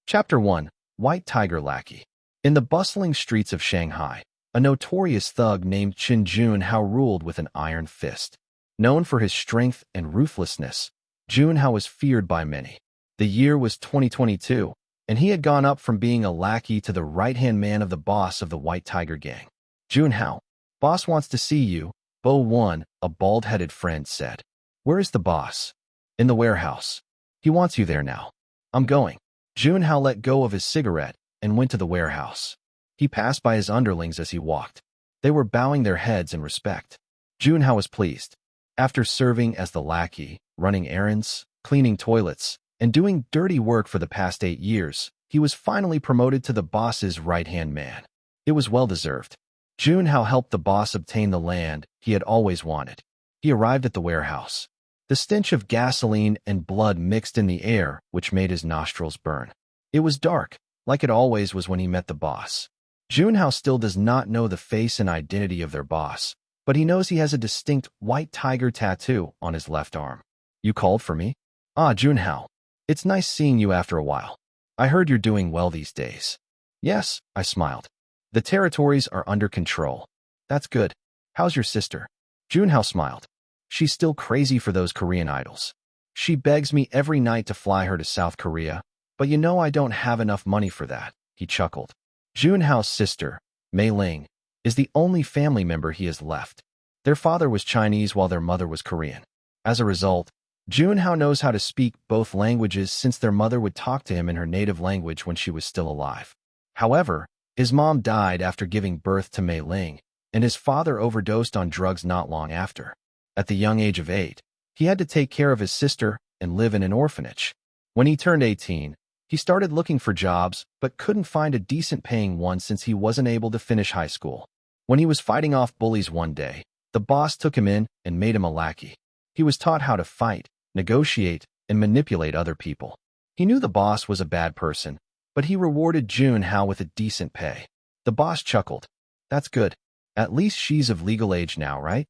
Chapter 1. White Tiger Lackey. In the bustling streets of Shanghai, a notorious thug named Jun Hao ruled with an iron fist. Known for his strength and ruthlessness, Jun Hao was feared by many. The year was 2022, and he had gone up from being a lackey to the right-hand man of the boss of the White Tiger gang. Jun Hao, boss wants to see you, Bo One, a bald-headed friend said. Where is the boss? In the warehouse. He wants you there now. I'm going. Jun Hao let go of his cigarette and went to the warehouse. He passed by his underlings as he walked. They were bowing their heads in respect. Jun Hao was pleased. After serving as the lackey, running errands, cleaning toilets, and doing dirty work for the past 8 years, he was finally promoted to the boss's right-hand man. It was well-deserved. Jun Hao helped the boss obtain the land he had always wanted. He arrived at the warehouse. The stench of gasoline and blood mixed in the air, which made his nostrils burn. It was dark, like it always was when he met the boss. Jun Hao still does not know the face and identity of their boss, but he knows he has a distinct white tiger tattoo on his left arm. You called for me? Ah, Jun Hao. It's nice seeing you after a while. I heard you're doing well these days. Yes, I smiled. The territories are under control. That's good. How's your sister? Jun Hao smiled. She's still crazy for those Korean idols. She begs me every night to fly her to South Korea, but you know I don't have enough money for that, he chuckled. Jun Hao's sister, Mei Ling, is the only family member he has left. Their father was Chinese while their mother was Korean. As a result, Jun Hao knows how to speak both languages since their mother would talk to him in her native language when she was still alive. However, his mom died after giving birth to Mei Ling, and his father overdosed on drugs not long after. At the young age of 8, he had to take care of his sister and live in an orphanage. When he turned 18, he started looking for jobs but couldn't find a decent-paying one since he wasn't able to finish high school. When he was fighting off bullies one day, the boss took him in and made him a lackey. He was taught how to fight, negotiate, and manipulate other people. He knew the boss was a bad person, but he rewarded Jun Hao with a decent pay. The boss chuckled. That's good. At least she's of legal age now, right?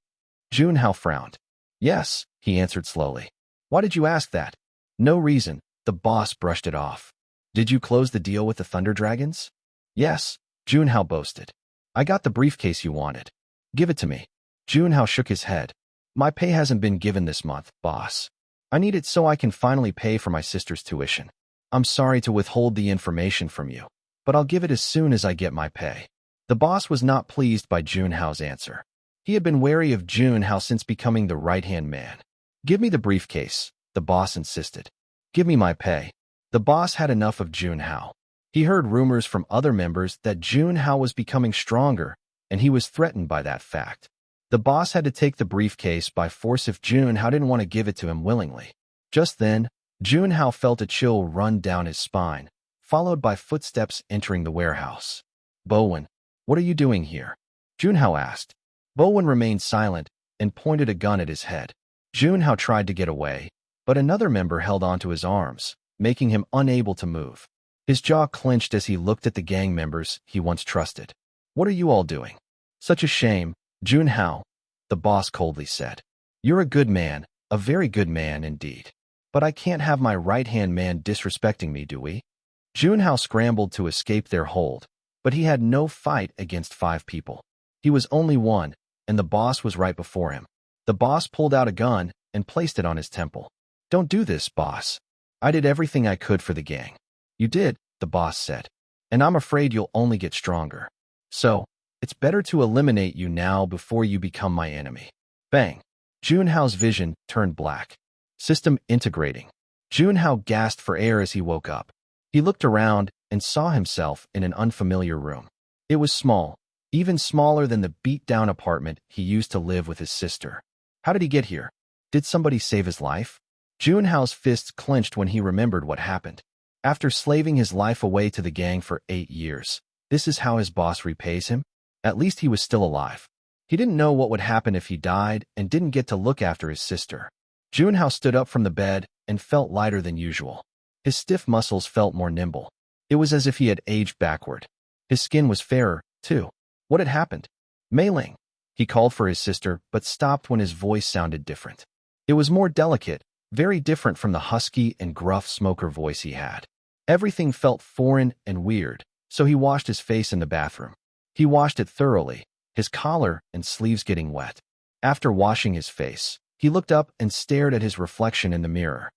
Jun Hao frowned. Yes, he answered slowly. Why did you ask that? No reason, the boss brushed it off. Did you close the deal with the Thunder Dragons? Yes, Jun Hao boasted. I got the briefcase you wanted. Give it to me. Jun Hao shook his head. My pay hasn't been given this month, boss. I need it so I can finally pay for my sister's tuition. I'm sorry to withhold the information from you, but I'll give it as soon as I get my pay. The boss was not pleased by Jun Hao's answer. He had been wary of Jun Hao since becoming the right-hand man. Give me the briefcase, the boss insisted. Give me my pay. The boss had enough of Jun Hao. He heard rumors from other members that Jun Hao was becoming stronger, and he was threatened by that fact. The boss had to take the briefcase by force if Jun Hao didn't want to give it to him willingly. Just then, Jun Hao felt a chill run down his spine, followed by footsteps entering the warehouse. Bowen, what are you doing here? Jun Hao asked. Bowen remained silent and pointed a gun at his head. Jun Hao tried to get away, but another member held onto his arms, making him unable to move. His jaw clenched as he looked at the gang members he once trusted. What are you all doing? Such a shame, Jun Hao, the boss coldly said. You're a good man, a very good man indeed. But I can't have my right-hand man disrespecting me, do we? Jun Hao scrambled to escape their hold, but he had no fight against 5 people. He was only one, and the boss was right before him. The boss pulled out a gun and placed it on his temple. Don't do this, boss. I did everything I could for the gang. You did, the boss said. And I'm afraid you'll only get stronger. So, it's better to eliminate you now before you become my enemy. Bang. Jun Hao's vision turned black. System integrating. Jun Hao gasped for air as he woke up. He looked around and saw himself in an unfamiliar room. It was small, even smaller than the beat-down apartment he used to live with his sister. How did he get here? Did somebody save his life? Jun Hao's fists clenched when he remembered what happened. After slaving his life away to the gang for 8 years, this is how his boss repays him? At least he was still alive. He didn't know what would happen if he died and didn't get to look after his sister. Jun Hao stood up from the bed and felt lighter than usual. His stiff muscles felt more nimble. It was as if he had aged backward. His skin was fairer, too. What had happened? Mei Ling. He called for his sister, but stopped when his voice sounded different. It was more delicate, very different from the husky and gruff smoker voice he had. Everything felt foreign and weird, so he washed his face in the bathroom. He washed it thoroughly, his collar and sleeves getting wet. After washing his face, he looked up and stared at his reflection in the mirror.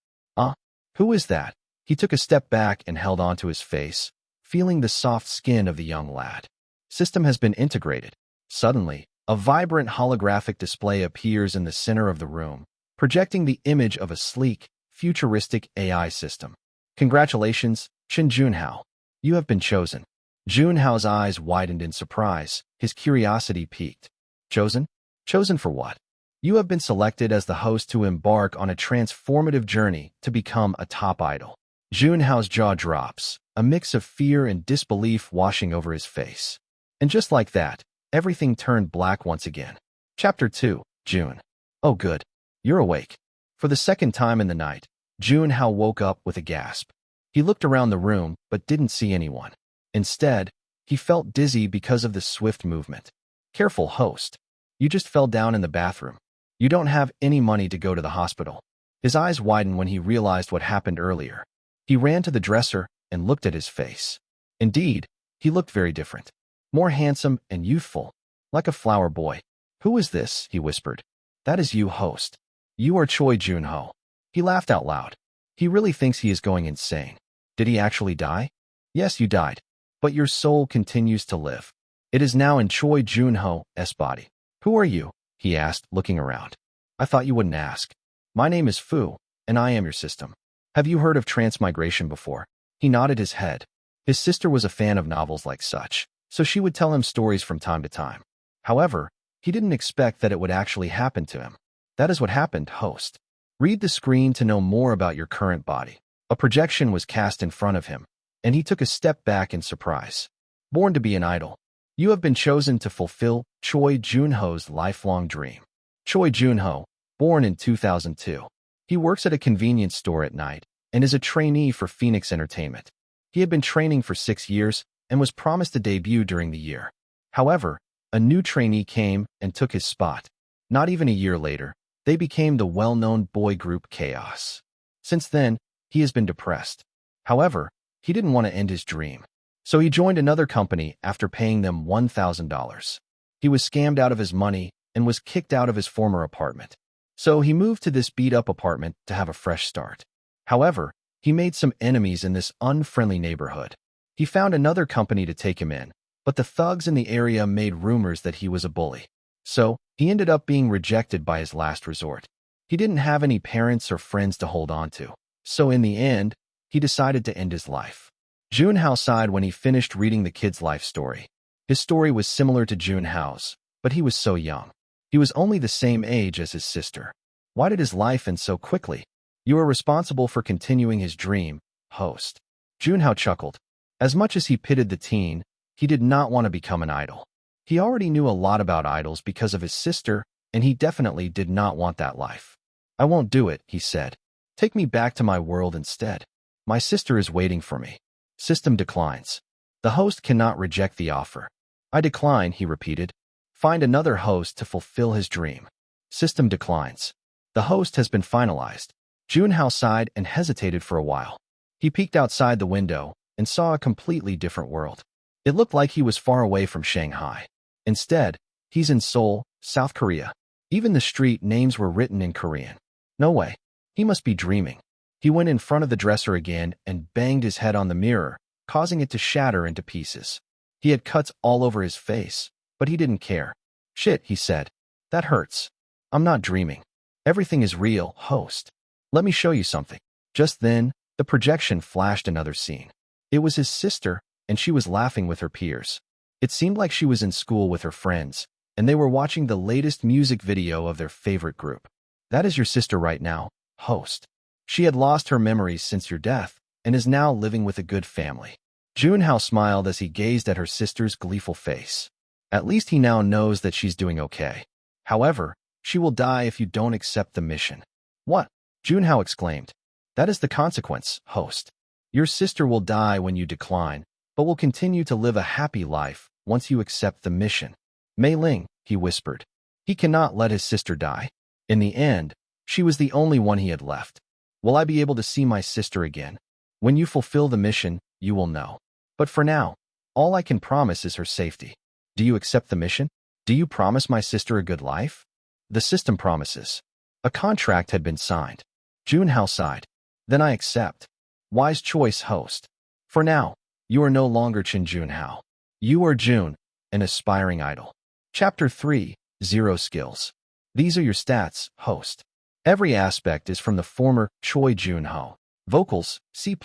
Who is that? He took a step back and held onto his face, feeling the soft skin of the young lad. System has been integrated. Suddenly, a vibrant holographic display appears in the center of the room, projecting the image of a sleek, futuristic AI system. Congratulations, Jun Hao. You have been chosen. Jun Hao's eyes widened in surprise, his curiosity piqued. Chosen? Chosen for what? You have been selected as the host to embark on a transformative journey to become a top idol. Jun Hao's jaw drops, a mix of fear and disbelief washing over his face. And just like that, everything turned black once again. Chapter 2, June. Oh good. You're awake. For the second time in the night, Jun Hao woke up with a gasp. He looked around the room but didn't see anyone. Instead, he felt dizzy because of the swift movement. Careful, host. You just fell down in the bathroom. You don't have any money to go to the hospital. His eyes widened when he realized what happened earlier. He ran to the dresser and looked at his face. Indeed, he looked very different. More handsome and youthful, like a flower boy. Who is this? He whispered. That is you, host. You are Choi Joon-ho. He laughed out loud. He really thinks he is going insane. Did he actually die? Yes, you died. But your soul continues to live. It is now in Choi Joon-ho's body. Who are you? He asked, looking around. I thought you wouldn't ask. My name is Fu, and I am your system. Have you heard of transmigration before? He nodded his head. His sister was a fan of novels like such, so she would tell him stories from time to time. However, he didn't expect that it would actually happen to him. That is what happened, host. Read the screen to know more about your current body. A projection was cast in front of him, and he took a step back in surprise. Born to be an idol. You have been chosen to fulfill Choi Joon-ho's lifelong dream. Choi Joon-ho, born in 2002. He works at a convenience store at night and is a trainee for Phoenix Entertainment. He had been training for 6 years and was promised a debut during the year. However, a new trainee came and took his spot. Not even a year later, they became the well-known boy group Chaos. Since then, he has been depressed. However, he didn't want to end his dream. So he joined another company after paying them $1,000. He was scammed out of his money and was kicked out of his former apartment. So he moved to this beat-up apartment to have a fresh start. However, he made some enemies in this unfriendly neighborhood. He found another company to take him in, but the thugs in the area made rumors that he was a bully. So he ended up being rejected by his last resort. He didn't have any parents or friends to hold on to. So in the end, he decided to end his life. Jun Hao sighed when he finished reading the kid's life story. His story was similar to Jun Hao's, but he was so young. He was only the same age as his sister. Why did his life end so quickly? You are responsible for continuing his dream, host. Jun Hao chuckled. As much as he pitied the teen, he did not want to become an idol. He already knew a lot about idols because of his sister, and he definitely did not want that life. I won't do it, he said. Take me back to my world instead. My sister is waiting for me. System declines. The host cannot reject the offer. I decline, he repeated. Find another host to fulfill his dream. System declines. The host has been finalized. Jun Hao sighed and hesitated for a while. He peeked outside the window and saw a completely different world. It looked like he was far away from Shanghai. Instead, he's in Seoul, South Korea. Even the street names were written in Korean. No way. He must be dreaming. He went in front of the dresser again and banged his head on the mirror, causing it to shatter into pieces. He had cuts all over his face, but he didn't care. Shit, he said. That hurts. I'm not dreaming. Everything is real, host. Let me show you something. Just then, the projection flashed another scene. It was his sister, and she was laughing with her peers. It seemed like she was in school with her friends, and they were watching the latest music video of their favorite group. That is your sister right now, host. She had lost her memories since your death and is now living with a good family. Jun Hao smiled as he gazed at her sister's gleeful face. At least he now knows that she's doing okay. However, she will die if you don't accept the mission. What? Jun Hao exclaimed. That is the consequence, host. Your sister will die when you decline, but will continue to live a happy life once you accept the mission. Mei Ling, he whispered. He cannot let his sister die. In the end, she was the only one he had left. Will I be able to see my sister again? When you fulfill the mission, you will know. But for now, all I can promise is her safety. Do you accept the mission? Do you promise my sister a good life? The system promises. A contract had been signed. Jun Hao sighed. Then I accept. Wise choice, host. For now, you are no longer Jun Hao. You are Jun, an aspiring idol. Chapter 3, Zero Skills. These are your stats, host. Every aspect is from the former Choi Joon-ho. Vocals, C+.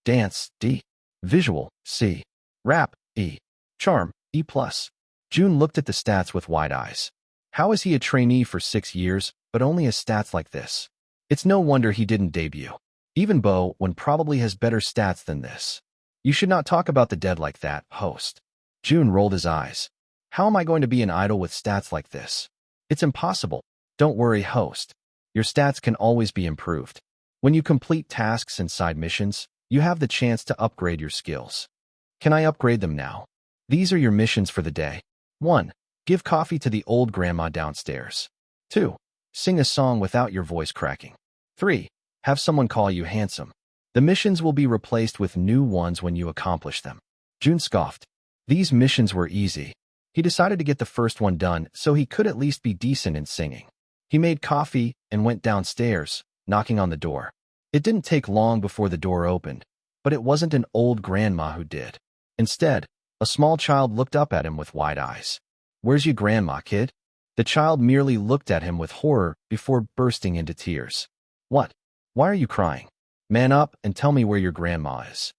Dance, D. Visual, C. Rap, E. Charm, E+. Jun looked at the stats with wide eyes. How is he a trainee for 6 years, but only has stats like this? It's no wonder he didn't debut. Even Bo Wen probably has better stats than this. You should not talk about the dead like that, host. Jun rolled his eyes. How am I going to be an idol with stats like this? It's impossible. Don't worry, host. Your stats can always be improved. When you complete tasks and side missions, you have the chance to upgrade your skills. Can I upgrade them now? These are your missions for the day. 1. Give coffee to the old grandma downstairs. 2. Sing a song without your voice cracking. 3. Have someone call you handsome. The missions will be replaced with new ones when you accomplish them. Jun scoffed. These missions were easy. He decided to get the first one done so he could at least be decent in singing. He made coffee and went downstairs, knocking on the door. It didn't take long before the door opened, but it wasn't an old grandma who did. Instead, a small child looked up at him with wide eyes. Where's your grandma, kid? The child merely looked at him with horror before bursting into tears. What? Why are you crying? Man up and tell me where your grandma is.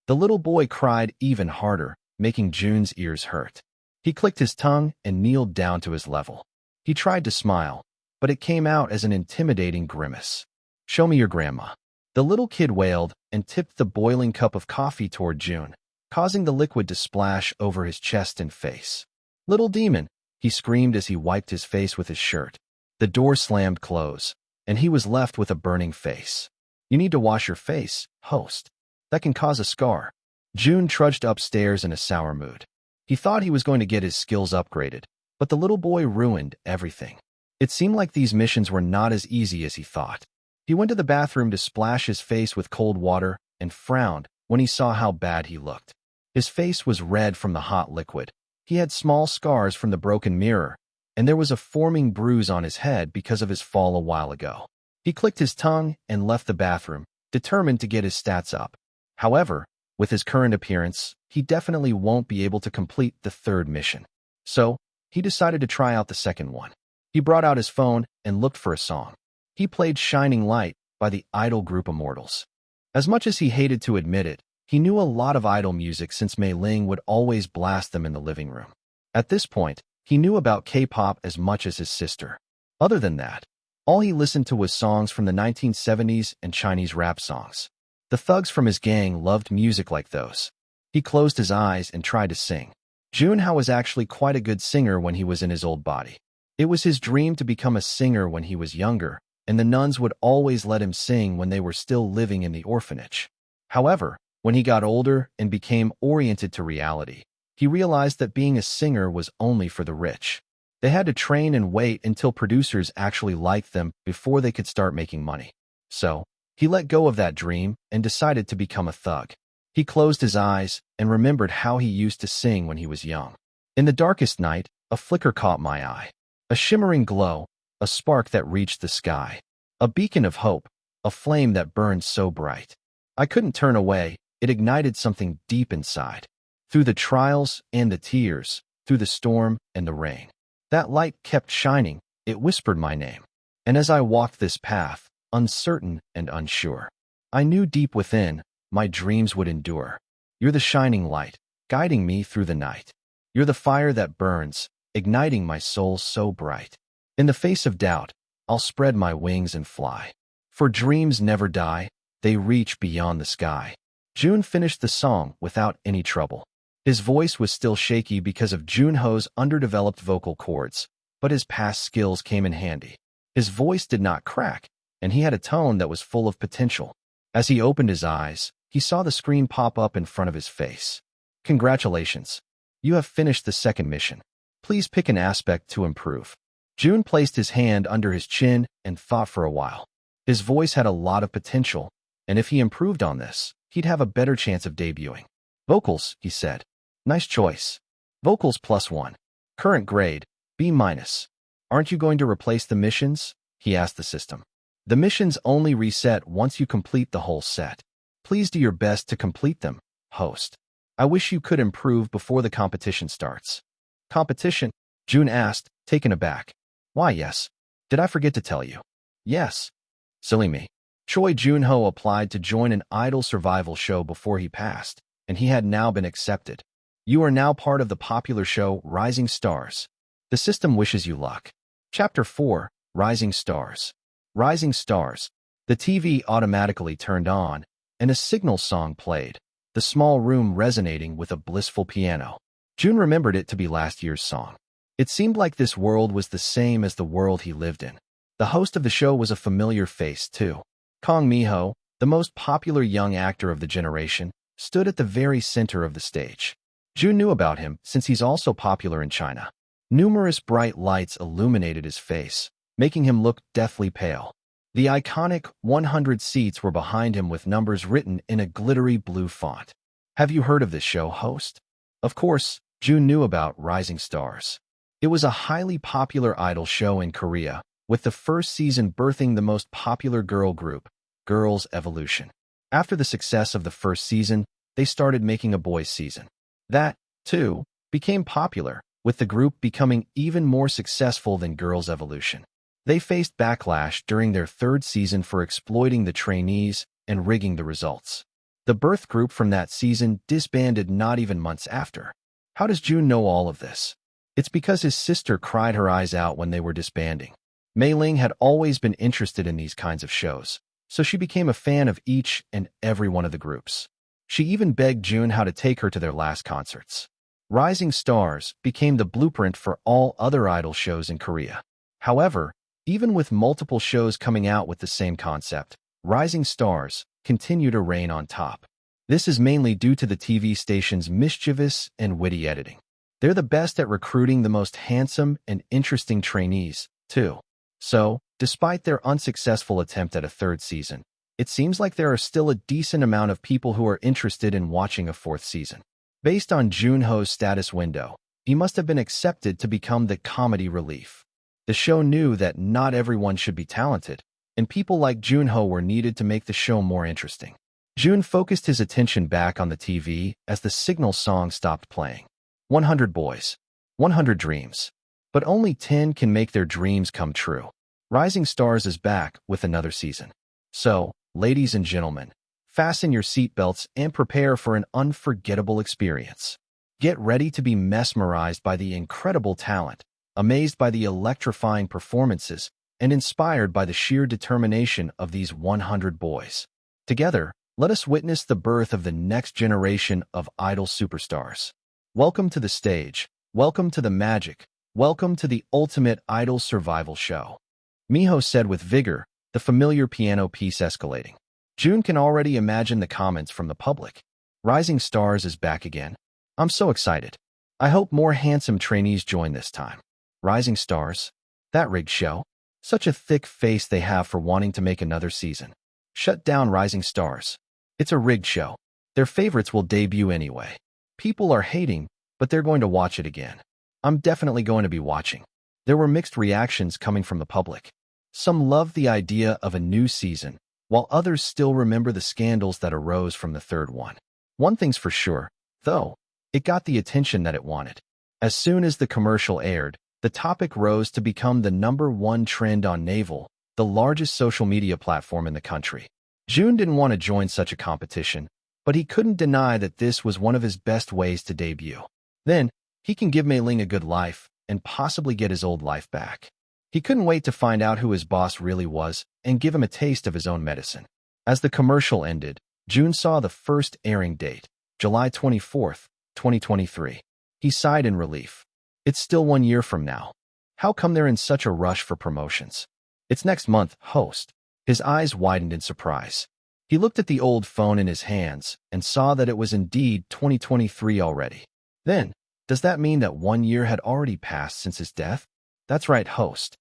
The little boy cried even harder, making Jun's ears hurt. He clicked his tongue and kneeled down to his level. He tried to smile, but it came out as an intimidating grimace. Show me your grandma. The little kid wailed and tipped the boiling cup of coffee toward Jun, causing the liquid to splash over his chest and face. Little demon, he screamed as he wiped his face with his shirt. The door slammed close, and he was left with a burning face. You need to wash your face, host. That can cause a scar. Jun trudged upstairs in a sour mood. He thought he was going to get his skills upgraded, but the little boy ruined everything. It seemed like these missions were not as easy as he thought. He went to the bathroom to splash his face with cold water and frowned when he saw how bad he looked. His face was red from the hot liquid. He had small scars from the broken mirror, and there was a forming bruise on his head because of his fall a while ago. He clicked his tongue and left the bathroom, determined to get his stats up. However, with his current appearance, he definitely won't be able to complete the third mission. So, he decided to try out the second one. He brought out his phone and looked for a song. He played Shining Light by the idol group Immortals. As much as he hated to admit it, he knew a lot of idol music since Mei Ling would always blast them in the living room. At this point, he knew about K-pop as much as his sister. Other than that, all he listened to was songs from the 1970s and Chinese rap songs. The thugs from his gang loved music like those. He closed his eyes and tried to sing. Jun Hao was actually quite a good singer when he was in his old body. It was his dream to become a singer when he was younger, and the nuns would always let him sing when they were still living in the orphanage. However, when he got older and became oriented to reality, he realized that being a singer was only for the rich. They had to train and wait until producers actually liked them before they could start making money. So, he let go of that dream and decided to become a thug. He closed his eyes and remembered how he used to sing when he was young. In the darkest night, a flicker caught my eye. A shimmering glow, a spark that reached the sky. A beacon of hope, a flame that burned so bright. I couldn't turn away, it ignited something deep inside. Through the trials and the tears, through the storm and the rain. That light kept shining, it whispered my name. And as I walked this path, uncertain and unsure, I knew deep within, my dreams would endure. You're the shining light, guiding me through the night. You're the fire that burns, igniting my soul so bright. In the face of doubt, I'll spread my wings and fly. For dreams never die, they reach beyond the sky. Jun finished the song without any trouble. His voice was still shaky because of Jun Ho's underdeveloped vocal cords, but his past skills came in handy. His voice did not crack, and he had a tone that was full of potential. As he opened his eyes, he saw the screen pop up in front of his face. Congratulations. You have finished the second mission. Please pick an aspect to improve. Jun placed his hand under his chin and thought for a while. His voice had a lot of potential, and if he improved on this, he'd have a better chance of debuting. Vocals, he said. Nice choice. Vocals +1. Current grade, B-. Aren't you going to replace the missions? He asked the system. The missions only reset once you complete the whole set. Please do your best to complete them, host. I wish you could improve before the competition starts. Competition? Jun asked, taken aback. Why, yes. Did I forget to tell you? Yes. Silly me. Choi Joon-ho applied to join an idol survival show before he passed, and he had now been accepted. You are now part of the popular show Rising Stars. The system wishes you luck. Chapter 4, Rising Stars. Rising Stars. The TV automatically turned on, and a signal song played, the small room resonating with a blissful piano. Jun remembered it to be last year's song. It seemed like this world was the same as the world he lived in. The host of the show was a familiar face, too. Kang Mi-ho, the most popular young actor of the generation, stood at the very center of the stage. Jun knew about him since he's also popular in China. Numerous bright lights illuminated his face, making him look deathly pale. The iconic 100 seats were behind him with numbers written in a glittery blue font. Have you heard of this show, host? Of course, Jun knew about Rising Stars. It was a highly popular idol show in Korea, with the first season birthing the most popular girl group, Girls' Evolution. After the success of the first season, they started making a boys' season. That, too, became popular, with the group becoming even more successful than Girls' Evolution. They faced backlash during their third season for exploiting the trainees and rigging the results. The birth group from that season disbanded not even months after. How does Jun know all of this? It's because his sister cried her eyes out when they were disbanding. Mei Ling had always been interested in these kinds of shows, so she became a fan of each and every one of the groups. She even begged Jun Hao to take her to their last concerts. Rising Stars became the blueprint for all other idol shows in Korea. However, even with multiple shows coming out with the same concept, Rising Stars continue to reign on top. This is mainly due to the TV station's mischievous and witty editing. They're the best at recruiting the most handsome and interesting trainees, too. So, despite their unsuccessful attempt at a third season, it seems like there are still a decent amount of people who are interested in watching a fourth season. Based on Jun Ho's status window, he must have been accepted to become the comedy relief. The show knew that not everyone should be talented, and people like Jun Ho were needed to make the show more interesting. Jun focused his attention back on the TV as the signal song stopped playing. 100 boys. 100 dreams. But only 10 can make their dreams come true. Rising Stars is back with another season. So, ladies and gentlemen, fasten your seatbelts and prepare for an unforgettable experience. Get ready to be mesmerized by the incredible talent, amazed by the electrifying performances, and inspired by the sheer determination of these 100 boys. Together, let us witness the birth of the next generation of idol superstars. Welcome to the stage, welcome to the magic, welcome to the ultimate idol survival show. Mi-ho said with vigor, the familiar piano piece escalating. Jun can already imagine the comments from the public. Rising Stars is back again. I'm so excited. I hope more handsome trainees join this time. Rising Stars? That rigged show? Such a thick face they have for wanting to make another season. Shut down Rising Stars. It's a rigged show. Their favorites will debut anyway. People are hating, but they're going to watch it again. I'm definitely going to be watching. There were mixed reactions coming from the public. Some loved the idea of a new season, while others still remember the scandals that arose from the third one. One thing's for sure, though, it got the attention that it wanted. As soon as the commercial aired, the topic rose to become the #1 trend on Navel, the largest social media platform in the country. Jun didn't want to join such a competition, but he couldn't deny that this was one of his best ways to debut. Then, he can give Mei Ling a good life and possibly get his old life back. He couldn't wait to find out who his boss really was and give him a taste of his own medicine. As the commercial ended, Jun saw the first airing date, July 24th, 2023. He sighed in relief. It's still 1 year from now. How come they're in such a rush for promotions? It's next month, host. His eyes widened in surprise. He looked at the old phone in his hands and saw that it was indeed 2023 already. Then, does that mean that 1 year had already passed since his death? That's right, host.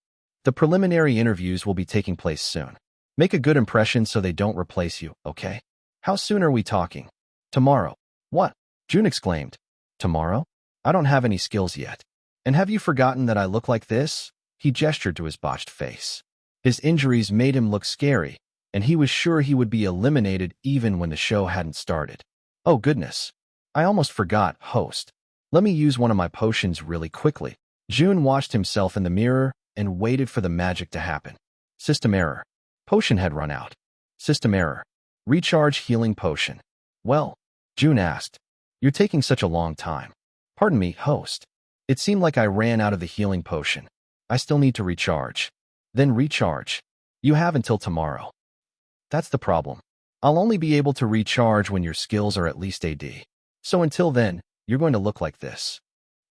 The preliminary interviews will be taking place soon. Make a good impression so they don't replace you, okay? How soon are we talking? Tomorrow. What? Jun exclaimed. Tomorrow? I don't have any skills yet. And have you forgotten that I look like this? He gestured to his botched face. His injuries made him look scary, and he was sure he would be eliminated even when the show hadn't started. Oh goodness. I almost forgot, host. Let me use one of my potions really quickly. Jun watched himself in the mirror and waited for the magic to happen. System error. Potion had run out. System error. Recharge healing potion. Well, Jun asked, you're taking such a long time. Pardon me, host. It seemed like I ran out of the healing potion. I still need to recharge. Then recharge. You have until tomorrow. That's the problem. I'll only be able to recharge when your skills are at least AD. So until then, you're going to look like this.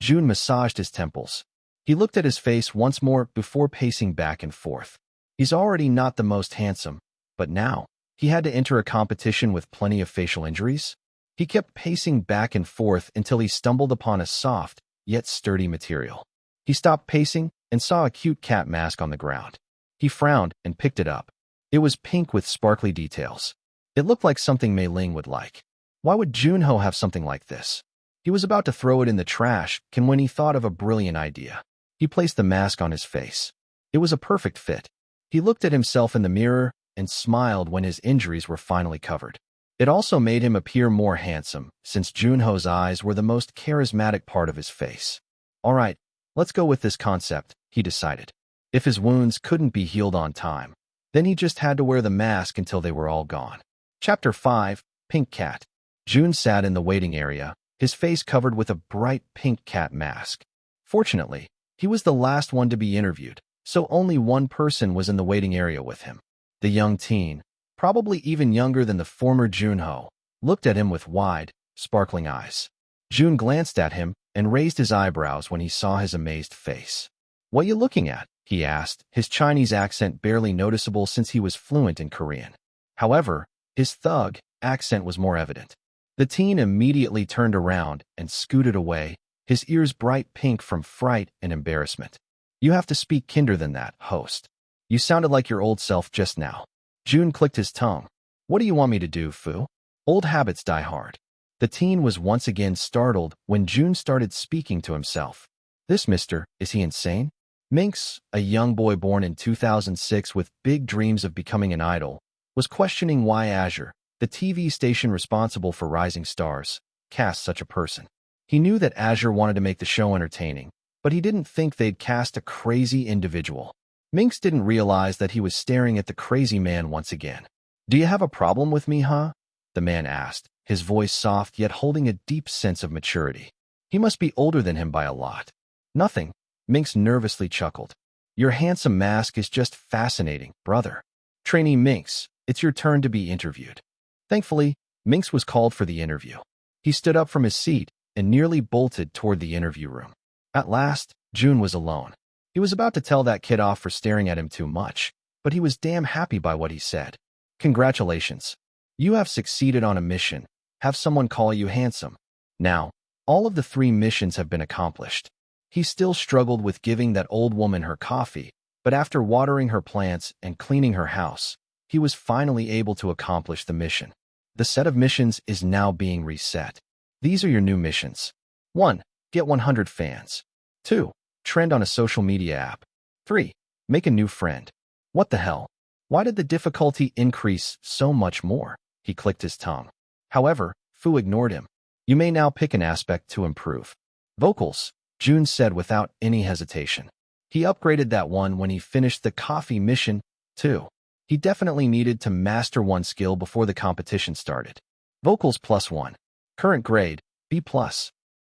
Jun massaged his temples. He looked at his face once more before pacing back and forth. He's already not the most handsome, but now, he had to enter a competition with plenty of facial injuries. He kept pacing back and forth until he stumbled upon a soft, yet sturdy material. He stopped pacing and saw a cute cat mask on the ground. He frowned and picked it up. It was pink with sparkly details. It looked like something Mei Ling would like. Why would Jun Ho have something like this? He was about to throw it in the trash when he thought of a brilliant idea. He placed the mask on his face. It was a perfect fit. He looked at himself in the mirror and smiled when his injuries were finally covered. It also made him appear more handsome, since Jun Ho's eyes were the most charismatic part of his face. All right, let's go with this concept, he decided. If his wounds couldn't be healed on time, then he just had to wear the mask until they were all gone. Chapter 5, Pink Cat. Jun sat in the waiting area, his face covered with a bright pink cat mask. Fortunately, he was the last one to be interviewed, so only one person was in the waiting area with him. The young teen, probably even younger than the former Jun Ho, looked at him with wide, sparkling eyes. Jun glanced at him and raised his eyebrows when he saw his amazed face. What you looking at? He asked, his Chinese accent barely noticeable since he was fluent in Korean. However, his thug accent was more evident. The teen immediately turned around and scooted away, his ears bright pink from fright and embarrassment. You have to speak kinder than that, host. You sounded like your old self just now. Jun clicked his tongue. What do you want me to do, Fu? Old habits die hard. The teen was once again startled when Jun started speaking to himself. This mister, is he insane? Minx, a young boy born in 2006 with big dreams of becoming an idol, was questioning why Azure, the TV station responsible for Rising Stars, cast such a person. He knew that Azure wanted to make the show entertaining, but he didn't think they'd cast a crazy individual. Minx didn't realize that he was staring at the crazy man once again. Do you have a problem with me, huh? The man asked, his voice soft yet holding a deep sense of maturity. He must be older than him by a lot. Nothing, Minx nervously chuckled. Your handsome mask is just fascinating, brother. Trainee Minx, it's your turn to be interviewed. Thankfully, Minx was called for the interview. He stood up from his seat and nearly bolted toward the interview room. At last, Jun was alone. He was about to tell that kid off for staring at him too much, but he was damn happy by what he said. Congratulations. You have succeeded on a mission. Have someone call you handsome. Now, all of the 3 missions have been accomplished. He still struggled with giving that old woman her coffee, but after watering her plants and cleaning her house, he was finally able to accomplish the mission. The set of missions is now being reset. These are your new missions. 1. Get 100 fans. 2. Trend on a social media app. 3. Make a new friend. What the hell? Why did the difficulty increase so much more? He clicked his tongue. However, Fu ignored him. You may now pick an aspect to improve. Vocals, Jun said without any hesitation. He upgraded that one when he finished the coffee mission, too. He definitely needed to master one skill before the competition started. Vocals +1. Current grade, B+.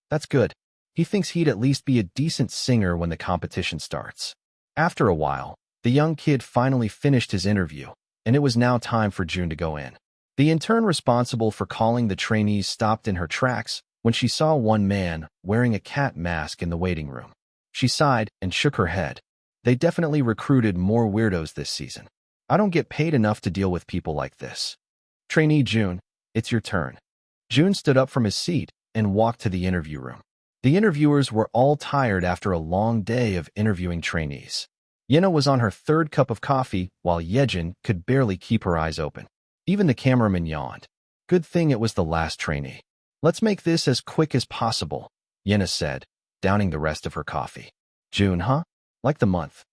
That's good. He thinks he'd at least be a decent singer when the competition starts. After a while, the young kid finally finished his interview, and it was now time for Jun to go in. The intern responsible for calling the trainees stopped in her tracks when she saw one man wearing a cat mask in the waiting room. She sighed and shook her head. They definitely recruited more weirdos this season. I don't get paid enough to deal with people like this. Trainee Jun, it's your turn. Jun stood up from his seat and walked to the interview room. The interviewers were all tired after a long day of interviewing trainees. Yena was on her third cup of coffee while Yejin could barely keep her eyes open. Even the cameraman yawned. Good thing it was the last trainee. Let's make this as quick as possible, Yena said, downing the rest of her coffee. June, huh? Like the month?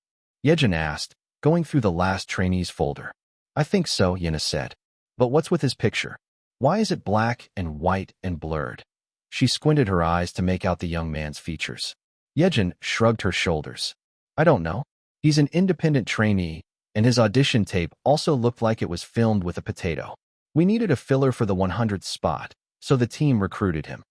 Yejin asked, going through the last trainee's folder. I think so, Yena said. But what's with his picture? Why is it black and white and blurred? She squinted her eyes to make out the young man's features. Yejin shrugged her shoulders. I don't know. He's an independent trainee, and his audition tape also looked like it was filmed with a potato. We needed a filler for the 100th spot, so the team recruited him.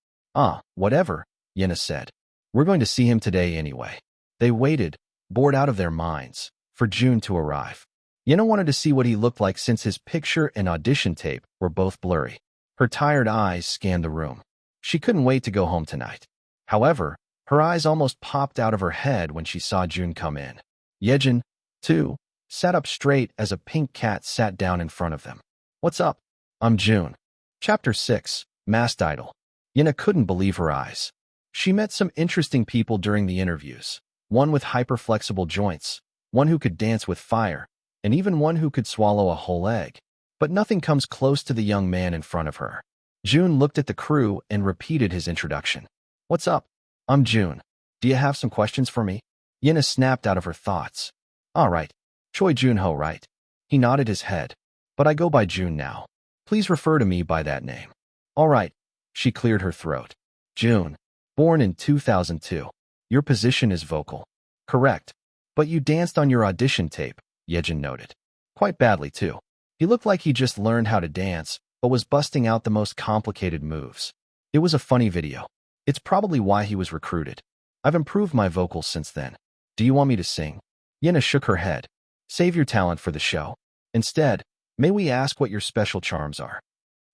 Whatever, Yena said. We're going to see him today anyway. They waited, bored out of their minds, for June to arrive. Yena wanted to see what he looked like since his picture and audition tape were both blurry. Her tired eyes scanned the room. She couldn't wait to go home tonight. However, her eyes almost popped out of her head when she saw June come in. Yejin, too, sat up straight as a pink cat sat down in front of them. What's up? I'm June. Chapter 6, Masked Idol. Yena couldn't believe her eyes. She met some interesting people during the interviews. One with hyper-flexible joints, one who could dance with fire, and even one who could swallow a whole egg. But nothing comes close to the young man in front of her. June looked at the crew and repeated his introduction. What's up? I'm June. Do you have some questions for me? Yena snapped out of her thoughts. All right. Choi Joon-ho, right? He nodded his head. But I go by June now. Please refer to me by that name. All right. She cleared her throat. June. Born in 2002. Your position is vocal. Correct. But you danced on your audition tape, Yejin noted. Quite badly, too. He looked like he just learned how to dance, but was busting out the most complicated moves. It was a funny video. It's probably why he was recruited. I've improved my vocals since then. Do you want me to sing? Yena shook her head. Save your talent for the show. Instead, may we ask what your special charms are?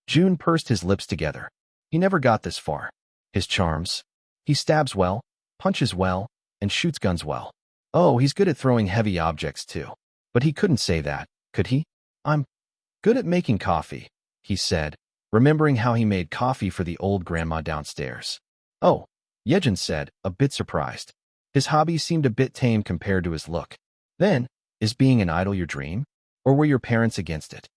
June pursed his lips together. He never got this far. His charms? He stabs well, punches well, and shoots guns well. Oh, he's good at throwing heavy objects too. But he couldn't say that, could he? I'm good at making coffee, he said, remembering how he made coffee for the old grandma downstairs. Oh, Yejin said, a bit surprised. His hobby seemed a bit tame compared to his look. Then, is being an idol your dream? Or were your parents against it?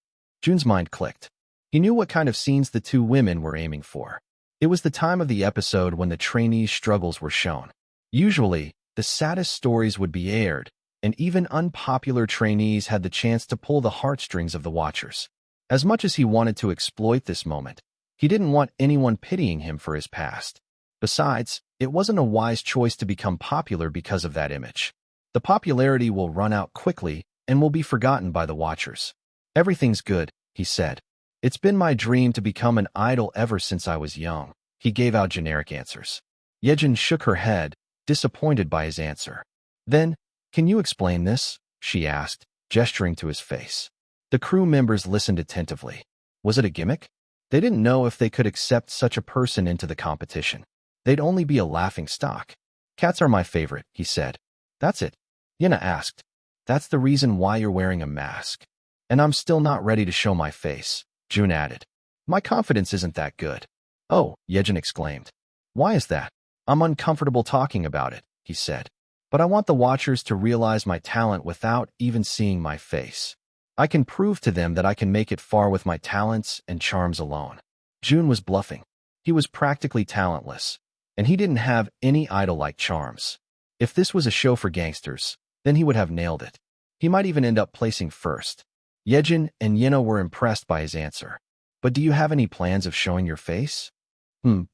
June's mind clicked. He knew what kind of scenes the two women were aiming for. It was the time of the episode when the trainees' struggles were shown. Usually, the saddest stories would be aired, and even unpopular trainees had the chance to pull the heartstrings of the watchers. As much as he wanted to exploit this moment, he didn't want anyone pitying him for his past. Besides, it wasn't a wise choice to become popular because of that image. The popularity will run out quickly and will be forgotten by the watchers. Everything's good, he said. It's been my dream to become an idol ever since I was young. He gave out generic answers. Yejin shook her head, disappointed by his answer. Then, can you explain this? She asked, gesturing to his face. The crew members listened attentively. Was it a gimmick? They didn't know if they could accept such a person into the competition. They'd only be a laughing stock. Cats are my favorite, he said. That's it. Yena asked. That's the reason why you're wearing a mask. And I'm still not ready to show my face, June added. My confidence isn't that good. Oh, Yejin exclaimed. Why is that? I'm uncomfortable talking about it, he said. But I want the watchers to realize my talent without even seeing my face. I can prove to them that I can make it far with my talents and charms alone. June was bluffing. He was practically talentless, and he didn't have any idol-like charms. If this was a show for gangsters, then he would have nailed it. He might even end up placing first. Yejin and Yena were impressed by his answer. But do you have any plans of showing your face?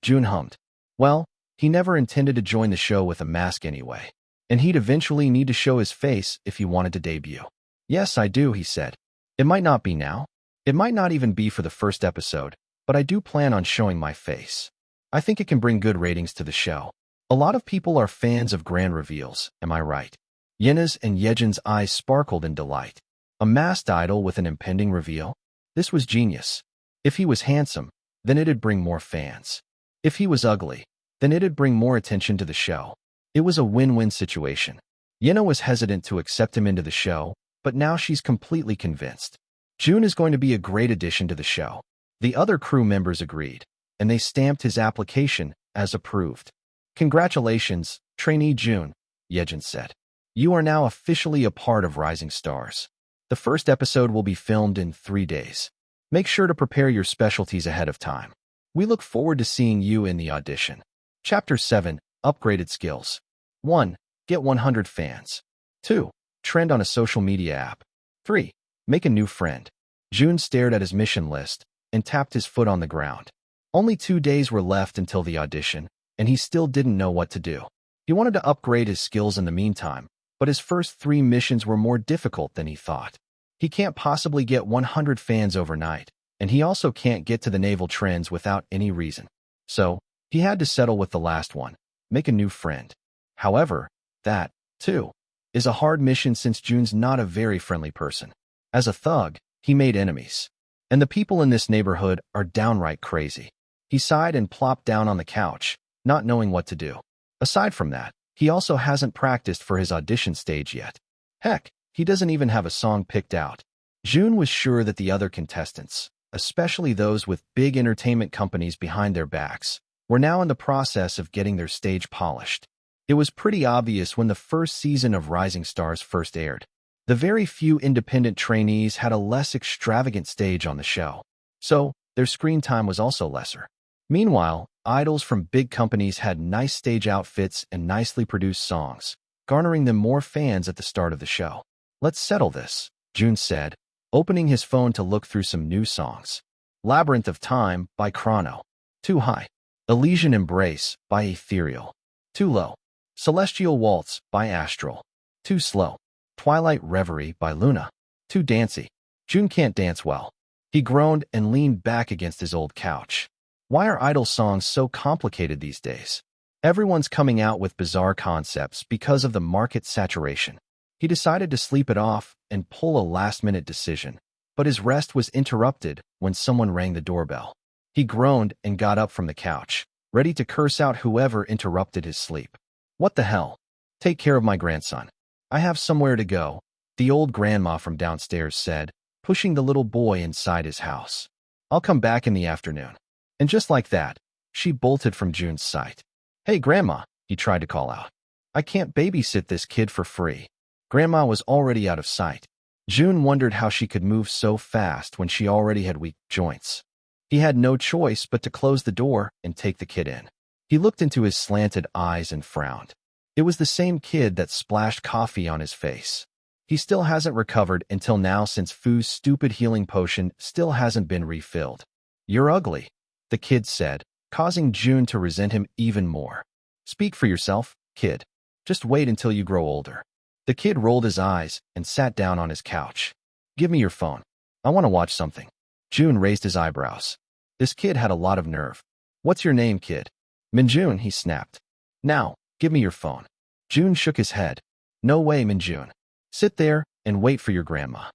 June hummed. Well, he never intended to join the show with a mask anyway, and he'd eventually need to show his face if he wanted to debut. Yes, I do, he said. It might not be now. It might not even be for the first episode, but I do plan on showing my face. I think it can bring good ratings to the show. A lot of people are fans of grand reveals, am I right? Yena's and Yejin's eyes sparkled in delight. A masked idol with an impending reveal? This was genius. If he was handsome, then it'd bring more fans. If he was ugly, then it'd bring more attention to the show. It was a win-win situation. Yena was hesitant to accept him into the show, but now she's completely convinced. June is going to be a great addition to the show. The other crew members agreed, and they stamped his application as approved. Congratulations, trainee June, Yejin said. You are now officially a part of Rising Stars. The first episode will be filmed in 3 days. Make sure to prepare your specialties ahead of time. We look forward to seeing you in the audition. Chapter 7. Upgraded Skills. 1. Get 100 fans. 2. Trend on a social media app. 3. Make a new friend. Jun stared at his mission list and tapped his foot on the ground. Only 2 days were left until the audition, and he still didn't know what to do. He wanted to upgrade his skills in the meantime, but his first 3 missions were more difficult than he thought. He can't possibly get 100 fans overnight, and he also can't get to the naval trends without any reason. So, he had to settle with the last one, make a new friend. However, that, too, is a hard mission since Jun's not a very friendly person. As a thug, he made enemies. And the people in this neighborhood are downright crazy. He sighed and plopped down on the couch, not knowing what to do. Aside from that, he also hasn't practiced for his audition stage yet. Heck, he doesn't even have a song picked out. Jun was sure that the other contestants, especially those with big entertainment companies behind their backs, were now in the process of getting their stage polished. It was pretty obvious when the first season of Rising Stars first aired. The very few independent trainees had a less extravagant stage on the show, so their screen time was also lesser. Meanwhile, idols from big companies had nice stage outfits and nicely produced songs, garnering them more fans at the start of the show. Let's settle this, Jun said, opening his phone to look through some new songs. Labyrinth of Time by Chrono. Too High. Elysian Embrace by Ethereal. Too Low. Celestial Waltz by Astral. Too Slow. Twilight Reverie by Luna. Too Dancy. Jun can't dance well. He groaned and leaned back against his old couch. Why are idol songs so complicated these days? Everyone's coming out with bizarre concepts because of the market saturation. He decided to sleep it off and pull a last-minute decision, but his rest was interrupted when someone rang the doorbell. He groaned and got up from the couch, ready to curse out whoever interrupted his sleep. What the hell? Take care of my grandson. I have somewhere to go, the old grandma from downstairs said, pushing the little boy inside his house. I'll come back in the afternoon. And just like that, she bolted from Jun's sight. Hey, Grandma, he tried to call out. I can't babysit this kid for free. Grandma was already out of sight. Jun wondered how she could move so fast when she already had weak joints. He had no choice but to close the door and take the kid in. He looked into his slanted eyes and frowned. It was the same kid that splashed coffee on his face. He still hasn't recovered until now since Fu's stupid healing potion still hasn't been refilled. You're ugly, the kid said, causing Jun to resent him even more. Speak for yourself, kid. Just wait until you grow older. The kid rolled his eyes and sat down on his couch. Give me your phone. I want to watch something. Jun raised his eyebrows. This kid had a lot of nerve. What's your name, kid? Minjun, he snapped. Now, give me your phone. Jun shook his head. No way, Minjun. Sit there and wait for your grandma.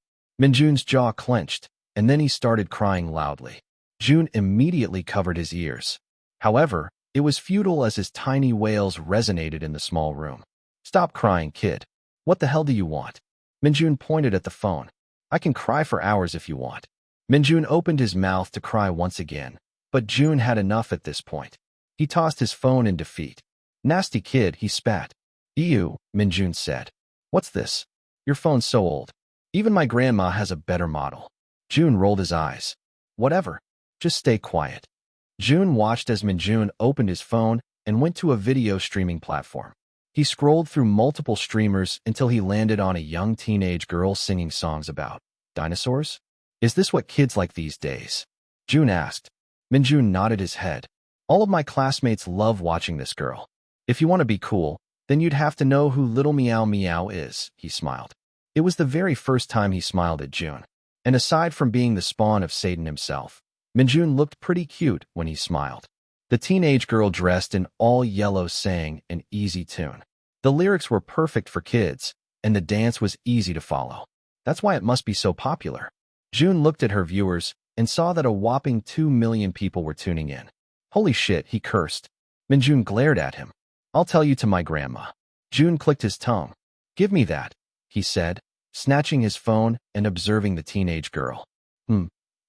Minjun's jaw clenched, and then he started crying loudly. Jun immediately covered his ears. However, it was futile as his tiny wails resonated in the small room. Stop crying, kid. What the hell do you want? Minjun pointed at the phone. I can cry for hours if you want. Minjun opened his mouth to cry once again, but Jun had enough at this point. He tossed his phone in defeat. Nasty kid, he spat. Ew, Minjun said. What's this? Your phone's so old. Even my grandma has a better model. Jun rolled his eyes. Whatever. Just stay quiet. Jun watched as Minjun opened his phone and went to a video streaming platform. He scrolled through multiple streamers until he landed on a young teenage girl singing songs about dinosaurs. Is this what kids like these days? Jun asked. Minjun nodded his head. All of my classmates love watching this girl. If you want to be cool, then you'd have to know who Little Meow Meow is, he smiled. It was the very first time he smiled at Jun. And aside from being the spawn of Satan himself, Minjun looked pretty cute when he smiled. The teenage girl dressed in all yellow sang an easy tune. The lyrics were perfect for kids, and the dance was easy to follow. That's why it must be so popular. Jun looked at her viewers and saw that a whopping 2 million people were tuning in. Holy shit, he cursed. Minjun glared at him. I'll tell you to my grandma. Jun clicked his tongue. Give me that, he said, snatching his phone and observing the teenage girl.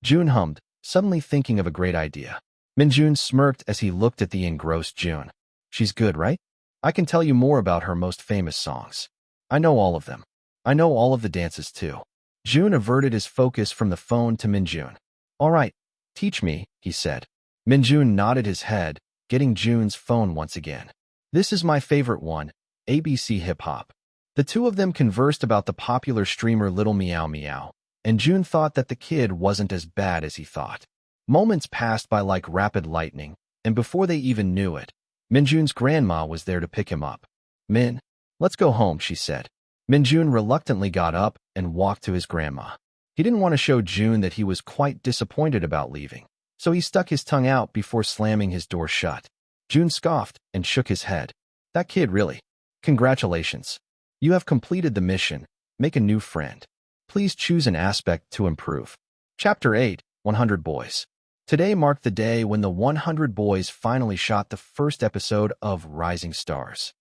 Jun hummed, suddenly thinking of a great idea. Minjun smirked as he looked at the engrossed Jun. She's good, right? I can tell you more about her most famous songs. I know all of them. I know all of the dances too. Jun averted his focus from the phone to Minjun. All right, teach me, he said. Minjun nodded his head, getting Jun's phone once again. This is my favorite one, ABC Hip Hop. The two of them conversed about the popular streamer Little Meow Meow, and Jun thought that the kid wasn't as bad as he thought. Moments passed by like rapid lightning, and before they even knew it, Minjun's grandma was there to pick him up. Min, let's go home, she said. Minjun reluctantly got up and walked to his grandma. He didn't want to show Jun that he was quite disappointed about leaving, so he stuck his tongue out before slamming his door shut. Jun scoffed and shook his head. That kid really. Congratulations. You have completed the mission. Make a new friend. Please choose an aspect to improve. Chapter 8, 100 Boys. Today marked the day when the 100 Boys finally shot the first episode of Rising Stars.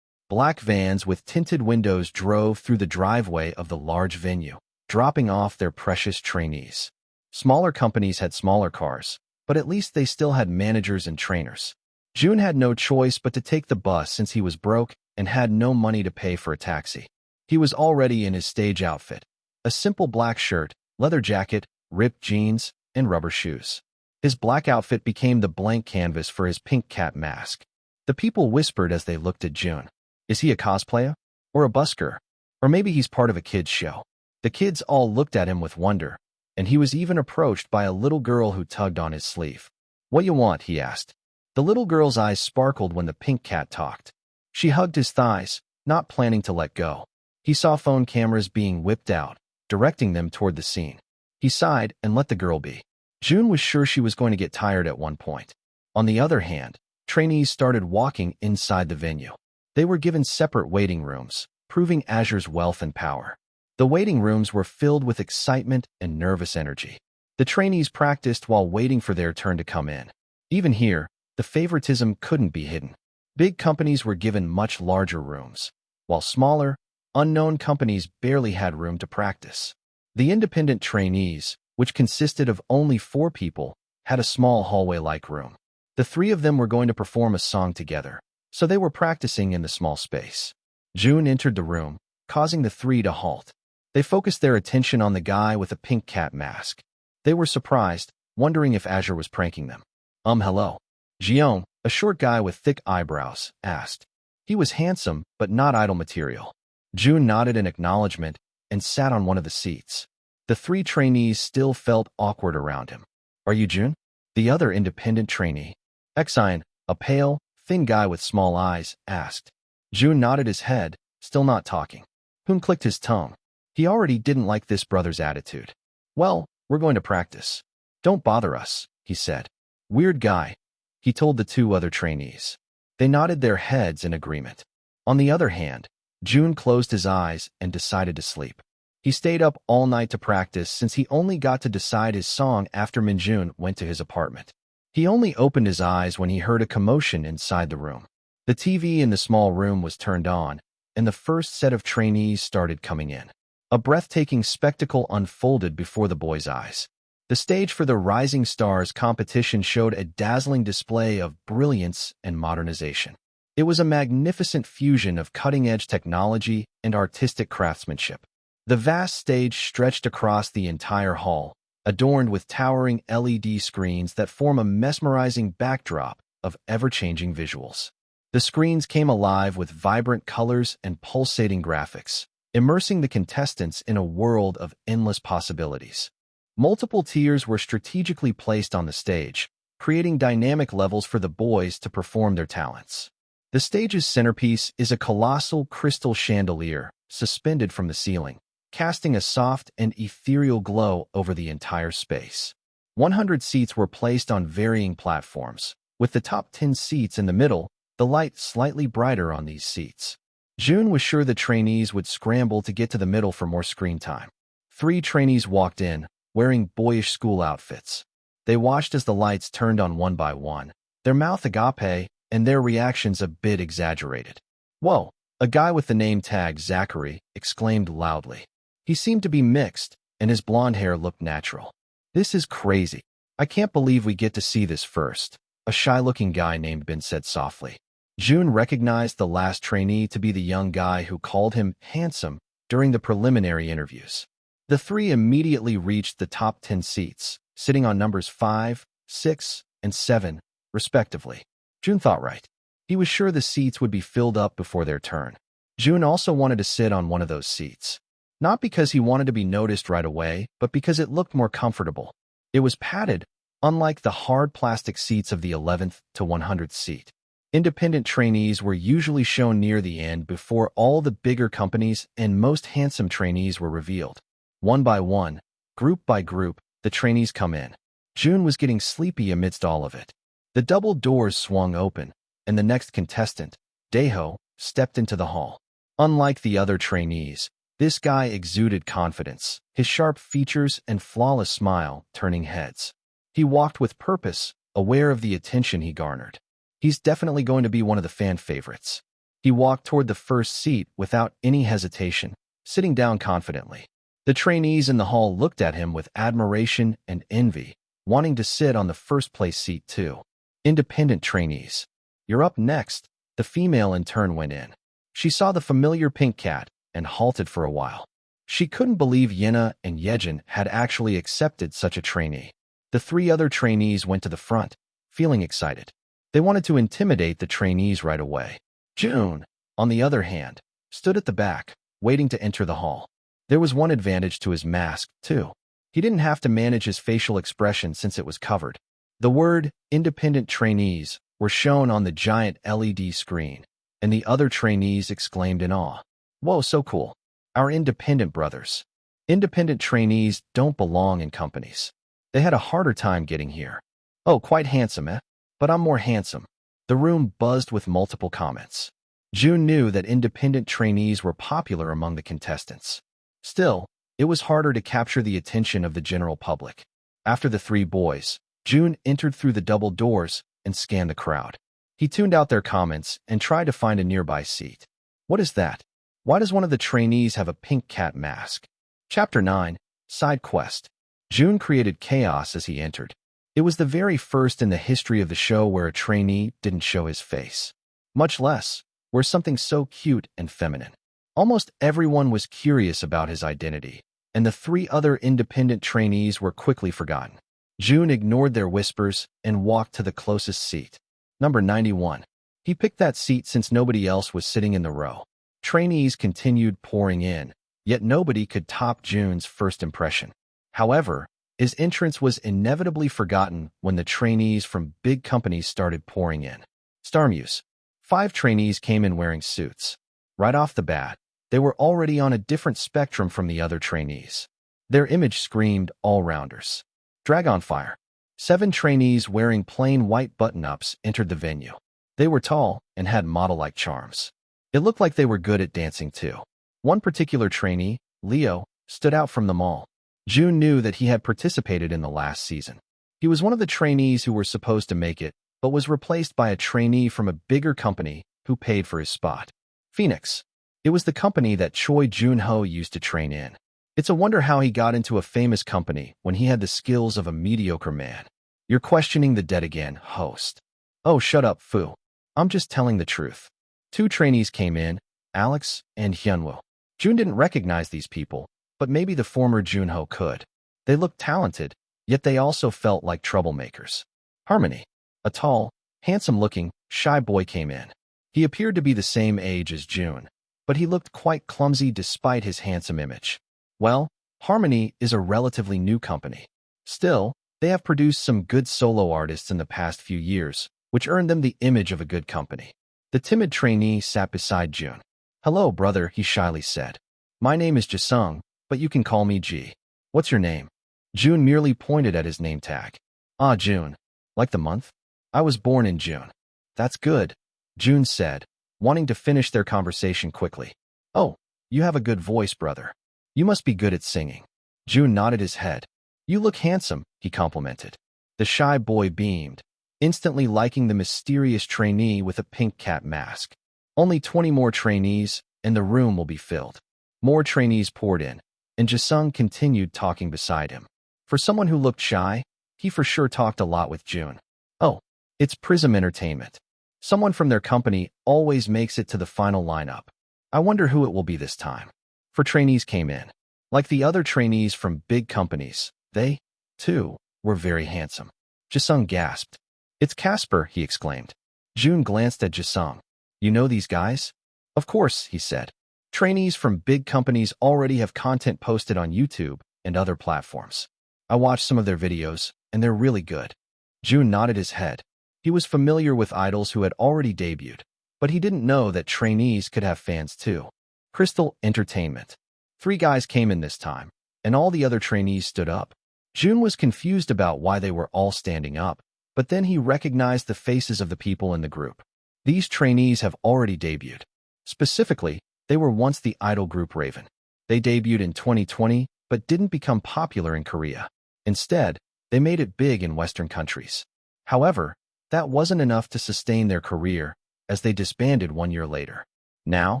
Black vans with tinted windows drove through the driveway of the large venue, dropping off their precious trainees. Smaller companies had smaller cars, but at least they still had managers and trainers. Jun had no choice but to take the bus since he was broke and had no money to pay for a taxi. He was already in his stage outfit, a simple black shirt, leather jacket, ripped jeans, and rubber shoes. His black outfit became the blank canvas for his pink cat mask. The people whispered as they looked at Jun. Is he a cosplayer? Or a busker? Or maybe he's part of a kid's show? The kids all looked at him with wonder, and he was even approached by a little girl who tugged on his sleeve. What you want? He asked. The little girl's eyes sparkled when the pink cat talked. She hugged his thighs, not planning to let go. He saw phone cameras being whipped out, directing them toward the scene. He sighed and let the girl be. Jun was sure she was going to get tired at one point. On the other hand, trainees started walking inside the venue. They were given separate waiting rooms, proving Azure's wealth and power. The waiting rooms were filled with excitement and nervous energy. The trainees practiced while waiting for their turn to come in. Even here, the favoritism couldn't be hidden. Big companies were given much larger rooms, while smaller, unknown companies barely had room to practice. The independent trainees, which consisted of only 4 people, had a small hallway-like room. The 3 of them were going to perform a song together, so they were practicing in the small space. Jun entered the room, causing the 3 to halt. They focused their attention on the guy with a pink cat mask. They were surprised, wondering if Azure was pranking them. Hello. Jion, a short guy with thick eyebrows, asked. He was handsome, but not idol material. Jun nodded in acknowledgement and sat on one of the seats. The 3 trainees still felt awkward around him. Are you Jun? The other independent trainee. Exine, a pale, thin guy with small eyes, asked. Jun nodded his head, still not talking. Hoon clicked his tongue. He already didn't like this brother's attitude. Well, we're going to practice. Don't bother us, he said. Weird guy, he told the 2 other trainees. They nodded their heads in agreement. On the other hand, Jun closed his eyes and decided to sleep. He stayed up all night to practice since he only got to decide his song after Minjun went to his apartment. He only opened his eyes when he heard a commotion inside the room. The TV in the small room was turned on, and the first set of trainees started coming in. A breathtaking spectacle unfolded before the boys' eyes. The stage for the Rising Stars competition showed a dazzling display of brilliance and modernization. It was a magnificent fusion of cutting-edge technology and artistic craftsmanship. The vast stage stretched across the entire hall, adorned with towering LED screens that form a mesmerizing backdrop of ever-changing visuals. The screens came alive with vibrant colors and pulsating graphics, immersing the contestants in a world of endless possibilities. Multiple tiers were strategically placed on the stage, creating dynamic levels for the boys to perform their talents. The stage's centerpiece is a colossal crystal chandelier suspended from the ceiling, casting a soft and ethereal glow over the entire space. 100 seats were placed on varying platforms, with the top 10 seats in the middle, the light slightly brighter on these seats. Jun was sure the trainees would scramble to get to the middle for more screen time. 3 trainees walked in, wearing boyish school outfits. They watched as the lights turned on one by one, their mouth agape and their reactions a bit exaggerated. Whoa, a guy with the name tag Zachary exclaimed loudly. He seemed to be mixed, and his blonde hair looked natural. This is crazy. I can't believe we get to see this first, a shy-looking guy named Ben said softly. Jun recognized the last trainee to be the young guy who called him handsome during the preliminary interviews. The three immediately reached the top 10 seats, sitting on numbers 5, 6, and 7, respectively. Jun thought right. He was sure the seats would be filled up before their turn. Jun also wanted to sit on one of those seats. Not because he wanted to be noticed right away, but because it looked more comfortable. It was padded, unlike the hard plastic seats of the 11th to 100th seat. Independent trainees were usually shown near the end before all the bigger companies and most handsome trainees were revealed. One by one, group by group, the trainees come in. Jun was getting sleepy amidst all of it. The double doors swung open, and the next contestant, Daeho, stepped into the hall. Unlike the other trainees, this guy exuded confidence, his sharp features and flawless smile turning heads. He walked with purpose, aware of the attention he garnered. He's definitely going to be one of the fan favorites. He walked toward the first seat without any hesitation, sitting down confidently. The trainees in the hall looked at him with admiration and envy, wanting to sit on the first-place seat too. Independent trainees. "You're up next," the female in turn went in. She saw the familiar pink cat and halted for a while. She couldn't believe Yena and Yejin had actually accepted such a trainee. The three other trainees went to the front, feeling excited. They wanted to intimidate the trainees right away. Jun, on the other hand, stood at the back, waiting to enter the hall. There was one advantage to his mask, too. He didn't have to manage his facial expression since it was covered. The word independent trainees were shown on the giant LED screen, and the other trainees exclaimed in awe. "Whoa, so cool. Our independent brothers." Independent trainees don't belong in companies. They had a harder time getting here. "Oh, quite handsome, eh? But I'm more handsome." The room buzzed with multiple comments. Jun knew that independent trainees were popular among the contestants. Still, it was harder to capture the attention of the general public. After the three boys, Jun entered through the double doors and scanned the crowd. He tuned out their comments and tried to find a nearby seat. What is that? Why does one of the trainees have a pink cat mask? Chapter 9, Side Quest. Jun created chaos as he entered. It was the very first in the history of the show where a trainee didn't show his face. Much less, where something so cute and feminine. Almost everyone was curious about his identity, and the three other independent trainees were quickly forgotten. Jun ignored their whispers and walked to the closest seat. Number 91. He picked that seat since nobody else was sitting in the row. Trainees continued pouring in, yet nobody could top Jun's first impression. However, his entrance was inevitably forgotten when the trainees from big companies started pouring in. Starmuse. 5 trainees came in wearing suits. Right off the bat, they were already on a different spectrum from the other trainees. Their image screamed all-rounders. Dragonfire. 7 trainees wearing plain white button-ups entered the venue. They were tall and had model-like charms. It looked like they were good at dancing too. One particular trainee, Leo, stood out from them all. Jun knew that he had participated in the last season. He was one of the trainees who were supposed to make it, but was replaced by a trainee from a bigger company who paid for his spot. Phoenix. It was the company that Choi Joon-ho used to train in. It's a wonder how he got into a famous company when he had the skills of a mediocre man. You're questioning the dead again, host. Oh, shut up, Fu. I'm just telling the truth. 2 trainees came in, Alex and Hyunwoo. Jun didn't recognize these people, but maybe the former Jun-ho could. They looked talented, yet they also felt like troublemakers. Harmony. A tall, handsome-looking, shy boy came in. He appeared to be the same age as Jun, but he looked quite clumsy despite his handsome image. Well, Harmony is a relatively new company. Still, they have produced some good solo artists in the past few years, which earned them the image of a good company. The timid trainee sat beside Jun. "Hello, brother," he shyly said. "My name is Jisung, but you can call me G. What's your name?" Jun merely pointed at his name tag. "Ah, June. Like the month? I was born in June." "That's good," Jun said, wanting to finish their conversation quickly. "Oh, you have a good voice, brother. You must be good at singing." Jun nodded his head. "You look handsome," he complimented. The shy boy beamed, instantly liking the mysterious trainee with a pink cat mask. Only 20 more trainees, and the room will be filled. More trainees poured in, and Jisung continued talking beside him. For someone who looked shy, he for sure talked a lot with Jun. "Oh, it's Prism Entertainment. Someone from their company always makes it to the final lineup. I wonder who it will be this time. For trainees came in. Like the other trainees from big companies, they, too, were very handsome. Jisung gasped. It's Casper, he exclaimed. Jun glanced at Jisung. You know these guys? Of course, he said. Trainees from big companies already have content posted on YouTube and other platforms. I watched some of their videos, and they're really good. Jun nodded his head. He was familiar with idols who had already debuted, but he didn't know that trainees could have fans too. Crystal Entertainment. 3 guys came in this time, and all the other trainees stood up. Jun was confused about why they were all standing up, but then he recognized the faces of the people in the group. These trainees have already debuted. Specifically, they were once the idol group Raven. They debuted in 2020, but didn't become popular in Korea. Instead, they made it big in Western countries. However, that wasn't enough to sustain their career, as they disbanded 1 year later. Now,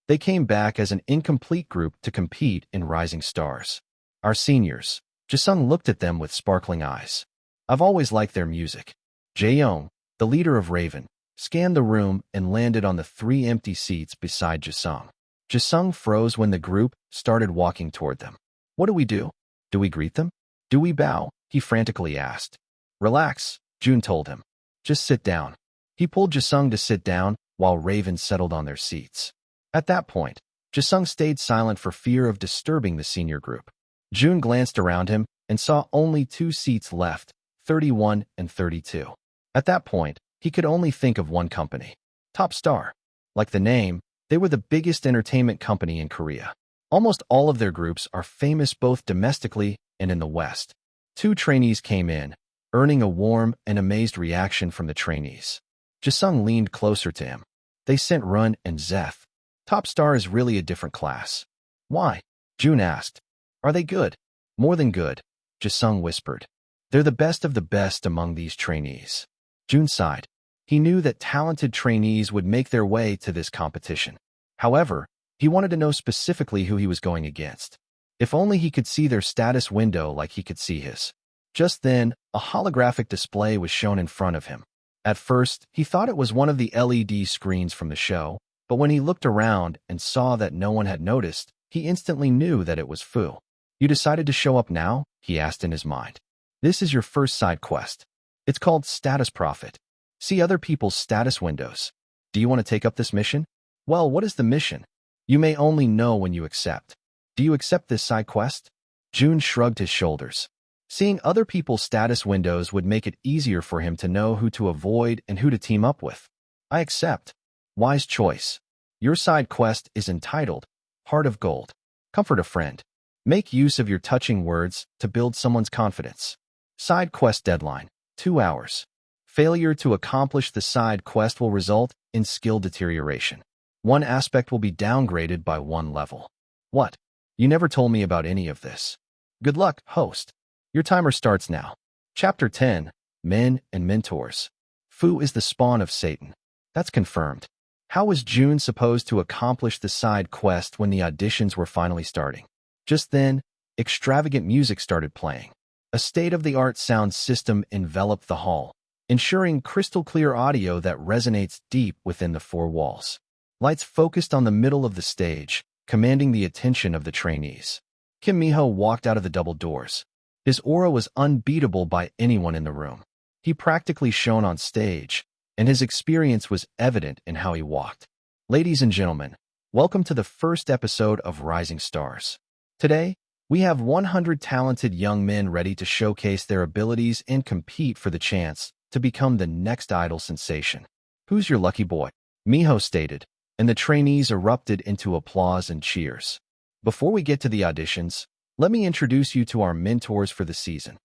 they came back as an incomplete group to compete in Rising Stars. Our seniors. Jisung looked at them with sparkling eyes. I've always liked their music. Jaeyoung, the leader of Raven, scanned the room and landed on the 3 empty seats beside Jisung. Jisung froze when the group started walking toward them. What do we do? Do we greet them? Do we bow? He frantically asked. Relax, Jun told him. Just sit down. He pulled Jisung to sit down while Raven settled on their seats. At that point, Jisung stayed silent for fear of disturbing the senior group. Jun glanced around him and saw only 2 seats left, 31 and 32. At that point, he could only think of one company. Top Star. Like the name, they were the biggest entertainment company in Korea. Almost all of their groups are famous both domestically and in the West. 2 trainees came in, earning a warm and amazed reaction from the trainees. Jisung leaned closer to him. They sent Run and Zeth. Top Star is really a different class. Why? Jun asked. Are they good? More than good, Jisung whispered. They're the best of the best among these trainees. Jun sighed. He knew that talented trainees would make their way to this competition. However, he wanted to know specifically who he was going against. If only he could see their status window like he could see his. Just then, a holographic display was shown in front of him. At first, he thought it was one of the LED screens from the show, but when he looked around and saw that no one had noticed, he instantly knew that it was Fu. You decided to show up now? He asked in his mind. This is your first side quest. It's called Status Prophet. See other people's status windows. Do you want to take up this mission? Well, what is the mission? You may only know when you accept. Do you accept this side quest? Jun shrugged his shoulders. Seeing other people's status windows would make it easier for him to know who to avoid and who to team up with. I accept. Wise choice. Your side quest is entitled Heart of Gold. Comfort a friend. Make use of your touching words to build someone's confidence. Side quest deadline, 2 hours. Failure to accomplish the side quest will result in skill deterioration. One aspect will be downgraded by 1 level. What? You never told me about any of this. Good luck, host. Your timer starts now. Chapter 10, Men and Mentors. Fu is the spawn of Satan. That's confirmed. How was Jun supposed to accomplish the side quest when the auditions were finally starting? Just then, extravagant music started playing. A state-of-the-art sound system enveloped the hall, ensuring crystal-clear audio that resonates deep within the 4 walls. Lights focused on the middle of the stage, commanding the attention of the trainees. Kim Mi-ho walked out of the double doors. His aura was unbeatable by anyone in the room. He practically shone on stage, and his experience was evident in how he walked. Ladies and gentlemen, welcome to the first episode of Rising Stars. Today, we have 100 talented young men ready to showcase their abilities and compete for the chance to become the next idol sensation. Who's your lucky boy? Mi-ho stated, and the trainees erupted into applause and cheers. Before we get to the auditions, let me introduce you to our mentors for the season.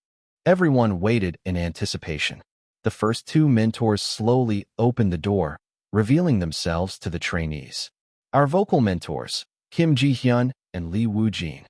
Everyone waited in anticipation. The first 2 mentors slowly opened the door, revealing themselves to the trainees. Our vocal mentors, Kim Ji-hyun and Lee Woo-jin.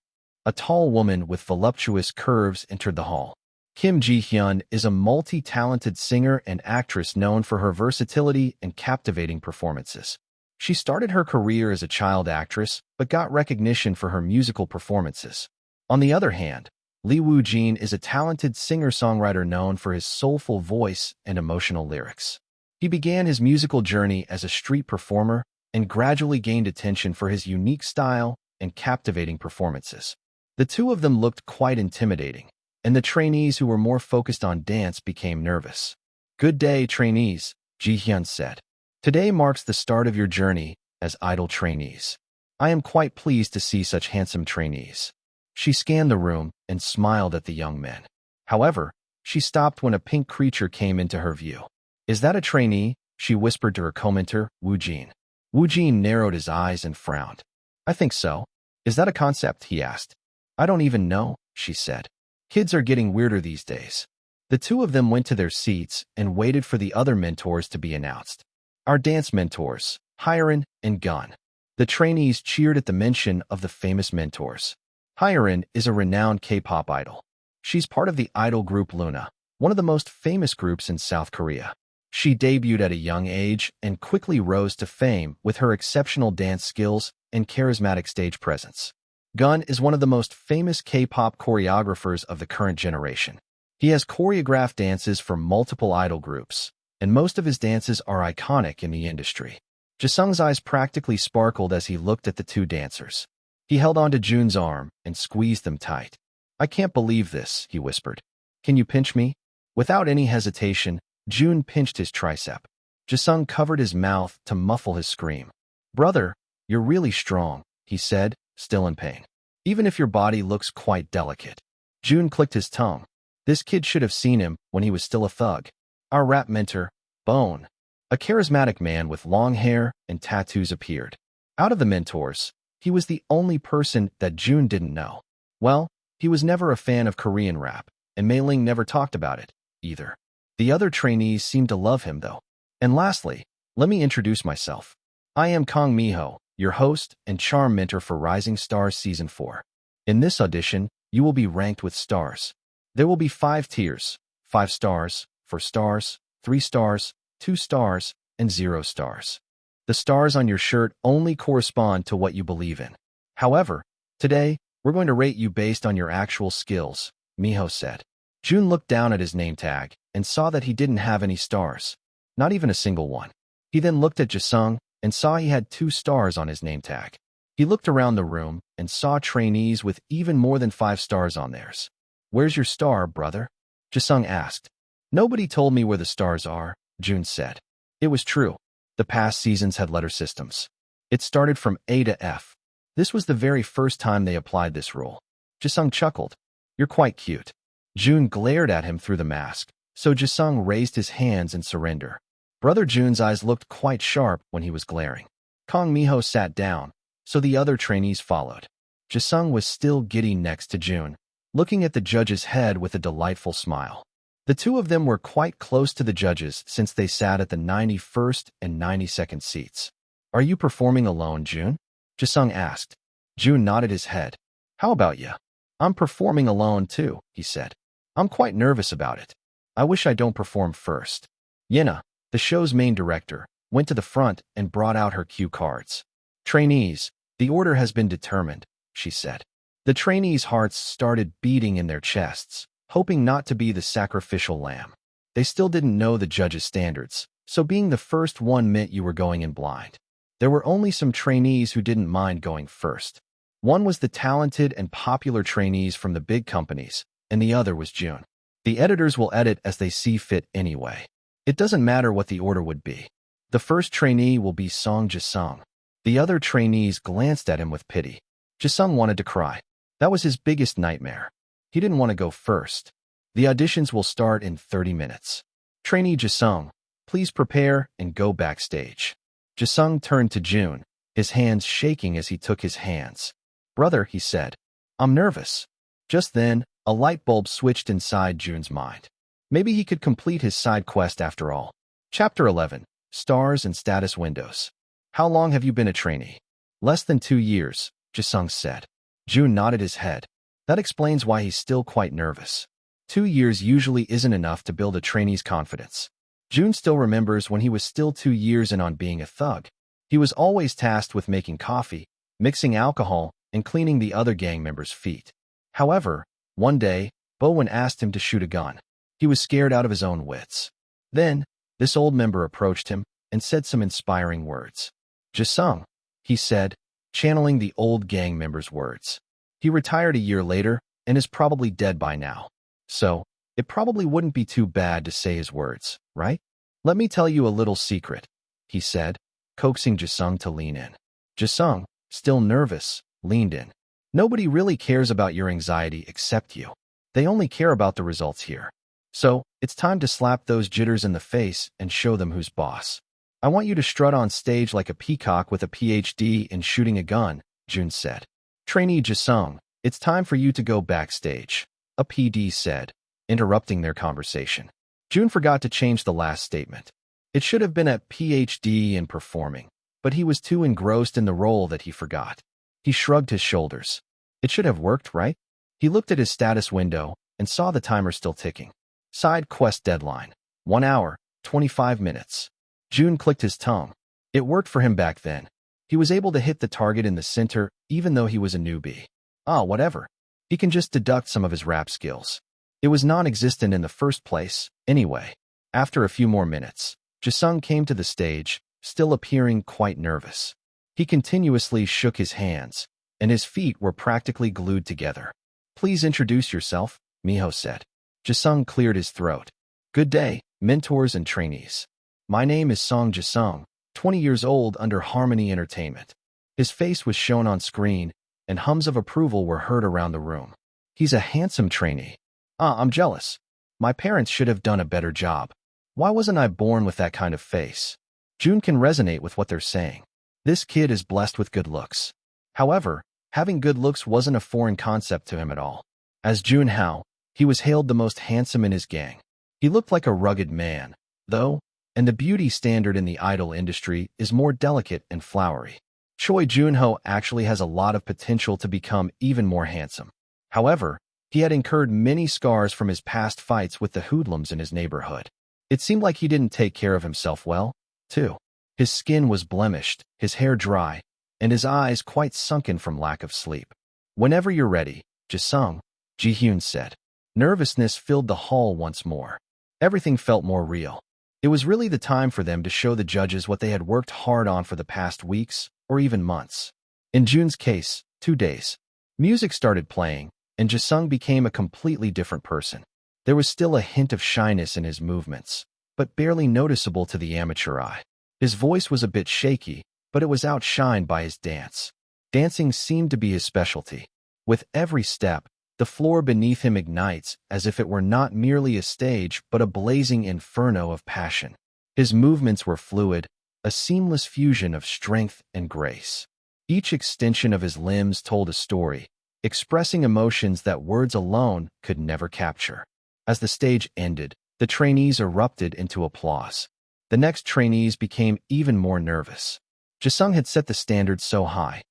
A tall woman with voluptuous curves entered the hall. Kim Ji-hyun is a multi-talented singer and actress known for her versatility and captivating performances. She started her career as a child actress, but got recognition for her musical performances. On the other hand, Lee Woo-jin is a talented singer-songwriter known for his soulful voice and emotional lyrics. He began his musical journey as a street performer and gradually gained attention for his unique style and captivating performances. The two of them looked quite intimidating, and the trainees who were more focused on dance became nervous. "Good day, trainees," Ji-hyun said. "Today marks the start of your journey as idol trainees. I am quite pleased to see such handsome trainees." She scanned the room and smiled at the young men. However, she stopped when a pink creature came into her view. "Is that a trainee?" she whispered to her co-mentor, Woo Jin. Woo Jin narrowed his eyes and frowned. "I think so. Is that a concept?" he asked. "I don't even know," she said. "Kids are getting weirder these days." The two of them went to their seats and waited for the other mentors to be announced. "Our dance mentors, Hyerin and Gun." The trainees cheered at the mention of the famous mentors. Hyerin is a renowned K-pop idol. She's part of the idol group Luna, one of the most famous groups in South Korea. She debuted at a young age and quickly rose to fame with her exceptional dance skills and charismatic stage presence. Gun is one of the most famous K-pop choreographers of the current generation. He has choreographed dances for multiple idol groups, and most of his dances are iconic in the industry. Jisung's eyes practically sparkled as he looked at the two dancers. He held onto Jun's arm and squeezed them tight. "I can't believe this," he whispered. "Can you pinch me?" Without any hesitation, Jun pinched his tricep. Jisung covered his mouth to muffle his scream. "Brother, you're really strong," he said, still in pain. "Even if your body looks quite delicate." Jun clicked his tongue. This kid should have seen him when he was still a thug. Our rap mentor, Bone, a charismatic man with long hair and tattoos, appeared. Out of the mentors, he was the only person that Jun didn't know. Well, he was never a fan of Korean rap, and Mei Ling never talked about it, either. The other trainees seemed to love him, though. And lastly, let me introduce myself. I am Kang Mi-ho, your host and charm mentor for Rising Stars Season 4. In this audition, you will be ranked with stars. There will be 5 tiers: 5 stars, 4 stars, 3 stars, 2 stars, and 0 stars. The stars on your shirt only correspond to what you believe in. However, today, we're going to rate you based on your actual skills, Miho said. Jun looked down at his name tag and saw that he didn't have any stars, not even a single one. He then looked at Jisung and saw he had 2 stars on his name tag. He looked around the room and saw trainees with even more than 5 stars on theirs. "Where's your star, brother?" Jisung asked. "Nobody told me where the stars are," Jun said. It was true. The past seasons had letter systems. It started from A to F. This was the very first time they applied this rule. Jisung chuckled. "You're quite cute." Jun glared at him through the mask, so Jisung raised his hands in surrender. Brother Jun's eyes looked quite sharp when he was glaring. Kang Mi-ho sat down, so the other trainees followed. Jisung was still giddy next to Jun, looking at the judge's head with a delightful smile. The two of them were quite close to the judges since they sat at the 91st and 92nd seats. "Are you performing alone, Jun?" Jisung asked. Jun nodded his head. "How about you?" "I'm performing alone too," he said. "I'm quite nervous about it. I wish I don't perform first." Yena, the show's main director, went to the front and brought out her cue cards. "Trainees, the order has been determined," she said. The trainees' hearts started beating in their chests, hoping not to be the sacrificial lamb. They still didn't know the judge's standards, so being the first one meant you were going in blind. There were only some trainees who didn't mind going first. One was the talented and popular trainees from the big companies, and the other was Jun. The editors will edit as they see fit anyway. It doesn't matter what the order would be. The first trainee will be Song Jisung. The other trainees glanced at him with pity. Jisung wanted to cry. That was his biggest nightmare. He didn't want to go first. The auditions will start in 30 minutes. Trainee Jisung, please prepare and go backstage. Jisung turned to Jun, his hands shaking as he took his hands. "Brother," he said, "I'm nervous." Just then, a light bulb switched inside Jun's mind. Maybe he could complete his side quest after all. Chapter 11, Stars and Status Windows. "How long have you been a trainee?" "Less than 2 years, Jisung said. Jun nodded his head. That explains why he's still quite nervous. 2 years usually isn't enough to build a trainee's confidence. Jun still remembers when he was still 2 years in on being a thug. He was always tasked with making coffee, mixing alcohol, and cleaning the other gang members' feet. However, one day, Bowen asked him to shoot a gun. He was scared out of his own wits. Then, This old member approached him and said some inspiring words. "Jisung," he said, channeling the old gang member's words. He retired a year later and is probably dead by now. So, it probably wouldn't be too bad to say his words, right? "Let me tell you a little secret," he said, coaxing Jisung to lean in. Jisung, still nervous, leaned in. "Nobody really cares about your anxiety except you. They only care about the results here. So, it's time to slap those jitters in the face and show them who's boss. I want you to strut on stage like a peacock with a PhD in shooting a gun," Jun said. "Trainee Jisung, it's time for you to go backstage," a PD said, interrupting their conversation. Jun forgot to change the last statement. It should have been a PhD in performing, but he was too engrossed in the role that he forgot. He shrugged his shoulders. It should have worked, right? He looked at his status window and saw the timer still ticking. Side quest deadline. 1 hour, 25 minutes. Jun clicked his tongue. It worked for him back then. He was able to hit the target in the center even though he was a newbie. Whatever. He can just deduct some of his rap skills. It was non-existent in the first place, anyway. After a few more minutes, Jisung came to the stage, still appearing quite nervous. He continuously shook his hands, and his feet were practically glued together. "Please introduce yourself," Miho said. Jisung cleared his throat. "Good day, mentors and trainees. My name is Song Jisung, 20 years old under Harmony Entertainment." His face was shown on screen, and hums of approval were heard around the room. "He's a handsome trainee. I'm jealous. My parents should have done a better job. Why wasn't I born with that kind of face?" Jun can resonate with what they're saying. This kid is blessed with good looks. However, having good looks wasn't a foreign concept to him at all. As Jun Hao, he was hailed the most handsome in his gang. He looked like a rugged man, though, and the beauty standard in the idol industry is more delicate and flowery. Choi Joon-ho actually has a lot of potential to become even more handsome. However, he had incurred many scars from his past fights with the hoodlums in his neighborhood. It seemed like he didn't take care of himself well, too. His skin was blemished, his hair dry, and his eyes quite sunken from lack of sleep. "Whenever you're ready, Jisung," Ji-hyun said. Nervousness filled the hall once more. Everything felt more real. It was really the time for them to show the judges what they had worked hard on for the past weeks, or even months. In Jun's case, 2 days. Music started playing, and Jisung became a completely different person. There was still a hint of shyness in his movements, but barely noticeable to the amateur eye. His voice was a bit shaky, but it was outshined by his dance. Dancing seemed to be his specialty. With every step, the floor beneath him ignites as if it were not merely a stage but a blazing inferno of passion. His movements were fluid, a seamless fusion of strength and grace. Each extension of his limbs told a story, expressing emotions that words alone could never capture. As the stage ended, the trainees erupted into applause. The next trainees became even more nervous. Jisung had set the standard so high.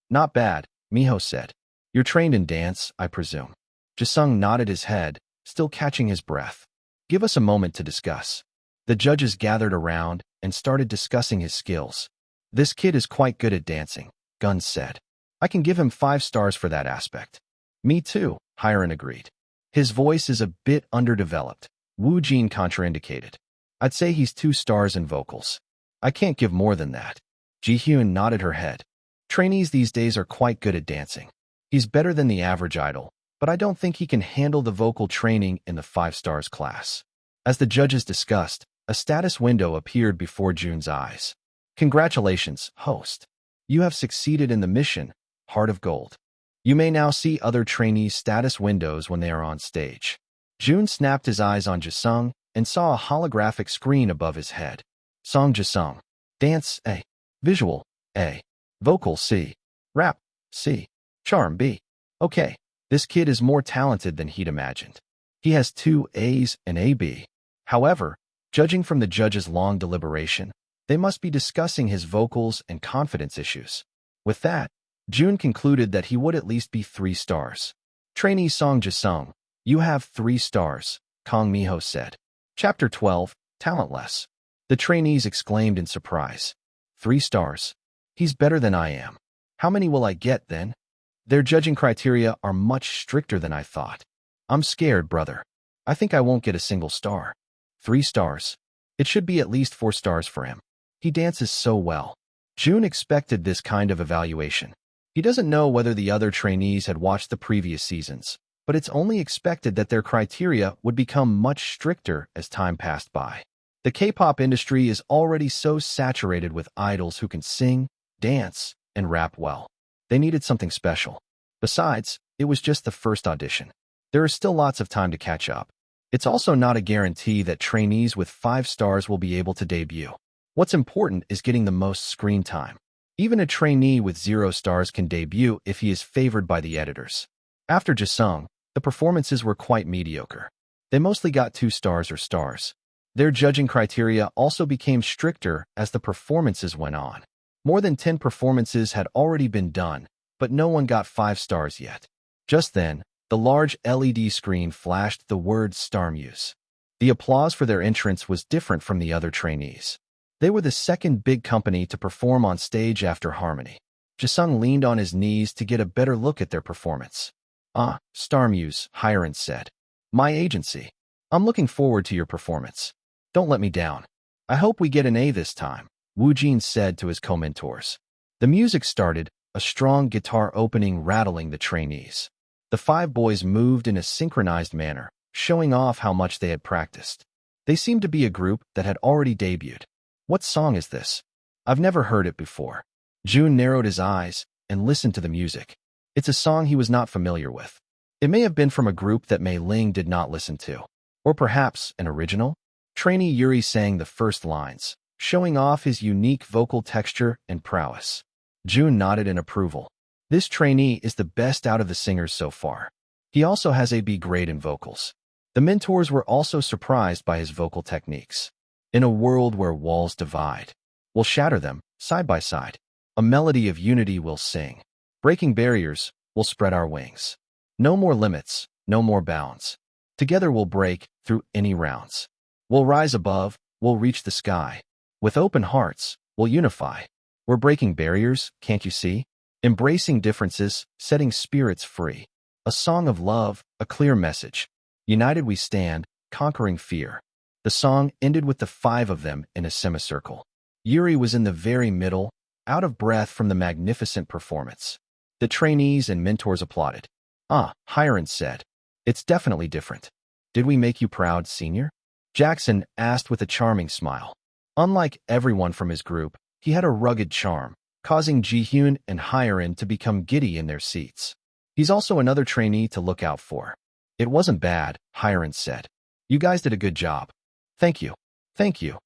Not bad," Miho said. "You're trained in dance, I presume." Jisung nodded his head, still catching his breath. "Give us a moment to discuss." The judges gathered around and started discussing his skills. "This kid is quite good at dancing," Gun said. "I can give him 5 stars for that aspect." "Me too," Hiren agreed. "His voice is a bit underdeveloped," Woo Jin contraindicated. "I'd say he's 2 stars in vocals." "I can't give more than that." Ji-hyun nodded her head. "Trainees these days are quite good at dancing. He's better than the average idol, but I don't think he can handle the vocal training in the 5 stars class." As the judges discussed, a status window appeared before Jun's eyes. "Congratulations, host. You have succeeded in the mission, Heart of Gold. You may now see other trainees' status windows when they are on stage." Jun snapped his eyes on Jisung and saw a holographic screen above his head. Song Jisung. Dance A. Visual A. Vocal C. Rap C. Charm B. Okay, this kid is more talented than he'd imagined. He has 2 A's and a B. However, judging from the judge's long deliberation, they must be discussing his vocals and confidence issues. With that, Jun concluded that he would at least be 3 stars. "Trainee Song Jisung, you have 3 stars," Kong Miho said. Chapter 12, Talentless. The trainees exclaimed in surprise. 3 stars. He's better than I am. How many will I get then? Their judging criteria are much stricter than I thought. I'm scared, brother. I think I won't get a single star. 3 stars. It should be at least 4 stars for him. He dances so well. Jun expected this kind of evaluation. He doesn't know whether the other trainees had watched the previous seasons, but it's only expected that their criteria would become much stricter as time passed by. The K-pop industry is already so saturated with idols who can sing, dance, and rap well. They needed something special. Besides, it was just the first audition. There is still lots of time to catch up. It's also not a guarantee that trainees with 5 stars will be able to debut. What's important is getting the most screen time. Even a trainee with 0 stars can debut if he is favored by the editors. After Jisung, the performances were quite mediocre. They mostly got 2 stars or stars. Their judging criteria also became stricter as the performances went on. More than 10 performances had already been done, but no one got 5 stars yet. Just then, the large LED screen flashed the words StarMuse. The applause for their entrance was different from the other trainees. They were the second big company to perform on stage after Harmony. Jisung leaned on his knees to get a better look at their performance. StarMuse, Hiren said. My agency. I'm looking forward to your performance. Don't let me down. I hope we get an A this time, Woojin said to his co-mentors. The music started, a strong guitar opening rattling the trainees. The 5 boys moved in a synchronized manner, showing off how much they had practiced. They seemed to be a group that had already debuted. What song is this? I've never heard it before. Jun narrowed his eyes and listened to the music. It's a song he was not familiar with. It may have been from a group that Mei Ling did not listen to. Or perhaps an original? Trainee Yuri sang the first lines, showing off his unique vocal texture and prowess. Jun nodded in approval. This trainee is the best out of the singers so far. He also has a B grade in vocals. The mentors were also surprised by his vocal techniques. In a world where walls divide, we'll shatter them, side by side. A melody of unity we'll sing. Breaking barriers, we'll spread our wings. No more limits, no more bounds. Together we'll break through any rounds. We'll rise above, we'll reach the sky. With open hearts, we'll unify. We're breaking barriers, can't you see? Embracing differences, setting spirits free. A song of love, a clear message. United we stand, conquering fear. The song ended with the 5 of them in a semicircle. Yuri was in the very middle, out of breath from the magnificent performance. The trainees and mentors applauded. Hiren said. It's definitely different. Did we make you proud, senior? Jackson asked with a charming smile. Unlike everyone from his group, he had a rugged charm, causing Ji-hyun and Hiren to become giddy in their seats. He's also another trainee to look out for. It wasn't bad, Hiren said. You guys did a good job. Thank you. Thank you.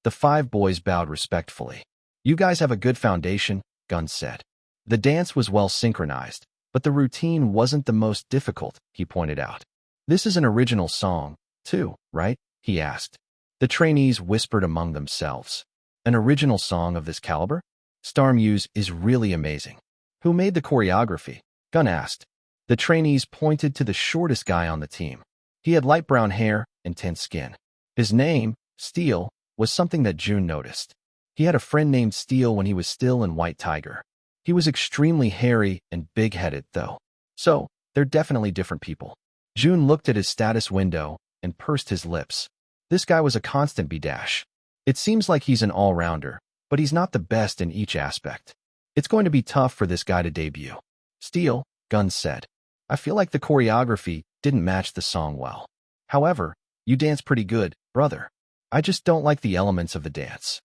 The 5 boys bowed respectfully. You guys have a good foundation, Gun said. The dance was well synchronized, but the routine wasn't the most difficult, he pointed out. This is an original song, too, right? He asked. The trainees whispered among themselves. An original song of this caliber? StarMuse is really amazing. Who made the choreography? Gun asked. The trainees pointed to the shortest guy on the team. He had light brown hair and tense skin. His name, Steel, was something that Jun noticed. He had a friend named Steel when he was still in White Tiger. He was extremely hairy and big-headed, though. So, they're definitely different people. Jun looked at his status window and pursed his lips. This guy was a constant B-dash. It seems like he's an all-rounder, but he's not the best in each aspect. It's going to be tough for this guy to debut. Steel, Gun said. I feel like the choreography didn't match the song well. However, you dance pretty good, brother. I just don't like the elements of the dance.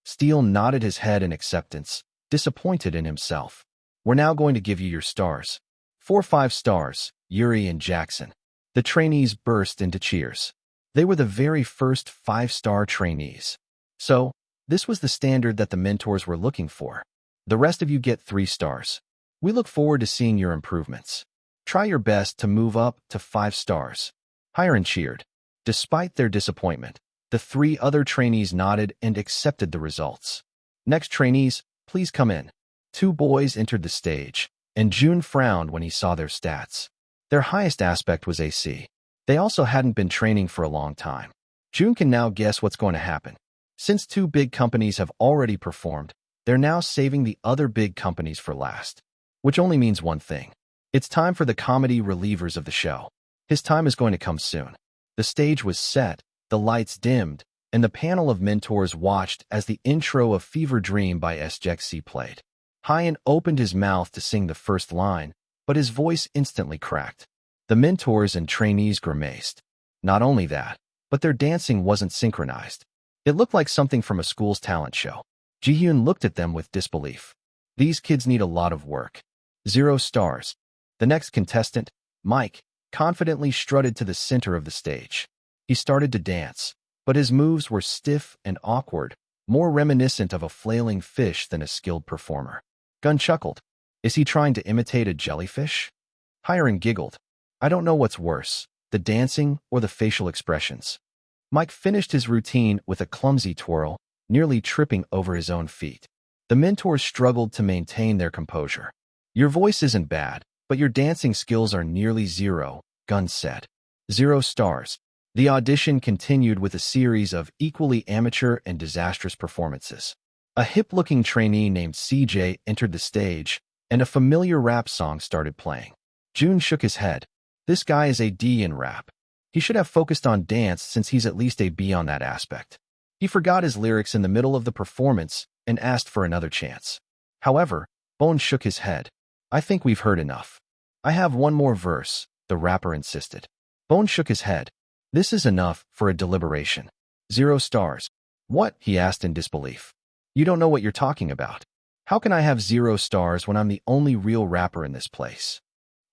Steel nodded his head in acceptance, disappointed in himself. We're now going to give you your stars. 4-5 stars, Yuri and Jackson. The trainees burst into cheers. They were the very first 5-star trainees. So, this was the standard that the mentors were looking for. The rest of you get 3 stars. We look forward to seeing your improvements. Try your best to move up to 5 stars. Hiren cheered. Despite their disappointment, the 3 other trainees nodded and accepted the results. Next trainees, please come in. 2 boys entered the stage, and Jun frowned when he saw their stats. Their highest aspect was AC. They also hadn't been training for a long time. Jun can now guess what's going to happen. Since 2 big companies have already performed, they're now saving the other big companies for last. Which only means one thing. It's time for the comedy relievers of the show. His time is going to come soon. The stage was set, the lights dimmed, and the panel of mentors watched as the intro of Fever Dream by SJXC played. Hyan opened his mouth to sing the first line, but his voice instantly cracked. The mentors and trainees grimaced. Not only that, but their dancing wasn't synchronized. It looked like something from a school's talent show. Ji-hyun looked at them with disbelief. These kids need a lot of work. 0 stars. The next contestant, Mike, confidently strutted to the center of the stage. He started to dance, but his moves were stiff and awkward, more reminiscent of a flailing fish than a skilled performer. Gun chuckled. Is he trying to imitate a jellyfish? Hiren giggled. I don't know what's worse, the dancing or the facial expressions. Mike finished his routine with a clumsy twirl, nearly tripping over his own feet. The mentors struggled to maintain their composure. Your voice isn't bad, but your dancing skills are nearly 0, Gun said. 0 stars. The audition continued with a series of equally amateur and disastrous performances. A hip-looking trainee named CJ entered the stage, and a familiar rap song started playing. Jun shook his head. This guy is a D in rap. He should have focused on dance since he's at least a B on that aspect. He forgot his lyrics in the middle of the performance and asked for another chance. However, Bone shook his head. I think we've heard enough. I have one more verse, the rapper insisted. Bone shook his head. This is enough for a deliberation. 0 stars. What? He asked in disbelief. You don't know what you're talking about. How can I have 0 stars when I'm the only real rapper in this place?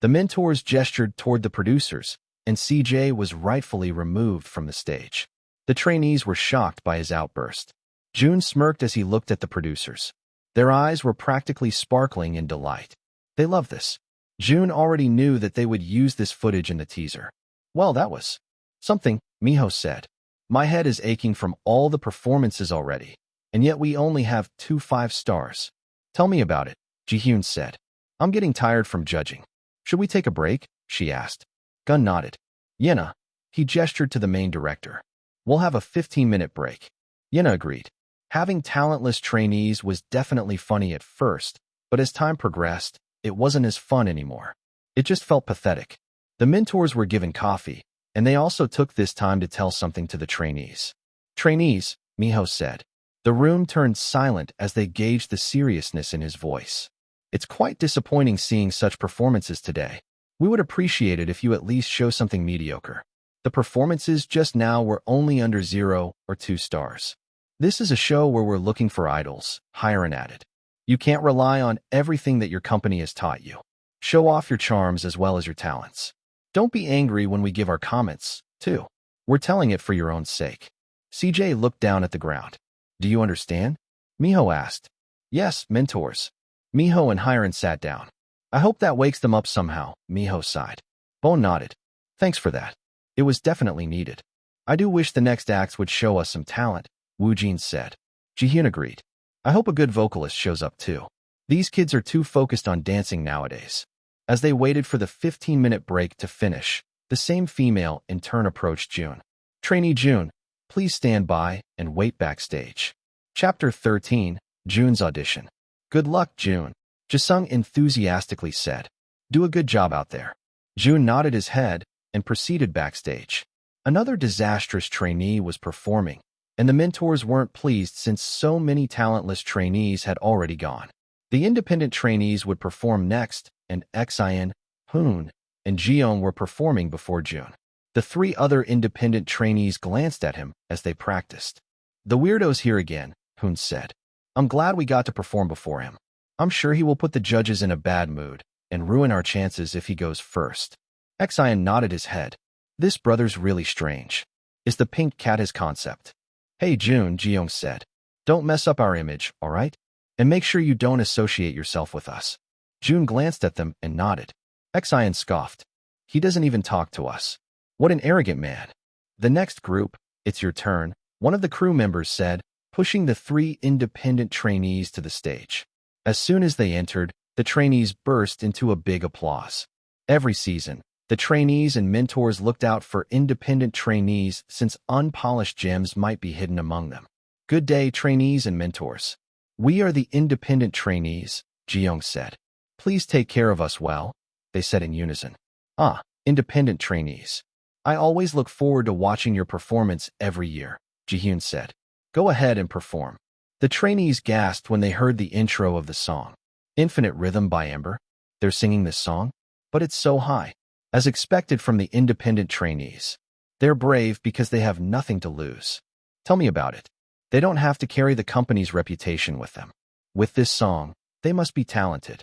The mentors gestured toward the producers, and CJ was rightfully removed from the stage. The trainees were shocked by his outburst. Jun smirked as he looked at the producers. Their eyes were practically sparkling in delight. They loved this. Jun already knew that they would use this footage in the teaser. Well, that was something, Miho said. My head is aching from all the performances already, and yet we only have 2 5 stars. Tell me about it, Ji-hyun said. I'm getting tired from judging. Should we take a break? She asked. Gun nodded. Yena. He gestured to the main director. We'll have a 15-minute break. Yena agreed. Having talentless trainees was definitely funny at first, but as time progressed, it wasn't as fun anymore. It just felt pathetic. The mentors were given coffee, and they also took this time to tell something to the trainees. Trainees, Miho said. The room turned silent as they gauged the seriousness in his voice. It's quite disappointing seeing such performances today. We would appreciate it if you at least show something mediocre. The performances just now were only under 0 or 2 stars. This is a show where we're looking for idols, Hiren added. You can't rely on everything that your company has taught you. Show off your charms as well as your talents. Don't be angry when we give our comments, too. We're telling it for your own sake. CJ looked down at the ground. Do you understand? Miho asked. Yes, mentors. Miho and Hiren sat down. I hope that wakes them up somehow, Miho sighed. Bone nodded. Thanks for that. It was definitely needed. I do wish the next acts would show us some talent, Woojin said. Ji-hyun agreed. I hope a good vocalist shows up too. These kids are too focused on dancing nowadays. As they waited for the 15-minute break to finish, the same female in turn approached Jun. Trainee Jun, please stand by and wait backstage. Chapter 13, Jun's Audition. Good luck, Jun, Jisung enthusiastically said. Do a good job out there. Jun nodded his head and proceeded backstage. Another disastrous trainee was performing, and the mentors weren't pleased since so many talentless trainees had already gone. The independent trainees would perform next, and Xian, Hoon, and Jeong were performing before Jun. The 3 other independent trainees glanced at him as they practiced. The weirdo's here again, Hoon said. I'm glad we got to perform before him. I'm sure he will put the judges in a bad mood and ruin our chances if he goes first. Xian nodded his head. This brother's really strange. Is the pink cat his concept? Hey Jun, Jeong said. Don't mess up our image, all right? And make sure you don't associate yourself with us. Jun glanced at them and nodded. Xian scoffed. He doesn't even talk to us. What an arrogant man. The next group, it's your turn, one of the crew members said, pushing the 3 independent trainees to the stage. As soon as they entered, the trainees burst into a big applause. Every season, the trainees and mentors looked out for independent trainees since unpolished gems might be hidden among them. Good day, trainees and mentors. We are the independent trainees, Jeong said. Please take care of us well, they said in unison. Independent trainees. I always look forward to watching your performance every year, Ji-hyun said. Go ahead and perform. The trainees gasped when they heard the intro of the song. Infinite Rhythm by Ember? They're singing this song? But it's so high. As expected from the independent trainees. They're brave because they have nothing to lose. Tell me about it. They don't have to carry the company's reputation with them. With this song, they must be talented.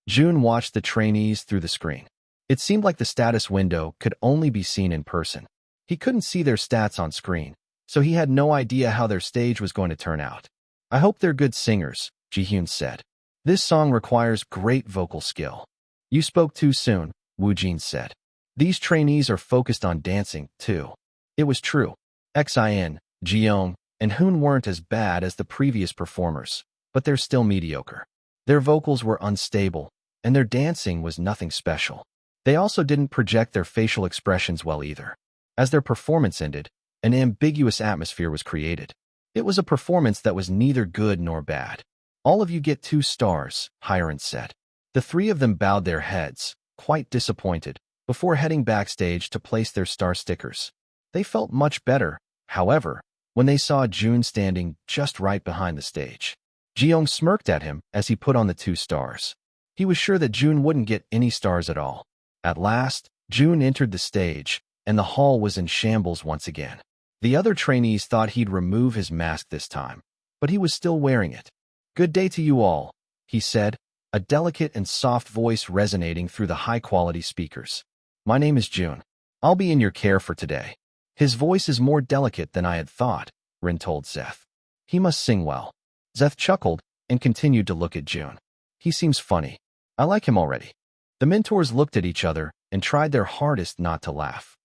Jun watched the trainees through the screen. It seemed like the status window could only be seen in person. He couldn't see their stats on screen, so he had no idea how their stage was going to turn out. I hope they're good singers, Ji-hyun said. This song requires great vocal skill. You spoke too soon, Woo-jin said. These trainees are focused on dancing, too. It was true. Xin, Jeong, and Hoon weren't as bad as the previous performers, but they're still mediocre. Their vocals were unstable, and their dancing was nothing special. They also didn't project their facial expressions well either. As their performance ended, an ambiguous atmosphere was created. It was a performance that was neither good nor bad. All of you get 2 stars, Hiren said. The 3 of them bowed their heads, quite disappointed, before heading backstage to place their star stickers. They felt much better, however, when they saw Jun standing just right behind the stage. Jeong smirked at him as he put on the 2 stars. He was sure that Jun wouldn't get any stars at all. At last, Jun entered the stage, and the hall was in shambles once again. The other trainees thought he'd remove his mask this time, but he was still wearing it. Good day to you all, he said, a delicate and soft voice resonating through the high-quality speakers. My name is Jun. I'll be in your care for today. His voice is more delicate than I had thought, Rin told Zeth. He must sing well. Zeth chuckled and continued to look at Jun. He seems funny. I like him already. The mentors looked at each other and tried their hardest not to laugh.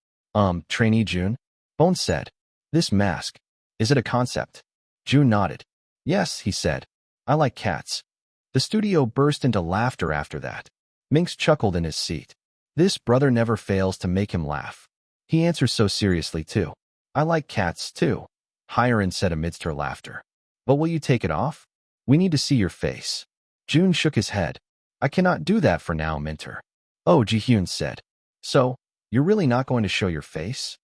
Trainee Jun? Bones said. This mask, is it a concept? Jun nodded. Yes, he said. I like cats. The studio burst into laughter after that. Minx chuckled in his seat. This brother never fails to make him laugh. He answers so seriously, too. I like cats, too, Hiren said amidst her laughter. But will you take it off? We need to see your face. Jun shook his head. I cannot do that for now, mentor. Oh, Ji-hyun said. So, you're really not going to show your face?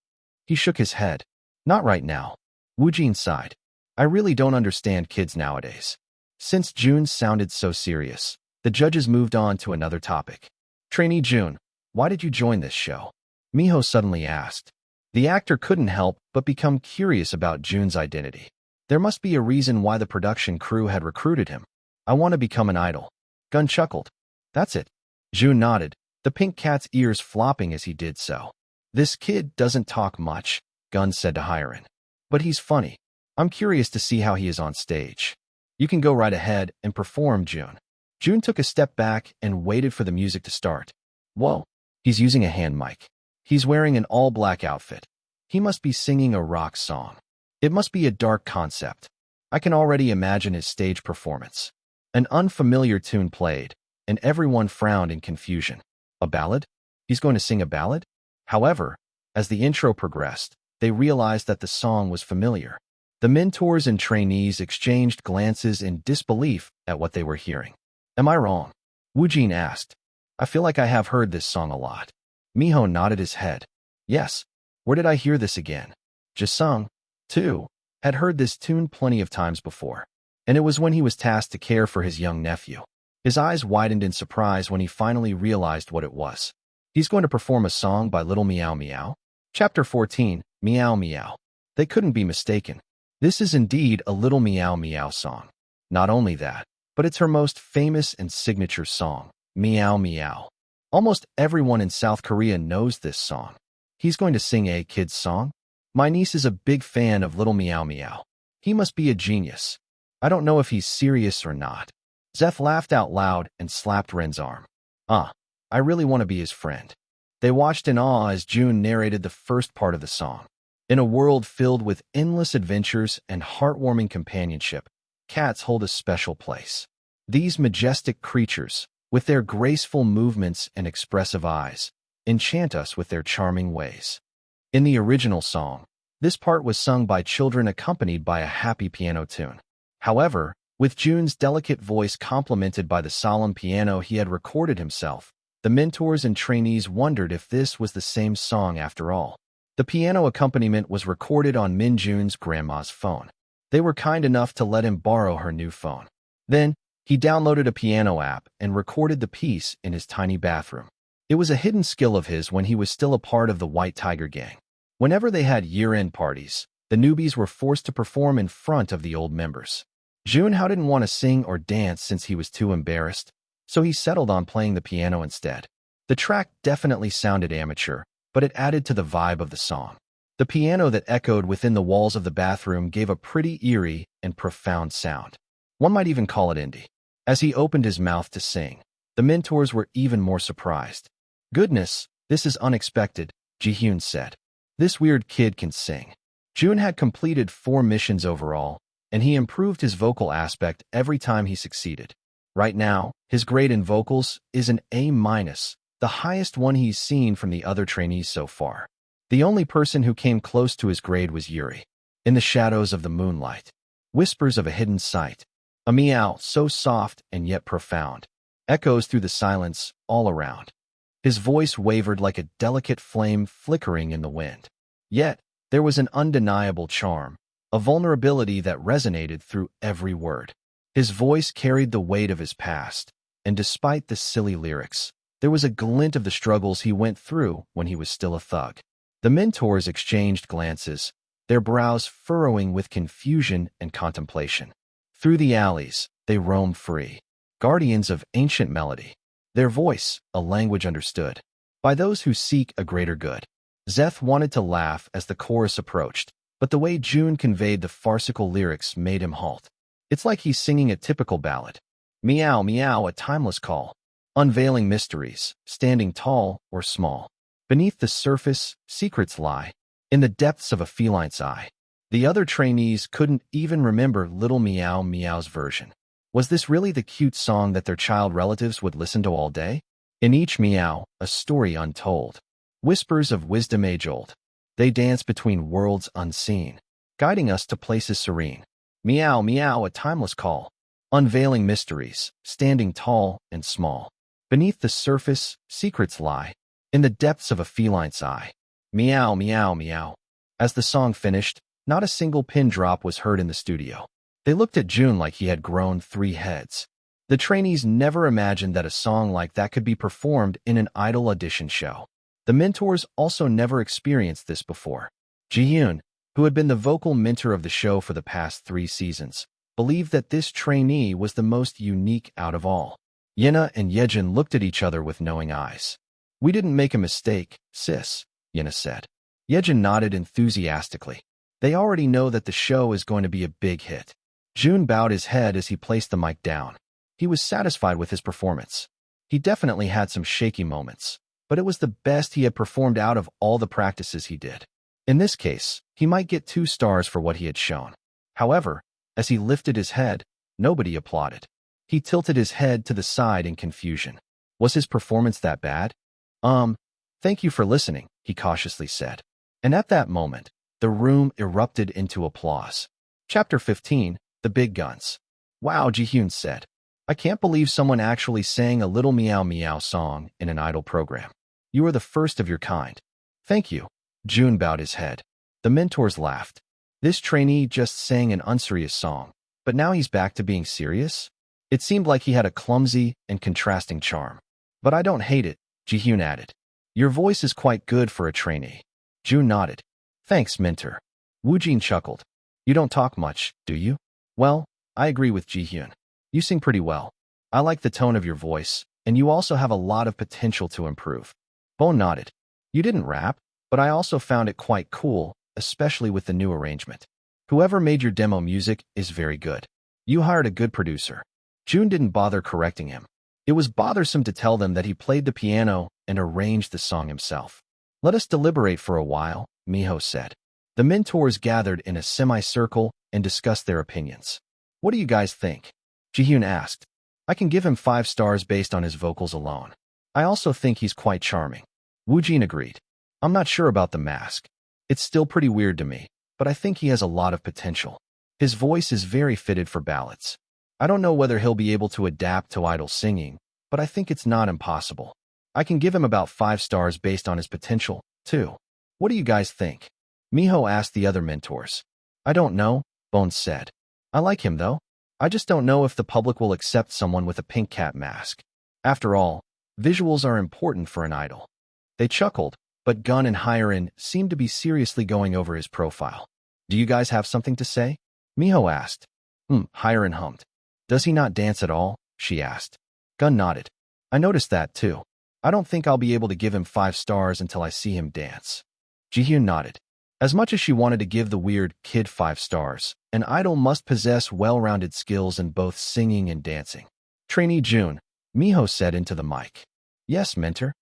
He shook his head. Not right now. Woo-jin sighed. I really don't understand kids nowadays. Since Jun sounded so serious, the judges moved on to another topic. Trainee Jun, why did you join this show? Miho suddenly asked. The actor couldn't help but become curious about Jun's identity. There must be a reason why the production crew had recruited him. I want to become an idol. Gun chuckled. That's it. Jun nodded, the pink cat's ears flopping as he did so. This kid doesn't talk much, Gun said to Hiren. But he's funny. I'm curious to see how he is on stage. You can go right ahead and perform, Jun. Jun took a step back and waited for the music to start. Whoa, he's using a hand mic. He's wearing an all-black outfit. He must be singing a rock song. It must be a dark concept. I can already imagine his stage performance. An unfamiliar tune played, and everyone frowned in confusion. A ballad? He's going to sing a ballad? However, as the intro progressed, they realized that the song was familiar. The mentors and trainees exchanged glances in disbelief at what they were hearing. Am I wrong? Woo-jin asked. I feel like I have heard this song a lot. Miho nodded his head. Yes. Where did I hear this again? Jisung, too, had heard this tune plenty of times before, and it was when he was tasked to care for his young nephew. His eyes widened in surprise when he finally realized what it was. He's going to perform a song by Little Meow Meow? Chapter 14, Meow Meow. They couldn't be mistaken. This is indeed a Little Meow Meow song. Not only that, but it's her most famous and signature song, Meow Meow. Almost everyone in South Korea knows this song. He's going to sing a kid's song? My niece is a big fan of Little Meow Meow. He must be a genius. I don't know if he's serious or not. Zeth laughed out loud and slapped Ren's arm. I really want to be his friend. They watched in awe as Jun narrated the first part of the song. In a world filled with endless adventures and heartwarming companionship, cats hold a special place. These majestic creatures, with their graceful movements and expressive eyes, enchant us with their charming ways. In the original song, this part was sung by children accompanied by a happy piano tune. However, with Jun's delicate voice complemented by the solemn piano he had recorded himself, the mentors and trainees wondered if this was the same song after all. The piano accompaniment was recorded on Min Jun's grandma's phone. They were kind enough to let him borrow her new phone. Then, he downloaded a piano app and recorded the piece in his tiny bathroom. It was a hidden skill of his when he was still a part of the White Tiger gang. Whenever they had year-end parties, the newbies were forced to perform in front of the old members. Jun Hao didn't want to sing or dance since he was too embarrassed, so he settled on playing the piano instead. The track definitely sounded amateur, but it added to the vibe of the song. The piano that echoed within the walls of the bathroom gave a pretty eerie and profound sound. One might even call it indie. As he opened his mouth to sing, the mentors were even more surprised. "Goodness, this is unexpected," Ji-hyun said. "This weird kid can sing." Jun had completed 4 missions overall, and he improved his vocal aspect every time he succeeded. Right now, his grade in vocals is an A-, the highest one he's seen from the other trainees so far. The only person who came close to his grade was Yuri. In the shadows of the moonlight, whispers of a hidden sight, a meow so soft and yet profound, echoes through the silence all around. His voice wavered like a delicate flame flickering in the wind. Yet, there was an undeniable charm, a vulnerability that resonated through every word. His voice carried the weight of his past, and despite the silly lyrics, there was a glint of the struggles he went through when he was still a thug. The mentors exchanged glances, their brows furrowing with confusion and contemplation. Through the alleys, they roamed free, guardians of ancient melody, their voice a language understood by those who seek a greater good. Zeth wanted to laugh as the chorus approached, but the way Jun conveyed the farcical lyrics made him halt. It's like he's singing a typical ballad. Meow, meow, a timeless call. Unveiling mysteries, standing tall or small. Beneath the surface, secrets lie, in the depths of a feline's eye. The other trainees couldn't even remember Little Meow Meow's version. Was this really the cute song that their child relatives would listen to all day? In each meow, a story untold. Whispers of wisdom age-old. They dance between worlds unseen, guiding us to places serene. Meow, meow, a timeless call. Unveiling mysteries, standing tall and small. Beneath the surface, secrets lie, in the depths of a feline's eye. Meow, meow, meow. As the song finished, not a single pin drop was heard in the studio. They looked at Jun like he had grown 3 heads. The trainees never imagined that a song like that could be performed in an idol audition show. The mentors also never experienced this before. Ji-hyun, who had been the vocal mentor of the show for the past 3 seasons, believed that this trainee was the most unique out of all. Yena and Yejin looked at each other with knowing eyes. "We didn't make a mistake, sis," Yena said. Yejin nodded enthusiastically. They already know that the show is going to be a big hit. Jun bowed his head as he placed the mic down. He was satisfied with his performance. He definitely had some shaky moments, but it was the best he had performed out of all the practices he did. In this case, he might get 2 stars for what he had shown. However, as he lifted his head, nobody applauded. He tilted his head to the side in confusion. Was his performance that bad? Thank you for listening, he cautiously said. And at that moment, the room erupted into applause. Chapter 15, The Big Guns. "Wow," Ji-hyun said. "I can't believe someone actually sang a Little Meow Meow song in an idol program. You are the first of your kind." "Thank you." Jun bowed his head. The mentors laughed. This trainee just sang an unserious song, but now he's back to being serious? It seemed like he had a clumsy and contrasting charm. "But I don't hate it," Ji-hyun added. "Your voice is quite good for a trainee." Jun nodded. "Thanks, mentor." Woojin chuckled. "You don't talk much, do you?" "Well, I agree with Ji-hyun. You sing pretty well. I like the tone of your voice, and you also have a lot of potential to improve." Bone nodded. "You didn't rap, but I also found it quite cool, especially with the new arrangement. Whoever made your demo music is very good. You hired a good producer." Jun didn't bother correcting him. It was bothersome to tell them that he played the piano and arranged the song himself. "Let us deliberate for a while," Miho said. The mentors gathered in a semicircle and discussed their opinions. "What do you guys think?" Ji-hyun asked. "I can give him 5 stars based on his vocals alone. I also think he's quite charming." Woojin agreed. "I'm not sure about the mask. It's still pretty weird to me, but I think he has a lot of potential. His voice is very fitted for ballads. I don't know whether he'll be able to adapt to idol singing, but I think it's not impossible. I can give him about 5 stars based on his potential, too." What do you guys think? Miho asked the other mentors. I don't know, Bones said. I like him though. I just don't know if the public will accept someone with a pink cat mask. After all, visuals are important for an idol. They chuckled, but Gun and Hyerin seemed to be seriously going over his profile. Do you guys have something to say? Miho asked. Hyerin hummed. Does he not dance at all? She asked. Gun nodded. I noticed that too. I don't think I'll be able to give him 5 stars until I see him dance. Jihyun nodded. As much as she wanted to give the weird kid 5 stars, an idol must possess well-rounded skills in both singing and dancing. Trainee Jun, Miho said into the mic. Yes, mentor.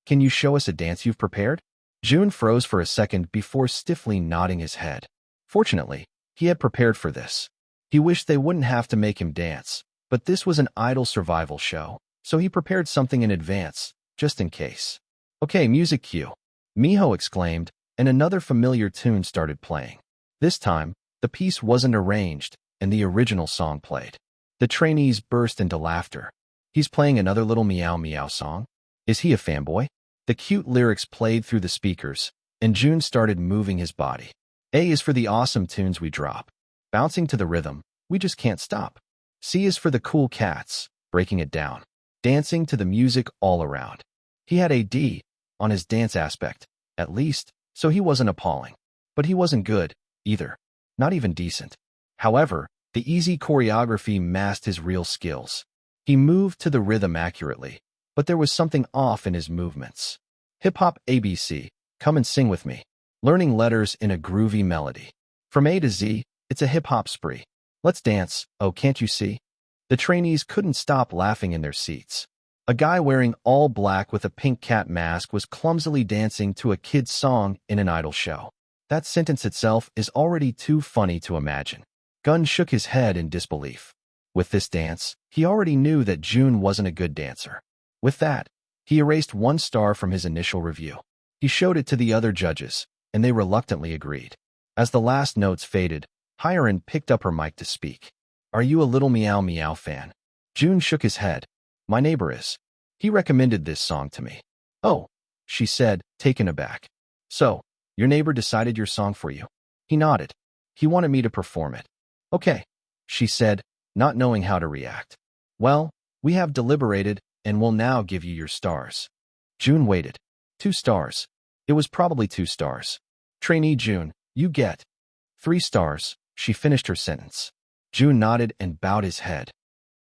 Can you show us a dance you've prepared? Jun froze for a second before stiffly nodding his head. Fortunately, he had prepared for this. He wished they wouldn't have to make him dance, but this was an idol survival show, so he prepared something in advance, just in case. Okay, music cue. Miho exclaimed, and another familiar tune started playing. This time, the piece wasn't arranged, and the original song played. The trainees burst into laughter. He's playing another little meow meow song? Is he a fanboy? The cute lyrics played through the speakers, and Jun started moving his body. A is for the awesome tunes we drop. Bouncing to the rhythm, we just can't stop. C is for the cool cats, breaking it down. Dancing to the music all around. He had a D on his dance aspect, at least, so he wasn't appalling. But he wasn't good, either. Not even decent. However, the easy choreography masked his real skills. He moved to the rhythm accurately, but there was something off in his movements. Hip-hop ABC, come and sing with me. Learning letters in a groovy melody. From A to Z, it's a hip-hop spree. Let's dance, oh can't you see? The trainees couldn't stop laughing in their seats. A guy wearing all black with a pink cat mask was clumsily dancing to a kid's song in an idol show. That sentence itself is already too funny to imagine. Gun shook his head in disbelief. With this dance, he already knew that Jun wasn't a good dancer. With that, he erased 1 star from his initial review. He showed it to the other judges, and they reluctantly agreed. As the last notes faded, Hyerin picked up her mic to speak. Are you a little meow meow fan? Jun shook his head. My neighbor is. He recommended this song to me. Oh, she said, taken aback. So, your neighbor decided your song for you? He nodded. He wanted me to perform it. Okay, she said, not knowing how to react. Well, we have deliberated, and will now give you your stars. Jun waited. 2 stars. It was probably 2 stars. Trainee Jun, you get 3 stars. She finished her sentence. Jun nodded and bowed his head.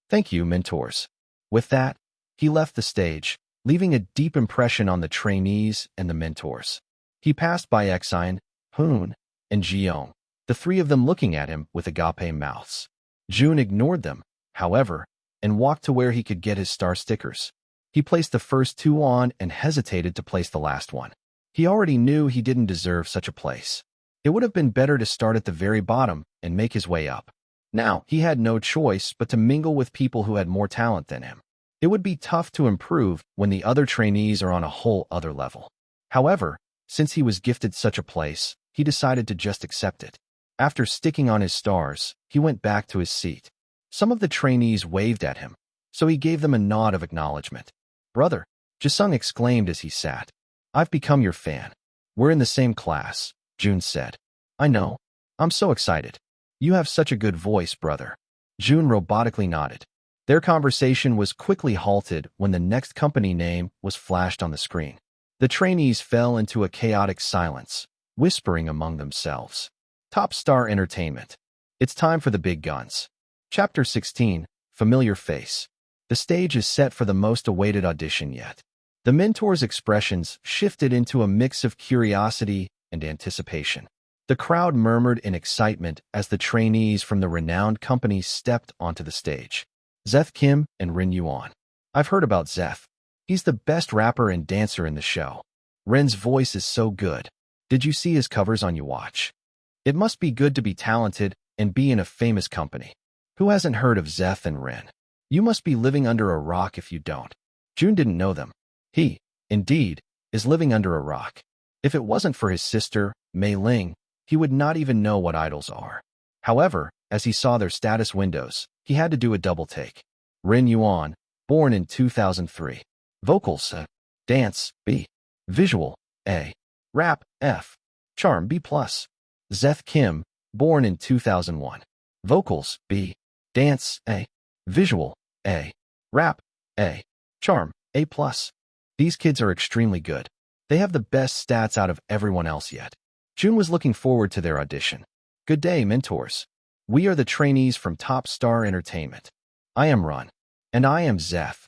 Thank you, mentors. With that, he left the stage, leaving a deep impression on the trainees and the mentors. He passed by Exine, Hoon, and Jeong, the 3 of them looking at him with agape mouths. Jun ignored them, however, and walked to where he could get his star stickers. He placed the first 2 on and hesitated to place the last one. He already knew he didn't deserve such a place. It would have been better to start at the very bottom and make his way up. Now, he had no choice but to mingle with people who had more talent than him. It would be tough to improve when the other trainees are on a whole other level. However, since he was gifted such a place, he decided to just accept it. After sticking on his stars, he went back to his seat. Some of the trainees waved at him, so he gave them a nod of acknowledgement. Brother, Jisung exclaimed as he sat. I've become your fan. We're in the same class, Jun said. I know. I'm so excited. You have such a good voice, brother. Jun robotically nodded. Their conversation was quickly halted when the next company name was flashed on the screen. The trainees fell into a chaotic silence, whispering among themselves. Top Star Entertainment. It's time for the big guns. Chapter 16, Familiar Face. The stage is set for the most awaited audition yet. The mentors' expressions shifted into a mix of curiosity and anticipation. The crowd murmured in excitement as the trainees from the renowned company stepped onto the stage. Zeth Kim and Rin Yuan. I've heard about Zeth. He's the best rapper and dancer in the show. Rin's voice is so good. Did you see his covers on You Watch? It must be good to be talented and be in a famous company. Who hasn't heard of Zeth and Rin? You must be living under a rock if you don't. Jun didn't know them. He, indeed, is living under a rock. If it wasn't for his sister, Mei Ling, he would not even know what idols are. However, as he saw their status windows, he had to do a double take. Rin Yuan, born in 2003. Vocals, A. Dance, B. Visual, A. Rap, F. Charm, B+. Zeth Kim, born in 2001. Vocals, B. Dance, A. Visual, A. Rap, A. Charm, A+. These kids are extremely good. They have the best stats out of everyone else yet. Jun was looking forward to their audition. Good day, mentors. We are the trainees from Top Star Entertainment. I am Run. And I am Zeth.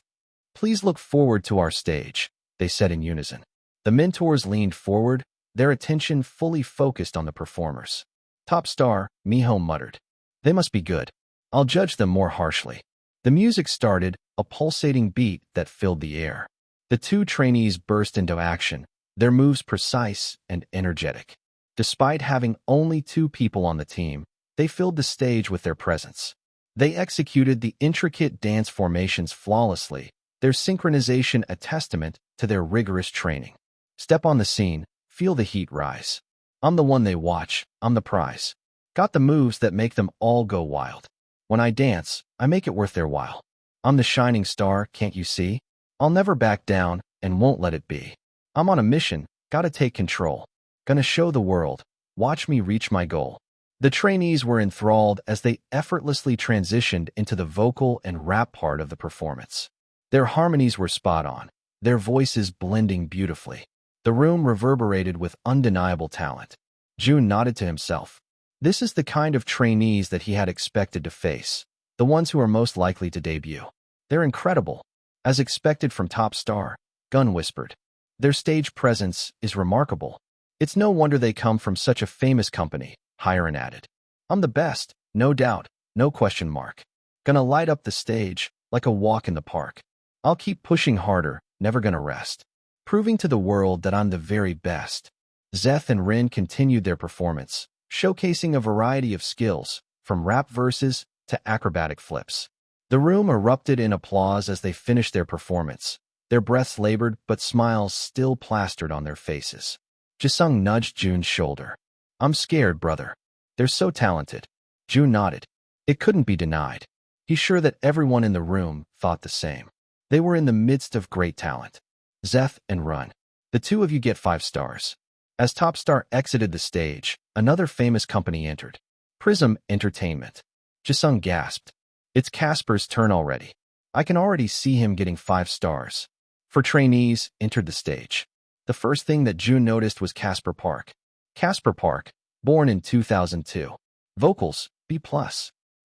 Please look forward to our stage, they said in unison. The mentors leaned forward, their attention fully focused on the performers. Top Star, Miho muttered. They must be good. I'll judge them more harshly. The music started, a pulsating beat that filled the air. The two trainees burst into action, their moves precise and energetic. Despite having only 2 people on the team, they filled the stage with their presence. They executed the intricate dance formations flawlessly, their synchronization a testament to their rigorous training. Step on the scene, feel the heat rise. I'm the one they watch, I'm the prize. Got the moves that make them all go wild. When I dance, I make it worth their while. I'm the shining star, can't you see? I'll never back down and won't let it be. I'm on a mission, gotta take control. Gonna show the world, watch me reach my goal. The trainees were enthralled as they effortlessly transitioned into the vocal and rap part of the performance. Their harmonies were spot on, their voices blending beautifully. The room reverberated with undeniable talent. Jun nodded to himself. This is the kind of trainees that he had expected to face, the ones who are most likely to debut. They're incredible. As expected from Top Star, Gun whispered. Their stage presence is remarkable. It's no wonder they come from such a famous company, Hiren added. I'm the best, no doubt, no question mark. Gonna light up the stage like a walk in the park. I'll keep pushing harder, never gonna rest. Proving to the world that I'm the very best. Zeth and Rin continued their performance, showcasing a variety of skills, from rap verses to acrobatic flips. The room erupted in applause as they finished their performance, their breaths labored but smiles still plastered on their faces. Jisung nudged Jun's shoulder. I'm scared, brother. They're so talented. Jun nodded. It couldn't be denied. He's sure that everyone in the room thought the same. They were in the midst of great talent. Zeth and Run. The 2 of you get 5 stars. As Top Star exited the stage, another famous company entered. Prism Entertainment. Jisung gasped. It's Casper's turn already. I can already see him getting 5 stars. 4 trainees entered the stage. The first thing that Jun noticed was Casper Park. Casper Park, born in 2002. Vocals, B+.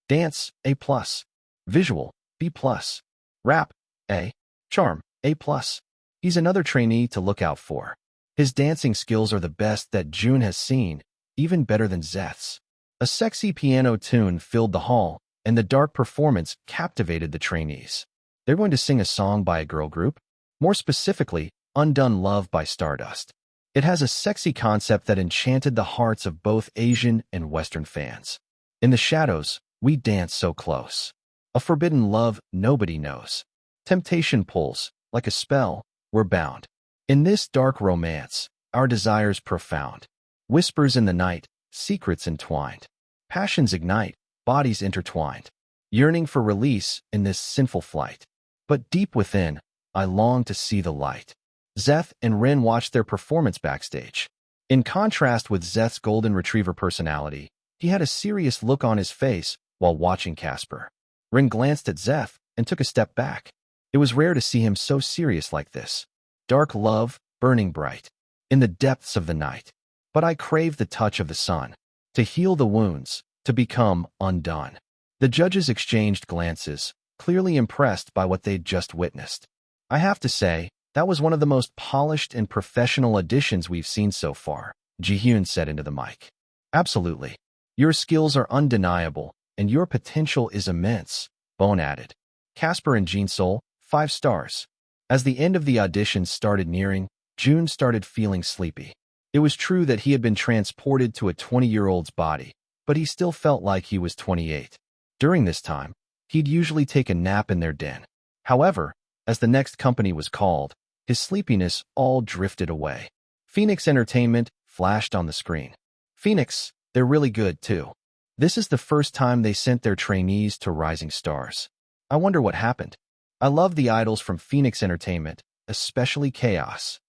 Dance, A+. Visual, B+. Rap, A. Charm, A+. He's another trainee to look out for. His dancing skills are the best that Jun has seen, even better than Zeth's. A sexy piano tune filled the hall, and the dark performance captivated the trainees. They're going to sing a song by a girl group? More specifically, Undone Love by Stardust. It has a sexy concept that enchanted the hearts of both Asian and Western fans. In the shadows, we dance so close. A forbidden love nobody knows. Temptation pulls, like a spell, we're bound. In this dark romance, our desires profound. Whispers in the night, secrets entwined. Passions ignite, bodies intertwined. Yearning for release in this sinful flight. But deep within, I long to see the light. Zeth and Rin watched their performance backstage. In contrast with Zeth's golden retriever personality, he had a serious look on his face while watching Casper. Rin glanced at Zeth and took a step back. It was rare to see him so serious like this. Dark love, burning bright, in the depths of the night. But I crave the touch of the sun, to heal the wounds, to become undone. The judges exchanged glances, clearly impressed by what they'd just witnessed. I have to say, that was one of the most polished and professional auditions we've seen so far, Ji-hyun said into the mic. Absolutely. Your skills are undeniable, and your potential is immense, Bone added. Casper and Jin-sol, 5 stars. As the end of the audition started nearing, Jun started feeling sleepy. It was true that he had been transported to a 20-year-old's body, but he still felt like he was 28. During this time, he'd usually take a nap in their den. However, as the next company was called, his sleepiness all drifted away. Phoenix Entertainment flashed on the screen. Phoenix, they're really good too. This is the first time they sent their trainees to Rising Stars. I wonder what happened. I love the idols from Phoenix Entertainment, especially Chaos.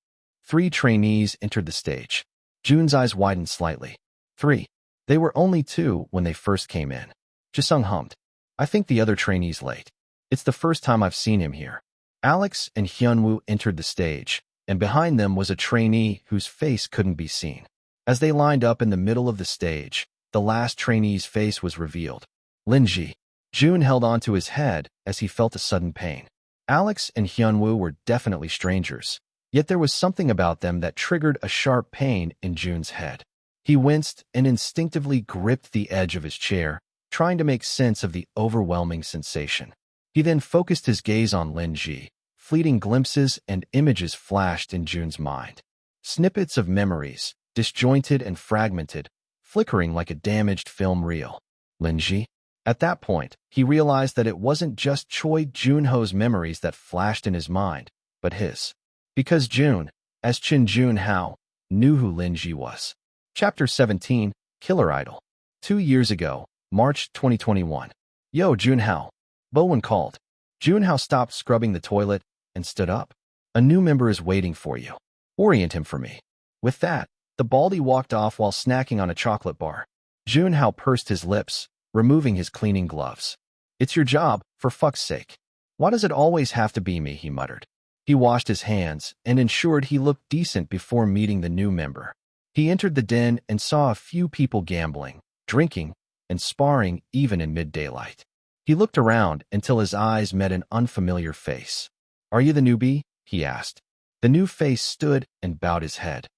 3 trainees entered the stage. Jun's eyes widened slightly. 3. They were only 2 when they first came in. Jisung hummed. I think the other trainee's late. It's the first time I've seen him here. Alex and Hyunwoo entered the stage, and behind them was a trainee whose face couldn't be seen. As they lined up in the middle of the stage, the last trainee's face was revealed. Linji. Jun held onto his head as he felt a sudden pain. Alex and Hyunwoo were definitely strangers, yet there was something about them that triggered a sharp pain in Jun's head. He winced and instinctively gripped the edge of his chair, trying to make sense of the overwhelming sensation. He then focused his gaze on Linji. Fleeting glimpses and images flashed in Jun's mind. Snippets of memories, disjointed and fragmented, flickering like a damaged film reel. Linji? At that point, he realized that it wasn't just Choi Joon-ho's memories that flashed in his mind, but his. Because Jun, as Jun Hao, knew who Linji was. Chapter 17, Killer Idol. 2 years ago, March 2021. Yo, Jun Hao. Bowen called. Jun Hao stopped scrubbing the toilet and stood up. A new member is waiting for you. Orient him for me. With that, the baldy walked off while snacking on a chocolate bar. Jun Hao pursed his lips, removing his cleaning gloves. It's your job, for fuck's sake. Why does it always have to be me, he muttered. He washed his hands and ensured he looked decent before meeting the new member. He entered the den and saw a few people gambling, drinking, and sparring even in mid-daylight. He looked around until his eyes met an unfamiliar face. Are you the newbie? He asked. The new face stood and bowed his head.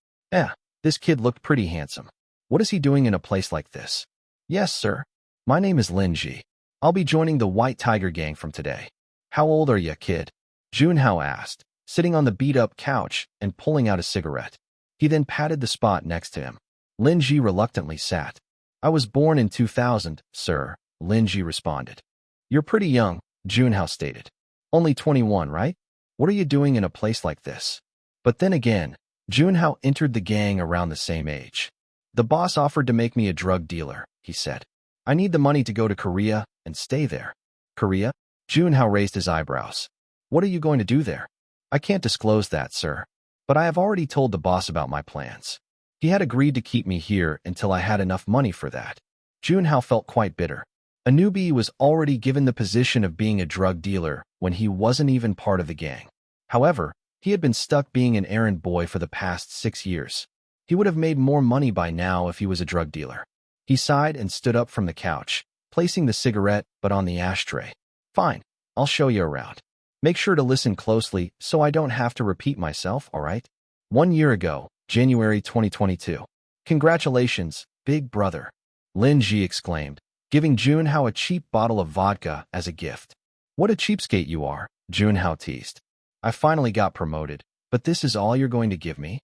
This kid looked pretty handsome. What is he doing in a place like this? Yes, sir. My name is Linji. I'll be joining the White Tiger gang from today. How old are you, kid? Jun Hao asked, sitting on the beat-up couch and pulling out a cigarette. He then patted the spot next to him. Linji reluctantly sat. I was born in 2000, sir, Linji responded. You're pretty young, Jun Hao stated. Only 21, right? What are you doing in a place like this? But then again, Jun Hao entered the gang around the same age. The boss offered to make me a drug dealer, he said. I need the money to go to Korea and stay there. Korea? Jun Hao raised his eyebrows. What are you going to do there? I can't disclose that, sir. But I have already told the boss about my plans. He had agreed to keep me here until I had enough money for that. Jun Hao felt quite bitter. A newbie was already given the position of being a drug dealer when he wasn't even part of the gang. However, he had been stuck being an errand boy for the past 6 years. He would have made more money by now if he was a drug dealer. He sighed and stood up from the couch, placing the cigarette but on the ashtray. Fine, I'll show you around. Make sure to listen closely so I don't have to repeat myself, all right? 1 year ago, January 2022. Congratulations, big brother. Linji exclaimed, giving Jun Hao a cheap bottle of vodka as a gift. What a cheapskate you are, Jun Hao teased. I finally got promoted, but this is all you're going to give me?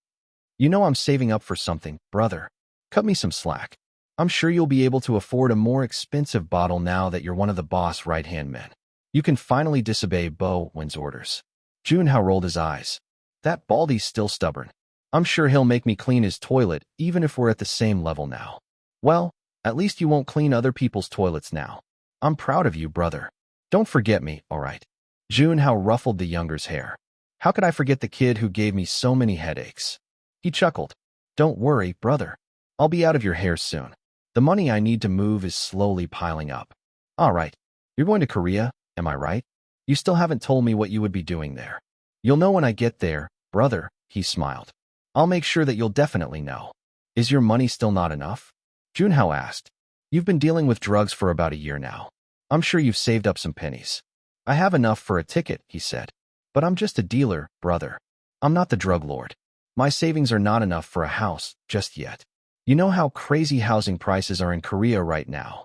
You know I'm saving up for something, brother. Cut me some slack. I'm sure you'll be able to afford a more expensive bottle now that you're one of the boss' right-hand men. You can finally disobey Bowen's orders. Jun Hao rolled his eyes. That baldy's still stubborn. I'm sure he'll make me clean his toilet even if we're at the same level now. Well, at least you won't clean other people's toilets now. I'm proud of you, brother. Don't forget me, all right? Jun Hao ruffled the younger's hair. How could I forget the kid who gave me so many headaches? He chuckled. Don't worry, brother. I'll be out of your hair soon. The money I need to move is slowly piling up. All right. You're going to Korea, am I right? You still haven't told me what you would be doing there. You'll know when I get there, brother, he smiled. I'll make sure that you'll definitely know. Is your money still not enough? Jun Hao asked. You've been dealing with drugs for about a year now. I'm sure you've saved up some pennies. I have enough for a ticket, he said. But I'm just a dealer, brother. I'm not the drug lord. My savings are not enough for a house just yet. You know how crazy housing prices are in Korea right now.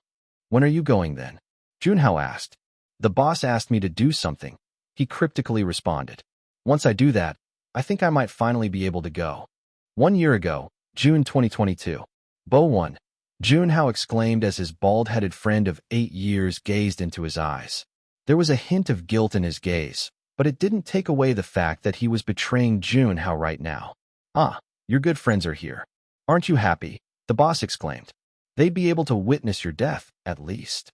When are you going then? Jun Hao asked. The boss asked me to do something, he cryptically responded. Once I do that, I think I might finally be able to go. 1 year ago, June 2022. Bo1. Jun Hao exclaimed as his bald-headed friend of 8 years gazed into his eyes. There was a hint of guilt in his gaze, but it didn't take away the fact that he was betraying Jun Hao right now. Ah, your good friends are here. Aren't you happy? The boss exclaimed. They'd be able to witness your death, at least.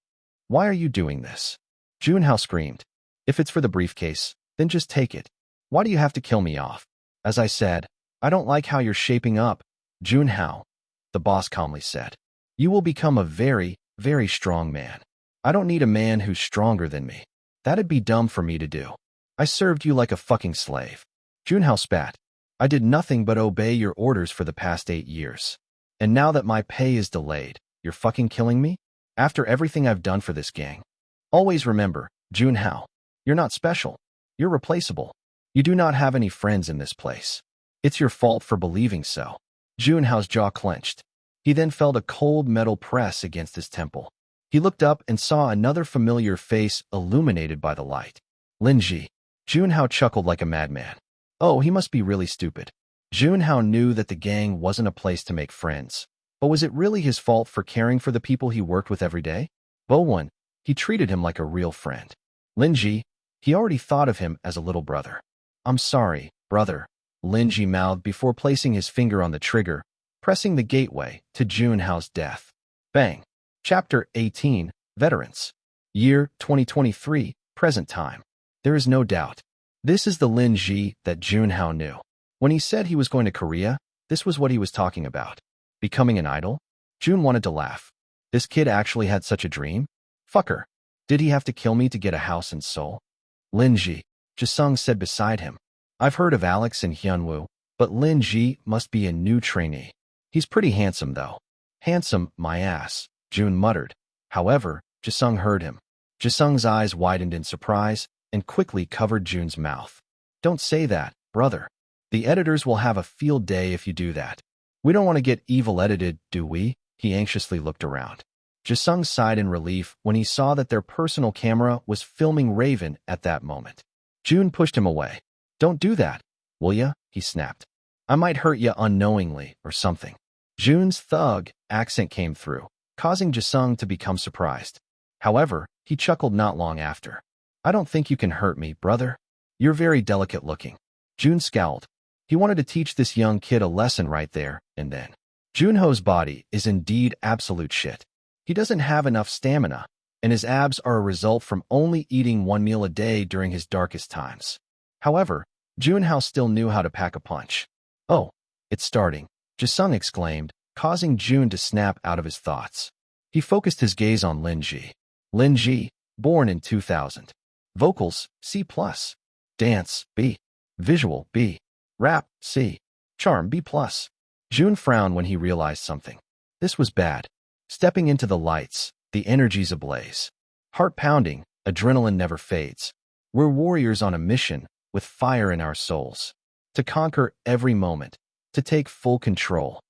Why are you doing this? Jun Hao screamed. If it's for the briefcase, then just take it. Why do you have to kill me off? As I said, I don't like how you're shaping up, Jun Hao, the boss calmly said. You will become a very, very strong man. I don't need a man who's stronger than me. That'd be dumb for me to do. I served you like a fucking slave. Jun Hao spat. I did nothing but obey your orders for the past 8 years. And now that my pay is delayed, you're fucking killing me? After everything I've done for this gang. Always remember, Jun Hao, you're not special. You're replaceable. You do not have any friends in this place. It's your fault for believing so. Jun Hao's jaw clenched. He then felt a cold metal press against his temple. He looked up and saw another familiar face illuminated by the light. Lin Ji. Jun Hao chuckled like a madman. Oh, he must be really stupid. Jun Hao knew that the gang wasn't a place to make friends. But was it really his fault for caring for the people he worked with every day? Bo-won, he treated him like a real friend. Lin Ji, he already thought of him as a little brother. I'm sorry, brother, Lin Ji mouthed before placing his finger on the trigger, pressing the gateway to Jun Hao's death. Bang. Chapter 18, Veterans. Year 2023, present time. There is no doubt. This is the Lin Ji that Jun Hao knew. When he said he was going to Korea, this was what he was talking about. Becoming an idol? Jun wanted to laugh. This kid actually had such a dream? Fucker. Did he have to kill me to get a house in Seoul? Lin Ji, Jisung said beside him. I've heard of Alex and Hyunwoo, but Lin Ji must be a new trainee. He's pretty handsome, though. Handsome, my ass, Jun muttered. However, Jisung heard him. Jisung's eyes widened in surprise and quickly covered Jun's mouth. Don't say that, brother. The editors will have a field day if you do that. We don't want to get evil edited, do we? He anxiously looked around. Jisung sighed in relief when he saw that their personal camera was filming Raven at that moment. Jun pushed him away. Don't do that, will ya? He snapped. I might hurt ya unknowingly or something. Jun's thug accent came through, causing Jisung to become surprised. However, he chuckled not long after. I don't think you can hurt me, brother. You're very delicate looking. Jun scowled. He wanted to teach this young kid a lesson right there and then. Junho's body is indeed absolute shit. He doesn't have enough stamina, and his abs are a result from only eating 1 meal a day during his darkest times. However, Jun Hao still knew how to pack a punch. Oh, it's starting, Jisung exclaimed, causing Jun to snap out of his thoughts. He focused his gaze on Lin Ji. Lin Ji, born in 2000. Vocals, C+. Dance, B. Visual, B. Rap, C. Charm, B+. Jun frowned when he realized something. This was bad. Stepping into the lights, the energy's ablaze. Heart pounding, adrenaline never fades. We're warriors on a mission, with fire in our souls. To conquer every moment, to take full control.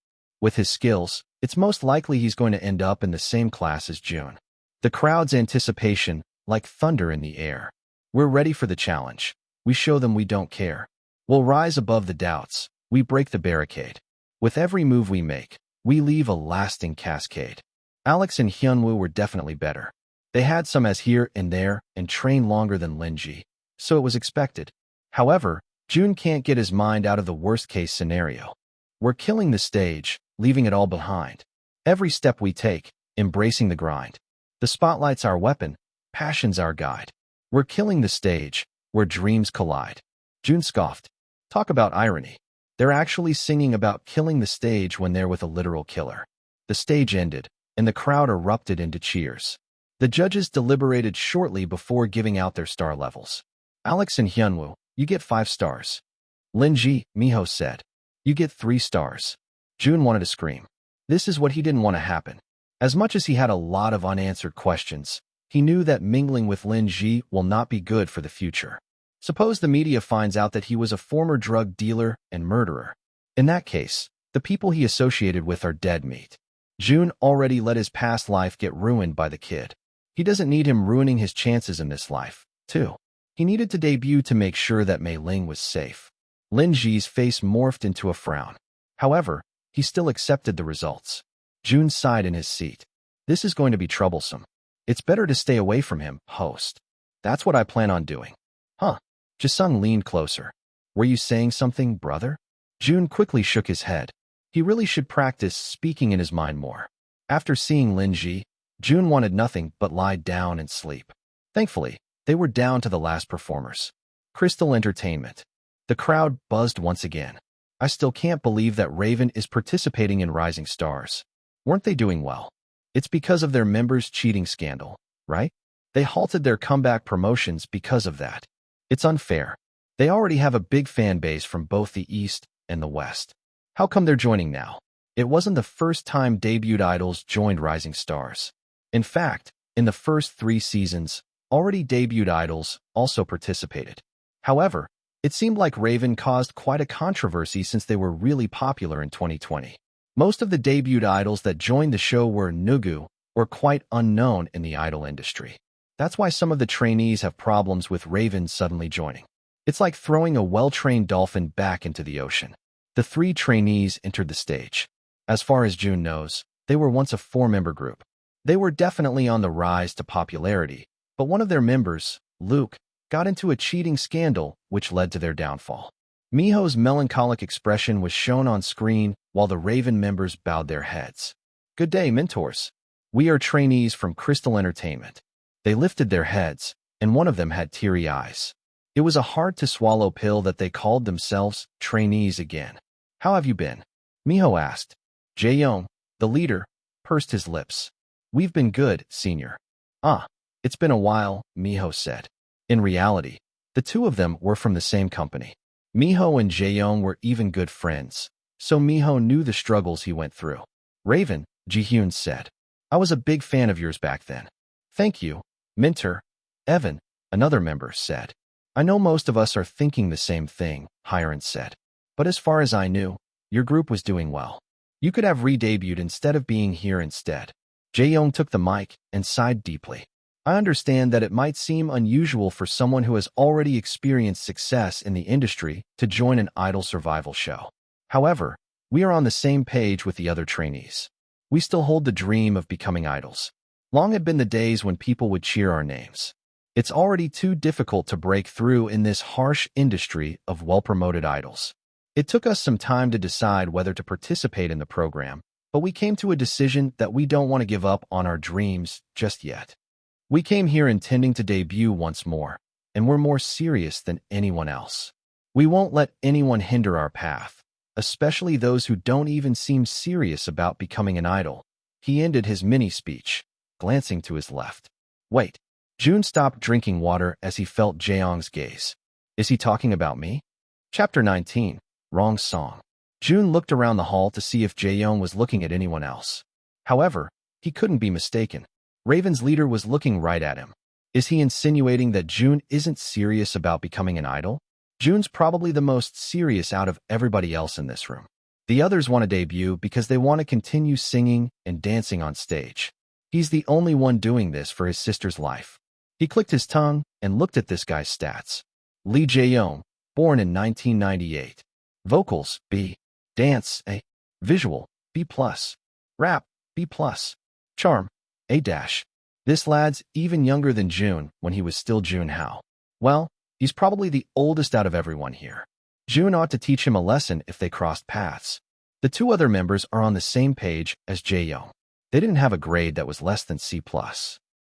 With his skills, it's most likely he's going to end up in the same class as Jun. The crowd's anticipation, like thunder in the air. We're ready for the challenge. We show them we don't care. We'll rise above the doubts. We break the barricade. With every move we make, we leave a lasting cascade. Alex and Hyunwoo were definitely better. They had some as here and there and trained longer than Lin Ji, so it was expected. However, Jun can't get his mind out of the worst-case scenario. We're killing the stage, leaving it all behind. Every step we take, embracing the grind. The spotlight's our weapon, passion's our guide. We're killing the stage, where dreams collide. Jun scoffed. Talk about irony. They're actually singing about killing the stage when they're with a literal killer. The stage ended, and the crowd erupted into cheers. The judges deliberated shortly before giving out their star levels. Alex and Hyunwoo, you get 5 stars. Lin Ji, Miho said. You get 3 stars. Jun wanted to scream. This is what he didn't want to happen. As much as he had a lot of unanswered questions, he knew that mingling with Lin Ji will not be good for the future. Suppose the media finds out that he was a former drug dealer and murderer. In that case, the people he associated with are dead meat. Jun already let his past life get ruined by the kid. He doesn't need him ruining his chances in this life, too. He needed to debut to make sure that Mei Ling was safe. Lin Ji's face morphed into a frown. However, he still accepted the results. Jun sighed in his seat. This is going to be troublesome. It's better to stay away from him, host. That's what I plan on doing. Huh? Jisung leaned closer. Were you saying something, brother? Jun quickly shook his head. He really should practice speaking in his mind more. After seeing Lin Ji, Jun wanted nothing but lie down and sleep. Thankfully, they were down to the last performers. Crystal Entertainment. The crowd buzzed once again. I still can't believe that Raven is participating in Rising Stars. Weren't they doing well? It's because of their members' cheating scandal, right? They halted their comeback promotions because of that. It's unfair. They already have a big fan base from both the East and the West. How come they're joining now? It wasn't the first time debuted idols joined Rising Stars. In fact, in the first 3 seasons, already debuted idols also participated. However, it seemed like Raven caused quite a controversy since they were really popular in 2020. Most of the debuted idols that joined the show were nugu, or quite unknown in the idol industry. That's why some of the trainees have problems with Raven suddenly joining. It's like throwing a well-trained dolphin back into the ocean. The 3 trainees entered the stage. As far as Jun knows, they were once a 4-member group. They were definitely on the rise to popularity, but one of their members, Luke, got into a cheating scandal which led to their downfall. Miho's melancholic expression was shown on screen while the Raven members bowed their heads. Good day, mentors. We are trainees from Crystal Entertainment. They lifted their heads, and one of them had teary eyes. It was a hard-to-swallow pill that they called themselves trainees again. How have you been? Miho asked. Jae-young, the leader, pursed his lips. We've been good, senior. It's been a while, Miho said. In reality, the 2 of them were from the same company. Miho and Jae-young were even good friends, so Miho knew the struggles he went through. Raven, Ji-hyun said. I was a big fan of yours back then. Thank you, mentor. Evan, another member, said. I know most of us are thinking the same thing, Hiren said. But as far as I knew, your group was doing well. You could have re-debuted instead of being here instead. Jae-young took the mic and sighed deeply. I understand that it might seem unusual for someone who has already experienced success in the industry to join an idol survival show. However, we are on the same page with the other trainees. We still hold the dream of becoming idols. Long had been the days when people would cheer our names. It's already too difficult to break through in this harsh industry of well-promoted idols. It took us some time to decide whether to participate in the program, but we came to a decision that we don't want to give up on our dreams just yet. We came here intending to debut once more, and we're more serious than anyone else. We won't let anyone hinder our path, especially those who don't even seem serious about becoming an idol. He ended his mini-speech, glancing to his left. Wait. Jun stopped drinking water as he felt Jae-young's gaze. Is he talking about me? Chapter 19. Wrong song. Jun looked around the hall to see if Jae-young was looking at anyone else. However, he couldn't be mistaken. Raven's leader was looking right at him. Is he insinuating that Jun isn't serious about becoming an idol? Jun's probably the most serious out of everybody else in this room. The others want to debut because they want to continue singing and dancing on stage. He's the only one doing this for his sister's life. He clicked his tongue and looked at this guy's stats. Lee Jae-young, born in 1998. Vocals, B. Dance, A. Visual, B+. Rap, B+. Charm, A-. This lad's even younger than Jun when he was still Jun Hao. Well, he's probably the oldest out of everyone here. Jun ought to teach him a lesson if they crossed paths. The 2 other members are on the same page as Jae-young. They didn't have a grade that was less than C+.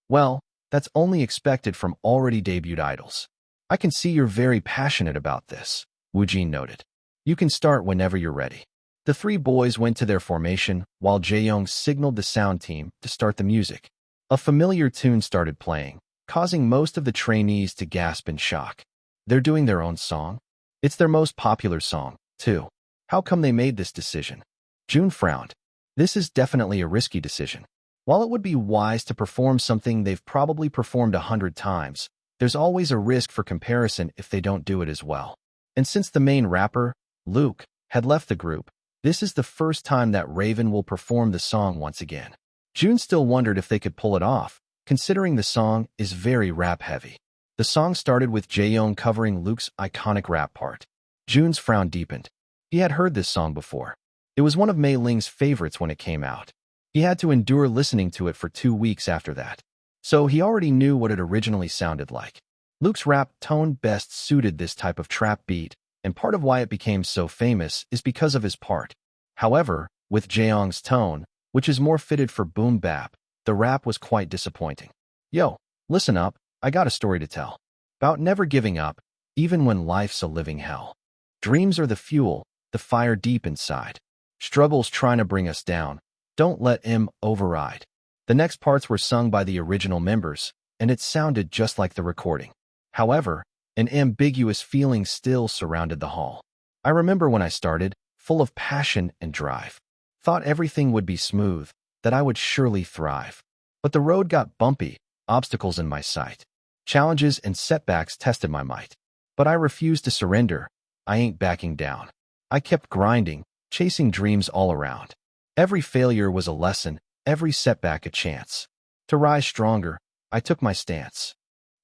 Well, that's only expected from already debuted idols. I can see you're very passionate about this, Woojin noted. You can start whenever you're ready. The 3 boys went to their formation while Jae-young signaled the sound team to start the music. A familiar tune started playing, causing most of the trainees to gasp in shock. They're doing their own song? It's their most popular song, too. How come they made this decision? Jun frowned. This is definitely a risky decision. While it would be wise to perform something they've probably performed 100 times, there's always a risk for comparison if they don't do it as well. And since the main rapper, Luke, had left the group, this is the first time that Raven will perform the song once again. Jun still wondered if they could pull it off, considering the song is very rap-heavy. The song started with Jae-young covering Luke's iconic rap part. Jun's frown deepened. He had heard this song before. It was one of Mei Ling's favorites when it came out. He had to endure listening to it for 2 weeks after that. So he already knew what it originally sounded like. Luke's rap tone best suited this type of trap beat, and part of why it became so famous is because of his part. However, with Jae-young's tone, which is more fitted for boom bap, the rap was quite disappointing. Yo, listen up, I got a story to tell. About never giving up, even when life's a living hell. Dreams are the fuel the fire deep inside. Struggles trying to bring us down. Don't let him override. The next parts were sung by the original members, and it sounded just like the recording. However, an ambiguous feeling still surrounded the hall. I remember when I started, full of passion and drive. Thought everything would be smooth, that I would surely thrive. But the road got bumpy, obstacles in my sight. Challenges and setbacks tested my might. But I refused to surrender. I ain't backing down. I kept grinding, chasing dreams all around. Every failure was a lesson, every setback a chance. To rise stronger, I took my stance.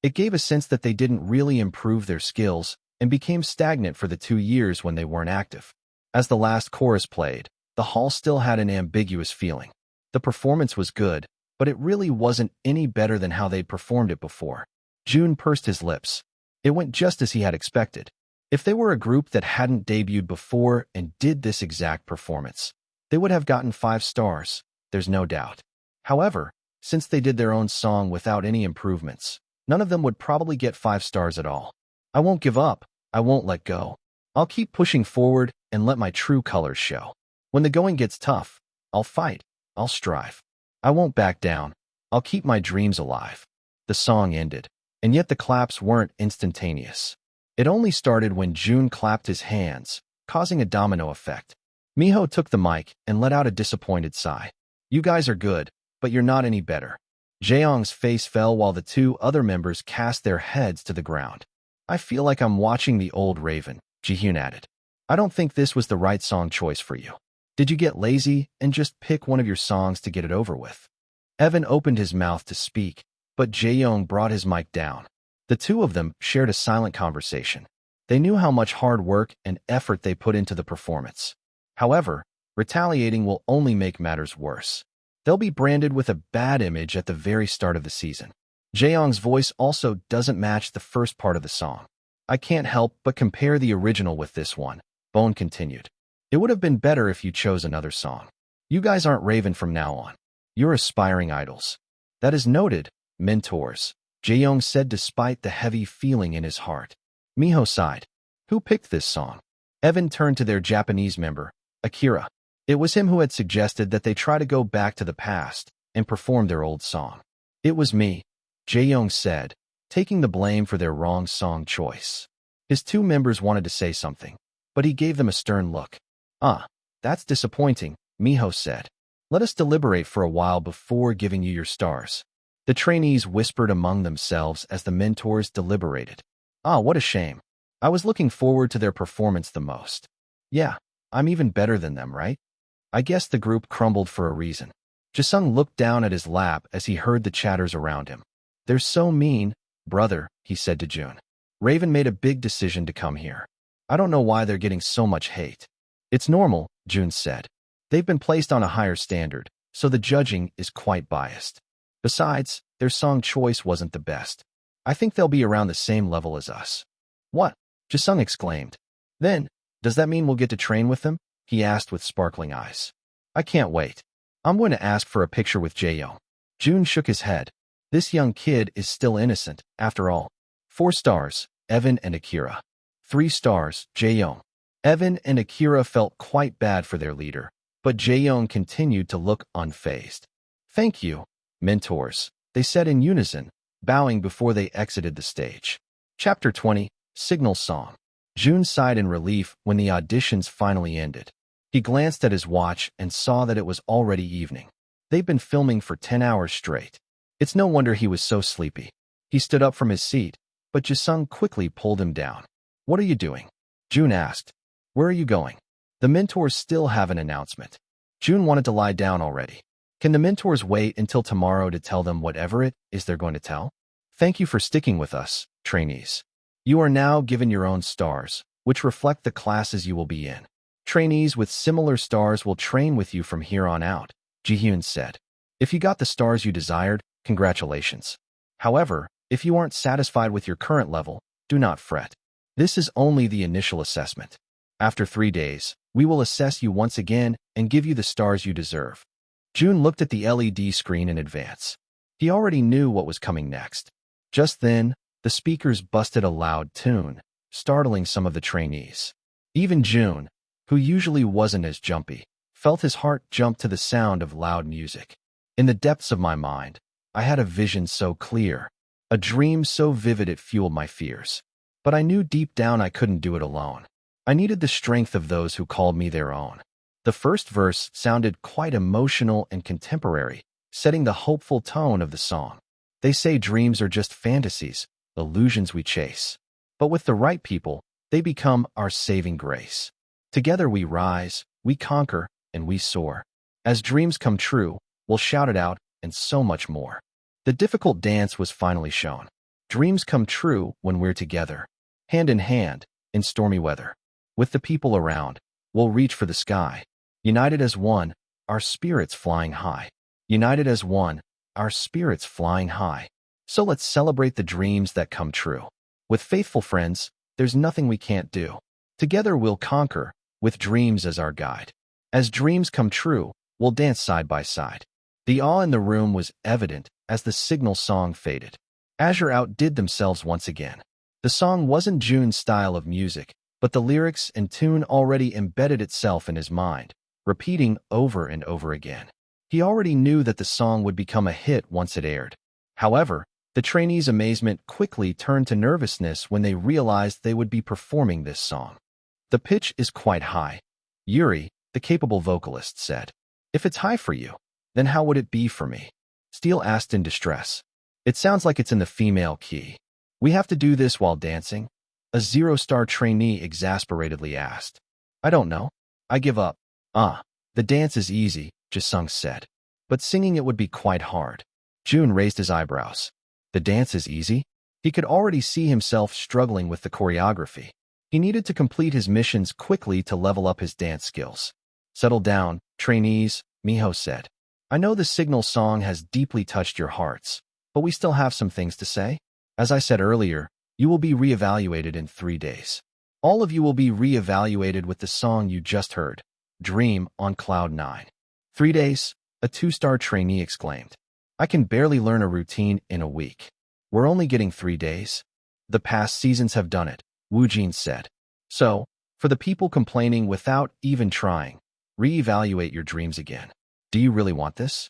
It gave a sense that they didn't really improve their skills and became stagnant for the 2 years when they weren't active. As the last chorus played, the hall still had an ambiguous feeling. The performance was good, but it really wasn't any better than how they'd performed it before. Jun pursed his lips. It went just as he had expected. If they were a group that hadn't debuted before and did this exact performance, they would have gotten 5 stars, there's no doubt. However, since they did their own song without any improvements, none of them would probably get 5 stars at all. I won't give up. I won't let go. I'll keep pushing forward and let my true colors show. When the going gets tough, I'll fight. I'll strive. I won't back down. I'll keep my dreams alive. The song ended, and yet the claps weren't instantaneous. It only started when Jun clapped his hands, causing a domino effect. Miho took the mic and let out a disappointed sigh. You guys are good, but you're not any better. Jaeyoung's face fell while the 2 other members cast their heads to the ground. I feel like I'm watching The Old Raven, Jihyun added. I don't think this was the right song choice for you. Did you get lazy and just pick one of your songs to get it over with? Evan opened his mouth to speak, but Jaeyoung brought his mic down. The 2 of them shared a silent conversation. They knew how much hard work and effort they put into the performance. However, retaliating will only make matters worse. They'll be branded with a bad image at the very start of the season. Jaeyoung's voice also doesn't match the first part of the song. I can't help but compare the original with this one, Bone continued. It would have been better if you chose another song. You guys aren't Raven from now on. You're aspiring idols. That is noted, mentors, Jaeyoung said despite the heavy feeling in his heart. Miho sighed. Who picked this song? Evan turned to their Japanese member, Akira. It was him who had suggested that they try to go back to the past and perform their old song. It was me, Jaeyoung said, taking the blame for their wrong song choice. His 2 members wanted to say something, but he gave them a stern look. That's disappointing, Miho said. Let us deliberate for a while before giving you your stars. The trainees whispered among themselves as the mentors deliberated. What a shame. I was looking forward to their performance the most. Yeah, I'm even better than them, right? I guess the group crumbled for a reason. Jisung looked down at his lap as he heard the chatters around him. They're so mean, brother, he said to Jun. Raven made a big decision to come here. I don't know why they're getting so much hate. It's normal, Jun said. They've been placed on a higher standard, so the judging is quite biased. Besides, their song choice wasn't the best. I think they'll be around the same level as us. What? Jisung exclaimed. Then, does that mean we'll get to train with them? He asked with sparkling eyes. I can't wait. I'm going to ask for a picture with Jaeyoung. Jun shook his head. This young kid is still innocent, after all. 4 stars, Evan and Akira. 3 stars, Jaeyoung. Evan and Akira felt quite bad for their leader, but Jaeyoung continued to look unfazed. Thank you, mentors, they said in unison, bowing before they exited the stage. Chapter 20, Signal Song. Jun sighed in relief when the auditions finally ended. He glanced at his watch and saw that it was already evening. They'd been filming for 10 hours straight. It's no wonder he was so sleepy. He stood up from his seat, but Jisung quickly pulled him down. What are you doing? Jun asked. Where are you going? The mentors still have an announcement. Jun wanted to lie down already. Can the mentors wait until tomorrow to tell them whatever it is they're going to tell? Thank you for sticking with us, trainees. You are now given your own stars, which reflect the classes you will be in. Trainees with similar stars will train with you from here on out, Jihyun said. If you got the stars you desired, congratulations. However, if you aren't satisfied with your current level, do not fret. This is only the initial assessment. After 3 days, we will assess you once again and give you the stars you deserve. Jun looked at the LED screen in advance. He already knew what was coming next. Just then, the speakers busted a loud tune, startling some of the trainees. Even Jun, who usually wasn't as jumpy, felt his heart jump to the sound of loud music. In the depths of my mind, I had a vision so clear, a dream so vivid it fueled my fears. But I knew deep down I couldn't do it alone. I needed the strength of those who called me their own. The first verse sounded quite emotional and contemporary, setting the hopeful tone of the song. They say dreams are just fantasies, illusions we chase. But with the right people, they become our saving grace. Together we rise, we conquer, and we soar. As dreams come true, we'll shout it out, and so much more. The difficult dance was finally shown. Dreams come true when we're together, hand in hand, in stormy weather. With the people around, we'll reach for the sky. United as one, our spirits flying high. United as one, our spirits flying high. So let's celebrate the dreams that come true. With faithful friends, there's nothing we can't do. Together we'll conquer, with dreams as our guide. As dreams come true, we'll dance side by side. The awe in the room was evident as the signal song faded. Azure outdid themselves once again. The song wasn't Jun's style of music, but the lyrics and tune already embedded itself in his mind, repeating over and over again. He already knew that the song would become a hit once it aired. However, the trainees' amazement quickly turned to nervousness when they realized they would be performing this song. The pitch is quite high, Yuri, the capable vocalist, said. If it's high for you, then how would it be for me? Steele asked in distress. It sounds like it's in the female key. We have to do this while dancing? A zero-star trainee exasperatedly asked. I don't know. I give up. The dance is easy, Jisung said. But singing it would be quite hard. Jun raised his eyebrows. The dance is easy? He could already see himself struggling with the choreography. He needed to complete his missions quickly to level up his dance skills. Settle down, trainees, Miho said. I know the signal song has deeply touched your hearts, but we still have some things to say. As I said earlier, you will be reevaluated in 3 days. All of you will be reevaluated with the song you just heard, Dream on Cloud 9. 3 days? A 2-star trainee exclaimed. I can barely learn a routine in a week. We're only getting 3 days? The past seasons have done it, Wu Jin said. So, for the people complaining without even trying, reevaluate your dreams again. Do you really want this?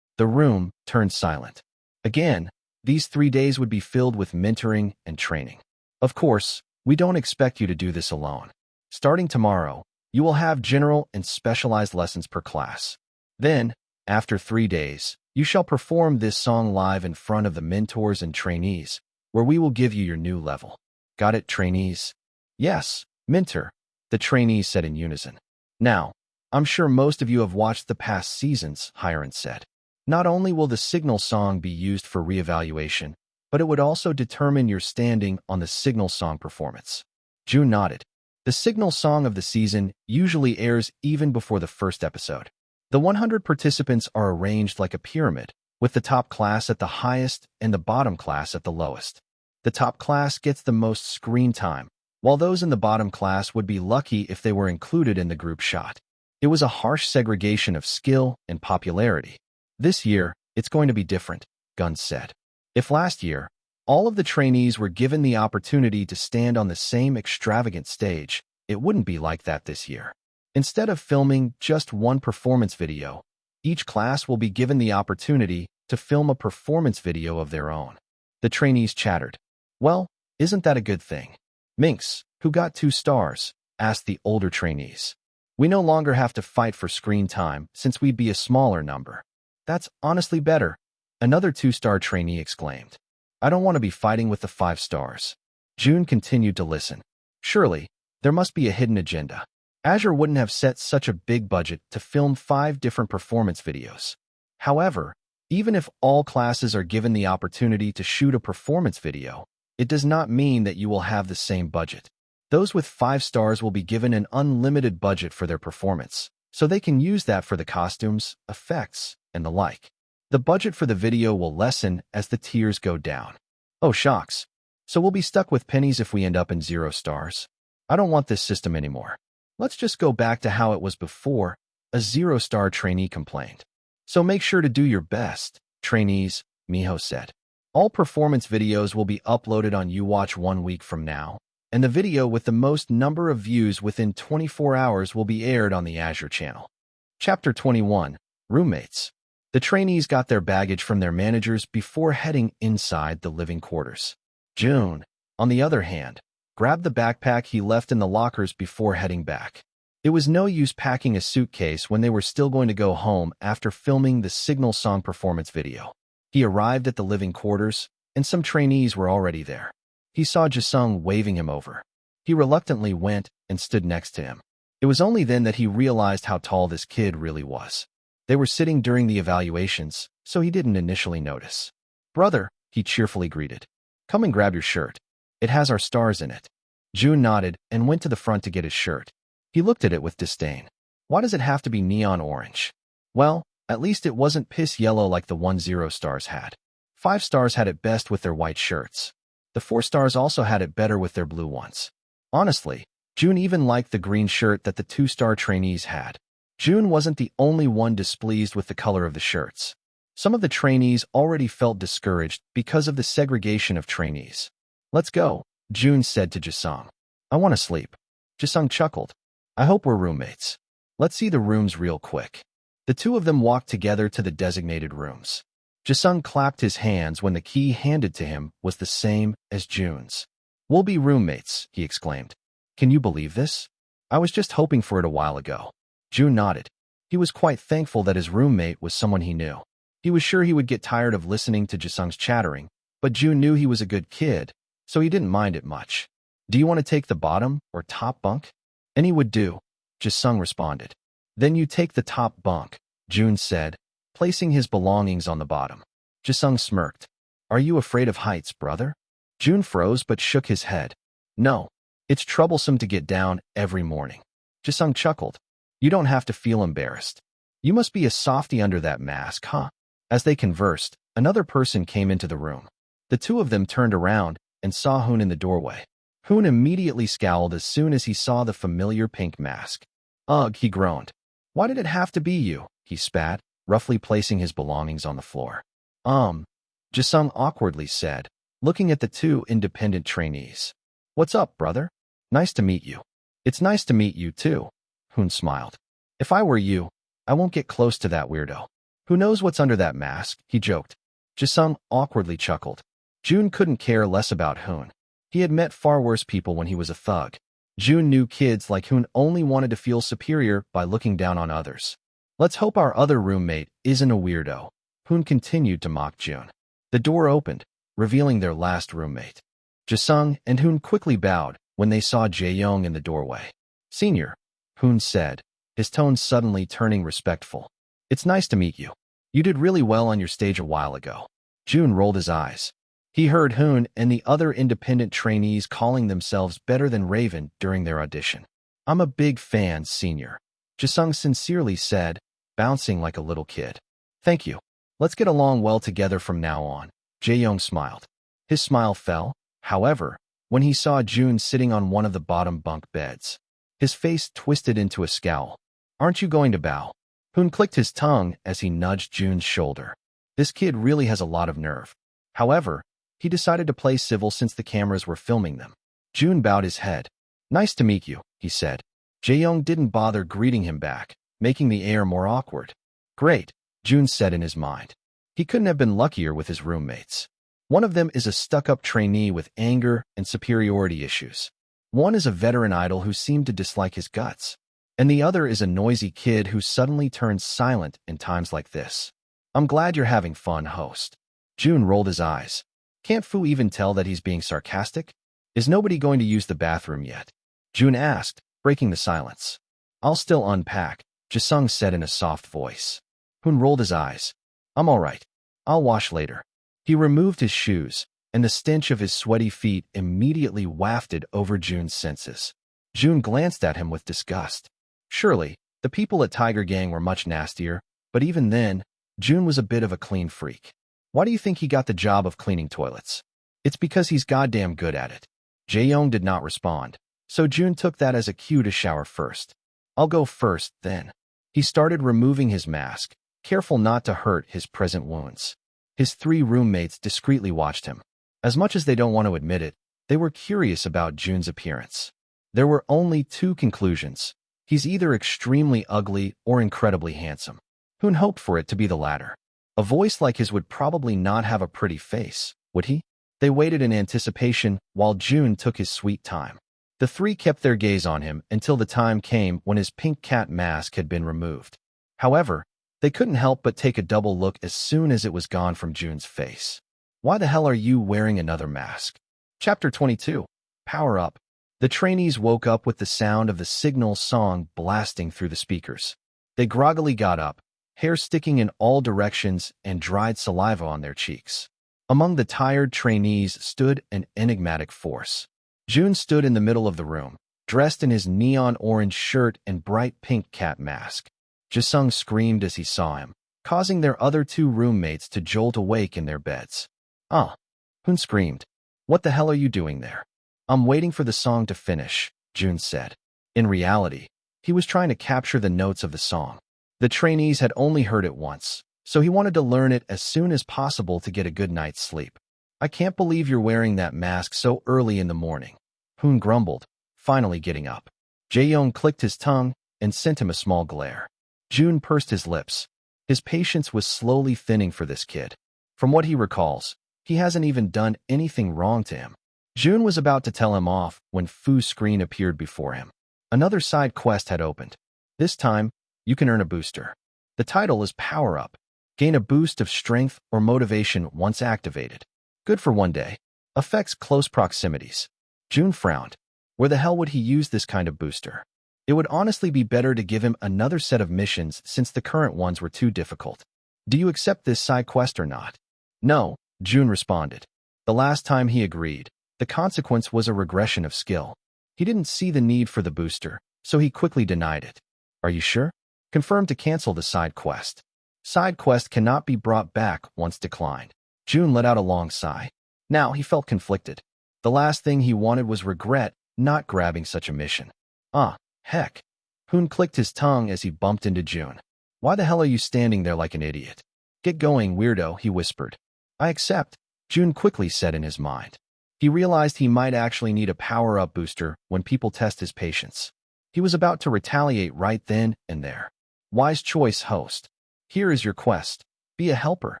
The room turned silent. Again, these 3 days would be filled with mentoring and training. Of course, we don't expect you to do this alone. Starting tomorrow, you will have general and specialized lessons per class. Then, after 3 days, you shall perform this song live in front of the mentors and trainees, where we will give you your new level. Got it, trainees? Yes, mentor, the trainees said in unison. Now, I'm sure most of you have watched the past seasons, Hiron said. Not only will the signal song be used for reevaluation, but it would also determine your standing on the signal song performance. Jun nodded. The signal song of the season usually airs even before the first episode. The 100 participants are arranged like a pyramid, with the top class at the highest and the bottom class at the lowest. The top class gets the most screen time, while those in the bottom class would be lucky if they were included in the group shot. It was a harsh segregation of skill and popularity. This year, it's going to be different, Gunn said. If last year, all of the trainees were given the opportunity to stand on the same extravagant stage, it wouldn't be like that this year. Instead of filming just one performance video, each class will be given the opportunity to film a performance video of their own. The trainees chattered. Well, isn't that a good thing? Minx, who got 2 stars, asked the older trainees. We no longer have to fight for screen time since we'd be a smaller number. That's honestly better, another 2-star trainee exclaimed. I don't want to be fighting with the 5 stars. Jun continued to listen. Surely, there must be a hidden agenda. Azure wouldn't have set such a big budget to film 5 different performance videos. However, even if all classes are given the opportunity to shoot a performance video, it does not mean that you will have the same budget. Those with 5 stars will be given an unlimited budget for their performance, so they can use that for the costumes, effects, and the like. The budget for the video will lessen as the tiers go down. Oh, shocks. So we'll be stuck with pennies if we end up in 0 stars. I don't want this system anymore. Let's just go back to how it was before, a 0-star trainee complained. So make sure to do your best, trainees, Miho said. All performance videos will be uploaded on YouWatch 1 week from now. and the video with the most number of views within 24 hours will be aired on the Azure channel. Chapter 21. Roommates. The trainees got their baggage from their managers before heading inside the living quarters. Jun, on the other hand, grabbed the backpack he left in the lockers before heading back. It was no use packing a suitcase when they were still going to go home after filming the Signal song performance video. He arrived at the living quarters, and some trainees were already there. He saw Jisung waving him over. He reluctantly went and stood next to him. It was only then that he realized how tall this kid really was. They were sitting during the evaluations, so he didn't initially notice. "Brother," he cheerfully greeted. "Come and grab your shirt. It has our stars in it." Jun nodded and went to the front to get his shirt. He looked at it with disdain. Why does it have to be neon orange? Well, at least it wasn't piss yellow like the 10 stars had. 5 stars had it best with their white shirts. The 4 stars also had it better with their blue ones. Honestly, Jun even liked the green shirt that the 2-star trainees had. Jun wasn't the only one displeased with the color of the shirts. Some of the trainees already felt discouraged because of the segregation of trainees. "Let's go," Jun said to Jisung. "I want to sleep." Jisung chuckled. "I hope we're roommates. Let's see the rooms real quick." The two of them walked together to the designated rooms. Jisung clapped his hands when the key handed to him was the same as Jun's. "We'll be roommates," he exclaimed. "Can you believe this? I was just hoping for it a while ago." Jun nodded. He was quite thankful that his roommate was someone he knew. He was sure he would get tired of listening to Jisung's chattering, but Jun knew he was a good kid, so he didn't mind it much. "Do you want to take the bottom or top bunk?" "Any would do," Jisung responded. "Then you take the top bunk," Jun said, placing his belongings on the bottom. Jisung smirked. "Are you afraid of heights, brother?" Jun froze but shook his head. "No. It's troublesome to get down every morning." Jisung chuckled. "You don't have to feel embarrassed. You must be a softie under that mask, huh?" As they conversed, another person came into the room. The two of them turned around and saw Hoon in the doorway. Hoon immediately scowled as soon as he saw the familiar pink mask. "Ugh," he groaned. "Why did it have to be you?" he spat, roughly placing his belongings on the floor. Jisung awkwardly said, looking at the two independent trainees. "What's up, brother? Nice to meet you." "It's nice to meet you, too," Hoon smiled. "If I were you, I won't get close to that weirdo. Who knows what's under that mask?" he joked. Jisung awkwardly chuckled. Jun couldn't care less about Hoon. He had met far worse people when he was a thug. Jun knew kids like Hoon only wanted to feel superior by looking down on others. "Let's hope our other roommate isn't a weirdo," Hoon continued to mock Jun. The door opened, revealing their last roommate. Jisung and Hoon quickly bowed when they saw Jae-young in the doorway. "Senior," Hoon said, his tone suddenly turning respectful. "It's nice to meet you. You did really well on your stage a while ago." Jun rolled his eyes. He heard Hoon and the other independent trainees calling themselves better than Raven during their audition. "I'm a big fan, senior," Jisung sincerely said, bouncing like a little kid. "Thank you. Let's get along well together from now on." Jae-young smiled. His smile fell, however, when he saw Jun sitting on one of the bottom bunk beds. His face twisted into a scowl. "Aren't you going to bow?" Hoon clicked his tongue as he nudged Jun's shoulder. This kid really has a lot of nerve. However, he decided to play civil since the cameras were filming them. Jun bowed his head. "Nice to meet you," he said. Jae-young didn't bother greeting him back, making the air more awkward. "Great," Jun said in his mind. He couldn't have been luckier with his roommates. One of them is a stuck-up trainee with anger and superiority issues. One is a veteran idol who seemed to dislike his guts. And the other is a noisy kid who suddenly turns silent in times like this. "I'm glad you're having fun, host." Jun rolled his eyes. Can't Fu even tell that he's being sarcastic? "Is nobody going to use the bathroom yet?" Jun asked, breaking the silence. "I'll still unpack," Jisung said in a soft voice. Hoon rolled his eyes. "I'm all right. I'll wash later." He removed his shoes, and the stench of his sweaty feet immediately wafted over Jun's senses. Jun glanced at him with disgust. Surely, the people at Tiger Gang were much nastier, but even then, Jun was a bit of a clean freak. Why do you think he got the job of cleaning toilets? It's because he's goddamn good at it. Jae-young did not respond, so Jun took that as a cue to shower first. "I'll go first, then." He started removing his mask, careful not to hurt his present wounds. His 3 roommates discreetly watched him. As much as they don't want to admit it, They were curious about Jun's appearance. There were only two conclusions. He's either extremely ugly or incredibly handsome. Hoon hoped for it to be the latter. A voice like his would probably not have a pretty face, would he? They waited in anticipation while Jun took his sweet time. The three kept their gaze on him until the time came when his pink cat mask had been removed. However, they couldn't help but take a double look as soon as it was gone from Jun's face. Why the hell are you wearing another mask? Chapter 22. Power Up. The trainees woke up with the sound of the signal song blasting through the speakers. They groggily got up, hair sticking in all directions and dried saliva on their cheeks. Among the tired trainees stood an enigmatic force. Jun stood in the middle of the room, dressed in his neon orange shirt and bright pink cat mask. Jisung screamed as he saw him, causing their other two roommates to jolt awake in their beds. "Ah!" Hoon screamed. "What the hell are you doing there?" "I'm waiting for the song to finish," Jun said. In reality, he was trying to capture the notes of the song. The trainees had only heard it once, so he wanted to learn it as soon as possible to get a good night's sleep. "I can't believe you're wearing that mask so early in the morning," Hoon grumbled, finally getting up. Jae-young clicked his tongue and sent him a small glare. Jun pursed his lips. His patience was slowly thinning for this kid. From what he recalls, he hasn't even done anything wrong to him. Jun was about to tell him off when Fu's screen appeared before him. Another side quest had opened. This time, you can earn a booster. The title is Power Up. Gain a boost of strength or motivation once activated. Good for one day. Affects close proximities. Jun frowned. Where the hell would he use this kind of booster? It would honestly be better to give him another set of missions since the current ones were too difficult. "Do you accept this side quest or not?" "No," Jun responded. The last time he agreed, the consequence was a regression of skill. He didn't see the need for the booster, so he quickly denied it. "Are you sure?" "Confirmed to cancel the side quest. Side quest cannot be brought back once declined." Jun let out a long sigh. Now he felt conflicted. The last thing he wanted was regret not grabbing such a mission. "Ah, heck." Hoon clicked his tongue as he bumped into Jun. "Why the hell are you standing there like an idiot?" "Get going, weirdo," he whispered. "I accept," Jun quickly said in his mind. He realized he might actually need a power-up booster when people test his patience. He was about to retaliate right then and there. Wise choice, host. Here is your quest. Be a helper.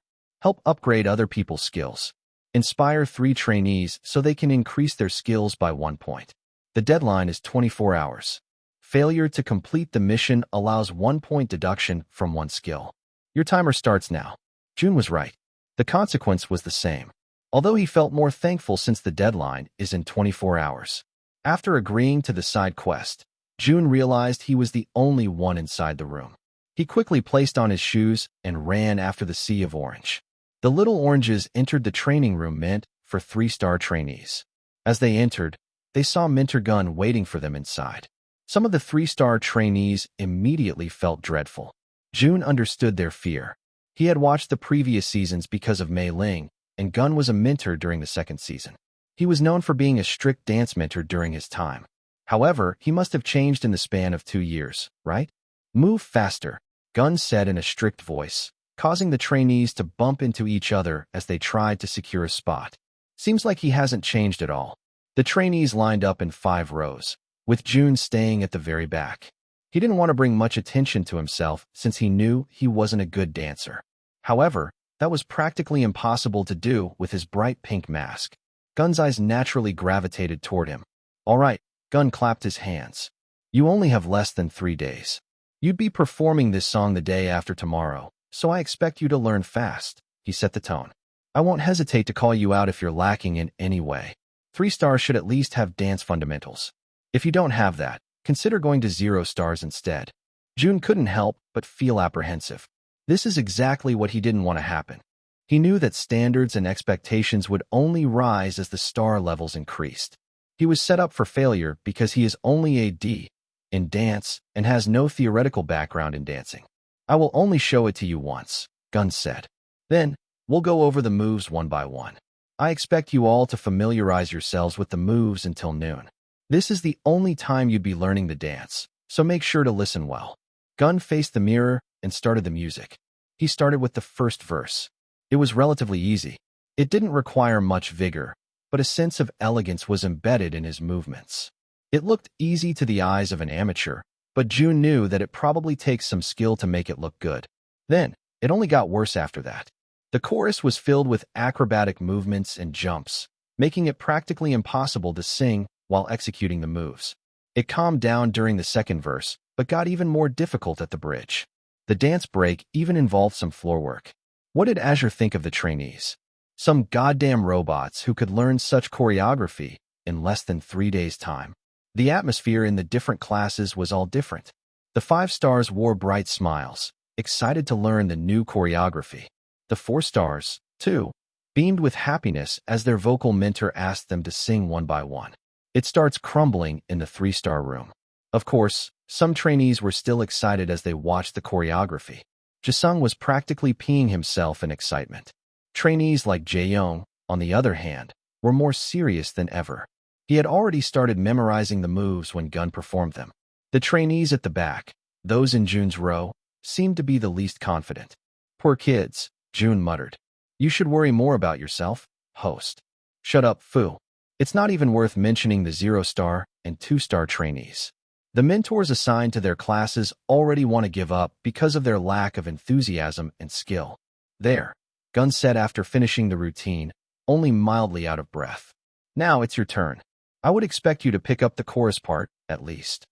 Help upgrade other people's skills. Inspire 3 trainees so they can increase their skills by 1 point. The deadline is 24 hours. Failure to complete the mission allows 1 point deduction from 1 skill. Your timer starts now. Jun was right. The consequence was the same, although he felt more thankful since the deadline is in 24 hours. After agreeing to the side quest, Jun realized he was the only one inside the room. He quickly placed on his shoes and ran after the sea of orange. The little oranges entered the training room meant for 3-star trainees. As they entered, they saw Minter Gun waiting for them inside. Some of the 3-star trainees immediately felt dreadful. Jun understood their fear. He had watched the previous seasons because of Mei Ling, and Gun was a mentor during the 2nd season. He was known for being a strict dance mentor during his time. However, he must have changed in the span of 2 years, right? "Move faster," Gun said in a strict voice, causing the trainees to bump into each other as they tried to secure a spot. Seems like he hasn't changed at all. The trainees lined up in 5 rows, with Jun staying at the very back. He didn't want to bring much attention to himself since he knew he wasn't a good dancer. However, that was practically impossible to do with his bright pink mask. Gun's eyes naturally gravitated toward him. "All right," Gun clapped his hands. "You only have less than 3 days. You'd be performing this song the day after tomorrow, so I expect you to learn fast," he set the tone. "I won't hesitate to call you out if you're lacking in any way. 3 stars should at least have dance fundamentals. If you don't have that, consider going to 0 stars instead." Jun couldn't help but feel apprehensive. This is exactly what he didn't want to happen. He knew that standards and expectations would only rise as the star levels increased. He was set up for failure because he is only a D in dance and has no theoretical background in dancing. "I will only show it to you once," Gun said. "Then, we'll go over the moves one by one. I expect you all to familiarize yourselves with the moves until noon. This is the only time you'd be learning the dance, so make sure to listen well." Gun faced the mirror and started the music. He started with the first verse. It was relatively easy. It didn't require much vigor, but a sense of elegance was embedded in his movements. It looked easy to the eyes of an amateur, but Jun knew that it probably takes some skill to make it look good. Then, it only got worse after that. The chorus was filled with acrobatic movements and jumps, making it practically impossible to sing while executing the moves. It calmed down during the second verse, but got even more difficult at the bridge. The dance break even involved some floor work. What did Azure think of the trainees? Some goddamn robots who could learn such choreography in less than 3 days' time. The atmosphere in the different classes was all different. The 5 stars wore bright smiles, excited to learn the new choreography. The 4 stars, too, beamed with happiness as their vocal mentor asked them to sing one by one. It starts crumbling in the 3-star room. Of course, some trainees were still excited as they watched the choreography. Jisung was practically peeing himself in excitement. Trainees like Jae-young, on the other hand, were more serious than ever. He had already started memorizing the moves when Gun performed them. The trainees at the back, those in Jun's row, seemed to be the least confident. Poor kids, Jun muttered. You should worry more about yourself, host. Shut up, Fu. It's not even worth mentioning the 0-star and 2-star trainees. The mentors assigned to their classes already want to give up because of their lack of enthusiasm and skill. There, Gun said after finishing the routine, only mildly out of breath. Now it's your turn. I would expect you to pick up the chorus part, at least.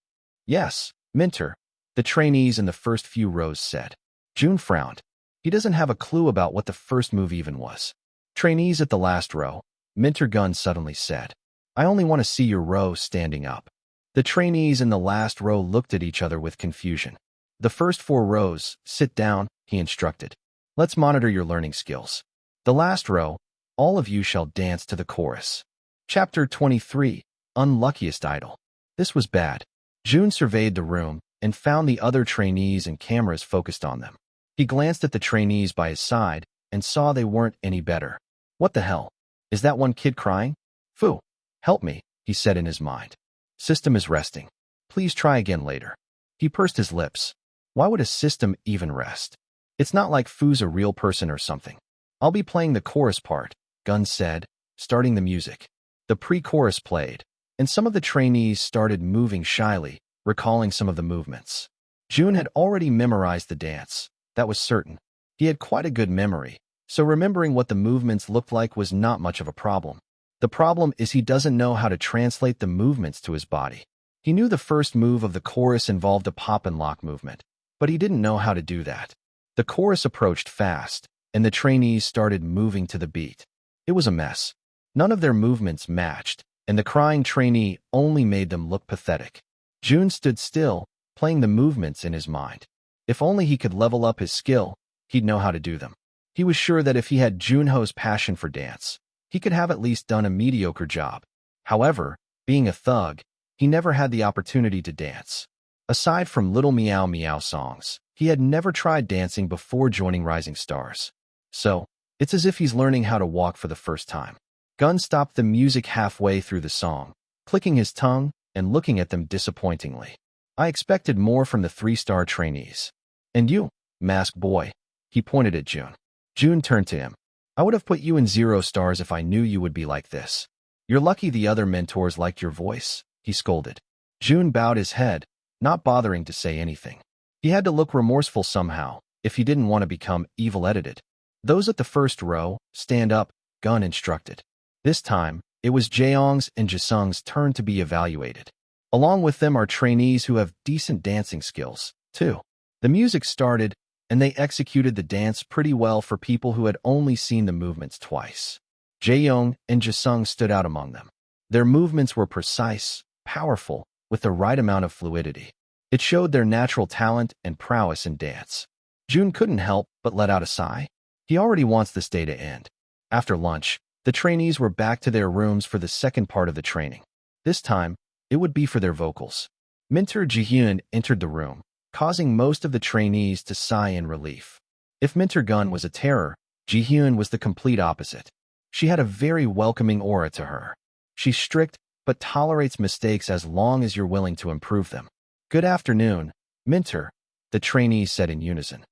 Yes, mentor, the trainees in the first few rows said. Jun frowned. He doesn't have a clue about what the first move even was. Trainees at the last row, Mentor Gun suddenly said. I only want to see your row standing up. The trainees in the last row looked at each other with confusion. The first 4 rows, sit down, he instructed. Let's monitor your learning skills. The last row, all of you shall dance to the chorus. Chapter 23, Unluckiest Idol. This was bad. Jun surveyed the room and found the other trainees and cameras focused on them. He glanced at the trainees by his side and saw they weren't any better. What the hell? Is that one kid crying? Fu, help me, he said in his mind. System is resting. Please try again later. He pursed his lips. Why would a system even rest? It's not like Fu's a real person or something. I'll be playing the chorus part, Gun said, starting the music. The pre-chorus played, and some of the trainees started moving shyly, recalling some of the movements. Jun had already memorized the dance, that was certain. He had quite a good memory, so remembering what the movements looked like was not much of a problem. The problem is he doesn't know how to translate the movements to his body. He knew the first move of the chorus involved a pop and lock movement, but he didn't know how to do that. The chorus approached fast, and the trainees started moving to the beat. It was a mess. None of their movements matched, and the crying trainee only made them look pathetic. Jun stood still, playing the movements in his mind. If only he could level up his skill, he'd know how to do them. He was sure that if he had Jun Ho's passion for dance, he could have at least done a mediocre job. However, being a thug, he never had the opportunity to dance. Aside from Little Meow Meow songs, he had never tried dancing before joining Rising Stars. So, it's as if he's learning how to walk for the first time. Gun stopped the music halfway through the song, clicking his tongue and looking at them disappointingly. I expected more from the 3-star trainees. And you, masked boy, he pointed at Jun. Jun turned to him. I would have put you in 0 stars if I knew you would be like this. You're lucky the other mentors liked your voice, he scolded. Jun bowed his head, not bothering to say anything. He had to look remorseful somehow, if he didn't want to become evil-edited. Those at the first row, stand up, Gun instructed. This time, it was Jaeyoung's and Jisung's turn to be evaluated. Along with them are trainees who have decent dancing skills, too. The music started, and they executed the dance pretty well for people who had only seen the movements twice. Jaeyoung and Jisung stood out among them. Their movements were precise, powerful, with the right amount of fluidity. It showed their natural talent and prowess in dance. Jun couldn't help but let out a sigh. He already wants this day to end. After lunch, the trainees were back to their rooms for the second part of the training. This time, it would be for their vocals. Mentor Ji-hyun entered the room, causing most of the trainees to sigh in relief. If Mentor Gun was a terror, Ji-hyun was the complete opposite. She had a very welcoming aura to her. She's strict, but tolerates mistakes as long as you're willing to improve them. Good afternoon, Mentor, the trainees said in unison.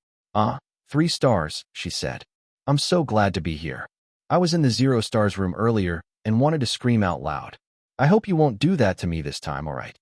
3 stars, she said. I'm so glad to be here. I was in the 0 stars room earlier, and wanted to scream out loud. I hope you won't do that to me this time, all right?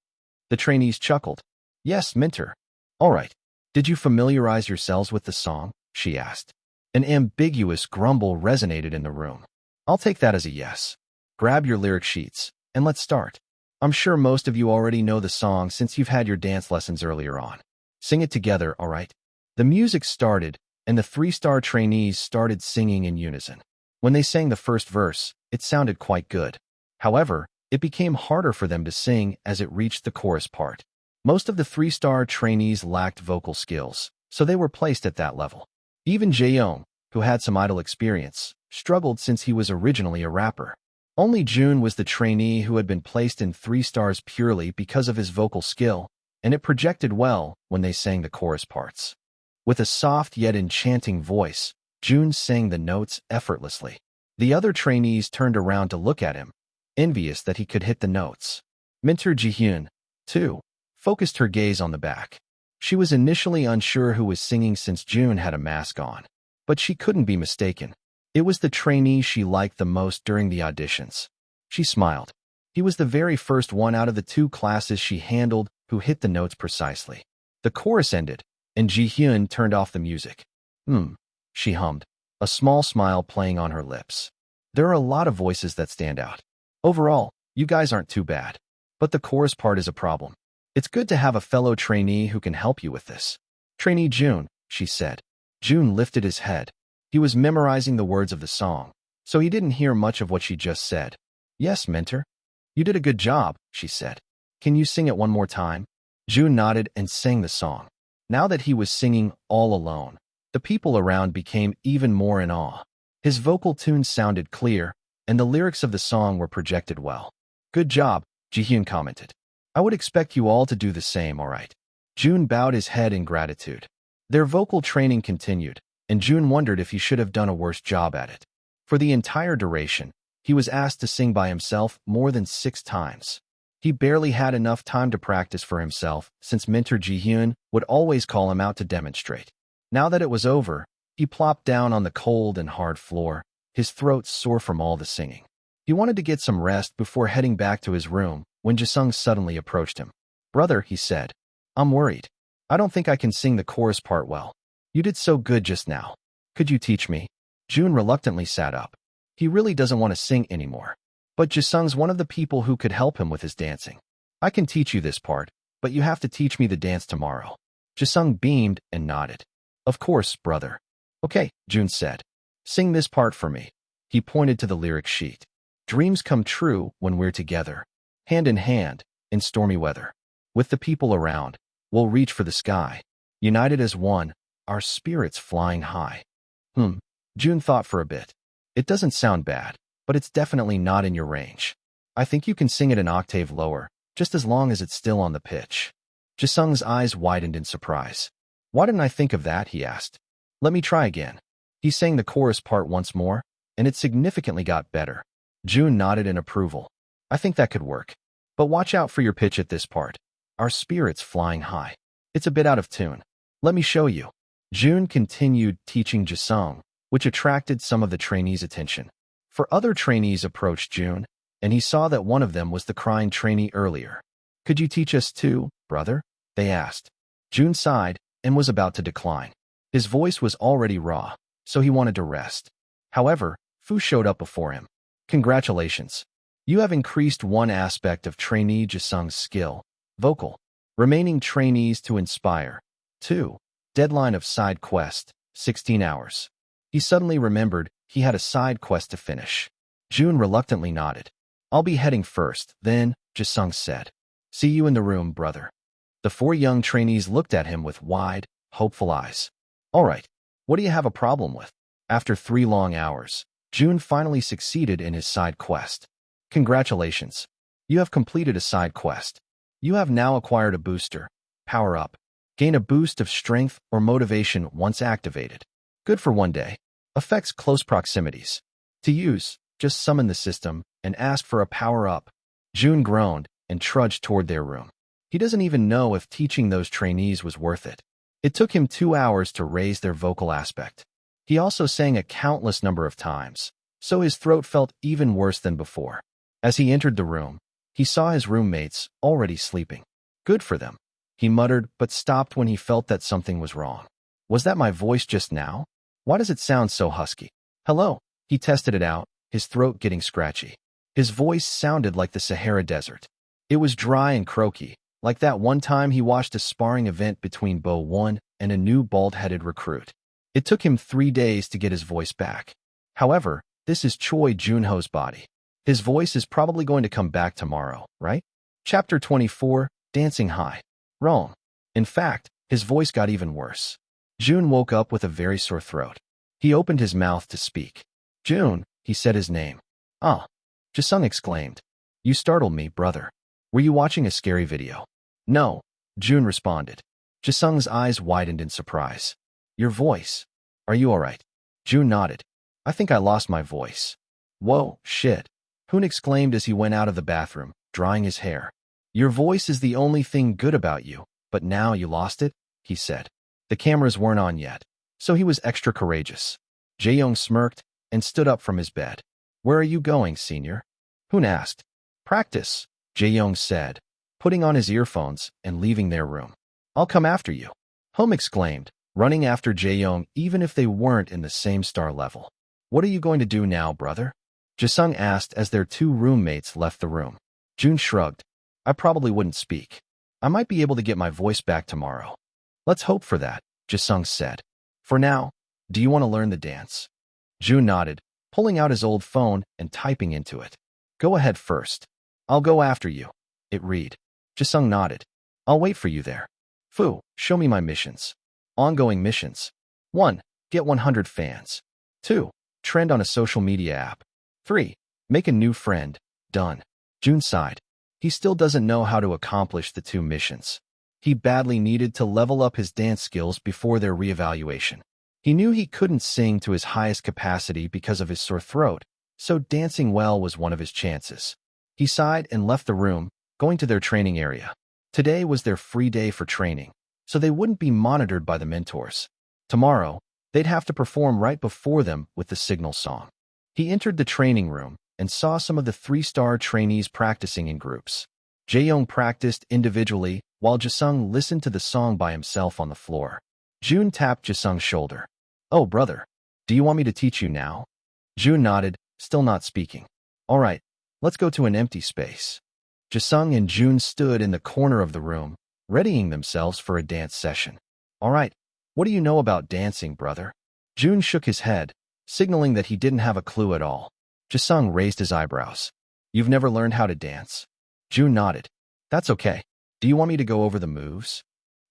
The trainees chuckled. Yes, Minter. All right. Did you familiarize yourselves with the song? She asked. An ambiguous grumble resonated in the room. I'll take that as a yes. Grab your lyric sheets, and let's start. I'm sure most of you already know the song since you've had your dance lessons earlier on. Sing it together, all right? The music started, and the three-star trainees started singing in unison. When they sang the first verse, it sounded quite good. However, it became harder for them to sing as it reached the chorus part. Most of the three-star trainees lacked vocal skills, so they were placed at that level. Even Jae-young, who had some idol experience, struggled since he was originally a rapper. Only Jun was the trainee who had been placed in 3 stars purely because of his vocal skill, and it projected well when they sang the chorus parts. With a soft yet enchanting voice, Jun sang the notes effortlessly. The other trainees turned around to look at him, envious that he could hit the notes. Minter Ji-hyun, too, focused her gaze on the back. She was initially unsure who was singing since Jun had a mask on, but she couldn't be mistaken. It was the trainee she liked the most during the auditions. She smiled. He was the very first one out of the 2 classes she handled who hit the notes precisely. The chorus ended, and Ji-hyun turned off the music. She hummed, a small smile playing on her lips. There are a lot of voices that stand out. Overall, you guys aren't too bad. But the chorus part is a problem. It's good to have a fellow trainee who can help you with this. Trainee Jun, she said. Jun lifted his head. He was memorizing the words of the song, so he didn't hear much of what she just said. Yes, mentor. You did a good job, she said. Can you sing it one more time? Jun nodded and sang the song. Now that he was singing all alone, the people around became even more in awe. His vocal tunes sounded clear, and the lyrics of the song were projected well. Good job, Ji-hyun commented. I would expect you all to do the same, all right. Jun bowed his head in gratitude. Their vocal training continued, and Jun wondered if he should have done a worse job at it. For the entire duration, he was asked to sing by himself more than 6 times. He barely had enough time to practice for himself, since mentor Ji-hyun would always call him out to demonstrate. Now that it was over, he plopped down on the cold and hard floor, his throat sore from all the singing. He wanted to get some rest before heading back to his room when Jae-sung suddenly approached him. Brother, he said, I'm worried. I don't think I can sing the chorus part well. You did so good just now. Could you teach me? Jun reluctantly sat up. He really doesn't want to sing anymore. But Jae-sung's one of the people who could help him with his dancing. I can teach you this part, but you have to teach me the dance tomorrow. Jae-sung beamed and nodded. Of course, brother. Okay, Jun said. Sing this part for me. He pointed to the lyric sheet. Dreams come true when we're together, hand in hand, in stormy weather. With the people around, we'll reach for the sky. United as one, our spirits flying high. Jun thought for a bit. It doesn't sound bad, but it's definitely not in your range. I think you can sing it an octave lower, just as long as it's still on the pitch. Jae-sung's eyes widened in surprise. Why didn't I think of that, he asked. Let me try again. He sang the chorus part once more, and it significantly got better. Jun nodded in approval. I think that could work. But watch out for your pitch at this part. Our spirits flying high. It's a bit out of tune. Let me show you. Jun continued teaching Jae-sung, which attracted some of the trainees' attention. For other trainees approached Jun, and he saw that one of them was the crying trainee earlier. Could you teach us too, brother? They asked. Jun sighed and was about to decline. His voice was already raw, so he wanted to rest. However, Fu showed up before him. Congratulations. You have increased one aspect of trainee Jae-sung's skill, vocal. Remaining trainees to inspire. 2. Deadline of side quest, 16 hours. He suddenly remembered he had a side quest to finish. Jun reluctantly nodded. I'll be heading first, then, Jae-sung said. See you in the room, brother. The 4 young trainees looked at him with wide, hopeful eyes. All right, what do you have a problem with? After 3 long hours, Jun finally succeeded in his side quest. Congratulations. You have completed a side quest. You have now acquired a booster, power up. Gain a boost of strength or motivation once activated. Good for 1 day. Affects close proximities. To use, just summon the system and ask for a power up. Jun groaned and trudged toward their room. He doesn't even know if teaching those trainees was worth it. It took him 2 hours to raise their vocal aspect. He also sang a countless number of times, so his throat felt even worse than before. As he entered the room, he saw his roommates already sleeping. Good for them, he muttered, but stopped when he felt that something was wrong. Was that my voice just now? Why does it sound so husky? Hello? He tested it out, his throat getting scratchy. His voice sounded like the Sahara Desert. It was dry and croaky, like that one time he watched a sparring event between Bo 1 and a new bald-headed recruit. It took him 3 days to get his voice back. However, this is Choi Joon-ho's body. His voice is probably going to come back tomorrow, right? Chapter 24, Dancing High. Wrong. In fact, his voice got even worse. Jun woke up with a very sore throat. He opened his mouth to speak. Jun, he said his name. Ah. Jisung exclaimed. You startled me, brother. Were you watching a scary video? No, Jun responded. Jisung's eyes widened in surprise. Your voice. Are you alright? Jun nodded. I think I lost my voice. Whoa, shit. Hoon exclaimed as he went out of the bathroom, drying his hair. Your voice is the only thing good about you, but now you lost it, he said. The cameras weren't on yet, so he was extra courageous. Jae-young smirked and stood up from his bed. Where are you going, senior? Hoon asked. Practice, Jae-young said, putting on his earphones and leaving their room. I'll come after you, Home exclaimed, running after Jae-young even if they weren't in the same star level. What are you going to do now, brother? Jisung asked as their 2 roommates left the room. Jun shrugged. I probably wouldn't speak. I might be able to get my voice back tomorrow. Let's hope for that, Jisung said. For now, do you want to learn the dance? Jun nodded, pulling out his old phone and typing into it. Go ahead first. I'll go after you. It read. Jisung nodded. I'll wait for you there. Fu, show me my missions. Ongoing missions. 1. Get 100 fans. 2. Trend on a social media app. 3. Make a new friend. Done. Jun sighed. He still doesn't know how to accomplish the 2 missions. He badly needed to level up his dance skills before their reevaluation. He knew he couldn't sing to his highest capacity because of his sore throat, so dancing well was one of his chances. He sighed and left the room, going to their training area. Today was their free day for training, so they wouldn't be monitored by the mentors. Tomorrow, they'd have to perform right before them with the signal song. He entered the training room and saw some of the 3-star trainees practicing in groups. Jae-young practiced individually while Jisung listened to the song by himself on the floor. Jun tapped Jisung's shoulder. Oh, brother, do you want me to teach you now? Jun nodded, still not speaking. All right, let's go to an empty space. Jisung and Jun stood in the corner of the room, readying themselves for a dance session. All right, what do you know about dancing, brother? Jun shook his head, signaling that he didn't have a clue at all. Jisung raised his eyebrows. You've never learned how to dance? Jun nodded. That's okay. Do you want me to go over the moves?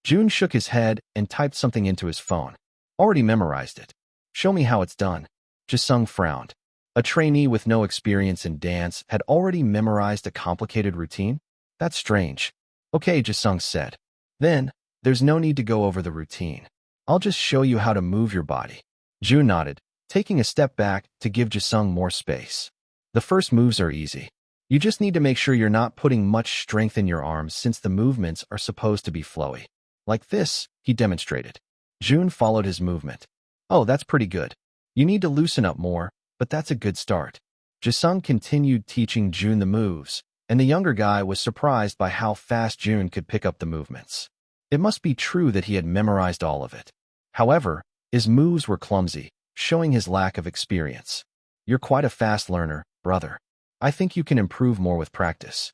Jun shook his head and typed something into his phone. Already memorized it. Show me how it's done. Jisung frowned. A trainee with no experience in dance had already memorized a complicated routine? That's strange. Okay, Jisung said. Then, there's no need to go over the routine. I'll just show you how to move your body. Jun nodded, taking a step back to give Jisung more space. The first moves are easy. You just need to make sure you're not putting much strength in your arms since the movements are supposed to be flowy. Like this, he demonstrated. Jun followed his movement. Oh, that's pretty good. You need to loosen up more, but that's a good start. Jisung continued teaching Jun the moves, and the younger guy was surprised by how fast Jun could pick up the movements. It must be true that he had memorized all of it. However, his moves were clumsy, showing his lack of experience. You're quite a fast learner, brother. I think you can improve more with practice.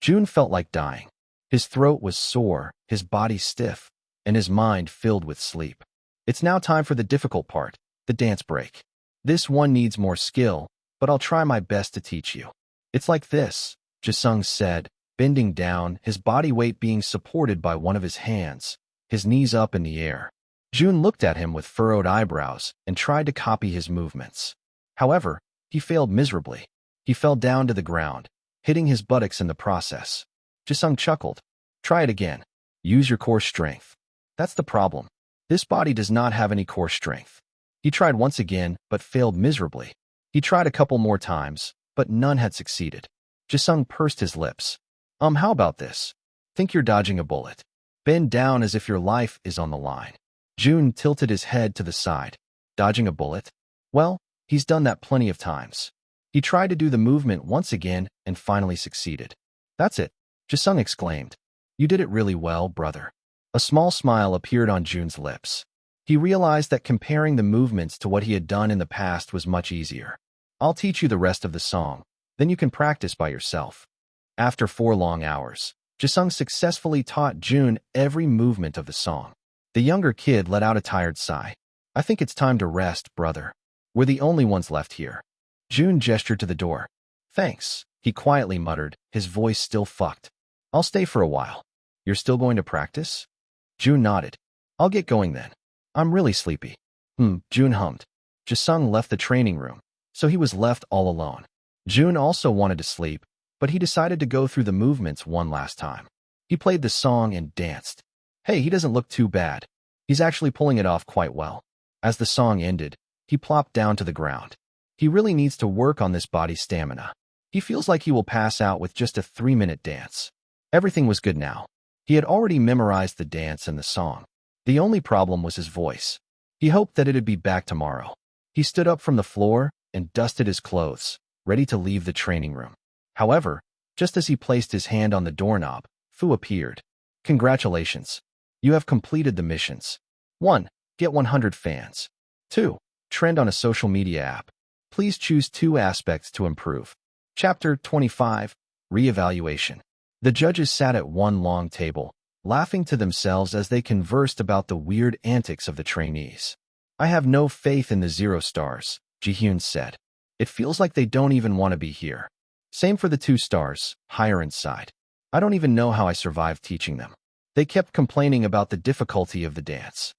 Jun felt like dying. His throat was sore, his body stiff, and his mind filled with sleep. It's now time for the difficult part, the dance break. This one needs more skill, but I'll try my best to teach you. It's like this, Jisung said, bending down, his body weight being supported by one of his hands, his knees up in the air. Jun looked at him with furrowed eyebrows and tried to copy his movements. However, he failed miserably. He fell down to the ground, hitting his buttocks in the process. Jisung chuckled. Try it again. Use your core strength. That's the problem. This body does not have any core strength. He tried once again, but failed miserably. He tried a couple more times, but none had succeeded. Jisung pursed his lips. How about this? Think you're dodging a bullet. Bend down as if your life is on the line. Jun tilted his head to the side. Dodging a bullet? Well, He's done that plenty of times. He tried to do the movement once again and finally succeeded. That's it, Jisung exclaimed. You did it really well, brother. A small smile appeared on Jun's lips. He realized that comparing the movements to what he had done in the past was much easier. I'll teach you the rest of the song, then you can practice by yourself. After 4 long hours, Jisung successfully taught Jun every movement of the song. The younger kid let out a tired sigh. I think it's time to rest, brother. We're the only ones left here. Jun gestured to the door. Thanks, he quietly muttered, his voice still fucked. I'll stay for a while. You're still going to practice? Jun nodded. I'll get going then. I'm really sleepy. Jun hummed. Jisung left the training room, so he was left all alone. Jun also wanted to sleep, but he decided to go through the movements one last time. He played the song and danced. Hey, he doesn't look too bad. He's actually pulling it off quite well. As the song ended, he plopped down to the ground. He really needs to work on this body stamina. He feels like he will pass out with just a 3-minute dance. Everything was good now. He had already memorized the dance and the song. The only problem was his voice. He hoped that it'd be back tomorrow. He stood up from the floor and dusted his clothes, ready to leave the training room. However, just as he placed his hand on the doorknob, Fu appeared. Congratulations. You have completed the missions. 1. Get 100 fans. 2. Trend on a social media app. Please choose 2 aspects to improve. Chapter 25. Reevaluation. The judges sat at one long table, laughing to themselves as they conversed about the weird antics of the trainees. I have no faith in the 0 stars, Ji-hyun said. It feels like they don't even want to be here. Same for the 2 stars, Hyerin sighed. I don't even know how I survived teaching them. They kept complaining about the difficulty of the dance.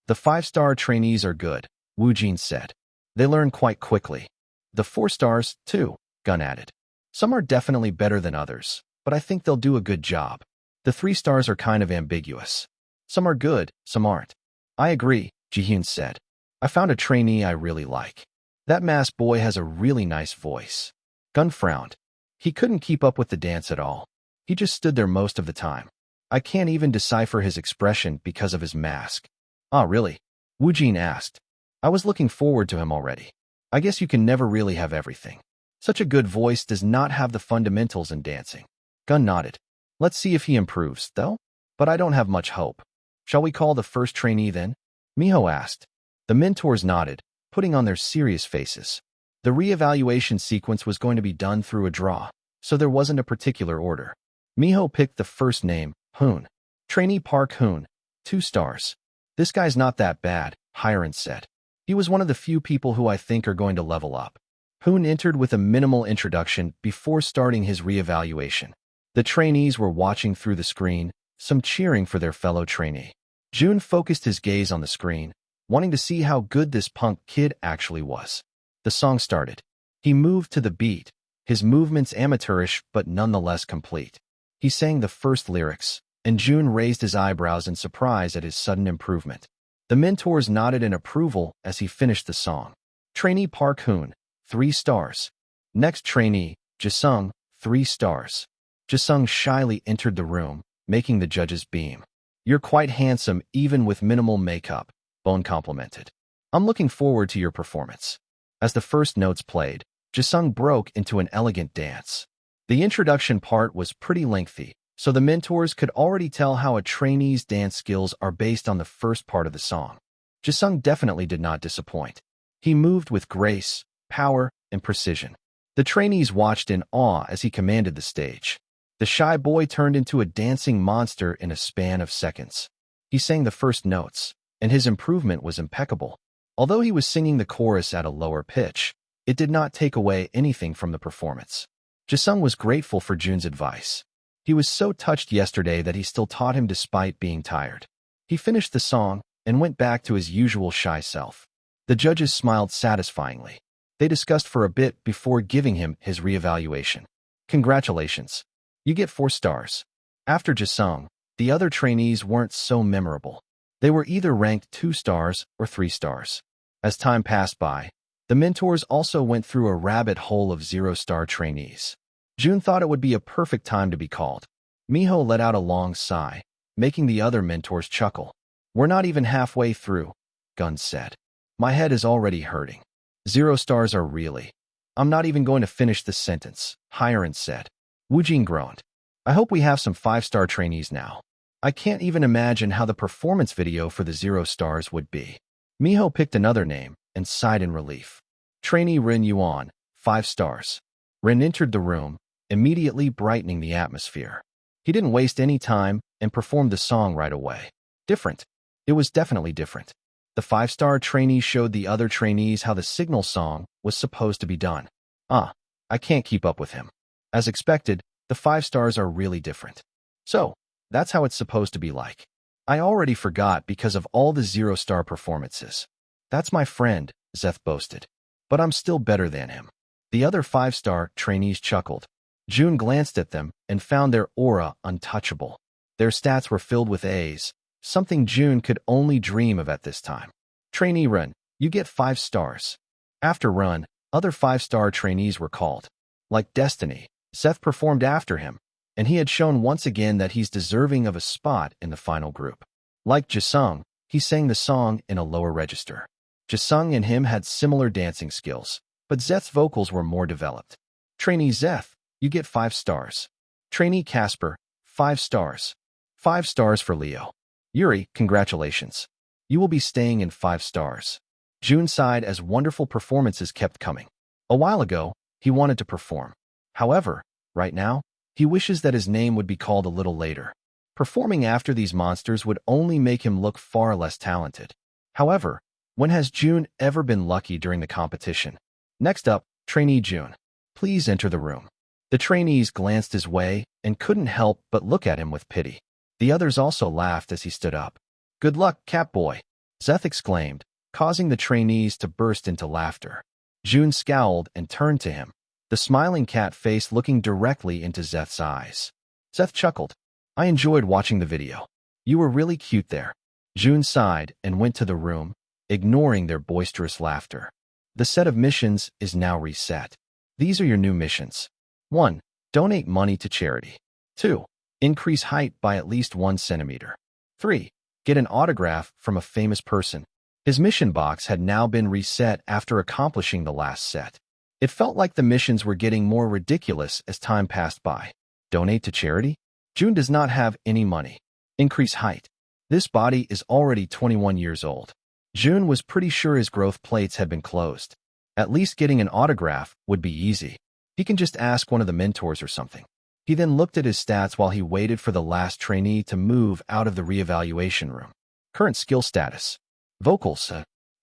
The 5-star trainees are good, Woo Jin said. They learn quite quickly. The 4 stars, too, Gun added. Some are definitely better than others, but I think they'll do a good job. The 3 stars are kind of ambiguous. Some are good, some aren't. I agree, Ji-hyun said. I found a trainee I really like. That masked boy has a really nice voice. Gun frowned. He couldn't keep up with the dance at all. He just stood there most of the time. I can't even decipher his expression because of his mask. Ah, really? Woo Jin asked. I was looking forward to him already. I guess you can never really have everything. Such a good voice does not have the fundamentals in dancing. Gun nodded. Let's see if he improves, though. But I don't have much hope. Shall we call the first trainee then? Miho asked. The mentors nodded, putting on their serious faces. The reevaluation sequence was going to be done through a draw, so there wasn't a particular order. Miho picked the first name, Hoon. Trainee Park Hoon, 2 stars. This guy's not that bad, Hyerin said. He was one of the few people who I think are going to level up. Hoon entered with a minimal introduction before starting his reevaluation. The trainees were watching through the screen, some cheering for their fellow trainee. Jun focused his gaze on the screen, wanting to see how good this punk kid actually was. The song started. He moved to the beat, his movements amateurish but nonetheless complete. He sang the first lyrics, and Jun raised his eyebrows in surprise at his sudden improvement. The mentors nodded in approval as he finished the song. Trainee Park Hoon, 3 stars. Next trainee, Jisung, 3 stars. Jisung shyly entered the room, making the judges beam. You're quite handsome even with minimal makeup, Bone complimented. I'm looking forward to your performance. As the first notes played, Jisung broke into an elegant dance. The introduction part was pretty lengthy, so the mentors could already tell how a trainee's dance skills are based on the first part of the song. Jisung definitely did not disappoint. He moved with grace, power, and precision. The trainees watched in awe as he commanded the stage. The shy boy turned into a dancing monster in a span of seconds. He sang the first notes, and his improvement was impeccable. Although he was singing the chorus at a lower pitch, it did not take away anything from the performance. Jisung was grateful for Jun's advice. He was so touched yesterday that he still taught him despite being tired. He finished the song and went back to his usual shy self. The judges smiled satisfyingly. They discussed for a bit before giving him his reevaluation. Congratulations. You get 4 stars. After Jisung, the other trainees weren't so memorable. They were either ranked 2 stars or 3 stars. As time passed by, the mentors also went through a rabbit hole of 0-star trainees. Jun thought it would be a perfect time to be called. Miho let out a long sigh, making the other mentors chuckle. We're not even halfway through, Gun said. My head is already hurting. 0 stars are really. I'm not even going to finish this sentence, Hiren said. Woojin groaned. I hope we have some 5-star trainees now. I can't even imagine how the performance video for the 0 stars would be. Miho picked another name and sighed in relief. Trainee Rin Yuan, 5 stars. Rin entered the room, immediately brightening the atmosphere. He didn't waste any time and performed the song right away. Different. It was definitely different. The 5-star trainee showed the other trainees how the signal song was supposed to be done. I can't keep up with him. As expected, the 5 stars are really different. So, that's how it's supposed to be like. I already forgot because of all the 0-star performances. That's my friend, Zeth boasted. But I'm still better than him. The other 5-star trainees chuckled. Jun glanced at them and found their aura untouchable. Their stats were filled with A's, something Jun could only dream of at this time. Trainee Run, you get 5 stars. After Run, other 5-star trainees were called. Like Destiny, Seth performed after him, and he had shown once again that he's deserving of a spot in the final group. Like Jisung, he sang the song in a lower register. Jisung and him had similar dancing skills, but Zeth's vocals were more developed. Trainee Zeth, you get 5 stars. Trainee Casper, 5 stars. 5 stars for Leo. Yuri, congratulations. You will be staying in 5 stars. Jun sighed as wonderful performances kept coming. A while ago, he wanted to perform. However, right now, he wishes that his name would be called a little later. Performing after these monsters would only make him look far less talented. However, when has Jun ever been lucky during the competition? Next up, Trainee Jun. Please enter the room. The trainees glanced his way and couldn't help but look at him with pity. The others also laughed as he stood up. Good luck, Catboy, Zeth exclaimed, causing the trainees to burst into laughter. Jun scowled and turned to him, the smiling cat face looking directly into Zeth's eyes. Zeth chuckled. I enjoyed watching the video. You were really cute there. Jun sighed and went to the room, ignoring their boisterous laughter. The set of missions is now reset. These are your new missions. 1. Donate money to charity. 2. Increase height by at least 1 centimeter. 3. Get an autograph from a famous person. His mission box had now been reset after accomplishing the last set. It felt like the missions were getting more ridiculous as time passed by. Donate to charity? Jun does not have any money. Increase height. This body is already 21 years old. Jun was pretty sure his growth plates had been closed. At least getting an autograph would be easy. He can just ask one of the mentors or something. He then looked at his stats while he waited for the last trainee to move out of the reevaluation room. Current skill status. Vocals,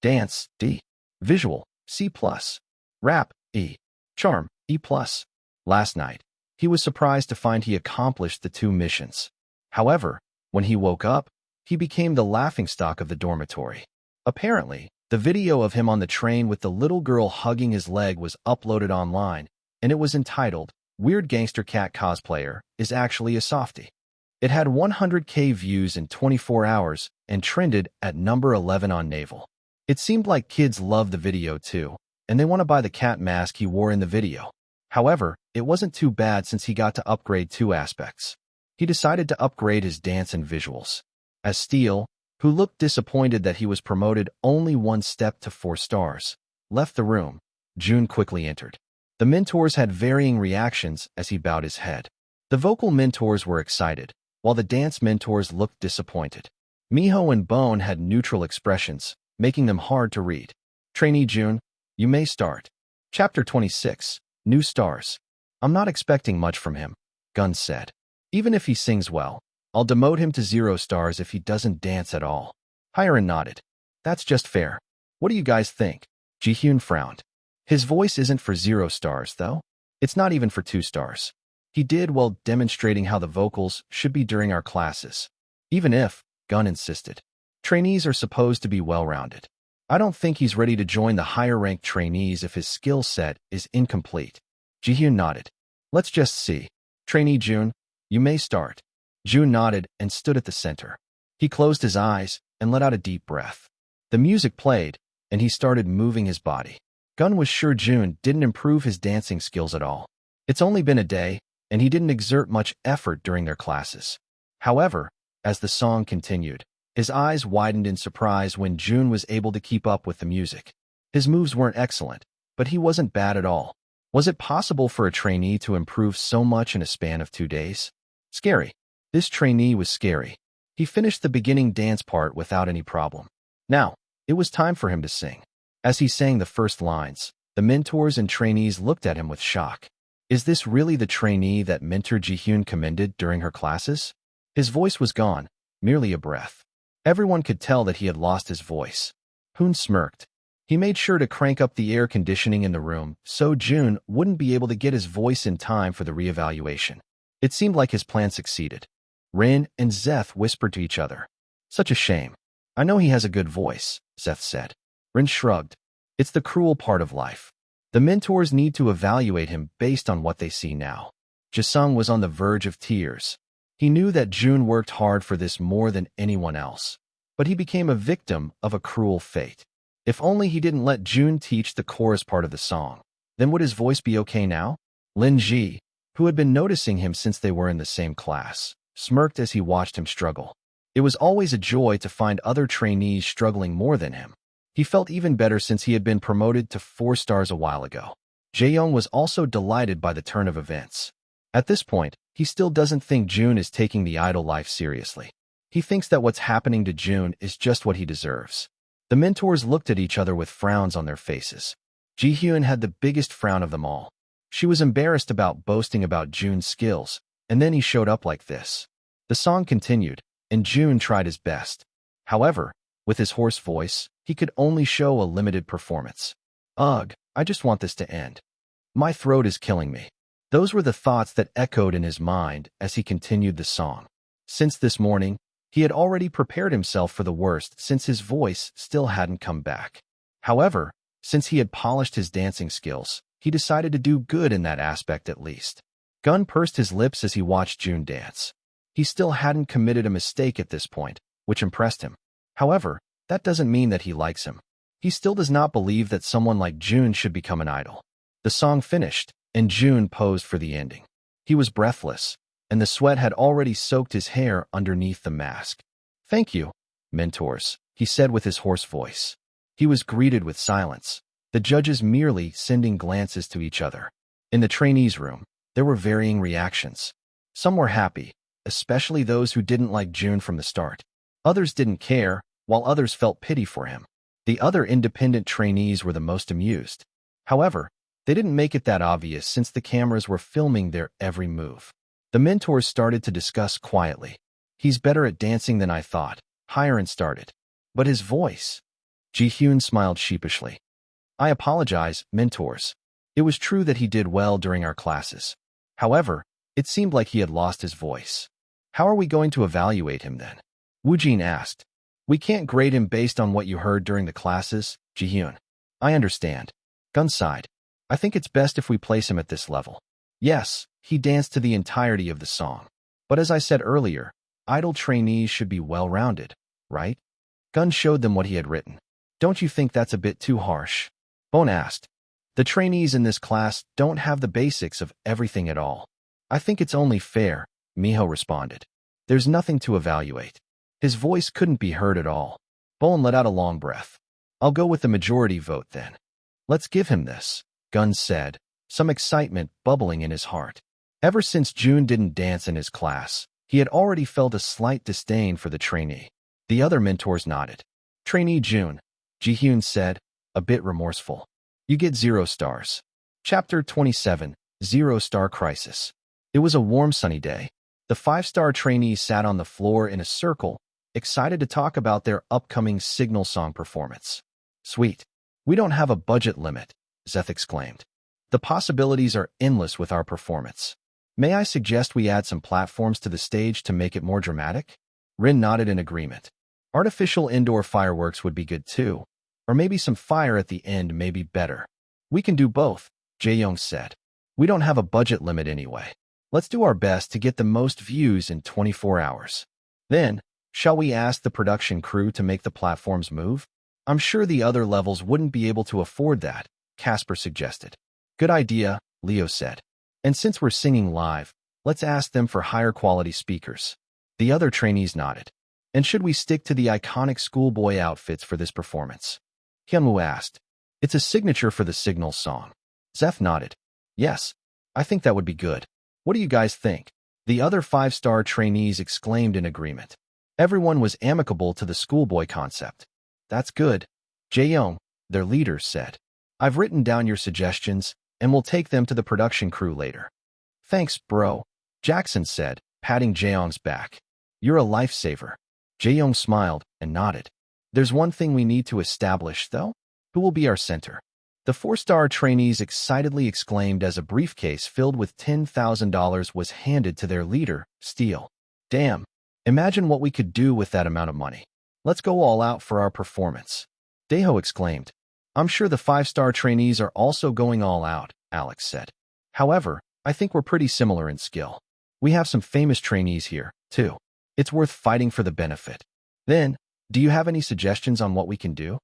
Dance, D. Visual, C+. Rap, E. Charm, E+. Last night, he was surprised to find he accomplished the 2 missions. However, when he woke up, he became the laughingstock of the dormitory. Apparently, the video of him on the train with the little girl hugging his leg was uploaded online, and it was entitled, Weird Gangster Cat Cosplayer is Actually a Softie. It had 100K views in 24 hours and trended at number 11 on Naval. It seemed like kids loved the video too, and they want to buy the cat mask he wore in the video. However, it wasn't too bad since he got to upgrade 2 aspects. He decided to upgrade his dance and visuals. As Steele, who looked disappointed that he was promoted only 1 step to 4 stars, left the room, Jun quickly entered. The mentors had varying reactions as he bowed his head. The vocal mentors were excited, while the dance mentors looked disappointed. Miho and Bone had neutral expressions, making them hard to read. Trainee Jun, you may start. Chapter 26, New Stars. I'm not expecting much from him, Gun said. Even if he sings well, I'll demote him to 0 stars if he doesn't dance at all. Hiren nodded. That's just fair. What do you guys think? Ji-hyun frowned. His voice isn't for 0 stars, though. It's not even for 2 stars. He did well demonstrating how the vocals should be during our classes. Even if, Gun insisted. Trainees are supposed to be well-rounded. I don't think he's ready to join the higher-ranked trainees if his skill set is incomplete. Ji-hyun nodded. Let's just see. Trainee Jun, you may start. Jun nodded and stood at the center. He closed his eyes and let out a deep breath. The music played, and he started moving his body. Gun was sure Jun didn't improve his dancing skills at all. It's only been a day, and he didn't exert much effort during their classes. However, as the song continued, his eyes widened in surprise when Jun was able to keep up with the music. His moves weren't excellent, but he wasn't bad at all. Was it possible for a trainee to improve so much in a span of 2 days? Scary. This trainee was scary. He finished the beginning dance part without any problem. Now, it was time for him to sing. As he sang the first lines, the mentors and trainees looked at him with shock. Is this really the trainee that Mentor Ji-hyun commended during her classes? His voice was gone, merely a breath. Everyone could tell that he had lost his voice. Hoon smirked. He made sure to crank up the air conditioning in the room so Jun wouldn't be able to get his voice in time for the reevaluation. It seemed like his plan succeeded. Rin and Zeth whispered to each other. Such a shame. I know he has a good voice, Zeth said. Rin shrugged. It's the cruel part of life. The mentors need to evaluate him based on what they see now. Jisung was on the verge of tears. He knew that Jun worked hard for this more than anyone else, but he became a victim of a cruel fate. If only he didn't let Jun teach the chorus part of the song, then would his voice be okay now? Lin Ji, who had been noticing him since they were in the same class, smirked as he watched him struggle. It was always a joy to find other trainees struggling more than him. He felt even better since he had been promoted to 4 stars a while ago. Jae-young was also delighted by the turn of events. At this point, he still doesn't think Jun is taking the idol life seriously. He thinks that what's happening to Jun is just what he deserves. The mentors looked at each other with frowns on their faces. Ji-hyun had the biggest frown of them all. She was embarrassed about boasting about Jun's skills, and then he showed up like this. The song continued, and Jun tried his best. However, with his hoarse voice, he could only show a limited performance. Ugh, I just want this to end. My throat is killing me. Those were the thoughts that echoed in his mind as he continued the song. Since this morning, he had already prepared himself for the worst since his voice still hadn't come back. However, since he had polished his dancing skills, he decided to do good in that aspect at least. Gun pursed his lips as he watched Jun dance. He still hadn't committed a mistake at this point, which impressed him. However, that doesn't mean that he likes him. He still does not believe that someone like Jun should become an idol. The song finished, and Jun posed for the ending. He was breathless, and the sweat had already soaked his hair underneath the mask. Thank you, mentors, he said with his hoarse voice. He was greeted with silence, the judges merely sending glances to each other. In the trainees' room, there were varying reactions. Some were happy, especially those who didn't like Jun from the start. Others didn't care, while others felt pity for him. The other independent trainees were the most amused. However, they didn't make it that obvious since the cameras were filming their every move. The mentors started to discuss quietly. He's better at dancing than I thought, Hiren started. But his voice. Ji-hyun smiled sheepishly. I apologize, mentors. It was true that he did well during our classes. However, it seemed like he had lost his voice. How are we going to evaluate him then? Woojin asked. We can't grade him based on what you heard during the classes, Ji-hyun. I understand. Gun sighed. I think it's best if we place him at this level. Yes, he danced to the entirety of the song. But as I said earlier, idol trainees should be well-rounded, right? Gun showed them what he had written. Don't you think that's a bit too harsh? Bone asked. The trainees in this class don't have the basics of everything at all. I think it's only fair, Miho responded. There's nothing to evaluate. His voice couldn't be heard at all. Bone let out a long breath. I'll go with the majority vote then. Let's give him this, Gun said, some excitement bubbling in his heart. Ever since Jun didn't dance in his class, he had already felt a slight disdain for the trainee. The other mentors nodded. Trainee Jun, Ji-hyun said, a bit remorseful. You get 0 stars. Chapter 27, 0-Star Crisis. It was a warm sunny day. The 5-star trainees sat on the floor in a circle, excited to talk about their upcoming signal song performance. Sweet. We don't have a budget limit, Zeth exclaimed. The possibilities are endless with our performance. May I suggest we add some platforms to the stage to make it more dramatic? Rin nodded in agreement. Artificial indoor fireworks would be good too, or maybe some fire at the end may be better. We can do both, Jae-young said. We don't have a budget limit anyway. Let's do our best to get the most views in 24 hours. Then, shall we ask the production crew to make the platforms move? I'm sure the other levels wouldn't be able to afford that, Casper suggested. Good idea, Leo said. And since we're singing live, let's ask them for higher quality speakers. The other trainees nodded. And should we stick to the iconic schoolboy outfits for this performance? Hyunwoo asked. It's a signature for the signal song. Zeph nodded. Yes, I think that would be good. What do you guys think? The other five-star trainees exclaimed in agreement. Everyone was amicable to the schoolboy concept. That's good. Jae-young, their leader, said. I've written down your suggestions, and we'll take them to the production crew later. Thanks, bro, Jackson said, patting Jae-young's back. You're a lifesaver. Jae-young smiled and nodded. There's one thing we need to establish, though. Who will be our center? The four-star trainees excitedly exclaimed as a briefcase filled with $10,000 was handed to their leader, Steele. Damn, imagine what we could do with that amount of money. Let's go all out for our performance. Daeho exclaimed. I'm sure the five-star trainees are also going all out, Alex said. However, I think we're pretty similar in skill. We have some famous trainees here, too. It's worth fighting for the benefit. Then, do you have any suggestions on what we can do?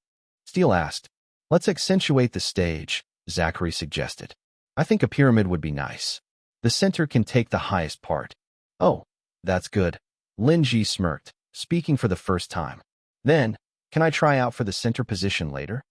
Steele asked. Let's accentuate the stage, Zachary suggested. I think a pyramid would be nice. The center can take the highest part. Oh, that's good. Lin Ji smirked, speaking for the first time. Then, can I try out for the center position later?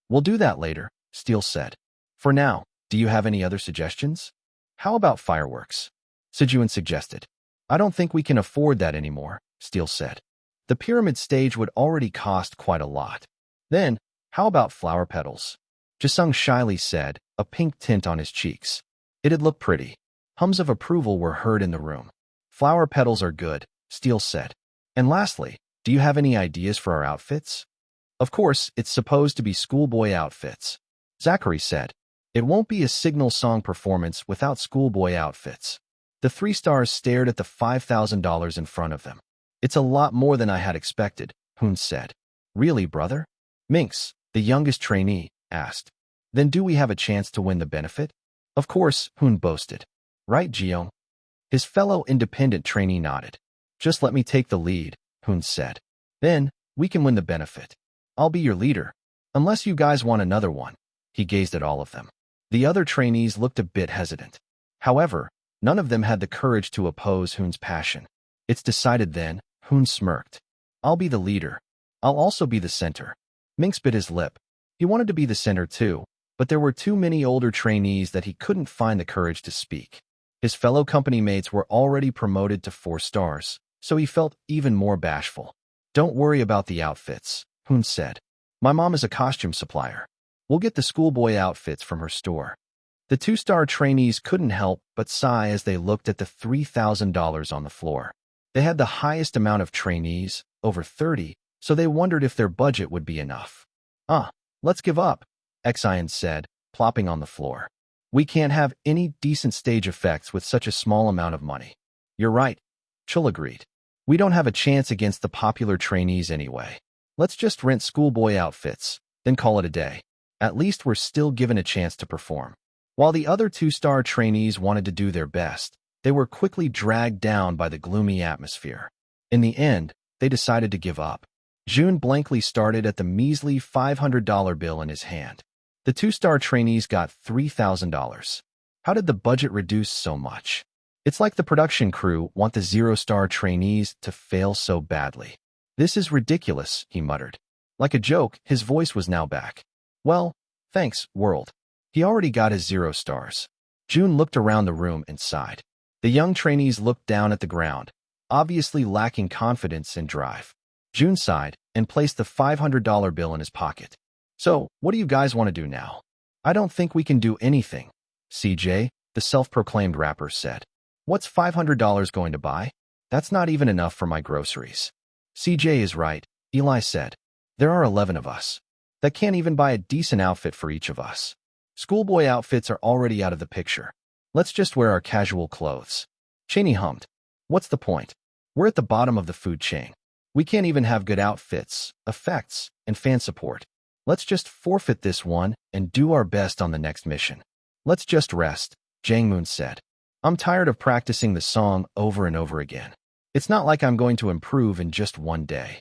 We'll do that later, Steele said. For now, do you have any other suggestions? How about fireworks? Sejun suggested. I don't think we can afford that anymore, Steele said. The pyramid stage would already cost quite a lot. Then, how about flower petals? Jisung shyly said, a pink tint on his cheeks. It'd look pretty. Hums of approval were heard in the room. Flower petals are good, Steele said. And lastly, do you have any ideas for our outfits? Of course, it's supposed to be schoolboy outfits. Zachary said. It won't be a signal song performance without schoolboy outfits. The three stars stared at the $5,000 in front of them. It's a lot more than I had expected, Hoon said. Really, brother? Minx, the youngest trainee, asked. Then do we have a chance to win the benefit? Of course, Hoon boasted. Right, Jiyoung? His fellow independent trainee nodded. Just let me take the lead, Hoon said. Then, we can win the benefit. I'll be your leader. Unless you guys want another one. He gazed at all of them. The other trainees looked a bit hesitant. However, none of them had the courage to oppose Hoon's passion. It's decided then, Hoon smirked. I'll be the leader. I'll also be the center. Minx bit his lip. He wanted to be the center too, but there were too many older trainees that he couldn't find the courage to speak. His fellow company mates were already promoted to 4 stars, so he felt even more bashful. Don't worry about the outfits, Hoon said. My mom is a costume supplier. We'll get the schoolboy outfits from her store. The 2-star trainees couldn't help but sigh as they looked at the $3,000 on the floor. They had the highest amount of trainees, over 30, so they wondered if their budget would be enough. Let's give up, Xian said, plopping on the floor. We can't have any decent stage effects with such a small amount of money. You're right, Chul agreed. We don't have a chance against the popular trainees anyway. Let's just rent schoolboy outfits, then call it a day. At least we're still given a chance to perform. While the other 2-star trainees wanted to do their best, they were quickly dragged down by the gloomy atmosphere. In the end, they decided to give up. Jun blankly started at the measly $500 bill in his hand. The 2-star trainees got $3,000. How did the budget reduce so much? It's like the production crew want the 0-star trainees to fail so badly. This is ridiculous, he muttered. Like a joke, his voice was now back. Well, thanks, world. He already got his 0 stars. Jun looked around the room and sighed. The young trainees looked down at the ground, obviously lacking confidence and drive. Jun sighed and placed the $500 bill in his pocket. So, what do you guys want to do now? I don't think we can do anything, CJ, the self-proclaimed rapper said. What's $500 going to buy? That's not even enough for my groceries. CJ is right, Eli said. There are 11 of us. That can't even buy a decent outfit for each of us. Schoolboy outfits are already out of the picture. Let's just wear our casual clothes. Cheney hummed. What's the point? We're at the bottom of the food chain. We can't even have good outfits, effects, and fan support. Let's just forfeit this one and do our best on the next mission. Let's just rest, Jangmoon said. I'm tired of practicing the song over and over again. It's not like I'm going to improve in just one day.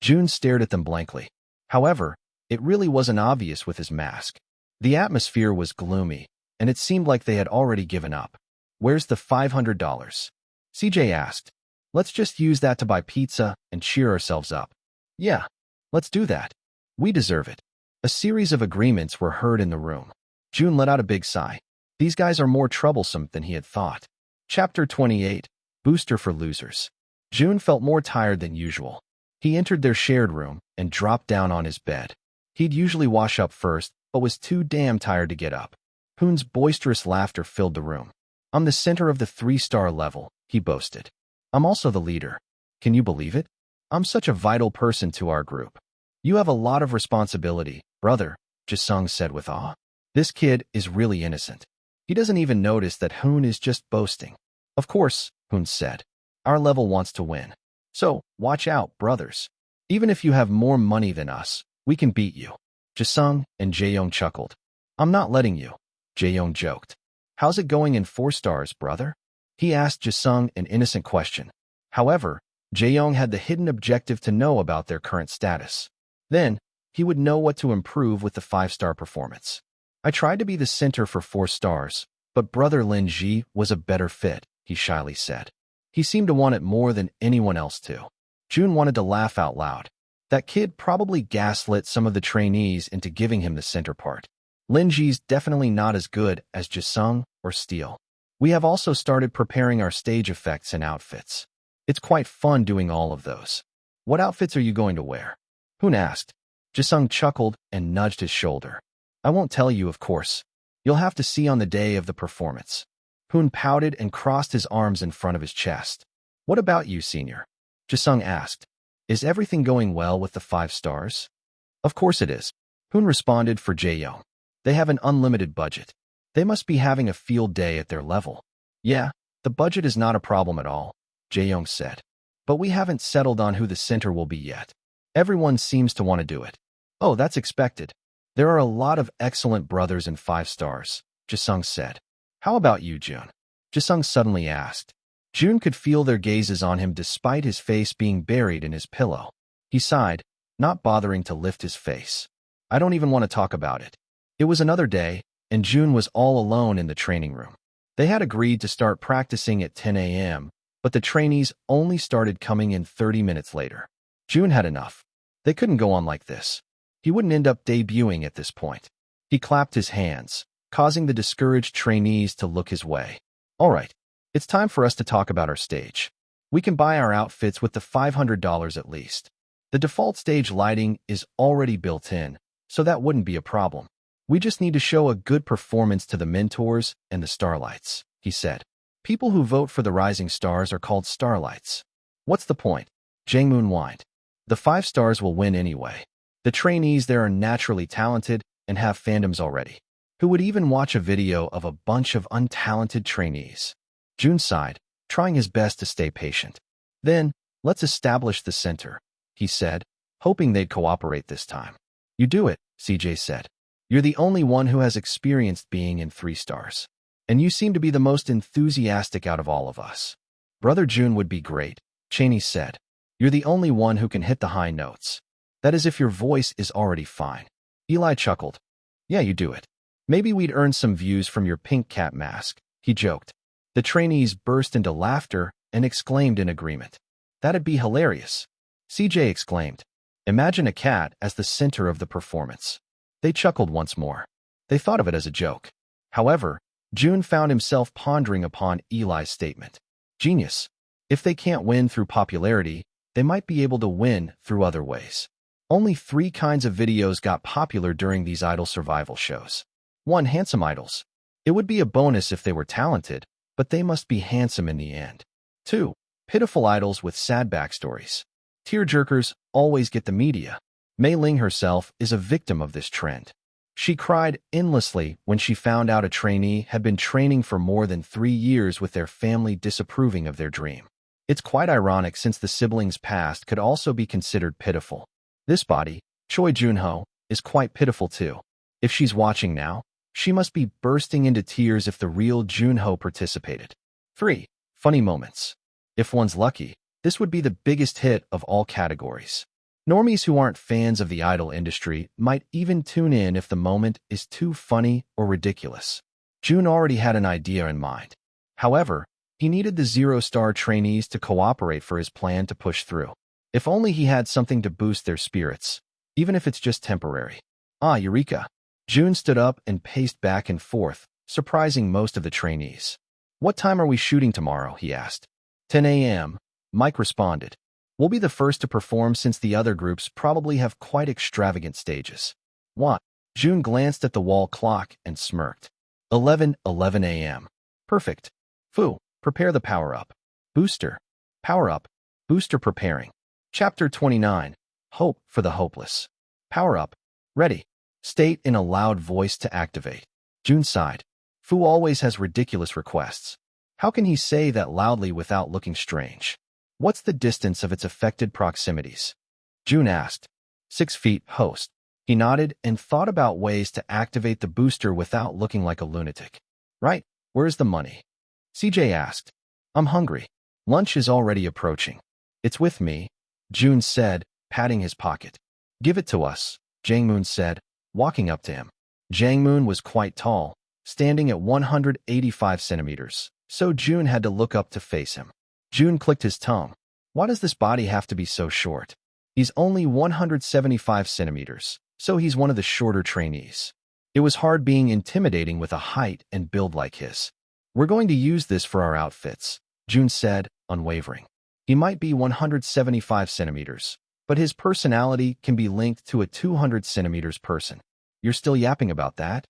Jun stared at them blankly. However, it really wasn't obvious with his mask. The atmosphere was gloomy, and it seemed like they had already given up. Where's the $500? CJ asked. Let's just use that to buy pizza and cheer ourselves up. Yeah, let's do that. We deserve it. A series of agreements were heard in the room. Jun let out a big sigh. These guys are more troublesome than he had thought. Chapter 28, Booster for Losers. Jun felt more tired than usual. He entered their shared room and dropped down on his bed. He'd usually wash up first, but was too damn tired to get up. Hoon's boisterous laughter filled the room. I'm the center of the 3-star level, he boasted. I'm also the leader. Can you believe it? I'm such a vital person to our group. You have a lot of responsibility, brother, Jisung said with awe. This kid is really innocent. He doesn't even notice that Hoon is just boasting. Of course, Hoon said. Our level wants to win. So, watch out, brothers. Even if you have more money than us, we can beat you. Jisung and Jaeyoung chuckled. I'm not letting you, Jaeyoung joked. How's it going in 4 stars, brother? He asked Jisung an innocent question. However, Jaeyoung had the hidden objective to know about their current status. Then, he would know what to improve with the 5-star performance. I tried to be the center for 4 stars, but brother Lin Ji was a better fit, he shyly said. He seemed to want it more than anyone else to. Jun wanted to laugh out loud. That kid probably gaslit some of the trainees into giving him the center part. Lin Ji's definitely not as good as Jisung or Steel. We have also started preparing our stage effects and outfits. It's quite fun doing all of those. What outfits are you going to wear? Hoon asked. Jisung chuckled and nudged his shoulder. I won't tell you, of course. You'll have to see on the day of the performance. Hoon pouted and crossed his arms in front of his chest. What about you, senior? Jisung asked. Is everything going well with the 5 stars? Of course it is. Hoon responded for Jaeyoung. They have an unlimited budget. They must be having a field day at their level. Yeah, the budget is not a problem at all, Jaeyoung said. But we haven't settled on who the center will be yet. Everyone seems to want to do it. Oh, that's expected. There are a lot of excellent brothers in 5 stars, Jisung said. How about you, Jun? Jisung suddenly asked. Jun could feel their gazes on him despite his face being buried in his pillow. He sighed, not bothering to lift his face. I don't even want to talk about it. It was another day, and Jun was all alone in the training room. They had agreed to start practicing at 10 a.m., but the trainees only started coming in 30 minutes later. Jun had enough. They couldn't go on like this. He wouldn't end up debuting at this point. He clapped his hands, causing the discouraged trainees to look his way. All right, it's time for us to talk about our stage. We can buy our outfits with the $500 at least. The default stage lighting is already built in, so that wouldn't be a problem. We just need to show a good performance to the mentors and the starlights, he said. People who vote for the rising stars are called starlights. What's the point? Jangmoon whined. The 5 stars will win anyway. The trainees there are naturally talented and have fandoms already. Who would even watch a video of a bunch of untalented trainees? Jun sighed, trying his best to stay patient. Then, let's establish the center, he said, hoping they'd cooperate this time. You do it, CJ said. You're the only one who has experienced being in 3 stars. And you seem to be the most enthusiastic out of all of us. Brother Jun would be great, Cheney said. You're the only one who can hit the high notes. That is if your voice is already fine. Eli chuckled. Yeah, you do it. Maybe we'd earn some views from your pink cat mask, he joked. The trainees burst into laughter and exclaimed in agreement. That'd be hilarious. CJ exclaimed. Imagine a cat as the center of the performance. They chuckled once more. They thought of it as a joke. However, Jun found himself pondering upon Eli's statement. Genius. If they can't win through popularity, they might be able to win through other ways. Only 3 kinds of videos got popular during these idol survival shows. 1. Handsome idols. It would be a bonus if they were talented, but they must be handsome in the end. 2. Pitiful idols with sad backstories. Tearjerkers always get the media. Mei Ling herself is a victim of this trend. She cried endlessly when she found out a trainee had been training for more than 3 years with their family disapproving of their dream. It's quite ironic since the siblings' past could also be considered pitiful. This body, Choi Joon-ho, is quite pitiful too. If she's watching now, she must be bursting into tears if the real Jun Hao participated. 3. Funny moments. If one's lucky, this would be the biggest hit of all categories. Normies who aren't fans of the idol industry might even tune in if the moment is too funny or ridiculous. Jun already had an idea in mind. However, he needed the 0-star trainees to cooperate for his plan to push through. If only he had something to boost their spirits, even if it's just temporary. Ah, Eureka! Jun stood up and paced back and forth, surprising most of the trainees. What time are we shooting tomorrow? He asked. 10 a.m., Mike responded. We'll be the first to perform since the other groups probably have quite extravagant stages. What? Jun glanced at the wall clock and smirked. 11 a.m. Perfect. Fu, prepare the power-up. Booster. Power-up. Booster preparing. Chapter 29. Hope for the hopeless. Power-up. Ready. State in a loud voice to activate. Jun sighed. Fu always has ridiculous requests. How can he say that loudly without looking strange? What's the distance of its affected proximities? Jun asked. 6 feet, host. He nodded and thought about ways to activate the booster without looking like a lunatic. Right, where's the money? CJ asked. I'm hungry. Lunch is already approaching. It's with me, Jun said, patting his pocket. Give it to us, Jangmoon said, walking up to him. Jangmoon was quite tall, standing at 185 centimeters, so Jun had to look up to face him. Jun clicked his tongue. Why does this body have to be so short? He's only 175 centimeters, so he's one of the shorter trainees. It was hard being intimidating with a height and build like his. We're going to use this for our outfits, Jun said, unwavering. He might be 175 centimeters, but his personality can be linked to a 200 centimeters person. You're still yapping about that?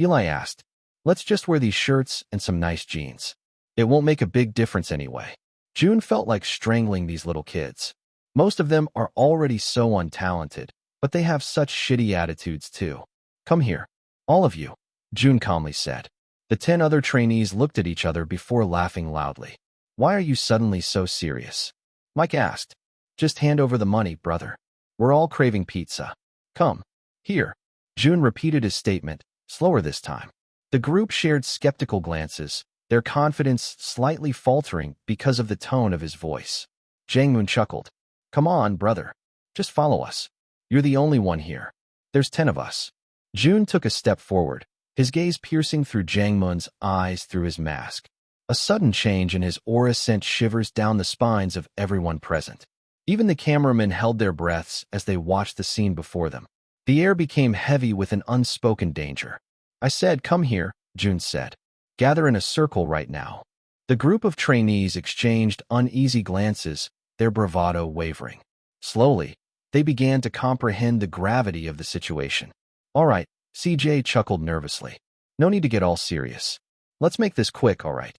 Eli asked. Let's just wear these shirts and some nice jeans. It won't make a big difference anyway. Jun felt like strangling these little kids. Most of them are already so untalented, but they have such shitty attitudes too. Come here. All of you, Jun calmly said. The 10 other trainees looked at each other before laughing loudly. Why are you suddenly so serious? Mike asked. Just hand over the money, brother. We're all craving pizza. Come. Here. Jun repeated his statement, slower this time. The group shared skeptical glances, their confidence slightly faltering because of the tone of his voice. Jangmoon chuckled. Come on, brother. Just follow us. You're the only one here. There's 10 of us. Jun took a step forward, his gaze piercing through Jangmoon's eyes through his mask. A sudden change in his aura sent shivers down the spines of everyone present. Even the cameramen held their breaths as they watched the scene before them. The air became heavy with an unspoken danger. I said, come here, Jun said. Gather in a circle right now. The group of trainees exchanged uneasy glances, their bravado wavering. Slowly, they began to comprehend the gravity of the situation. All right, CJ chuckled nervously. No need to get all serious. Let's make this quick, all right?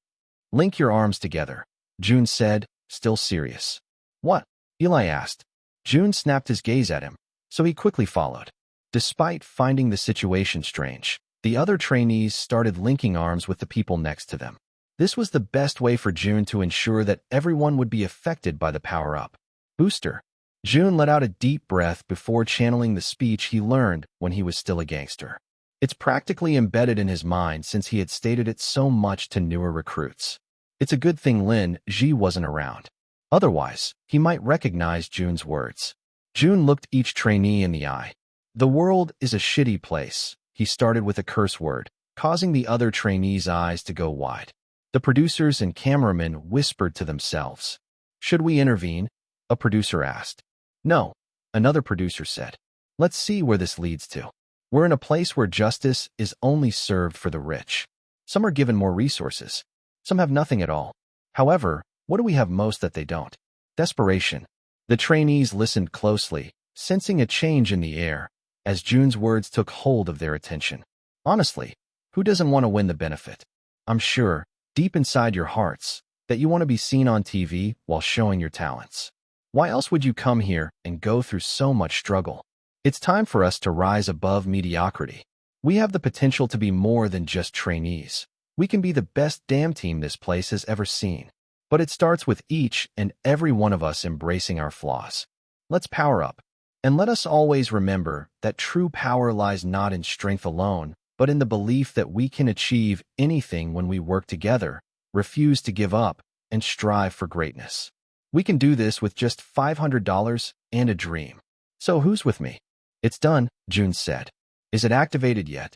Link your arms together, Jun said, still serious. What? Eli asked. Jun snapped his gaze at him, so he quickly followed. Despite finding the situation strange, the other trainees started linking arms with the people next to them. This was the best way for Jun to ensure that everyone would be affected by the power-up. Booster. Jun let out a deep breath before channeling the speech he learned when he was still a gangster. It's practically embedded in his mind since he had stated it so much to newer recruits. It's a good thing Lin Ji wasn't around. Otherwise, he might recognize Jun's words. Jun looked each trainee in the eye. The world is a shitty place, he started with a curse word, causing the other trainees' eyes to go wide. The producers and cameramen whispered to themselves. Should we intervene? A producer asked. No, another producer said. Let's see where this leads to. We're in a place where justice is only served for the rich. Some are given more resources. Some have nothing at all. However, what do we have most that they don't? Desperation. The trainees listened closely, sensing a change in the air, as Jun's words took hold of their attention. Honestly, who doesn't want to win the benefit? I'm sure, deep inside your hearts, that you want to be seen on TV while showing your talents. Why else would you come here and go through so much struggle? It's time for us to rise above mediocrity. We have the potential to be more than just trainees. We can be the best damn team this place has ever seen. But it starts with each and every one of us embracing our flaws. Let's power up. And let us always remember that true power lies not in strength alone, but in the belief that we can achieve anything when we work together, refuse to give up, and strive for greatness. We can do this with just $500 and a dream. So who's with me? It's done, Jun said. Is it activated yet?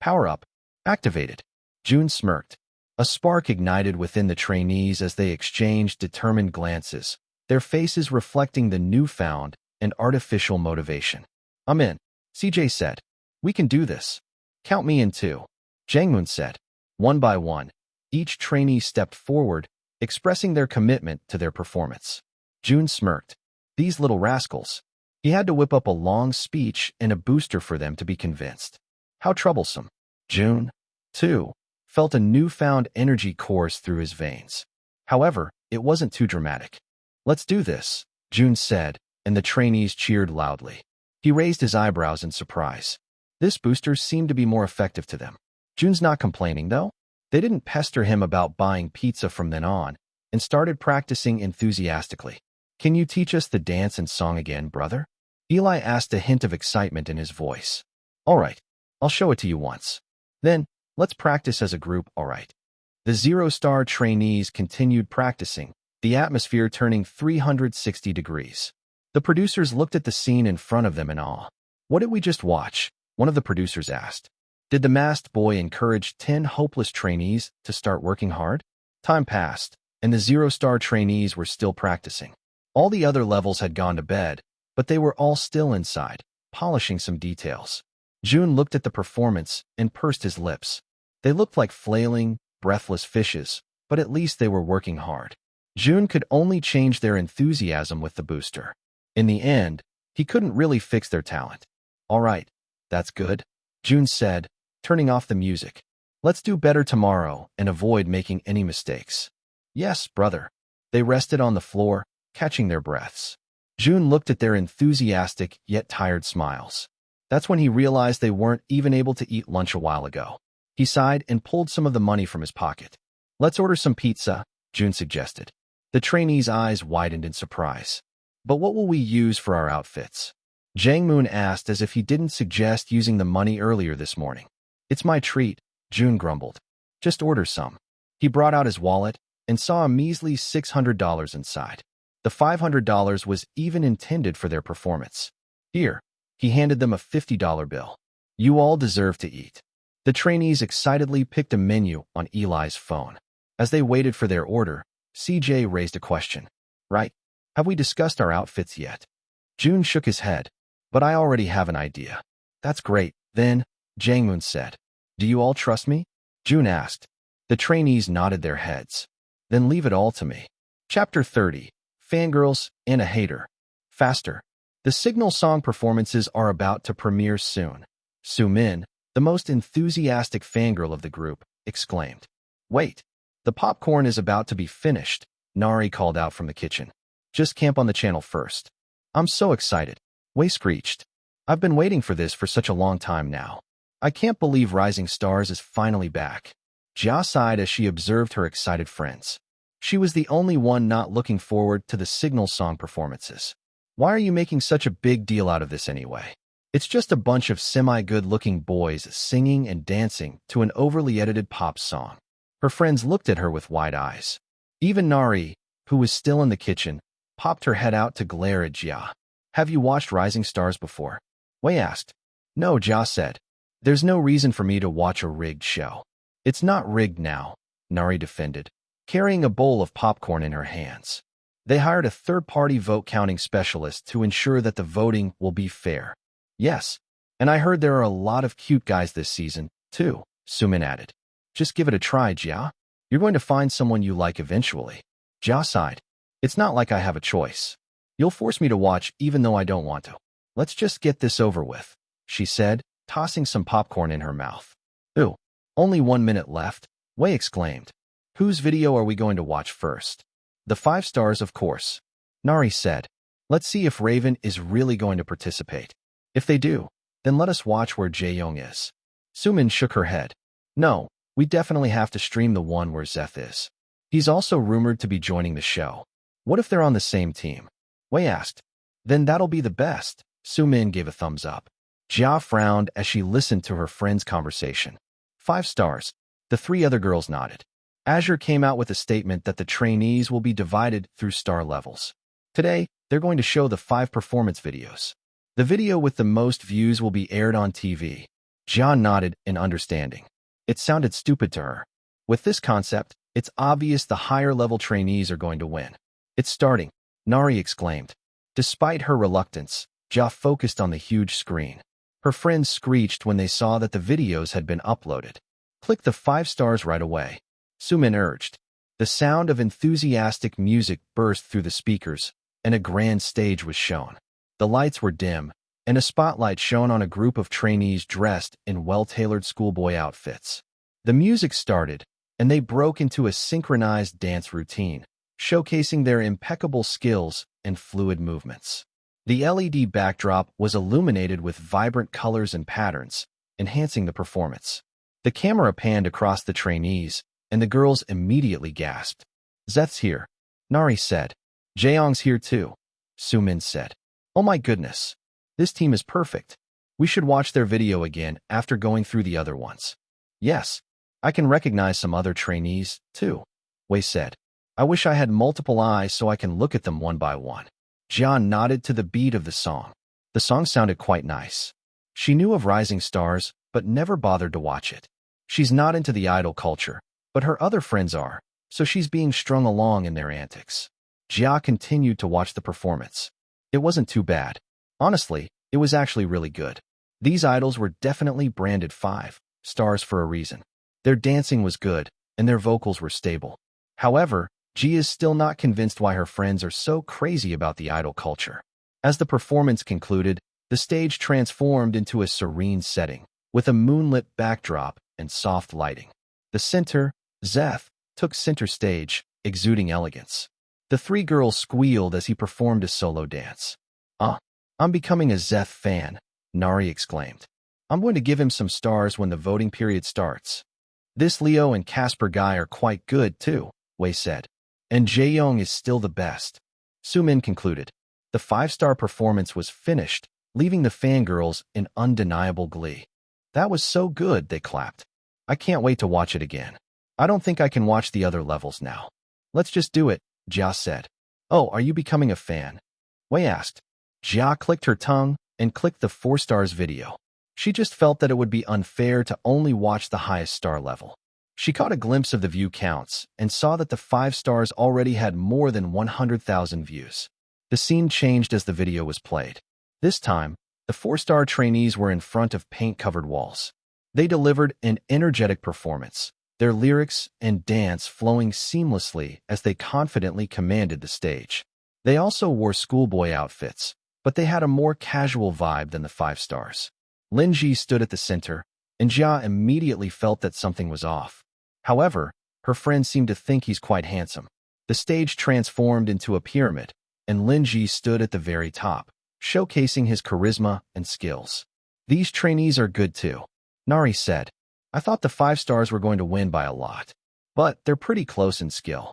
Power up. Activated. Jun smirked. A spark ignited within the trainees as they exchanged determined glances, their faces reflecting the newfound and artificial motivation. I'm in, CJ said. We can do this. Count me in too, Jangmoon said. One by one, each trainee stepped forward, expressing their commitment to their performance. Jun smirked. These little rascals. He had to whip up a long speech and a booster for them to be convinced. How troublesome. Jun, too, felt a newfound energy course through his veins. However, it wasn't too dramatic. Let's do this, Jun said, and the trainees cheered loudly. He raised his eyebrows in surprise. This booster seemed to be more effective to them. Jun's not complaining, though. They didn't pester him about buying pizza from then on, and started practicing enthusiastically. Can you teach us the dance and song again, brother? Eli asked, a hint of excitement in his voice. All right, I'll show it to you once. Then, let's practice as a group, all right. The zero-star trainees continued practicing, the atmosphere turning 360 degrees. The producers looked at the scene in front of them in awe. What did we just watch? One of the producers asked. Did the masked boy encourage 10 hopeless trainees to start working hard? Time passed, and the zero-star trainees were still practicing. All the other levels had gone to bed, but they were all still inside, polishing some details. Jun looked at the performance and pursed his lips. They looked like flailing, breathless fishes, but at least they were working hard. Jun could only change their enthusiasm with the booster. In the end, he couldn't really fix their talent. All right, that's good, Jun said, turning off the music. Let's do better tomorrow and avoid making any mistakes. Yes, brother. They rested on the floor, catching their breaths. Jun looked at their enthusiastic yet tired smiles. That's when he realized they weren't even able to eat lunch a while ago. He sighed and pulled some of the money from his pocket. Let's order some pizza, Jun suggested. The trainee's eyes widened in surprise. But what will we use for our outfits? Jangmoon asked, as if he didn't suggest using the money earlier this morning. It's my treat, Jun grumbled. Just order some. He brought out his wallet and saw a measly $600 inside. The $500 was even intended for their performance. Here, he handed them a $50 bill. You all deserve to eat. The trainees excitedly picked a menu on Eli's phone. As they waited for their order, CJ raised a question. Right? Have we discussed our outfits yet? Jun shook his head. But I already have an idea. That's great, then, Jangmoon said. Do you all trust me? Jun asked. The trainees nodded their heads. Then leave it all to me. Chapter 30. Fangirls and a Hater. Faster. The Signal song performances are about to premiere soon. Soo-min, the most enthusiastic fangirl of the group, exclaimed. Wait. The popcorn is about to be finished, Nari called out from the kitchen. Just camp on the channel first. I'm so excited. Wei screeched. I've been waiting for this for such a long time now. I can't believe Rising Stars is finally back. Jia sighed as she observed her excited friends. She was the only one not looking forward to the Signal song performances. Why are you making such a big deal out of this anyway? It's just a bunch of semi-good-looking boys singing and dancing to an overly edited pop song. Her friends looked at her with wide eyes. Even Nari, who was still in the kitchen, popped her head out to glare at Jia. Have you watched Rising Stars before? Wei asked. No, Jia said. There's no reason for me to watch a rigged show. It's not rigged now, Nari defended, carrying a bowl of popcorn in her hands. They hired a third-party vote-counting specialist to ensure that the voting will be fair. Yes, and I heard there are a lot of cute guys this season, too, Soo-min added. Just give it a try, Jia. You're going to find someone you like eventually. Jia sighed. It's not like I have a choice. You'll force me to watch even though I don't want to. Let's just get this over with, she said, tossing some popcorn in her mouth. Ooh, only 1 minute left, Wei exclaimed. Whose video are we going to watch first? The 5 stars, of course. Nari said. Let's see if Raven is really going to participate. If they do, then let us watch where Jae-young is. Soo-min shook her head. No, we definitely have to stream the one where Zeth is. He's also rumored to be joining the show. What if they're on the same team? Wei asked. Then that'll be the best. Soo-min gave a thumbs up. Jia frowned as she listened to her friend's conversation. 5 stars. The 3 other girls nodded. Azure came out with a statement that the trainees will be divided through star levels. Today, they're going to show the 5 performance videos. The video with the most views will be aired on TV. Jia nodded in understanding. It sounded stupid to her. With this concept, it's obvious the higher-level trainees are going to win. It's starting, Nari exclaimed. Despite her reluctance, Jia focused on the huge screen. Her friends screeched when they saw that the videos had been uploaded. Click the 5 stars right away, Sumin urged. The sound of enthusiastic music burst through the speakers, and a grand stage was shown. The lights were dim, and a spotlight shone on a group of trainees dressed in well-tailored schoolboy outfits. The music started, and they broke into a synchronized dance routine, showcasing their impeccable skills and fluid movements. The LED backdrop was illuminated with vibrant colors and patterns, enhancing the performance. The camera panned across the trainees, and the girls immediately gasped. Zeth's here, Nari said. Jaeyoung's here too, Sumin said. Oh my goodness. This team is perfect. We should watch their video again after going through the other ones. Yes, I can recognize some other trainees, too, Wei said. I wish I had multiple eyes so I can look at them one by one. Jia nodded to the beat of the song. The song sounded quite nice. She knew of Rising Stars, but never bothered to watch it. She's not into the idol culture, but her other friends are, so she's being strung along in their antics. Jia continued to watch the performance. It wasn't too bad. Honestly, it was actually really good. These idols were definitely branded 5 stars for a reason. Their dancing was good, and their vocals were stable. However, Ji is still not convinced why her friends are so crazy about the idol culture. As the performance concluded, the stage transformed into a serene setting, with a moonlit backdrop and soft lighting. The center, Zeth, took center stage, exuding elegance. The 3 girls squealed as he performed a solo dance. I'm becoming a Zeth fan, Nari exclaimed. I'm going to give him some stars when the voting period starts. This Leo and Casper guy are quite good too, Wei said. And Jaeyoung is still the best. Sumin concluded. The 5-star performance was finished, leaving the fangirls in undeniable glee. That was so good, they clapped. I can't wait to watch it again. I don't think I can watch the other levels now. Let's just do it, Jia said. Oh, are you becoming a fan? Wei asked. Jia clicked her tongue and clicked the 4 stars video. She just felt that it would be unfair to only watch the highest star level. She caught a glimpse of the view counts and saw that the 5 stars already had more than 100,000 views. The scene changed as the video was played. This time, the 4-star trainees were in front of paint-covered walls. They delivered an energetic performance, their lyrics and dance flowing seamlessly as they confidently commanded the stage. They also wore schoolboy outfits, but they had a more casual vibe than the 5 stars. Linji stood at the center, and Jia immediately felt that something was off. However, her friends seemed to think he's quite handsome. The stage transformed into a pyramid, and Linji stood at the very top, showcasing his charisma and skills. These trainees are good too, Nari said. I thought the 5 stars were going to win by a lot, but they're pretty close in skill.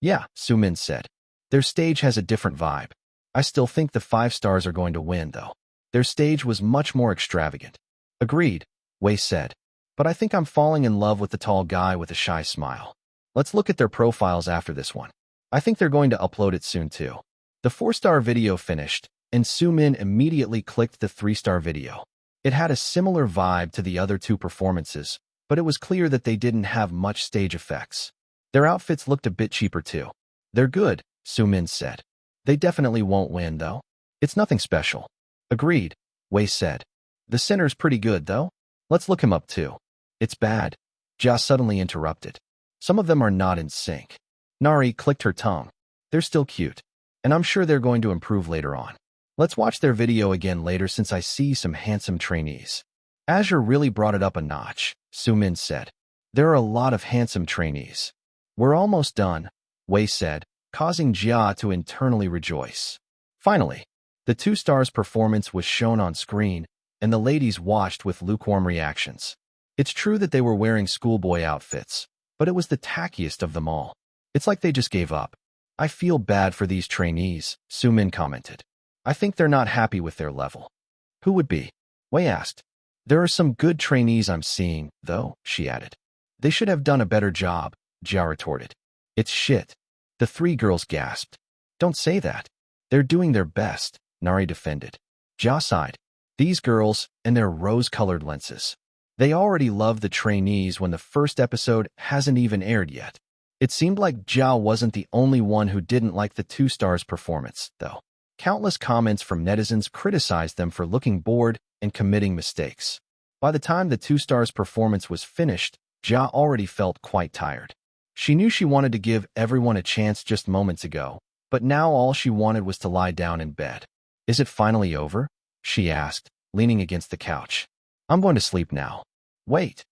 Yeah, Sumin said. Their stage has a different vibe. I still think the 5 stars are going to win, though. Their stage was much more extravagant. Agreed, Wei said. But I think I'm falling in love with the tall guy with a shy smile. Let's look at their profiles after this one. I think they're going to upload it soon too. The 4-star video finished, and Sumin immediately clicked the 3-star video. It had a similar vibe to the other 2 performances, but it was clear that they didn't have much stage effects. Their outfits looked a bit cheaper too. They're good, Sumin said. They definitely won't win, though. It's nothing special. Agreed, Wei said. The center's pretty good, though. Let's look him up too. It's bad, Jia suddenly interrupted. Some of them are not in sync. Nari clicked her tongue. They're still cute, and I'm sure they're going to improve later on. Let's watch their video again later since I see some handsome trainees. Azure really brought it up a notch, Sumin said. There are a lot of handsome trainees. We're almost done, Wei said, causing Jia to internally rejoice. Finally, the 2 stars performance was shown on screen, and the ladies watched with lukewarm reactions. It's true that they were wearing schoolboy outfits, but it was the tackiest of them all. It's like they just gave up. I feel bad for these trainees, Sumin commented. I think they're not happy with their level. Who would be? Wei asked. There are some good trainees I'm seeing, though, she added. They should have done a better job, Jia retorted. It's shit. The 3 girls gasped. Don't say that. They're doing their best, Nari defended. Jia sighed. These girls and their rose-colored lenses. They already love the trainees when the first episode hasn't even aired yet. It seemed like Jia wasn't the only one who didn't like the 2 stars performance, though. Countless comments from netizens criticized them for looking bored and committing mistakes. By the time the two stars' performance was finished, Ja already felt quite tired. She knew she wanted to give everyone a chance just moments ago, but now all she wanted was to lie down in bed. Is it finally over? She asked, leaning against the couch. I'm going to sleep now. Wait,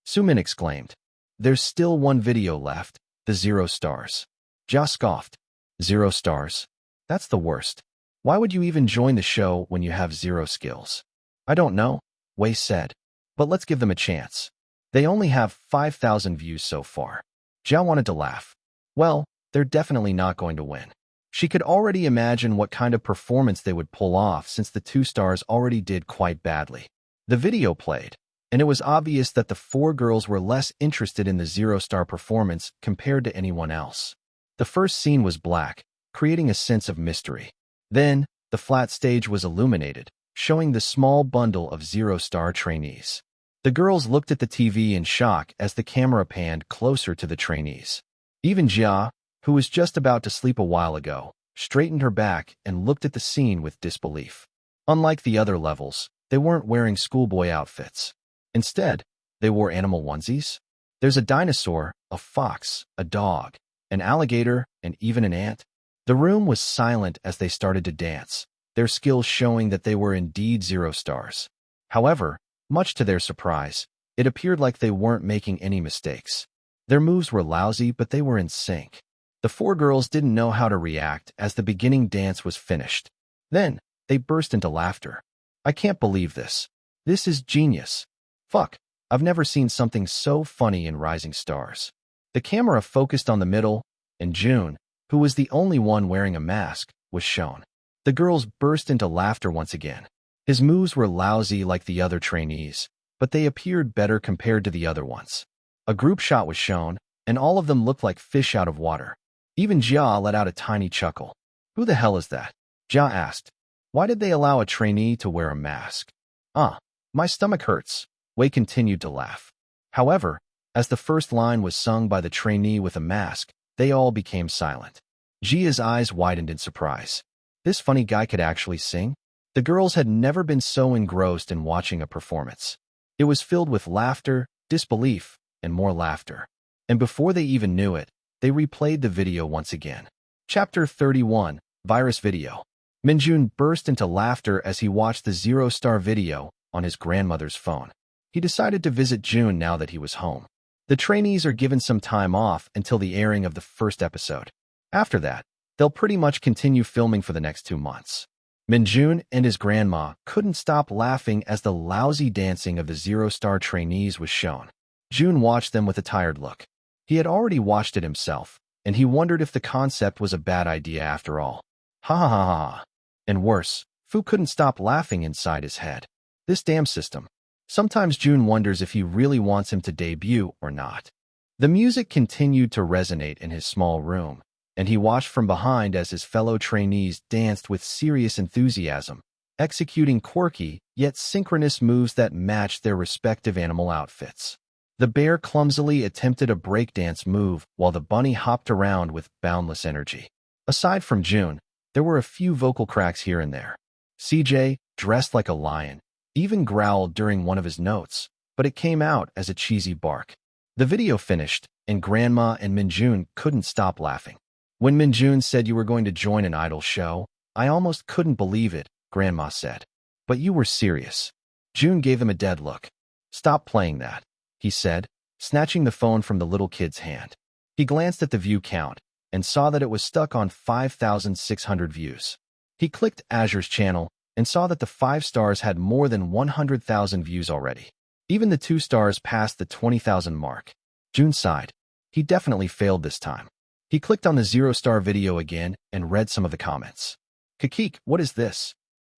Sumin exclaimed. There's still one video left, the 0 stars. Ja scoffed. 0 stars? That's the worst. Why would you even join the show when you have 0 skills? I don't know, Wei said. But let's give them a chance. They only have 5,000 views so far. Ja wanted to laugh. Well, they're definitely not going to win. She could already imagine what kind of performance they would pull off since the 2 stars already did quite badly. The video played, and it was obvious that the 4 girls were less interested in the 0-star performance compared to anyone else. The first scene was black, creating a sense of mystery. Then, the flat stage was illuminated, showing the small bundle of 0-star trainees. The girls looked at the TV in shock as the camera panned closer to the trainees. Even Jia, who was just about to sleep a while ago, straightened her back and looked at the scene with disbelief. Unlike the other levels, they weren't wearing schoolboy outfits. Instead, they wore animal onesies. There's a dinosaur, a fox, a dog, an alligator, and even an ant. The room was silent as they started to dance, their skills showing that they were indeed 0 stars. However, much to their surprise, it appeared like they weren't making any mistakes. Their moves were lousy, but they were in sync. The 4 girls didn't know how to react as the beginning dance was finished. Then, they burst into laughter. I can't believe this. This is genius. Fuck, I've never seen something so funny in Rising Stars. The camera focused on the middle, and Jun, who was the only one wearing a mask, was shown. The girls burst into laughter once again. His moves were lousy like the other trainees, but they appeared better compared to the other ones. A group shot was shown, and all of them looked like fish out of water. Even Jia let out a tiny chuckle. Who the hell is that? Jia asked. Why did they allow a trainee to wear a mask? My stomach hurts. Wei continued to laugh. However, as the first line was sung by the trainee with a mask, they all became silent. Jia's eyes widened in surprise. This funny guy could actually sing? The girls had never been so engrossed in watching a performance. It was filled with laughter, disbelief, and more laughter. And before they even knew it, they replayed the video once again. Chapter 31, Virus Video. Minjun burst into laughter as he watched the 0-star video on his grandmother's phone. He decided to visit June now that he was home. The trainees are given some time off until the airing of the first episode. After that, they'll pretty much continue filming for the next 2 months. Minjun and his grandma couldn't stop laughing as the lousy dancing of the 0-star trainees was shown. June watched them with a tired look. He had already watched it himself, and he wondered if the concept was a bad idea after all. Ha ha ha ha. And worse, Fu couldn't stop laughing inside his head. This damn system. Sometimes June wonders if he really wants him to debut or not. The music continued to resonate in his small room, and he watched from behind as his fellow trainees danced with serious enthusiasm, executing quirky yet synchronous moves that matched their respective animal outfits. The bear clumsily attempted a breakdance move while the bunny hopped around with boundless energy. Aside from June, there were a few vocal cracks here and there. CJ, dressed like a lion, even growled during one of his notes, but it came out as a cheesy bark. The video finished, and Grandma and Minjun couldn't stop laughing. When Minjun said you were going to join an idol show, I almost couldn't believe it, Grandma said. But you were serious. June gave him a dead look. Stop playing that, he said, snatching the phone from the little kid's hand. He glanced at the view count and saw that it was stuck on 5,600 views. He clicked Azure's channel and saw that the 5 stars had more than 100,000 views already. Even the 2 stars passed the 20,000 mark. June sighed. He definitely failed this time. He clicked on the 0-star video again and read some of the comments. Kakik, what is this?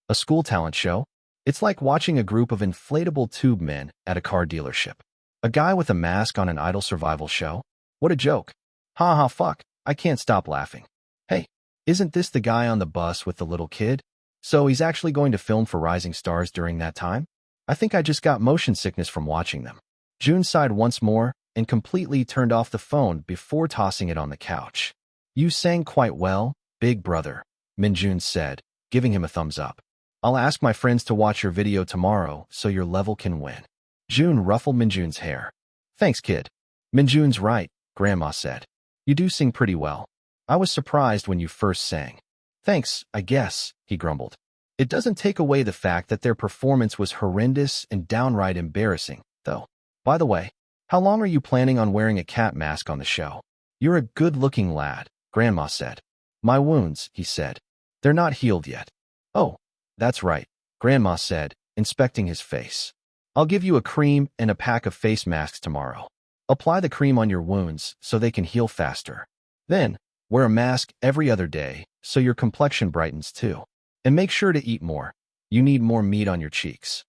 A school talent show? It's like watching a group of inflatable tube men at a car dealership. A guy with a mask on an idol survival show? What a joke. Ha ha fuck, I can't stop laughing. Hey, isn't this the guy on the bus with the little kid? So he's actually going to film for Rising Stars during that time? I think I just got motion sickness from watching them. June sighed once more and completely turned off the phone before tossing it on the couch. You sang quite well, big brother, Minjun said, giving him a thumbs up. I'll ask my friends to watch your video tomorrow so your level can win. Jun ruffled Minjun's hair. Thanks, kid. Minjun's right, Grandma said. You do sing pretty well. I was surprised when you first sang. Thanks, I guess, he grumbled. It doesn't take away the fact that their performance was horrendous and downright embarrassing, though. By the way, how long are you planning on wearing a cat mask on the show? You're a good-looking lad, Grandma said. My wounds, he said. They're not healed yet. Oh, that's right, Grandma said, inspecting his face. I'll give you a cream and a pack of face masks tomorrow. Apply the cream on your wounds so they can heal faster. Then, wear a mask every other day so your complexion brightens too. And make sure to eat more. You need more meat on your cheeks.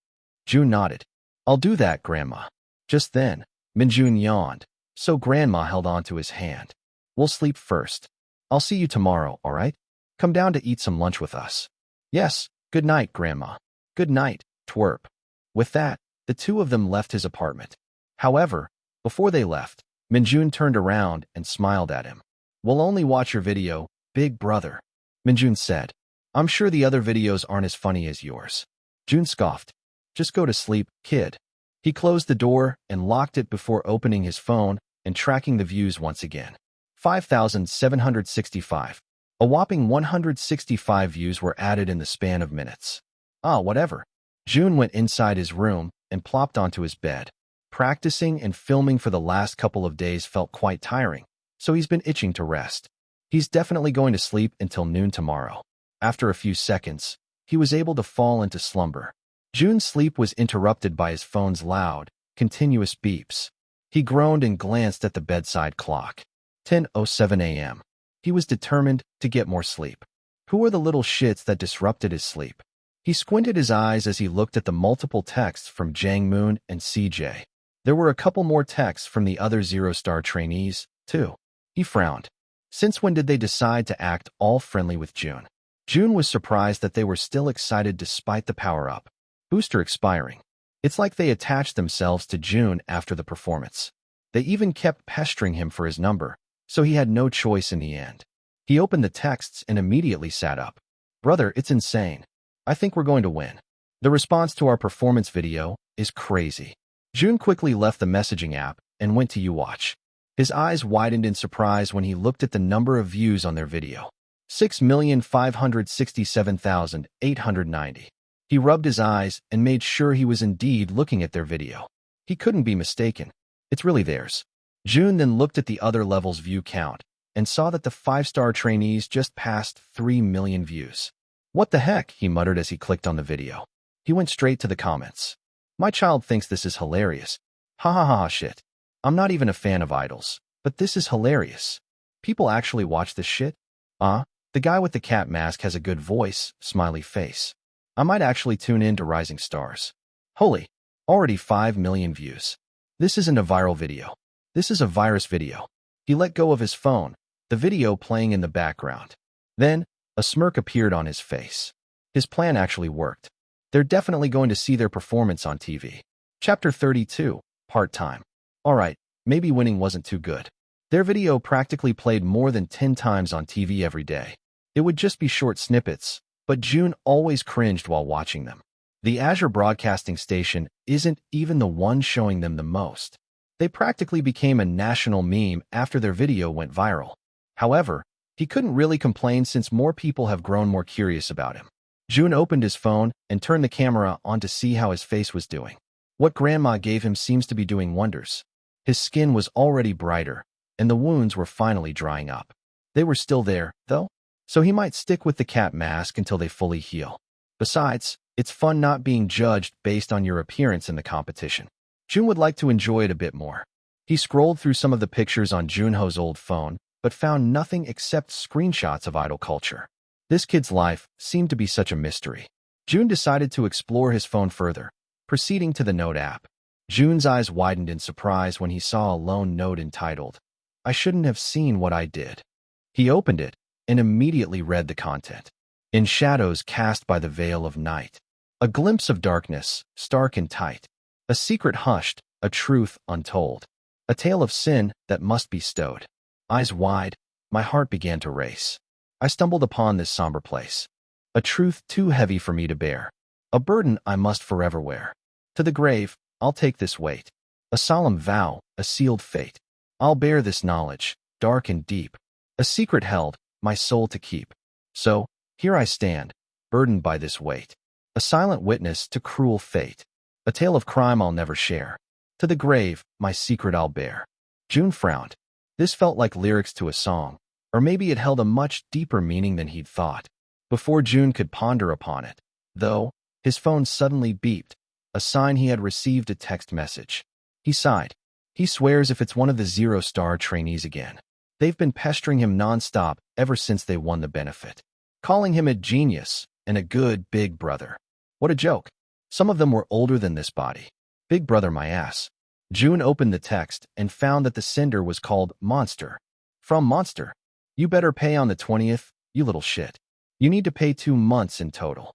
Jun nodded. I'll do that, Grandma. Just then, Minjun yawned, so Grandma held on to his hand. We'll sleep first. I'll see you tomorrow, all right? Come down to eat some lunch with us. Yes, good night, Grandma. Good night, twerp. With that, the two of them left his apartment. However, before they left, Minjun turned around and smiled at him. We'll only watch your video, big brother, Minjun said. I'm sure the other videos aren't as funny as yours. Jun scoffed. Just go to sleep, kid. He closed the door and locked it before opening his phone and tracking the views once again. 5,765. A whopping 165 views were added in the span of minutes. Whatever. Jun went inside his room and plopped onto his bed. Practicing and filming for the last couple of days felt quite tiring, so he's been itching to rest. He's definitely going to sleep until noon tomorrow. After a few seconds, he was able to fall into slumber. Jun's sleep was interrupted by his phone's loud, continuous beeps. He groaned and glanced at the bedside clock. 10:07 a.m. He was determined to get more sleep. Who were the little shits that disrupted his sleep? He squinted his eyes as he looked at the multiple texts from Jang Moon and CJ. There were a couple more texts from the other zero-star trainees, too. He frowned. Since when did they decide to act all friendly with Jun? Jun was surprised that they were still excited despite the power-up booster expiring. It's like they attached themselves to Jun after the performance. They even kept pestering him for his number, so he had no choice in the end. He opened the texts and immediately sat up. Brother, it's insane. I think we're going to win. The response to our performance video is crazy. Jun quickly left the messaging app and went to YouWatch. His eyes widened in surprise when he looked at the number of views on their video. 6,567,890. He rubbed his eyes and made sure he was indeed looking at their video. He couldn't be mistaken. It's really theirs. Jun then looked at the other level's view count and saw that the 5-star trainees just passed 3 million views. What the heck, he muttered as he clicked on the video. He went straight to the comments. My child thinks this is hilarious. Ha ha ha shit. I'm not even a fan of idols, but this is hilarious. People actually watch this shit? The guy with the cat mask has a good voice, smiley face. I might actually tune in to Rising Stars. Holy, already 5 million views. This isn't a viral video. This is a virus video. He let go of his phone, the video playing in the background. Then, a smirk appeared on his face. His plan actually worked. They're definitely going to see their performance on TV. Chapter 32, Part-Time. Alright, maybe winning wasn't too good. Their video practically played more than 10 times on TV every day. It would just be short snippets, but Jun always cringed while watching them. The Azure Broadcasting Station isn't even the one showing them the most. They practically became a national meme after their video went viral. However, he couldn't really complain since more people have grown more curious about him. Jun opened his phone and turned the camera on to see how his face was doing. What Grandma gave him seems to be doing wonders. His skin was already brighter, and the wounds were finally drying up. They were still there, though, so he might stick with the cat mask until they fully heal. Besides, it's fun not being judged based on your appearance in the competition. Jun would like to enjoy it a bit more. He scrolled through some of the pictures on Jun Ho's old phone, but found nothing except screenshots of idol culture. This kid's life seemed to be such a mystery. Jun decided to explore his phone further, proceeding to the Note app. Jun's eyes widened in surprise when he saw a lone note entitled, I shouldn't have seen what I did. He opened it and immediately read the content. In shadows cast by the veil of night, a glimpse of darkness, stark and tight, a secret hushed, a truth untold, a tale of sin that must be stowed. Eyes wide, my heart began to race. I stumbled upon this somber place. A truth too heavy for me to bear. A burden I must forever wear. To the grave, I'll take this weight. A solemn vow, a sealed fate. I'll bear this knowledge, dark and deep. A secret held, my soul to keep. So, here I stand, burdened by this weight. A silent witness to cruel fate. A tale of crime I'll never share. To the grave, my secret I'll bear. Jun frowned. This felt like lyrics to a song, or maybe it held a much deeper meaning than he'd thought. Before Jun could ponder upon it, though, his phone suddenly beeped, a sign he had received a text message. He sighed. He swears if it's one of the zero-star trainees again. They've been pestering him nonstop ever since they won the benefit, calling him a genius and a good big brother. What a joke. Some of them were older than this body. Big brother my ass. Jun opened the text and found that the sender was called Monster. From Monster. You better pay on the 20th, you little shit. You need to pay 2 months in total.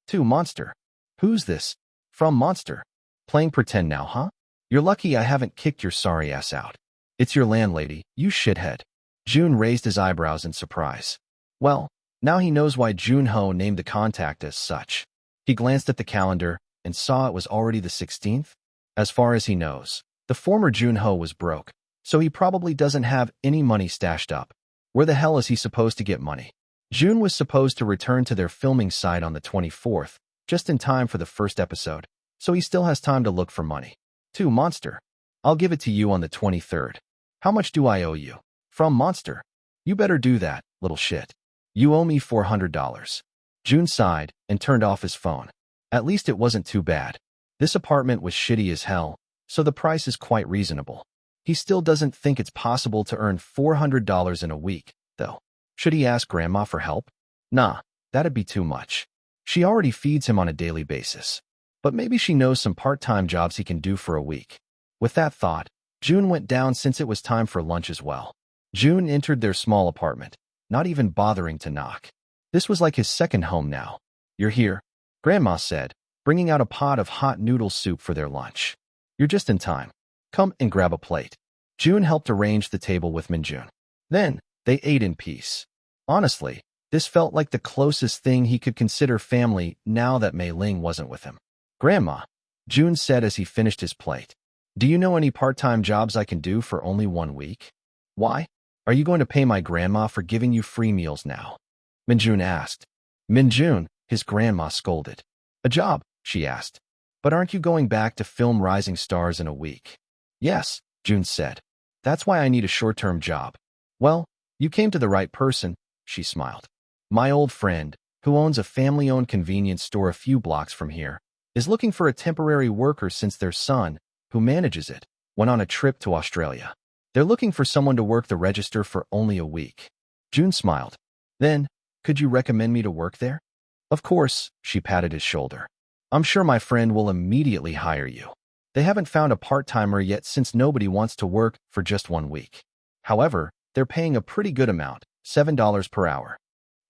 2 Monster. Who's this? From Monster. Playing pretend now, huh? You're lucky I haven't kicked your sorry ass out. It's your landlady, you shithead. Jun raised his eyebrows in surprise. Well, now he knows why Jun Hao named the contact as such. He glanced at the calendar and saw it was already the 16th. As far as he knows, the former Jun Hao was broke, so he probably doesn't have any money stashed up. Where the hell is he supposed to get money? Jun was supposed to return to their filming site on the 24th, just in time for the first episode, so he still has time to look for money. 2 Monster. I'll give it to you on the 23rd. How much do I owe you? From Monster. You better do that, little shit. You owe me $400. Jun sighed and turned off his phone. At least it wasn't too bad. This apartment was shitty as hell, so the price is quite reasonable. He still doesn't think it's possible to earn $400 in a week, though. Should he ask Grandma for help? Nah, that'd be too much. She already feeds him on a daily basis. But maybe she knows some part-time jobs he can do for a week. With that thought, Jun went down since it was time for lunch as well. Jun entered their small apartment, not even bothering to knock. This was like his second home now. You're here, Grandma said, bringing out a pot of hot noodle soup for their lunch. You're just in time. Come and grab a plate. Jun helped arrange the table with Minjun. Then, they ate in peace. Honestly, this felt like the closest thing he could consider family now that Mei Ling wasn't with him. Grandma, Jun said as he finished his plate. Do you know any part-time jobs I can do for only 1 week? Why? Are you going to pay my grandma for giving you free meals now? Minjun asked. Minjun, his grandma scolded. A job, she asked. But aren't you going back to film Rising Stars in a week? Yes, Jun said. That's why I need a short-term job. Well, you came to the right person, she smiled. My old friend, who owns a family-owned convenience store a few blocks from here, is looking for a temporary worker since their son, who manages it, went on a trip to Australia. They're looking for someone to work the register for only a week. Jun smiled. Then, could you recommend me to work there? Of course, she patted his shoulder. I'm sure my friend will immediately hire you. They haven't found a part-timer yet since nobody wants to work for just 1 week. However, they're paying a pretty good amount, $7 per hour.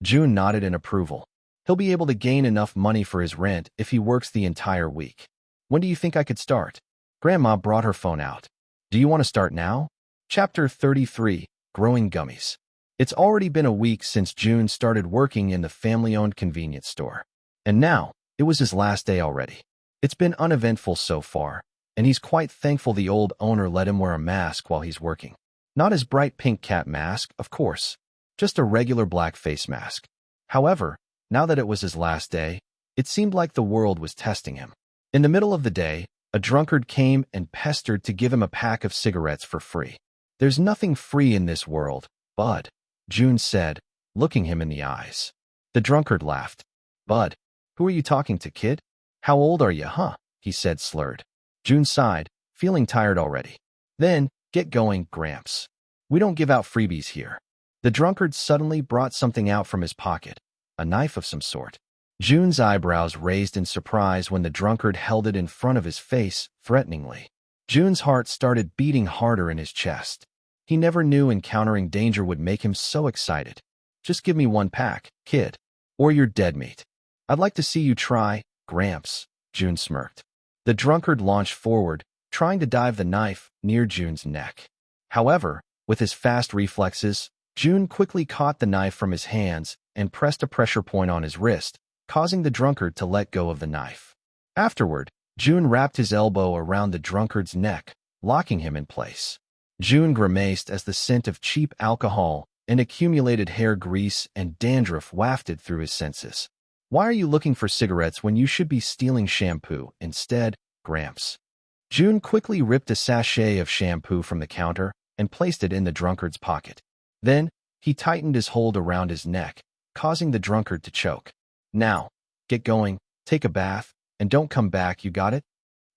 Jun nodded in approval. He'll be able to gain enough money for his rent if he works the entire week. When do you think I could start? Grandma brought her phone out. Do you want to start now? Chapter 33, Growing Gummies. It's already been a week since Jun started working in the family-owned convenience store. And now, it was his last day already. It's been uneventful so far, and he's quite thankful the old owner let him wear a mask while he's working. Not his bright pink cat mask, of course. Just a regular black face mask. However, now that it was his last day, it seemed like the world was testing him. In the middle of the day, a drunkard came and pestered to give him a pack of cigarettes for free. There's nothing free in this world, bud, Jun said, looking him in the eyes. The drunkard laughed. Bud, who are you talking to, kid? How old are you, huh? He said slurred. Jun sighed, feeling tired already. Then, get going, Gramps. We don't give out freebies here. The drunkard suddenly brought something out from his pocket, a knife of some sort. Jun's eyebrows raised in surprise when the drunkard held it in front of his face, threateningly. Jun's heart started beating harder in his chest. He never knew encountering danger would make him so excited. Just give me 1 pack, kid. Or you're dead meat. I'd like to see you try, Gramps, Jun smirked. The drunkard launched forward, trying to dive the knife near Jun's neck. However, with his fast reflexes, Jun quickly caught the knife from his hands and pressed a pressure point on his wrist, causing the drunkard to let go of the knife. Afterward, Jun wrapped his elbow around the drunkard's neck, locking him in place. Jun grimaced as the scent of cheap alcohol and accumulated hair grease and dandruff wafted through his senses. "Why are you looking for cigarettes when you should be stealing shampoo instead, Gramps?" Jun quickly ripped a sachet of shampoo from the counter and placed it in the drunkard's pocket. Then, he tightened his hold around his neck, causing the drunkard to choke. "Now, get going, take a bath, and don't come back, you got it?"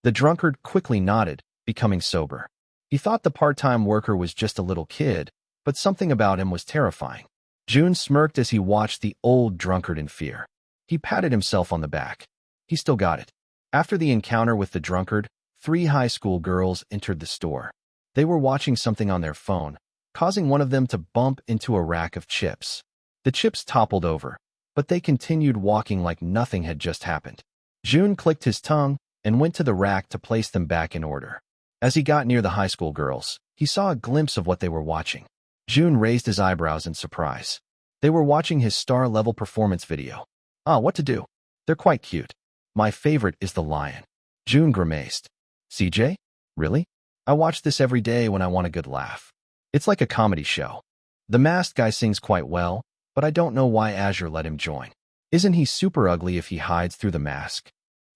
The drunkard quickly nodded, becoming sober. He thought the part-time worker was just a little kid, but something about him was terrifying. Jun smirked as he watched the old drunkard in fear. He patted himself on the back. He still got it. After the encounter with the drunkard, 3 high school girls entered the store. They were watching something on their phone, causing one of them to bump into a rack of chips. The chips toppled over, but they continued walking like nothing had just happened. Jun clicked his tongue and went to the rack to place them back in order. As he got near the high school girls, he saw a glimpse of what they were watching. Jun raised his eyebrows in surprise. They were watching his star-level performance video. "Ah, what to do? They're quite cute. My favorite is the lion." Jun grimaced. "CJ? Really? I watch this every day when I want a good laugh. It's like a comedy show. The masked guy sings quite well, but I don't know why Azure let him join. Isn't he super ugly if he hides through the mask?"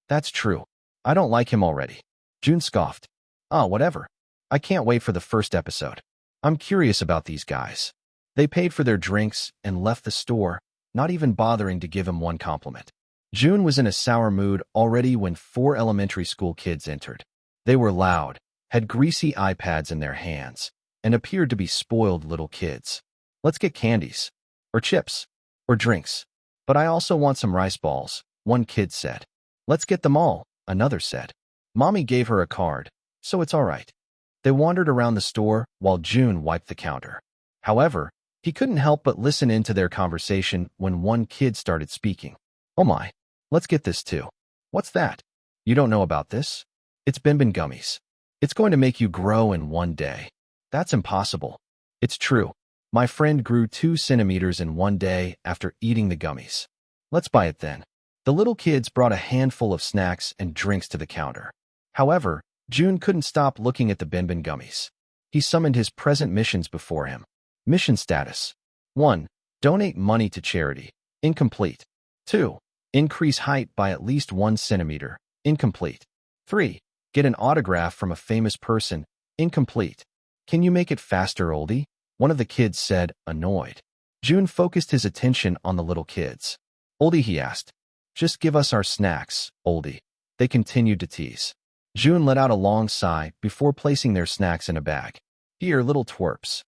"That's true. I don't like him already." Jun scoffed. "Ah, whatever. I can't wait for the first episode. I'm curious about these guys." They paid for their drinks and left the store, not even bothering to give him one compliment. Jun was in a sour mood already when 4 elementary school kids entered. They were loud, had greasy iPads in their hands, and appeared to be spoiled little kids. "Let's get candies. Or chips. Or drinks. But I also want some rice balls," one kid said. "Let's get them all," another said. "Mommy gave her a card, so it's all right." They wandered around the store while Jun wiped the counter. However, he couldn't help but listen into their conversation when one kid started speaking. "Oh my, let's get this too." "What's that? You don't know about this? It's Bin gummies. It's going to make you grow in one day." "That's impossible." "It's true. My friend grew 2 centimeters in one day after eating the gummies." "Let's buy it then." The little kids brought a handful of snacks and drinks to the counter. However, Jun couldn't stop looking at the Bin gummies. He summoned his present missions before him. Mission status. 1. Donate money to charity. Incomplete. 2. Increase height by at least 1 centimeter. Incomplete. 3. Get an autograph from a famous person. Incomplete. "Can you make it faster, oldie?" one of the kids said, annoyed. Jun focused his attention on the little kids. "Oldie," he asked. "Just give us our snacks, oldie." They continued to tease. Jun let out a long sigh before placing their snacks in a bag. "Here, little twerps."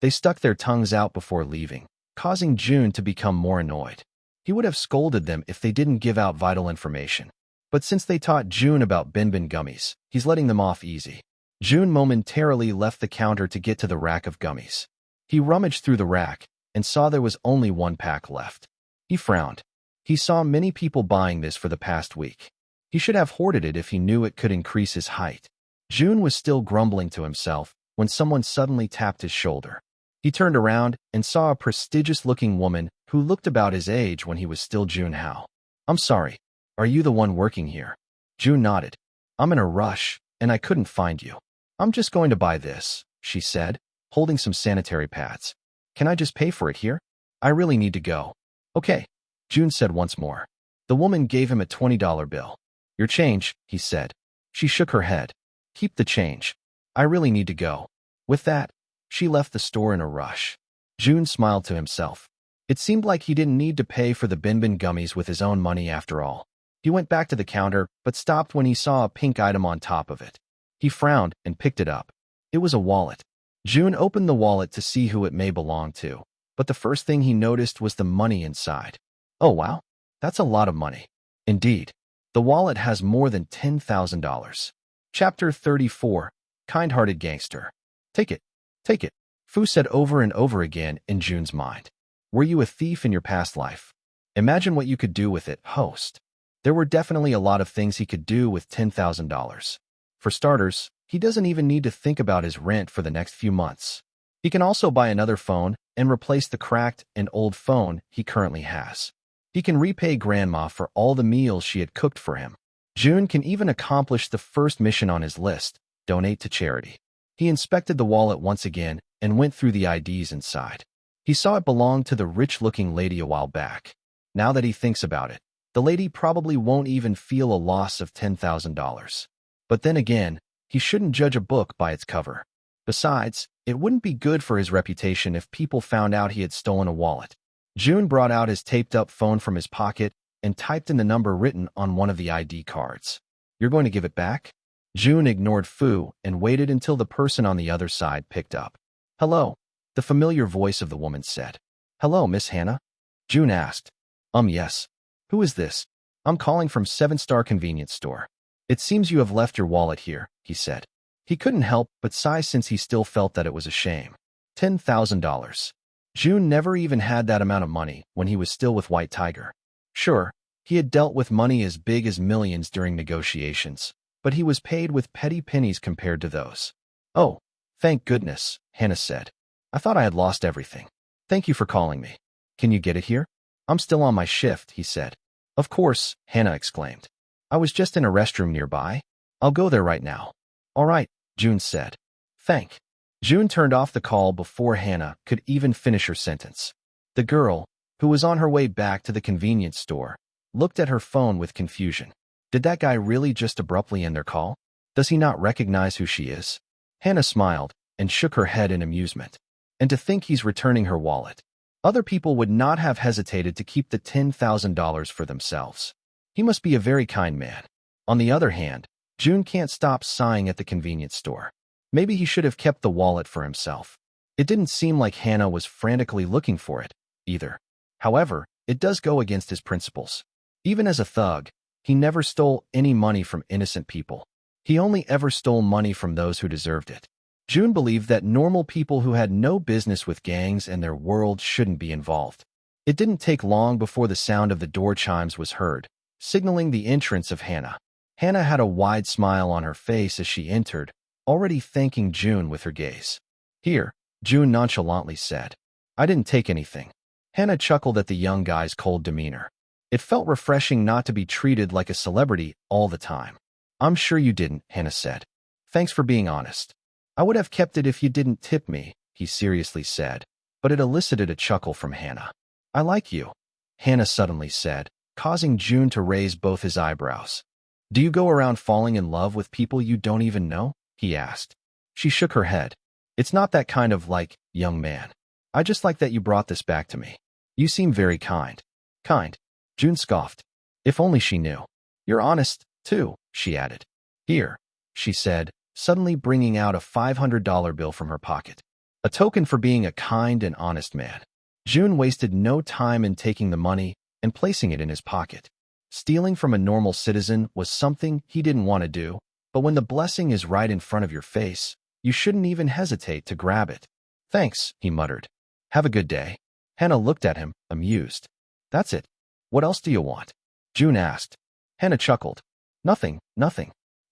They stuck their tongues out before leaving, causing Jun to become more annoyed. He would have scolded them if they didn't give out vital information. But since they taught Jun about Bin gummies, he's letting them off easy. Jun momentarily left the counter to get to the rack of gummies. He rummaged through the rack and saw there was only 1 pack left. He frowned. He saw many people buying this for the past week. He should have hoarded it if he knew it could increase his height. Jun was still grumbling to himself when someone suddenly tapped his shoulder. He turned around and saw a prestigious-looking woman who looked about his age when he was still Jun Hao. "I'm sorry. Are you the one working here?" Jun nodded. "I'm in a rush, and I couldn't find you." "I'm just going to buy this," she said, holding some sanitary pads. "Can I just pay for it here? I really need to go." "Okay," Jun said once more. The woman gave him a $20 bill. "Your change," he said. She shook her head. "Keep the change. I really need to go." With that, she left the store in a rush. Jun smiled to himself. It seemed like he didn't need to pay for the Bin gummies with his own money after all. He went back to the counter, but stopped when he saw a pink item on top of it. He frowned and picked it up. It was a wallet. Jun opened the wallet to see who it may belong to, but the first thing he noticed was the money inside. Oh wow, that's a lot of money. Indeed, the wallet has more than $10,000. Chapter 34, Kind-Hearted Gangster. Take it. Take it. Fu said over and over again in Jun's mind. Were you a thief in your past life? Imagine what you could do with it, host. There were definitely a lot of things he could do with $10,000. For starters, he doesn't even need to think about his rent for the next few months. He can also buy another phone and replace the cracked and old phone he currently has. He can repay Grandma for all the meals she had cooked for him. Jun can even accomplish the first mission on his list, donate to charity. He inspected the wallet once again and went through the IDs inside. He saw it belonged to the rich-looking lady a while back. Now that he thinks about it, the lady probably won't even feel a loss of $10,000. But then again, he shouldn't judge a book by its cover. Besides, it wouldn't be good for his reputation if people found out he had stolen a wallet. Jun brought out his taped-up phone from his pocket and typed in the number written on one of the ID cards. "You're going to give it back?" Jun ignored Fu and waited until the person on the other side picked up. "Hello," the familiar voice of the woman said. "Hello, Miss Hannah?" Jun asked. Yes. Who is this?" "I'm calling from 7-Star Convenience Store. It seems you have left your wallet here," he said. He couldn't help but sigh since he still felt that it was a shame. $10,000. Jun never even had that amount of money when he was still with White Tiger. Sure, he had dealt with money as big as millions during negotiations, but he was paid with petty pennies compared to those. "Oh, thank goodness," Hannah said. "I thought I had lost everything. Thank you for calling me. Can you get it here?" "I'm still on my shift," he said. "Of course," Hannah exclaimed. "I was just in a restroom nearby. I'll go there right now." "All right," Jun said. "Thank." Jun turned off the call before Hannah could even finish her sentence. The girl, who was on her way back to the convenience store, looked at her phone with confusion. Did that guy really just abruptly end their call? Does he not recognize who she is? Hannah smiled and shook her head in amusement. And to think he's returning her wallet. Other people would not have hesitated to keep the $10,000 for themselves. He must be a very kind man. On the other hand, Jun can't stop sighing at the convenience store. Maybe he should have kept the wallet for himself. It didn't seem like Hannah was frantically looking for it, either. However, it does go against his principles. Even as a thug, he never stole any money from innocent people. He only ever stole money from those who deserved it. Jun believed that normal people who had no business with gangs and their world shouldn't be involved. It didn't take long before the sound of the door chimes was heard, signaling the entrance of Hannah. Hannah had a wide smile on her face as she entered, already thanking Jun with her gaze. "Here," Jun nonchalantly said. "I didn't take anything." Hannah chuckled at the young guy's cold demeanor. It felt refreshing not to be treated like a celebrity all the time. "I'm sure you didn't," Hannah said. "Thanks for being honest." "I would have kept it if you didn't tip me," he seriously said, but it elicited a chuckle from Hannah. "I like you," Hannah suddenly said, causing Jun to raise both his eyebrows. "Do you go around falling in love with people you don't even know?" he asked. She shook her head. "It's not that kind of, young man. I just like that you brought this back to me. You seem very kind." "Kind?" Jun scoffed. If only she knew. "You're honest, too," she added. "Here," she said, suddenly bringing out a $500 bill from her pocket. A token for being a kind and honest man. Jun wasted no time in taking the money and placing it in his pocket. Stealing from a normal citizen was something he didn't want to do, but when the blessing is right in front of your face, you shouldn't even hesitate to grab it. "Thanks," he muttered. "Have a good day." Hannah looked at him, amused. "That's it. What else do you want?" Jun asked. Hannah chuckled. Nothing.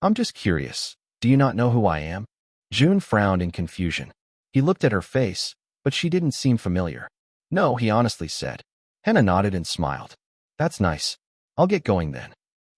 I'm just curious. Do you not know who I am?" Jun frowned in confusion. He looked at her face, but she didn't seem familiar. "No," he honestly said. Hannah nodded and smiled. "That's nice. I'll get going then."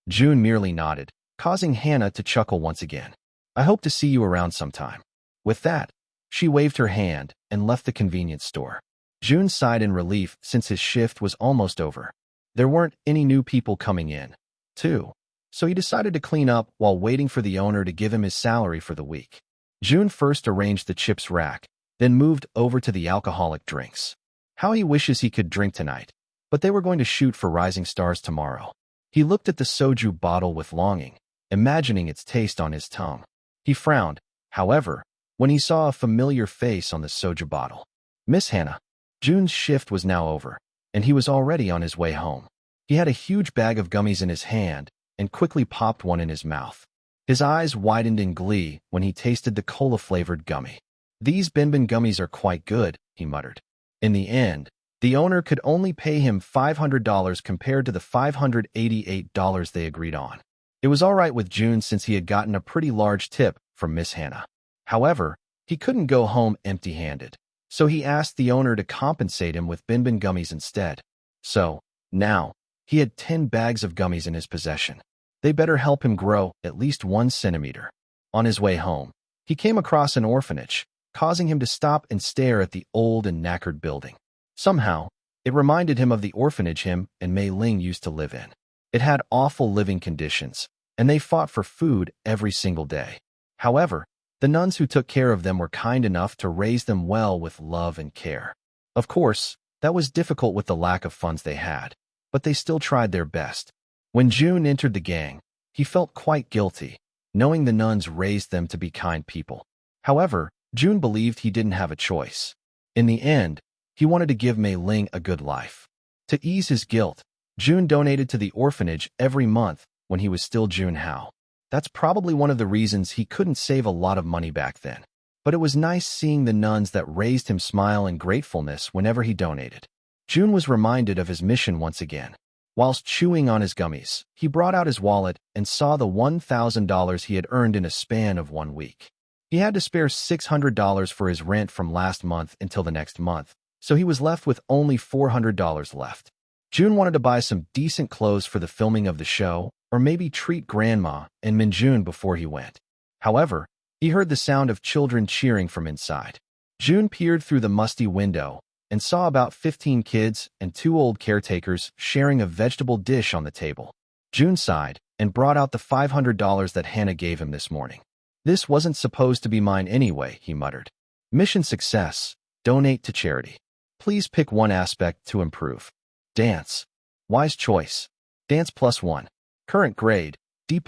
Jun merely nodded, causing Hannah to chuckle once again. "I hope to see you around sometime." With that, she waved her hand and left the convenience store. Jun sighed in relief since his shift was almost over. There weren't any new people coming in, too, so he decided to clean up while waiting for the owner to give him his salary for the week. Jun first arranged the chips rack, then moved over to the alcoholic drinks. How he wishes he could drink tonight, but they were going to shoot for Rising Stars tomorrow. He looked at the soju bottle with longing, imagining its taste on his tongue. He frowned, however, when he saw a familiar face on the soju bottle. Miss Hannah. Jun's shift was now over, and he was already on his way home. He had a huge bag of gummies in his hand and quickly popped one in his mouth. His eyes widened in glee when he tasted the cola-flavored gummy. "These Binbin gummies are quite good," he muttered. In the end, the owner could only pay him $500 compared to the $588 they agreed on. It was all right with Jun since he had gotten a pretty large tip from Miss Hannah. However, he couldn't go home empty-handed, so he asked the owner to compensate him with Bin gummies instead. So, now, he had 10 bags of gummies in his possession. They better help him grow at least 1 centimeter. On his way home, he came across an orphanage, causing him to stop and stare at the old and knackered building. Somehow, it reminded him of the orphanage him and Mei Ling used to live in. It had awful living conditions, and they fought for food every single day. However, the nuns who took care of them were kind enough to raise them well with love and care. Of course, that was difficult with the lack of funds they had, but they still tried their best. When Jun entered the gang, he felt quite guilty, knowing the nuns raised them to be kind people. However, Jun believed he didn't have a choice. In the end, he wanted to give Mei Ling a good life. To ease his guilt, Jun donated to the orphanage every month when he was still Jun Hao. That's probably one of the reasons he couldn't save a lot of money back then. But it was nice seeing the nuns that raised him smile in gratefulness whenever he donated. Jun was reminded of his mission once again. Whilst chewing on his gummies, he brought out his wallet and saw the $1,000 he had earned in a span of 1 week. He had to spare $600 for his rent from last month until the next month, so he was left with only $400 left. Jun wanted to buy some decent clothes for the filming of the show, or maybe treat Grandma and Minjun before he went. However, he heard the sound of children cheering from inside. Jun peered through the musty window and saw about 15 kids and 2 old caretakers sharing a vegetable dish on the table. Jun sighed and brought out the $500 that Hannah gave him this morning. "This wasn't supposed to be mine anyway," he muttered. "Mission success. Donate to charity. Please pick one aspect to improve. Dance. Wise choice. Dance +1. Current grade, D+.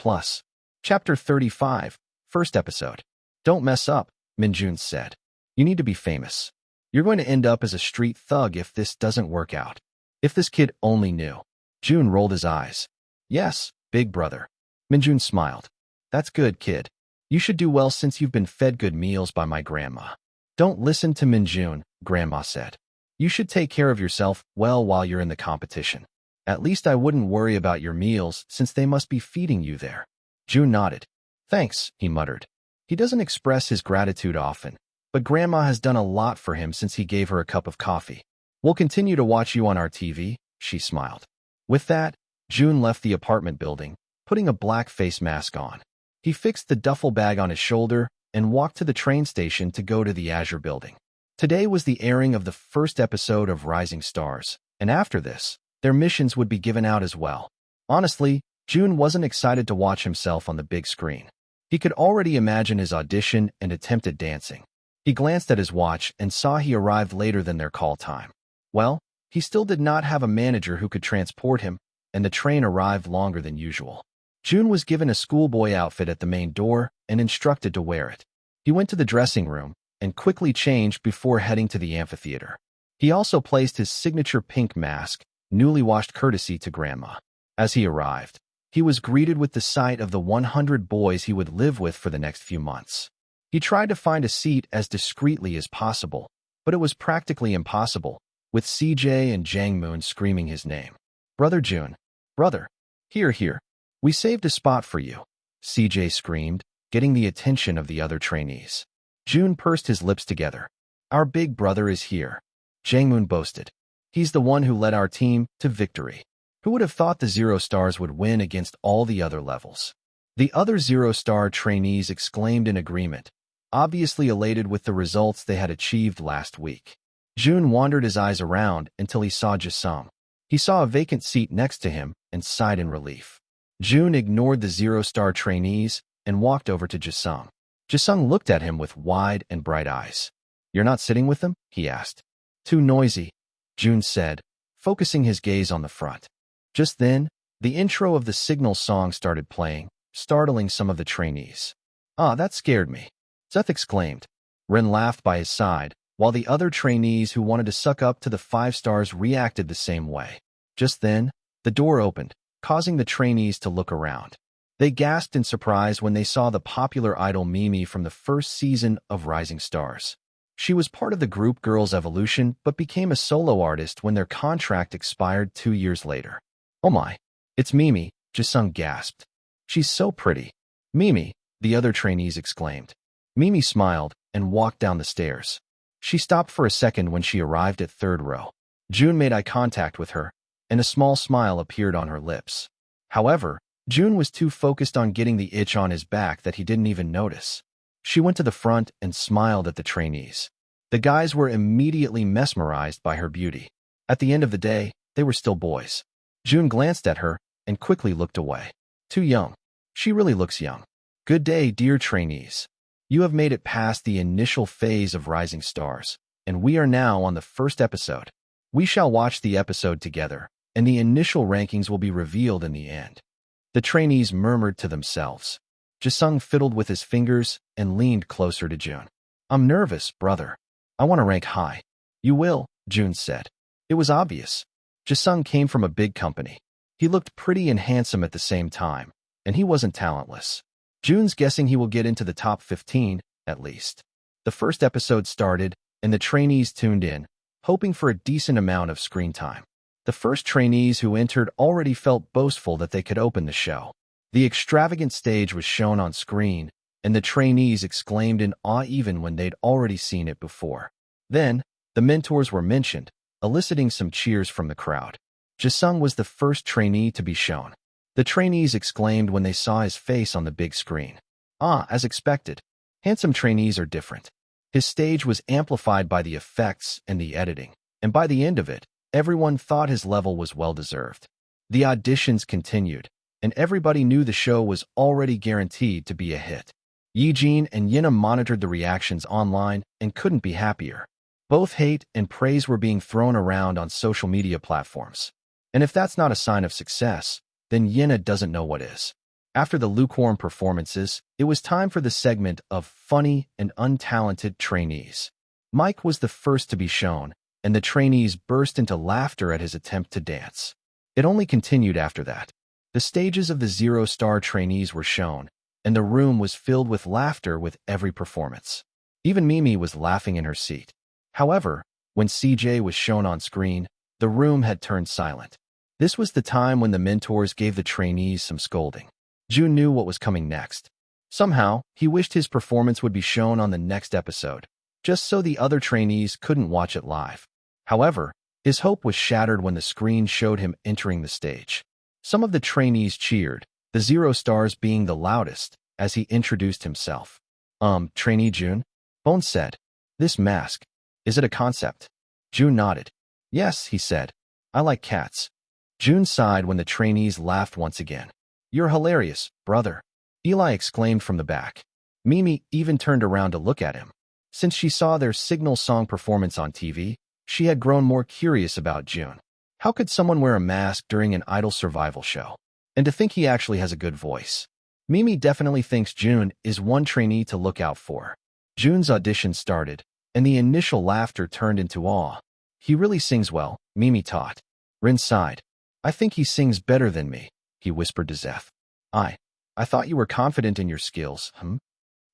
Chapter 35, first episode. Don't mess up, Minjun said. You need to be famous. You're going to end up as a street thug if this doesn't work out. If this kid only knew. Jun rolled his eyes. Yes, big brother. Minjun smiled. That's good, kid. You should do well since you've been fed good meals by my grandma. Don't listen to Minjun, Grandma said. You should take care of yourself well while you're in the competition. At least I wouldn't worry about your meals since they must be feeding you there. Jun nodded. Thanks, he muttered. He doesn't express his gratitude often, but Grandma has done a lot for him since he gave her a cup of coffee. We'll continue to watch you on our TV, she smiled. With that, Jun left the apartment building, putting a black face mask on. He fixed the duffel bag on his shoulder and walked to the train station to go to the Azure building. Today was the airing of the first episode of Rising Stars, and after this, their missions would be given out as well. Honestly, Jun wasn't excited to watch himself on the big screen. He could already imagine his audition and attempt at dancing. He glanced at his watch and saw he arrived later than their call time. Well, he still did not have a manager who could transport him, and the train arrived longer than usual. Jun was given a schoolboy outfit at the main door and instructed to wear it. He went to the dressing room and quickly changed before heading to the amphitheater. He also placed his signature pink mask, newly washed courtesy to Grandma. As he arrived, he was greeted with the sight of the 100 boys he would live with for the next few months. He tried to find a seat as discreetly as possible, but it was practically impossible, with CJ and Jang Moon screaming his name. Brother Jun, brother, here, we saved a spot for you, CJ screamed, getting the attention of the other trainees. Jun pursed his lips together. Our big brother is here, Jang Moon boasted. He's the one who led our team to victory. Who would have thought the Zero Stars would win against all the other levels? The other Zero Star trainees exclaimed in agreement, obviously elated with the results they had achieved last week. Jun wandered his eyes around until he saw Jisung. He saw a vacant seat next to him and sighed in relief. Jun ignored the Zero Star trainees and walked over to Jisung. Jisung looked at him with wide and bright eyes. You're not sitting with them? He asked. Too noisy, Jun said, focusing his gaze on the front. Just then, the intro of the signal song started playing, startling some of the trainees. Ah, that scared me, Seth exclaimed. Ren laughed by his side, while the other trainees who wanted to suck up to the 5 stars reacted the same way. Just then, the door opened, causing the trainees to look around. They gasped in surprise when they saw the popular idol Mimi from the first season of Rising Stars. She was part of the group Girls Evolution but became a solo artist when their contract expired 2 years later. Oh my, it's Mimi, Jisung gasped. She's so pretty. Mimi, the other trainees exclaimed. Mimi smiled and walked down the stairs. She stopped for a second when she arrived at third row. Jun made eye contact with her, and a small smile appeared on her lips. However, Jun was too focused on getting the itch on his back that he didn't even notice. She went to the front and smiled at the trainees. The guys were immediately mesmerized by her beauty. At the end of the day, they were still boys. Jun glanced at her and quickly looked away. Too young. She really looks young. Good day, dear trainees. You have made it past the initial phase of Rising Stars, and we are now on the first episode. We shall watch the episode together, and the initial rankings will be revealed in the end. The trainees murmured to themselves. Jisung fiddled with his fingers and leaned closer to Jun. I'm nervous, brother. I want to rank high. You will, Jun said. It was obvious. Jisung came from a big company. He looked pretty and handsome at the same time, and he wasn't talentless. Jun's guessing he will get into the top 15, at least. The first episode started, and the trainees tuned in, hoping for a decent amount of screen time. The first trainees who entered already felt boastful that they could open the show. The extravagant stage was shown on screen, and the trainees exclaimed in awe even when they'd already seen it before. Then, the mentors were mentioned, eliciting some cheers from the crowd. Jisung was the first trainee to be shown. The trainees exclaimed when they saw his face on the big screen. As expected. Handsome trainees are different. His stage was amplified by the effects and the editing, and by the end of it, everyone thought his level was well-deserved. The auditions continued, and everybody knew the show was already guaranteed to be a hit. Yijin and Yina monitored the reactions online and couldn't be happier. Both hate and praise were being thrown around on social media platforms. And if that's not a sign of success, then Yina doesn't know what is. After the lukewarm performances, it was time for the segment of funny and untalented trainees. Mike was the first to be shown, and the trainees burst into laughter at his attempt to dance. It only continued after that. The stages of the zero-star trainees were shown, and the room was filled with laughter with every performance. Even Mimi was laughing in her seat. However, when CJ was shown on screen, the room had turned silent. This was the time when the mentors gave the trainees some scolding. Jun knew what was coming next. Somehow, he wished his performance would be shown on the next episode, just so the other trainees couldn't watch it live. However, his hope was shattered when the screen showed him entering the stage. Some of the trainees cheered, the zero stars being the loudest, as he introduced himself. Trainee Jun? Bone said. This mask, is it a concept? Jun nodded. Yes, he said. I like cats. Jun sighed when the trainees laughed once again. You're hilarious, brother. Eli exclaimed from the back. Mimi even turned around to look at him. Since she saw their signal song performance on TV, she had grown more curious about Jun. How could someone wear a mask during an idol survival show? And to think he actually has a good voice. Mimi definitely thinks Jun is one trainee to look out for. Jun's audition started, and the initial laughter turned into awe. He really sings well, Mimi taught. Rin sighed. I think he sings better than me, he whispered to Zeth. I thought you were confident in your skills,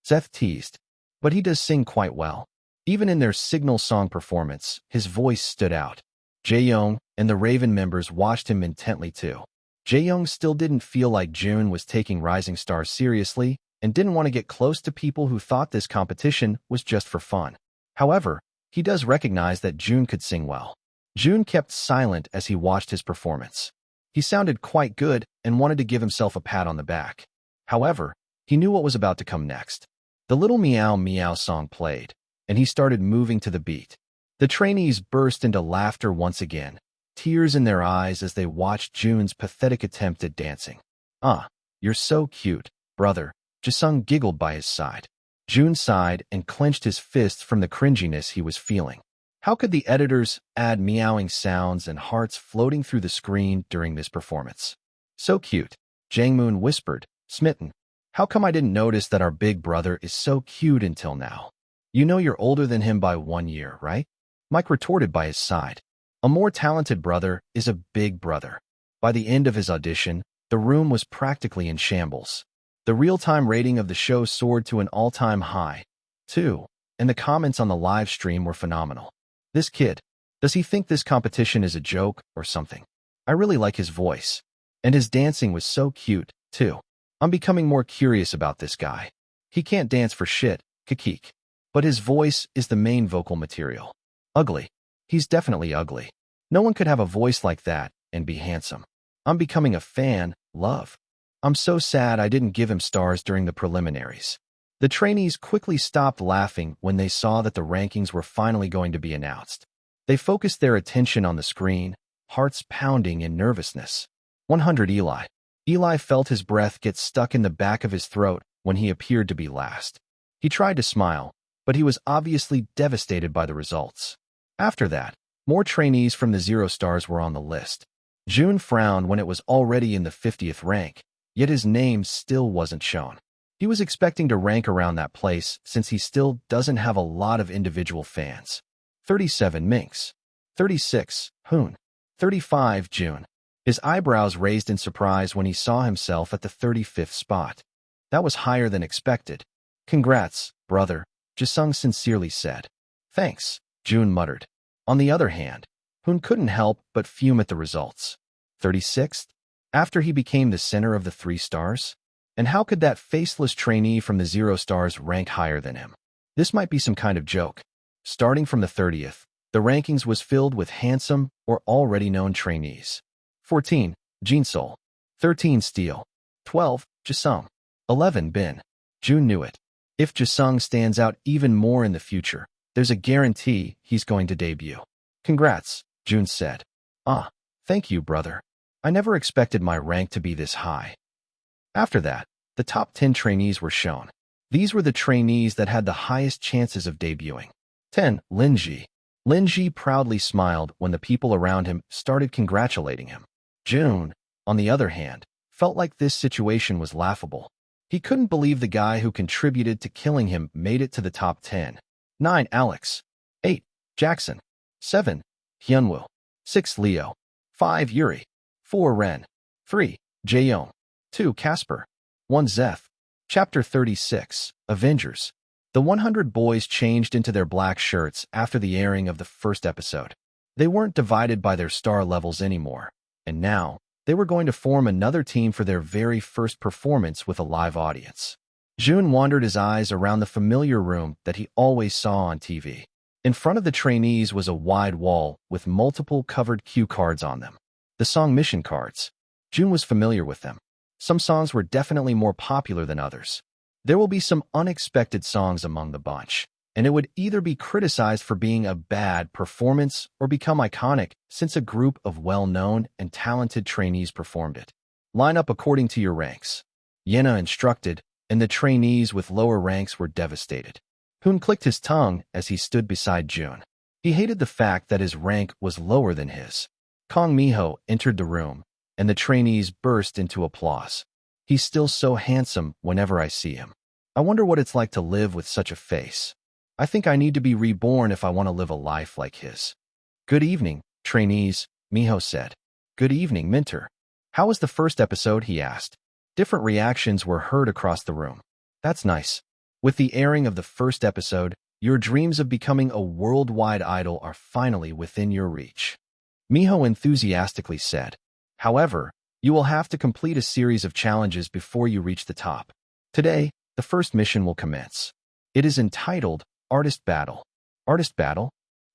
Zeth teased. But he does sing quite well. Even in their signal song performance, his voice stood out. Jae-young and the Raven members watched him intently too. Jae-young still didn't feel like Jun was taking Rising Stars seriously and didn't want to get close to people who thought this competition was just for fun. However, he does recognize that Jun could sing well. Jun kept silent as he watched his performance. He sounded quite good and wanted to give himself a pat on the back. However, he knew what was about to come next. The Little Meow Meow song played, and he started moving to the beat. The trainees burst into laughter once again, tears in their eyes as they watched Jun's pathetic attempt at dancing. You're so cute, brother, Jisung giggled by his side. Jun sighed and clenched his fists from the cringiness he was feeling. How could the editors add meowing sounds and hearts floating through the screen during this performance? So cute, Jangmoon whispered, smitten. How come I didn't notice that our big brother is so cute until now? You know you're older than him by 1 year, right? Mike retorted by his side. A more talented brother is a big brother. By the end of his audition, the room was practically in shambles. The real-time rating of the show soared to an all-time high, too, and the comments on the live stream were phenomenal. This kid, does he think this competition is a joke or something? I really like his voice. And his dancing was so cute, too. I'm becoming more curious about this guy. He can't dance for shit, Kikik. but his voice is the main vocal material. Ugly. He's definitely ugly. No one could have a voice like that and be handsome. I'm becoming a fan, love. I'm so sad I didn't give him stars during the preliminaries. The trainees quickly stopped laughing when they saw that the rankings were finally going to be announced. They focused their attention on the screen, hearts pounding in nervousness. 100 Eli. Eli felt his breath get stuck in the back of his throat when he appeared to be last. He tried to smile, but he was obviously devastated by the results. After that, more trainees from the 0 stars were on the list. Jun frowned when it was already in the 50th rank, yet his name still wasn't shown. He was expecting to rank around that place since he still doesn't have a lot of individual fans. 37 Minx. 36 Hoon. 35 Jun. His eyebrows raised in surprise when he saw himself at the 35th spot. That was higher than expected. Congrats, brother, Jisung sincerely said. Thanks, Jun muttered. On the other hand, Hoon couldn't help but fume at the results. 36th? After he became the center of the 3 stars? And how could that faceless trainee from the 0 stars rank higher than him? This might be some kind of joke. Starting from the 30th, the rankings was filled with handsome or already known trainees. 14. Jinsol. 13. Steele. 12. Jisung. 11. Bin. Jun knew it. If Jisung stands out even more in the future, there's a guarantee he's going to debut. Congrats, Jun said. Ah, thank you, brother. I never expected my rank to be this high. After that, the top 10 trainees were shown. These were the trainees that had the highest chances of debuting. 10. Linji. Linji proudly smiled when the people around him started congratulating him. Jun, on the other hand, felt like this situation was laughable. He couldn't believe the guy who contributed to killing him made it to the top 10. 9. Alex. 8. Jackson. 7. Hyunwoo. 6. Leo. 5. Yuri. 4. Ren. 3. Jaeyoung. 2. Casper. 1. Zeth. Chapter 36. Avengers. The 100 boys changed into their black shirts after the airing of the first episode. They weren't divided by their star levels anymore, and now they were going to form another team for their very first performance with a live audience. Jun wandered his eyes around the familiar room that he always saw on TV. In front of the trainees was a wide wall with multiple covered cue cards on them. The song mission cards. Jun was familiar with them. Some songs were definitely more popular than others. There will be some unexpected songs among the bunch, and it would either be criticized for being a bad performance or become iconic since a group of well-known and talented trainees performed it. Line up according to your ranks. Yena instructed, and the trainees with lower ranks were devastated. Hoon clicked his tongue as he stood beside Jun. He hated the fact that his rank was lower than his. Kong Miho entered the room, and the trainees burst into applause. He's still so handsome whenever I see him. I wonder what it's like to live with such a face. I think I need to be reborn if I want to live a life like his. Good evening, trainees, Miho said. Good evening, Minter. How was the first episode, he asked. Different reactions were heard across the room. That's nice. With the airing of the first episode, your dreams of becoming a worldwide idol are finally within your reach. Miho enthusiastically said. However, you will have to complete a series of challenges before you reach the top. Today, the first mission will commence. It is entitled Artist Battle. Artist Battle?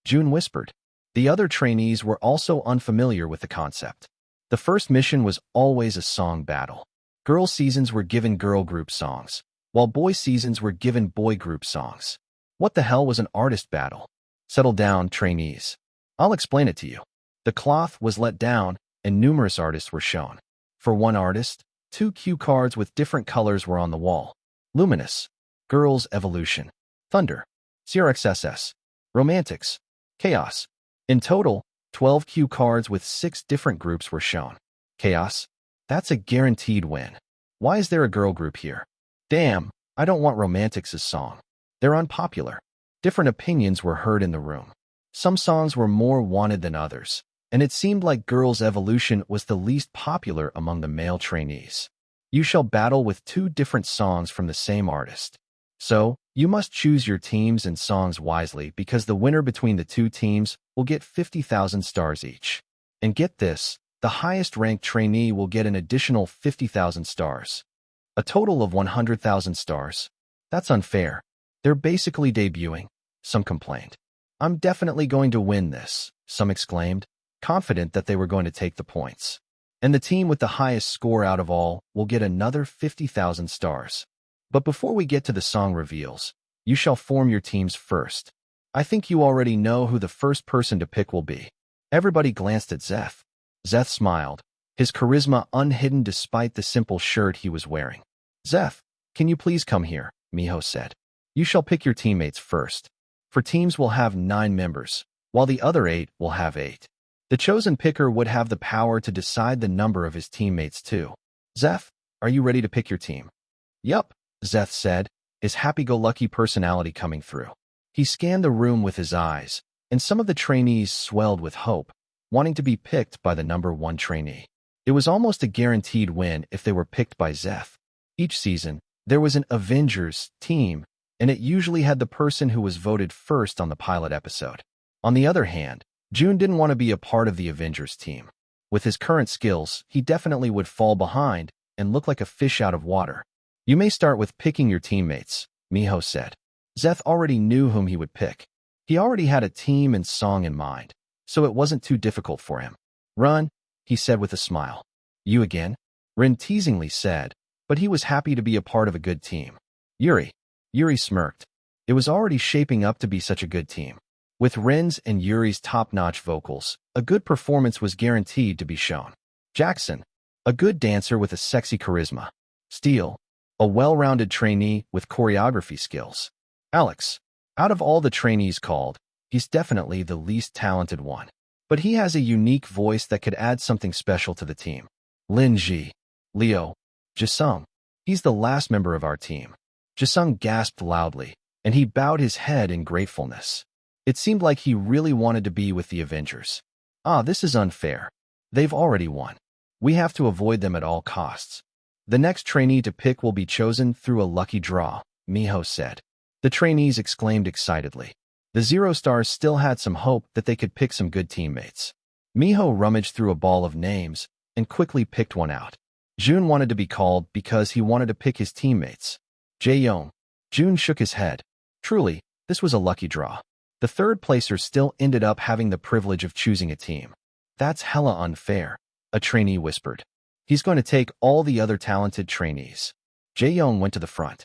Jun whispered. The other trainees were also unfamiliar with the concept. The first mission was always a song battle. Girl seasons were given girl group songs, while boy seasons were given boy group songs. What the hell was an artist battle? Settle down, trainees. I'll explain it to you. The cloth was let down, and numerous artists were shown. For one artist, 2 cue cards with different colors were on the wall. Luminous. Girls' Evolution. Thunder. CRXSS. Romantics. Chaos. In total, 12 cue cards with 6 different groups were shown. Chaos? That's a guaranteed win. Why is there a girl group here? Damn, I don't want Romantics' song. They're unpopular. Different opinions were heard in the room. Some songs were more wanted than others, and it seemed like Girls' Evolution was the least popular among the male trainees. You shall battle with 2 different songs from the same artist. So, you must choose your teams and songs wisely because the winner between the 2 teams will get 50,000 stars each. And get this, the highest ranked trainee will get an additional 50,000 stars. A total of 100,000 stars. That's unfair. They're basically debuting, some complained. I'm definitely going to win this, some exclaimed, confident that they were going to take the points. And the team with the highest score out of all will get another 50,000 stars. But before we get to the song reveals, you shall form your teams first. I think you already know who the first person to pick will be. Everybody glanced at Zeth. Zeth smiled, his charisma unhidden despite the simple shirt he was wearing. Zeth, can you please come here? Miho said. You shall pick your teammates first. For teams will have 9 members, while the other 8 will have 8. The chosen picker would have the power to decide the number of his teammates too. Zeth, are you ready to pick your team? Yup, Zeth said, his happy-go-lucky personality coming through. He scanned the room with his eyes, and some of the trainees swelled with hope, wanting to be picked by the number 1 trainee. It was almost a guaranteed win if they were picked by Zeth. Each season, there was an Avengers team, and it usually had the person who was voted first on the pilot episode. On the other hand, Jun didn't want to be a part of the Avengers team. With his current skills, he definitely would fall behind and look like a fish out of water. You may start with picking your teammates, Miho said. Zeth already knew whom he would pick. He already had a team and song in mind, so it wasn't too difficult for him. Run, he said with a smile. You again? Rin teasingly said, but he was happy to be a part of a good team. Yuri smirked. It was already shaping up to be such a good team. With Rin's and Yuri's top-notch vocals, a good performance was guaranteed to be shown. Jackson, a good dancer with a sexy charisma. Steele, a well-rounded trainee with choreography skills. Alex, out of all the trainees called, he's definitely the least talented one. But he has a unique voice that could add something special to the team. Lin Ji, Leo, Jisung, he's the last member of our team. Jisung gasped loudly, and he bowed his head in gratefulness. It seemed like he really wanted to be with the Avengers. This is unfair. They've already won. We have to avoid them at all costs. The next trainee to pick will be chosen through a lucky draw, Miho said. The trainees exclaimed excitedly. The Zero Stars still had some hope that they could pick some good teammates. Miho rummaged through a ball of names and quickly picked one out. Jun wanted to be called because he wanted to pick his teammates. Jae-young. Jun shook his head. Truly, this was a lucky draw. The third placer still ended up having the privilege of choosing a team. That's hella unfair, a trainee whispered. He's going to take all the other talented trainees. Jae-young went to the front.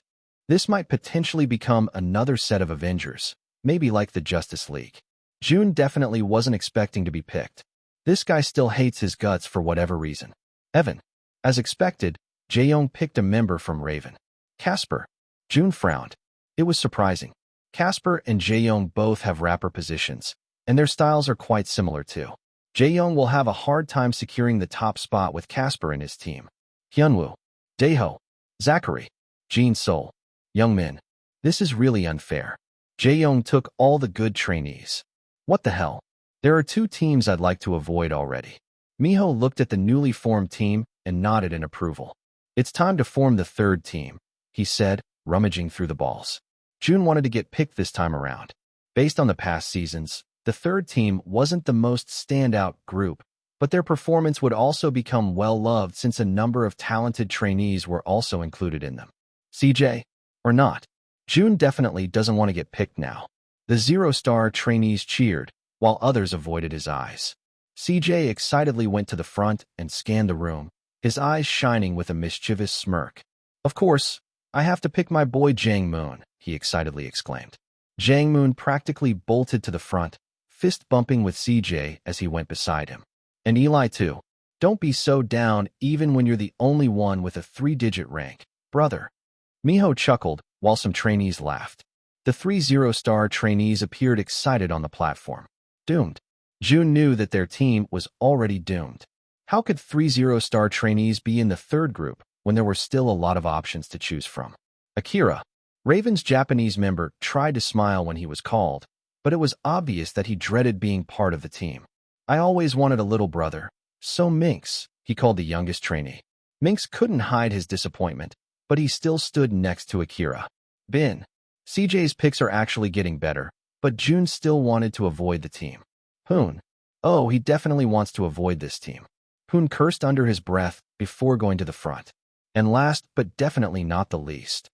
This might potentially become another set of Avengers, maybe like the Justice League. Jun definitely wasn't expecting to be picked. This guy still hates his guts for whatever reason. Evan. As expected, Jae-young picked a member from Raven. Casper. Jun frowned. It was surprising. Casper and Jae-young both have rapper positions, and their styles are quite similar too. Jae-young will have a hard time securing the top spot with Casper in his team. Hyunwoo, Daeho, Zachary, Jin Sol, Youngmin. This is really unfair. Jae-young took all the good trainees. What the hell? There are 2 teams I'd like to avoid already. Miho looked at the newly formed team and nodded in approval. It's time to form the 3rd team, he said, rummaging through the balls. Jun wanted to get picked this time around. Based on the past seasons, the 3rd team wasn't the most standout group, but their performance would also become well-loved since a number of talented trainees were also included in them. CJ? Or not? Jun definitely doesn't want to get picked now. The Zero-Star trainees cheered, while others avoided his eyes. CJ excitedly went to the front and scanned the room, his eyes shining with a mischievous smirk. Of course, I have to pick my boy Jang Moon, he excitedly exclaimed. Jang Moon practically bolted to the front, fist bumping with CJ as he went beside him. And Eli too. Don't be so down even when you're the only one with a 3-digit rank, brother. Miho chuckled, while some trainees laughed. The 3 Zero-Star trainees appeared excited on the platform. Doomed. Jun knew that their team was already doomed. How could 3 Zero-Star trainees be in the 3rd group when there were still a lot of options to choose from? Akira, Raven's Japanese member, tried to smile when he was called, but it was obvious that he dreaded being part of the team. I always wanted a little brother. So Minx, he called the youngest trainee. Minx couldn't hide his disappointment, but he still stood next to Akira. Bin. CJ's picks are actually getting better, but Jun still wanted to avoid the team. Poon. Oh, he definitely wants to avoid this team. Poon cursed under his breath before going to the front. And last, but definitely not the least,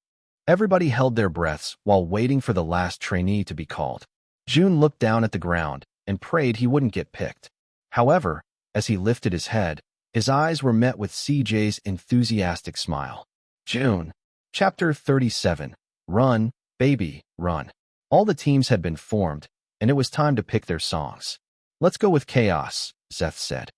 Everybody held their breaths while waiting for the last trainee to be called. Jun looked down at the ground and prayed he wouldn't get picked. However, as he lifted his head, his eyes were met with CJ's enthusiastic smile. Jun. Chapter 37. Run, baby, run. All the teams had been formed, and it was time to pick their songs. Let's go with Chaos, Zeth said.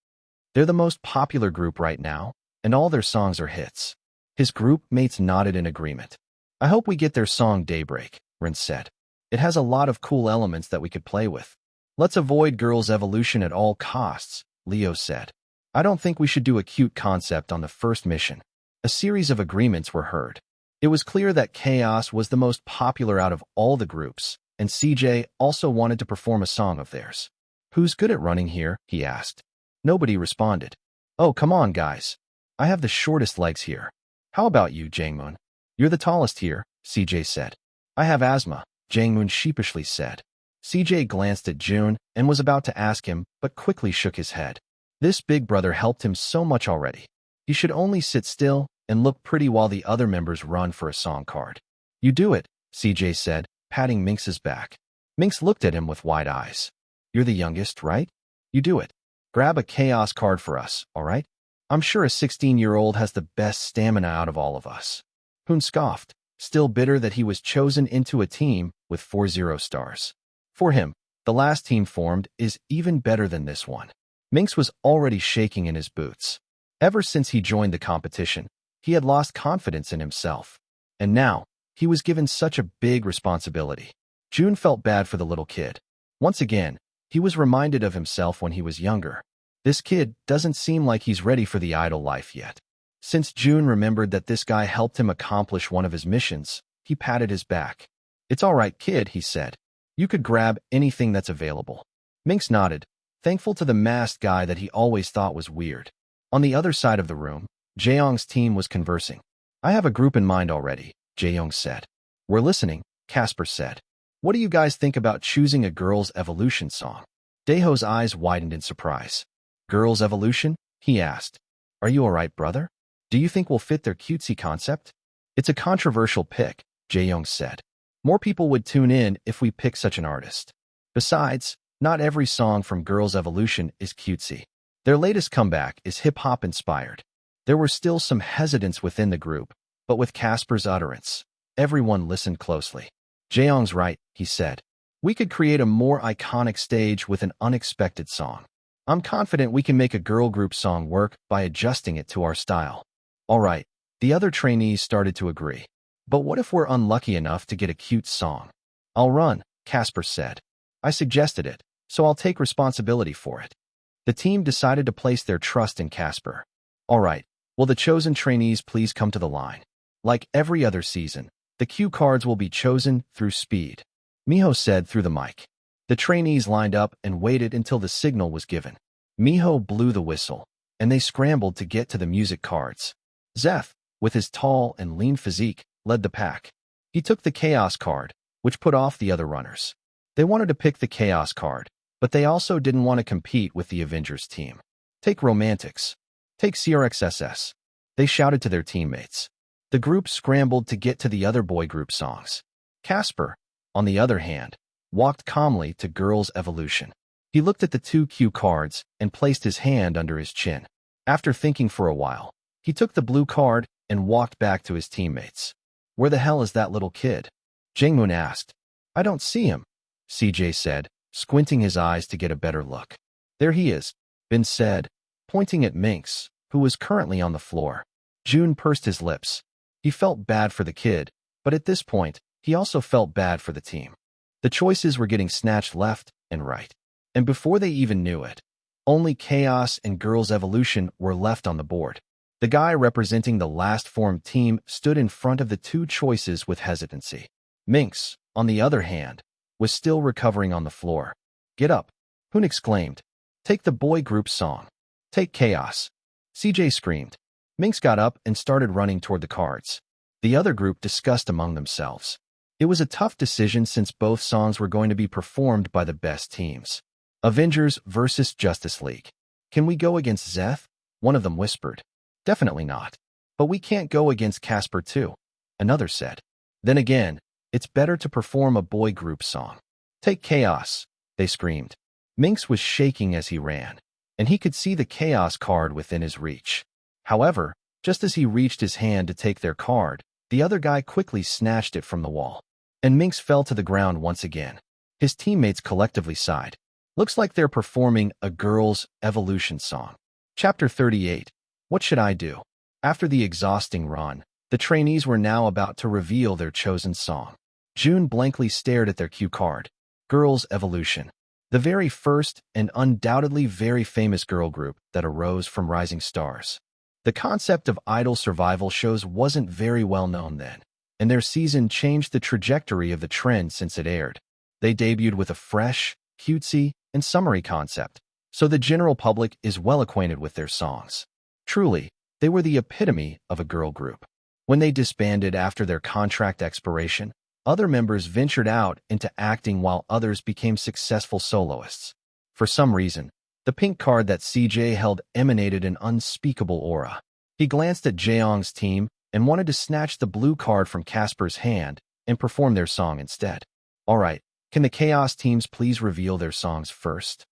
They're the most popular group right now, and all their songs are hits. His group mates nodded in agreement. I hope we get their song Daybreak, Rin said. It has a lot of cool elements that we could play with. Let's avoid Girls' Evolution at all costs, Leo said. I don't think we should do a cute concept on the first mission. A series of agreements were heard. It was clear that Chaos was the most popular out of all the groups, and CJ also wanted to perform a song of theirs. Who's good at running here? He asked. Nobody responded. Oh, come on, guys. I have the shortest legs here. How about you, Jangmoon? You're the tallest here, CJ said. I have asthma, Jangmoon sheepishly said. CJ glanced at Jun and was about to ask him, but quickly shook his head. This big brother helped him so much already. He should only sit still and look pretty while the other members run for a song card. You do it, CJ said, patting Minx's back. Minx looked at him with wide eyes. You're the youngest, right? You do it. Grab a chaos card for us, all right? I'm sure a 16-year-old has the best stamina out of all of us. Hoon scoffed, still bitter that he was chosen into a team with 4 stars. For him, the last team formed is even better than this one. Minx was already shaking in his boots. Ever since he joined the competition, he had lost confidence in himself. And now, he was given such a big responsibility. Jun felt bad for the little kid. Once again, he was reminded of himself when he was younger. This kid doesn't seem like he's ready for the idol life yet. Since Jun remembered that this guy helped him accomplish one of his missions, he patted his back. It's all right, kid, he said. You could grab anything that's available. Minx nodded, thankful to the masked guy that he always thought was weird. On the other side of the room, Jaeyoung's team was conversing. I have a group in mind already, Jaeyoung said. We're listening, Casper said. What do you guys think about choosing a Girls' Evolution song? Daeho's eyes widened in surprise. Girls' Evolution? He asked. Are you all right, brother? Do you think we'll fit their cutesy concept? It's a controversial pick, Jaeyoung said. More people would tune in if we pick such an artist. Besides, not every song from Girls' Evolution is cutesy. Their latest comeback is hip-hop inspired. There were still some hesitance within the group, but with Casper's utterance, everyone listened closely. Jaeyoung's right, he said. We could create a more iconic stage with an unexpected song. I'm confident we can make a girl group song work by adjusting it to our style. All right, the other trainees started to agree. But what if we're unlucky enough to get a cute song? I'll run, Casper said. I suggested it, so I'll take responsibility for it. The team decided to place their trust in Casper. All right, will the chosen trainees please come to the line? Like every other season, the cue cards will be chosen through speed, Miho said through the mic. The trainees lined up and waited until the signal was given. Miho blew the whistle, and they scrambled to get to the music cards. Zeth, with his tall and lean physique, led the pack. He took the Chaos card, which put off the other runners. They wanted to pick the Chaos card, but they also didn't want to compete with the Avengers team. Take Romantics. Take CRXSS. They shouted to their teammates. The group scrambled to get to the other boy group songs. Casper, on the other hand, walked calmly to Girls' Evolution. He looked at the two cue cards and placed his hand under his chin. After thinking for a while, he took the blue card and walked back to his teammates. Where the hell is that little kid? Jangmoon asked. I don't see him, CJ said, squinting his eyes to get a better look. There he is, Bin said, pointing at Minx, who was currently on the floor. Jun pursed his lips. He felt bad for the kid, but at this point, he also felt bad for the team. The choices were getting snatched left and right. And before they even knew it, only Chaos and Girls' Evolution were left on the board. The guy representing the last formed team stood in front of the two choices with hesitancy. Minx, on the other hand, was still recovering on the floor. Get up, Hoon exclaimed. Take the boy group song. Take Chaos. CJ screamed. Minx got up and started running toward the cards. The other group discussed among themselves. It was a tough decision since both songs were going to be performed by the best teams. Avengers versus Justice League. Can we go against Zeth? One of them whispered. Definitely not. But we can't go against Casper too, another said. Then again, it's better to perform a boy group song. Take Chaos, they screamed. Minx was shaking as he ran, and he could see the Chaos card within his reach. However, just as he reached his hand to take their card, the other guy quickly snatched it from the wall, and Minx fell to the ground once again. His teammates collectively sighed. Looks like they're performing a girl's evolution song. Chapter 38. What should I do? After the exhausting run, the trainees were now about to reveal their chosen song. June blankly stared at their cue card. Girls' Evolution. The very first and undoubtedly very famous girl group that arose from rising stars. The concept of idol survival shows wasn't very well known then, and their season changed the trajectory of the trend since it aired. They debuted with a fresh, cutesy, and summery concept, so the general public is well acquainted with their songs. Truly, they were the epitome of a girl group. When they disbanded after their contract expiration, other members ventured out into acting while others became successful soloists. For some reason, the pink card that CJ held emanated an unspeakable aura. He glanced at Jaeong's team and wanted to snatch the blue card from Casper's hand and perform their song instead. All right, can the Chaos teams please reveal their songs first?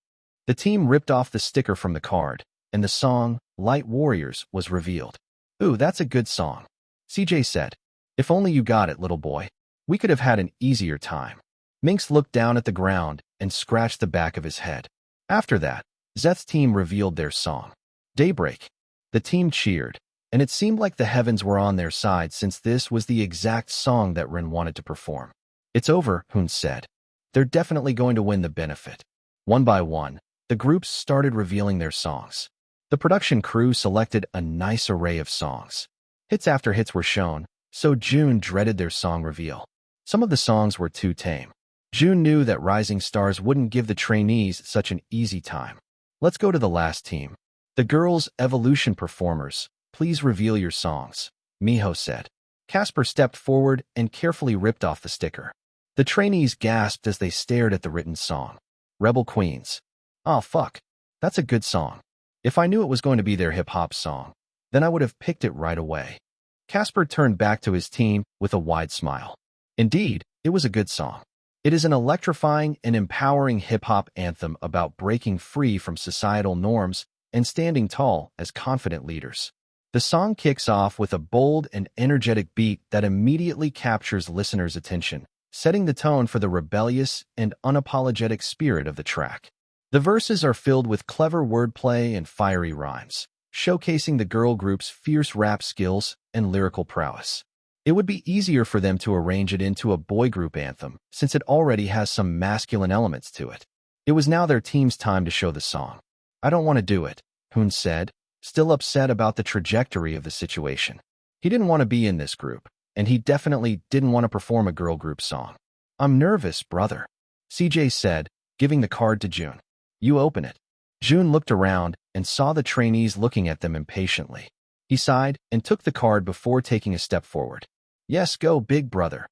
The team ripped off the sticker from the card, and the song, Light Warriors, was revealed. Ooh, that's a good song, CJ said. If only you got it, little boy. We could have had an easier time. Minx looked down at the ground and scratched the back of his head. After that, Zeth's team revealed their song, Daybreak. The team cheered, and it seemed like the heavens were on their side since this was the exact song that Rin wanted to perform. It's over, Hoon said. They're definitely going to win the benefit. One by one, the groups started revealing their songs. The production crew selected a nice array of songs. Hits after hits were shown, so June dreaded their song reveal. Some of the songs were too tame. June knew that rising stars wouldn't give the trainees such an easy time. Let's go to the last team. The Girls' Evolution performers, please reveal your songs, Miho said. Casper stepped forward and carefully ripped off the sticker. The trainees gasped as they stared at the written song. Rebel Queens. Oh, fuck. That's a good song. If I knew it was going to be their hip-hop song, then I would have picked it right away. Casper turned back to his team with a wide smile. Indeed, it was a good song. It is an electrifying and empowering hip-hop anthem about breaking free from societal norms and standing tall as confident leaders. The song kicks off with a bold and energetic beat that immediately captures listeners' attention, setting the tone for the rebellious and unapologetic spirit of the track. The verses are filled with clever wordplay and fiery rhymes, showcasing the girl group's fierce rap skills and lyrical prowess. It would be easier for them to arrange it into a boy group anthem, since it already has some masculine elements to it. It was now their team's time to show the song. I don't want to do it, Hoon said, still upset about the trajectory of the situation. He didn't want to be in this group, and he definitely didn't want to perform a girl group song. I'm nervous, brother, CJ said, giving the card to June. You open it. June looked around and saw the trainees looking at them impatiently. He sighed and took the card before taking a step forward. Yes, go, big brother.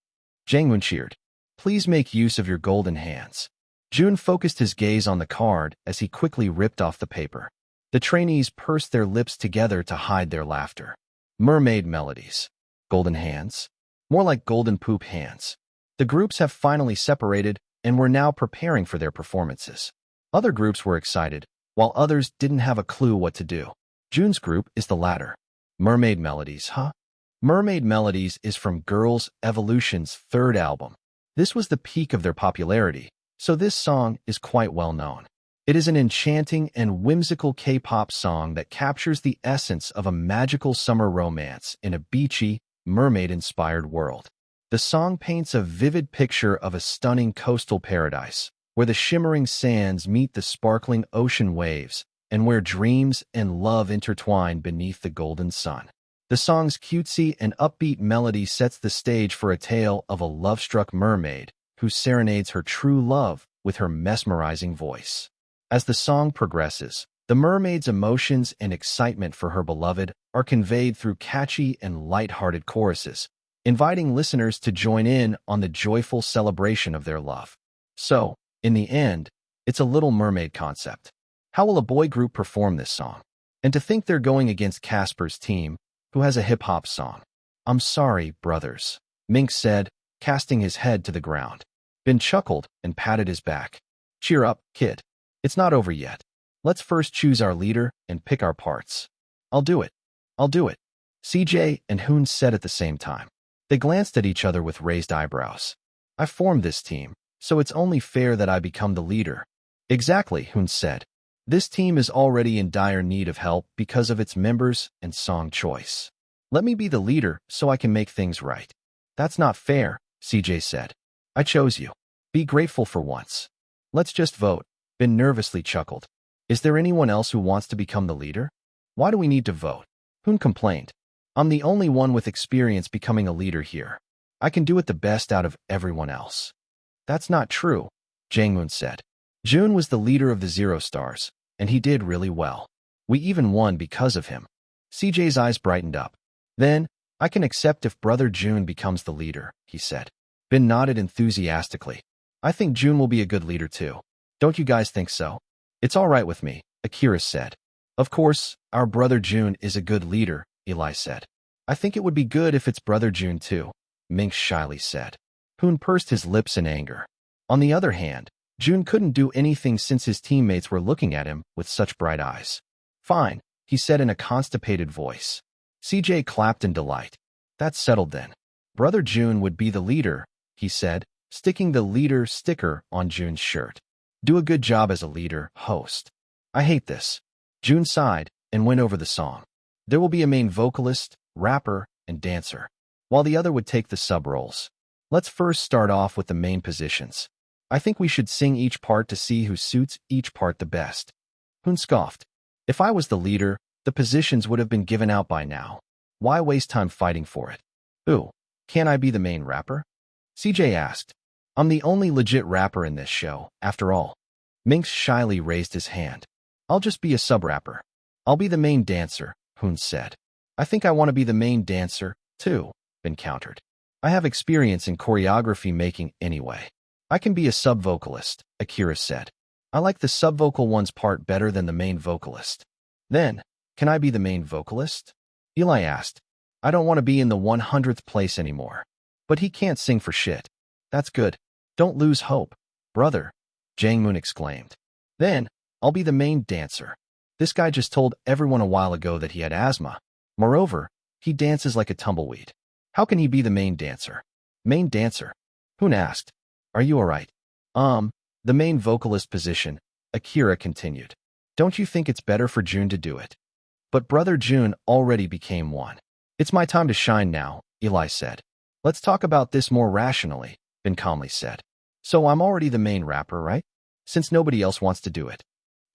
Jangwon cheered. Please make use of your golden hands. June focused his gaze on the card as he quickly ripped off the paper. The trainees pursed their lips together to hide their laughter. Mermaid melodies. Golden hands? More like golden poop hands. The groups have finally separated and were now preparing for their performances. Other groups were excited, while others didn't have a clue what to do. June's group is the latter. Mermaid Melodies, huh? Mermaid Melodies is from Girls' Evolution's third album. This was the peak of their popularity, so this song is quite well known. It is an enchanting and whimsical K-pop song that captures the essence of a magical summer romance in a beachy, mermaid-inspired world. The song paints a vivid picture of a stunning coastal paradise, where the shimmering sands meet the sparkling ocean waves, and where dreams and love intertwine beneath the golden sun. The song's cutesy and upbeat melody sets the stage for a tale of a love-struck mermaid who serenades her true love with her mesmerizing voice. As the song progresses, the mermaid's emotions and excitement for her beloved are conveyed through catchy and light-hearted choruses, inviting listeners to join in on the joyful celebration of their love. So, in the end, it's a Little Mermaid concept. How will a boy group perform this song? And to think they're going against Casper's team, who has a hip-hop song. I'm sorry, brothers. Mink said, casting his head to the ground. Bin chuckled and patted his back. Cheer up, kid. It's not over yet. Let's first choose our leader and pick our parts. I'll do it. I'll do it. CJ and Hoon said at the same time. They glanced at each other with raised eyebrows. I formed this team, so it's only fair that I become the leader. Exactly, Hoon said. This team is already in dire need of help because of its members and song choice. Let me be the leader so I can make things right. That's not fair, CJ said. I chose you. Be grateful for once. Let's just vote. Bin nervously chuckled. Is there anyone else who wants to become the leader? Why do we need to vote? Hoon complained. I'm the only one with experience becoming a leader here. I can do it the best out of everyone else. That's not true, Jang-moon said. Jun was the leader of the Zero Stars, and he did really well. We even won because of him. CJ's eyes brightened up. Then, I can accept if brother Jun becomes the leader, he said. Bin nodded enthusiastically. I think Jun will be a good leader too. Don't you guys think so? It's all right with me, Akira said. Of course, our brother Jun is a good leader, Eli said. I think it would be good if it's brother Jun too, Mink shyly said. Hoon pursed his lips in anger. On the other hand, Jun couldn't do anything since his teammates were looking at him with such bright eyes. Fine, he said in a constipated voice. CJ clapped in delight. That's settled then. Brother Jun would be the leader, he said, sticking the leader sticker on Jun's shirt. Do a good job as a leader, host. I hate this. Jun sighed and went over the song. There will be a main vocalist, rapper, and dancer, while the other would take the sub-roles. Let's first start off with the main positions. I think we should sing each part to see who suits each part the best. Hoon scoffed. If I was the leader, the positions would have been given out by now. Why waste time fighting for it? Ooh, can't I be the main rapper? CJ asked. I'm the only legit rapper in this show, after all. Mink shyly raised his hand. I'll just be a sub-rapper. I'll be the main dancer, Hoon said. I think I want to be the main dancer, too, Bin countered. I have experience in choreography making anyway. I can be a sub-vocalist, Akira said. I like the sub-vocal one's part better than the main vocalist. Then, can I be the main vocalist? Eli asked. I don't want to be in the 100th place anymore. But he can't sing for shit. That's good. Don't lose hope, brother, Jang-moon exclaimed. Then, I'll be the main dancer. This guy just told everyone a while ago that he had asthma. Moreover, he dances like a tumbleweed. How can he be the main dancer? Main dancer? Hoon asked. Are you alright? The main vocalist position, Akira continued. Don't you think it's better for Jun to do it? But brother Jun already became one. It's my time to shine now, Eli said. Let's talk about this more rationally, Bin calmly said. So I'm already the main rapper, right? Since nobody else wants to do it.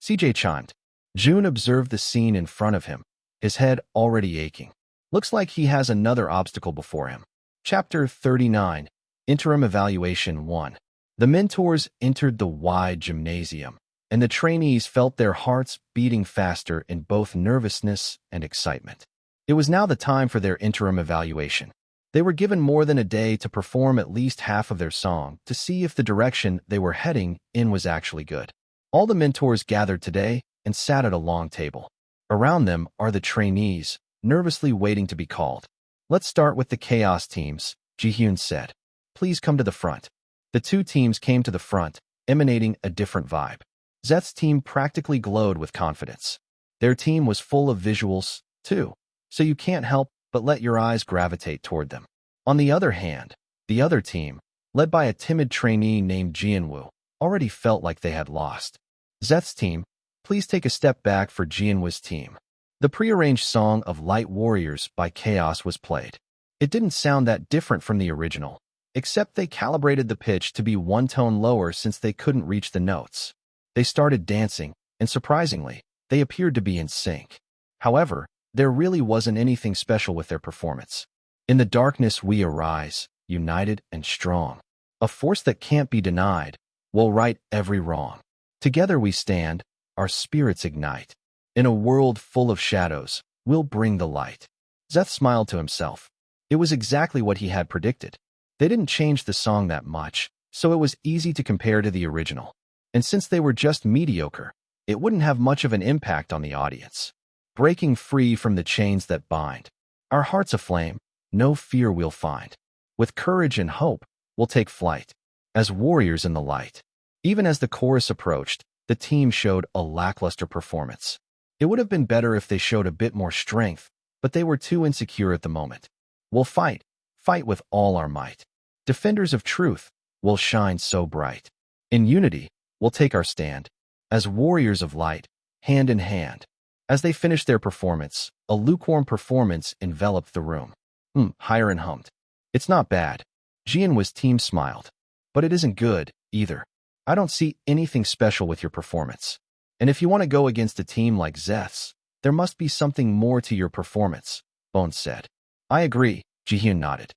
CJ chimed. Jun observed the scene in front of him, his head already aching. Looks like he has another obstacle before him. Chapter 39, Interim Evaluation 1. The mentors entered the wide gymnasium, and the trainees felt their hearts beating faster in both nervousness and excitement. It was now the time for their interim evaluation. They were given more than a day to perform at least half of their song to see if the direction they were heading in was actually good. All the mentors gathered today and sat at a long table. Around them are the trainees, nervously waiting to be called. Let's start with the chaos teams, Ji-hyun said. Please come to the front. The two teams came to the front, emanating a different vibe. Zet's team practically glowed with confidence. Their team was full of visuals, too, so you can't help but let your eyes gravitate toward them. On the other hand, the other team, led by a timid trainee named Jianwoo, already felt like they had lost. Zet's team, please take a step back for Jianwoo's team. The prearranged song of Light Warriors by Chaos was played. It didn't sound that different from the original, except they calibrated the pitch to be one tone lower since they couldn't reach the notes. They started dancing, and surprisingly, they appeared to be in sync. However, there really wasn't anything special with their performance. In the darkness we arise, united and strong. A force that can't be denied, will right every wrong. Together we stand, our spirits ignite. In a world full of shadows, we'll bring the light. Zeth smiled to himself. It was exactly what he had predicted. They didn't change the song that much, so it was easy to compare to the original. And since they were just mediocre, it wouldn't have much of an impact on the audience. Breaking free from the chains that bind. Our hearts aflame, no fear we'll find. With courage and hope, we'll take flight. As warriors in the light. Even as the chorus approached, the team showed a lackluster performance. It would have been better if they showed a bit more strength, but they were too insecure at the moment. We'll fight with all our might. Defenders of truth, we'll shine so bright. In unity, we'll take our stand. As warriors of light, hand in hand. As they finished their performance, a lukewarm performance enveloped the room. Hiren hummed. It's not bad. Jian's team smiled. But it isn't good, either. I don't see anything special with your performance. And if you want to go against a team like Zeth's, there must be something more to your performance, Bones said. I agree, Jihyun nodded.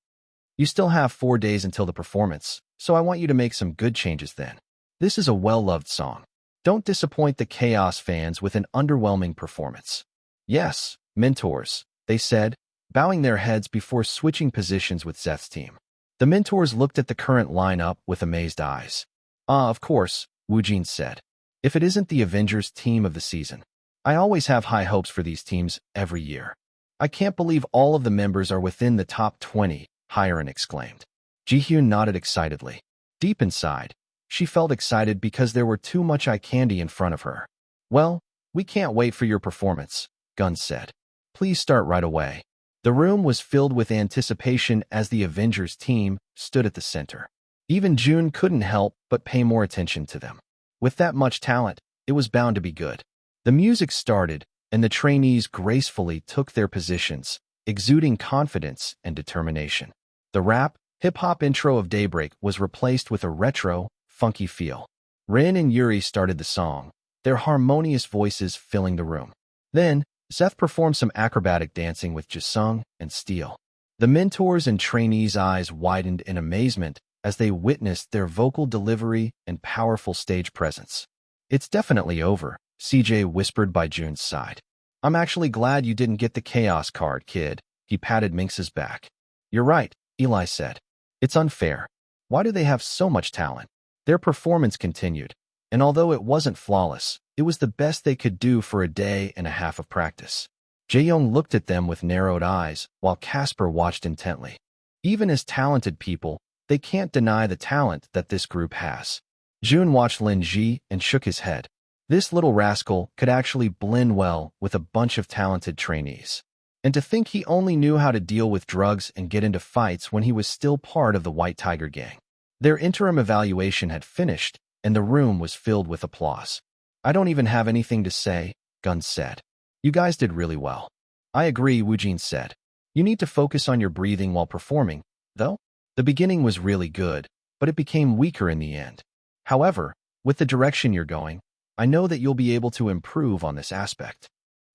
You still have 4 days until the performance, so I want you to make some good changes then. This is a well-loved song. Don't disappoint the Chaos fans with an underwhelming performance. Yes, mentors, they said, bowing their heads before switching positions with Zeth's team. The mentors looked at the current lineup with amazed eyes. Of course, Woojin said. If it isn't the Avengers team of the season. I always have high hopes for these teams every year. I can't believe all of the members are within the top 20, Hiren exclaimed. Jihyun nodded excitedly. Deep inside, she felt excited because there were too much eye candy in front of her. Well, we can't wait for your performance, Gun said. Please start right away. The room was filled with anticipation as the Avengers team stood at the center. Even Jun couldn't help but pay more attention to them. With that much talent, it was bound to be good. The music started, and the trainees gracefully took their positions, exuding confidence and determination. The rap, hip-hop intro of Daybreak was replaced with a retro, funky feel. Rin and Yuri started the song, their harmonious voices filling the room. Then, Zeth performed some acrobatic dancing with Jisung and Steel. The mentors and trainees' eyes widened in amazement as they witnessed their vocal delivery and powerful stage presence. It's definitely over, CJ whispered by Jun's side. I'm actually glad you didn't get the Chaos card, kid. He patted Minx's back. You're right, Eli said. It's unfair. Why do they have so much talent? Their performance continued, and although it wasn't flawless, it was the best they could do for a day and a half of practice. Jaeyoung looked at them with narrowed eyes, while Casper watched intently. Even as talented people, they can't deny the talent that this group has. Jun watched Lin Ji and shook his head. This little rascal could actually blend well with a bunch of talented trainees. And to think he only knew how to deal with drugs and get into fights when he was still part of the White Tiger gang. Their interim evaluation had finished, and the room was filled with applause. I don't even have anything to say, Gun said. You guys did really well. I agree, Woojin said. You need to focus on your breathing while performing, though. The beginning was really good, but it became weaker in the end. However, with the direction you're going, I know that you'll be able to improve on this aspect.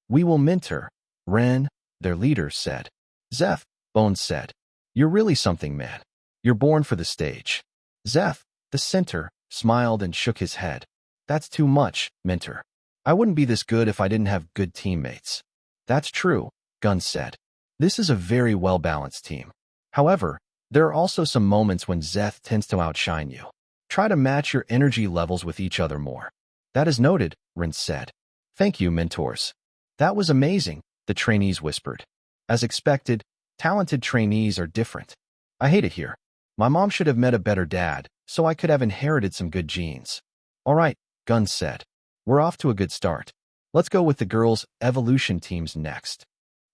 We will mentor, Ren, their leader said. Zeth, Bones said. You're really something, man. You're born for the stage. Zeth, the center, smiled and shook his head. That's too much, mentor. I wouldn't be this good if I didn't have good teammates. That's true, Gun said. This is a very well-balanced team. However, there are also some moments when Zeth tends to outshine you. Try to match your energy levels with each other more. That is noted, Rin said. Thank you, mentors. That was amazing, the trainees whispered. As expected, talented trainees are different. I hate it here. My mom should have met a better dad, so I could have inherited some good genes. All right, Gun said. We're off to a good start. Let's go with the girls' evolution teams next.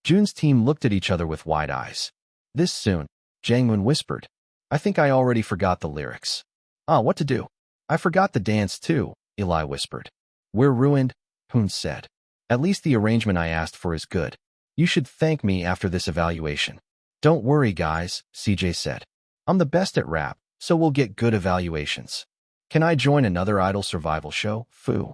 Jun's team looked at each other with wide eyes. This soon, Jangwon whispered. I think I already forgot the lyrics. What to do? I forgot the dance too, Eli whispered. We're ruined, Hoon said. At least the arrangement I asked for is good. You should thank me after this evaluation. Don't worry, guys, CJ said. I'm the best at rap, so we'll get good evaluations. Can I join another idol survival show, Fu?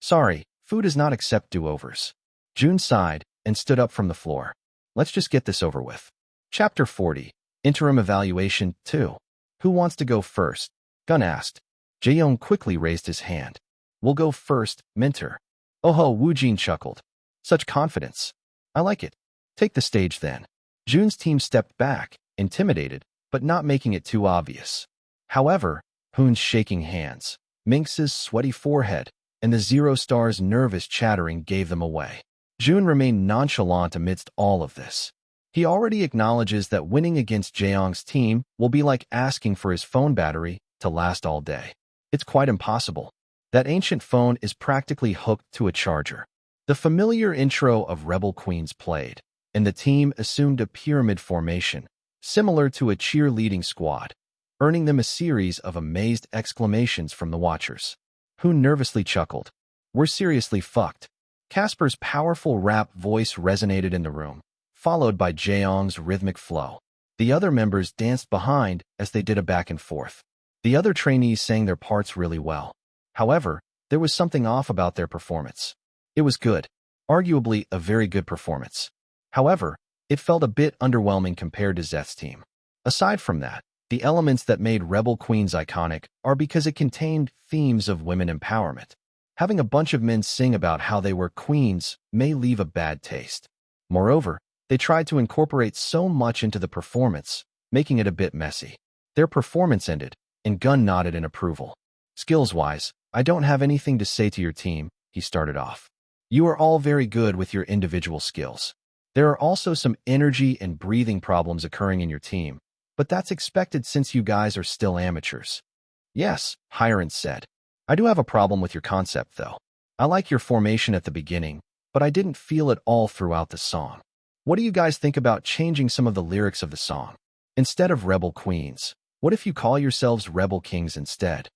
Sorry, Fu does not accept do-overs. Jun sighed and stood up from the floor. Let's just get this over with. Chapter 40, Interim Evaluation 2. Who wants to go first? Gun asked. Jaeyoung quickly raised his hand. We'll go first, mentor. Oh-ho, Woojin chuckled. Such confidence. I like it. Take the stage then. Jun's team stepped back, intimidated, but not making it too obvious. However, Hoon's shaking hands, Minx's sweaty forehead, and the Zero Star's nervous chattering gave them away. Jun remained nonchalant amidst all of this. He already acknowledges that winning against Jaeyoung's team will be like asking for his phone battery to last all day. It's quite impossible. That ancient phone is practically hooked to a charger. The familiar intro of Rebel Queens played, and the team assumed a pyramid formation, similar to a cheerleading squad, earning them a series of amazed exclamations from the watchers. Hoon nervously chuckled. "We're seriously fucked." Casper's powerful rap voice resonated in the room, followed by Jaeyoung's rhythmic flow. The other members danced behind as they did a back and forth. The other trainees sang their parts really well. However, there was something off about their performance. It was good, arguably a very good performance. However, it felt a bit underwhelming compared to Zeth's team. Aside from that, the elements that made Rebel Queens iconic are because it contained themes of women empowerment. Having a bunch of men sing about how they were queens may leave a bad taste. Moreover, they tried to incorporate so much into the performance, making it a bit messy. Their performance ended, and Gun nodded in approval. "Skills-wise, I don't have anything to say to your team," he started off. "You are all very good with your individual skills. There are also some energy and breathing problems occurring in your team, but that's expected since you guys are still amateurs." "Yes," Hiren said. "I do have a problem with your concept, though. I like your formation at the beginning, but I didn't feel it all throughout the song. What do you guys think about changing some of the lyrics of the song? Instead of Rebel Queens, what if you call yourselves Rebel Kings instead?"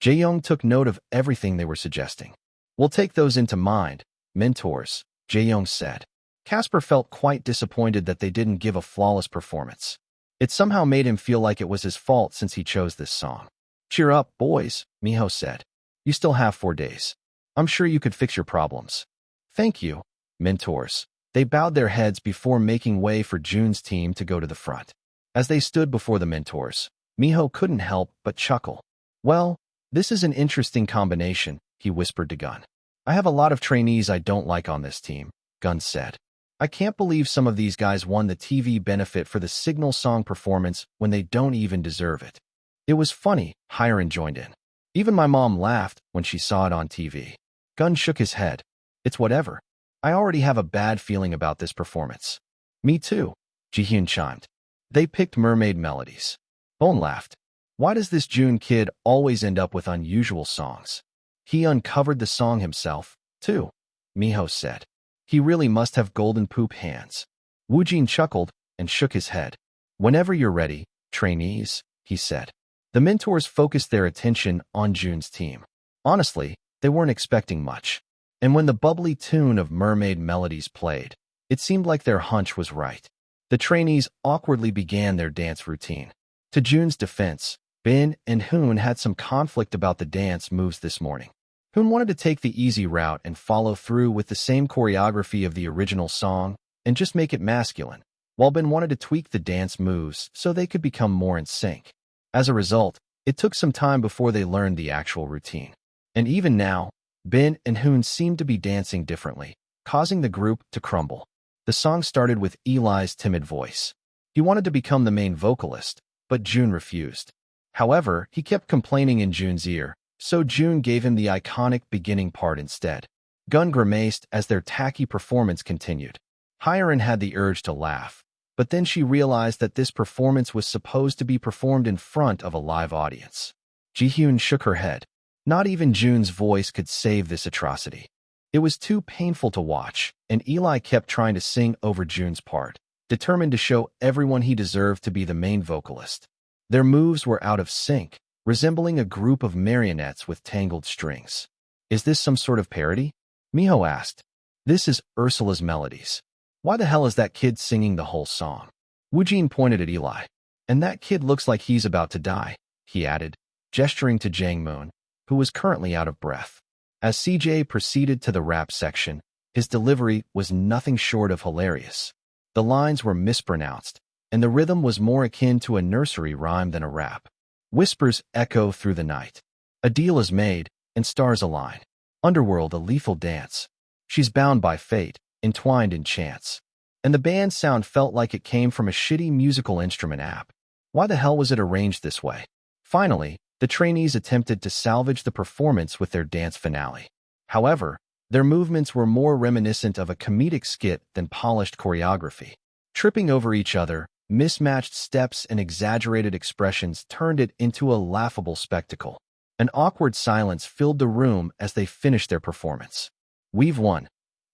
Jaeyoung took note of everything they were suggesting. "We'll take those into mind, mentors," Jaeyoung said. Casper felt quite disappointed that they didn't give a flawless performance. It somehow made him feel like it was his fault since he chose this song. "Cheer up, boys," Miho said. "You still have 4 days. I'm sure you could fix your problems." "Thank you, mentors." They bowed their heads before making way for Jun's team to go to the front. As they stood before the mentors, Miho couldn't help but chuckle. "Well, this is an interesting combination," he whispered to Gun. "I have a lot of trainees I don't like on this team," Gun said. "I can't believe some of these guys won the TV benefit for the Signal song performance when they don't even deserve it." "It was funny," Hiren joined in. "Even my mom laughed when she saw it on TV." Gun shook his head. "It's whatever. I already have a bad feeling about this performance." "Me too," Jihyun chimed. "They picked mermaid melodies." Bone laughed. "Why does this Jun kid always end up with unusual songs?" "He uncovered the song himself, too," Miho said. "He really must have golden poop hands." Woojin chuckled and shook his head. "Whenever you're ready, trainees," he said. The mentors focused their attention on Jun's team. Honestly, they weren't expecting much. And when the bubbly tune of Mermaid Melodies played, it seemed like their hunch was right. The trainees awkwardly began their dance routine. To Jun's defense, Bin and Hoon had some conflict about the dance moves this morning. Hoon wanted to take the easy route and follow through with the same choreography of the original song and just make it masculine, while Bin wanted to tweak the dance moves so they could become more in sync. As a result, it took some time before they learned the actual routine. And even now, Bin and Hoon seemed to be dancing differently, causing the group to crumble. The song started with Eli's timid voice. He wanted to become the main vocalist, but Jun refused. However, he kept complaining in Jun's ear, so Jun gave him the iconic beginning part instead. Gun grimaced as their tacky performance continued. Hiren had the urge to laugh, but then she realized that this performance was supposed to be performed in front of a live audience. Jihyun shook her head. Not even Jun's voice could save this atrocity. It was too painful to watch, and Eli kept trying to sing over Jun's part, determined to show everyone he deserved to be the main vocalist. Their moves were out of sync, resembling a group of marionettes with tangled strings. "Is this some sort of parody?" Miho asked. "This is Ursula's Melodies. Why the hell is that kid singing the whole song?" Woojin pointed at Eli. "And that kid looks like he's about to die," he added, gesturing to Jang-moon, who was currently out of breath. As CJ proceeded to the rap section, his delivery was nothing short of hilarious. The lines were mispronounced, and the rhythm was more akin to a nursery rhyme than a rap. Whispers echo through the night. A deal is made, and stars align. Underworld, a lethal dance. She's bound by fate, entwined in chance. And the band's sound felt like it came from a shitty musical instrument app. Why the hell was it arranged this way? Finally, the trainees attempted to salvage the performance with their dance finale. However, their movements were more reminiscent of a comedic skit than polished choreography. Tripping over each other, mismatched steps and exaggerated expressions turned it into a laughable spectacle. An awkward silence filled the room as they finished their performance. "We've won,"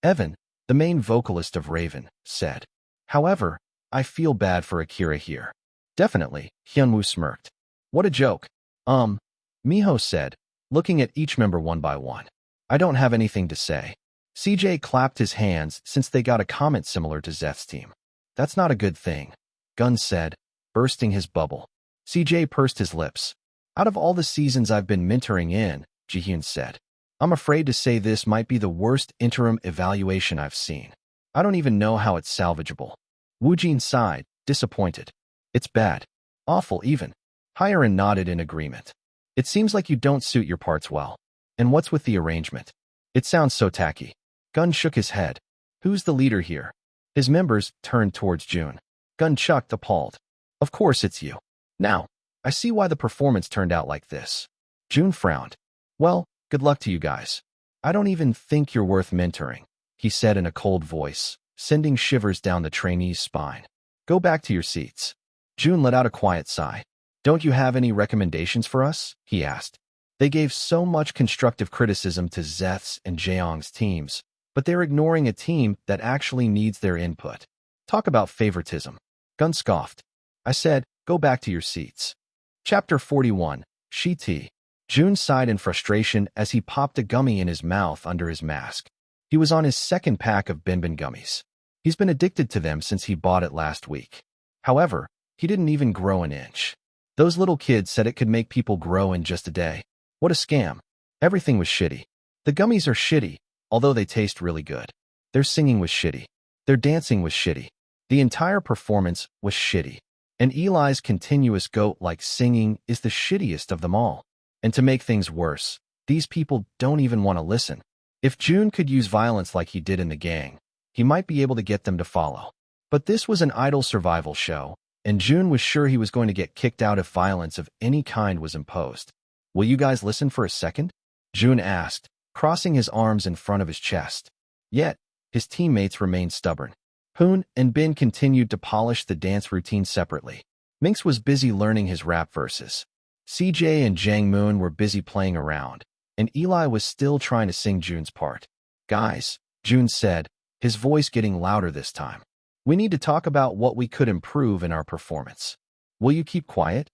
Evan, the main vocalist of Raven, said. "However, I feel bad for Akira here." "Definitely," Hyunwoo smirked. "What a joke." Miho said, looking at each member one by one. "I don't have anything to say." CJ clapped his hands since they got a comment similar to Zeth's team. "That's not a good thing," Gun said, bursting his bubble. CJ pursed his lips. "Out of all the seasons I've been mentoring in," Jihyun said, "I'm afraid to say this might be the worst interim evaluation I've seen. I don't even know how it's salvageable." Woojin sighed, disappointed. "It's bad. Awful even." Hyerin nodded in agreement. "It seems like you don't suit your parts well. And what's with the arrangement? It sounds so tacky." Gun shook his head. "Who's the leader here?" His members turned towards Jun. Gun chucked, appalled. "Of course it's you. Now, I see why the performance turned out like this." Jun frowned. "Well, good luck to you guys. I don't even think you're worth mentoring," he said in a cold voice, sending shivers down the trainee's spine. "Go back to your seats." Jun let out a quiet sigh. "Don't you have any recommendations for us?" he asked. They gave so much constructive criticism to Zeth's and Jeong's teams, but they're ignoring a team that actually needs their input. Talk about favoritism. Gun scoffed. "I said, go back to your seats." Chapter 41, Shi-Ti. Jun sighed in frustration as he popped a gummy in his mouth under his mask. He was on his second pack of Binbin gummies. He's been addicted to them since he bought it last week. However, he didn't even grow an inch. Those little kids said it could make people grow in just a day. What a scam. Everything was shitty. The gummies are shitty, although they taste really good. Their singing was shitty. Their dancing was shitty. The entire performance was shitty. And Eli's continuous goat-like singing is the shittiest of them all. And to make things worse, these people don't even want to listen. If Jun could use violence like he did in the gang, he might be able to get them to follow. But this was an idol survival show, and Jun was sure he was going to get kicked out if violence of any kind was imposed. "Will you guys listen for a second?" Jun asked, crossing his arms in front of his chest. Yet, his teammates remained stubborn. Hoon and Bin continued to polish the dance routine separately. Minx was busy learning his rap verses. CJ and Jang Moon were busy playing around, and Eli was still trying to sing Jun's part. "Guys," Jun said, his voice getting louder this time. "We need to talk about what we could improve in our performance. Will you keep quiet?"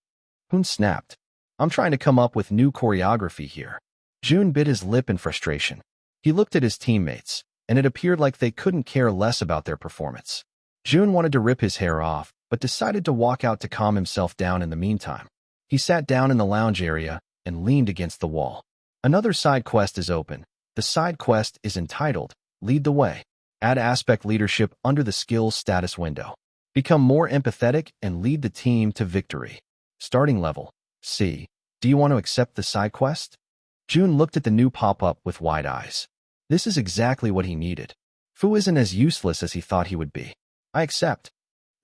Hoon snapped. "I'm trying to come up with new choreography here." Jun bit his lip in frustration. He looked at his teammates, and it appeared like they couldn't care less about their performance. Jun wanted to rip his hair off, but decided to walk out to calm himself down in the meantime. He sat down in the lounge area and leaned against the wall. Another side quest is open. The side quest is entitled, Lead the Way. Add aspect leadership under the skills status window. Become more empathetic and lead the team to victory. Starting level, C. Do you want to accept the side quest? Jun looked at the new pop-up with wide eyes. This is exactly what he needed. Fu isn't as useless as he thought he would be. "I accept."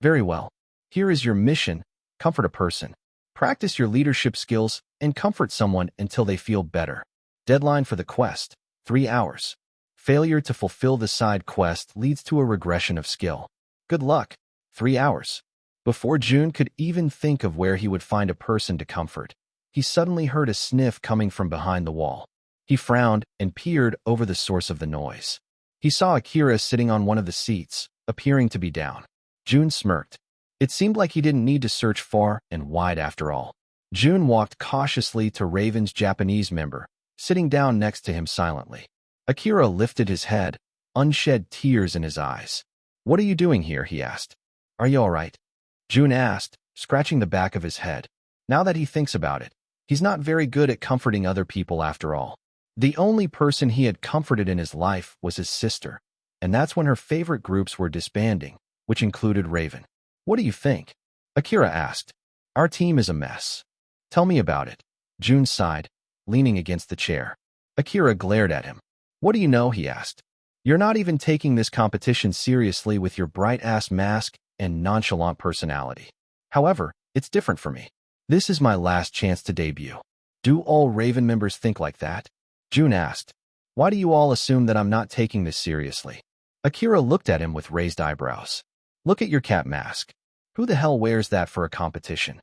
"Very well. Here is your mission. Comfort a person. Practice your leadership skills and comfort someone until they feel better. Deadline for the quest, 3 hours. Failure to fulfill the side quest leads to a regression of skill. Good luck. 3 hours." Before Jun could even think of where he would find a person to comfort, he suddenly heard a sniff coming from behind the wall. He frowned and peered over the source of the noise. He saw Akira sitting on one of the seats, appearing to be down. Jun smirked. It seemed like he didn't need to search far and wide after all. Jun walked cautiously to Raven's Japanese member, sitting down next to him silently. Akira lifted his head, unshed tears in his eyes. "What are you doing here?" he asked. "Are you all right?" Jun asked, scratching the back of his head. Now that he thinks about it, he's not very good at comforting other people after all. The only person he had comforted in his life was his sister, and that's when her favorite groups were disbanding, which included Raven. "What do you think?" Akira asked. "Our team is a mess." "Tell me about it." Jun sighed, leaning against the chair. Akira glared at him. "What do you know?" he asked. "You're not even taking this competition seriously with your bright-ass mask and nonchalant personality. However, it's different for me. This is my last chance to debut." "Do all Raven members think like that?" Jun asked. "Why do you all assume that I'm not taking this seriously?" Akira looked at him with raised eyebrows. Look at your cat mask. Who the hell wears that for a competition?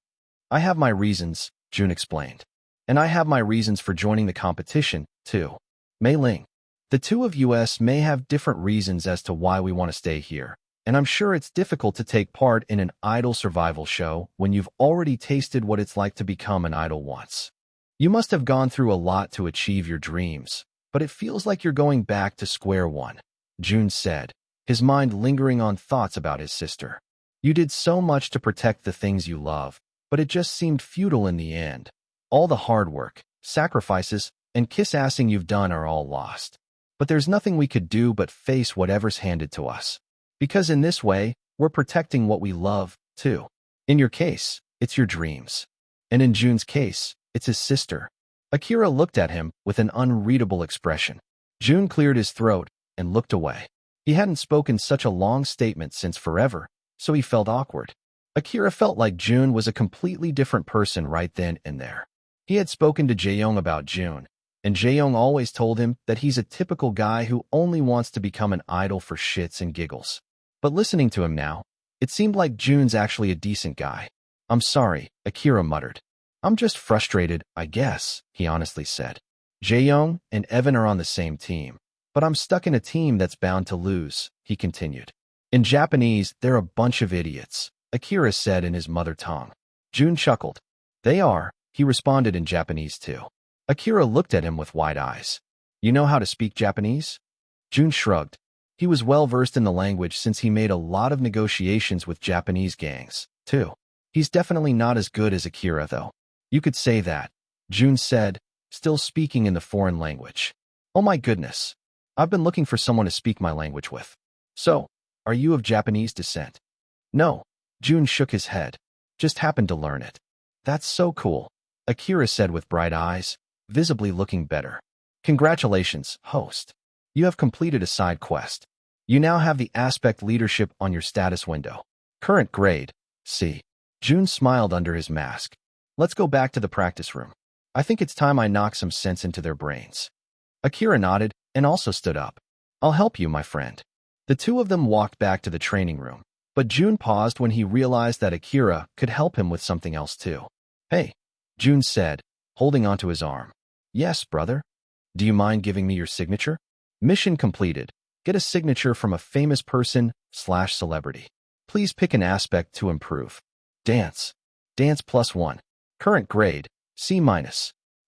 I have my reasons, Jun explained. And I have my reasons for joining the competition, too. Mei Ling. The two of us may have different reasons as to why we want to stay here, and I'm sure it's difficult to take part in an idol survival show when you've already tasted what it's like to become an idol once. You must have gone through a lot to achieve your dreams, but it feels like you're going back to square one, Jun said, his mind lingering on thoughts about his sister. You did so much to protect the things you love, but it just seemed futile in the end. All the hard work, sacrifices, and kiss-assing you've done are all lost. But there's nothing we could do but face whatever's handed to us. Because in this way, we're protecting what we love, too. In your case, it's your dreams. And in Jun's case, it's his sister. Akira looked at him with an unreadable expression. Jun cleared his throat and looked away. He hadn't spoken such a long statement since forever, so he felt awkward. Akira felt like Jun was a completely different person right then and there. He had spoken to Jaeyoung about Jun, and Jaeyoung always told him that he's a typical guy who only wants to become an idol for shits and giggles. But listening to him now, it seemed like Jun's actually a decent guy. I'm sorry, Akira muttered. I'm just frustrated, I guess, he honestly said. Jaeyoung and Evan are on the same team, but I'm stuck in a team that's bound to lose, he continued. In Japanese, they're a bunch of idiots, Akira said in his mother tongue. Jun chuckled. They are, he responded in Japanese too. Akira looked at him with wide eyes. You know how to speak Japanese? Jun shrugged. He was well versed in the language since he made a lot of negotiations with Japanese gangs, too. He's definitely not as good as Akira, though. You could say that, Jun said, still speaking in the foreign language. Oh my goodness. I've been looking for someone to speak my language with. So, are you of Japanese descent? No. Jun shook his head. Just happened to learn it. That's so cool, Akira said with bright eyes, visibly looking better. Congratulations, host. You have completed a side quest. You now have the aspect leadership on your status window. Current grade, C. Jun smiled under his mask. Let's go back to the practice room. I think it's time I knock some sense into their brains. Akira nodded and also stood up. I'll help you, my friend. The two of them walked back to the training room, but Jun paused when he realized that Akira could help him with something else too. Hey, Jun said, holding onto his arm. Yes, brother. Do you mind giving me your signature? Mission completed. Get a signature from a famous person/celebrity. Please pick an aspect to improve. Dance. Dance +1. Current grade, C-.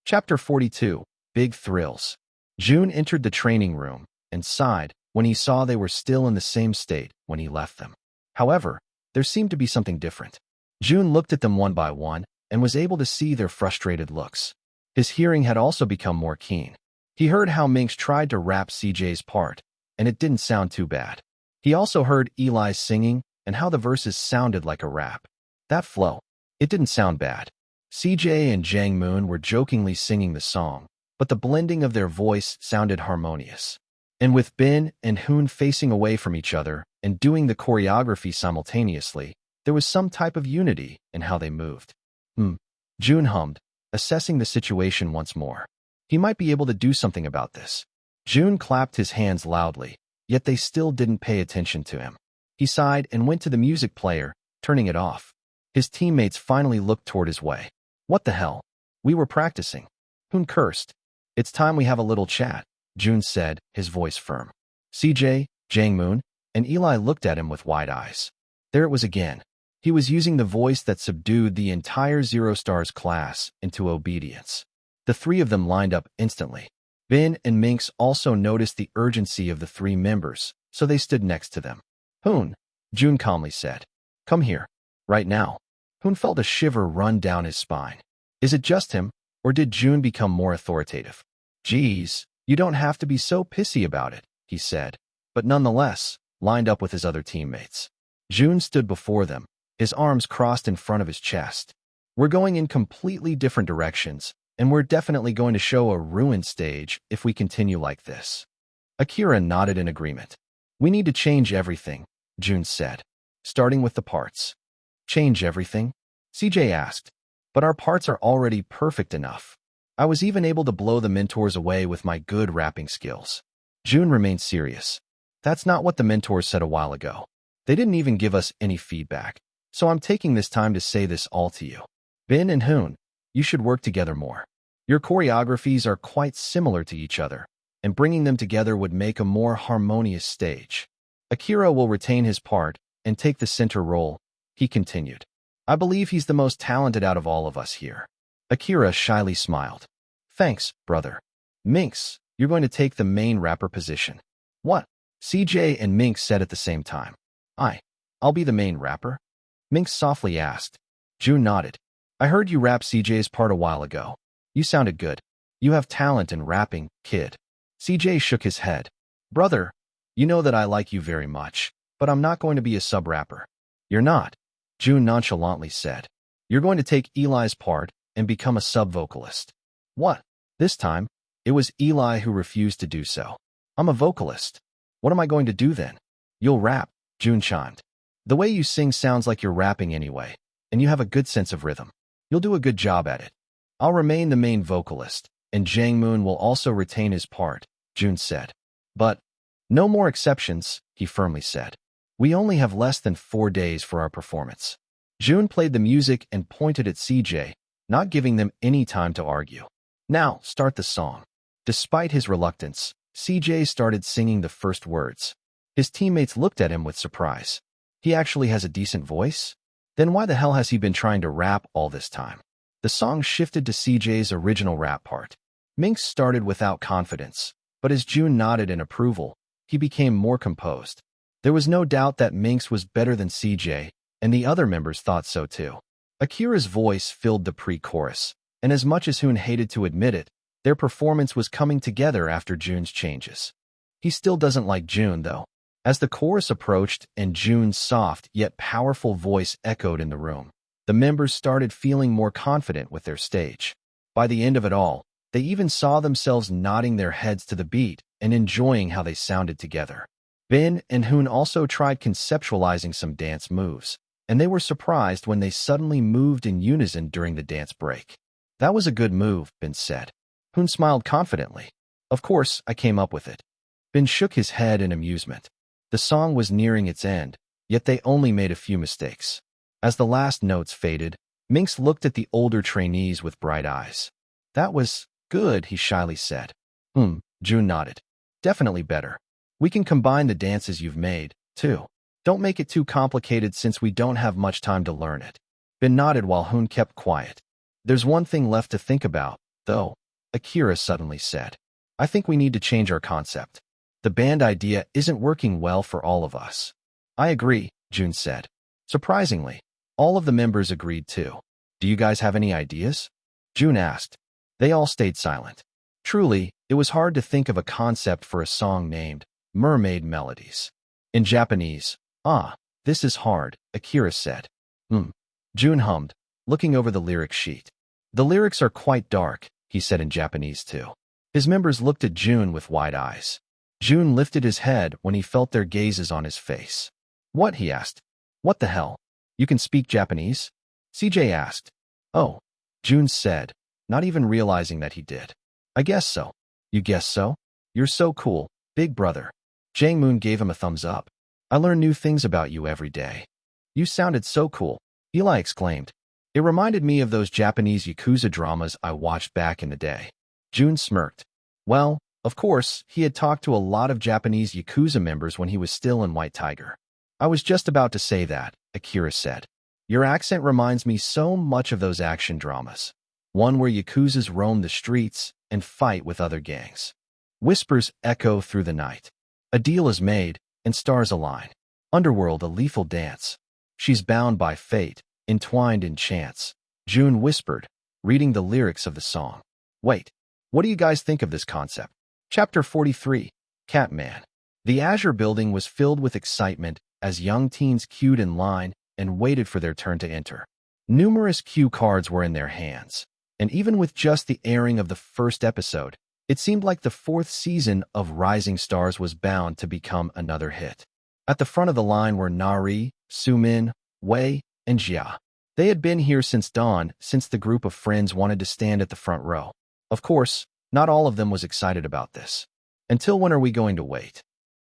Chapter 42, Big Thrills. Jun entered the training room and sighed when he saw they were still in the same state when he left them. However, there seemed to be something different. Jun looked at them one by one and was able to see their frustrated looks. His hearing had also become more keen. He heard how Minx tried to rap CJ's part, and it didn't sound too bad. He also heard Eli's singing and how the verses sounded like a rap. That flow, it didn't sound bad. CJ and Jang Moon were jokingly singing the song, but the blending of their voice sounded harmonious. And with Bin and Hoon facing away from each other and doing the choreography simultaneously, there was some type of unity in how they moved. Jun hummed, assessing the situation once more. He might be able to do something about this. Jun clapped his hands loudly, yet they still didn't pay attention to him. He sighed and went to the music player, turning it off. His teammates finally looked toward his way. What the hell? We were practicing. Hoon cursed. It's time we have a little chat, Jun said, his voice firm. CJ, Jang Moon, and Eli looked at him with wide eyes. There it was again. He was using the voice that subdued the entire Zero Stars class into obedience. The three of them lined up instantly. Bin and Minx also noticed the urgency of the three members, so they stood next to them. Hoon, Jun calmly said. Come here. Right now. Hoon felt a shiver run down his spine. Is it just him, or did Jun become more authoritative? Geez, you don't have to be so pissy about it, he said, but nonetheless, lined up with his other teammates. Jun stood before them, his arms crossed in front of his chest. We're going in completely different directions, and we're definitely going to show a ruined stage if we continue like this. Akira nodded in agreement. We need to change everything, Jun said, starting with the parts. Change everything? CJ asked. But our parts are already perfect enough. I was even able to blow the mentors away with my good rapping skills. Jun remained serious. That's not what the mentors said a while ago. They didn't even give us any feedback, so I'm taking this time to say this all to you. Bin and Hoon, you should work together more. Your choreographies are quite similar to each other, and bringing them together would make a more harmonious stage. Akira will retain his part and take the center role, he continued. I believe he's the most talented out of all of us here. Akira shyly smiled. Thanks, brother. Minx, you're going to take the main rapper position. What? CJ and Minx said at the same time. I'll be the main rapper? Minx softly asked. Jun nodded. I heard you rap CJ's part a while ago. You sounded good. You have talent in rapping, kid. CJ shook his head. Brother, you know that I like you very much, but I'm not going to be a sub-rapper. You're not, Jun nonchalantly said. You're going to take Eli's part and become a sub-vocalist. What? This time, it was Eli who refused to do so. I'm a vocalist. What am I going to do then? You'll rap, Jun chimed. The way you sing sounds like you're rapping anyway, and you have a good sense of rhythm. You'll do a good job at it. I'll remain the main vocalist, and Jangmoon will also retain his part, Jun said. But no more exceptions, he firmly said. We only have less than 4 days for our performance. Jun played the music and pointed at CJ, not giving them any time to argue. Now, start the song. Despite his reluctance, CJ started singing the first words. His teammates looked at him with surprise. He actually has a decent voice? Then why the hell has he been trying to rap all this time? The song shifted to CJ's original rap part. Minx started without confidence, but as Jun nodded in approval, he became more composed. There was no doubt that Minx was better than CJ, and the other members thought so too. Akira's voice filled the pre-chorus, and as much as Hoon hated to admit it, their performance was coming together after Jun's changes. He still doesn't like Jun, though. As the chorus approached and Jun's soft yet powerful voice echoed in the room, the members started feeling more confident with their stage. By the end of it all, they even saw themselves nodding their heads to the beat and enjoying how they sounded together. Bin and Hoon also tried conceptualizing some dance moves, and they were surprised when they suddenly moved in unison during the dance break. That was a good move, Bin said. Hoon smiled confidently. Of course, I came up with it. Bin shook his head in amusement. The song was nearing its end, yet they only made a few mistakes. As the last notes faded, Minx looked at the older trainees with bright eyes. That was good, he shyly said. Jun nodded. Definitely better. We can combine the dances you've made, too. Don't make it too complicated since we don't have much time to learn it. Bin nodded while Hoon kept quiet. There's one thing left to think about, though, Akira suddenly said. I think we need to change our concept. The band idea isn't working well for all of us. I agree, Jun said. Surprisingly, all of the members agreed too. Do you guys have any ideas? Jun asked. They all stayed silent. Truly, it was hard to think of a concept for a song named Mermaid Melodies. In Japanese, this is hard, Akira said. Jun hummed, looking over the lyric sheet. The lyrics are quite dark, he said in Japanese too. His members looked at Jun with wide eyes. Jun lifted his head when he felt their gazes on his face. What? He asked. What the hell? You can speak Japanese? CJ asked. Oh, Jun said, not even realizing that he did. I guess so. You guess so? You're so cool, big brother. Jangmoon gave him a thumbs up. I learn new things about you every day. You sounded so cool, Eli exclaimed. It reminded me of those Japanese Yakuza dramas I watched back in the day. Jun smirked. Well, of course, he had talked to a lot of Japanese Yakuza members when he was still in White Tiger. I was just about to say that, Akira said. Your accent reminds me so much of those action dramas. One where Yakuzas roam the streets and fight with other gangs. Whispers echo through the night. A deal is made, and stars align. Underworld, a lethal dance. She's bound by fate, entwined in chance. Jun whispered, reading the lyrics of the song. Wait, what do you guys think of this concept? Chapter 43, Catman. The Azure building was filled with excitement as young teens queued in line and waited for their turn to enter. Numerous cue cards were in their hands, and even with just the airing of the first episode, it seemed like the 4th season of Rising Stars was bound to become another hit. At the front of the line were Nari, Sumin, Wei, and Jia. They had been here since dawn, since the group of friends wanted to stand at the front row. Of course, not all of them was excited about this. Until when are we going to wait?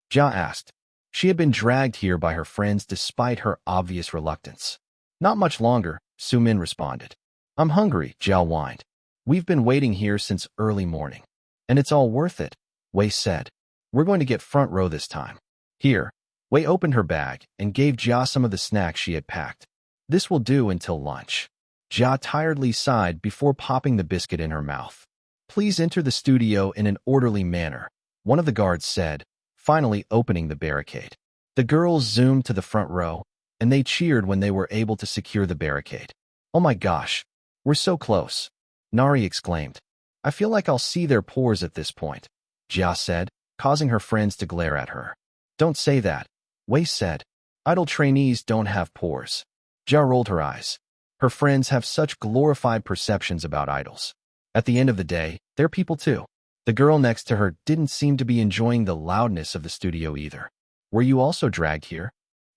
Jia asked. She had been dragged here by her friends despite her obvious reluctance. Not much longer, Su-min responded. I'm hungry, Jiao whined. We've been waiting here since early morning. And it's all worth it, Wei said. We're going to get front row this time. Here. Wei opened her bag and gave Jia some of the snacks she had packed. This will do until lunch. Jia tiredly sighed before popping the biscuit in her mouth. Please enter the studio in an orderly manner, one of the guards said, finally opening the barricade. The girls zoomed to the front row, and they cheered when they were able to secure the barricade. Oh my gosh, we're so close, Nari exclaimed. I feel like I'll see their pores at this point, Jia said, causing her friends to glare at her. Don't say that, Wei said. Idol trainees don't have pores. Jia rolled her eyes. Her friends have such glorified perceptions about idols. At the end of the day, they're people too. The girl next to her didn't seem to be enjoying the loudness of the studio either. Were you also dragged here?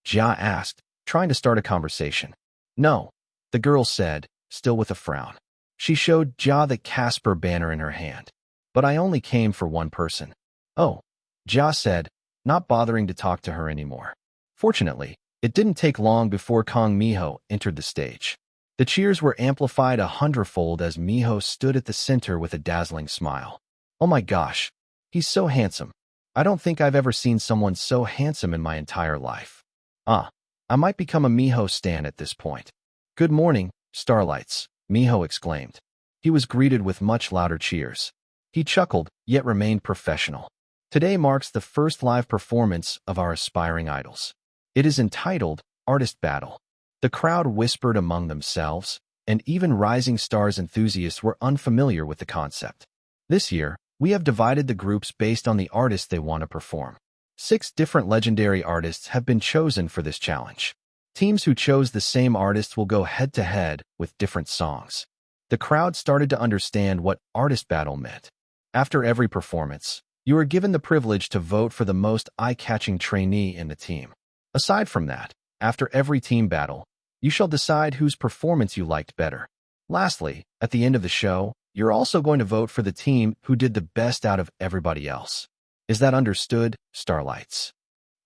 Jia asked, trying to start a conversation. No, the girl said, still with a frown. She showed Jia the Casper banner in her hand. But I only came for one person. Oh, Jia said, not bothering to talk to her anymore. Fortunately, it didn't take long before Kang Miho entered the stage. The cheers were amplified 100-fold as Miho stood at the center with a dazzling smile. Oh my gosh, he's so handsome. I don't think I've ever seen someone so handsome in my entire life. I might become a Miho stan at this point. Good morning, Starlights, Miho exclaimed. He was greeted with much louder cheers. He chuckled, yet remained professional. Today marks the first live performance of our aspiring idols. It is entitled Artist Battle. The crowd whispered among themselves, and even rising stars enthusiasts were unfamiliar with the concept. This year, we have divided the groups based on the artists they want to perform. 6 different legendary artists have been chosen for this challenge. Teams who chose the same artist will go head-to-head with different songs. The crowd started to understand what Artist Battle meant. After every performance, you are given the privilege to vote for the most eye-catching trainee in the team. Aside from that, after every team battle, you shall decide whose performance you liked better. Lastly, at the end of the show, you're also going to vote for the team who did the best out of everybody else. Is that understood, Starlights?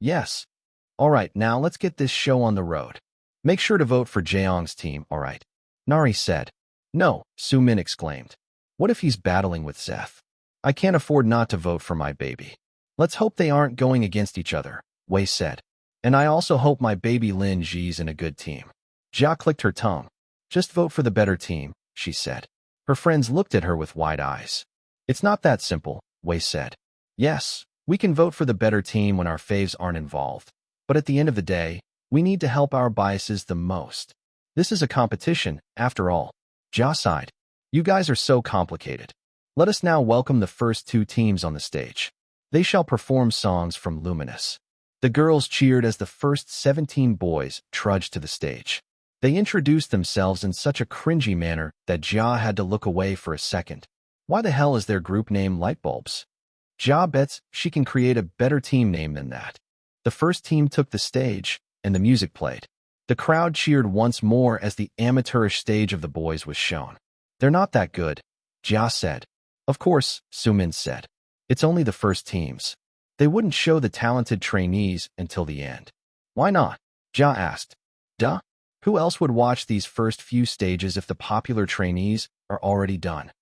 Yes. Alright, now let's get this show on the road. Make sure to vote for Jaeong's team, alright? Nari said. No, Su-min exclaimed. What if he's battling with Zeth? I can't afford not to vote for my baby. Let's hope they aren't going against each other, Wei said. And I also hope my baby Lin Ji's in a good team. Jia clicked her tongue. Just vote for the better team, she said. Her friends looked at her with wide eyes. It's not that simple, Wei said. Yes, we can vote for the better team when our faves aren't involved. But at the end of the day, we need to help our biases the most. This is a competition, after all. Jia sighed. You guys are so complicated. Let us now welcome the first 2 teams on the stage. They shall perform songs from Luminous. The girls cheered as the first 17 boys trudged to the stage. They introduced themselves in such a cringy manner that Jia had to look away for a second. Why the hell is their group name Lightbulbs? Jia bets she can create a better team name than that. The first team took the stage, and the music played. The crowd cheered once more as the amateurish stage of the boys was shown. They're not that good, Jia said. Of course, Su-min said. It's only the first teams. They wouldn't show the talented trainees until the end. Why not? Jia asked. Duh. Who else would watch these first few stages if the popular trainees are already done?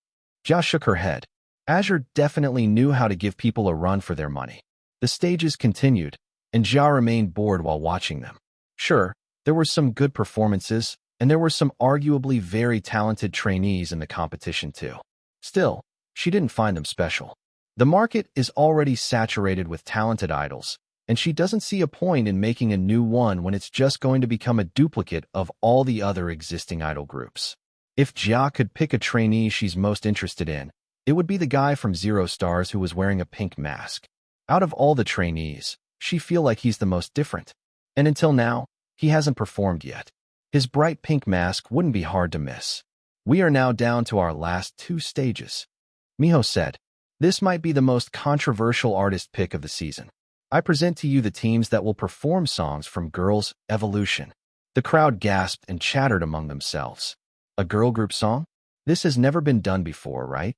Jia shook her head. Azure definitely knew how to give people a run for their money. The stages continued, and Jia remained bored while watching them. Sure, there were some good performances, and there were some arguably very talented trainees in the competition too. Still, she didn't find them special. The market is already saturated with talented idols, and she doesn't see a point in making a new one when it's just going to become a duplicate of all the other existing idol groups. If Jia could pick a trainee she's most interested in, it would be the guy from Zero Stars who was wearing a pink mask. Out of all the trainees, she feels like he's the most different. And until now, he hasn't performed yet. His bright pink mask wouldn't be hard to miss. We are now down to our last 2 stages. Miho said, this might be the most controversial artist pick of the season. I present to you the teams that will perform songs from Girls' Evolution. The crowd gasped and chattered among themselves. A girl group song? This has never been done before, right?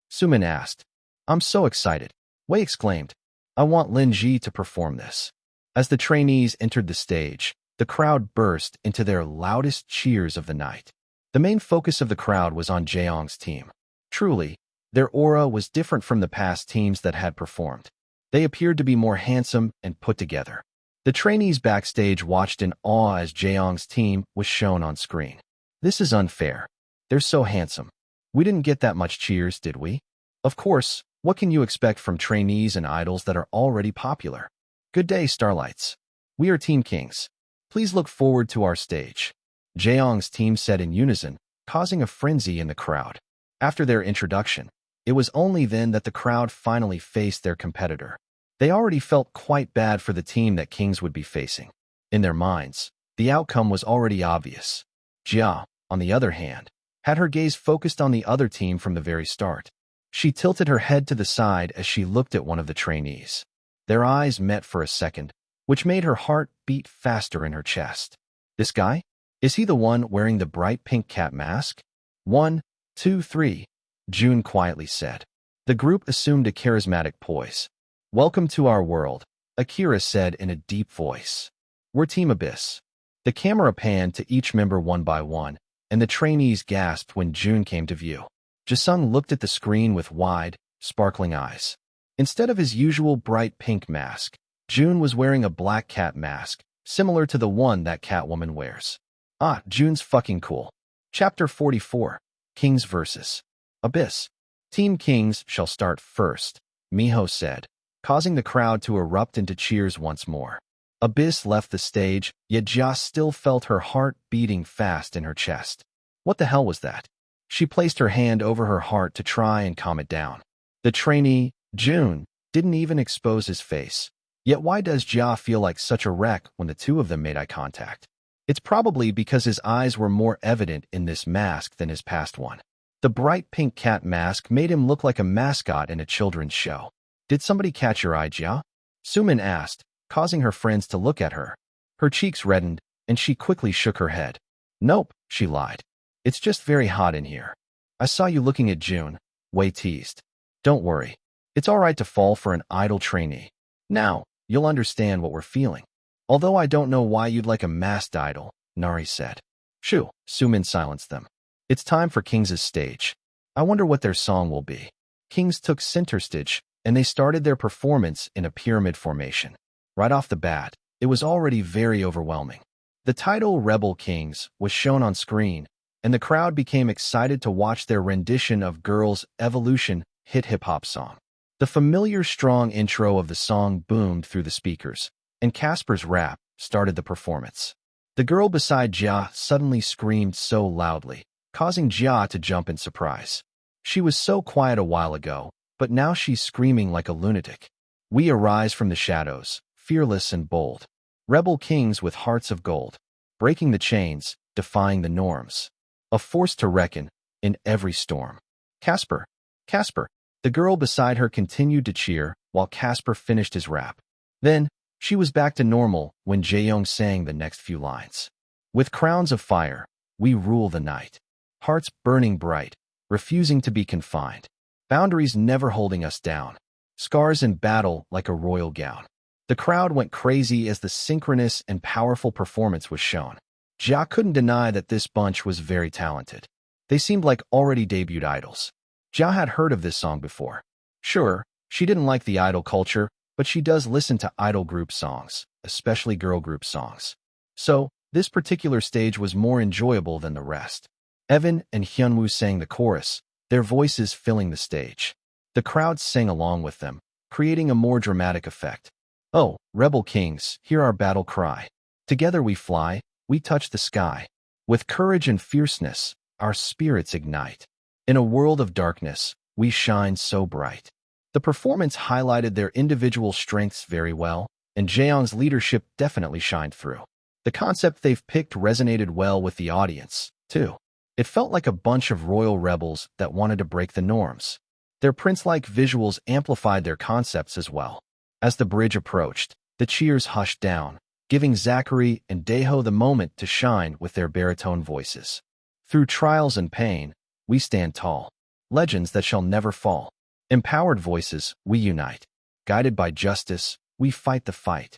Su-min asked. I'm so excited. Wei exclaimed. I want Lin Ji to perform this. As the trainees entered the stage, the crowd burst into their loudest cheers of the night. The main focus of the crowd was on Jaeong's team. Truly, their aura was different from the past teams that had performed. They appeared to be more handsome and put together. The trainees backstage watched in awe as Jaeong's team was shown on screen. This is unfair. They're so handsome. We didn't get that much cheers, did we? Of course, what can you expect from trainees and idols that are already popular? Good day, Starlights. We are Team Kings. Please look forward to our stage. Jaeong's team said in unison, causing a frenzy in the crowd. After their introduction, it was only then that the crowd finally faced their competitor. They already felt quite bad for the team that Kings would be facing. In their minds, the outcome was already obvious. Jia, on the other hand, had her gaze focused on the other team from the very start. She tilted her head to the side as she looked at one of the trainees. Their eyes met for a second, which made her heart beat faster in her chest. This guy? Is he the one wearing the bright pink cat mask? 1, 2, 3, Jun quietly said. The group assumed a charismatic poise. Welcome to our world, Akira said in a deep voice. We're Team Abyss. The camera panned to each member one by one, and the trainees gasped when Jun came to view. Jisung looked at the screen with wide, sparkling eyes. Instead of his usual bright pink mask, Jun was wearing a black cat mask, similar to the one that Catwoman wears. Ah, Jun's fucking cool. Chapter 44. Kings vs. Abyss. Team Kings shall start first, Miho said, causing the crowd to erupt into cheers once more. Abyss left the stage, yet Jia still felt her heart beating fast in her chest. What the hell was that? She placed her hand over her heart to try and calm it down. The trainee, Jun, didn't even expose his face. Yet why does Jia feel like such a wreck when the two of them made eye contact? It's probably because his eyes were more evident in this mask than his past one. The bright pink cat mask made him look like a mascot in a children's show. Did somebody catch your eye, Jia? Sumin asked, causing her friends to look at her. Her cheeks reddened, and she quickly shook her head. Nope, she lied. It's just very hot in here. I saw you looking at Jun, Wei teased. Don't worry. It's all right to fall for an idol trainee. Now, you'll understand what we're feeling. Although I don't know why you'd like a masked idol, Nari said. Shoo, Sumin silenced them. It's time for Kings' stage. I wonder what their song will be. Kings took center stage, and they started their performance in a pyramid formation. Right off the bat, it was already very overwhelming. The title Rebel Kings was shown on screen, and the crowd became excited to watch their rendition of Girls' Evolution hit hip-hop song. The familiar strong intro of the song boomed through the speakers, and Casper's rap started the performance. The girl beside Jia suddenly screamed so loudly, causing Jia to jump in surprise. She was so quiet a while ago, but now she's screaming like a lunatic. We arise from the shadows, fearless and bold. Rebel kings with hearts of gold, breaking the chains, defying the norms. A force to reckon in every storm. Casper, Casper. The girl beside her continued to cheer while Casper finished his rap. Then, she was back to normal when Jaeyoung sang the next few lines. With crowns of fire, we rule the night. Hearts burning bright, refusing to be confined. Boundaries never holding us down. Scars in battle like a royal gown. The crowd went crazy as the synchronous and powerful performance was shown. Jia couldn't deny that this bunch was very talented. They seemed like already debuted idols. Jia had heard of this song before. Sure, she didn't like the idol culture, but she does listen to idol group songs, especially girl group songs. So, this particular stage was more enjoyable than the rest. Evan and Hyunwoo sang the chorus, their voices filling the stage. The crowd sang along with them, creating a more dramatic effect. Oh, Rebel Kings, hear our battle cry. Together we fly, we touch the sky. With courage and fierceness, our spirits ignite. In a world of darkness, we shine so bright. The performance highlighted their individual strengths very well, and Jaeyoung's leadership definitely shined through. The concept they've picked resonated well with the audience, too. It felt like a bunch of royal rebels that wanted to break the norms. Their prince-like visuals amplified their concepts as well. As the bridge approached, the cheers hushed down, giving Zachary and Daeho the moment to shine with their baritone voices. Through trials and pain, we stand tall. Legends that shall never fall. Empowered voices, we unite. Guided by justice, we fight the fight.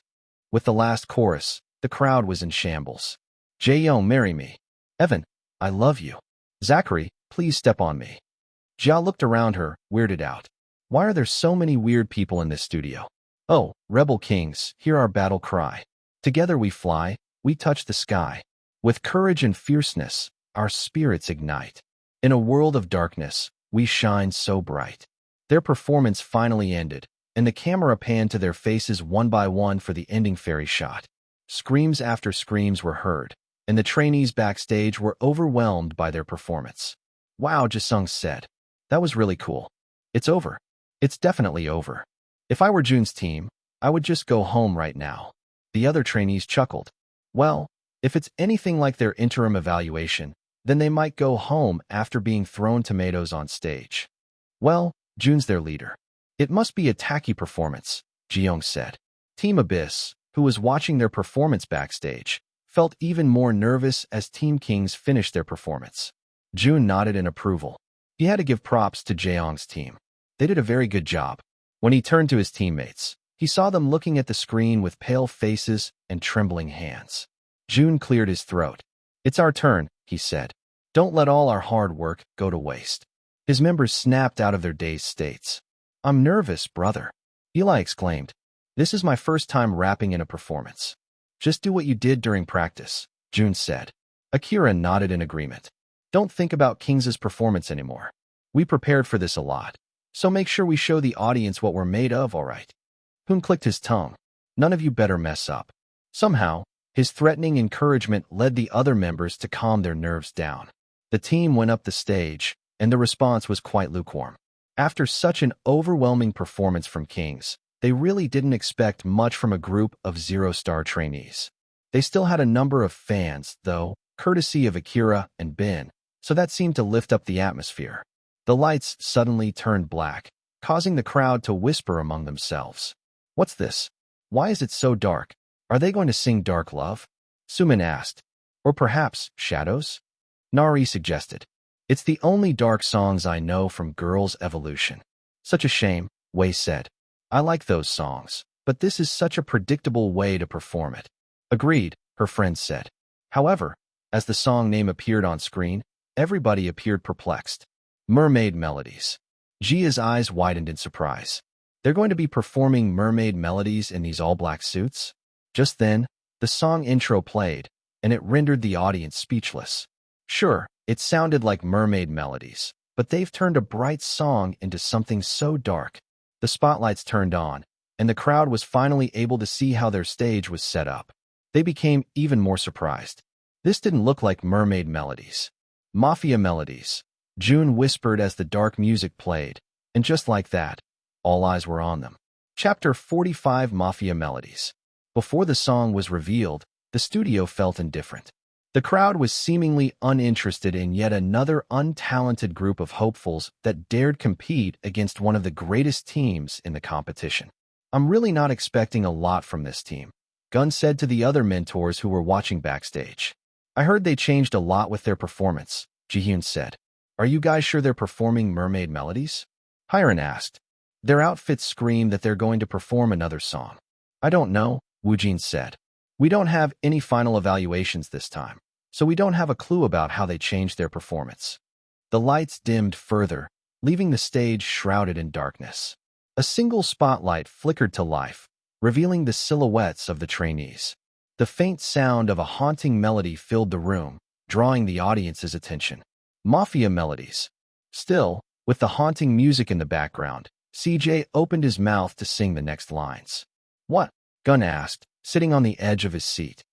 With the last chorus, the crowd was in shambles. Jae-young, marry me. Evan, I love you. Zachary, please step on me. Jia looked around her, weirded out. Why are there so many weird people in this studio? Oh, rebel kings, hear our battle cry. Together we fly, we touch the sky. With courage and fierceness, our spirits ignite. In a world of darkness, we shine so bright. Their performance finally ended, and the camera panned to their faces one by one for the ending fairy shot. Screams after screams were heard, and the trainees backstage were overwhelmed by their performance. Wow, Jisung said. That was really cool. It's over. It's definitely over. If I were Jun's team, I would just go home right now. The other trainees chuckled. Well, if it's anything like their interim evaluation, then they might go home after being thrown tomatoes on stage. Well, Jun's their leader. It must be a tacky performance, Ji-young said. Team Abyss, who was watching their performance backstage, felt even more nervous as Team Kings finished their performance. Jun nodded in approval. He had to give props to Jae-young's team. They did a very good job. When he turned to his teammates, he saw them looking at the screen with pale faces and trembling hands. Jun cleared his throat. It's our turn, he said. Don't let all our hard work go to waste. His members snapped out of their dazed states. I'm nervous, brother. Eli exclaimed. This is my first time rapping in a performance. Just do what you did during practice, Jun said. Akira nodded in agreement. Don't think about Kings' performance anymore. We prepared for this a lot, so make sure we show the audience what we're made of, all right? Hoon clicked his tongue. None of you better mess up. Somehow, his threatening encouragement led the other members to calm their nerves down. The team went up the stage, and the response was quite lukewarm. After such an overwhelming performance from Kings, they really didn't expect much from a group of zero-star trainees. They still had a number of fans, though, courtesy of Akira and Ben, so that seemed to lift up the atmosphere. The lights suddenly turned black, causing the crowd to whisper among themselves. What's this? Why is it so dark? Are they going to sing Dark Love? Sumin asked. Or perhaps Shadows? Nari suggested. It's the only dark songs I know from Girls' Evolution. Such a shame, Wei said. I like those songs, but this is such a predictable way to perform it. Agreed, her friend said. However, as the song name appeared on screen, everybody appeared perplexed. Mermaid Melodies. Jia's eyes widened in surprise. They're going to be performing mermaid melodies in these all-black suits? Just then, the song intro played, and it rendered the audience speechless. Sure, it sounded like mermaid melodies, but they've turned a bright song into something so dark. The spotlights turned on, and the crowd was finally able to see how their stage was set up. They became even more surprised. This didn't look like mermaid melodies. Mafia melodies. Jun whispered as the dark music played, and just like that, all eyes were on them. Chapter 45 Mafia Melodies. Before the song was revealed, the studio felt indifferent. The crowd was seemingly uninterested in yet another untalented group of hopefuls that dared compete against one of the greatest teams in the competition. I'm really not expecting a lot from this team, Gun said to the other mentors who were watching backstage. I heard they changed a lot with their performance, Ji-hyun said. Are you guys sure they're performing mermaid melodies? Hiren asked. Their outfits scream that they're going to perform another song. I don't know, Woojin said. We don't have any final evaluations this time, so we don't have a clue about how they changed their performance. The lights dimmed further, leaving the stage shrouded in darkness. A single spotlight flickered to life, revealing the silhouettes of the trainees. The faint sound of a haunting melody filled the room, drawing the audience's attention. Mafia melodies. Still, with the haunting music in the background, CJ opened his mouth to sing the next lines. What? Gun asked, sitting on the edge of his seat.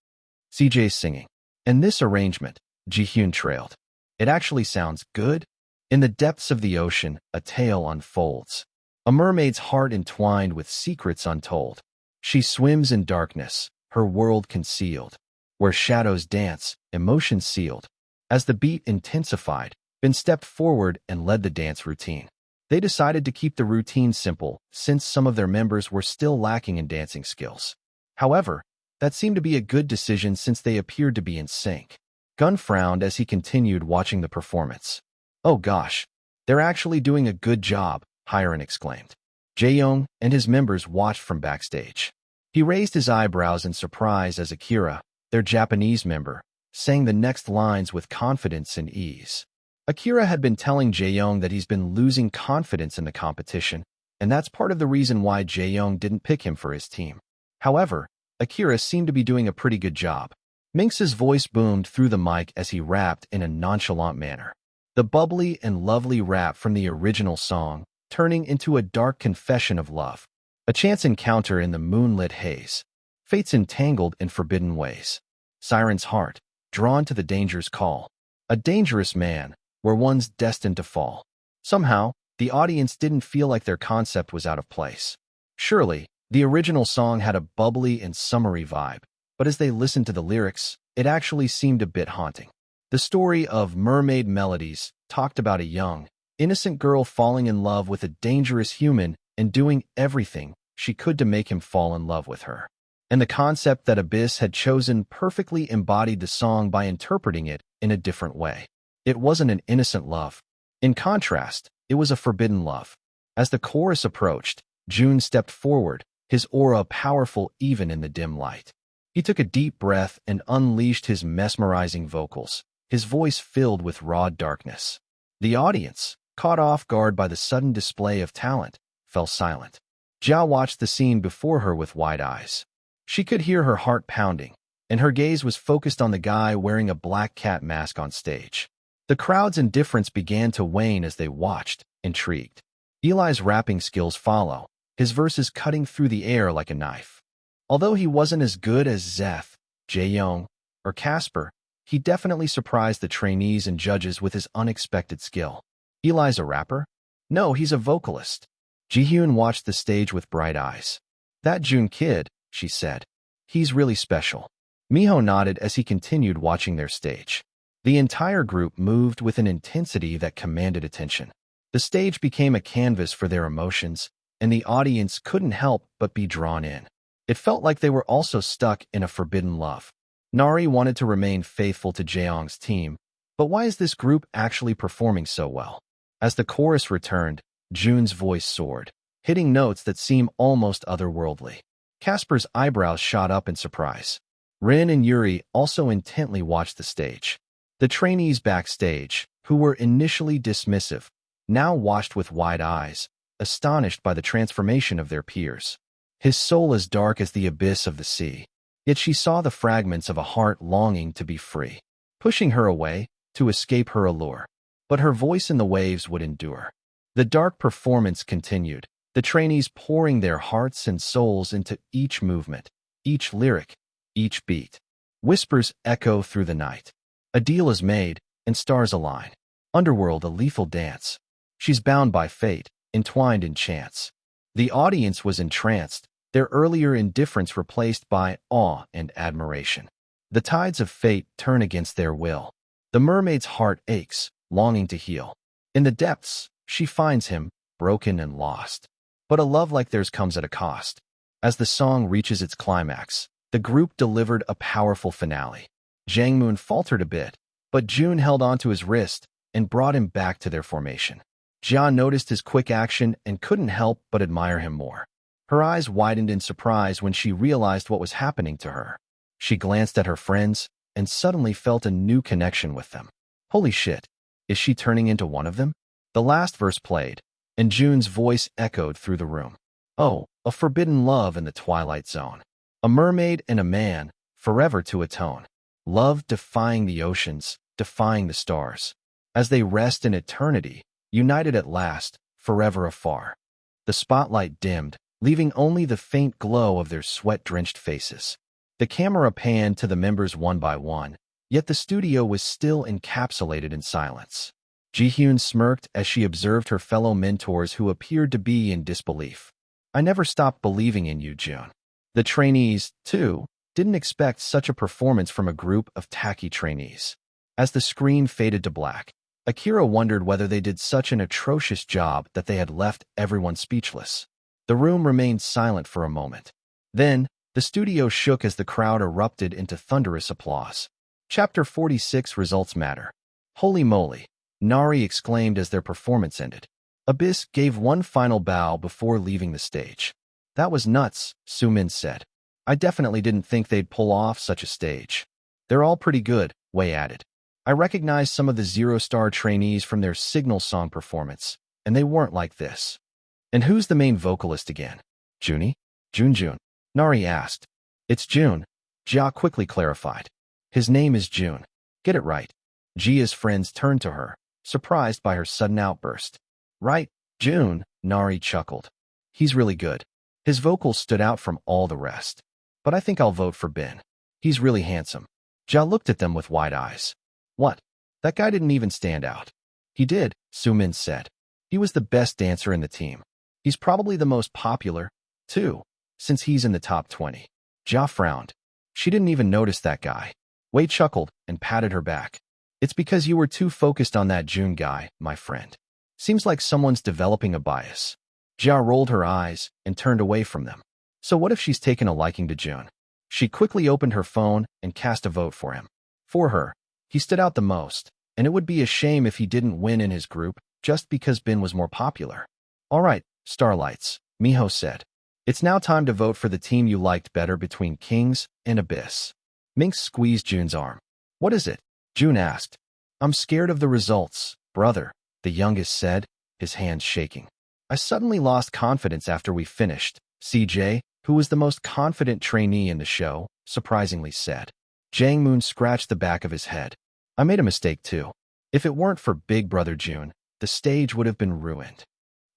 CJ's singing. And this arrangement, Ji-hyun trailed. It actually sounds good. In the depths of the ocean, a tale unfolds. A mermaid's heart entwined with secrets untold. She swims in darkness, her world concealed. Where shadows dance, emotion sealed. As the beat intensified, Ben stepped forward and led the dance routine. They decided to keep the routine simple, since some of their members were still lacking in dancing skills. However, that seemed to be a good decision since they appeared to be in sync. Gun frowned as he continued watching the performance. Oh gosh, they're actually doing a good job, Hiren exclaimed. Jae-young and his members watched from backstage. He raised his eyebrows in surprise as Akira, their Japanese member, sang the next lines with confidence and ease. Akira had been telling Jae-young that he's been losing confidence in the competition, and that's part of the reason why Jae-young didn't pick him for his team. However, Akira seemed to be doing a pretty good job. Minx's voice boomed through the mic as he rapped in a nonchalant manner. The bubbly and lovely rap from the original song, turning into a dark confession of love. A chance encounter in the moonlit haze. Fates entangled in forbidden ways. Siren's heart, drawn to the danger's call. A dangerous man, where one's destined to fall. Somehow, the audience didn't feel like their concept was out of place. Surely, the original song had a bubbly and summery vibe, but as they listened to the lyrics, it actually seemed a bit haunting. The story of Mermaid Melodies talked about a young, innocent girl falling in love with a dangerous human and doing everything she could to make him fall in love with her. And the concept that Abyss had chosen perfectly embodied the song by interpreting it in a different way. It wasn't an innocent love. In contrast, it was a forbidden love. As the chorus approached, Jun stepped forward, his aura powerful even in the dim light. He took a deep breath and unleashed his mesmerizing vocals, his voice filled with raw darkness. The audience, caught off guard by the sudden display of talent, fell silent. Jia watched the scene before her with wide eyes. She could hear her heart pounding, and her gaze was focused on the guy wearing a black cat mask on stage. The crowd's indifference began to wane as they watched, intrigued. Eli's rapping skills follow, his verses cutting through the air like a knife. Although he wasn't as good as Zeth, Jae-young, or Casper, he definitely surprised the trainees and judges with his unexpected skill. Eli's a rapper? No, he's a vocalist. Ji-hyun watched the stage with bright eyes. That Jun kid, she said. He's really special. Miho nodded as he continued watching their stage. The entire group moved with an intensity that commanded attention. The stage became a canvas for their emotions, and the audience couldn't help but be drawn in. It felt like they were also stuck in a forbidden love. Nari wanted to remain faithful to Jaeyoung's team, but why is this group actually performing so well? As the chorus returned, Jun's voice soared, hitting notes that seem almost otherworldly. Casper's eyebrows shot up in surprise. Rin and Yuri also intently watched the stage. The trainees backstage, who were initially dismissive, now watched with wide eyes, astonished by the transformation of their peers. His soul as dark as the abyss of the sea. Yet she saw the fragments of a heart longing to be free, pushing her away, to escape her allure. But her voice in the waves would endure. The dark performance continued, the trainees pouring their hearts and souls into each movement, each lyric, each beat. Whispers echo through the night. A deal is made, and stars align. Underworld, a lethal dance. She's bound by fate, entwined in chance. The audience was entranced, their earlier indifference replaced by awe and admiration. The tides of fate turn against their will. The mermaid's heart aches, longing to heal. In the depths, she finds him, broken and lost. But a love like theirs comes at a cost. As the song reaches its climax, the group delivered a powerful finale. Jangmoon faltered a bit, but Jun held onto his wrist and brought him back to their formation. Jia noticed his quick action and couldn't help but admire him more. Her eyes widened in surprise when she realized what was happening to her. She glanced at her friends and suddenly felt a new connection with them. Holy shit, is she turning into one of them? The last verse played, and Jun's voice echoed through the room. Oh, a forbidden love in the twilight zone. A mermaid and a man, forever to atone. Love defying the oceans, defying the stars. As they rest in eternity, united at last, forever afar. The spotlight dimmed, leaving only the faint glow of their sweat-drenched faces. The camera panned to the members one by one, yet the studio was still encapsulated in silence. Ji-hyun smirked as she observed her fellow mentors who appeared to be in disbelief. I never stopped believing in you, Jun. The trainees, too, didn't expect such a performance from a group of tacky trainees. As the screen faded to black, Akira wondered whether they did such an atrocious job that they had left everyone speechless. The room remained silent for a moment. Then, the studio shook as the crowd erupted into thunderous applause. Chapter 46 Results Matter. Holy moly, Nari exclaimed as their performance ended. Abyss gave one final bow before leaving the stage. That was nuts, Sumin said. I definitely didn't think they'd pull off such a stage. They're all pretty good, Wei added. I recognized some of the zero-star trainees from their signal song performance, and they weren't like this. And who's the main vocalist again? Junie? Jun. Nari asked. It's Jun, Jia quickly clarified. His name is Jun. Get it right. Jia's friends turned to her, surprised by her sudden outburst. Right, Jun, Nari chuckled. He's really good. His vocals stood out from all the rest. But I think I'll vote for Bin. He's really handsome. Jia looked at them with wide eyes. What? That guy didn't even stand out. He did, Sumin said. He was the best dancer in the team. He's probably the most popular, too, since he's in the top 20. Jia frowned. She didn't even notice that guy. Wei chuckled and patted her back. It's because you were too focused on that Jun guy, my friend. Seems like someone's developing a bias. Jia rolled her eyes and turned away from them. So what if she's taken a liking to Jun? She quickly opened her phone and cast a vote for him. For her, he stood out the most, and it would be a shame if he didn't win in his group just because Bin was more popular. All right, Starlights, Miho said. It's now time to vote for the team you liked better between Kings and Abyss. Minx squeezed Jun's arm. What is it? Jun asked. I'm scared of the results, brother, the youngest said, his hands shaking. I suddenly lost confidence after we finished, CJ, who was the most confident trainee in the show, surprisingly said. Jang Moon scratched the back of his head. I made a mistake too. If it weren't for Big Brother Jun, the stage would have been ruined.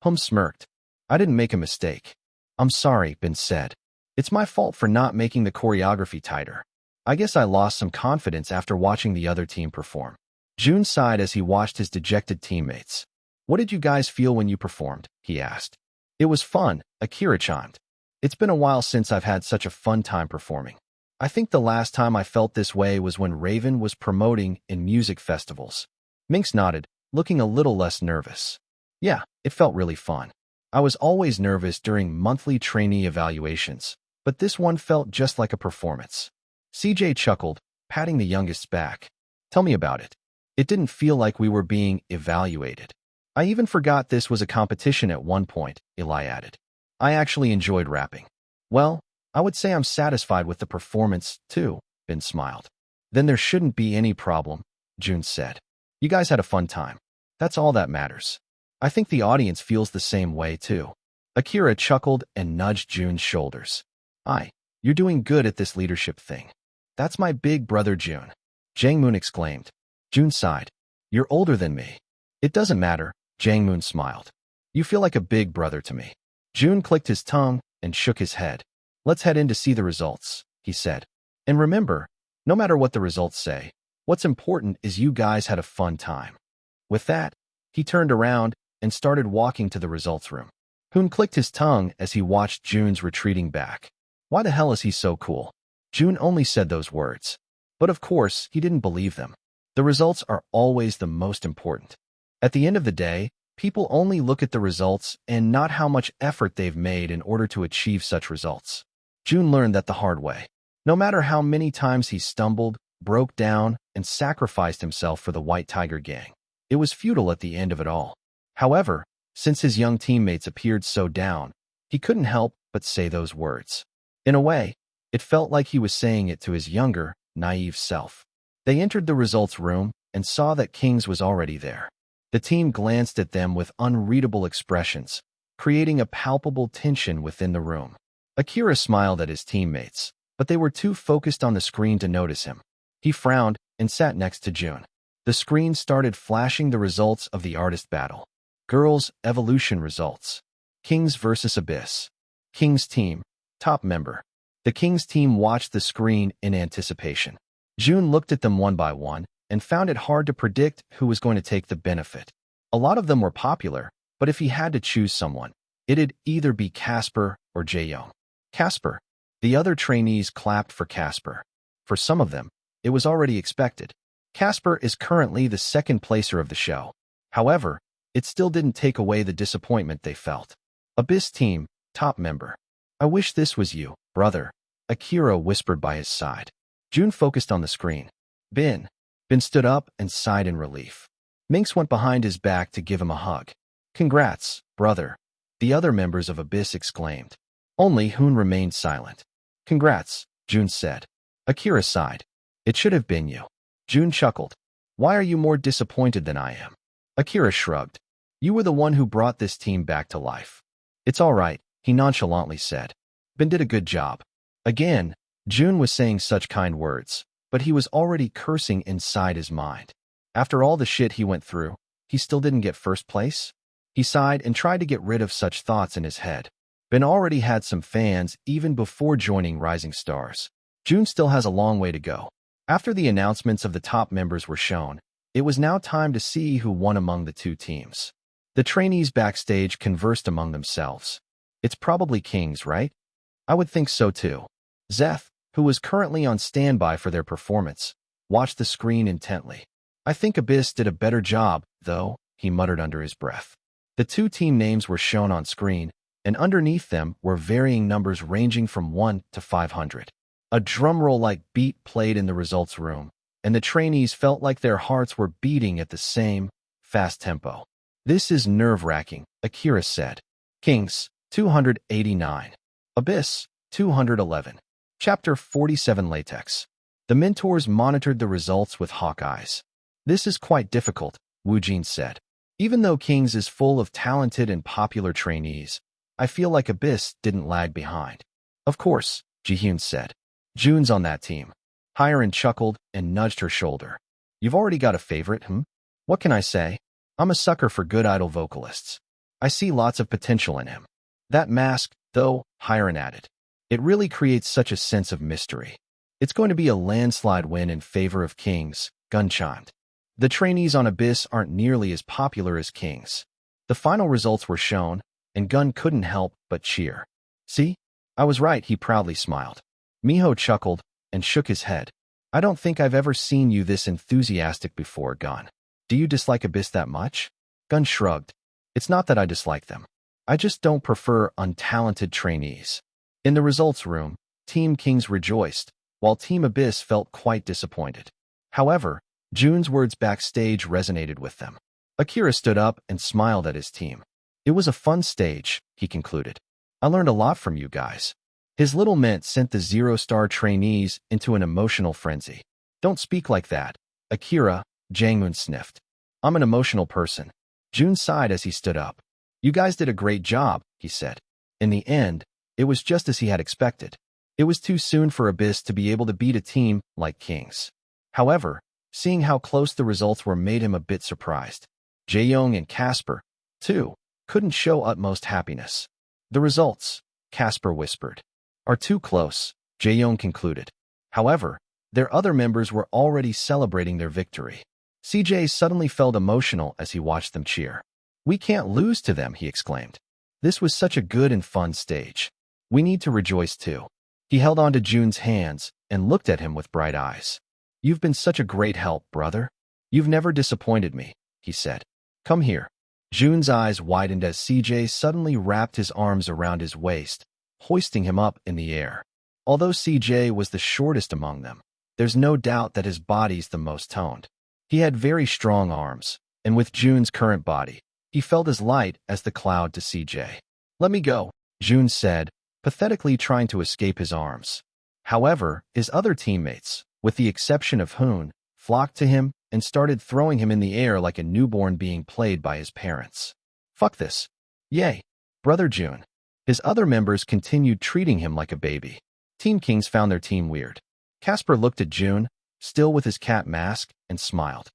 Hum smirked. I didn't make a mistake. I'm sorry, Bin said. It's my fault for not making the choreography tighter. I guess I lost some confidence after watching the other team perform. Jun sighed as he watched his dejected teammates. What did you guys feel when you performed? He asked. It was fun, Akira chimed. It's been a while since I've had such a fun time performing. I think the last time I felt this way was when Raven was promoting in music festivals. Minx nodded, looking a little less nervous. Yeah, it felt really fun. I was always nervous during monthly trainee evaluations, but this one felt just like a performance. CJ chuckled, patting the youngest's back. Tell me about it. It didn't feel like we were being evaluated. I even forgot this was a competition at one point, Eli added. I actually enjoyed rapping. Well, I would say I'm satisfied with the performance, too, Bin smiled. Then there shouldn't be any problem, Jun said. You guys had a fun time. That's all that matters. I think the audience feels the same way, too. Akira chuckled and nudged Jun's shoulders. You're doing good at this leadership thing. That's my big brother Jun. Jang Moon exclaimed. Jun sighed. You're older than me. It doesn't matter, Jang Moon smiled. You feel like a big brother to me. Jun clicked his tongue and shook his head. Let's head in to see the results, he said. And remember, no matter what the results say, what's important is you guys had a fun time. With that, he turned around and started walking to the results room. Hoon clicked his tongue as he watched Jun's retreating back. Why the hell is he so cool? Jun only said those words. But of course, he didn't believe them. The results are always the most important. At the end of the day, people only look at the results and not how much effort they've made in order to achieve such results. Jun learned that the hard way. No matter how many times he stumbled, broke down, and sacrificed himself for the White Tiger gang, it was futile at the end of it all. However, since his young teammates appeared so down, he couldn't help but say those words. In a way, it felt like he was saying it to his younger, naive self. They entered the results room and saw that Kings was already there. The team glanced at them with unreadable expressions, creating a palpable tension within the room. Akira smiled at his teammates, but they were too focused on the screen to notice him. He frowned and sat next to Jun. The screen started flashing the results of the artist battle. Girls' Evolution results. Kings vs. Abyss. Kings team, top member. The Kings team watched the screen in anticipation. Jun looked at them one by one and found it hard to predict who was going to take the benefit. A lot of them were popular, but if he had to choose someone, it'd either be Casper or Jaeyoung. Casper. The other trainees clapped for Casper. For some of them, it was already expected. Casper is currently the second placer of the show. However, it still didn't take away the disappointment they felt. Abyss team, top member. I wish this was you, brother, Akira whispered by his side. Jun focused on the screen. Bin stood up and sighed in relief. Minx went behind his back to give him a hug. Congrats, brother, the other members of Abyss exclaimed. Only Hoon remained silent. Congrats, Jun said. Akira sighed. It should have been you. Jun chuckled. Why are you more disappointed than I am? Akira shrugged. You were the one who brought this team back to life. It's all right, he nonchalantly said. Ben did a good job. Again, Jun was saying such kind words, but he was already cursing inside his mind. After all the shit he went through, he still didn't get first place? He sighed and tried to get rid of such thoughts in his head. Ben already had some fans even before joining Rising Stars. Jun still has a long way to go. After the announcements of the top members were shown, it was now time to see who won among the two teams. The trainees backstage conversed among themselves. It's probably Kings, right? I would think so too. Zeth, who was currently on standby for their performance, watched the screen intently. I think Abyss did a better job, though, he muttered under his breath. The two team names were shown on screen, and underneath them were varying numbers ranging from 1 to 500. A drumroll-like beat played in the results room, and the trainees felt like their hearts were beating at the same, fast tempo. This is nerve-wracking, Akira said. Kings, 289. Abyss, 211. Chapter 47 Latex. The mentors monitored the results with hawk eyes. This is quite difficult, Woojin said. Even though Kings is full of talented and popular trainees, I feel like Abyss didn't lag behind. Of course, Jihyun said. Jun's on that team. Hyeren chuckled and nudged her shoulder. You've already got a favorite, What can I say? I'm a sucker for good idol vocalists. I see lots of potential in him. That mask, though, Hyeren added. It really creates such a sense of mystery. It's going to be a landslide win in favor of Kings, Gun chimed. The trainees on Abyss aren't nearly as popular as Kings. The final results were shown, and Gun couldn't help but cheer. See? I was right, he proudly smiled. Miho chuckled and shook his head. I don't think I've ever seen you this enthusiastic before, Gun. Do you dislike Abyss that much? Gun shrugged. It's not that I dislike them. I just don't prefer untalented trainees. In the results room, Team Kings rejoiced, while Team Abyss felt quite disappointed. However, Jun's words backstage resonated with them. Akira stood up and smiled at his team. It was a fun stage, he concluded. I learned a lot from you guys. His little mint sent the zero-star trainees into an emotional frenzy. Don't speak like that, Akira, Jangmoon sniffed. I'm an emotional person. Jun sighed as he stood up. You guys did a great job, he said. In the end, it was just as he had expected. It was too soon for Abyss to be able to beat a team like Kings. However, seeing how close the results were made him a bit surprised. Jaeyoung and Casper, too, couldn't show utmost happiness. The results, Casper whispered, are too close, Jaeyoung concluded. However, their other members were already celebrating their victory. CJ suddenly felt emotional as he watched them cheer. We can't lose to them, he exclaimed. This was such a good and fun stage. We need to rejoice too. He held on to Jun's hands and looked at him with bright eyes. You've been such a great help, brother. You've never disappointed me, he said. Come here. Jun's eyes widened as CJ suddenly wrapped his arms around his waist, hoisting him up in the air. Although CJ was the shortest among them, there's no doubt that his body's the most toned. He had very strong arms, and with Jun's current body, he felt as light as the cloud to CJ. Let me go, Jun said, pathetically trying to escape his arms. However, his other teammates, with the exception of Hoon, flocked to him and started throwing him in the air like a newborn being played by his parents. Fuck this. Yay, brother Jun. His other members continued treating him like a baby. Team Kings found their team weird. Casper looked at Jun, still with his cat mask, and smiled.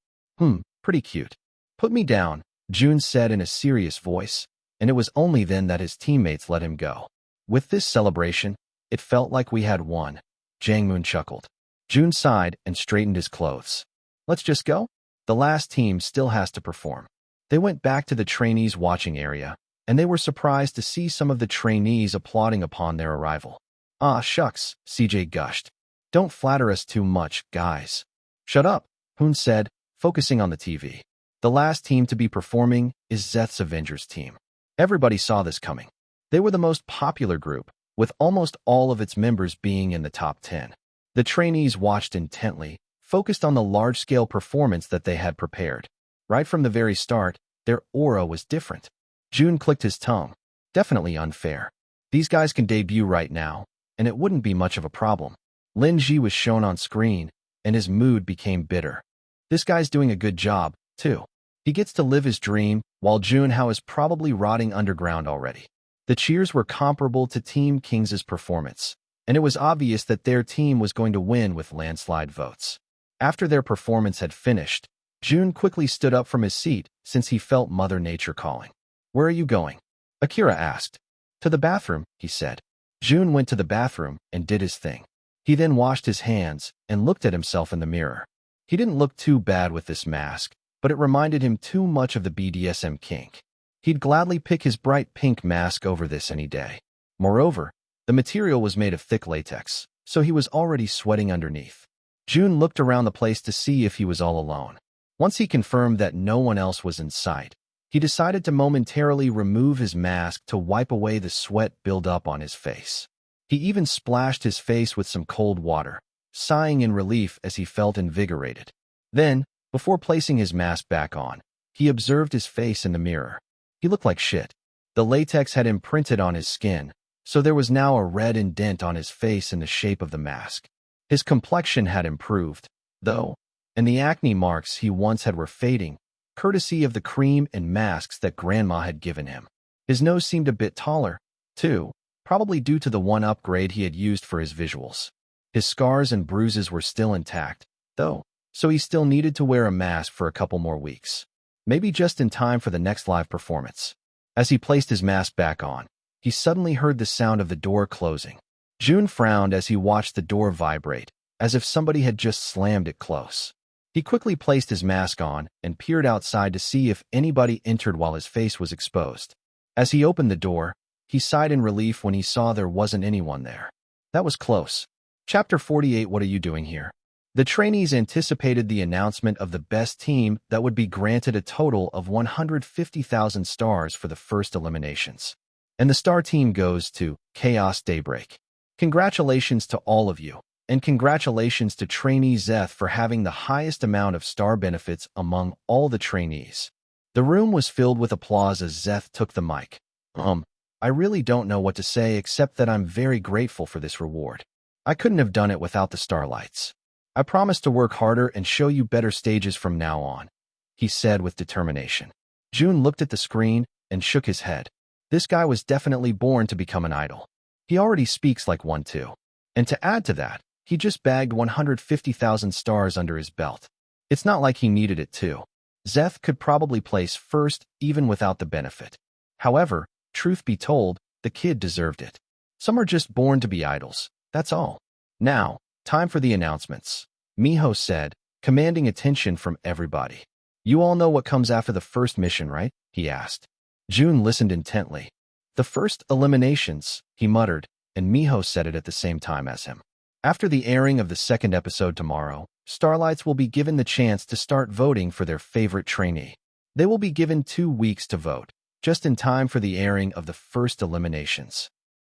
Pretty cute. Put me down, Jun said in a serious voice, and it was only then that his teammates let him go. With this celebration, it felt like we had won. Jangmoon chuckled. Jun sighed and straightened his clothes. Let's just go? The last team still has to perform. They went back to the trainees' watching area, and they were surprised to see some of the trainees applauding upon their arrival. Ah, shucks, CJ gushed. Don't flatter us too much, guys. Shut up, Hoon said, focusing on the TV. The last team to be performing is Zeth's Avengers team. Everybody saw this coming. They were the most popular group, with almost all of its members being in the top 10. The trainees watched intently, focused on the large-scale performance that they had prepared. Right from the very start, their aura was different. Jun clicked his tongue. Definitely unfair. These guys can debut right now, and it wouldn't be much of a problem. Lin Ji was shown on screen, and his mood became bitter. This guy's doing a good job, too. He gets to live his dream, while Jun Hao is probably rotting underground already. The cheers were comparable to Team King's performance, and it was obvious that their team was going to win with landslide votes. After their performance had finished, Jun quickly stood up from his seat since he felt Mother Nature calling. "Where are you going?" Akira asked. "To the bathroom," he said. Jun went to the bathroom and did his thing. He then washed his hands and looked at himself in the mirror. He didn't look too bad with this mask, but it reminded him too much of the BDSM kink. He'd gladly pick his bright pink mask over this any day. Moreover, the material was made of thick latex, so he was already sweating underneath. Jun looked around the place to see if he was all alone. Once he confirmed that no one else was in sight, he decided to momentarily remove his mask to wipe away the sweat buildup on his face. He even splashed his face with some cold water, sighing in relief as he felt invigorated. Then, before placing his mask back on, he observed his face in the mirror. He looked like shit. The latex had imprinted on his skin, so there was now a red indent on his face in the shape of the mask. His complexion had improved, though, and the acne marks he once had were fading, courtesy of the cream and masks that Grandma had given him. His nose seemed a bit taller, too, probably due to the one upgrade he had used for his visuals. His scars and bruises were still intact, though, so he still needed to wear a mask for a couple more weeks. Maybe just in time for the next live performance. As he placed his mask back on, he suddenly heard the sound of the door closing. Jun frowned as he watched the door vibrate, as if somebody had just slammed it close. He quickly placed his mask on and peered outside to see if anybody entered while his face was exposed. As he opened the door, he sighed in relief when he saw there wasn't anyone there. That was close. Chapter 48. What are you doing here? The trainees anticipated the announcement of the best team that would be granted a total of 150,000 stars for the first eliminations. And the star team goes to Chaos Daybreak. Congratulations to all of you. And congratulations to trainee Zeth for having the highest amount of star benefits among all the trainees. The room was filled with applause as Zeth took the mic. I really don't know what to say except that I'm very grateful for this reward. I couldn't have done it without the starlights. I promise to work harder and show you better stages from now on, he said with determination. Jun looked at the screen and shook his head. This guy was definitely born to become an idol. He already speaks like one too. And to add to that, he just bagged 150,000 stars under his belt. It's not like he needed it too. Zeth could probably place first even without the benefit. However, truth be told, the kid deserved it. Some are just born to be idols, that's all. Now, time for the announcements, Miho said, commanding attention from everybody. You all know what comes after the first mission, right? He asked. Jun listened intently. The first eliminations, he muttered, and Miho said it at the same time as him. After the airing of the second episode tomorrow, Starlights will be given the chance to start voting for their favorite trainee. They will be given 2 weeks to vote, just in time for the airing of the first eliminations.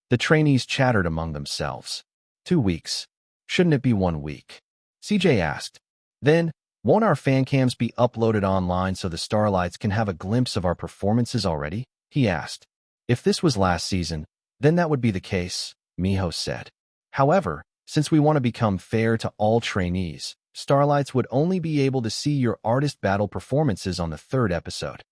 The trainees chattered among themselves. 2 weeks. Shouldn't it be 1 week? CJ asked. Then, won't our fan cams be uploaded online so the Starlights can have a glimpse of our performances already? He asked. If this was last season, then that would be the case, Miho said. However, since we want to become fair to all trainees, Starlights would only be able to see your artist battle performances on the 3rd episode.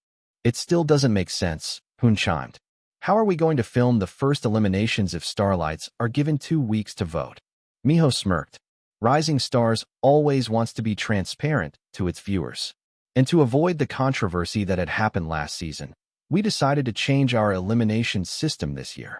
It still doesn't make sense, Hoon chimed. How are we going to film the first eliminations if Starlights are given 2 weeks to vote? Miho smirked. Rising Stars always wants to be transparent to its viewers. And to avoid the controversy that had happened last season, we decided to change our elimination system this year.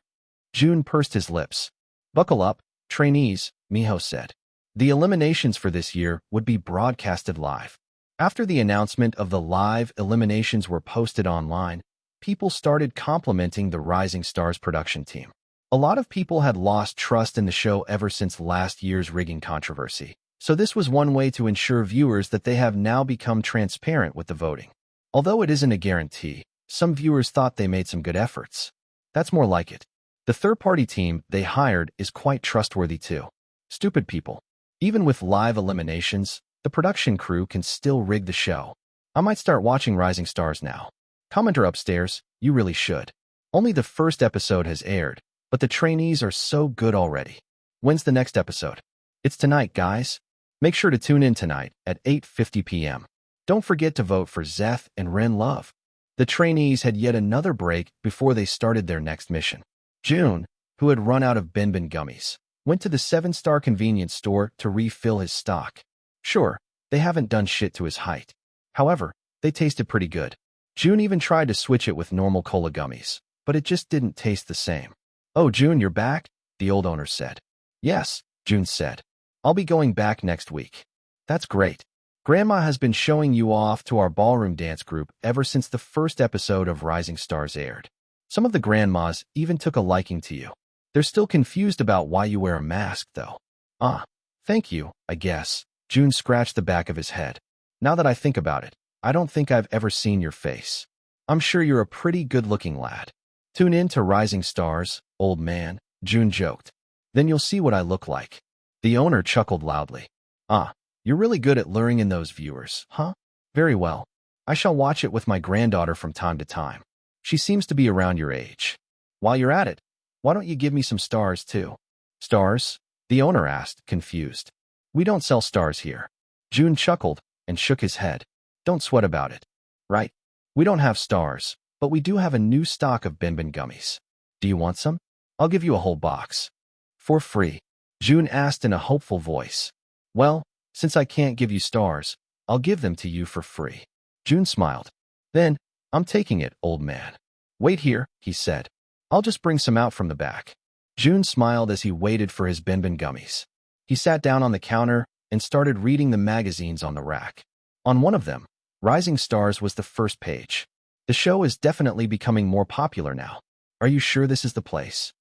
Jun pursed his lips. Buckle up, trainees, Miho said. The eliminations for this year would be broadcasted live. After the announcement of the live eliminations were posted online, people started complimenting the Rising Stars production team. A lot of people had lost trust in the show ever since last year's rigging controversy, so this was one way to ensure viewers that they have now become transparent with the voting. Although it isn't a guarantee, some viewers thought they made some good efforts. That's more like it. The third-party team they hired is quite trustworthy too. Stupid people. Even with live eliminations, the production crew can still rig the show. I might start watching Rising Stars now. Commenter upstairs, you really should. Only the first episode has aired, but the trainees are so good already. When's the next episode? It's tonight, guys. Make sure to tune in tonight at 8:50 p.m. Don't forget to vote for Zeth and Ren Love. The trainees had yet another break before they started their next mission. Jun, who had run out of Bin Bin gummies, went to the 7-star convenience store to refill his stock. Sure, they haven't done shit to his height. However, they tasted pretty good. Jun even tried to switch it with normal cola gummies, but it just didn't taste the same. "Oh, Jun, you're back?" the old owner said. "Yes," Jun said. "I'll be going back next week." "That's great. Grandma has been showing you off to our ballroom dance group ever since the first episode of Rising Stars aired. Some of the grandmas even took a liking to you. They're still confused about why you wear a mask, though." "Ah, thank you, I guess." Jun scratched the back of his head. "Now that I think about it, I don't think I've ever seen your face. I'm sure you're a pretty good-looking lad." "Tune in to Rising Stars, old man," Jun joked. "Then you'll see what I look like." The owner chuckled loudly. "Ah, you're really good at luring in those viewers, huh? Very well. I shall watch it with my granddaughter from time to time. She seems to be around your age. While you're at it, why don't you give me some stars, too?" "Stars?" the owner asked, confused. "We don't sell stars here." Jun chuckled and shook his head. "Don't sweat about it. Right? We don't have stars, but we do have a new stock of Bin Bin gummies. Do you want some? I'll give you a whole box." "For free?" Jun asked in a hopeful voice. "Well, since I can't give you stars, I'll give them to you for free." Jun smiled. "Then, I'm taking it, old man." "Wait here," he said. "I'll just bring some out from the back." Jun smiled as he waited for his Bin Bin gummies. He sat down on the counter and started reading the magazines on the rack. On one of them, Rising Stars was the first page. "The show is definitely becoming more popular now. Are you sure this is the place?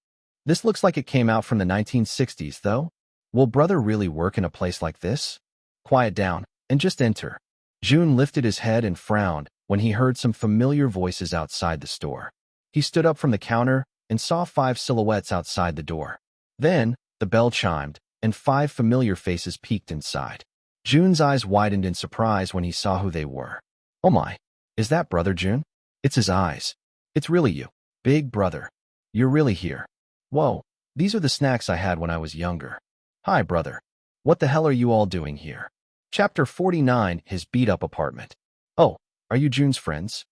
This looks like it came out from the 1960s, though. Will brother really work in a place like this? Quiet down and just enter." Jun lifted his head and frowned when he heard some familiar voices outside the store. He stood up from the counter and saw 5 silhouettes outside the door. Then, the bell chimed, and 5 familiar faces peeked inside. Jun's eyes widened in surprise when he saw who they were. "Oh my, is that brother Jun? It's his eyes. It's really you. Big brother. You're really here. Whoa, these are the snacks I had when I was younger. Hi, brother. What the hell are you all doing here?" Chapter 49, His Beat-Up Apartment. "Oh, are you Jun's friends?"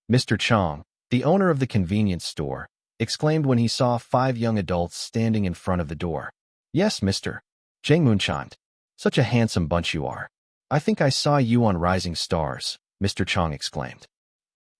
Mr. Chong, the owner of the convenience store, exclaimed when he saw 5 young adults standing in front of the door. "Yes, Mr. Jangmoon chimed. "Such a handsome bunch you are. I think I saw you on Rising Stars," Mr. Chong exclaimed.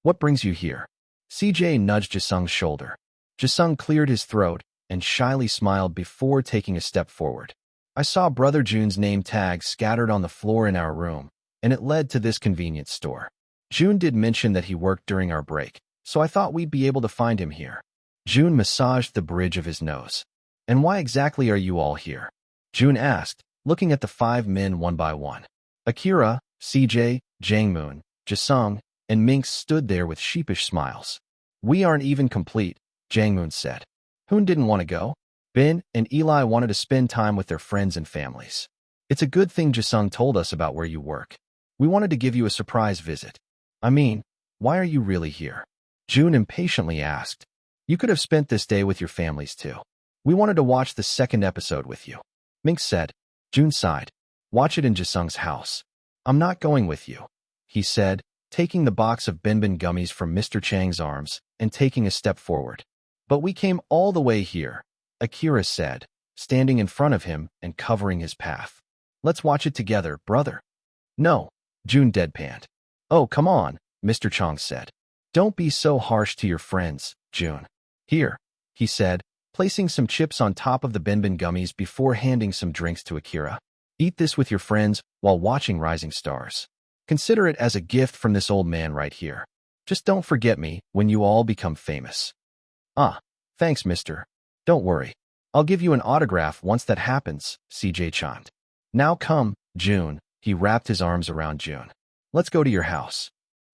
"What brings you here?" CJ nudged Jisung's shoulder. Jisung cleared his throat and shyly smiled before taking a step forward. "I saw Brother Jun's name tag scattered on the floor in our room, and it led to this convenience store. Jun did mention that he worked during our break, so I thought we'd be able to find him here." Jun massaged the bridge of his nose. "And why exactly are you all here?" Jun asked, looking at the 5 men one by one. Akira, CJ, Jangmoon, Jisung, and Minx stood there with sheepish smiles. "We aren't even complete," Jangmoon said. "Hoon didn't want to go. Ben and Eli wanted to spend time with their friends and families. It's a good thing Jisung told us about where you work. We wanted to give you a surprise visit." "I mean, why are you really here?" Jun impatiently asked. "You could have spent this day with your families too. We wanted to watch the second episode with you." Minx said. Jun sighed. "Watch it in Jisung's house." "I'm not going with you," he said, taking the box of Bin Bin gummies from Mr. Chang's arms and taking a step forward. "But we came all the way here," Akira said, standing in front of him and covering his path. "Let's watch it together, brother." "No," Jun deadpanned. "Oh, come on," Mr. Chang said. "Don't be so harsh to your friends, Jun." "Here," he said, placing some chips on top of the Bin Bin gummies before handing some drinks to Akira. "Eat this with your friends while watching Rising Stars. Consider it as a gift from this old man right here. Just don't forget me when you all become famous." "Ah, thanks, mister. Don't worry. I'll give you an autograph once that happens," CJ chimed. "Now come, Jun." He wrapped his arms around Jun. "Let's go to your house."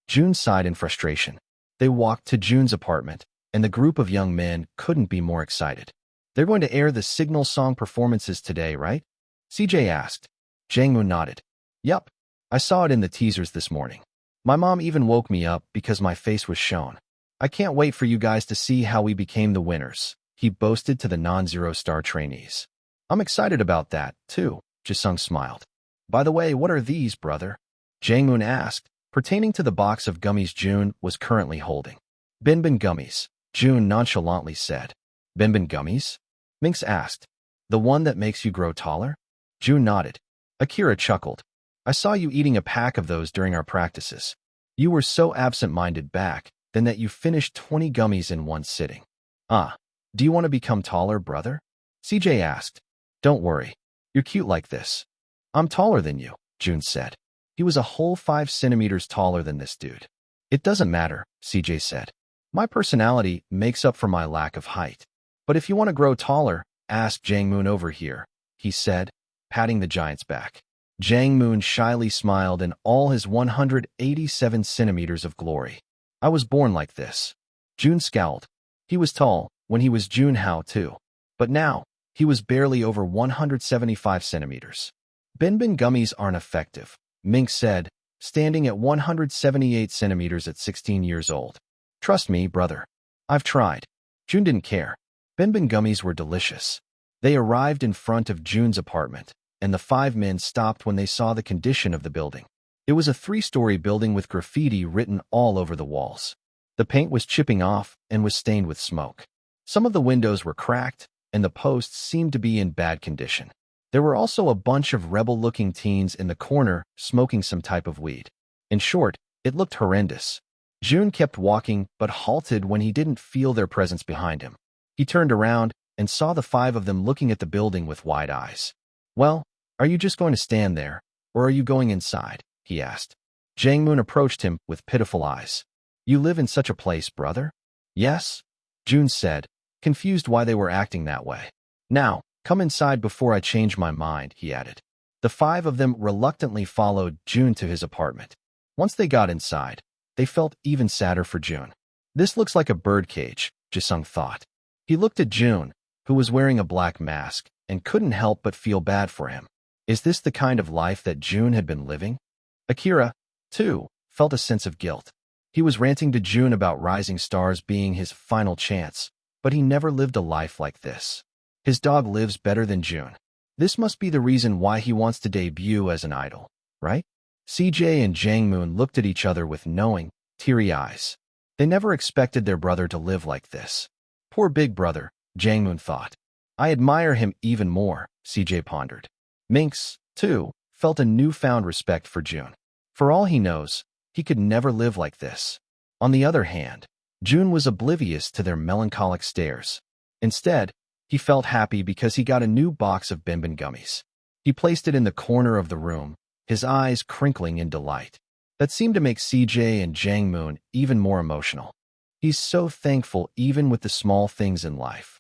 Jun sighed in frustration. They walked to Jun's apartment, and the group of young men couldn't be more excited. "They're going to air the signal song performances today, right?" CJ asked. Jangmoon nodded. "Yup. I saw it in the teasers this morning. My mom even woke me up because my face was shown. I can't wait for you guys to see how we became the winners," he boasted to the non-zero-star trainees. I'm excited about that, too, Jisung smiled. By the way, what are these, brother? Jangmoon asked, pertaining to the box of gummies Jun was currently holding. Binbin gummies, Jun nonchalantly said. Binbin gummies? Minx asked. The one that makes you grow taller? Jun nodded. Akira chuckled. I saw you eating a pack of those during our practices. You were so absent-minded back then that you finished 20 gummies in one sitting. Ah, do you want to become taller, brother? CJ asked. Don't worry. You're cute like this. I'm taller than you, Jun said. He was a whole 5 centimeters taller than this dude. It doesn't matter, CJ said. My personality makes up for my lack of height. But if you want to grow taller, ask Jangmoon over here, he said, patting the giant's back. Jangmoon shyly smiled in all his 187 centimeters of glory. I was born like this. Jun scowled. He was tall when he was Jun Hao too. But now, he was barely over 175 centimeters. Binbin gummies aren't effective, Mink said, standing at 178 centimeters at 16 years old. Trust me, brother. I've tried. Jun didn't care. Binbin gummies were delicious. They arrived in front of Jun's apartment, and the 5 men stopped when they saw the condition of the building. It was a 3-story building with graffiti written all over the walls. The paint was chipping off and was stained with smoke. Some of the windows were cracked, and the posts seemed to be in bad condition. There were also a bunch of rebel-looking teens in the corner smoking some type of weed. In short, it looked horrendous. Jun kept walking but halted when he didn't feel their presence behind him. He turned around and saw the 5 of them looking at the building with wide eyes. Well, are you just going to stand there, or are you going inside? He asked. Jangmoon approached him with pitiful eyes. You live in such a place, brother? Yes, Jun said, confused why they were acting that way. Now, come inside before I change my mind, he added. The 5 of them reluctantly followed Jun to his apartment. Once they got inside, they felt even sadder for Jun. This looks like a birdcage, Jisung thought. He looked at Jun, who was wearing a black mask, and couldn't help but feel bad for him. Is this the kind of life that Jun had been living? Akira, too, felt a sense of guilt. He was ranting to Jun about rising stars being his final chance, but he never lived a life like this. His dog lives better than Jun. This must be the reason why he wants to debut as an idol, right? CJ and Jangmoon looked at each other with knowing, teary eyes. They never expected their brother to live like this. Poor big brother, Jangmoon thought. I admire him even more, CJ pondered. Minx, too, felt a newfound respect for Jun. For all he knows, he could never live like this. On the other hand, Jun was oblivious to their melancholic stares. Instead, he felt happy because he got a new box of Binbin gummies. He placed it in the corner of the room, his eyes crinkling in delight. That seemed to make CJ and Jangmoon even more emotional. He's so thankful even with the small things in life.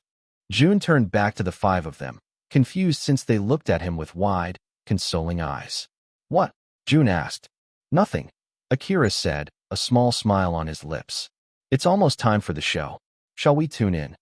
Jun turned back to the 5 of them, confused since they looked at him with wide, consoling eyes. What? Jun asked. Nothing, Akira said, a small smile on his lips. It's almost time for the show. Shall we tune in?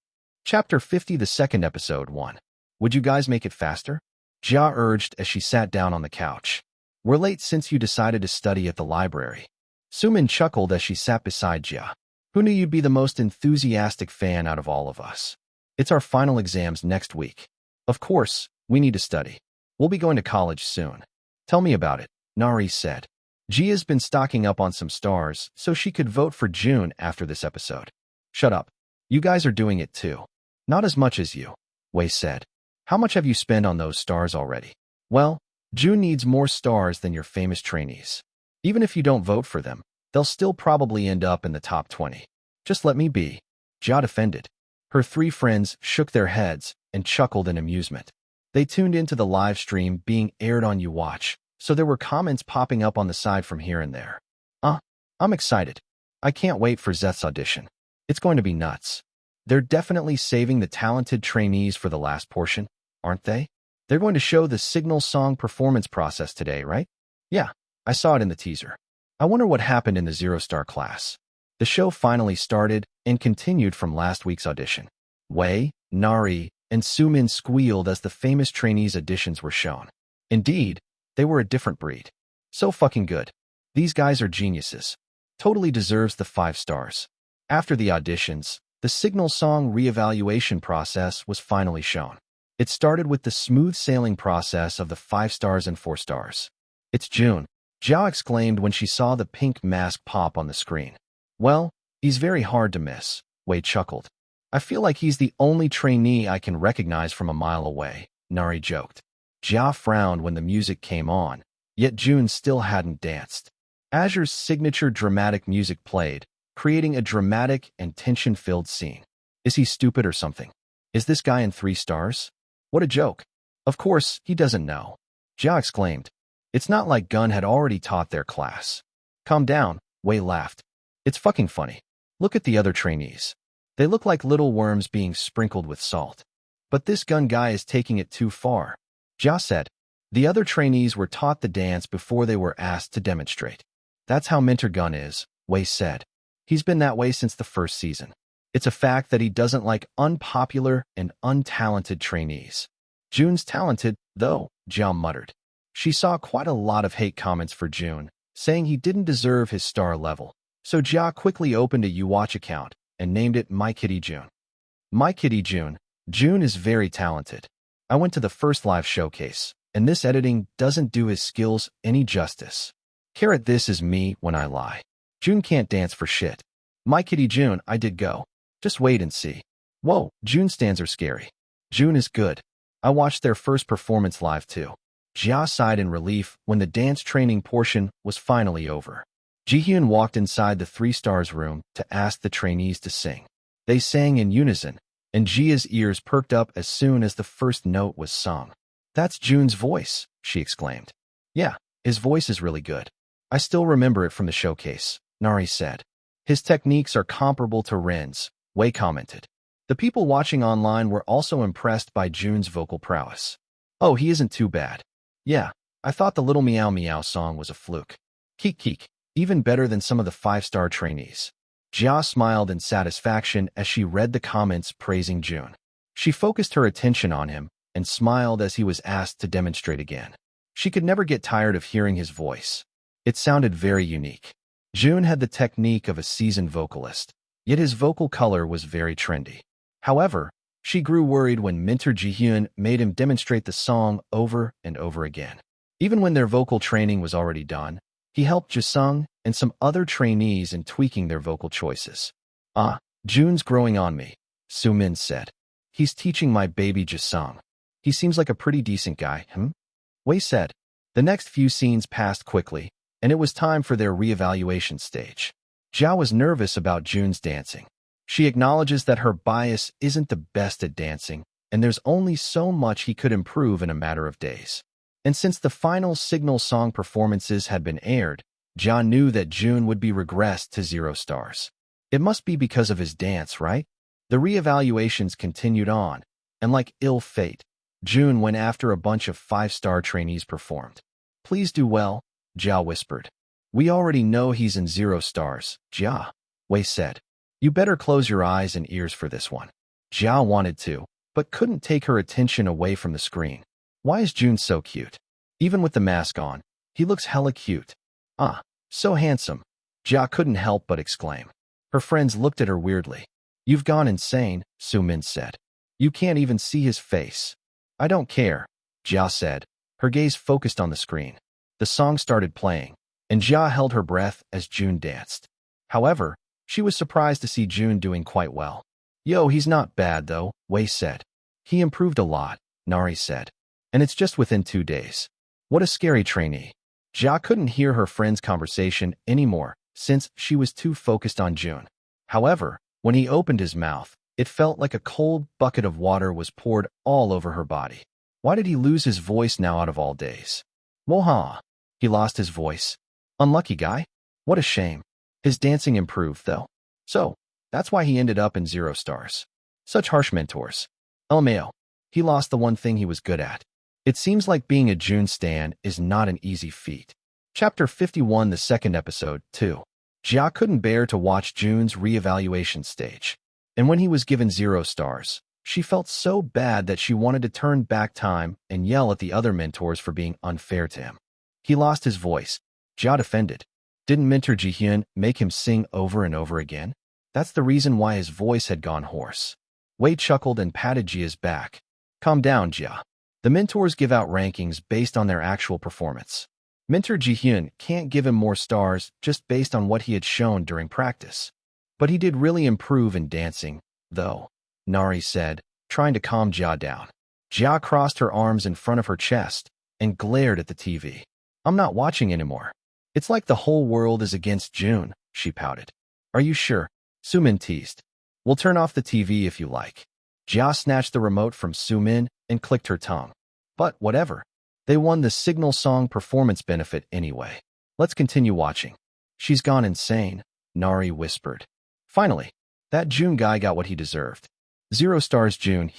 Chapter 50, the second episode 1. Would you guys make it faster? Jia urged as she sat down on the couch. We're late since you decided to study at the library. Sumin chuckled as she sat beside Jia. Who knew you'd be the most enthusiastic fan out of all of us? It's our final exams next week. Of course, we need to study. We'll be going to college soon. Tell me about it, Nari said. Jia's been stocking up on some stars so she could vote for Jun after this episode. Shut up. You guys are doing it too. Not as much as you, Wei said. How much have you spent on those stars already? Well, Jun needs more stars than your famous trainees. Even if you don't vote for them, they'll still probably end up in the top 20. Just let me be. Jia defended. Her 3 friends shook their heads and chuckled in amusement. They tuned into the live stream being aired on YouWatch, so there were comments popping up on the side from here and there. I'm excited. I can't wait for Zeth's audition. It's going to be nuts. They're definitely saving the talented trainees for the last portion, aren't they? They're going to show the Signal song performance process today, right? Yeah, I saw it in the teaser. I wonder what happened in the Zero-Star class. The show finally started and continued from last week's audition. Wei, Nari, and Sumin squealed as the famous trainees' auditions were shown. Indeed, they were a different breed. So fucking good. These guys are geniuses. Totally deserves the 5 stars. After the auditions, The signal song reevaluation process was finally shown. It started with the smooth sailing process of the 5 stars and 4 stars. "It's Jun," Zhao exclaimed when she saw the pink mask pop on the screen. "Well, he's very hard to miss," Wei chuckled. "I feel like he's the only trainee I can recognize from a mile away," Nari joked. Jia frowned when the music came on, yet Jun still hadn't danced. Azure's signature dramatic music played, creating a dramatic and tension-filled scene. Is he stupid or something? Is this guy in 3 stars? What a joke. Of course, he doesn't know. Jia exclaimed. It's not like Gun had already taught their class. Calm down, Wei laughed. It's fucking funny. Look at the other trainees. They look like little worms being sprinkled with salt. But this Gun guy is taking it too far. Jia said. The other trainees were taught the dance before they were asked to demonstrate. That's how Mentor Gun is, Wei said. He's been that way since the first season. It's a fact that he doesn't like unpopular and untalented trainees. Jun's talented, though, Jiao muttered. She saw quite a lot of hate comments for Jun, saying he didn't deserve his star level. So Jia quickly opened a YouWatch account and named it My Kitty Jun. My Kitty Jun. Jun is very talented. I went to the first live showcase, and this editing doesn't do his skills any justice. This is me when I lie. Jun can't dance for shit. My Kitty Jun, I did go. Just wait and see. Whoa, Jun stands are scary. Jun is good. I watched their first performance live too. Jia sighed in relief when the dance training portion was finally over. Jihyun walked inside the 3 stars room to ask the trainees to sing. They sang in unison, and Jia's ears perked up as soon as the first note was sung. That's Jun's voice, she exclaimed. Yeah, his voice is really good. I still remember it from the showcase, Nari said. His techniques are comparable to Ren's, Wei commented. The people watching online were also impressed by Jun's vocal prowess. Oh, he isn't too bad. Yeah, I thought the Little Meow Meow song was a fluke. Keek keek, even better than some of the 5-star trainees. Jia smiled in satisfaction as she read the comments praising Jun. She focused her attention on him and smiled as he was asked to demonstrate again. She could never get tired of hearing his voice. It sounded very unique. Jun had the technique of a seasoned vocalist, yet his vocal color was very trendy. However, she grew worried when mentor Jihyun made him demonstrate the song over and over again. Even when their vocal training was already done, he helped Jisung and some other trainees in tweaking their vocal choices. Jun's growing on me, Sumin said. He's teaching my baby Jisung. He seems like a pretty decent guy, Wei said. The next few scenes passed quickly, and it was time for their reevaluation stage. Zhao was nervous about Jun's dancing. She acknowledges that her bias isn't the best at dancing, and there's only so much he could improve in a matter of days. And since the final signal song performances had been aired, Jia knew that Jun would be regressed to 0 stars. It must be because of his dance, right? The reevaluations continued on, and like ill fate, Jun went after a bunch of 5-star trainees performed. Please do well, Jia whispered. We already know he's in 0 stars, Jia, Wei said. You better close your eyes and ears for this one. Jia wanted to, but couldn't take her attention away from the screen. Why is Jun so cute? Even with the mask on, he looks hella cute. So handsome. Jia couldn't help but exclaim. Her friends looked at her weirdly. You've gone insane, Sumin said. You can't even see his face. I don't care, Jia said, her gaze focused on the screen. The song started playing, and Jia held her breath as Jun danced. However, she was surprised to see Jun doing quite well. Yo, he's not bad though, Wei said. He improved a lot, Nari said. And it's just within 2 days. What a scary trainee. Jia couldn't hear her friend's conversation anymore since she was too focused on Jun. However, when he opened his mouth, it felt like a cold bucket of water was poured all over her body. Why did he lose his voice now out of all days? Woha! He lost his voice. Unlucky guy. What a shame. His dancing improved, though. So, that's why he ended up in 0 stars. Such harsh mentors. LMAO. He lost the one thing he was good at. It seems like being a Jun stan is not an easy feat. Chapter 51, the second episode, 2. Jia couldn't bear to watch Jun's reevaluation stage. And when he was given 0 stars, she felt so bad that she wanted to turn back time and yell at the other mentors for being unfair to him. He lost his voice. Jia defended. Didn't mentor Jihyun make him sing over and over again? That's the reason why his voice had gone hoarse. Wei chuckled and patted Jia's back. Calm down, Jia. The mentors give out rankings based on their actual performance. Mentor Jihyun can't give him more stars just based on what he had shown during practice. But he did really improve in dancing, though, Nari said, trying to calm Jia down. Jia crossed her arms in front of her chest and glared at the TV. I'm not watching anymore. It's like the whole world is against Jun, she pouted. Are you sure? Sumin teased. We'll turn off the TV if you like. Jia snatched the remote from Sumin and clicked her tongue. But whatever. They won the Signal Song performance benefit anyway. Let's continue watching. She's gone insane, Nari whispered. Finally, that Jun guy got what he deserved. 0 stars Jun,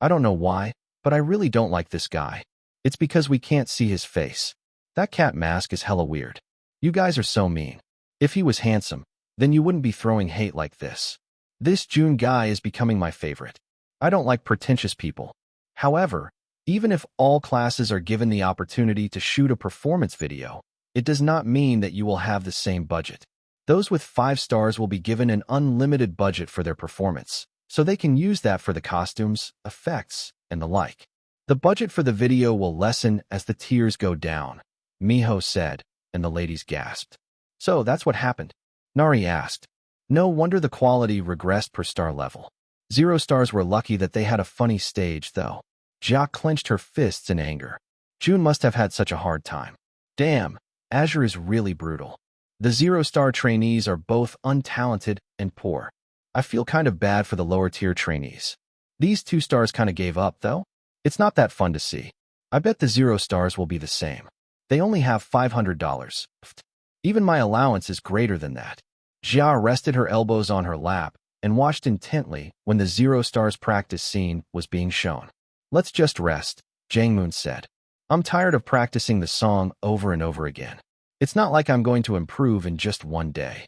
I don't know why, but I really don't like this guy. It's because we can't see his face. That cat mask is hella weird. You guys are so mean. If he was handsome, then you wouldn't be throwing hate like this. This Jun guy is becoming my favorite. I don't like pretentious people. However, even if all classes are given the opportunity to shoot a performance video, it does not mean that you will have the same budget. Those with 5 stars will be given an unlimited budget for their performance, so they can use that for the costumes, effects, and the like. The budget for the video will lessen as the tiers go down, Miho said, and the ladies gasped. So that's what happened? Nari asked. No wonder the quality regressed per star level. 0 stars were lucky that they had a funny stage, though. Jia clenched her fists in anger. Jun must have had such a hard time. Damn, Azure is really brutal. The 0-star trainees are both untalented and poor. I feel kind of bad for the lower-tier trainees. These 2 stars kind of gave up, though. It's not that fun to see. I bet the 0 stars will be the same. They only have $500. Even my allowance is greater than that. Jia rested her elbows on her lap and watched intently when the 0 stars practice scene was being shown. Let's just rest, Jangmoon said. I'm tired of practicing the song over and over again. It's not like I'm going to improve in just one day.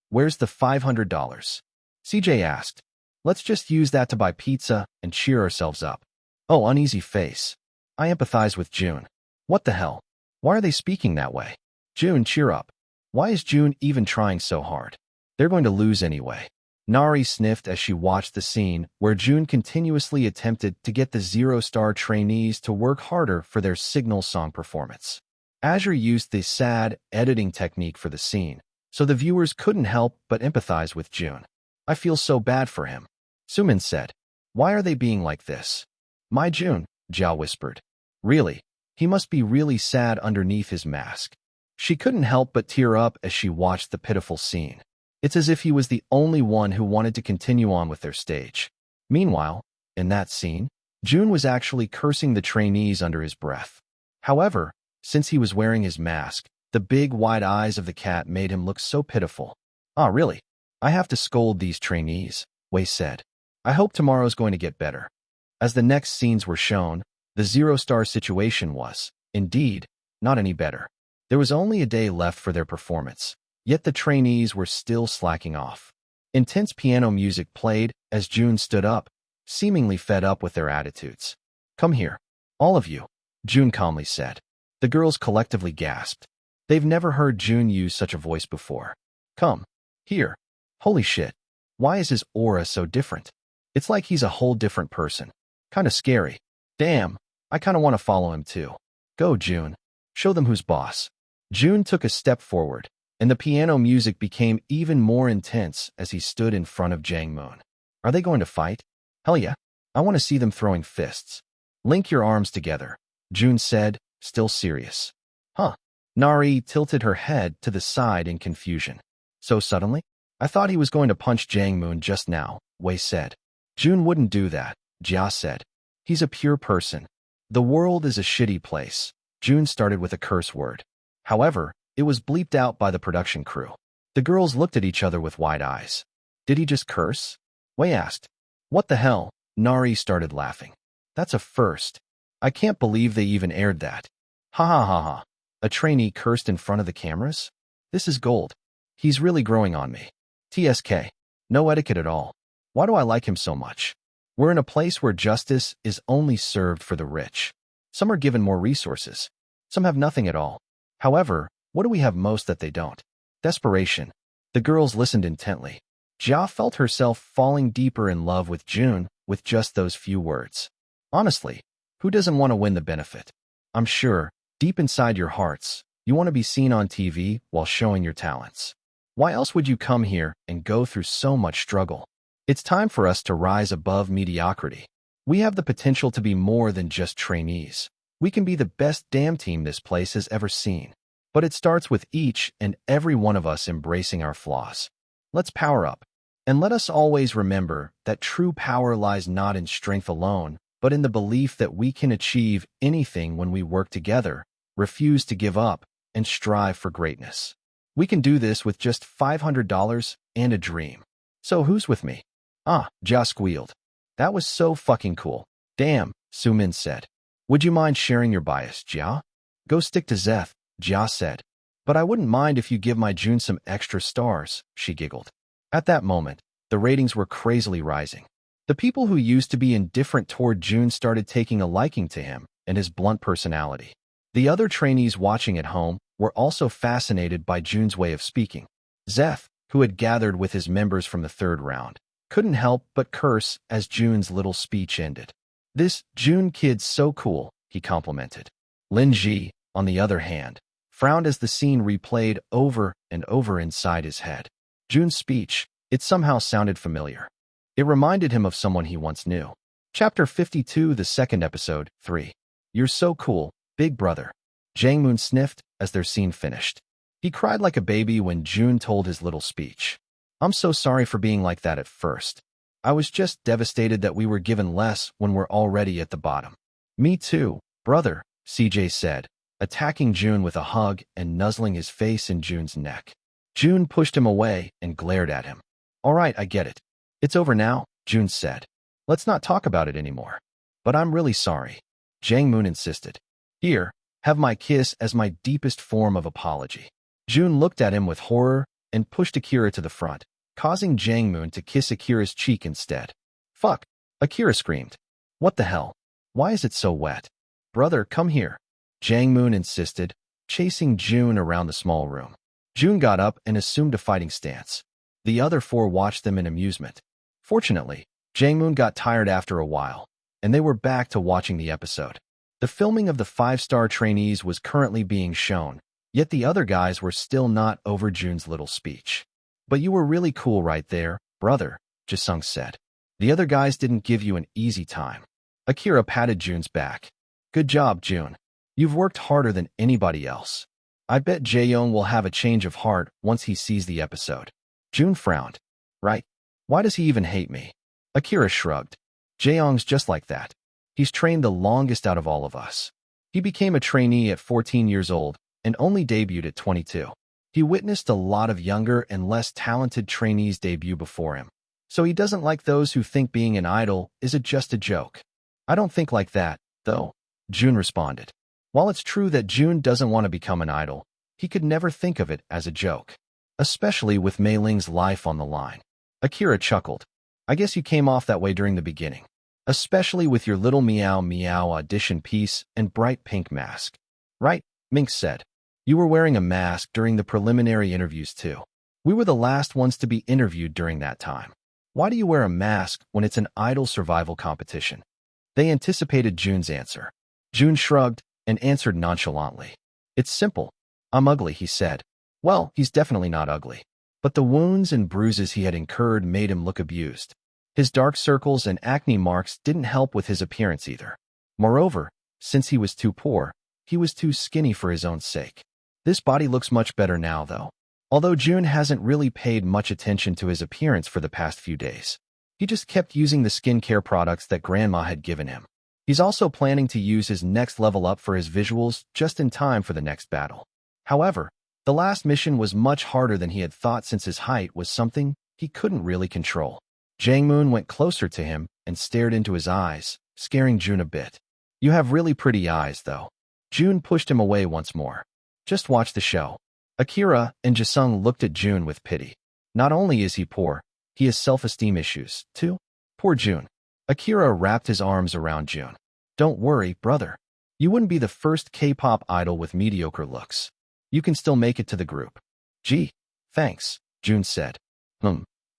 Where's the $500? CJ asked. Let's just use that to buy pizza and cheer ourselves up. Oh, uneasy face. I empathize with Jun. What the hell? Why are they speaking that way? Jun, cheer up. Why is Jun even trying so hard? They're going to lose anyway. Nari sniffed as she watched the scene where Jun continuously attempted to get the 0-star trainees to work harder for their Signal Song performance. Azure used the sad editing technique for the scene, so the viewers couldn't help but empathize with Jun. I feel so bad for him. Sumin said. Why are they being like this? My Jun, Jia whispered. Really? He must be really sad underneath his mask. She couldn't help but tear up as she watched the pitiful scene. It's as if he was the only one who wanted to continue on with their stage. Meanwhile, in that scene, Jun was actually cursing the trainees under his breath. However, since he was wearing his mask, the big wide eyes of the cat made him look so pitiful. Ah, really? I have to scold these trainees, Wei said. I hope tomorrow's going to get better. As the next scenes were shown, the 0-star situation was, indeed, not any better. There was only a day left for their performance, yet the trainees were still slacking off. Intense piano music played as Jun stood up, seemingly fed up with their attitudes. Come here, all of you, Jun calmly said. The girls collectively gasped. They've never heard Jun use such a voice before. Come, here. Holy shit. Why is his aura so different? It's like he's a whole different person. Kinda scary. Damn, I kinda want to follow him too. Go, Jun. Show them who's boss. Jun took a step forward, and the piano music became even more intense as he stood in front of Jangmoon. Are they going to fight? Hell yeah. I want to see them throwing fists. Link your arms together, Jun said, still serious. Huh. Nari tilted her head to the side in confusion. So suddenly? I thought he was going to punch Jangmoon just now, Wei said. Jun wouldn't do that, Jia said. He's a pure person. The world is a shitty place. Jun started with a curse word. However, it was bleeped out by the production crew. The girls looked at each other with wide eyes. Did he just curse? Wei asked. What the hell? Nari started laughing. That's a first. I can't believe they even aired that. Ha ha ha ha. A trainee cursed in front of the cameras? This is gold. He's really growing on me. TSK. No etiquette at all. Why do I like him so much? We're in a place where justice is only served for the rich. Some are given more resources. Some have nothing at all. However, what do we have most that they don't? Desperation. The girls listened intently. Jia felt herself falling deeper in love with Jun with just those few words. Honestly, who doesn't want to win the benefit? I'm sure, deep inside your hearts, you want to be seen on TV while showing your talents. Why else would you come here and go through so much struggle? It's time for us to rise above mediocrity. We have the potential to be more than just trainees. We can be the best damn team this place has ever seen. But it starts with each and every one of us embracing our flaws. Let's power up. And let us always remember that true power lies not in strength alone, but in the belief that we can achieve anything when we work together, refuse to give up, and strive for greatness. We can do this with just $500 and a dream. So who's with me? Jia squealed. That was so fucking cool. Damn, Sumin said. Would you mind sharing your bias, Jia? Go stick to Zeth, Jia said. But I wouldn't mind if you give my Jun some extra stars, she giggled. At that moment, the ratings were crazily rising. The people who used to be indifferent toward Jun started taking a liking to him and his blunt personality. The other trainees watching at home were also fascinated by Jun's way of speaking. Zeth, who had gathered with his members from the third round, couldn't help but curse as Jun's little speech ended. This Jun kid's so cool, he complimented. Lin Ji, on the other hand, frowned as the scene replayed over and over inside his head. Jun's speech, it somehow sounded familiar. It reminded him of someone he once knew. Chapter 52, the second episode, 3. You're so cool, big brother. Jang Moon sniffed as their scene finished. He cried like a baby when Jun told his little speech. I'm so sorry for being like that at first. I was just devastated that we were given less when we're already at the bottom. Me too, brother, CJ said, attacking Jun with a hug and nuzzling his face in Jun's neck. Jun pushed him away and glared at him. All right, I get it. It's over now, Jun said. Let's not talk about it anymore. But I'm really sorry. Jang Moon insisted. Here, have my kiss as my deepest form of apology. Jun looked at him with horror and pushed Akira to the front, causing Jang Moon to kiss Akira's cheek instead. Fuck, Akira screamed. What the hell? Why is it so wet? Brother, come here. Jang Moon insisted, chasing Jun around the small room. Jun got up and assumed a fighting stance. The other four watched them in amusement. Fortunately, Jang Moon got tired after a while, and they were back to watching the episode. The filming of the 5-star trainees was currently being shown, yet the other guys were still not over Jun's little speech. But you were really cool right there, brother, Jisung said. The other guys didn't give you an easy time. Akira patted Jun's back. Good job, Jun. You've worked harder than anybody else. I bet Jaeyoung will have a change of heart once he sees the episode. Jun frowned. Right? Why does he even hate me? Akira shrugged. Jaeyoung's just like that. He's trained the longest out of all of us. He became a trainee at 14 years old and only debuted at 22. He witnessed a lot of younger and less talented trainees debut before him. So he doesn't like those who think being an idol is just a joke. I don't think like that, though, Jun responded. While it's true that Jun doesn't want to become an idol, he could never think of it as a joke, especially with Mei Ling's life on the line. Akira chuckled. I guess you came off that way during the beginning, especially with your little meow meow audition piece and bright pink mask. Right, Minx said. You were wearing a mask during the preliminary interviews too. We were the last ones to be interviewed during that time. Why do you wear a mask when it's an idol survival competition? They anticipated Jun's answer. Jun shrugged and answered nonchalantly. It's simple. I'm ugly, he said. Well, he's definitely not ugly. But the wounds and bruises he had incurred made him look abused. His dark circles and acne marks didn't help with his appearance either. Moreover, since he was too poor, he was too skinny for his own sake. This body looks much better now, though. Although Jun hasn't really paid much attention to his appearance for the past few days. He just kept using the skincare products that Grandma had given him. He's also planning to use his next level up for his visuals just in time for the next battle. However, the last mission was much harder than he had thought since his height was something he couldn't really control. Jang Moon went closer to him and stared into his eyes, scaring Jun a bit. You have really pretty eyes, though. Jun pushed him away once more. Just watch the show. Akira and Jisung looked at Jun with pity. Not only is he poor, he has self-esteem issues, too. Poor Jun. Akira wrapped his arms around Jun. Don't worry, brother. You wouldn't be the first K-pop idol with mediocre looks. You can still make it to the group. Gee, thanks, Jun said.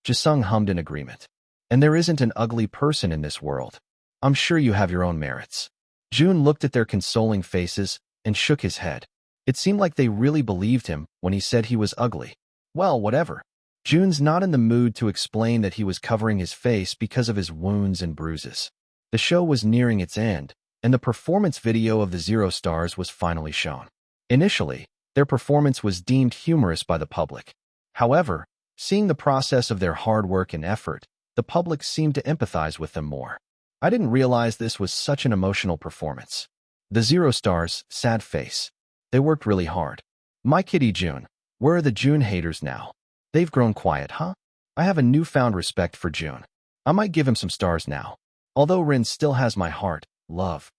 Jisung hummed in agreement. And there isn't an ugly person in this world. I'm sure you have your own merits. Jun looked at their consoling faces and shook his head. It seemed like they really believed him when he said he was ugly. Well, whatever. Jun's not in the mood to explain that he was covering his face because of his wounds and bruises. The show was nearing its end, and the performance video of the Zero Stars was finally shown. Initially, their performance was deemed humorous by the public. However, seeing the process of their hard work and effort, the public seemed to empathize with them more. I didn't realize this was such an emotional performance. The Zero Stars, sad face. They worked really hard. My kitty Jun. Where are the Jun haters now? They've grown quiet, huh? I have a newfound respect for Jun. I might give him some stars now. Although Rin still has my heart, love.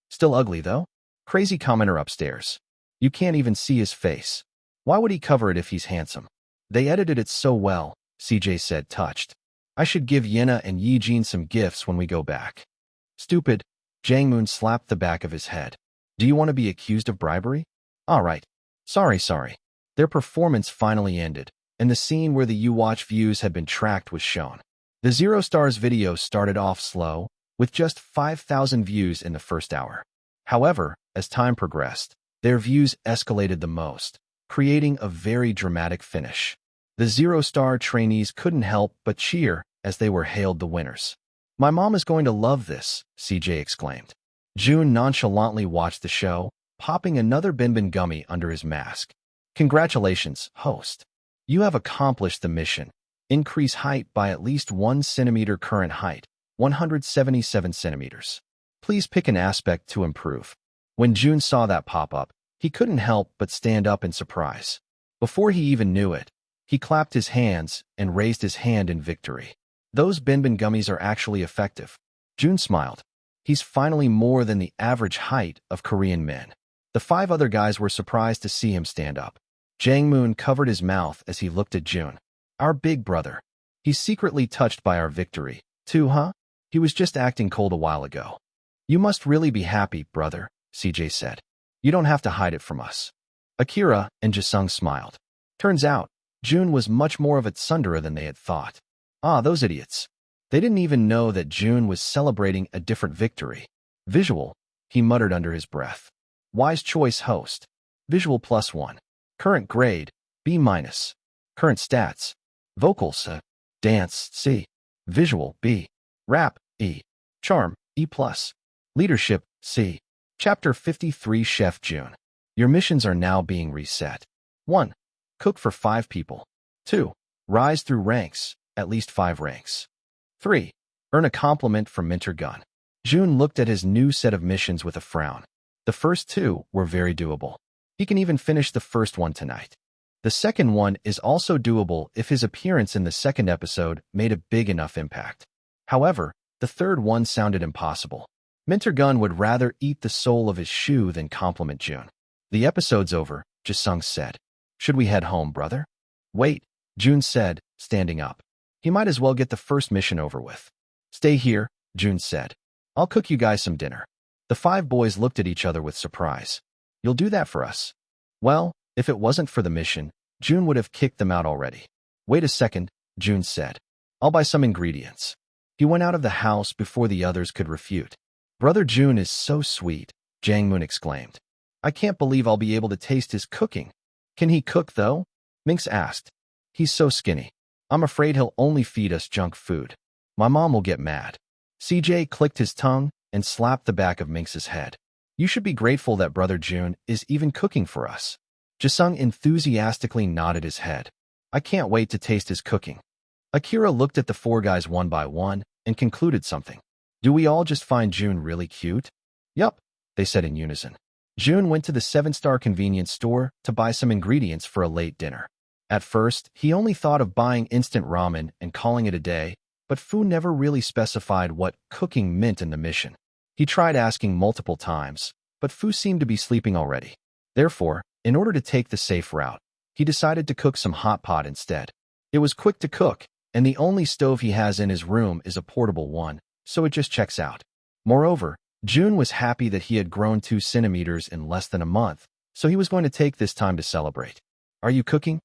Still ugly, though? Crazy commenter upstairs. You can't even see his face. Why would he cover it if he's handsome? They edited it so well, CJ said, touched. I should give Yena and Yijin some gifts when we go back. Stupid. Jangmoon slapped the back of his head. Do you want to be accused of bribery? All right. Sorry. Their performance finally ended, and the scene where the U-Watch views had been tracked was shown. The Zero Stars video started off slow, with just 5,000 views in the first hour. However, as time progressed, their views escalated the most, creating a very dramatic finish. The Zero Star trainees couldn't help but cheer as they were hailed the winners. My mom is going to love this, CJ exclaimed. Jun nonchalantly watched the show, popping another Binbin gummy under his mask. Congratulations, host. You have accomplished the mission. Increase height by at least 1 centimeter, current height, 177 centimeters. Please pick an aspect to improve. When Jun saw that pop up, he couldn't help but stand up in surprise. Before he even knew it, he clapped his hands and raised his hand in victory. Those Binbin gummies are actually effective. Jun smiled. He's finally more than the average height of Korean men. The 5 other guys were surprised to see him stand up. Jangmoon covered his mouth as he looked at Jun. Our big brother. He's secretly touched by our victory, too, huh? He was just acting cold a while ago. You must really be happy, brother, CJ said. You don't have to hide it from us. Akira and Jisung smiled. Turns out, Jun was much more of a tsundere than they had thought. Ah, those idiots. They didn't even know that Jun was celebrating a different victory. Visual, he muttered under his breath. Wise choice, host. Visual +1. Current grade, B-. Current stats. Vocals, dance, C. Visual, B. Rap, E. Charm, E+. Leadership, C. Chapter 53. Chef Jun. Your missions are now being reset. 1. Cook for 5 people. 2. Rise through ranks, at least 5 ranks. 3. Earn a compliment from Minter Gun. Jun looked at his new set of missions with a frown. The first 2 were very doable. He can even finish the first one tonight. The second one is also doable if his appearance in the second episode made a big enough impact. However, the third one sounded impossible. Minter Gun would rather eat the sole of his shoe than compliment Jun. The episode's over, Jisung said. Should we head home, brother? Wait, Jun said, standing up. He might as well get the first mission over with. Stay here, Jun said. I'll cook you guys some dinner. The 5 boys looked at each other with surprise. You'll do that for us? Well, if it wasn't for the mission, Jun would have kicked them out already. Wait a second, Jun said. I'll buy some ingredients. He went out of the house before the others could refute. Brother Jun is so sweet, Jangmoon exclaimed. I can't believe I'll be able to taste his cooking. Can he cook, though? Minx asked. He's so skinny. I'm afraid he'll only feed us junk food. My mom will get mad. CJ clicked his tongue and slapped the back of Minx's head. You should be grateful that Brother Jun is even cooking for us. Jisung enthusiastically nodded his head. I can't wait to taste his cooking. Akira looked at the 4 guys one by one and concluded something. Do we all just find Jun really cute? Yup, they said in unison. Jun went to the 7-star convenience store to buy some ingredients for a late dinner. At first, he only thought of buying instant ramen and calling it a day, but Fu never really specified what cooking meant in the mission. He tried asking multiple times, but Fu seemed to be sleeping already. Therefore, in order to take the safe route, he decided to cook some hot pot instead. It was quick to cook, and the only stove he has in his room is a portable one, so it just checks out. Moreover, Jun was happy that he had grown 2 centimeters in less than a month, so he was going to take this time to celebrate. Are you cooking?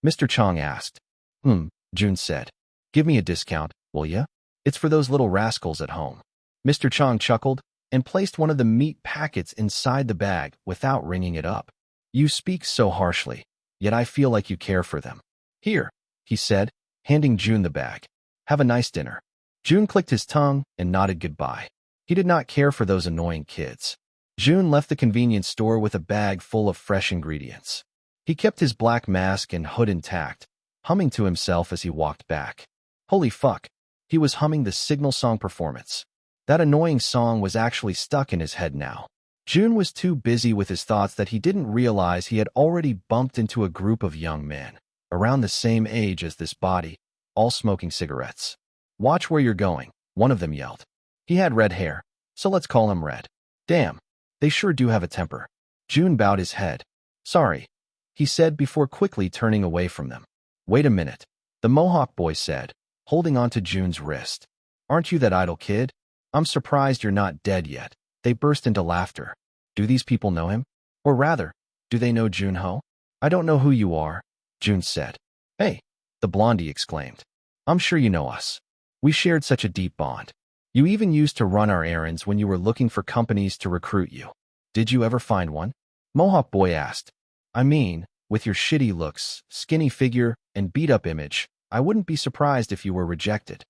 Mr. Chong asked. Jun said. Give me a discount, will ya? It's for those little rascals at home. Mr. Chong chuckled and placed one of the meat packets inside the bag without ringing it up. You speak so harshly, yet I feel like you care for them. Here, he said, handing Jun the bag. Have a nice dinner. Jun clicked his tongue and nodded goodbye. He did not care for those annoying kids. Jun left the convenience store with a bag full of fresh ingredients. He kept his black mask and hood intact, humming to himself as he walked back. Holy fuck, he was humming the signal song performance. That annoying song was actually stuck in his head now. Jun was too busy with his thoughts that he didn't realize he had already bumped into a group of young men, around the same age as this body, all smoking cigarettes. Watch where you're going, one of them yelled. He had red hair, so let's call him Red. Damn, they sure do have a temper. Jun bowed his head. Sorry, he said before quickly turning away from them. Wait a minute, the Mohawk boy said, holding onto Jun's wrist. Aren't you that idle kid? I'm surprised you're not dead yet. They burst into laughter. Do these people know him? Or rather, do they know Jun Ho? I don't know who you are, Jun said. Hey, the blondie exclaimed. I'm sure you know us. We shared such a deep bond. You even used to run our errands when you were looking for companies to recruit you. Did you ever find one? Mohawk boy asked. I mean, with your shitty looks, skinny figure, and beat-up image, I wouldn't be surprised if you were rejected.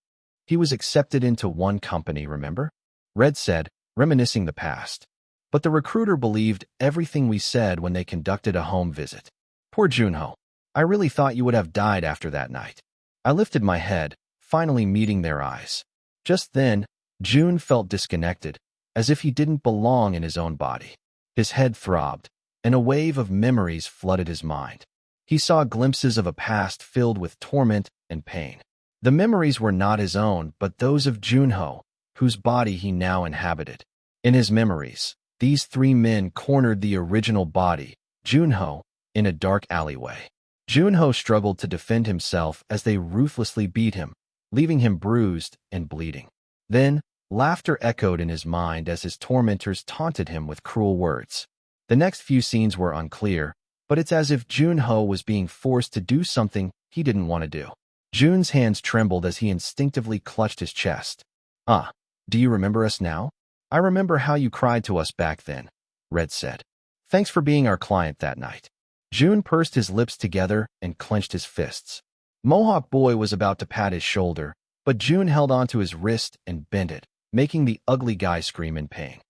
He was accepted into one company, remember? Red said, reminiscing the past. But the recruiter believed everything we said when they conducted a home visit. Poor Jun Ho. I really thought you would have died after that night. I lifted my head, finally meeting their eyes. Just then, Jun felt disconnected, as if he didn't belong in his own body. His head throbbed, and a wave of memories flooded his mind. He saw glimpses of a past filled with torment and pain. The memories were not his own, but those of Jun Ho, whose body he now inhabited. In his memories, these three men cornered the original body, Jun Ho, in a dark alleyway. Jun Ho struggled to defend himself as they ruthlessly beat him, leaving him bruised and bleeding. Then, laughter echoed in his mind as his tormentors taunted him with cruel words. The next few scenes were unclear, but it's as if Jun Ho was being forced to do something he didn't want to do. Jun's hands trembled as he instinctively clutched his chest. Do you remember us now? I remember how you cried to us back then, Red said. Thanks for being our client that night. Jun pursed his lips together and clenched his fists. Mohawk boy was about to pat his shoulder, but Jun held onto his wrist and bent it, making the ugly guy scream in pain.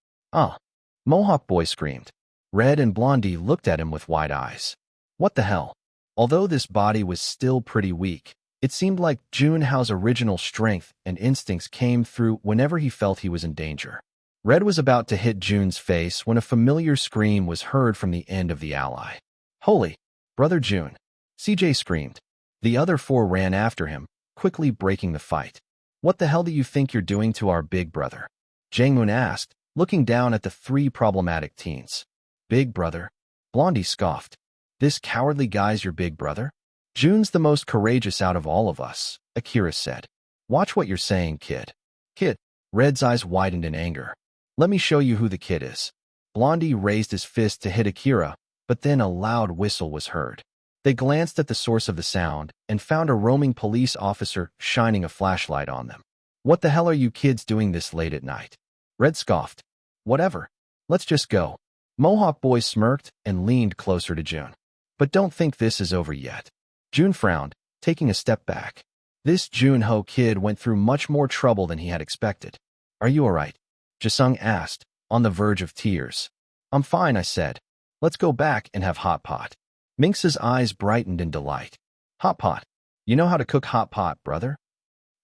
Mohawk boy screamed. Red and Blondie looked at him with wide eyes. What the hell? Although this body was still pretty weak, it seemed like Jun Hao's original strength and instincts came through whenever he felt he was in danger. Red was about to hit Jun's face when a familiar scream was heard from the end of the alley. Holy, Brother Jun! CJ screamed. The other four ran after him, quickly breaking the fight. What the hell do you think you're doing to our big brother? Jang-moon asked, looking down at the three problematic teens. Big brother? Blondie scoffed. This cowardly guy's your big brother? Jun's the most courageous out of all of us, Akira said. Watch what you're saying, kid. Kid. Red's eyes widened in anger. Let me show you who the kid is. Blondie raised his fist to hit Akira, but then a loud whistle was heard. They glanced at the source of the sound and found a roaming police officer shining a flashlight on them. What the hell are you kids doing this late at night? Red scoffed. Whatever. Let's just go. Mohawk boy smirked and leaned closer to Jun. But don't think this is over yet. Jun frowned, taking a step back. This Jun Ho kid went through much more trouble than he had expected. Are you alright? Jisung asked, on the verge of tears. I'm fine, I said. Let's go back and have hot pot. Minx's eyes brightened in delight. Hot pot? You know how to cook hot pot, brother?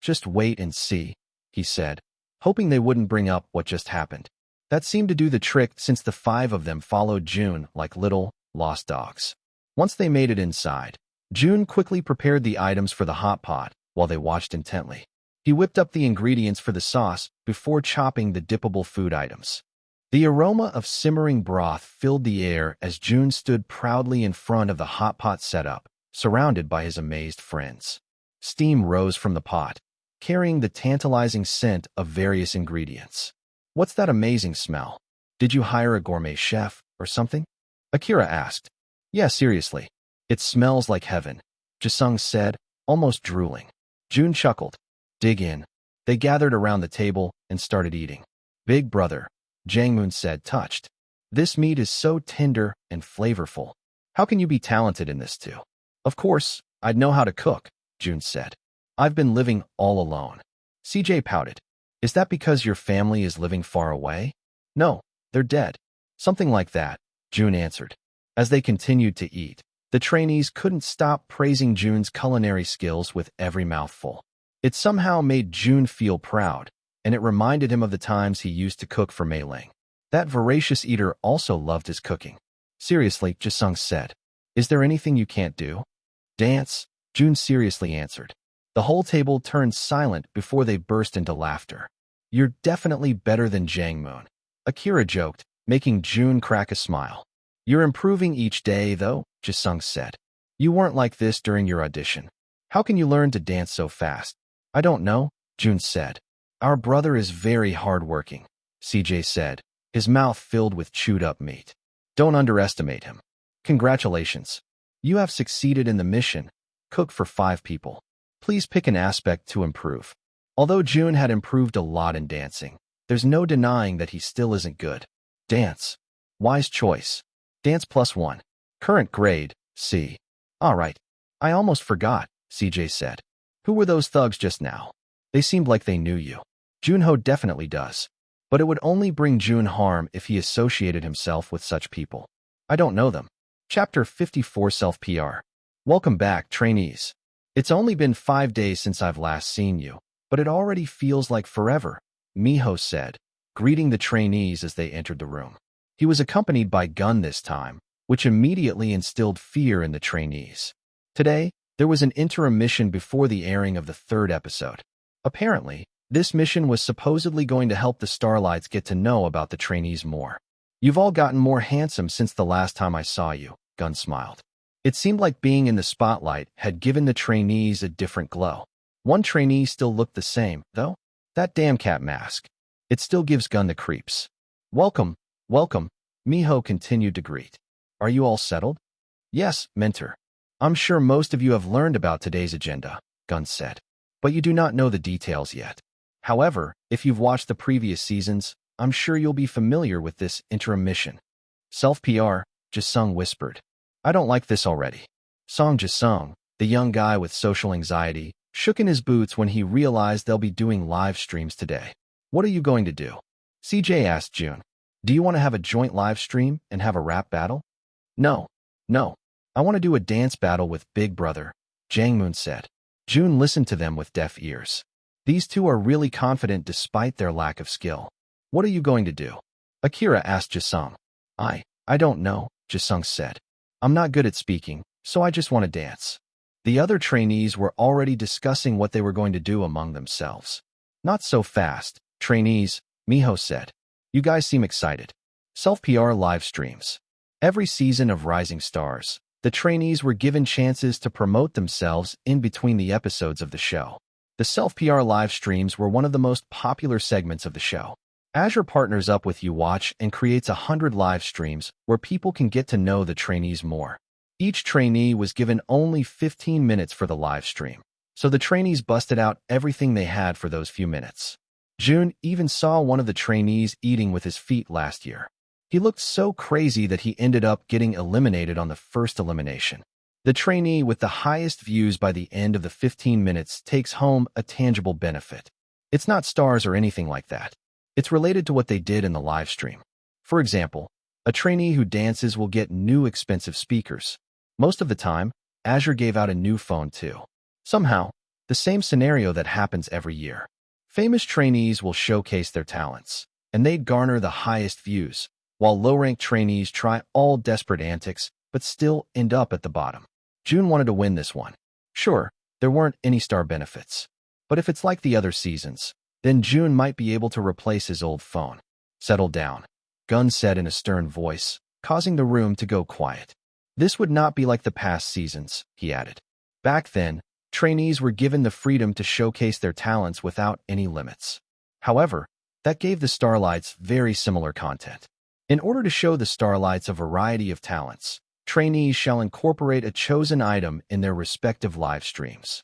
Just wait and see, he said, hoping they wouldn't bring up what just happened. That seemed to do the trick since the five of them followed Jun like little, lost dogs. Once they made it inside, Jun quickly prepared the items for the hot pot while they watched intently. He whipped up the ingredients for the sauce before chopping the dippable food items. The aroma of simmering broth filled the air as Jun stood proudly in front of the hot pot setup, surrounded by his amazed friends. Steam rose from the pot, carrying the tantalizing scent of various ingredients. What's that amazing smell? Did you hire a gourmet chef or something? Akira asked. Yeah, seriously. It smells like heaven, Jisung said, almost drooling. Jun chuckled. Dig in. They gathered around the table and started eating. Big brother, Jangmoon said, touched. This meat is so tender and flavorful. How can you be talented in this too? Of course, I'd know how to cook, Jun said. I've been living all alone. CJ pouted. Is that because your family is living far away? No, they're dead. Something like that, Jun answered. As they continued to eat, the trainees couldn't stop praising Jun's culinary skills with every mouthful. It somehow made Jun feel proud, and it reminded him of the times he used to cook for Mei Ling. That voracious eater also loved his cooking. Seriously, Jisung said. Is there anything you can't do? Dance, Jun seriously answered. The whole table turned silent before they burst into laughter. You're definitely better than Jangmoon, Akira joked, making Jun crack a smile. You're improving each day, though, Jisung said. You weren't like this during your audition. How can you learn to dance so fast? I don't know, Jun said. Our brother is very hardworking, CJ said, his mouth filled with chewed-up meat. Don't underestimate him. Congratulations. You have succeeded in the mission. Cook for 5 people. Please pick an aspect to improve. Although Jun had improved a lot in dancing, there's no denying that he still isn't good. Dance. Wise choice. Dance +1. Current grade, C. All right. I almost forgot, CJ said. Who were those thugs just now? They seemed like they knew you. Jun Ho definitely does. But it would only bring Jun harm if he associated himself with such people. I don't know them. Chapter 54 Self-PR. Welcome back, trainees. It's only been 5 days since I've last seen you, but it already feels like forever, Miho said, greeting the trainees as they entered the room. He was accompanied by Gun this time, which immediately instilled fear in the trainees. Today, there was an interim mission before the airing of the 3rd episode. Apparently, this mission was supposedly going to help the Starlights get to know about the trainees more. You've all gotten more handsome since the last time I saw you, Gun smiled. It seemed like being in the spotlight had given the trainees a different glow. One trainee still looked the same, though. That damn cat mask. It still gives Gun the creeps. Welcome, welcome, Miho continued to greet. Are you all settled? Yes, mentor. I'm sure most of you have learned about today's agenda, Gun said. But you do not know the details yet. However, if you've watched the previous seasons, I'm sure you'll be familiar with this interim mission. Self-PR, Jisung whispered. I don't like this already. Song Jisung, the young guy with social anxiety, shook in his boots when he realized they'll be doing live streams today. What are you going to do? CJ asked Jun. Do you want to have a joint live stream and have a rap battle? No. I want to do a dance battle with Big Brother, Jangmoon said. Jun listened to them with deaf ears. These two are really confident despite their lack of skill. What are you going to do? Akira asked Jisung. I don't know, Jisung said. I'm not good at speaking, so I just want to dance. The other trainees were already discussing what they were going to do among themselves. Not so fast, trainees, Miho said. You guys seem excited. Self-PR live streams. Every season of Rising Stars, the trainees were given chances to promote themselves in between the episodes of the show. The self-PR live streams were one of the most popular segments of the show. Azure partners up with YouWatch and creates 100 live streams where people can get to know the trainees more. Each trainee was given only 15 minutes for the live stream, so the trainees busted out everything they had for those few minutes. Jun even saw one of the trainees eating with his feet last year. He looked so crazy that he ended up getting eliminated on the first elimination. The trainee with the highest views by the end of the 15 minutes takes home a tangible benefit. It's not stars or anything like that. It's related to what they did in the live stream. For example, a trainee who dances will get new expensive speakers. Most of the time, Azure gave out a new phone too. Somehow, the same scenario that happens every year. Famous trainees will showcase their talents, and they'd garner the highest views, while low-ranked trainees try all desperate antics but still end up at the bottom. Jun wanted to win this one. Sure, there weren't any star benefits. But if it's like the other seasons, then Jun might be able to replace his old phone. Settle down, Gun said in a stern voice, causing the room to go quiet. This would not be like the past seasons, he added. Back then, trainees were given the freedom to showcase their talents without any limits. However, that gave the Starlights very similar content. In order to show the Starlights a variety of talents, trainees shall incorporate a chosen item in their respective live streams.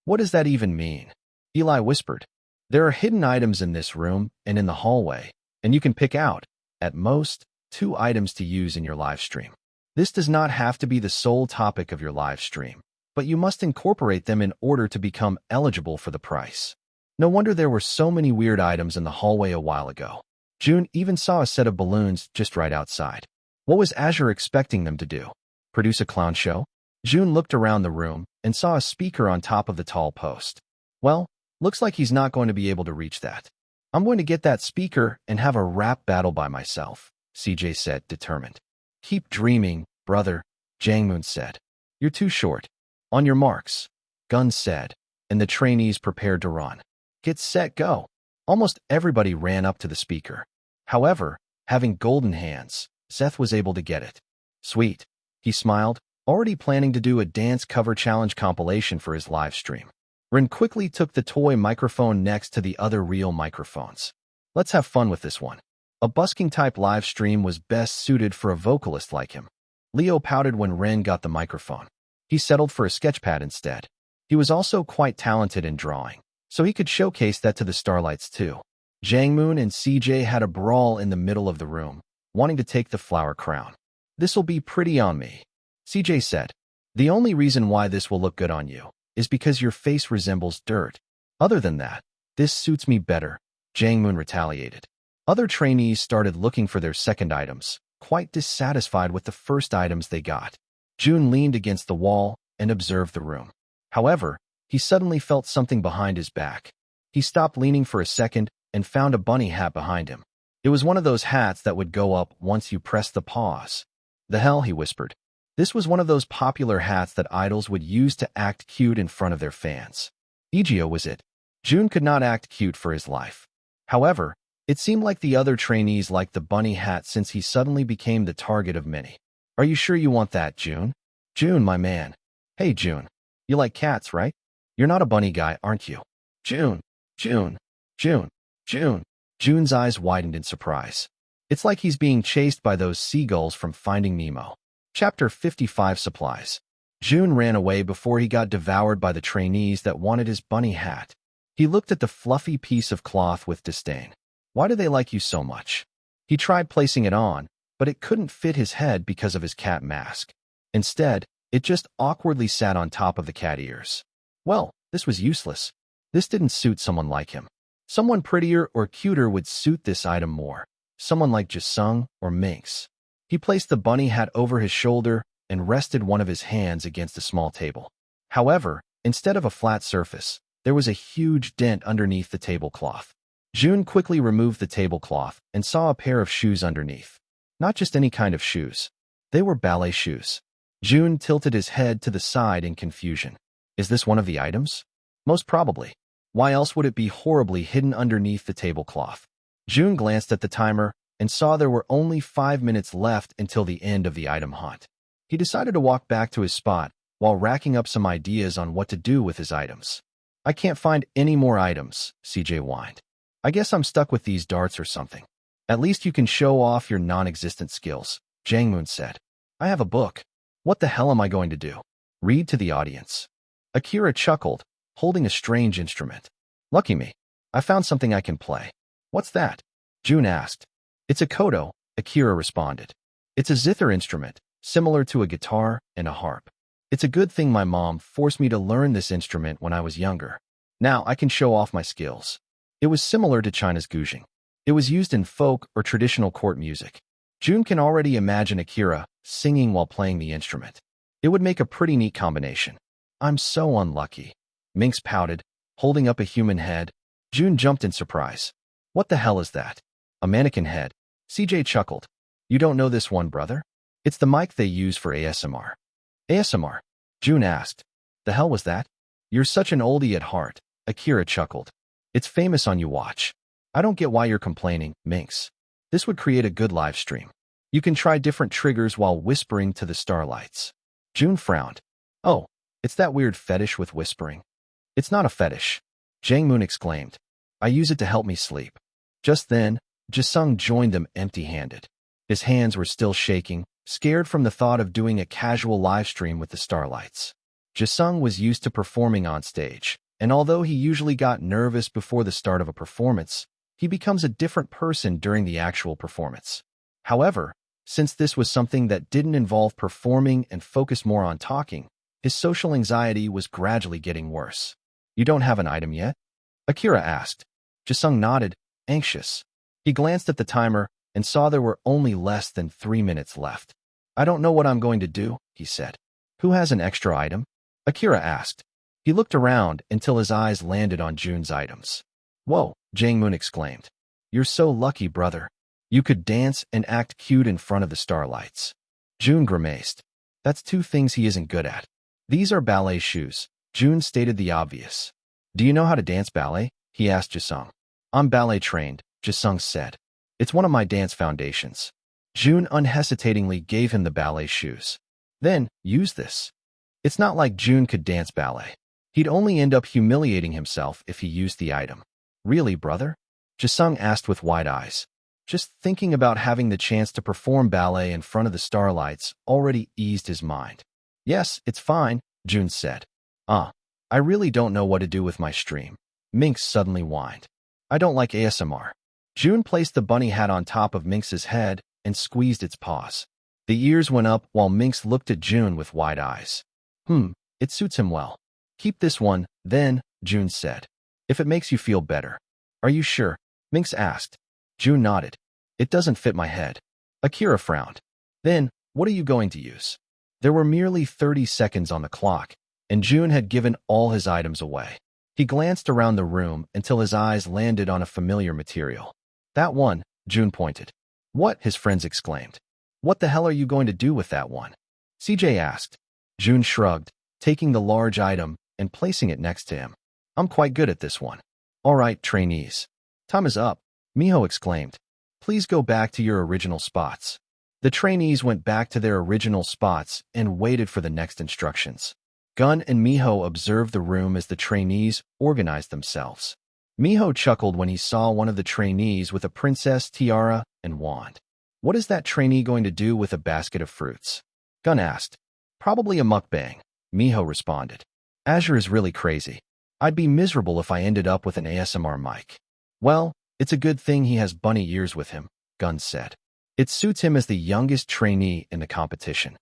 What does that even mean? Eli whispered. There are hidden items in this room and in the hallway, and you can pick out, at most, 2 items to use in your live stream. This does not have to be the sole topic of your live stream, but you must incorporate them in order to become eligible for the price. No wonder there were so many weird items in the hallway a while ago. Jun even saw a set of balloons just right outside. What was Azure expecting them to do? Produce a clown show? Jun looked around the room and saw a speaker on top of the tall post. Well, looks like he's not going to be able to reach that. I'm going to get that speaker and have a rap battle by myself, CJ said, determined. Keep dreaming, brother, Jangmoon said. You're too short. On your marks, Gun said, and the trainees prepared to run. Get set, go. Almost everybody ran up to the speaker. However, having golden hands, Seth was able to get it. Sweet, he smiled, already planning to do a dance cover challenge compilation for his live stream. Rin quickly took the toy microphone next to the other real microphones. Let's have fun with this one. A busking-type live stream was best suited for a vocalist like him. Leo pouted when Ren got the microphone. He settled for a sketchpad instead. He was also quite talented in drawing, so he could showcase that to the Starlights too. Jangmoon and CJ had a brawl in the middle of the room, wanting to take the flower crown. This'll be pretty on me, CJ said. The only reason why this will look good on you is because your face resembles dirt. Other than that, this suits me better, Jangmoon retaliated. Other trainees started looking for their second items, quite dissatisfied with the first items they got. Jun leaned against the wall and observed the room. However, he suddenly felt something behind his back. He stopped leaning for a second and found a bunny hat behind him. It was one of those hats that would go up once you pressed the pause. The hell, he whispered. This was one of those popular hats that idols would use to act cute in front of their fans. Egeo was it. Jun could not act cute for his life. However, it seemed like the other trainees liked the bunny hat since he suddenly became the target of many. Are you sure you want that, Jun? Jun, my man. Hey, Jun. You like cats, right? You're not a bunny guy, aren't you? Jun. Jun. Jun. Jun. Jun's eyes widened in surprise. It's like he's being chased by those seagulls from Finding Nemo. Chapter 55 Supplies. Jun ran away before he got devoured by the trainees that wanted his bunny hat. He looked at the fluffy piece of cloth with disdain. Why do they like you so much? He tried placing it on, but it couldn't fit his head because of his cat mask. Instead, it just awkwardly sat on top of the cat ears. Well, this was useless. This didn't suit someone like him. Someone prettier or cuter would suit this item more. Someone like Jisung or Minx. He placed the bunny hat over his shoulder and rested one of his hands against a small table. However, instead of a flat surface, there was a huge dent underneath the tablecloth. Jun quickly removed the tablecloth and saw a pair of shoes underneath. Not just any kind of shoes. They were ballet shoes. Jun tilted his head to the side in confusion. Is this one of the items? Most probably. Why else would it be horribly hidden underneath the tablecloth? Jun glanced at the timer and saw there were only 5 minutes left until the end of the item hunt. He decided to walk back to his spot while racking up some ideas on what to do with his items. I can't find any more items, CJ whined. I guess I'm stuck with these darts or something. At least you can show off your non-existent skills, Jangmoon said. I have a book. What the hell am I going to do? Read to the audience. Akira chuckled, holding a strange instrument. Lucky me. I found something I can play. What's that? Jun asked. It's a koto, Akira responded. It's a zither instrument, similar to a guitar and a harp. It's a good thing my mom forced me to learn this instrument when I was younger. Now I can show off my skills. It was similar to China's guzheng. It was used in folk or traditional court music. Jun can already imagine Akira singing while playing the instrument. It would make a pretty neat combination. I'm so unlucky. Minx pouted, holding up a human head. Jun jumped in surprise. What the hell is that? A mannequin head. CJ chuckled. You don't know this one, brother? It's the mic they use for ASMR. ASMR? Jun asked. The hell was that? You're such an oldie at heart, Akira chuckled. It's famous on You Watch. I don't get why you're complaining, Minx. This would create a good live stream. You can try different triggers while whispering to the starlights. Jun frowned. Oh, it's that weird fetish with whispering. It's not a fetish, Jangmoon exclaimed. I use it to help me sleep. Just then, Jisung joined them empty-handed. His hands were still shaking, scared from the thought of doing a casual live stream with the starlights. Jisung was used to performing on stage, and although he usually got nervous before the start of a performance, he becomes a different person during the actual performance. However, since this was something that didn't involve performing and focus more on talking, his social anxiety was gradually getting worse. "You don't have an item yet?" Akira asked. Jisung nodded, anxious. He glanced at the timer and saw there were only less than 3 minutes left. "I don't know what I'm going to do," he said. "Who has an extra item?" Akira asked. He looked around until his eyes landed on Jun's items. "Whoa," Jang-moon exclaimed. "You're so lucky, brother. You could dance and act cute in front of the starlights." Jun grimaced. "That's 2 things he isn't good at." "These are ballet shoes," Jun stated the obvious. "Do you know how to dance ballet?" he asked Jisung. "I'm ballet trained," Jisung said. "It's one of my dance foundations." Jun unhesitatingly gave him the ballet shoes. "Then, use this." It's not like Jun could dance ballet. He'd only end up humiliating himself if he used the item. "Really, brother?" Jisung asked with wide eyes. Just thinking about having the chance to perform ballet in front of the starlights already eased his mind. "Yes, it's fine," Jun said. I really don't know what to do with my stream." Minx suddenly whined. "I don't like ASMR." Jun placed the bunny hat on top of Minx's head and squeezed its paws. The ears went up while Minx looked at Jun with wide eyes. It suits him well." "Keep this one, then," Jun said. "If it makes you feel better." "Are you sure?" Minx asked. Jun nodded. "It doesn't fit my head." Akira frowned. "Then, what are you going to use?" There were merely 30 seconds on the clock, and Jun had given all his items away. He glanced around the room until his eyes landed on a familiar material. "That one," Jun pointed. "What?" his friends exclaimed. "What the hell are you going to do with that one?" CJ asked. Jun shrugged, taking the large item and placing it next to him. "I'm quite good at this one." "All right, trainees. Time is up," Miho exclaimed. "Please go back to your original spots." The trainees went back to their original spots and waited for the next instructions. Gun and Miho observed the room as the trainees organized themselves. Miho chuckled when he saw one of the trainees with a princess tiara and wand. "What is that trainee going to do with a basket of fruits?" Gun asked. "Probably a mukbang," Miho responded. "Azure is really crazy. I'd be miserable if I ended up with an ASMR mic." "Well, it's a good thing he has bunny ears with him," Gun said. "It suits him as the youngest trainee in the competition."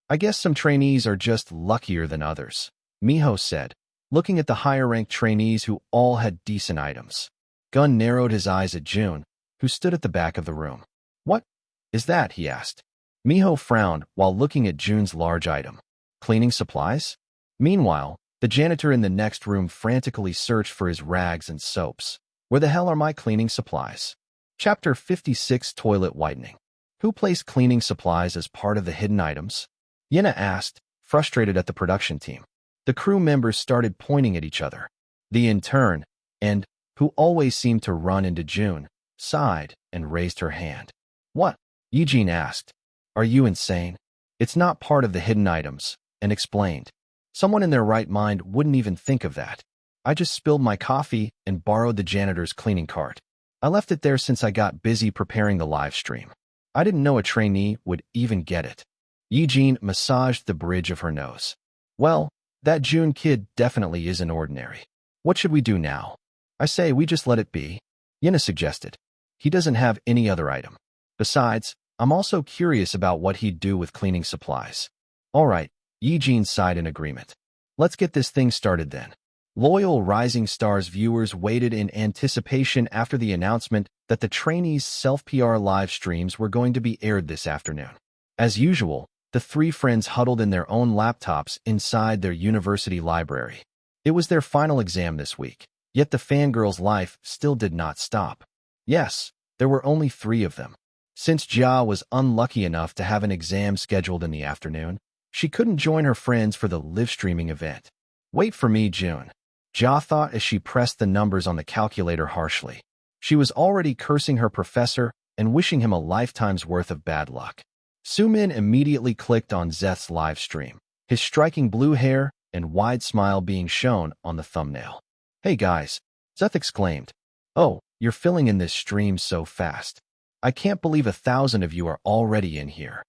"I guess some trainees are just luckier than others," Miho said, looking at the higher-ranked trainees who all had decent items. Gun narrowed his eyes at Jun, who stood at the back of the room. "What is that?" he asked. Miho frowned while looking at Jun's large item. "Cleaning supplies?" Meanwhile, the janitor in the next room frantically searched for his rags and soaps. "Where the hell are my cleaning supplies?" Chapter 56 Toilet Whitening. Who placed cleaning supplies as part of the hidden items? Yena asked, frustrated at the production team. The crew members started pointing at each other. The intern, and, who always seemed to run into Jun, sighed and raised her hand. "What?" Eugene asked. "Are you insane? It's not part of the hidden items," and explained. "Someone in their right mind wouldn't even think of that. I just spilled my coffee and borrowed the janitor's cleaning cart. I left it there since I got busy preparing the live stream. I didn't know a trainee would even get it." Eugene massaged the bridge of her nose. "Well, that Jun kid definitely isn't ordinary. What should we do now?" "I say we just let it be," Yena suggested. "He doesn't have any other item. Besides, I'm also curious about what he'd do with cleaning supplies." "All right," Eugene sighed in agreement. "Let's get this thing started then." Loyal Rising Stars viewers waited in anticipation after the announcement that the trainees' self-PR live streams were going to be aired this afternoon. As usual, the 3 friends huddled in their own laptops inside their university library. It was their final exam this week, yet the fangirl's life still did not stop. Yes, there were only 3 of them. Since Jia was unlucky enough to have an exam scheduled in the afternoon, she couldn't join her friends for the live-streaming event. "Wait for me, Jun," Jia thought as she pressed the numbers on the calculator harshly. She was already cursing her professor and wishing him a lifetime's worth of bad luck. Sumin immediately clicked on Zeth's live stream, his striking blue hair and wide smile being shown on the thumbnail. "Hey guys," Zeth exclaimed. "Oh, you're filling in this stream so fast. I can't believe 1,000 of you are already in here."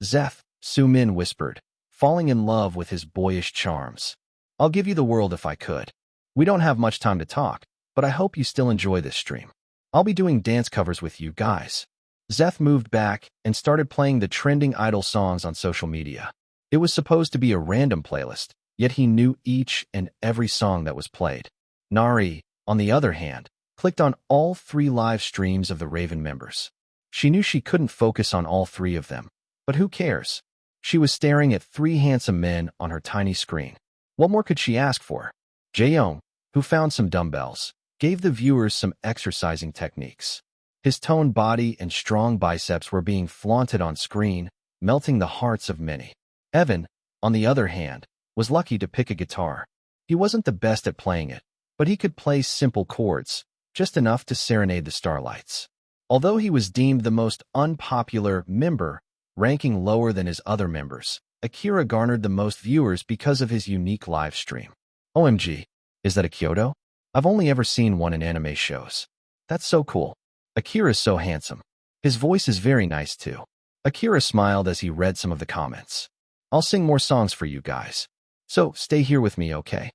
"Zeth," Sumin whispered, falling in love with his boyish charms. I'll give you the world if I could. We don't have much time to talk, but I hope you still enjoy this stream. I'll be doing dance covers with you guys. Zeth moved back and started playing the trending idol songs on social media. It was supposed to be a random playlist, yet he knew each and every song that was played. Nari, on the other hand, clicked on all 3 live streams of the Raven members. She knew she couldn't focus on all 3 of them, but who cares? She was staring at 3 handsome men on her tiny screen. What more could she ask for? Jaeyoung, who found some dumbbells, gave the viewers some exercising techniques. His toned body and strong biceps were being flaunted on screen, melting the hearts of many. Evan, on the other hand, was lucky to pick a guitar. He wasn't the best at playing it, but he could play simple chords, just enough to serenade the starlights. Although he was deemed the most unpopular member, ranking lower than his other members, Akira garnered the most viewers because of his unique live stream. OMG, is that a Kyoto? I've only ever seen one in anime shows. That's so cool. Akira's so handsome. His voice is very nice too. Akira smiled as he read some of the comments. I'll sing more songs for you guys. So stay here with me, okay?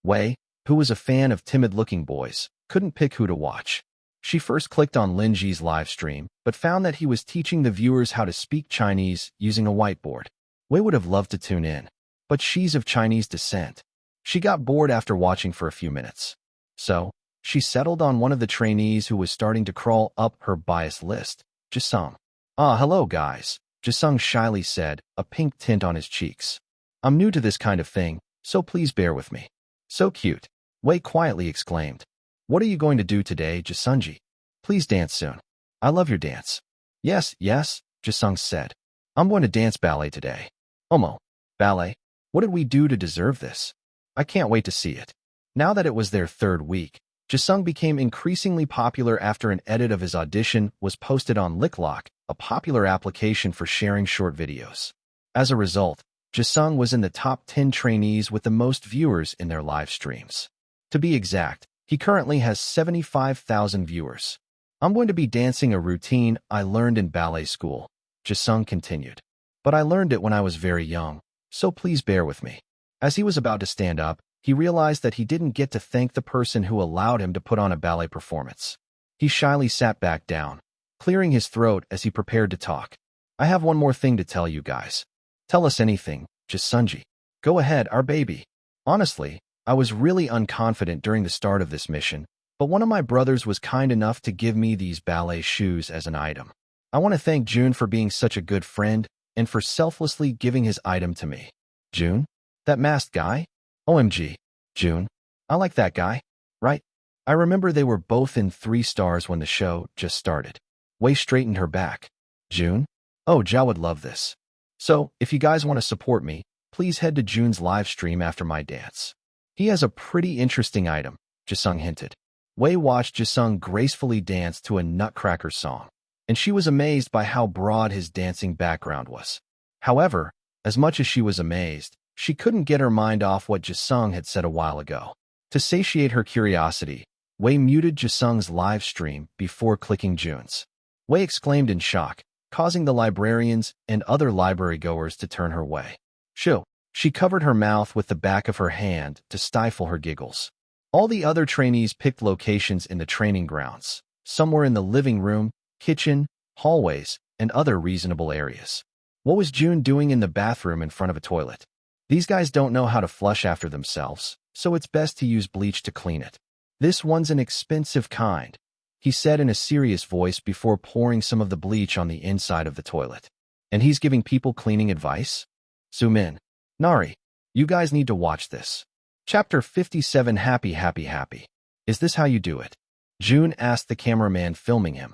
Wei, who was a fan of timid-looking boys, couldn't pick who to watch. She first clicked on Linji's live stream, but found that he was teaching the viewers how to speak Chinese using a whiteboard. Wei would have loved to tune in, but she's of Chinese descent. She got bored after watching for a few minutes. So, she settled on one of the trainees who was starting to crawl up her bias list, Jisung. Ah, hello guys, Jisung shyly said, a pink tint on his cheeks. I'm new to this kind of thing, so please bear with me. So cute, Wei quietly exclaimed. What are you going to do today, Jisunji? Please dance soon. I love your dance. Yes, Jisung said. I'm going to dance ballet today. Omo, ballet? What did we do to deserve this? I can't wait to see it. Now that it was their 3rd week, Jisung became increasingly popular after an edit of his audition was posted on Licklock, a popular application for sharing short videos. As a result, Jisung was in the top 10 trainees with the most viewers in their live streams. To be exact, he currently has 75,000 viewers. I'm going to be dancing a routine I learned in ballet school, Jisung continued. But I learned it when I was very young, so please bear with me. As he was about to stand up, he realized that he didn't get to thank the person who allowed him to put on a ballet performance. He shyly sat back down, clearing his throat as he prepared to talk. I have one more thing to tell you guys. Tell us anything, Jisunji. Go ahead, our baby. Honestly, I was really unconfident during the start of this mission, but one of my brothers was kind enough to give me these ballet shoes as an item. I want to thank Jun for being such a good friend and for selflessly giving his item to me. Jun? That masked guy? OMG, Jun. I like that guy, right? I remember they were both in 3 stars when the show just started. Wei straightened her back. Jun? Oh, Zhao would love this. So, if you guys want to support me, please head to Jun's live stream after my dance. He has a pretty interesting item, Jisung hinted. Wei watched Jisung gracefully dance to a Nutcracker song, and she was amazed by how broad his dancing background was. However, as much as she was amazed, she couldn't get her mind off what Jisung had said a while ago. To satiate her curiosity, Wei muted Jisung's live stream before clicking Jun's. Wei exclaimed in shock, causing the librarians and other library-goers to turn her way. Shoo! She covered her mouth with the back of her hand to stifle her giggles. All the other trainees picked locations in the training grounds. Some were in the living room, kitchen, hallways, and other reasonable areas. What was Jun doing in the bathroom in front of a toilet? These guys don't know how to flush after themselves, so it's best to use bleach to clean it. This one's an expensive kind, he said in a serious voice before pouring some of the bleach on the inside of the toilet. And he's giving people cleaning advice? Zoom in. Nari, you guys need to watch this. Chapter 57 Happy. Is this how you do it? Jun asked the cameraman filming him.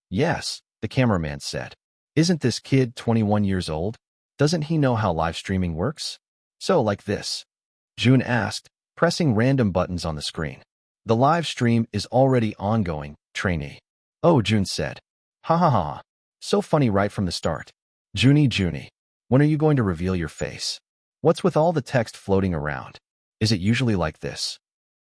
Yes, the cameraman said. Isn't this kid 21 years old? Doesn't he know how live streaming works? So like this. Jun asked, pressing random buttons on the screen. The live stream is already ongoing, trainee. Oh, Jun said. Ha ha ha. So funny right from the start. Junie, when are you going to reveal your face? What's with all the text floating around? Is it usually like this?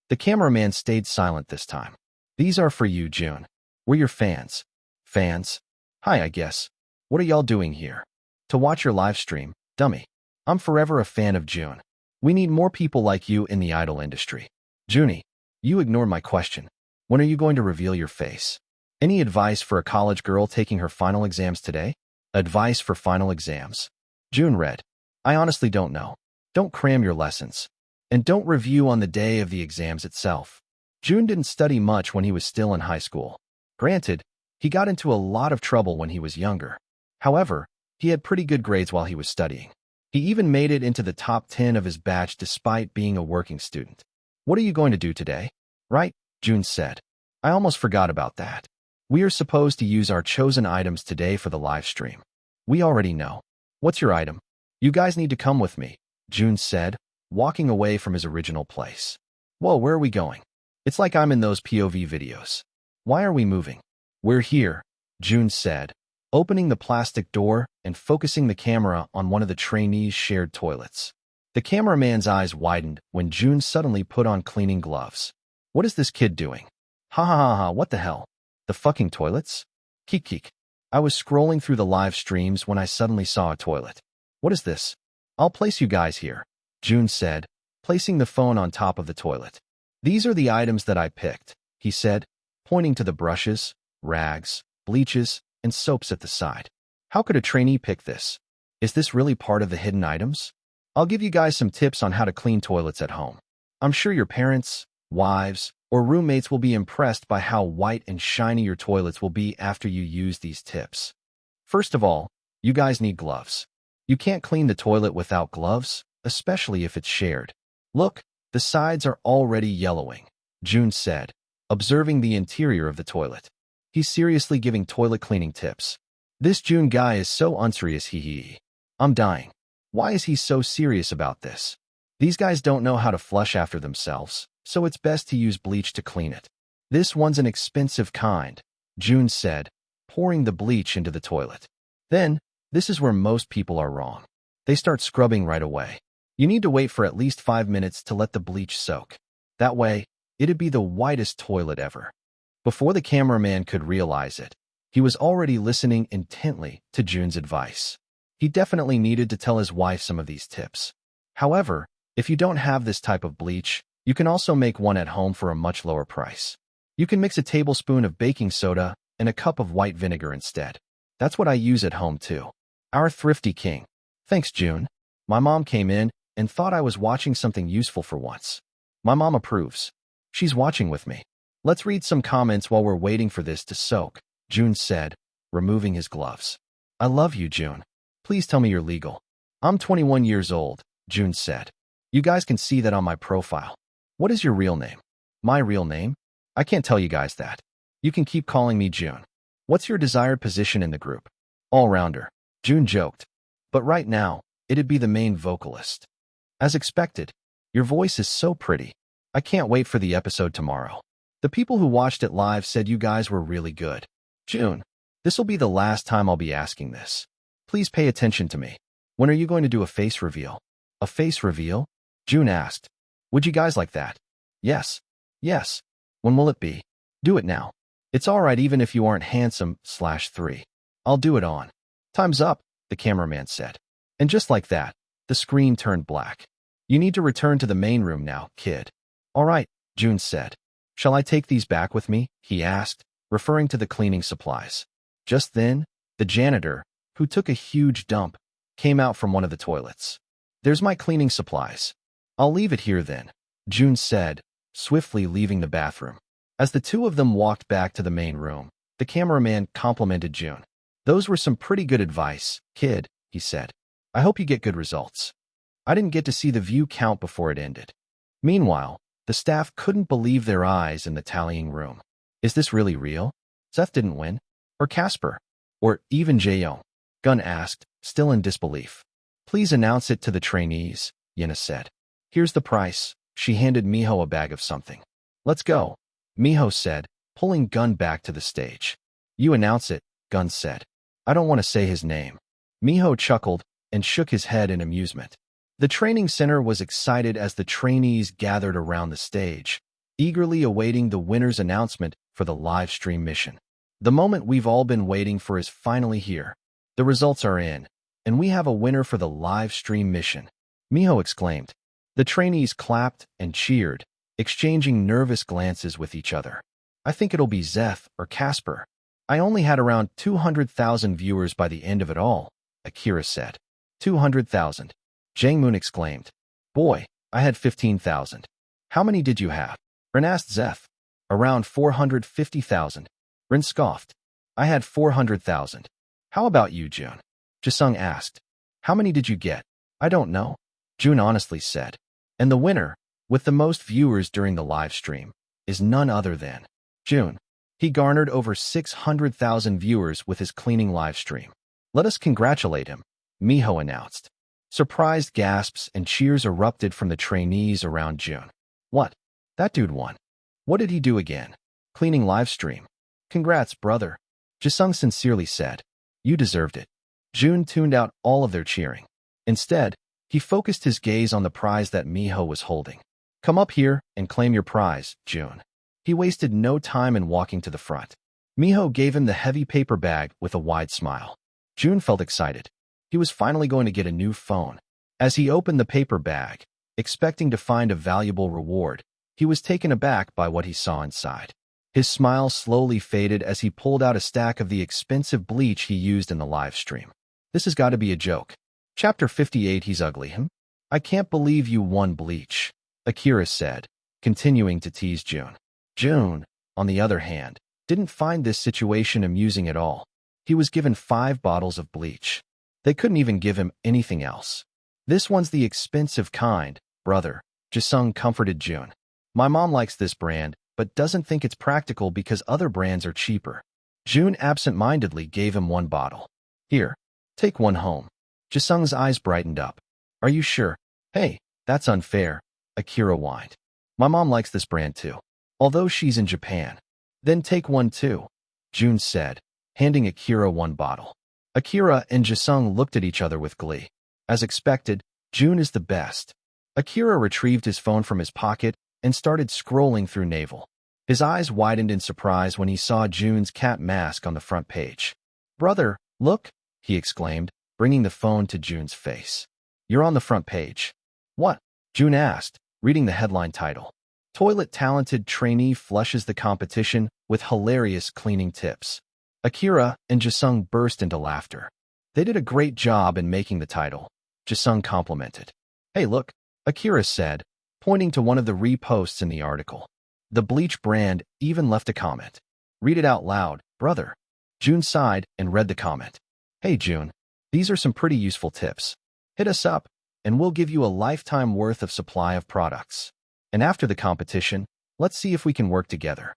The cameraman stayed silent this time. These are for you, Jun. We're your fans. Fans? Hi, I guess. What are y'all doing here? To watch your live stream, dummy. I'm forever a fan of Jun. We need more people like you in the idol industry. Junie, you ignored my question. When are you going to reveal your face? Any advice for a college girl taking her final exams today? Advice for final exams. Jun read. I honestly don't know. Don't cram your lessons. And don't review on the day of the exams itself. Jun didn't study much when he was still in high school. Granted, he got into a lot of trouble when he was younger. However, he had pretty good grades while he was studying. He even made it into the top 10 of his batch despite being a working student. What are you going to do today? Right, Jun said. I almost forgot about that. We are supposed to use our chosen items today for the live stream. We already know. What's your item? You guys need to come with me, Jun said, walking away from his original place. Whoa, where are we going? It's like I'm in those POV videos. Why are we moving? We're here, Jun said, opening the plastic door and focusing the camera on one of the trainees' shared toilets. The cameraman's eyes widened when Jun suddenly put on cleaning gloves. What is this kid doing? Ha ha ha ha, what the hell? The fucking toilets? Keek keek. I was scrolling through the live streams when I suddenly saw a toilet. What is this? I'll place you guys here, Jun said, placing the phone on top of the toilet. These are the items that I picked, he said, pointing to the brushes, rags, bleaches, and soaps at the side. How could a trainee pick this? Is this really part of the hidden items? I'll give you guys some tips on how to clean toilets at home. I'm sure your parents, wives, or roommates will be impressed by how white and shiny your toilets will be after you use these tips. First of all, you guys need gloves. You can't clean the toilet without gloves, especially if it's shared. Look, the sides are already yellowing, Jun said, observing the interior of the toilet. He's seriously giving toilet cleaning tips. This Jun guy is so unserious, hee. I'm dying. Why is he so serious about this? These guys don't know how to flush after themselves, so it's best to use bleach to clean it. This one's an expensive kind, Jun said, pouring the bleach into the toilet. Then, this is where most people are wrong. They start scrubbing right away. You need to wait for at least 5 minutes to let the bleach soak. That way, it'd be the whitest toilet ever. Before the cameraman could realize it, he was already listening intently to Jun's advice. He definitely needed to tell his wife some of these tips. However, if you don't have this type of bleach, you can also make one at home for a much lower price. You can mix a tablespoon of baking soda and a cup of white vinegar instead. That's what I use at home too. Our thrifty king. Thanks, Jun. My mom came in and thought I was watching something useful for once. My mom approves. She's watching with me. Let's read some comments while we're waiting for this to soak, Jun said, removing his gloves. I love you, Jun. Please tell me you're legal. I'm 21 years old, Jun said. You guys can see that on my profile. What is your real name? My real name? I can't tell you guys that. You can keep calling me Jun. What's your desired position in the group? All-rounder, Jun joked. But right now, it'd be the main vocalist. As expected, your voice is so pretty. I can't wait for the episode tomorrow. The people who watched it live said you guys were really good. Jun, this'll be the last time I'll be asking this. Please pay attention to me. When are you going to do a face reveal? A face reveal? Jun asked. Would you guys like that? Yes. Yes. When will it be? Do it now. It's alright even if you aren't handsome/3. I'll do it on. Time's up, the cameraman said. And just like that, the screen turned black. You need to return to the main room now, kid. Alright, Jun said. Shall I take these back with me? He asked, referring to the cleaning supplies. Just then, the janitor, who took a huge dump, came out from one of the toilets. There's my cleaning supplies. I'll leave it here then, Jun said, swiftly leaving the bathroom. As the two of them walked back to the main room, the cameraman complimented Jun. Those were some pretty good advice, kid, he said. I hope you get good results. I didn't get to see the view count before it ended. Meanwhile, the staff couldn't believe their eyes in the tallying room. Is this really real? Seth didn't win? Or Casper? Or even Jaeyoung? Gun asked, still in disbelief. Please announce it to the trainees, Yena said. Here's the price. She handed Miho a bag of something. Let's go, Miho said, pulling Gun back to the stage. You announce it, Gun said. I don't want to say his name. Miho chuckled and shook his head in amusement. The training center was excited as the trainees gathered around the stage, eagerly awaiting the winner's announcement for the live stream mission. The moment we've all been waiting for is finally here. The results are in, and we have a winner for the live stream mission, Miho exclaimed. The trainees clapped and cheered, exchanging nervous glances with each other. I think it'll be Zeth or Casper. I only had around 200,000 viewers by the end of it all, Akira said. 200,000. Jangmoon exclaimed. Boy, I had 15,000. How many did you have? Rin asked Zeth. Around 450,000. Rin scoffed. I had 400,000. How about you, Jun? Jisung asked. How many did you get? I don't know, Jun honestly said. And the winner, with the most viewers during the live stream, is none other than Jun. He garnered over 600,000 viewers with his cleaning live stream. Let us congratulate him, Miho announced. Surprised gasps and cheers erupted from the trainees around Jun. What? That dude won. What did he do again? Cleaning live stream. Congrats, brother, Jisung sincerely said. You deserved it. Jun tuned out all of their cheering. Instead, he focused his gaze on the prize that Miho was holding. Come up here and claim your prize, Jun. He wasted no time in walking to the front. Miho gave him the heavy paper bag with a wide smile. Jun felt excited. He was finally going to get a new phone. As he opened the paper bag, expecting to find a valuable reward, he was taken aback by what he saw inside. His smile slowly faded as he pulled out a stack of the expensive bleach he used in the live stream. This has got to be a joke. Chapter 58. He's ugly, him? I can't believe you won bleach, Akira said, continuing to tease Jun. Jun, on the other hand, didn't find this situation amusing at all. He was given 5 bottles of bleach. They couldn't even give him anything else. This one's the expensive kind, brother, Jisung comforted Jun. My mom likes this brand, but doesn't think it's practical because other brands are cheaper. Jun absent-mindedly gave him 1 bottle. Here, take one home. Jisung's eyes brightened up. Are you sure? Hey, that's unfair, Akira whined. My mom likes this brand too, although she's in Japan. Then take one too, Jun said, handing Akira 1 bottle. Akira and Jisung looked at each other with glee. As expected, Jun is the best. Akira retrieved his phone from his pocket and started scrolling through Naval. His eyes widened in surprise when he saw Jun's cat mask on the front page. Brother, look, he exclaimed, bringing the phone to Jun's face. You're on the front page. What? Jun asked, reading the headline title. Toilet talented trainee flushes the competition with hilarious cleaning tips. Akira and Jisung burst into laughter. They did a great job in making the title, Jisung complimented. Hey look, Akira said, pointing to one of the reposts in the article. The bleach brand even left a comment. Read it out loud, brother. Jun sighed and read the comment. Hey Jun, these are some pretty useful tips. Hit us up, and we'll give you a lifetime worth of supply of products. And after the competition, let's see if we can work together.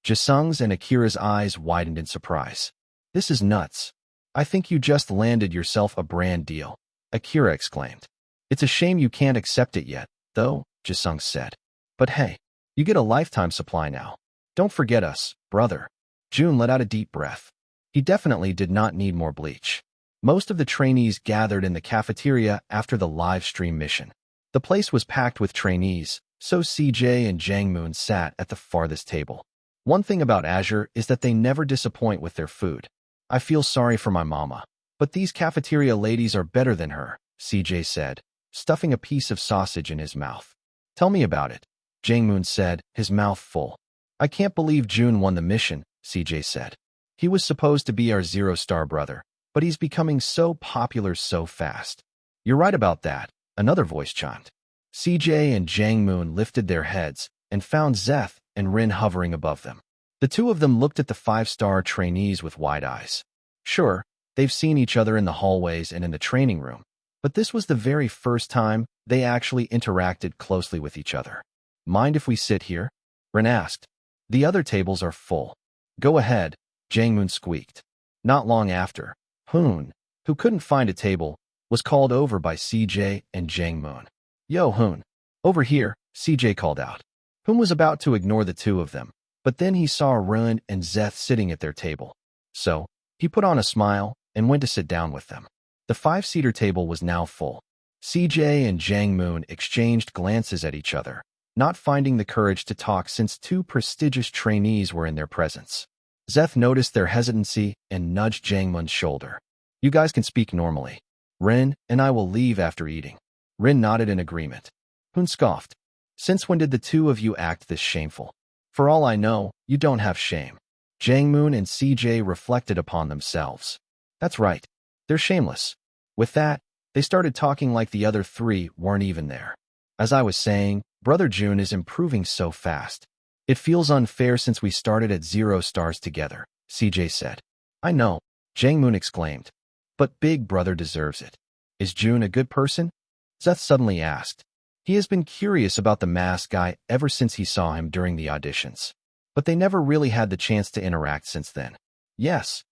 Jisung's and Akira's eyes widened in surprise. This is nuts. I think you just landed yourself a brand deal, Akira exclaimed. It's a shame you can't accept it yet, though, Jisung said. But hey, you get a lifetime supply now. Don't forget us, brother. Jun let out a deep breath. He definitely did not need more bleach. Most of the trainees gathered in the cafeteria after the live stream mission. The place was packed with trainees, so CJ and Jangmoon sat at the farthest table. One thing about Azure is that they never disappoint with their food. I feel sorry for my mama, but these cafeteria ladies are better than her, CJ said, stuffing a piece of sausage in his mouth. Tell me about it, Jangmoon said, his mouth full. I can't believe Jun won the mission, CJ said. He was supposed to be our 0-star brother, but he's becoming so popular so fast. You're right about that, another voice chimed. CJ and Jangmoon lifted their heads and found Zeth and Rin hovering above them. The two of them looked at the 5-star trainees with wide eyes. Sure, they've seen each other in the hallways and in the training room, but this was the very first time they actually interacted closely with each other. Mind if we sit here? Rin asked. The other tables are full. Go ahead, Jangmoon squeaked. Not long after, Hoon, who couldn't find a table, was called over by CJ and Jangmoon. Yo, Hoon, over here, CJ called out. Hoon was about to ignore the two of them, but then he saw Rin and Zeth sitting at their table. So, he put on a smile and went to sit down with them. The 5-seater table was now full. CJ and Jangmoon exchanged glances at each other, not finding the courage to talk since 2 prestigious trainees were in their presence. Zeth noticed their hesitancy and nudged Jangmoon's shoulder. You guys can speak normally. Rin and I will leave after eating. Rin nodded in agreement. Hoon scoffed. Since when did the two of you act this shameful? For all I know, you don't have shame. Jangmoon and CJ reflected upon themselves. That's right. They're shameless. With that, they started talking like the other three weren't even there. As I was saying, Brother Jun is improving so fast. It feels unfair since we started at 0 stars together, CJ said. I know, Jangmoon exclaimed. But Big Brother deserves it. Is Jun a good person? Seth suddenly asked. He has been curious about the masked guy ever since he saw him during the auditions. But they never really had the chance to interact since then. Yes,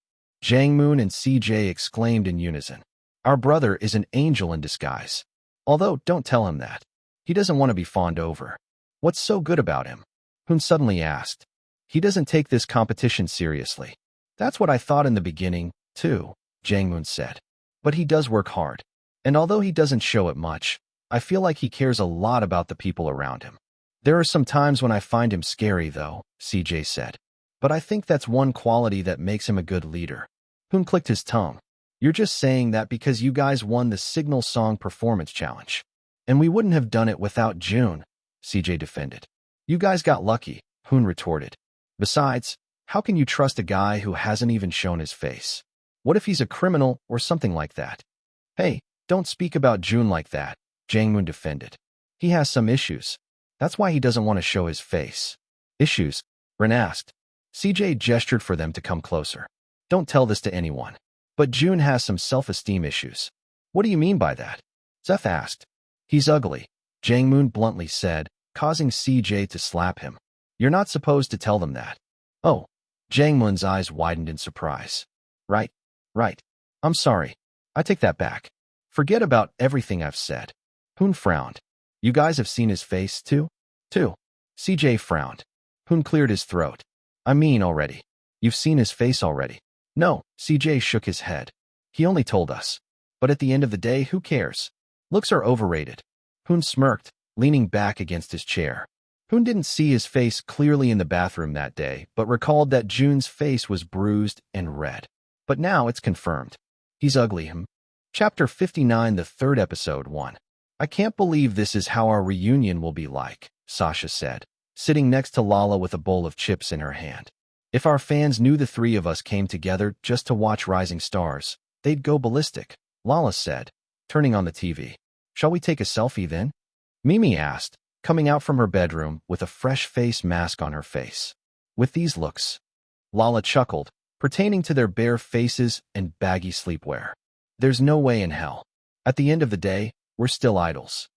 Jangmoon and CJ exclaimed in unison. Our brother is an angel in disguise. Although, don't tell him that. He doesn't want to be fawned over. What's so good about him? Hoon suddenly asked. He doesn't take this competition seriously. That's what I thought in the beginning, too, Jangmoon said. But he does work hard. And although he doesn't show it much, I feel like he cares a lot about the people around him. There are some times when I find him scary, though, CJ said. But I think that's one quality that makes him a good leader. Hoon clicked his tongue. You're just saying that because you guys won the Signal Song Performance Challenge. And we wouldn't have done it without Jun, CJ defended. You guys got lucky, Hoon retorted. Besides, how can you trust a guy who hasn't even shown his face? What if he's a criminal or something like that? Hey, don't speak about Jun like that, Jangmoon defended. He has some issues. That's why he doesn't want to show his face. Issues? Rin asked. CJ gestured for them to come closer. Don't tell this to anyone. But Jun has some self-esteem issues. What do you mean by that? Seth asked. He's ugly, Jangmoon bluntly said, causing CJ to slap him. You're not supposed to tell them that. Oh, Jangmoon's eyes widened in surprise. Right. I'm sorry. I take that back. Forget about everything I've said. Hoon frowned. You guys have seen his face, too? CJ frowned. Hoon cleared his throat. I mean already. You've seen his face already. No, CJ shook his head. He only told us. But at the end of the day, who cares? Looks are overrated. Hoon smirked, leaning back against his chair. Hoon didn't see his face clearly in the bathroom that day, but recalled that Jun's face was bruised and red. But now it's confirmed. He's ugly, Chapter 59, the third episode 1. I can't believe this is how our reunion will be like, Sasha said, sitting next to Lala with a bowl of chips in her hand. If our fans knew the three of us came together just to watch Rising Stars, they'd go ballistic, Lala said, turning on the TV. Shall we take a selfie then? Mimi asked, coming out from her bedroom with a fresh face mask on her face. With these looks, Lala chuckled, pertaining to their bare faces and baggy sleepwear. There's no way in hell. At the end of the day, we're still idols.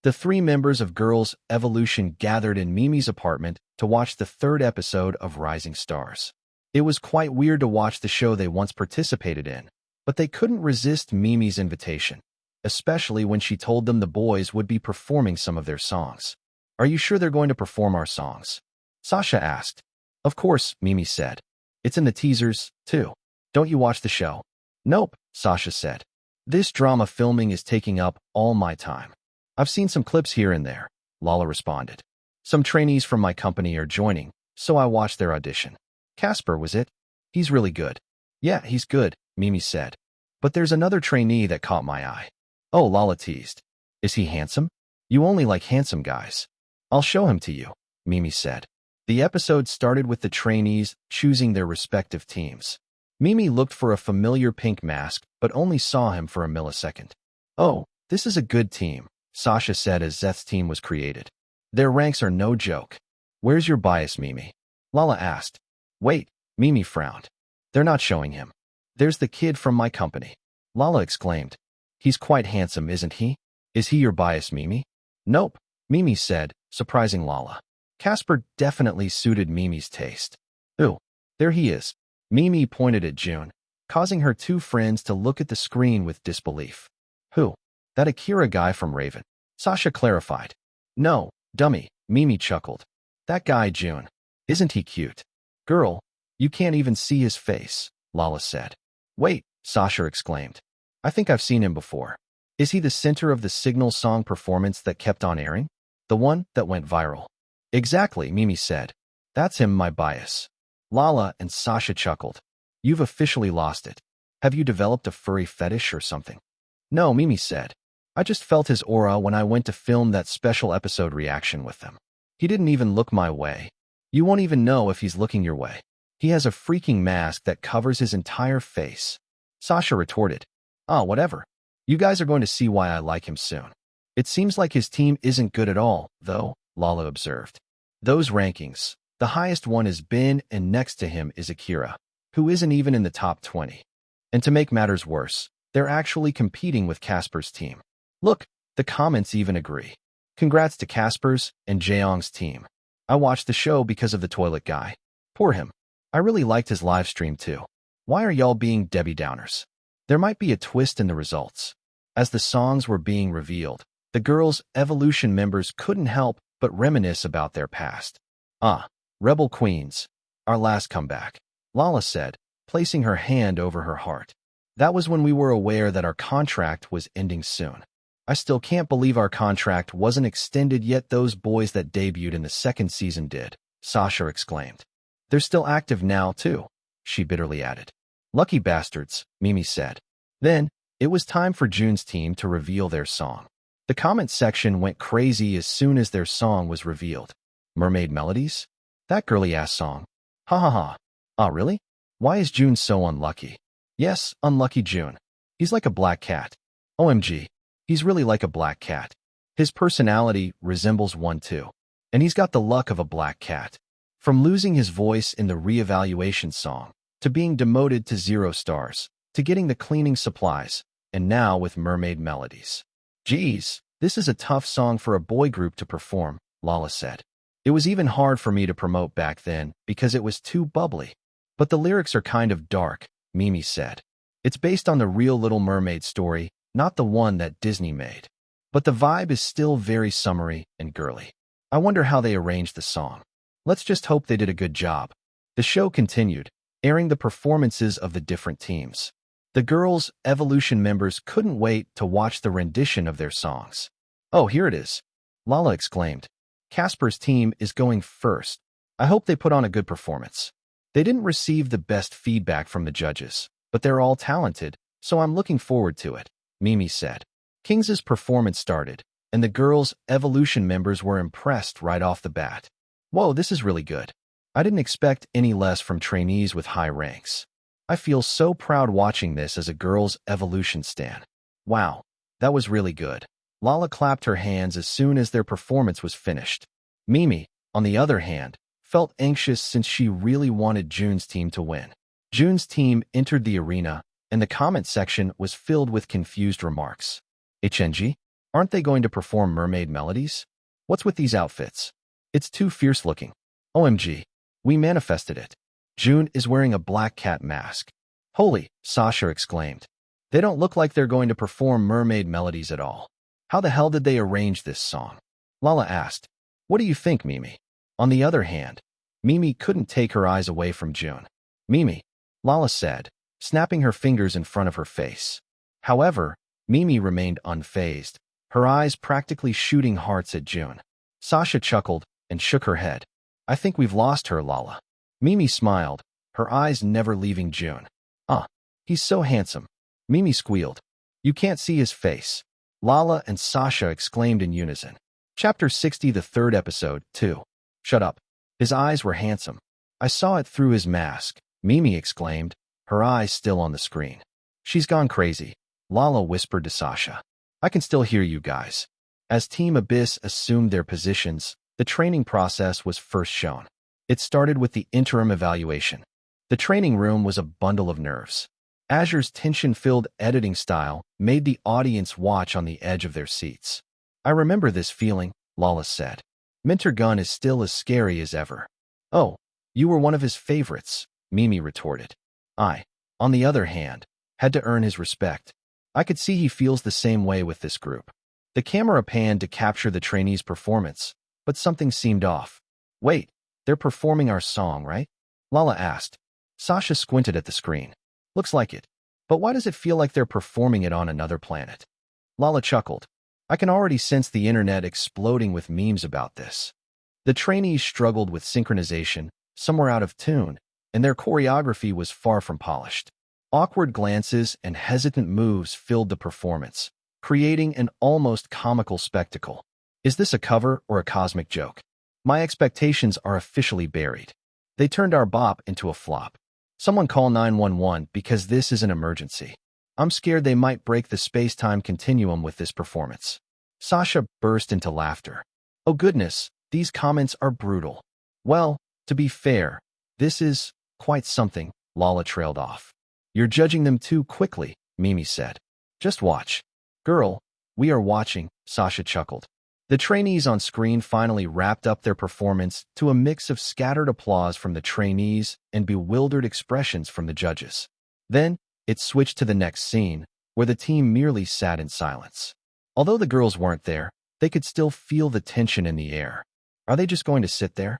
The three members of Girls' Evolution gathered in Mimi's apartment to watch the third episode of Rising Stars. It was quite weird to watch the show they once participated in, but they couldn't resist Mimi's invitation, especially when she told them the boys would be performing some of their songs. Are you sure they're going to perform our songs? Sasha asked. Of course, Mimi said. It's in the teasers, too. Don't you watch the show? Nope, Sasha said. This drama filming is taking up all my time. I've seen some clips here and there, Lala responded. Some trainees from my company are joining, so I watched their audition. Casper, was it? He's really good. Yeah, he's good, Mimi said. But there's another trainee that caught my eye. Oh, Lala teased. Is he handsome? You only like handsome guys. I'll show him to you, Mimi said. The episode started with the trainees choosing their respective teams. Mimi looked for a familiar pink mask, but only saw him for a millisecond. Oh, this is a good team, Sasha said as Zeth's team was created. Their ranks are no joke. Where's your bias, Mimi? Lala asked. Wait, Mimi frowned. They're not showing him. There's the kid from my company. Lala exclaimed. He's quite handsome, isn't he? Is he your bias, Mimi? Nope, Mimi said, surprising Lala. Casper definitely suited Mimi's taste. Ooh, there he is. Mimi pointed at Jun, causing her two friends to look at the screen with disbelief. Who? That Akira guy from Raven. Sasha clarified. No, dummy, Mimi chuckled. That guy Jun. Isn't he cute? Girl, you can't even see his face, Lala said. Wait, Sasha exclaimed. I think I've seen him before. Is he the center of the Signal Song performance that kept on airing? The one that went viral? Exactly, Mimi said. That's him, my bias. Lala and Sasha chuckled. You've officially lost it. Have you developed a furry fetish or something? No, Mimi said. I just felt his aura when I went to film that special episode reaction with him. He didn't even look my way. You won't even know if he's looking your way. He has a freaking mask that covers his entire face. Sasha retorted. Ah, whatever. You guys are going to see why I like him soon. It seems like his team isn't good at all, though, Lala observed. Those rankings. The highest one is Bin, and next to him is Akira, who isn't even in the top 20. And to make matters worse, they're actually competing with Casper's team. Look, the comments even agree. Congrats to Casper's and Jaeong's team. I watched the show because of the toilet guy. Poor him. I really liked his live stream too. Why are y'all being Debbie Downers? There might be a twist in the results. As the songs were being revealed, the girls' Evolution members couldn't help but reminisce about their past. Ah, Rebel Queens, our last comeback, Lala said, placing her hand over her heart. That was when we were aware that our contract was ending soon. I still can't believe our contract wasn't extended yet. Those boys that debuted in the second season did, Sasha exclaimed. They're still active now, too, she bitterly added. Lucky bastards, Mimi said. Then, it was time for Jun's team to reveal their song. The comment section went crazy as soon as their song was revealed. Mermaid Melodies? That girly-ass song. Ha ha ha. Ah, really? Why is Jun so unlucky? Yes, unlucky Jun. He's like a black cat. OMG. He's really like a black cat. His personality resembles one too. And he's got the luck of a black cat. From losing his voice in the reevaluation song, to being demoted to 0 stars, to getting the cleaning supplies, and now with Mermaid Melodies. Geez, this is a tough song for a boy group to perform, Lala said. It was even hard for me to promote back then because it was too bubbly. But the lyrics are kind of dark, Mimi said. It's based on the real Little Mermaid story, not the one that Disney made. But the vibe is still very summery and girly. I wonder how they arranged the song. Let's just hope they did a good job. The show continued, airing the performances of the different teams. The girls' Evolution members couldn't wait to watch the rendition of their songs. Oh, here it is, Lala exclaimed. Casper's team is going first. I hope they put on a good performance. They didn't receive the best feedback from the judges, but they're all talented, so I'm looking forward to it, Mimi said. Kings's performance started, and the girls' Evolution members were impressed right off the bat. Whoa, this is really good. I didn't expect any less from trainees with high ranks. I feel so proud watching this as a girls' Evolution stan. Wow, that was really good. Lala clapped her hands as soon as their performance was finished. Mimi, on the other hand, felt anxious since she really wanted Jun's team to win. Jun's team entered the arena, and the comment section was filled with confused remarks. HNG? Aren't they going to perform Mermaid Melodies? What's with these outfits? It's too fierce looking. OMG. We manifested it. Jun is wearing a black cat mask. Holy, Sasha exclaimed. They don't look like they're going to perform Mermaid Melodies at all. How the hell did they arrange this song? Lala asked. What do you think, Mimi? On the other hand, Mimi couldn't take her eyes away from Jun. Mimi, Lala said, snapping her fingers in front of her face. However, Mimi remained unfazed, her eyes practically shooting hearts at Jun. Sasha chuckled and shook her head. I think we've lost her, Lala. Mimi smiled, her eyes never leaving Jun. Ah, he's so handsome. Mimi squealed. You can't see his face. Lala and Sasha exclaimed in unison. Chapter 60, the third episode, 2. Shut up. His eyes were handsome. I saw it through his mask, Mimi exclaimed, her eyes still on the screen. She's gone crazy, Lala whispered to Sasha. I can still hear you guys. As Team Abyss assumed their positions, the training process was first shown. It started with the interim evaluation. The training room was a bundle of nerves. Azure's tension-filled editing style made the audience watch on the edge of their seats. I remember this feeling, Lala said. Minter Gun is still as scary as ever. Oh, you were one of his favorites, Mimi retorted. I, on the other hand, had to earn his respect. I could see he feels the same way with this group. The camera panned to capture the trainee's performance, but something seemed off. Wait, they're performing our song, right? Lala asked. Sasha squinted at the screen. Looks like it. But why does it feel like they're performing it on another planet? Lala chuckled. I can already sense the internet exploding with memes about this. The trainees struggled with synchronization, some were out of tune, and their choreography was far from polished. Awkward glances and hesitant moves filled the performance, creating an almost comical spectacle. Is this a cover or a cosmic joke? My expectations are officially buried. They turned our bop into a flop. Someone call 911 because this is an emergency. I'm scared they might break the space-time continuum with this performance. Sasha burst into laughter. Oh goodness, these comments are brutal. Well, to be fair, this is quite something, Lala trailed off. You're judging them too quickly, Mimi said. Just watch. Girl, we are watching, Sasha chuckled. The trainees on screen finally wrapped up their performance to a mix of scattered applause from the trainees and bewildered expressions from the judges. Then, it switched to the next scene, where the team merely sat in silence. Although the girls weren't there, they could still feel the tension in the air. Are they just going to sit there?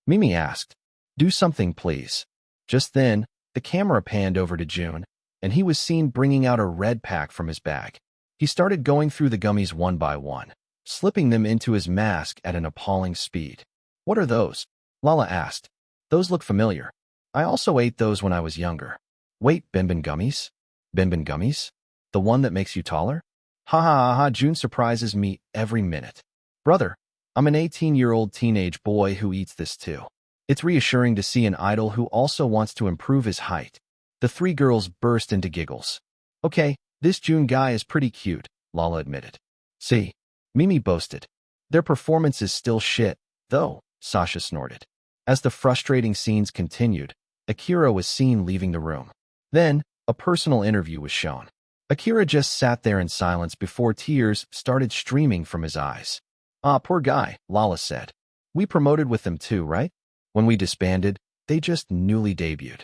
Mimi asked. Do something, please. Just then, the camera panned over to Jun, and he was seen bringing out a red pack from his bag. He started going through the gummies one by one, slipping them into his mask at an appalling speed. What are those? Lala asked. Those look familiar. I also ate those when I was younger. Wait, Benben gummies? Benben gummies? The one that makes you taller? Ha ha ha ha, Jun surprises me every minute. Brother, I'm an 18-year-old teenage boy who eats this too. It's reassuring to see an idol who also wants to improve his height. The three girls burst into giggles. Okay, this Jun guy is pretty cute, Lala admitted. See, Mimi boasted. Their performance is still shit, though, Sasha snorted. As the frustrating scenes continued, Akira was seen leaving the room. Then, a personal interview was shown. Akira just sat there in silence before tears started streaming from his eyes. Ah, poor guy, Lala said. We promoted with them too, right? When we disbanded, they just newly debuted.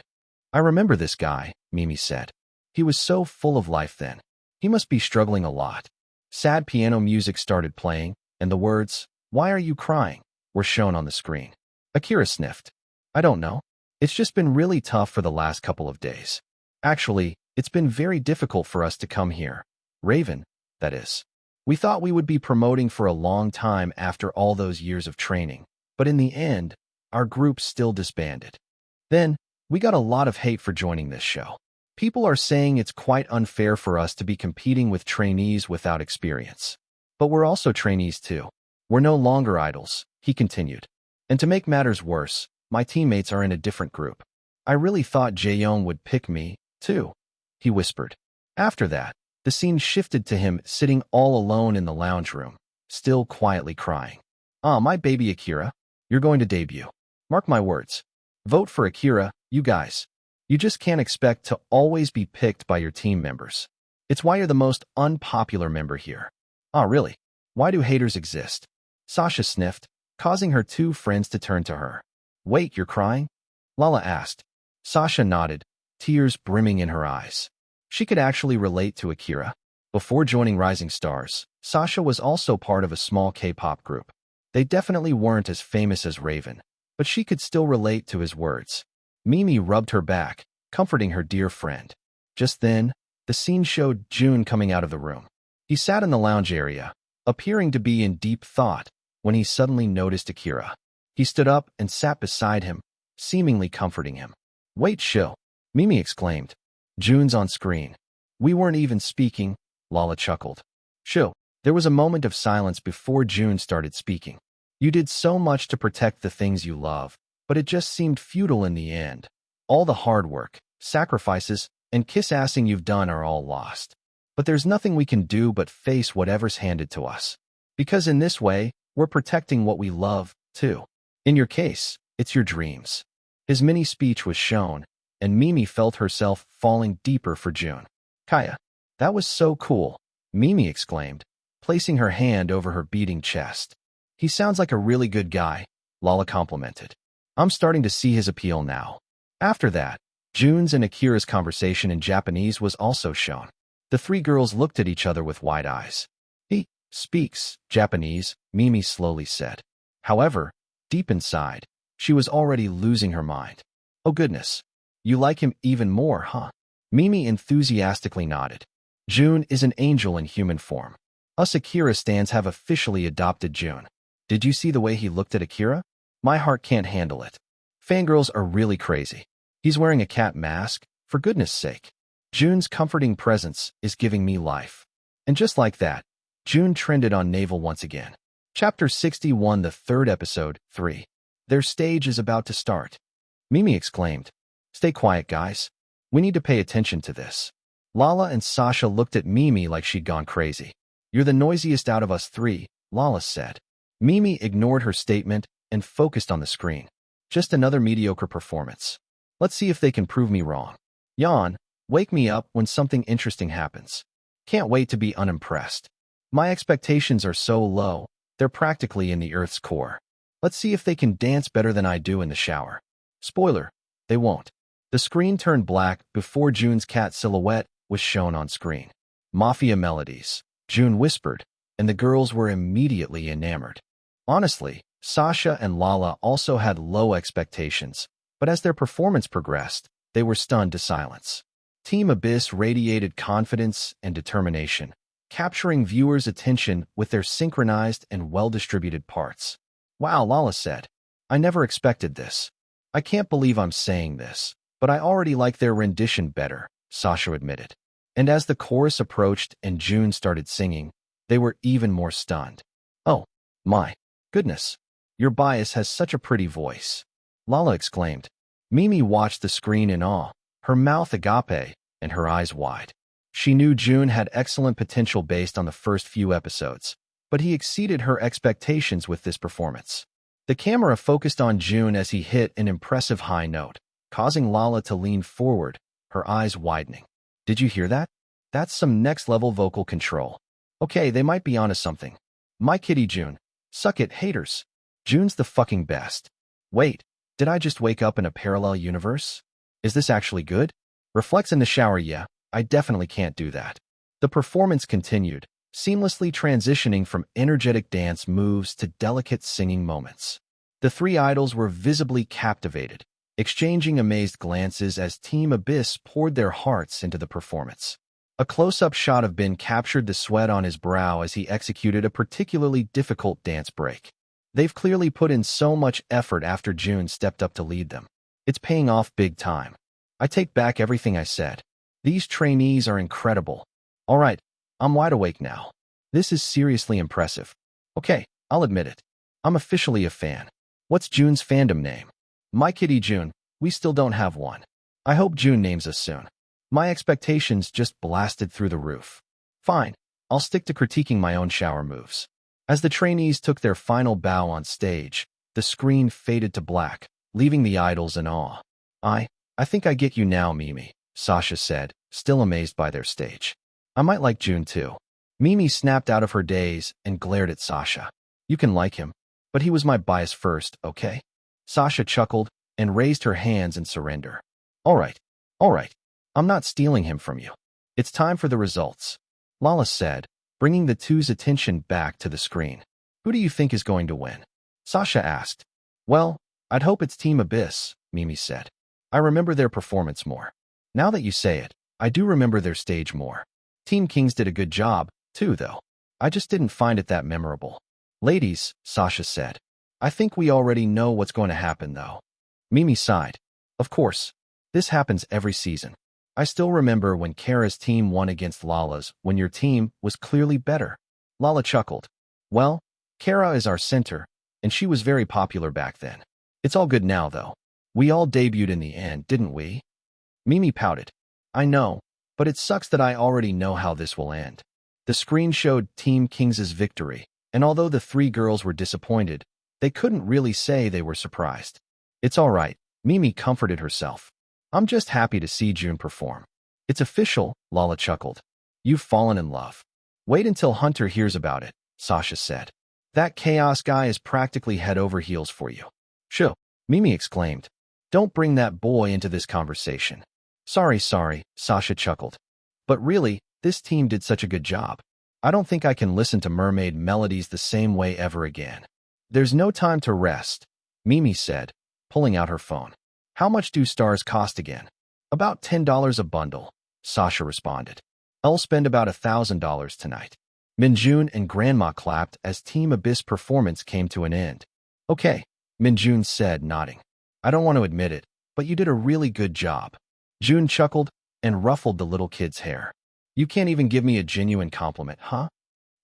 I remember this guy, Mimi said. He was so full of life then. He must be struggling a lot. Sad piano music started playing, and the words, "Why are you crying?" were shown on the screen. Akira sniffed. I don't know. It's just been really tough for the last couple of days. Actually, it's been very difficult for us to come here. Raven, that is. We thought we would be promoting for a long time after all those years of training, but in the end, our group still disbanded. Then, we got a lot of hate for joining this show. People are saying it's quite unfair for us to be competing with trainees without experience. But we're also trainees too. We're no longer idols, he continued. And to make matters worse, my teammates are in a different group. I really thought Jaeyoung would pick me, too, he whispered. After that, the scene shifted to him sitting all alone in the lounge room, still quietly crying. Ah, my baby Akira, you're going to debut. Mark my words. Vote for Akira, you guys. You just can't expect to always be picked by your team members. It's why you're the most unpopular member here. Ah, really? Why do haters exist? Sasha sniffed, causing her two friends to turn to her. Wait, you're crying? Lala asked. Sasha nodded, tears brimming in her eyes. She could actually relate to Akira. Before joining Rising Stars, Sasha was also part of a small K-pop group. They definitely weren't as famous as Raven, but she could still relate to his words. Mimi rubbed her back, comforting her dear friend. Just then, the scene showed Jun coming out of the room. He sat in the lounge area, appearing to be in deep thought, when he suddenly noticed Akira. He stood up and sat beside him, seemingly comforting him. Wait, chill, Mimi exclaimed. Jun's on screen. We weren't even speaking, Lala chuckled. Chill. There was a moment of silence before Jun started speaking. You did so much to protect the things you love, but it just seemed futile in the end. All the hard work, sacrifices, and kiss-assing you've done are all lost. But there's nothing we can do but face whatever's handed to us. Because in this way, we're protecting what we love, too. In your case, it's your dreams. His mini-speech was shown, and Mimi felt herself falling deeper for Jun. Kaya, that was so cool, Mimi exclaimed, placing her hand over her beating chest. He sounds like a really good guy, Lala complimented. I'm starting to see his appeal now. After that, Jun's and Akira's conversation in Japanese was also shown. The three girls looked at each other with wide eyes. He speaks Japanese, Mimi slowly said. However, deep inside, she was already losing her mind. Oh goodness, you like him even more, huh? Mimi enthusiastically nodded. Jun is an angel in human form. Us Akira stans have officially adopted Jun. Did you see the way he looked at Akira? My heart can't handle it. Fangirls are really crazy. He's wearing a cat mask, for goodness sake. Jun's comforting presence is giving me life. And just like that, Jun trended on Naval once again. Chapter 61, the third episode, 3. Their stage is about to start. Mimi exclaimed. Stay quiet, guys. We need to pay attention to this. Lala and Sasha looked at Mimi like she'd gone crazy. You're the noisiest out of us three, Lala said. Mimi ignored her statement and focused on the screen. Just another mediocre performance. Let's see if they can prove me wrong. Jan, wake me up when something interesting happens. Can't wait to be unimpressed. My expectations are so low, they're practically in the Earth's core. Let's see if they can dance better than I do in the shower. Spoiler, they won't. The screen turned black before Jun's cat silhouette was shown on screen. Mafia melodies, Jun whispered, and the girls were immediately enamored. Honestly, Sasha and Lala also had low expectations, but as their performance progressed, they were stunned to silence. Team Abyss radiated confidence and determination, capturing viewers' attention with their synchronized and well-distributed parts. Wow, Lala said. I never expected this. I can't believe I'm saying this, but I already like their rendition better, Sasha admitted. And as the chorus approached and Jun started singing, they were even more stunned. Oh, my goodness. Your bias has such a pretty voice, Lala exclaimed. Mimi watched the screen in awe, her mouth agape and her eyes wide. She knew Jun had excellent potential based on the first few episodes, but he exceeded her expectations with this performance. The camera focused on Jun as he hit an impressive high note, causing Lala to lean forward, her eyes widening. Did you hear that? That's some next-level vocal control. Okay, they might be onto something. My kitty Jun. Suck it, haters. Jun's the fucking best. Wait, did I just wake up in a parallel universe? Is this actually good? Reflects in the shower, yeah, I definitely can't do that. The performance continued, seamlessly transitioning from energetic dance moves to delicate singing moments. The three idols were visibly captivated, exchanging amazed glances as Team Abyss poured their hearts into the performance. A close-up shot of Ben captured the sweat on his brow as he executed a particularly difficult dance break. They've clearly put in so much effort after Jun stepped up to lead them. It's paying off big time. I take back everything I said. These trainees are incredible. All right, I'm wide awake now. This is seriously impressive. Okay, I'll admit it. I'm officially a fan. What's Jun's fandom name? My kitty Jun. We still don't have one. I hope Jun names us soon. My expectations just blasted through the roof. Fine, I'll stick to critiquing my own shower moves. As the trainees took their final bow on stage, the screen faded to black, leaving the idols in awe. I think I get you now, Mimi, Sasha said, still amazed by their stage. I might like Jun too. Mimi snapped out of her daze and glared at Sasha. You can like him, but he was my bias first, okay? Sasha chuckled and raised her hands in surrender. All right. I'm not stealing him from you. It's time for the results, Lala said, bringing the two's attention back to the screen. Who do you think is going to win? Sasha asked. Well, I'd hope it's Team Abyss, Mimi said. I remember their performance more. Now that you say it, I do remember their stage more. Team Kings did a good job, too, though. I just didn't find it that memorable. Ladies, Sasha said. I think we already know what's going to happen, though. Mimi sighed. Of course. This happens every season. I still remember when Kara's team won against Lala's when your team was clearly better. Lala chuckled. Well, Kara is our center, and she was very popular back then. It's all good now, though. We all debuted in the end, didn't we? Mimi pouted. I know, but it sucks that I already know how this will end. The screen showed Team Kings' victory, and although the three girls were disappointed, they couldn't really say they were surprised. It's all right, Mimi comforted herself. I'm just happy to see Jun perform. It's official, Lala chuckled. You've fallen in love. Wait until Hunter hears about it, Sasha said. That chaos guy is practically head over heels for you. Shoo, Mimi exclaimed. Don't bring that boy into this conversation. Sorry, Sasha chuckled. But really, this team did such a good job. I don't think I can listen to mermaid melodies the same way ever again. There's no time to rest, Mimi said, pulling out her phone. How much do stars cost again? About $10 a bundle, Sasha responded. I'll spend about $1,000 tonight. Minjun and Grandma clapped as Team Abyss performance came to an end. Okay, Minjun said, nodding. I don't want to admit it, but you did a really good job. Jun chuckled, and ruffled the little kid's hair. You can't even give me a genuine compliment, huh?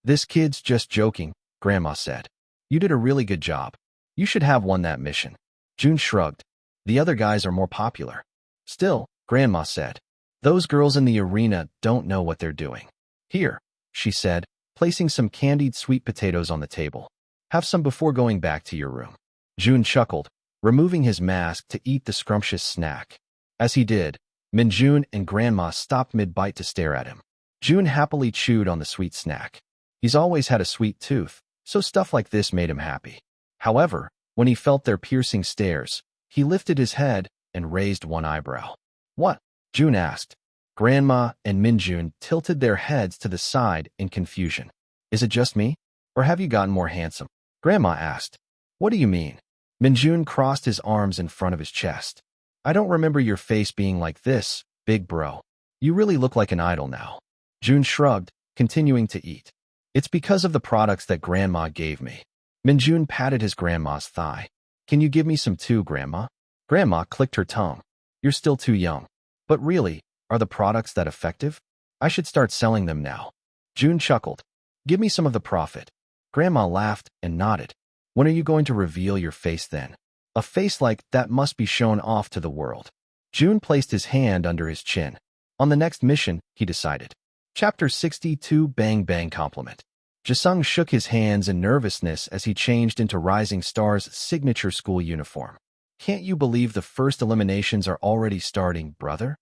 This kid's just joking, Grandma said. You did a really good job. You should have won that mission. Jun shrugged. The other guys are more popular. Still, Grandma said, those girls in the arena don't know what they're doing. Here, she said, placing some candied sweet potatoes on the table. Have some before going back to your room. Jun chuckled, removing his mask to eat the scrumptious snack. As he did, Minjun and Grandma stopped mid-bite to stare at him. Jun happily chewed on the sweet snack. He's always had a sweet tooth, so stuff like this made him happy. However, when he felt their piercing stares, he lifted his head and raised one eyebrow. What? Jun asked. Grandma and Minjun tilted their heads to the side in confusion. Is it just me? Or have you gotten more handsome? Grandma asked. What do you mean? Minjun crossed his arms in front of his chest. I don't remember your face being like this, big bro. You really look like an idol now. Jun shrugged, continuing to eat. It's because of the products that Grandma gave me. Minjun patted his grandma's thigh. Can you give me some too, Grandma? Grandma clicked her tongue. You're still too young. But really, are the products that effective? I should start selling them now. Jun chuckled. Give me some of the profit. Grandma laughed and nodded. When are you going to reveal your face then? A face like that must be shown off to the world. Jun placed his hand under his chin. On the next mission, he decided. Chapter 62 Bang Bang Compliment. Jisung shook his hands in nervousness as he changed into Rising Star's signature school uniform. Can't you believe the first eliminations are already starting, brother?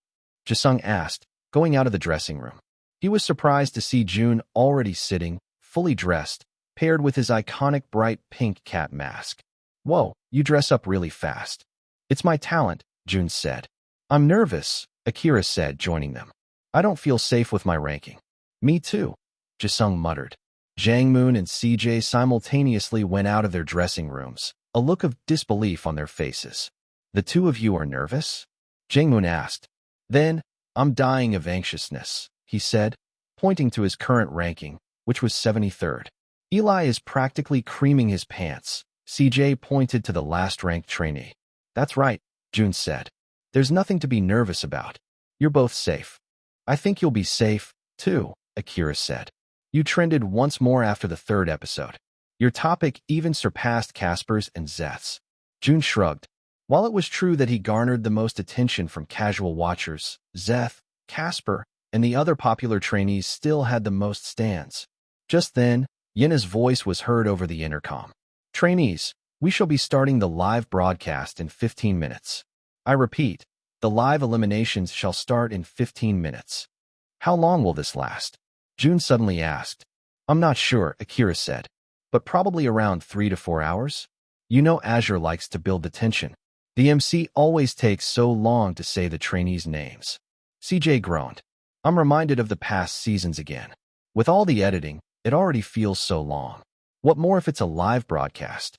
Jisung asked, going out of the dressing room. He was surprised to see Jun already sitting, fully dressed, paired with his iconic bright pink cat mask. Whoa, you dress up really fast. It's my talent, Jun said. I'm nervous, Akira said, joining them. I don't feel safe with my ranking. Me too, Jisung muttered. Jangmoon and CJ simultaneously went out of their dressing rooms, a look of disbelief on their faces. The two of you are nervous? Jangmoon asked. Then, I'm dying of anxiousness, he said, pointing to his current ranking, which was 73rd. Eli is practically creaming his pants. CJ pointed to the last-ranked trainee. That's right, Jun said. There's nothing to be nervous about. You're both safe. I think you'll be safe, too, Akira said. You trended once more after the third episode. Your topic even surpassed Casper's and Zeth's. Jun shrugged. While it was true that he garnered the most attention from casual watchers, Zeth, Casper, and the other popular trainees still had the most stands. Just then, Yena's voice was heard over the intercom. Trainees, we shall be starting the live broadcast in 15 minutes. I repeat, the live eliminations shall start in 15 minutes. How long will this last? Jun suddenly asked. I'm not sure, Akira said, but probably around 3 to 4 hours. You know Azure likes to build the tension. The MC always takes so long to say the trainees' names. CJ groaned. I'm reminded of the past seasons again. With all the editing, it already feels so long. What more if it's a live broadcast?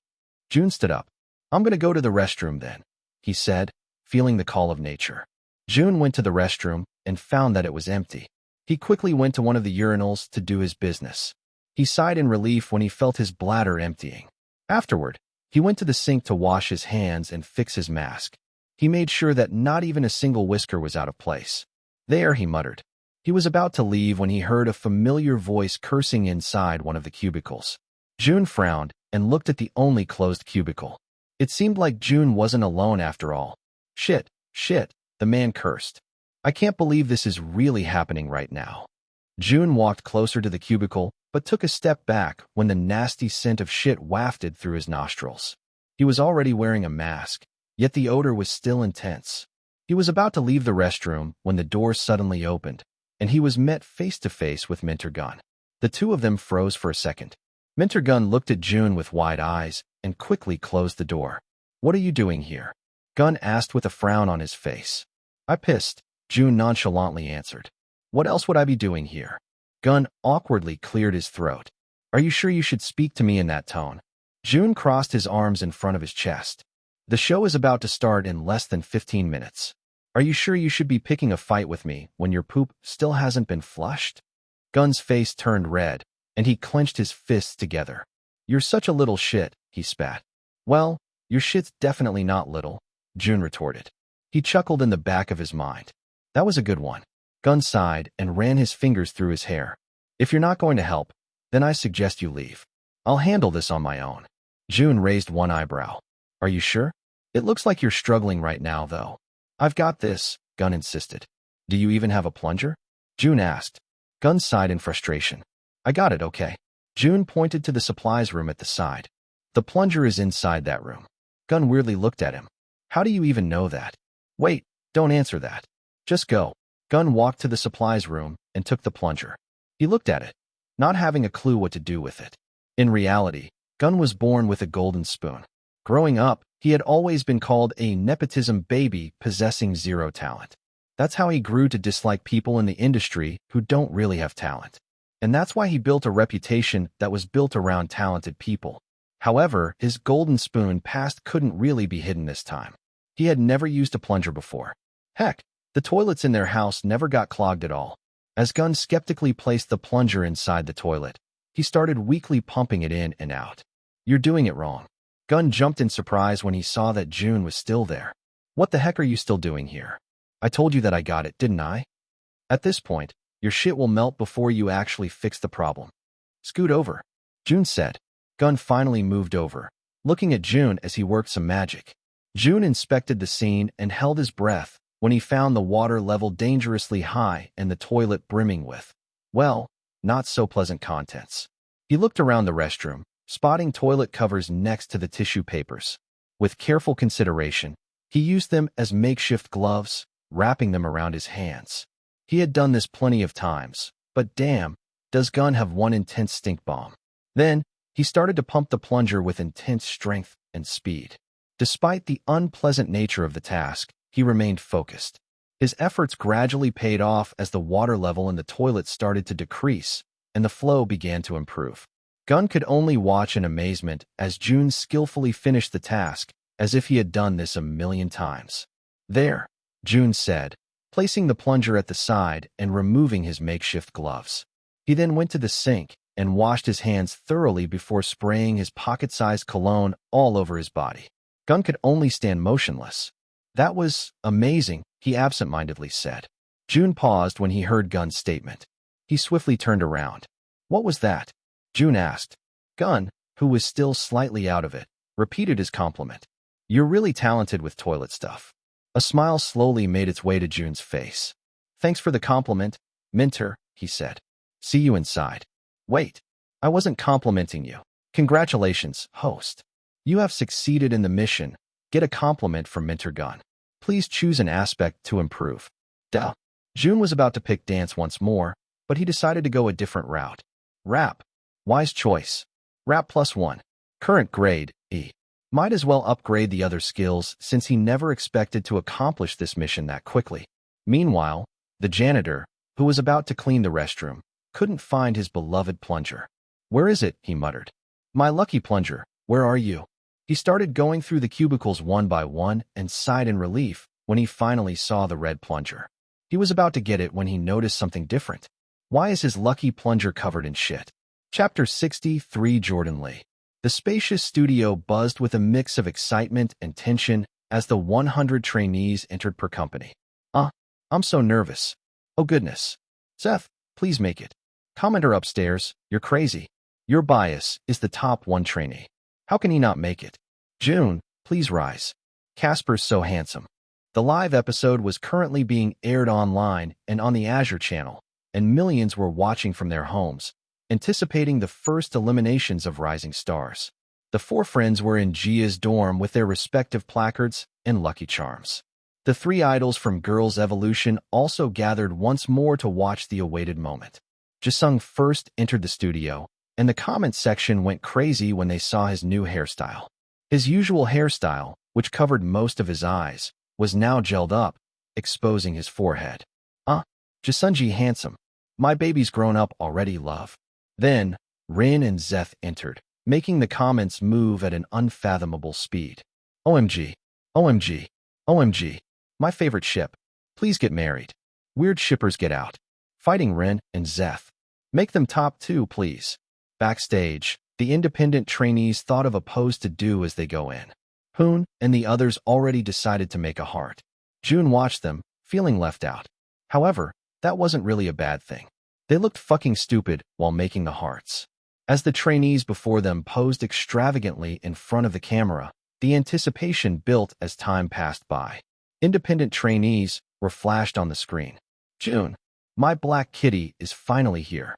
Jun stood up. I'm going to go to the restroom then, he said, feeling the call of nature. Jun went to the restroom and found that it was empty. He quickly went to one of the urinals to do his business. He sighed in relief when he felt his bladder emptying. Afterward, he went to the sink to wash his hands and fix his mask. He made sure that not even a single whisker was out of place. There, he muttered. He was about to leave when he heard a familiar voice cursing inside one of the cubicles. Jun frowned and looked at the only closed cubicle. It seemed like Jun wasn't alone after all. Shit, the man cursed. I can't believe this is really happening right now. Jun walked closer to the cubicle, but took a step back when the nasty scent of shit wafted through his nostrils. He was already wearing a mask, yet the odor was still intense. He was about to leave the restroom when the door suddenly opened, and he was met face-to-face with Minter Gun. The two of them froze for a second. Minter Gun looked at Jun with wide eyes and quickly closed the door. What are you doing here? Gun asked with a frown on his face. I pissed, Jun nonchalantly answered. What else would I be doing here? Gun awkwardly cleared his throat. Are you sure you should speak to me in that tone? Jun crossed his arms in front of his chest. The show is about to start in less than 15 minutes. Are you sure you should be picking a fight with me when your poop still hasn't been flushed? Gun's face turned red, and he clenched his fists together. You're such a little shit, he spat. Well, your shit's definitely not little, Jun retorted. He chuckled in the back of his mind. That was a good one. Gun sighed and ran his fingers through his hair. If you're not going to help, then I suggest you leave. I'll handle this on my own. Jun raised one eyebrow. Are you sure? It looks like you're struggling right now, though. I've got this, Gun insisted. Do you even have a plunger? Jun asked. Gun sighed in frustration. I got it, okay. Jun pointed to the supplies room at the side. The plunger is inside that room. Gun weirdly looked at him. How do you even know that? Wait, don't answer that. Just go. Gun walked to the supplies room and took the plunger. He looked at it, not having a clue what to do with it. In reality, Gun was born with a golden spoon. Growing up, he had always been called a nepotism baby possessing zero talent. That's how he grew to dislike people in the industry who don't really have talent. And that's why he built a reputation that was built around talented people. However, his golden spoon past couldn't really be hidden this time. He had never used a plunger before. Heck, the toilets in their house never got clogged at all. As Gun skeptically placed the plunger inside the toilet, he started weakly pumping it in and out. You're doing it wrong. Gun jumped in surprise when he saw that Jun was still there. What the heck are you still doing here? I told you that I got it, didn't I? At this point, your shit will melt before you actually fix the problem. Scoot over, Jun said. Gun finally moved over, looking at Jun as he worked some magic. Jun inspected the scene and held his breath when he found the water level dangerously high and the toilet brimming with, well, not so pleasant contents. He looked around the restroom, spotting toilet covers next to the tissue papers. With careful consideration, he used them as makeshift gloves, wrapping them around his hands. He had done this plenty of times, but damn, does Gun have one intense stink bomb. Then, he started to pump the plunger with intense strength and speed. Despite the unpleasant nature of the task, he remained focused. His efforts gradually paid off as the water level in the toilet started to decrease, and the flow began to improve. Gun could only watch in amazement as Jun skillfully finished the task, as if he had done this a million times. There, Jun said, placing the plunger at the side and removing his makeshift gloves. He then went to the sink and washed his hands thoroughly before spraying his pocket-sized cologne all over his body. Gun could only stand motionless. That was amazing, he absent-mindedly said. Jun paused when he heard Gun's statement. He swiftly turned around. What was that? Jun asked. Gun, who was still slightly out of it, repeated his compliment. You're really talented with toilet stuff. A smile slowly made its way to Jun's face. Thanks for the compliment, Minter, he said. See you inside. Wait, I wasn't complimenting you. Congratulations, host. You have succeeded in the mission. Get a compliment from Minter Gun. Please choose an aspect to improve. Duh. Jun was about to pick dance once more, but he decided to go a different route. Rap. Wise choice. Rap +1. Current grade, E. Might as well upgrade the other skills since he never expected to accomplish this mission that quickly. Meanwhile, the janitor, who was about to clean the restroom, couldn't find his beloved plunger. Where is it? He muttered. My lucky plunger, where are you? He started going through the cubicles one by one and sighed in relief when he finally saw the red plunger. He was about to get it when he noticed something different. Why is his lucky plunger covered in shit? Chapter 63 Jordan Lee. The spacious studio buzzed with a mix of excitement and tension as the 100 trainees entered per company. I'm so nervous. Oh goodness. Seth, please make it. Commenter upstairs, you're crazy. Your bias is the top 1 trainee. How can he not make it? Jun, please rise. Casper's so handsome. The live episode was currently being aired online and on the Azure channel, and millions were watching from their homes, anticipating the first eliminations of rising stars. The 4 friends were in Gia's dorm with their respective placards and Lucky Charms. The 3 idols from Girls' Evolution also gathered once more to watch the awaited moment. Jisung first entered the studio, and the comment section went crazy when they saw his new hairstyle. His usual hairstyle, which covered most of his eyes, was now gelled up, exposing his forehead. Jisunji handsome. My baby's grown up already, love. Then, Rin and Zeth entered, making the comments move at an unfathomable speed. OMG. OMG. OMG. My favorite ship. Please get married. Weird shippers get out. Fighting Rin and Zeth. Make them top 2, please. Backstage, the independent trainees thought of a pose to do as they go in. Hoon and the others already decided to make a heart. Jun watched them, feeling left out. However, that wasn't really a bad thing. They looked fucking stupid while making the hearts. As the trainees before them posed extravagantly in front of the camera, the anticipation built as time passed by. Independent trainees were flashed on the screen. June. My black kitty is finally here.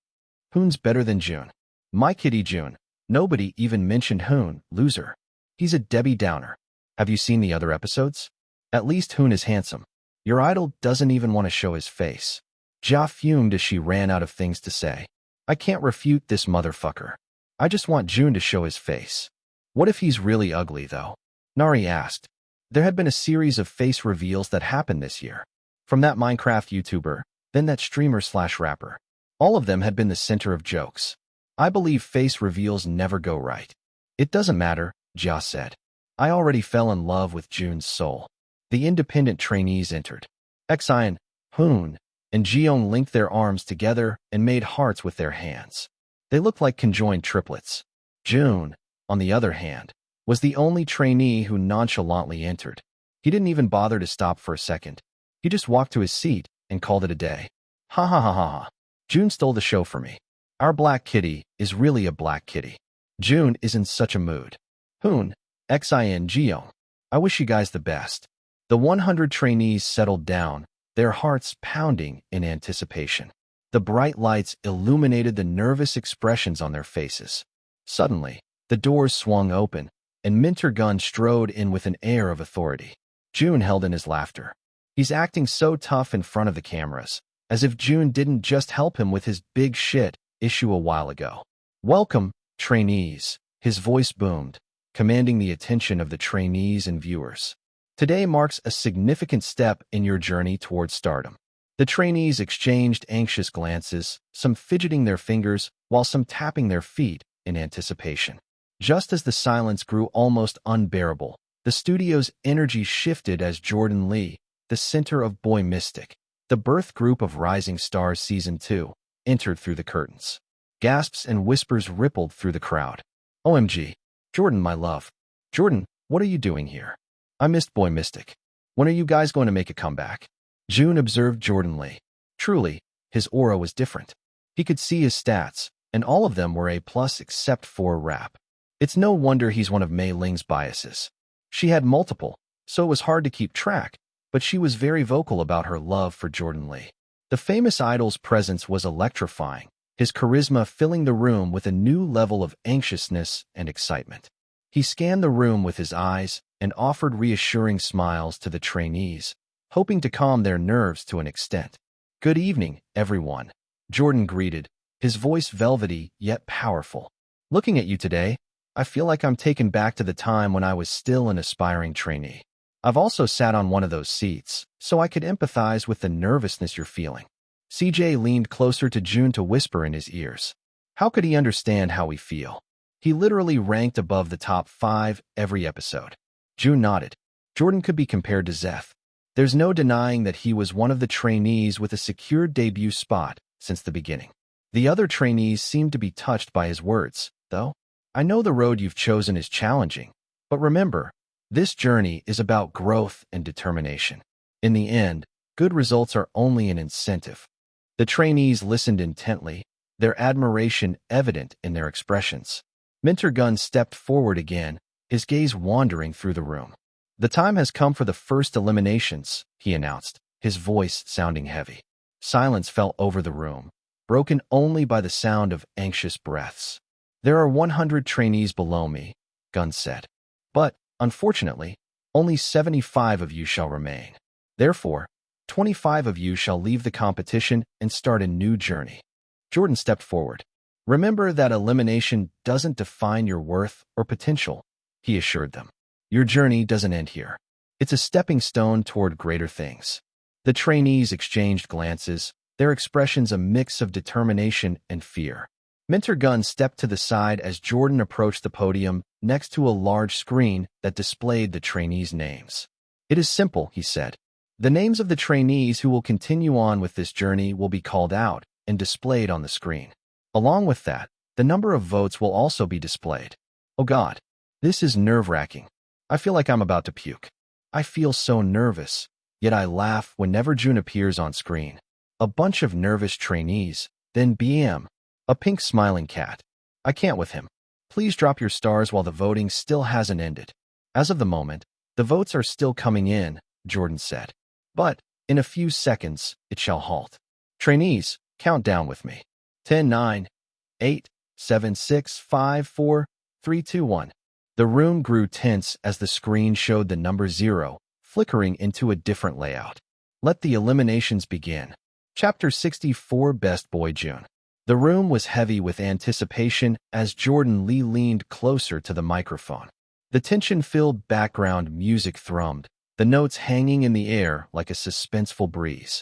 Hoon's better than June. My kitty June. Nobody even mentioned Hoon, loser. He's a Debbie Downer. Have you seen the other episodes? At least Hoon is handsome. Your idol doesn't even want to show his face. Jia fumed as she ran out of things to say. I can't refute this motherfucker. I just want June to show his face. What if he's really ugly, though? Nari asked. There had been a series of face reveals that happened this year. From that Minecraft YouTuber, then that streamer/rapper. All of them had been the center of jokes. I believe face reveals never go right. It doesn't matter, Jia said. I already fell in love with June's soul. The independent trainees entered. Xian, Hoon, and Jiyoung linked their arms together and made hearts with their hands. They looked like conjoined triplets. June, on the other hand, was the only trainee who nonchalantly entered. He didn't even bother to stop for a second. He just walked to his seat and called it a day. Ha ha ha ha ha. June stole the show for me. Our black kitty is really a black kitty. June is in such a mood. Hoon, Xian, Jiyoung. I wish you guys the best. The 100 trainees settled down, their hearts pounding in anticipation. The bright lights illuminated the nervous expressions on their faces. Suddenly, the doors swung open, and Minter Gun strode in with an air of authority. June held in his laughter. He's acting so tough in front of the cameras, as if June didn't just help him with his big shit issue a while ago. Welcome, trainees, his voice boomed, commanding the attention of the trainees and viewers. Today marks a significant step in your journey towards stardom. The trainees exchanged anxious glances, some fidgeting their fingers while some tapping their feet in anticipation. Just as the silence grew almost unbearable, the studio's energy shifted as Jordan Lee, the center of Boy Mystic, the birth group of Rising Stars Season 2, entered through the curtains. Gasps and whispers rippled through the crowd. OMG. Jordan, my love. Jordan, what are you doing here? I missed Boy Mystic. When are you guys going to make a comeback? June observed Jordan Lee. Truly, his aura was different. He could see his stats, and all of them were A+ except for rap. It's no wonder he's one of Mei Ling's biases. She had multiple, so it was hard to keep track, but she was very vocal about her love for Jordan Lee. The famous idol's presence was electrifying, his charisma filling the room with a new level of anxiousness and excitement. He scanned the room with his eyes and offered reassuring smiles to the trainees, hoping to calm their nerves to an extent. Good evening, everyone, Jordan greeted, his voice velvety yet powerful. Looking at you today, I feel like I'm taken back to the time when I was still an aspiring trainee. I've also sat on one of those seats, so I could empathize with the nervousness you're feeling. CJ leaned closer to June to whisper in his ears. How could he understand how we feel? He literally ranked above the top 5 every episode. June nodded. Jordan could be compared to Zeth. There's no denying that he was one of the trainees with a secured debut spot since the beginning. The other trainees seemed to be touched by his words, though. I know the road you've chosen is challenging, but remember, this journey is about growth and determination. In the end, good results are only an incentive. The trainees listened intently, their admiration evident in their expressions. Minter Gun stepped forward again, his gaze wandering through the room. The time has come for the first eliminations, he announced, his voice sounding heavy. Silence fell over the room, broken only by the sound of anxious breaths. There are 100 trainees below me, Gun said. But, unfortunately, only 75 of you shall remain. Therefore, 25 of you shall leave the competition and start a new journey. Jordan stepped forward. Remember that elimination doesn't define your worth or potential, he assured them. Your journey doesn't end here. It's a stepping stone toward greater things. The trainees exchanged glances, their expressions a mix of determination and fear. Minter Gun stepped to the side as Jordan approached the podium next to a large screen that displayed the trainees' names. It is simple, he said. The names of the trainees who will continue on with this journey will be called out and displayed on the screen. Along with that, the number of votes will also be displayed. Oh God, this is nerve-wracking. I feel like I'm about to puke. I feel so nervous, Yet I laugh whenever Jun appears on screen. A bunch of nervous trainees, then BM. A pink smiling cat. I can't with him. Please drop your stars while the voting still hasn't ended. As of the moment, the votes are still coming in, Jordan said. But, in a few seconds, it shall halt. Trainees, count down with me. 10, 9, 8, 7, 6, 5, 4, 3, 2, 1. The room grew tense as the screen showed the number 0, flickering into a different layout. Let the eliminations begin. Chapter 64, Best Boy Jun. The room was heavy with anticipation as Jordan Lee leaned closer to the microphone. The tension-filled background music thrummed, the notes hanging in the air like a suspenseful breeze.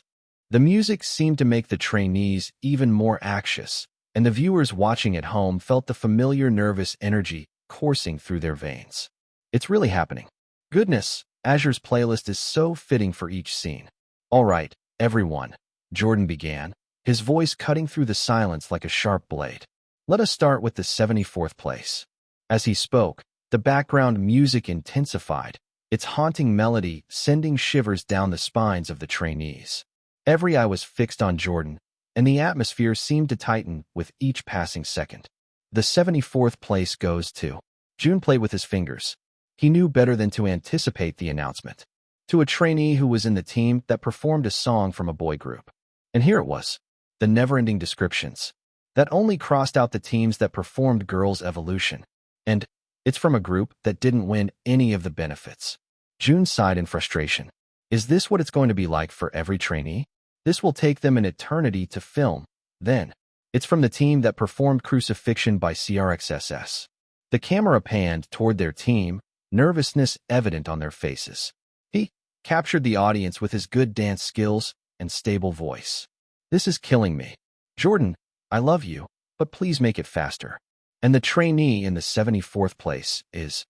The music seemed to make the trainees even more anxious, and the viewers watching at home felt the familiar nervous energy coursing through their veins. It's really happening. Goodness, Azure's playlist is so fitting for each scene. All right, everyone, Jordan began, his voice cutting through the silence like a sharp blade. Let us start with the 74th place. As he spoke, the background music intensified, its haunting melody sending shivers down the spines of the trainees. Every eye was fixed on Jordan, and the atmosphere seemed to tighten with each passing second. The 74th place goes to. Jun played with his fingers. He knew better than to anticipate the announcement. To a trainee who was in the team that performed a song from a boy group. And here it was. The never-ending descriptions. That only crossed out the teams that performed Girls' Evolution. And it's from a group that didn't win any of the benefits. Jun sighed in frustration. Is this what it's going to be like for every trainee? This will take them an eternity to film. Then, it's from the team that performed Crucifixion by CRXSS. The camera panned toward their team, nervousness evident on their faces. He captured the audience with his good dance skills and stable voice. This is killing me. Jordan, I love you, but please make it faster. And the trainee in the 74th place is.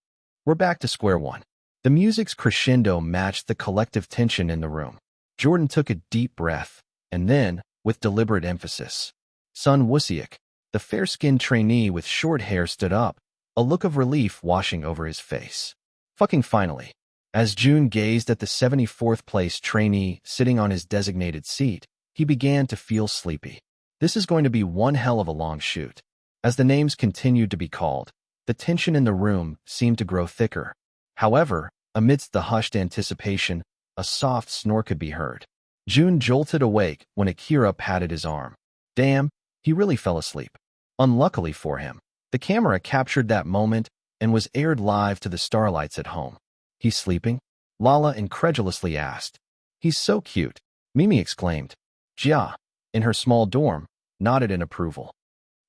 We're back to square one. The music's crescendo matched the collective tension in the room. Jordan took a deep breath, and then, with deliberate emphasis, Sun Wusiak, the fair-skinned trainee with short hair stood up, a look of relief washing over his face. Fucking finally. As Jun gazed at the 74th place trainee sitting on his designated seat, he began to feel sleepy. This is going to be one hell of a long shoot. As the names continued to be called, the tension in the room seemed to grow thicker. However, amidst the hushed anticipation, a soft snore could be heard. Jun jolted awake when Akira patted his arm. Damn, he really fell asleep. Unluckily for him, the camera captured that moment and was aired live to the starlights at home. He's sleeping? Lala incredulously asked. He's so cute, Mimi exclaimed. Jia, in her small dorm, nodded in approval.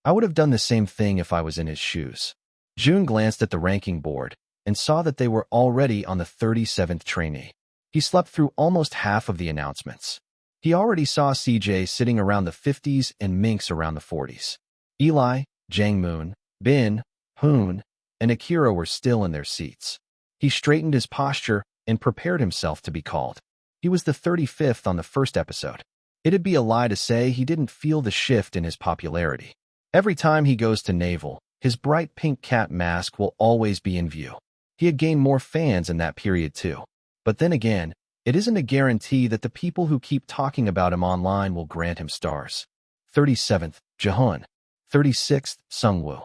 I would have done the same thing if I was in his shoes. Jun glanced at the ranking board and saw that they were already on the 37th trainee. He slept through almost half of the announcements. He already saw CJ sitting around the 50s and Minx around the 40s. Eli, Jangmoon, Bin, Hoon, and Akira were still in their seats. He straightened his posture and prepared himself to be called. He was the 35th on the first episode. It'd be a lie to say he didn't feel the shift in his popularity. Every time he goes to Naval, his bright pink cat mask will always be in view. He had gained more fans in that period too. But then again, it isn't a guarantee that the people who keep talking about him online will grant him stars. 37th, Jaehoon. 36th, Sungwoo.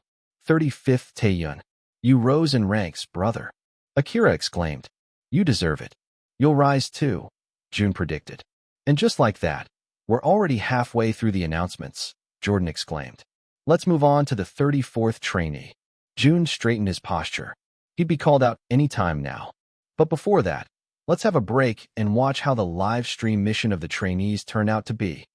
35th, Taeyun. You rose in ranks, brother. Akira exclaimed. You deserve it. You'll rise too, Jun predicted. And just like that, we're already halfway through the announcements, Jordan exclaimed. Let's move on to the 34th trainee. Jun straightened his posture. He'd be called out any time now. But before that, let's have a break and watch how the live stream mission of the trainees turned out to be.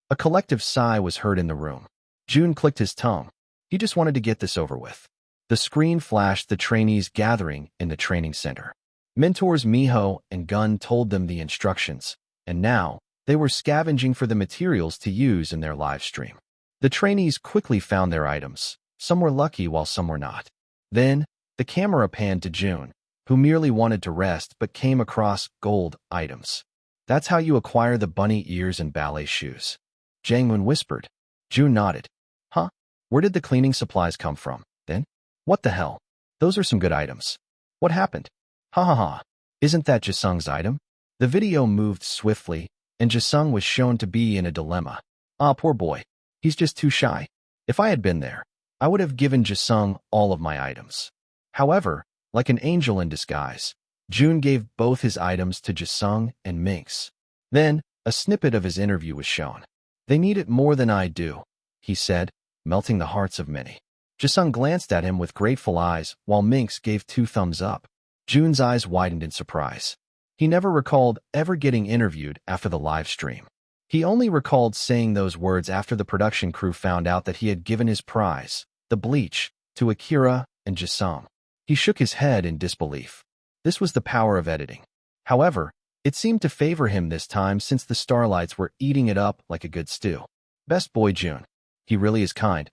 A collective sigh was heard in the room. Jun clicked his tongue. He just wanted to get this over with. The screen flashed the trainees gathering in the training center. Mentors Miho and Gun told them the instructions, and now they were scavenging for the materials to use in their live stream. The trainees quickly found their items. Some were lucky while some were not. Then, the camera panned to Jun, who merely wanted to rest but came across gold items. That's how you acquire the bunny ears and ballet shoes. Jangmoon whispered. Jun nodded. Huh? Where did the cleaning supplies come from, then? What the hell? Those are some good items. What happened? Ha ha ha. Isn't that Jisung's item? The video moved swiftly, and Jisung was shown to be in a dilemma. Ah, poor boy. He's just too shy. If I had been there, I would have given Jisung all of my items. However, like an angel in disguise, Jun gave both his items to Jisung and Minx. Then, a snippet of his interview was shown. They need it more than I do, he said, melting the hearts of many. Jisung glanced at him with grateful eyes, while Minx gave 2 thumbs up. Jun's eyes widened in surprise. He never recalled ever getting interviewed after the live stream. He only recalled saying those words after the production crew found out that he had given his prize, the bleach, to Akira and Jisung. He shook his head in disbelief. This was the power of editing. However, it seemed to favor him this time since the Starlights were eating it up like a good stew. Best boy Jun. He really is kind,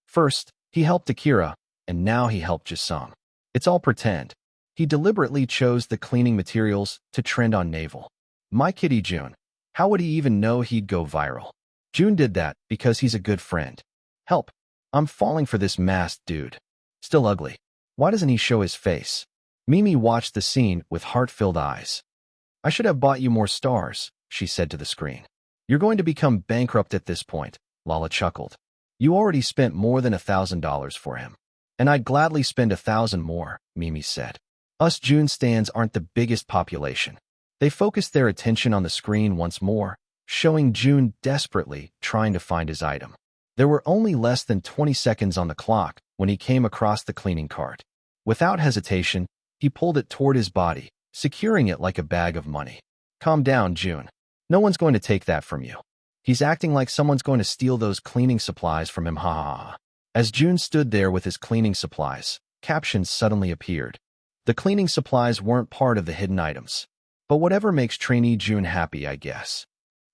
First, he helped Akira, and now he helped Jisung. It's all pretend. He deliberately chose the cleaning materials to trend on Navel. My kitty Jun. How would he even know he'd go viral? Jun did that because he's a good friend. Help. I'm falling for this masked dude. Still ugly. Why doesn't he show his face? Mimi watched the scene with heart-filled eyes. I should have bought you more stars, she said to the screen. You're going to become bankrupt at this point, Lala chuckled. You already spent more than $1,000 for him. And I'd gladly spend 1,000 more, Mimi said. Us Jun stans aren't the biggest population. They focused their attention on the screen once more, showing Jun desperately trying to find his item. There were only less than 20 seconds on the clock when he came across the cleaning cart. Without hesitation, he pulled it toward his body, securing it like a bag of money. Calm down, Jun. No one's going to take that from you. He's acting like someone's going to steal those cleaning supplies from him, ha ha ha. As Jun stood there with his cleaning supplies, captions suddenly appeared. The cleaning supplies weren't part of the hidden items. But whatever makes trainee Jun happy, I guess.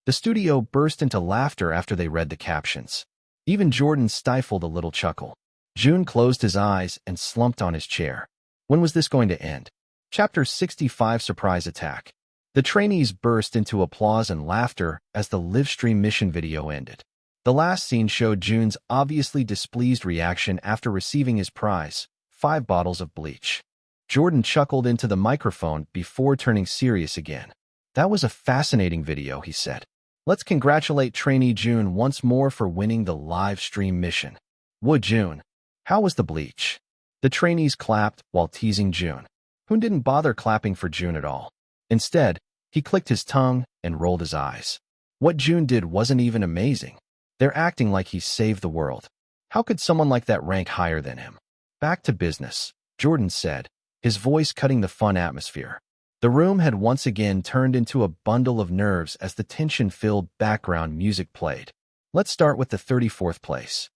The studio burst into laughter after they read the captions. Even Jordan stifled a little chuckle. Jun closed his eyes and slumped on his chair. When was this going to end? Chapter 65 Surprise Attack. The trainees burst into applause and laughter as the livestream mission video ended. The last scene showed Jun's obviously displeased reaction after receiving his prize, 5 bottles of bleach. Jordan chuckled into the microphone before turning serious again. That was a fascinating video, he said. Let's congratulate trainee Jun once more for winning the live stream mission. Would Jun? How was the bleach? The trainees clapped while teasing Jun, who didn't bother clapping for Jun at all. Instead, he clicked his tongue and rolled his eyes. What Jun did wasn't even amazing. They're acting like he saved the world. How could someone like that rank higher than him? Back to business, Jordan said, his voice cutting the fun atmosphere. The room had once again turned into a bundle of nerves as the tension-filled background music played. Let's start with the 34th place.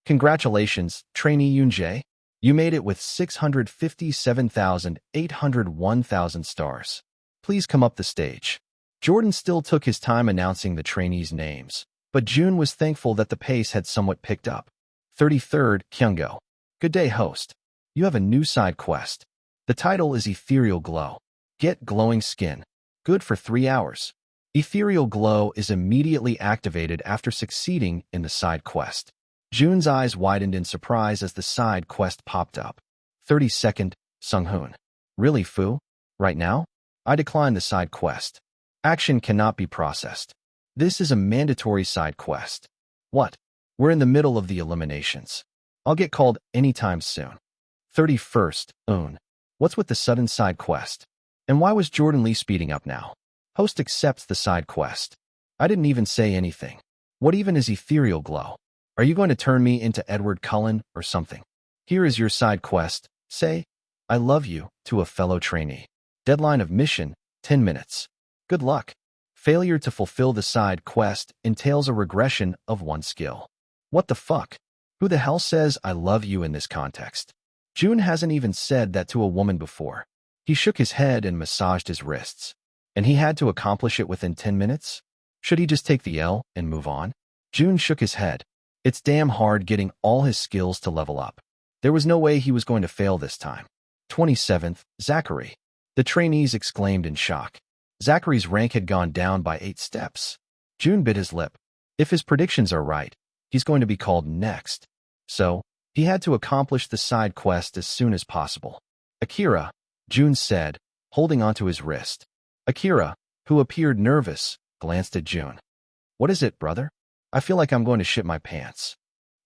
Congratulations, trainee Yoonjae. You made it with 657,801,000 stars. Please come up the stage. Jordan still took his time announcing the trainees' names, but Jun was thankful that the pace had somewhat picked up. 33rd, Kyungo. Good day, host. You have a new side quest. The title is Ethereal Glow. Get glowing skin. Good for 3 hours. Ethereal Glow is immediately activated after succeeding in the side quest. Jun's eyes widened in surprise as the side quest popped up. 32nd, Sunghoon. Really, Fu? Right now? I decline the side quest. Action cannot be processed. This is a mandatory side quest. What? We're in the middle of the eliminations. I'll get called anytime soon. 31st, Eun. What's with the sudden side quest? And why was Jordan Lee speeding up now? Host accepts the side quest. I didn't even say anything. What even is Ethereal Glow? Are you going to turn me into Edward Cullen or something? Here is your side quest. Say, I love you, to a fellow trainee. Deadline of mission, 10 minutes. Good luck. Failure to fulfill the side quest entails a regression of 1 skill. What the fuck? Who the hell says I love you in this context? Jun hasn't even said that to a woman before. He shook his head and massaged his wrists. And he had to accomplish it within 10 minutes? Should he just take the L and move on? Jun shook his head. It's damn hard getting all his skills to level up. There was no way he was going to fail this time. 27th, Zachary. The trainees exclaimed in shock. Zachary's rank had gone down by 8 steps. Jun bit his lip. If his predictions are right, he's going to be called next. So, he had to accomplish the side quest as soon as possible. Akira, Jun said, holding onto his wrist. Akira, who appeared nervous, glanced at Jun. What is it, brother? I feel like I'm going to shit my pants.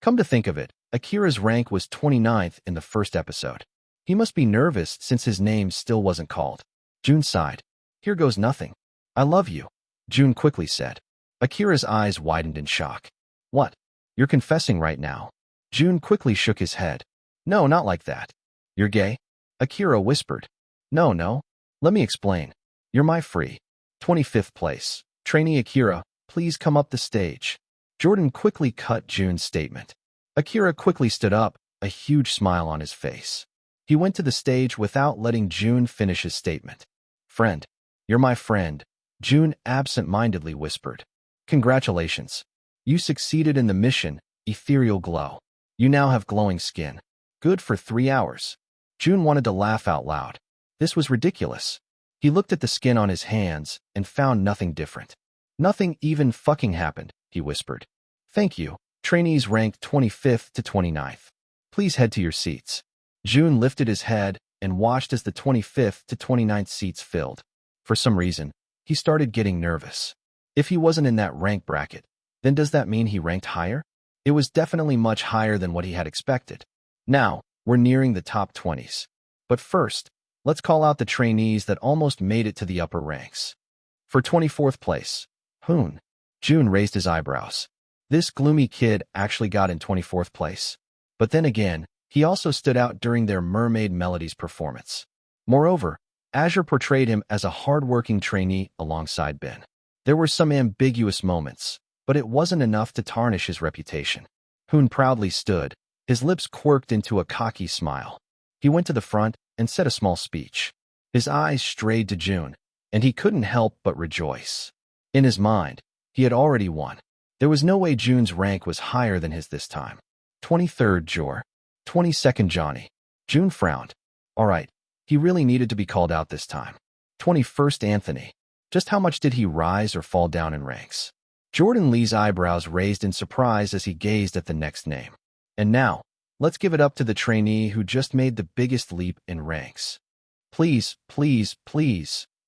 Come to think of it, Akira's rank was 29th in the first episode. He must be nervous since his name still wasn't called. Jun sighed. Here goes nothing. I love you, Jun quickly said. Akira's eyes widened in shock. What? You're confessing right now? Jun quickly shook his head. No, not like that. You're gay? Akira whispered. No. Let me explain. You're my free. 25th place. Trainee Akira, please come up the stage. Jordan quickly cut Jun's statement. Akira quickly stood up, a huge smile on his face. He went to the stage without letting Jun finish his statement. Friend. You're my friend, Jun absent-mindedly whispered. Congratulations. You succeeded in the mission, ethereal glow. You now have glowing skin. Good for 3 hours. Jun wanted to laugh out loud. This was ridiculous. He looked at the skin on his hands and found nothing different. Nothing even fucking happened, he whispered. Thank you. Trainees ranked 25th to 29th. Please head to your seats. Jun lifted his head and watched as the 25th to 29th seats filled. For some reason, he started getting nervous. If he wasn't in that rank bracket, then does that mean he ranked higher? It was definitely much higher than what he had expected. Now, we're nearing the top 20s. But first, let's call out the trainees that almost made it to the upper ranks. For 24th place, Hoon. Jun raised his eyebrows. This gloomy kid actually got in 24th place. But then again, he also stood out during their Mermaid Melodies performance. Moreover, Azure portrayed him as a hard-working trainee alongside Ben. There were some ambiguous moments, but it wasn't enough to tarnish his reputation. Hoon proudly stood, his lips quirked into a cocky smile. He went to the front and said a small speech. His eyes strayed to Jun, and he couldn't help but rejoice. In his mind, he had already won. There was no way Jun's rank was higher than his this time. 23rd Jor. 22nd Johnny. Jun frowned. All right, he really needed to be called out this time. 21st Anthony. Just how much did he rise or fall down in ranks? Jordan Lee's eyebrows raised in surprise as he gazed at the next name. And now, let's give it up to the trainee who just made the biggest leap in ranks. Please,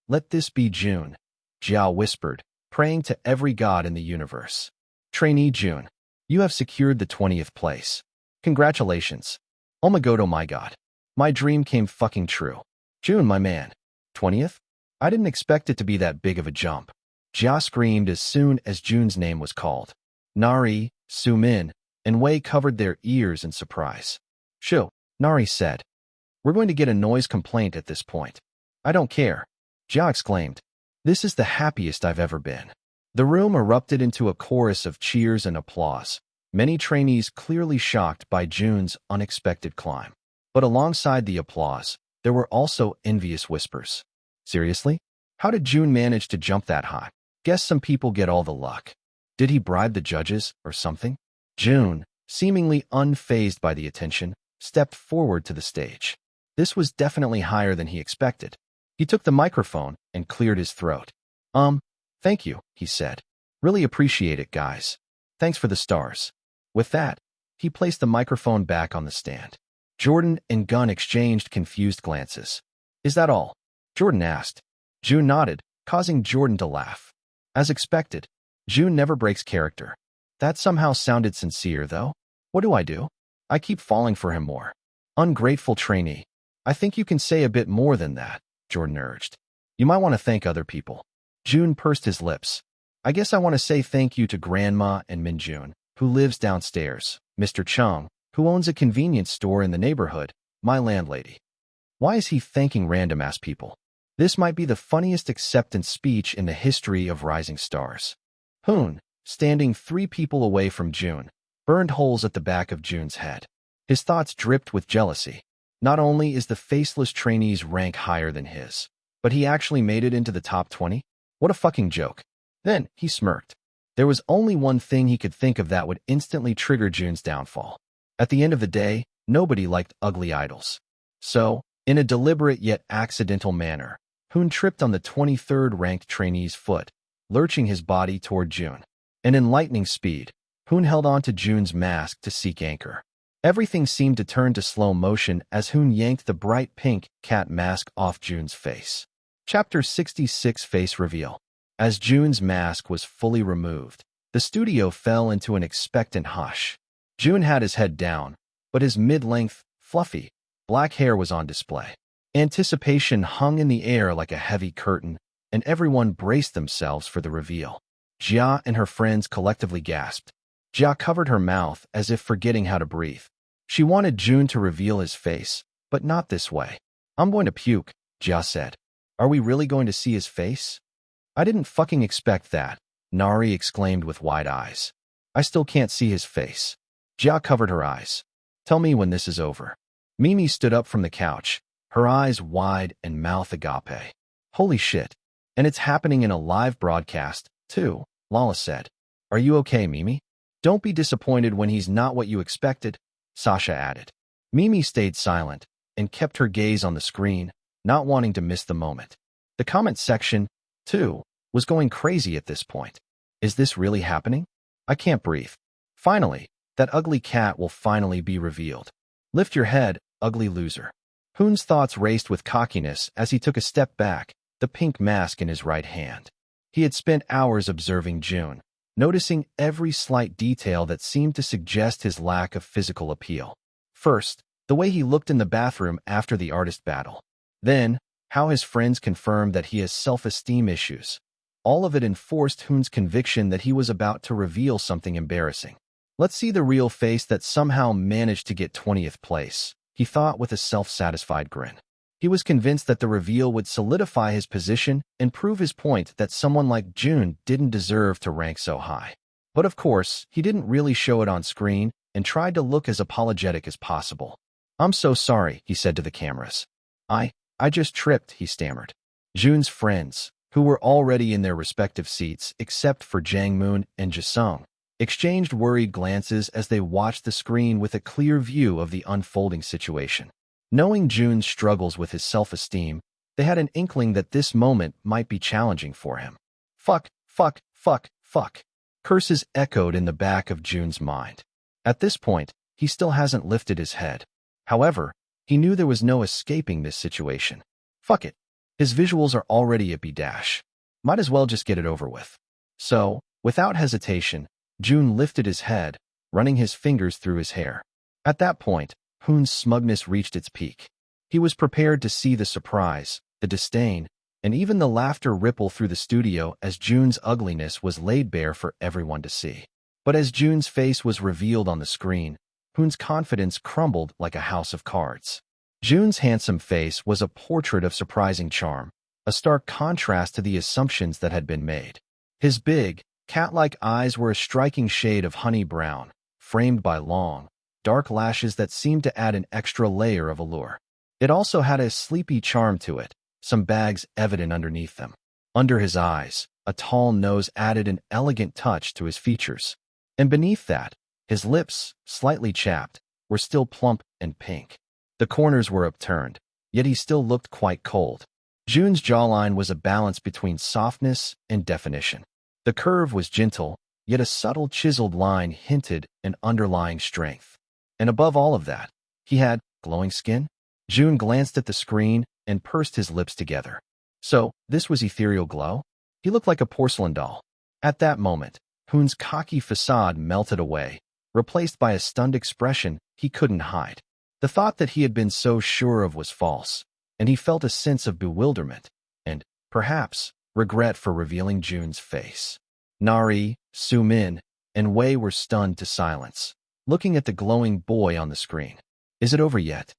let this be Jun, Jiao whispered, praying to every god in the universe. Trainee Jun, you have secured the 20th place. Congratulations. Oh my god. My dream came fucking true. Jun, my man. 20th? I didn't expect it to be that big of a jump. Jia screamed as soon as Jun's name was called. Nari, Sumin, and Wei covered their ears in surprise. Shoo, Nari said. We're going to get a noise complaint at this point. I don't care. Jia exclaimed. This is the happiest I've ever been. The room erupted into a chorus of cheers and applause, many trainees clearly shocked by Jun's unexpected climb. But alongside the applause, there were also envious whispers. Seriously? How did Jun manage to jump that high? Guess some people get all the luck. Did he bribe the judges or something? Jun, seemingly unfazed by the attention, stepped forward to the stage. This was definitely higher than he expected. He took the microphone and cleared his throat. Thank you, he said. Really appreciate it, guys. Thanks for the stars. With that, he placed the microphone back on the stand. Jordan and Gunn exchanged confused glances. Is that all? Jordan asked. Jun nodded, causing Jordan to laugh. As expected, Jun never breaks character. That somehow sounded sincere, though. What do? I keep falling for him more. Ungrateful trainee. I think you can say a bit more than that, Jordan urged. You might want to thank other people. Jun pursed his lips. I guess I want to say thank you to Grandma and Minjun, who lives downstairs, Mr. Chung, who owns a convenience store in the neighborhood, my landlady. Why is he thanking random-ass people? This might be the funniest acceptance speech in the history of Rising Stars. Hoon, standing 3 people away from Jun, burned holes at the back of Jun's head. His thoughts dripped with jealousy. Not only is the faceless trainee's rank higher than his, but he actually made it into the top 20? What a fucking joke. Then, he smirked. There was only one thing he could think of that would instantly trigger Jun's downfall. At the end of the day, nobody liked ugly idols. So, in a deliberate yet accidental manner, Hoon tripped on the 23rd ranked trainee's foot, lurching his body toward Jun. And in lightning speed, Hoon held on to Jun's mask to seek anchor. Everything seemed to turn to slow motion as Hoon yanked the bright pink cat mask off Jun's face. Chapter 66 Face Reveal. As Jun's mask was fully removed, the studio fell into an expectant hush. Jun had his head down, but his mid-length, fluffy, black hair was on display. Anticipation hung in the air like a heavy curtain, and everyone braced themselves for the reveal. Jia and her friends collectively gasped. Jia covered her mouth as if forgetting how to breathe. She wanted Jun to reveal his face, but not this way. "I'm going to puke," Jia said. "Are we really going to see his face?" "I didn't fucking expect that," Nari exclaimed with wide eyes. "I still can't see his face." Jia covered her eyes. "Tell me when this is over." Mimi stood up from the couch, her eyes wide and mouth agape. "Holy shit. And it's happening in a live broadcast, too," Lala said. "Are you okay, Mimi?" "Don't be disappointed when he's not what you expected," Sasha added. Mimi stayed silent and kept her gaze on the screen, not wanting to miss the moment. The comment section, too, was going crazy at this point. "Is this really happening? I can't breathe. Finally, that ugly cat will finally be revealed. Lift your head, ugly loser." Hoon's thoughts raced with cockiness as he took a step back, the pink mask in his right hand. He had spent hours observing Jun, noticing every slight detail that seemed to suggest his lack of physical appeal. First, the way he looked in the bathroom after the artist battle. Then, how his friends confirmed that he has self-esteem issues. All of it enforced Hoon's conviction that he was about to reveal something embarrassing. "Let's see the real face that somehow managed to get 20th place," he thought with a self-satisfied grin. He was convinced that the reveal would solidify his position and prove his point that someone like Jun didn't deserve to rank so high. But of course, he didn't really show it on screen and tried to look as apologetic as possible. "I'm so sorry," he said to the cameras. I just tripped," he stammered. Jun's friends, who were already in their respective seats except for Jang Moon and Jisung, exchanged worried glances as they watched the screen with a clear view of the unfolding situation. Knowing Jun's struggles with his self-esteem, they had an inkling that this moment might be challenging for him. Fuck, fuck, fuck, fuck. Curses echoed in the back of Jun's mind. At this point, he still hasn't lifted his head. However, he knew there was no escaping this situation. Fuck it. His visuals are already a B-. Might as well just get it over with. So, without hesitation, Jun lifted his head, running his fingers through his hair. At that point, Hoon's smugness reached its peak. He was prepared to see the surprise, the disdain, and even the laughter ripple through the studio as Jun's ugliness was laid bare for everyone to see. But as Jun's face was revealed on the screen, Hoon's confidence crumbled like a house of cards. Jun's handsome face was a portrait of surprising charm, a stark contrast to the assumptions that had been made. His big, cat-like eyes were a striking shade of honey brown, framed by long, dark lashes that seemed to add an extra layer of allure. It also had a sleepy charm to it, some bags evident underneath them. Under his eyes, a tall nose added an elegant touch to his features. And beneath that, his lips, slightly chapped, were still plump and pink. The corners were upturned, yet he still looked quite cold. Jun's jawline was a balance between softness and definition. The curve was gentle, yet a subtle chiseled line hinted an underlying strength. And above all of that, he had glowing skin. Jun glanced at the screen and pursed his lips together. So, this was ethereal glow? He looked like a porcelain doll. At that moment, Hoon's cocky facade melted away, replaced by a stunned expression he couldn't hide. The thought that he had been so sure of was false, and he felt a sense of bewilderment and, perhaps, regret for revealing Jun's face. Nari, Su-min, and Wei were stunned to silence, looking at the glowing boy on the screen. "Is it over yet?"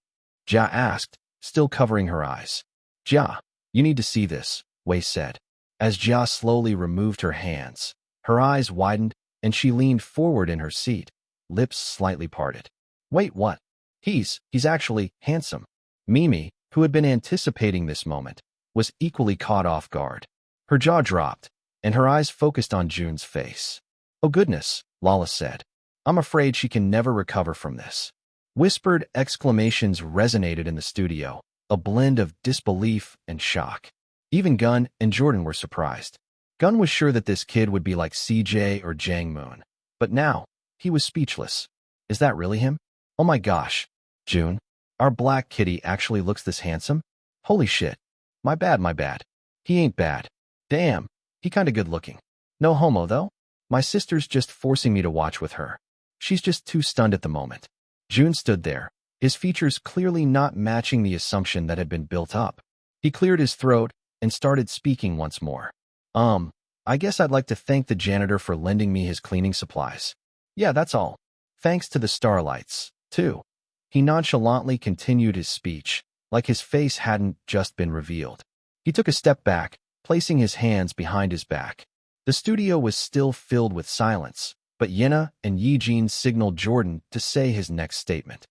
Jia asked, still covering her eyes. "Jia, you need to see this," Wei said. As Jia slowly removed her hands, her eyes widened and she leaned forward in her seat, lips slightly parted. "Wait, what? He's actually handsome." Mimi, who had been anticipating this moment, was equally caught off guard. Her jaw dropped, and her eyes focused on Jun's face. "Oh goodness," Lala said. "I'm afraid she can never recover from this." Whispered exclamations resonated in the studio, a blend of disbelief and shock. Even Gun and Jordan were surprised. Gun was sure that this kid would be like CJ or Jang Moon, but now, he was speechless. Is that really him? Oh my gosh, Jun, our black kitty actually looks this handsome? Holy shit. My bad. He ain't bad. Damn, he kinda good looking. No homo, though. My sister's just forcing me to watch with her. She's just too stunned at the moment. Jun stood there, his features clearly not matching the assumption that had been built up. He cleared his throat and started speaking once more. I guess I'd like to thank the janitor for lending me his cleaning supplies. Yeah, that's all. Thanks to the starlights, too. He nonchalantly continued his speech, like his face hadn't just been revealed. He took a step back, placing his hands behind his back. The studio was still filled with silence, but Yena and Yijin signaled Jordan to say his next statement.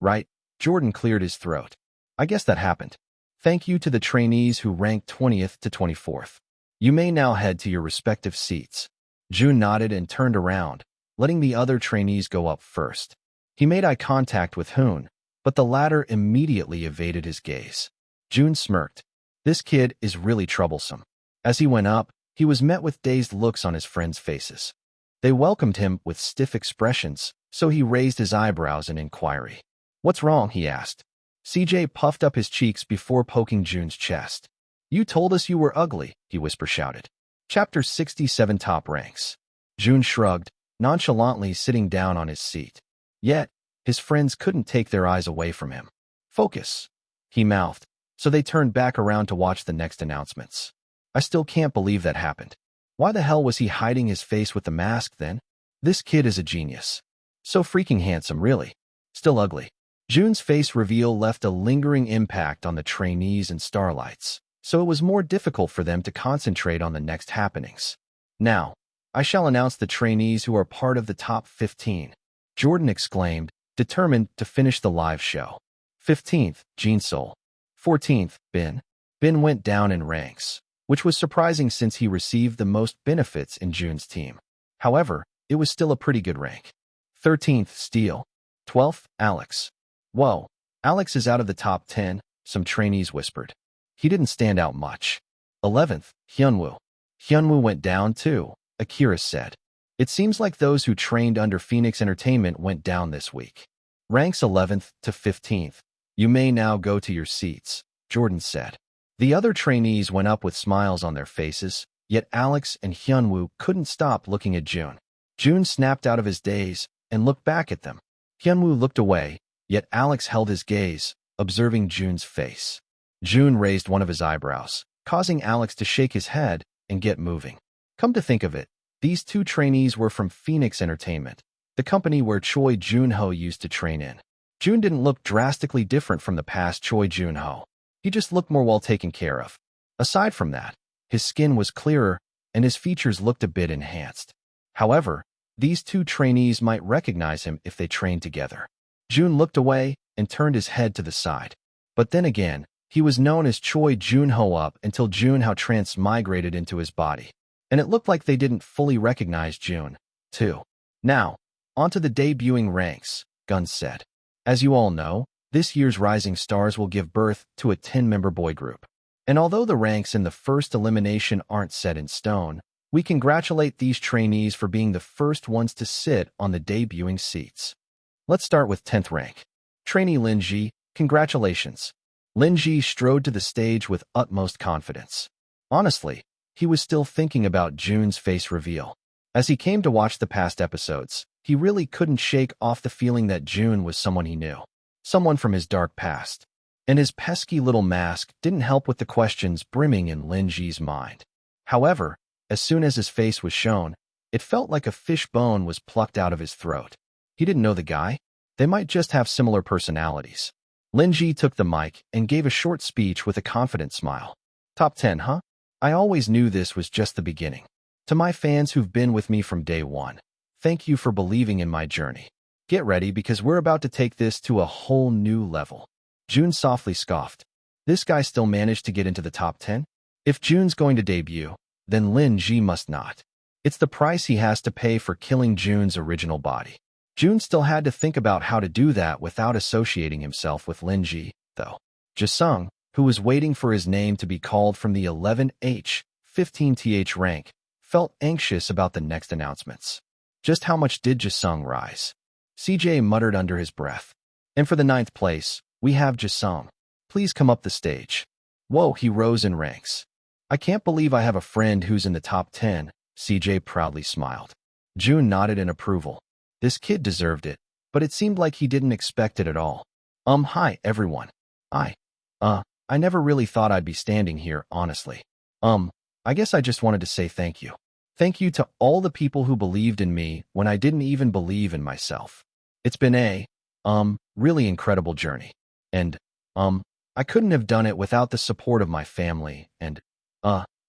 Right. Jordan cleared his throat. I guess that happened. Thank you to the trainees who ranked 20th to 24th. You may now head to your respective seats. Jun nodded and turned around, letting the other trainees go up first. He made eye contact with Hoon, but the latter immediately evaded his gaze. Jun smirked. This kid is really troublesome. As he went up, he was met with dazed looks on his friends' faces. They welcomed him with stiff expressions, so he raised his eyebrows in inquiry. What's wrong? He asked. CJ puffed up his cheeks before poking Jun's chest. You told us you were ugly, he whisper-shouted. Chapter 67 Top Ranks. Jun shrugged, nonchalantly sitting down on his seat. Yet, his friends couldn't take their eyes away from him. Focus, he mouthed, so they turned back around to watch the next announcements. I still can't believe that happened. Why the hell was he hiding his face with the mask then? This kid is a genius. So freaking handsome, really. Still ugly. Jun's face reveal left a lingering impact on the trainees and starlights, so it was more difficult for them to concentrate on the next happenings. Now, I shall announce the trainees who are part of the top 15, Jordan exclaimed, determined to finish the live show. 15th, Jinsol. 14th, Bin. Bin went down in ranks, which was surprising since he received the most benefits in Jun's team. However, it was still a pretty good rank. 13th, Steel. 12th, Alex. Whoa, Alex is out of the top 10, some trainees whispered. He didn't stand out much. 11th, Hyunwoo. Hyunwoo went down too, Akira said. It seems like those who trained under Phoenix Entertainment went down this week. Ranks 11th to 15th. You may now go to your seats, Jordan said. The other trainees went up with smiles on their faces, yet Alex and Hyunwoo couldn't stop looking at Jun. Jun snapped out of his daze and looked back at them. Hyunwoo looked away, yet Alex held his gaze, observing Jun's face. Jun raised one of his eyebrows, causing Alex to shake his head and get moving. Come to think of it, these two trainees were from Phoenix Entertainment, the company where Choi Joon-ho used to train in. Jun didn't look drastically different from the past Choi Joon-ho. He just looked more well taken care of. Aside from that, his skin was clearer and his features looked a bit enhanced. However, these two trainees might recognize him if they trained together. Jun looked away and turned his head to the side. But then again, he was known as Choi Joon-ho up until Jun Hao transmigrated into his body. And it looked like they didn't fully recognize Jun, too. Now, onto the debuting ranks, Gunn said. As you all know, this year's Rising Stars will give birth to a 10-member boy group. And although the ranks in the first elimination aren't set in stone, we congratulate these trainees for being the first ones to sit on the debuting seats. Let's start with 10th rank. Trainee Lin Ji, congratulations. Lin Ji strode to the stage with utmost confidence. Honestly, he was still thinking about Jun's face reveal. As he came to watch the past episodes, he really couldn't shake off the feeling that Jun was someone he knew. Someone from his dark past. And his pesky little mask didn't help with the questions brimming in Lin Ji's mind. However, as soon as his face was shown, it felt like a fish bone was plucked out of his throat. He didn't know the guy. They might just have similar personalities. Lin Ji took the mic and gave a short speech with a confident smile. Top 10, huh? I always knew this was just the beginning. To my fans who've been with me from day one, thank you for believing in my journey. Get ready because we're about to take this to a whole new level. Jun softly scoffed. This guy still managed to get into the top 10? If Jun's going to debut, then Lin Ji must not. It's the price he has to pay for killing Jun's original body. Jun still had to think about how to do that without associating himself with Lin Ji, though. Jisung, who was waiting for his name to be called from the 11H, 15th rank, felt anxious about the next announcements. Just how much did Jisung rise? CJ muttered under his breath. And for the 9th place, we have Jisung. Please come up the stage. Whoa, he rose in ranks. I can't believe I have a friend who's in the top 10, CJ proudly smiled. Jun nodded in approval. This kid deserved it, but it seemed like he didn't expect it at all. Hi, everyone. I never really thought I'd be standing here, honestly. I guess I just wanted to say thank you. Thank you to all the people who believed in me when I didn't even believe in myself. It's been a, really incredible journey. And, I couldn't have done it without the support of my family and,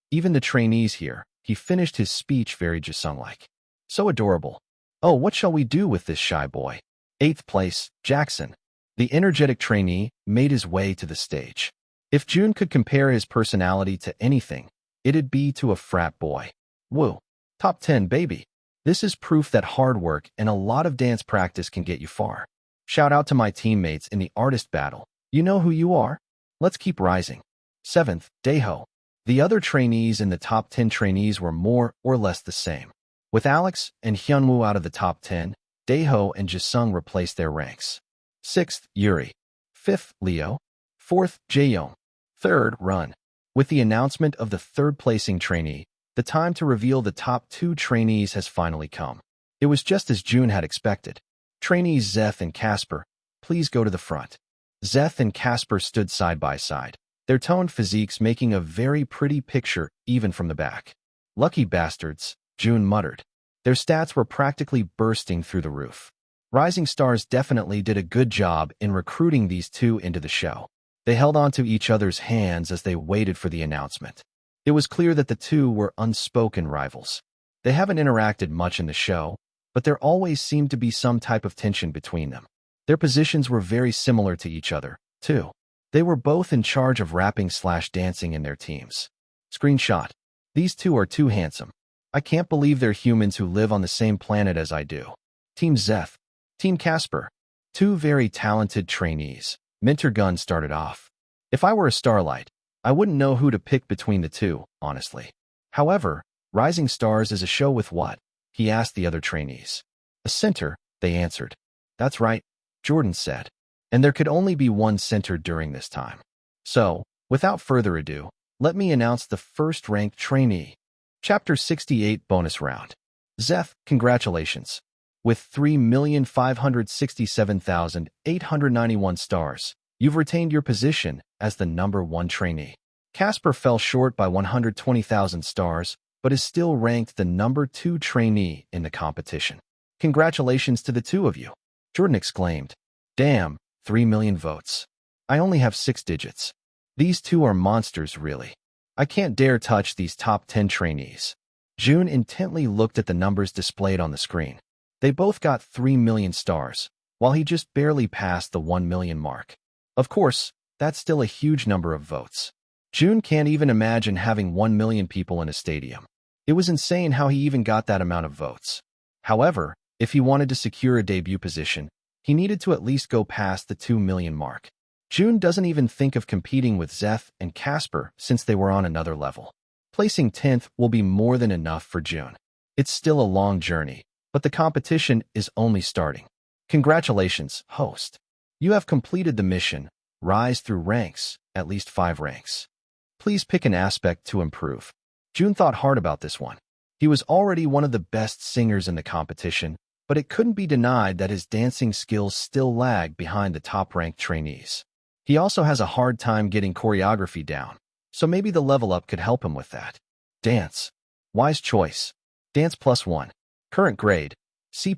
even the trainees here. He finished his speech very Jisung-like. So adorable. Oh, what shall we do with this shy boy? 8th place, Jackson. The energetic trainee made his way to the stage. If Jun could compare his personality to anything, it'd be to a frat boy. Woo. Top 10, baby. This is proof that hard work and a lot of dance practice can get you far. Shout out to my teammates in the artist battle. You know who you are? Let's keep rising. 7th, Daeho. The other trainees in the top 10 trainees were more or less the same. With Alex and Hyunwoo out of the top 10, Daeho and Jisung replaced their ranks. 6th, Yuri. 5th, Leo. 4th, Jaeyoung. 3rd, Run. With the announcement of the 3rd placing trainee, the time to reveal the top 2 trainees has finally come. It was just as Jun had expected. Trainees Zeth and Casper, please go to the front. Zeth and Casper stood side by side, their toned physiques making a very pretty picture even from the back. Lucky bastards, Jun muttered. Their stats were practically bursting through the roof. Rising Stars definitely did a good job in recruiting these two into the show. They held onto each other's hands as they waited for the announcement. It was clear that the two were unspoken rivals. They haven't interacted much in the show, but there always seemed to be some type of tension between them. Their positions were very similar to each other, too. They were both in charge of rapping/dancing in their teams. Screenshot. These two are too handsome. I can't believe they're humans who live on the same planet as I do. Team Zeth. Team Casper. Two very talented trainees. Minter Gun started off. If I were a Starlight, I wouldn't know who to pick between the two, honestly. However, Rising Stars is a show with what? He asked the other trainees. A center, they answered. That's right, Jordan said. And there could only be one center during this time. So, without further ado, let me announce the first-ranked trainee. Chapter 68 Bonus Round. Zeth, congratulations. With 3,567,891 stars, you've retained your position as the number 1 trainee. Casper fell short by 120,000 stars, but is still ranked the number 2 trainee in the competition. Congratulations to the two of you, Jordan exclaimed. Damn, 3 million votes. I only have 6 digits. These two are monsters, really. I can't dare touch these top 10 trainees. Jun intently looked at the numbers displayed on the screen. They both got 3 million stars, while he just barely passed the 1 million mark. Of course, that's still a huge number of votes. Jun can't even imagine having 1 million people in a stadium. It was insane how he even got that amount of votes. However, if he wanted to secure a debut position, he needed to at least go past the 2 million mark. Jun doesn't even think of competing with Zeth and Casper since they were on another level. Placing 10th will be more than enough for Jun. It's still a long journey, but the competition is only starting. Congratulations, host. You have completed the mission, rise through ranks, at least 5 ranks. Please pick an aspect to improve. Jun thought hard about this one. He was already one of the best singers in the competition, but it couldn't be denied that his dancing skills still lagged behind the top-ranked trainees. He also has a hard time getting choreography down, so maybe the level up could help him with that. Dance. Wise choice. Dance +1. Current grade. C+.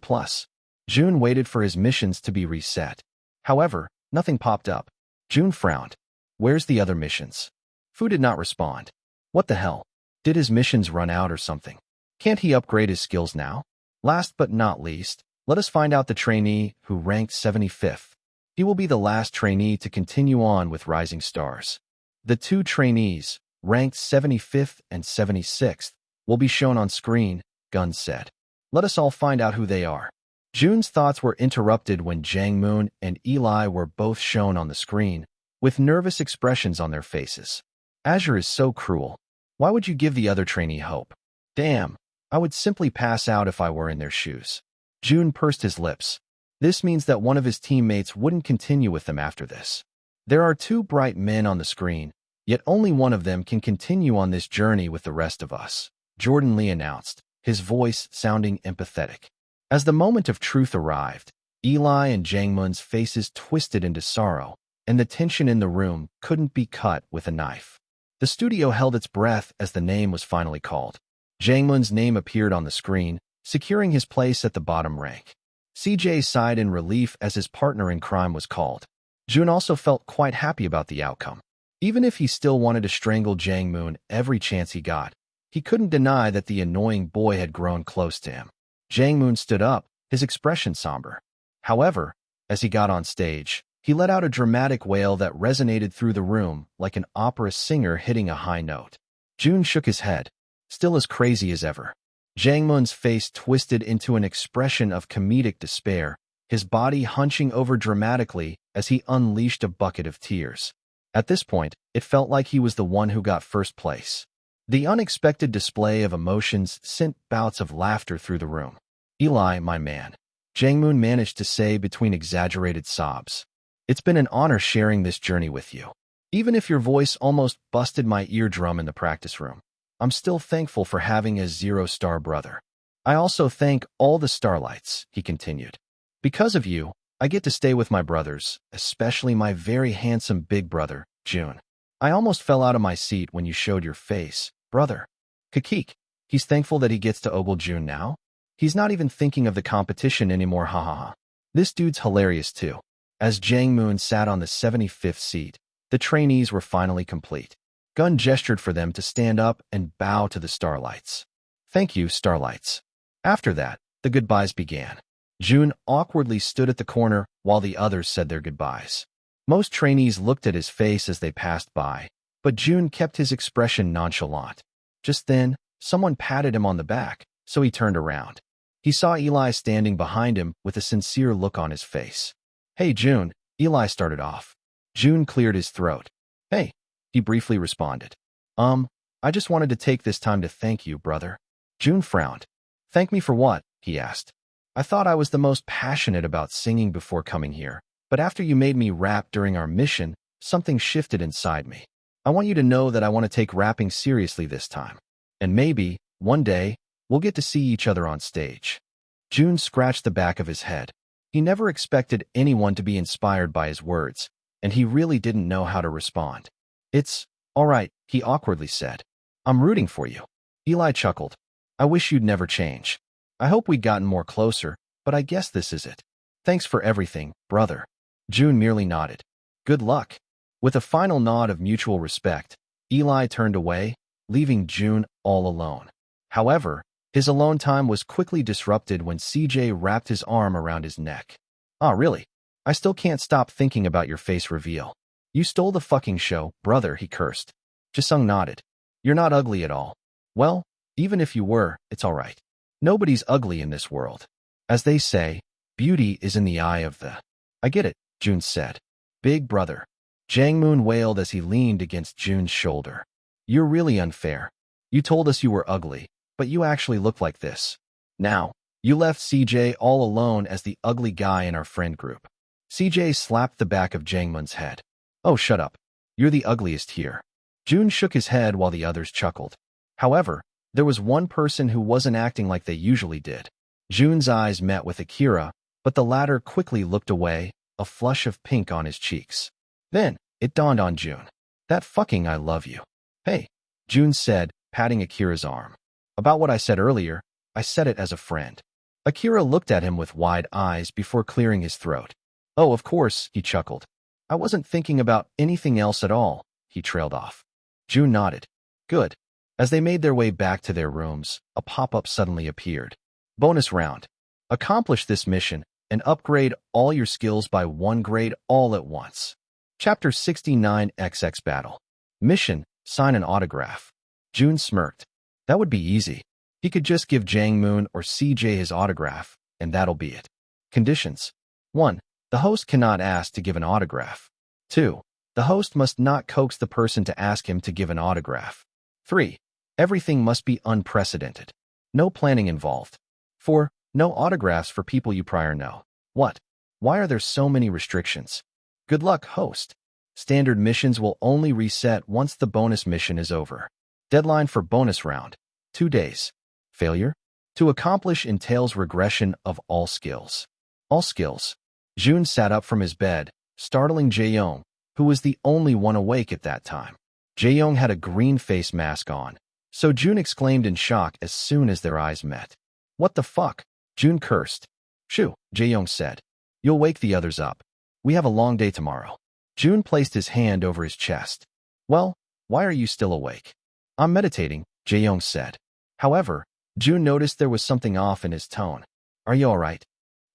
Jun waited for his missions to be reset. However, nothing popped up. Jun frowned. Where's the other missions? Fu did not respond. What the hell? Did his missions run out or something? Can't he upgrade his skills now? Last but not least, let us find out the trainee who ranked 75th. He will be the last trainee to continue on with Rising Stars. The two trainees, ranked 75th and 76th, will be shown on screen, Gun said. Let us all find out who they are. Jun's thoughts were interrupted when Jang Moon and Eli were both shown on the screen, with nervous expressions on their faces. Azure is so cruel. Why would you give the other trainee hope? Damn, I would simply pass out if I were in their shoes. Jun pursed his lips. This means that one of his teammates wouldn't continue with them after this. There are 2 bright men on the screen, Yet only one of them can continue on this journey with the rest of us, Jordan Lee announced, his voice sounding empathetic. As the moment of truth arrived, Eli and Jangmun's faces twisted into sorrow, and the tension in the room couldn't be cut with a knife. The studio held its breath as the name was finally called. Jangmun's name appeared on the screen, securing his place at the bottom rank. CJ sighed in relief as his partner in crime was called. Jun also felt quite happy about the outcome. Even if he still wanted to strangle Jangmun every chance he got, he couldn't deny that the annoying boy had grown close to him. Jangmun stood up, his expression somber. However, as he got on stage, he let out a dramatic wail that resonated through the room like an opera singer hitting a high note. Jun shook his head, still as crazy as ever. Jangmun's face twisted into an expression of comedic despair, his body hunching over dramatically as he unleashed a bucket of tears. At this point, it felt like he was the one who got first place. The unexpected display of emotions sent bouts of laughter through the room. Eli, my man, Jangmun managed to say between exaggerated sobs. It's been an honor sharing this journey with you. Even if your voice almost busted my eardrum in the practice room, I'm still thankful for having a zero-star brother. I also thank all the starlights, he continued. Because of you, I get to stay with my brothers, especially my very handsome big brother, Jun. I almost fell out of my seat when you showed your face, brother. Kakik, he's thankful that he gets to ogle Jun now? He's not even thinking of the competition anymore, ha ha ha. This dude's hilarious too. As Jangmun sat on the 75th seat, the trainees were finally complete. Gun gestured for them to stand up and bow to the starlights. Thank you, starlights. After that, the goodbyes began. Jun awkwardly stood at the corner while the others said their goodbyes. Most trainees looked at his face as they passed by, but Jun kept his expression nonchalant. Just then, someone patted him on the back, so he turned around. He saw Eli standing behind him with a sincere look on his face. Hey, Jun, Eli started off. Jun cleared his throat. Hey, he briefly responded. I just wanted to take this time to thank you, brother. Jun frowned. Thank me for what? He asked. I thought I was the most passionate about singing before coming here, but after you made me rap during our mission, something shifted inside me. I want you to know that I want to take rapping seriously this time. And maybe, one day, we'll get to see each other on stage. Jun scratched the back of his head. He never expected anyone to be inspired by his words, and he really didn't know how to respond. It's all right, he awkwardly said. I'm rooting for you. Eli chuckled. I wish you'd never change. I hope we'd gotten more closer, but I guess this is it. Thanks for everything, brother. Jun merely nodded. Good luck. With a final nod of mutual respect, Eli turned away, leaving Jun all alone. However, his alone time was quickly disrupted when CJ wrapped his arm around his neck. Ah, really? I still can't stop thinking about your face reveal. You stole the fucking show, brother, he cursed. Jisung nodded. You're not ugly at all. Well, even if you were, it's all right. Nobody's ugly in this world. As they say, beauty is in the eye of the... I get it, Jun said. Big brother. Jangmun wailed as he leaned against Jun's shoulder. You're really unfair. You told us you were ugly, but you actually look like this. Now, you left CJ all alone as the ugly guy in our friend group. CJ slapped the back of Jangmun's head. Oh, shut up. You're the ugliest here. Jun shook his head while the others chuckled. However, there was one person who wasn't acting like they usually did. Jun's eyes met with Akira, but the latter quickly looked away, a flush of pink on his cheeks. Then, it dawned on Jun. That fucking I love you. Hey, Jun said, patting Akira's arm. About what I said earlier, I said it as a friend. Akira looked at him with wide eyes before clearing his throat. Oh, of course, he chuckled. I wasn't thinking about anything else at all, he trailed off. Jun nodded. Good. As they made their way back to their rooms, a pop-up suddenly appeared. Bonus round. Accomplish this mission and upgrade all your skills by 1 grade all at once. Chapter 69 XX Battle. Mission, sign an autograph. Jun smirked. That would be easy. He could just give Jangmun or CJ his autograph, and that'll be it. Conditions. 1. The host cannot ask to give an autograph. 2. The host must not coax the person to ask him to give an autograph. 3. Everything must be unprecedented. No planning involved. 4. No autographs for people you prior know. What? Why are there so many restrictions? Good luck, host. Standard missions will only reset once the bonus mission is over. Deadline for bonus round: 2 days. Failure to accomplish entails regression of all skills. All skills. Jun sat up from his bed, startling Jae-young, who was the only one awake at that time. Jae-young had a green face mask on, so Jun exclaimed in shock as soon as their eyes met. "What the fuck?" Jun cursed. "Shoo," Jae-young said. "You'll wake the others up. We have a long day tomorrow." Jun placed his hand over his chest. "Well, why are you still awake?" "I'm meditating," Jae-young said. However, Jun noticed there was something off in his tone. "Are you all right?"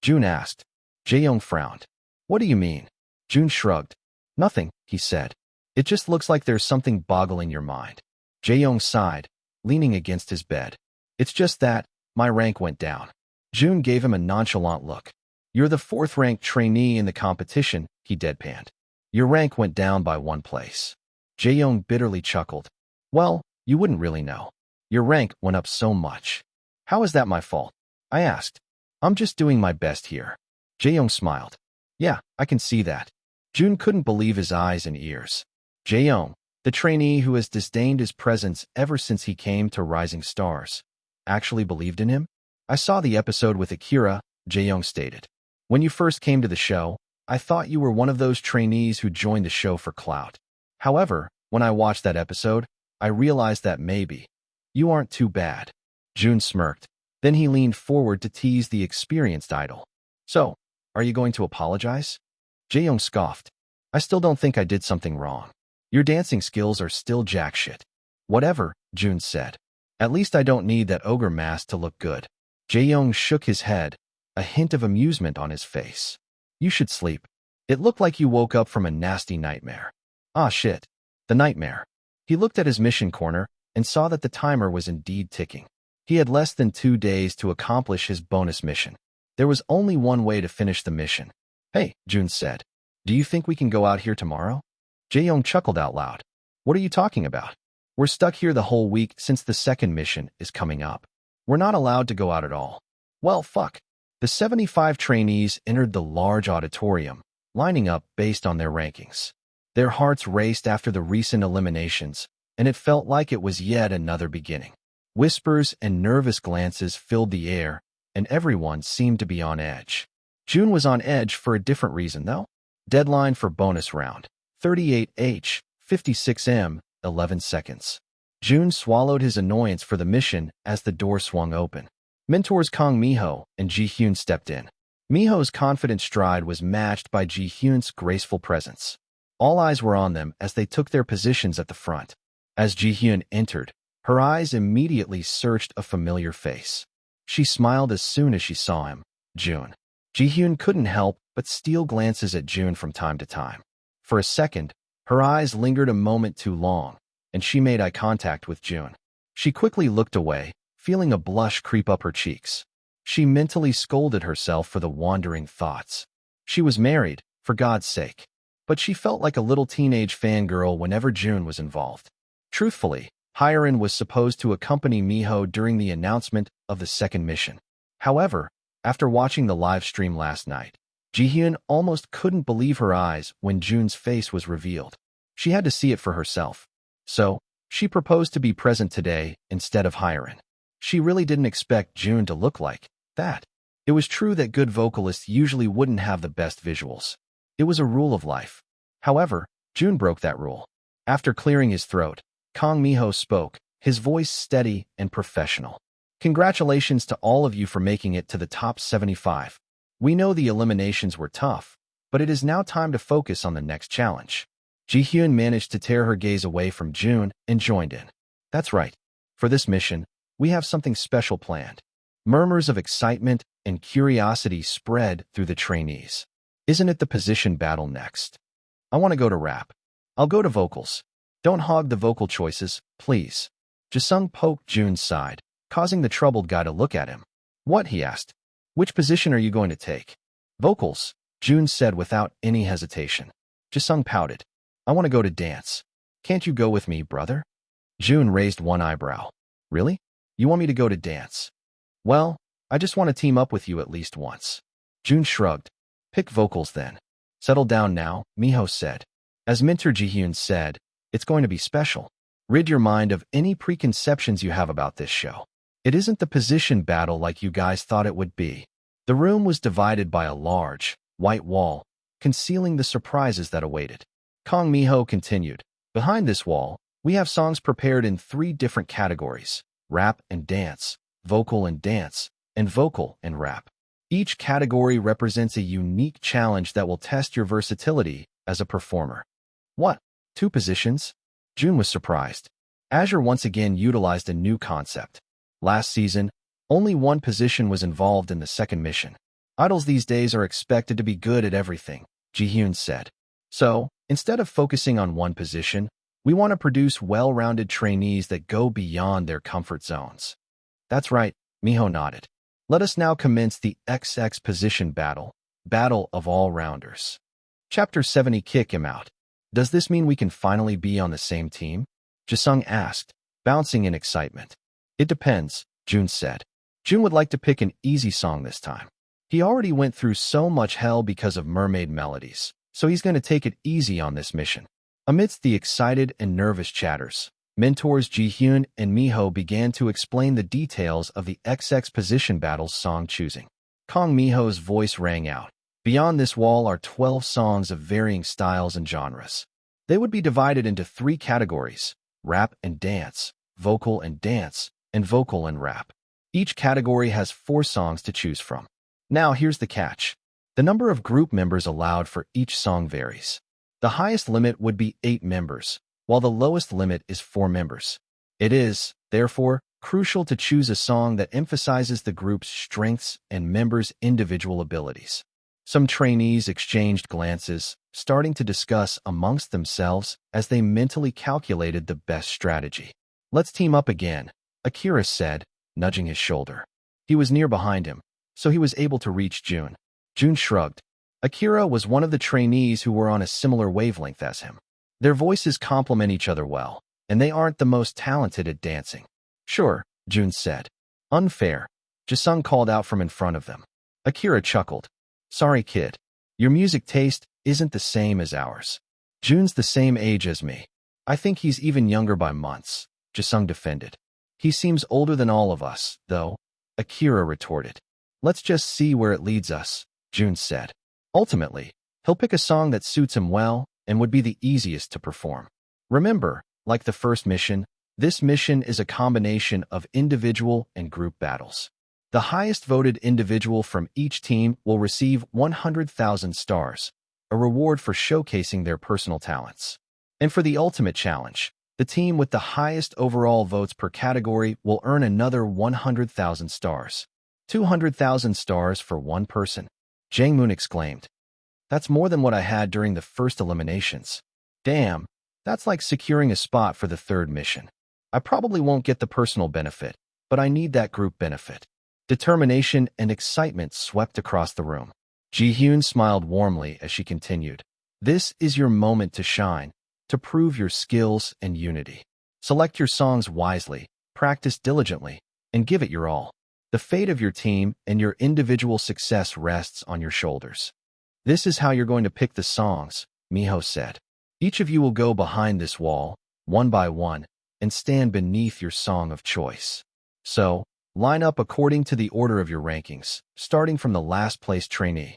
Jun asked. Jae-young frowned. "What do you mean?" Jun shrugged. "Nothing," he said. "It just looks like there's something boggling your mind." Jae-young sighed, leaning against his bed. "It's just that my rank went down." Jun gave him a nonchalant look. "You're the 4th-ranked trainee in the competition," he deadpanned. "Your rank went down by 1 place." Jae-young bitterly chuckled. "Well, you wouldn't really know. Your rank went up so much." "How is that my fault?" I asked. "I'm just doing my best here." Jae-young smiled. "Yeah, I can see that." Jun couldn't believe his eyes and ears. Jae-young, the trainee who has disdained his presence ever since he came to Rising Stars, actually believed in him? "I saw the episode with Akira," Jae-young stated. "When you first came to the show, I thought you were one of those trainees who joined the show for clout. However, when I watched that episode, I realized that maybe you aren't too bad." Jun smirked. Then he leaned forward to tease the experienced idol. "So, are you going to apologize?" Jae-young scoffed. "I still don't think I did something wrong. Your dancing skills are still jack shit." "Whatever," Jun said. "At least I don't need that ogre mask to look good." Jae-young shook his head, a hint of amusement on his face. "You should sleep. It looked like you woke up from a nasty nightmare." "Ah shit. The nightmare." He looked at his mission corner and saw that the timer was indeed ticking. He had less than 2 days to accomplish his bonus mission. There was only one way to finish the mission. "Hey," Jun said. "Do you think we can go out here tomorrow?" Jae-young chuckled out loud. "What are you talking about? We're stuck here the whole week since the second mission is coming up. We're not allowed to go out at all." "Well, fuck." The 75 trainees entered the large auditorium, lining up based on their rankings. Their hearts raced after the recent eliminations, and it felt like it was yet another beginning. Whispers and nervous glances filled the air, and everyone seemed to be on edge. Jun was on edge for a different reason, though. Deadline for bonus round: 38H, 56M, 11 seconds. Jun swallowed his annoyance for the mission as the door swung open. Mentors Kang Mi-ho and Ji-hyun stepped in. Mi-ho's confident stride was matched by Ji-hyun's graceful presence. All eyes were on them as they took their positions at the front. As Ji-hyun entered, her eyes immediately searched a familiar face. She smiled as soon as she saw him, Jun. Ji-hyun couldn't help but steal glances at Jun from time to time. For a second, her eyes lingered a moment too long, and she made eye contact with Jun. She quickly looked away, feeling a blush creep up her cheeks. She mentally scolded herself for the wandering thoughts. She was married, for God's sake. But she felt like a little teenage fangirl whenever Jun was involved. Truthfully, Hyerin was supposed to accompany Mi-ho during the announcement of the second mission. However, after watching the live stream last night, Ji-hyun almost couldn't believe her eyes when Jun's face was revealed. She had to see it for herself. So, she proposed to be present today instead of Hyerin. She really didn't expect Jun to look like that. It was true that good vocalists usually wouldn't have the best visuals. It was a rule of life. However, Jun broke that rule. After clearing his throat, Kang Mi-ho spoke, his voice steady and professional. "Congratulations to all of you for making it to the top 75. We know the eliminations were tough, but it is now time to focus on the next challenge." Ji-hyun managed to tear her gaze away from Jun and joined in. "That's right. For this mission, we have something special planned." Murmurs of excitement and curiosity spread through the trainees. "Isn't it the position battle next?" "I want to go to rap." "I'll go to vocals." "Don't hog the vocal choices, please." Jisung poked Jun's side, causing the troubled guy to look at him. "What?" he asked. "Which position are you going to take?" "Vocals," Jun said without any hesitation. Jisung pouted. "I want to go to dance." "Can't you go with me, brother?" Jun raised one eyebrow. "Really? You want me to go to dance?" "Well, I just want to team up with you at least once." Jun shrugged. "Pick vocals then." "Settle down now," Mi-ho said. As Mentor Ji-hyun said, it's going to be special. Rid your mind of any preconceptions you have about this show. It isn't the position battle like you guys thought it would be. The room was divided by a large, white wall, concealing the surprises that awaited. Kang Mi-ho continued, behind this wall, we have songs prepared in 3 different categories: rap and dance, vocal and dance, and vocal and rap. Each category represents a unique challenge that will test your versatility as a performer. What? 2 positions? Jun was surprised. Azure once again utilized a new concept. Last season, only 1 position was involved in the second mission. Idols these days are expected to be good at everything, Ji-hyun said. So, instead of focusing on 1 position, we want to produce well-rounded trainees that go beyond their comfort zones. That's right, Mi-ho nodded. Let us now commence the XX position battle of all-rounders. Chapter 70. Kick him out. Does this mean we can finally be on the same team? Jisung asked, bouncing in excitement. It depends, Jun said. Jun would like to pick an easy song this time. He already went through so much hell because of mermaid melodies, so he's going to take it easy on this mission. Amidst the excited and nervous chatters, mentors Ji-hyun and Mi-ho began to explain the details of the XX position battle's song choosing. Kang Mi-ho's voice rang out. Beyond this wall are 12 songs of varying styles and genres. They would be divided into 3 categories: rap and dance, vocal and dance, and vocal and rap. Each category has 4 songs to choose from. Now here's the catch. The number of group members allowed for each song varies. The highest limit would be 8 members, while the lowest limit is 4 members. It is, therefore, crucial to choose a song that emphasizes the group's strengths and members' individual abilities. Some trainees exchanged glances, starting to discuss amongst themselves as they mentally calculated the best strategy. Let's team up again, Akira said, nudging his shoulder. He was near behind him, so he was able to reach Jun. Jun shrugged. Akira was one of the trainees who were on a similar wavelength as him. Their voices complement each other well, and they aren't the most talented at dancing. Sure, Jun said. Unfair, Jisung called out from in front of them. Akira chuckled. Sorry, kid. Your music taste isn't the same as ours. Jun's the same age as me. I think he's even younger by months, Jisung defended. He seems older than all of us, though, Akira retorted. Let's just see where it leads us, Jun said. Ultimately, he'll pick a song that suits him well and would be the easiest to perform. Remember, like the first mission, this mission is a combination of individual and group battles. The highest voted individual from each team will receive 100,000 stars, a reward for showcasing their personal talents. And for the ultimate challenge, the team with the highest overall votes per category will earn another 100,000 stars. 200,000 stars for one person, Jang Moon exclaimed. That's more than what I had during the first eliminations. Damn, that's like securing a spot for the 3rd mission. I probably won't get the personal benefit, but I need that group benefit. Determination and excitement swept across the room. Ji-hyun smiled warmly as she continued. This is your moment to shine, to prove your skills and unity. Select your songs wisely, practice diligently, and give it your all. The fate of your team and your individual success rests on your shoulders. This is how you're going to pick the songs, Mi-ho said. Each of you will go behind this wall, one by one, and stand beneath your song of choice. So, line up according to the order of your rankings, starting from the last-place trainee.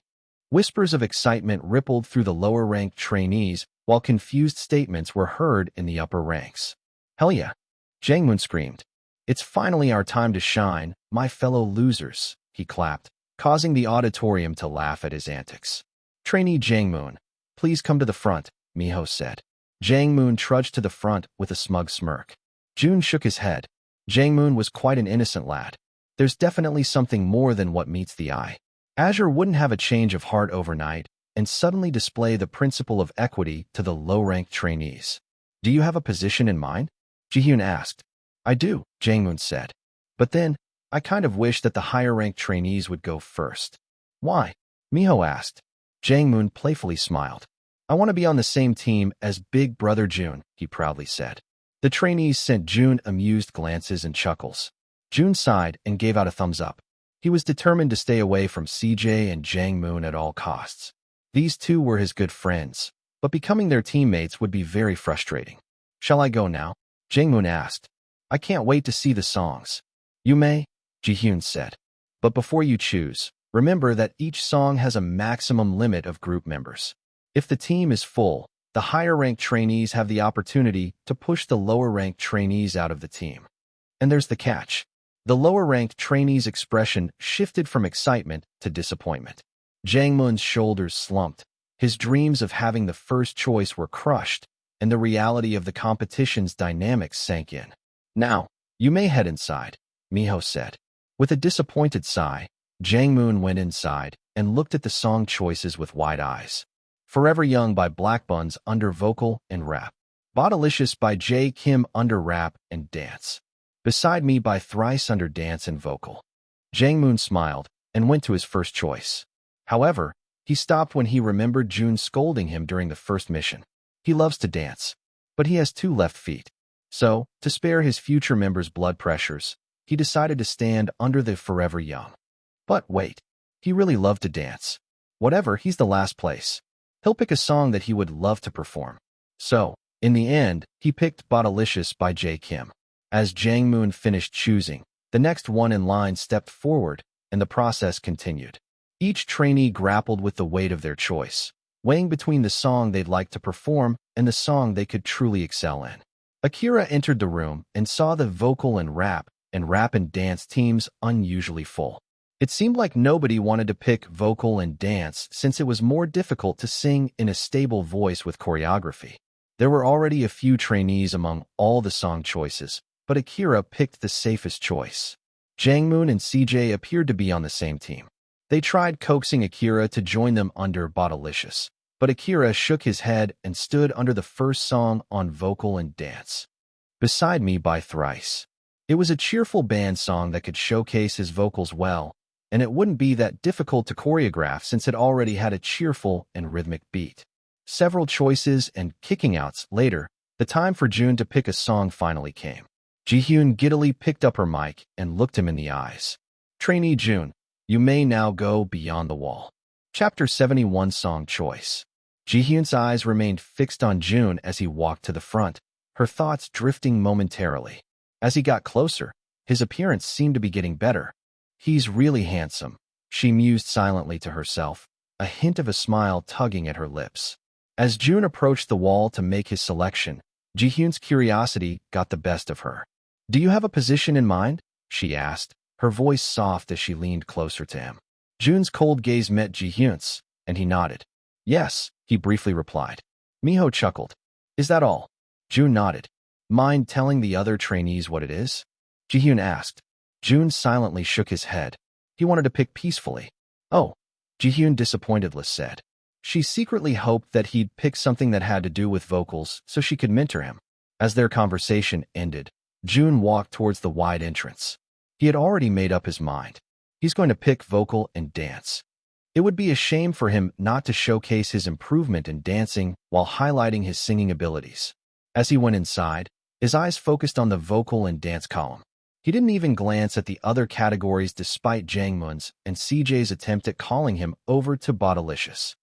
Whispers of excitement rippled through the lower-ranked trainees, while confused statements were heard in the upper ranks. Hell yeah! Jangmoon screamed. It's finally our time to shine, my fellow losers, he clapped, causing the auditorium to laugh at his antics. Trainee Jangmoon, please come to the front, Mi-ho said. Jangmoon trudged to the front with a smug smirk. Jun shook his head. Jangmoon was quite an innocent lad. There's definitely something more than what meets the eye. Azure wouldn't have a change of heart overnight and suddenly display the principle of equity to the low-ranked trainees. Do you have a position in mind? Ji-hyun asked. I do, Jangmoon said. But then, I kind of wish that the higher-ranked trainees would go first. Why? Mi-ho asked. Jangmoon playfully smiled. I want to be on the same team as Big Brother Jun, he proudly said. The trainees sent Jun amused glances and chuckles. Jun sighed and gave out a thumbs up. He was determined to stay away from CJ and Jangmoon at all costs. These two were his good friends, but becoming their teammates would be very frustrating. Shall I go now? Jang-moon asked. I can't wait to see the songs. You may, Ji-hyun said. But before you choose, remember that each song has a maximum limit of group members. If the team is full, the higher-ranked trainees have the opportunity to push the lower-ranked trainees out of the team. And there's the catch. The lower-ranked trainee's expression shifted from excitement to disappointment. Jang-moon's shoulders slumped. His dreams of having the first choice were crushed, and the reality of the competition's dynamics sank in. Now, you may head inside, Miho said. With a disappointed sigh, Jang-moon went inside and looked at the song choices with wide eyes. Forever Young by Blackbuns under vocal and rap. Bodilicious by J. Kim under rap and dance. Beside Me by Thrice under dance and vocal. Jang-moon smiled and went to his first choice. However, he stopped when he remembered Jun scolding him during the first mission. He loves to dance, but he has 2 left feet. So, to spare his future members' blood pressures, he decided to stand under the Forever Young. But wait, he really loved to dance. Whatever, he's the last place. He'll pick a song that he would love to perform. So, in the end, he picked Bodilicious by J. Kim. As Jang-moon finished choosing, the next one in line stepped forward, and the process continued. Each trainee grappled with the weight of their choice, weighing between the song they'd like to perform and the song they could truly excel in. Akira entered the room and saw the vocal and rap and dance teams unusually full. It seemed like nobody wanted to pick vocal and dance since it was more difficult to sing in a stable voice with choreography. There were already a few trainees among all the song choices, but Akira picked the safest choice. Jang-moon and CJ appeared to be on the same team. They tried coaxing Akira to join them under Bodilicious, but Akira shook his head and stood under the first song on vocal and dance. Beside Me by Thrice. It was a cheerful band song that could showcase his vocals well, and it wouldn't be that difficult to choreograph since it already had a cheerful and rhythmic beat. Several choices and kicking outs later, the time for Jun to pick a song finally came. Ji-hyun giddily picked up her mic and looked him in the eyes. Trainee Jun, you may now go beyond the wall. Chapter 71 Song Choice. Ji-hyun's eyes remained fixed on Jun as he walked to the front, her thoughts drifting momentarily. As he got closer, his appearance seemed to be getting better. He's really handsome, she mused silently to herself, a hint of a smile tugging at her lips. As Jun approached the wall to make his selection, Ji-hyun's curiosity got the best of her. Do you have a position in mind? She asked, her voice soft as she leaned closer to him. Jun's cold gaze met Ji-hyun's, and he nodded. Yes, he briefly replied. Miho chuckled. Is that all? Jun nodded. Mind telling the other trainees what it is? Ji-hyun asked. Jun silently shook his head. He wanted to pick peacefully. Oh, Ji-hyun disappointedly said. She secretly hoped that he'd pick something that had to do with vocals so she could mentor him. As their conversation ended, Jun walked towards the wide entrance. He had already made up his mind. He's going to pick vocal and dance. It would be a shame for him not to showcase his improvement in dancing while highlighting his singing abilities. As he went inside, his eyes focused on the vocal and dance column. He didn't even glance at the other categories despite Jang-moon's and CJ's attempt at calling him over to Bodilicious.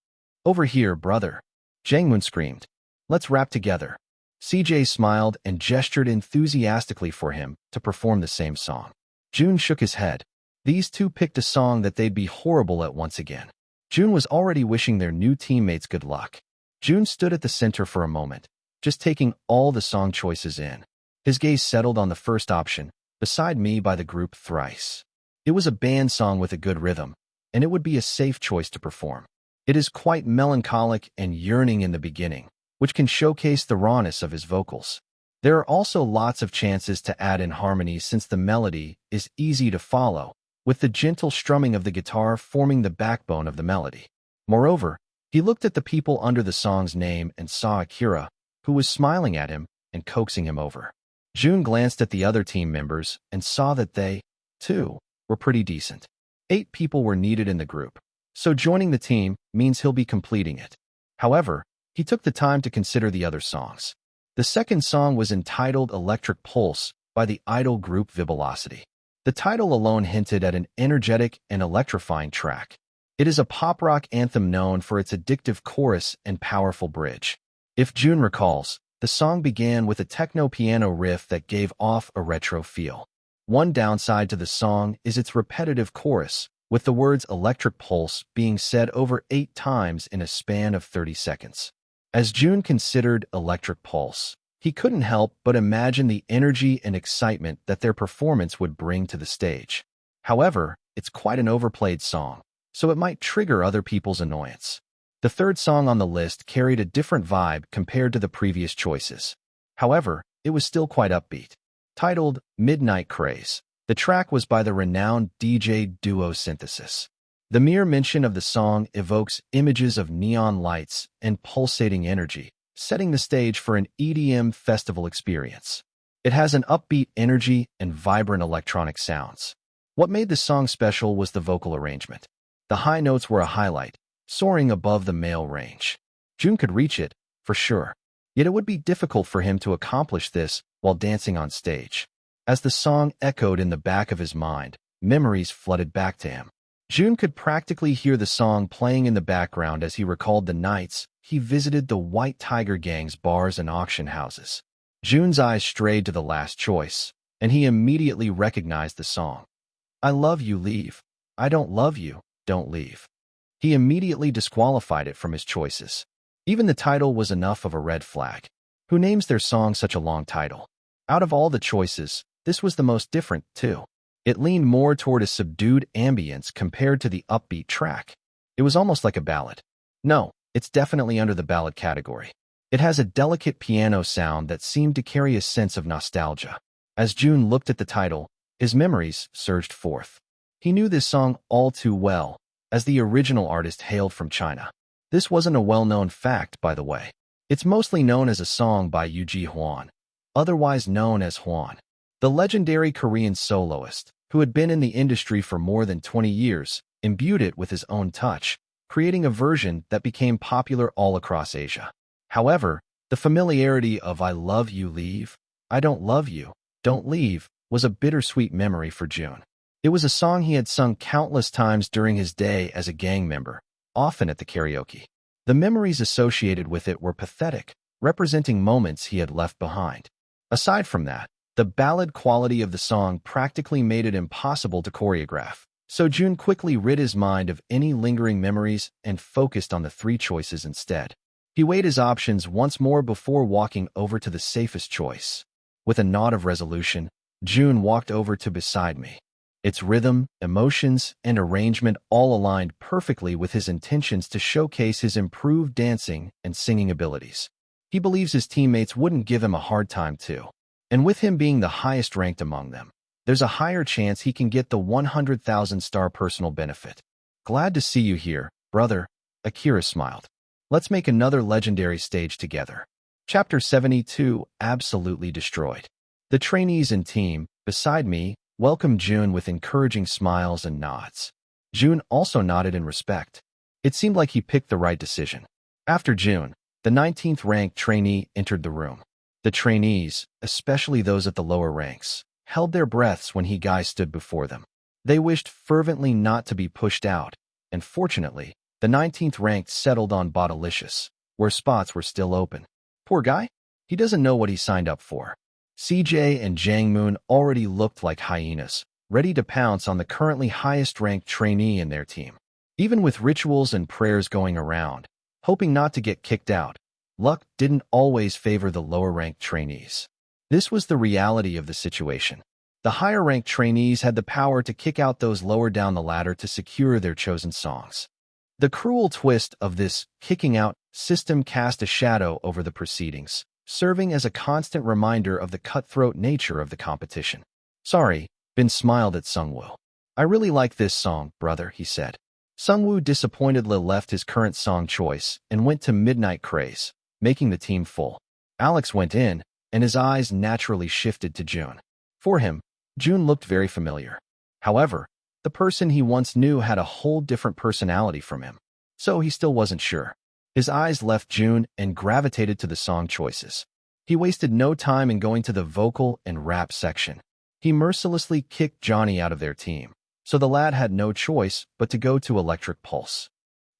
Over here, brother. Jang-moon screamed. Let's rap together. CJ smiled and gestured enthusiastically for him to perform the same song. Jun shook his head. These two picked a song that they'd be horrible at once again. Jun was already wishing their new teammates good luck. Jun stood at the center for a moment, just taking all the song choices in. His gaze settled on the first option, Beside Me by the group Thrice. It was a band song with a good rhythm, and it would be a safe choice to perform. It is quite melancholic and yearning in the beginning, which can showcase the rawness of his vocals. There are also lots of chances to add in harmonies since the melody is easy to follow, with the gentle strumming of the guitar forming the backbone of the melody. Moreover, he looked at the people under the song's name and saw Akira, who was smiling at him and coaxing him over. Jun glanced at the other team members and saw that they, too, were pretty decent. 8 people were needed in the group, so joining the team means he'll be completing it. However, he took the time to consider the other songs. The second song was entitled Electric Pulse by the idol group Vibalocity. The title alone hinted at an energetic and electrifying track. It is a pop-rock anthem known for its addictive chorus and powerful bridge. If Jun recalls, the song began with a techno-piano riff that gave off a retro feel. One downside to the song is its repetitive chorus, with the words electric pulse being said over 8 times in a span of 30 seconds. As Jun considered electric pulse, he couldn't help but imagine the energy and excitement that their performance would bring to the stage. However, it's quite an overplayed song, so it might trigger other people's annoyance. The third song on the list carried a different vibe compared to the previous choices. However, it was still quite upbeat. Titled Midnight Craze, the track was by the renowned DJ duo Synthesis. The mere mention of the song evokes images of neon lights and pulsating energy, setting the stage for an EDM festival experience. It has an upbeat energy and vibrant electronic sounds. What made the song special was the vocal arrangement. The high notes were a highlight, soaring above the male range. Jun could reach it, for sure. Yet it would be difficult for him to accomplish this while dancing on stage. As the song echoed in the back of his mind, memories flooded back to him. Jun could practically hear the song playing in the background as he recalled the nights he visited the White Tiger Gang's bars and auction houses. Jun's eyes strayed to the last choice, and he immediately recognized the song. I love you, leave. I don't love you, don't leave. He immediately disqualified it from his choices. Even the title was enough of a red flag. Who names their song such a long title? Out of all the choices, this was the most different, too. It leaned more toward a subdued ambience compared to the upbeat track. It was almost like a ballad. No, it's definitely under the ballad category. It has a delicate piano sound that seemed to carry a sense of nostalgia. As Jun looked at the title, his memories surged forth. He knew this song all too well, as the original artist hailed from China. This wasn't a well-known fact, by the way. It's mostly known as a song by Yuji Hwan, otherwise known as Hwan. The legendary Korean soloist, who had been in the industry for more than 20 years, imbued it with his own touch, creating a version that became popular all across Asia. However, the familiarity of I love you, leave, I don't love you, don't leave, was a bittersweet memory for Jun. It was a song he had sung countless times during his day as a gang member, often at the karaoke. The memories associated with it were pathetic, representing moments he had left behind. Aside from that, the ballad quality of the song practically made it impossible to choreograph, so Jun quickly rid his mind of any lingering memories and focused on the 3 choices instead. He weighed his options once more before walking over to the safest choice. With a nod of resolution, Jun walked over to Beside Me. Its rhythm, emotions, and arrangement all aligned perfectly with his intentions to showcase his improved dancing and singing abilities. He believes his teammates wouldn't give him a hard time too. And with him being the highest ranked among them, there's a higher chance he can get the 100,000 star personal benefit. Glad to see you here, brother, Akira smiled. Let's make another legendary stage together. Chapter 72, Absolutely Destroyed. The trainees and team, Beside Me, welcomed Jun with encouraging smiles and nods. Jun also nodded in respect. It seemed like he picked the right decision. After Jun, the 19th ranked trainee entered the room. The trainees, especially those at the lower ranks, held their breaths when he guys stood before them. They wished fervently not to be pushed out, and fortunately, the 19th ranked settled on Botalicious, where spots were still open. Poor guy? He doesn't know what he signed up for. CJ and Jangmoon already looked like hyenas, ready to pounce on the currently highest-ranked trainee in their team. Even with rituals and prayers going around, hoping not to get kicked out, luck didn't always favor the lower-ranked trainees. This was the reality of the situation. The higher-ranked trainees had the power to kick out those lower down the ladder to secure their chosen songs. The cruel twist of this kicking out system cast a shadow over the proceedings, serving as a constant reminder of the cutthroat nature of the competition. Sorry, Bin smiled at Sungwoo. I really like this song, brother, he said. Sungwoo disappointedly left his current song choice and went to Midnight Craze, making the team full. Alex went in, and his eyes naturally shifted to Jun. For him, Jun looked very familiar. However, the person he once knew had a whole different personality from him, so he still wasn't sure. His eyes left Jun and gravitated to the song choices. He wasted no time in going to the vocal and rap section. He mercilessly kicked Johnny out of their team, so the lad had no choice but to go to electric pulse.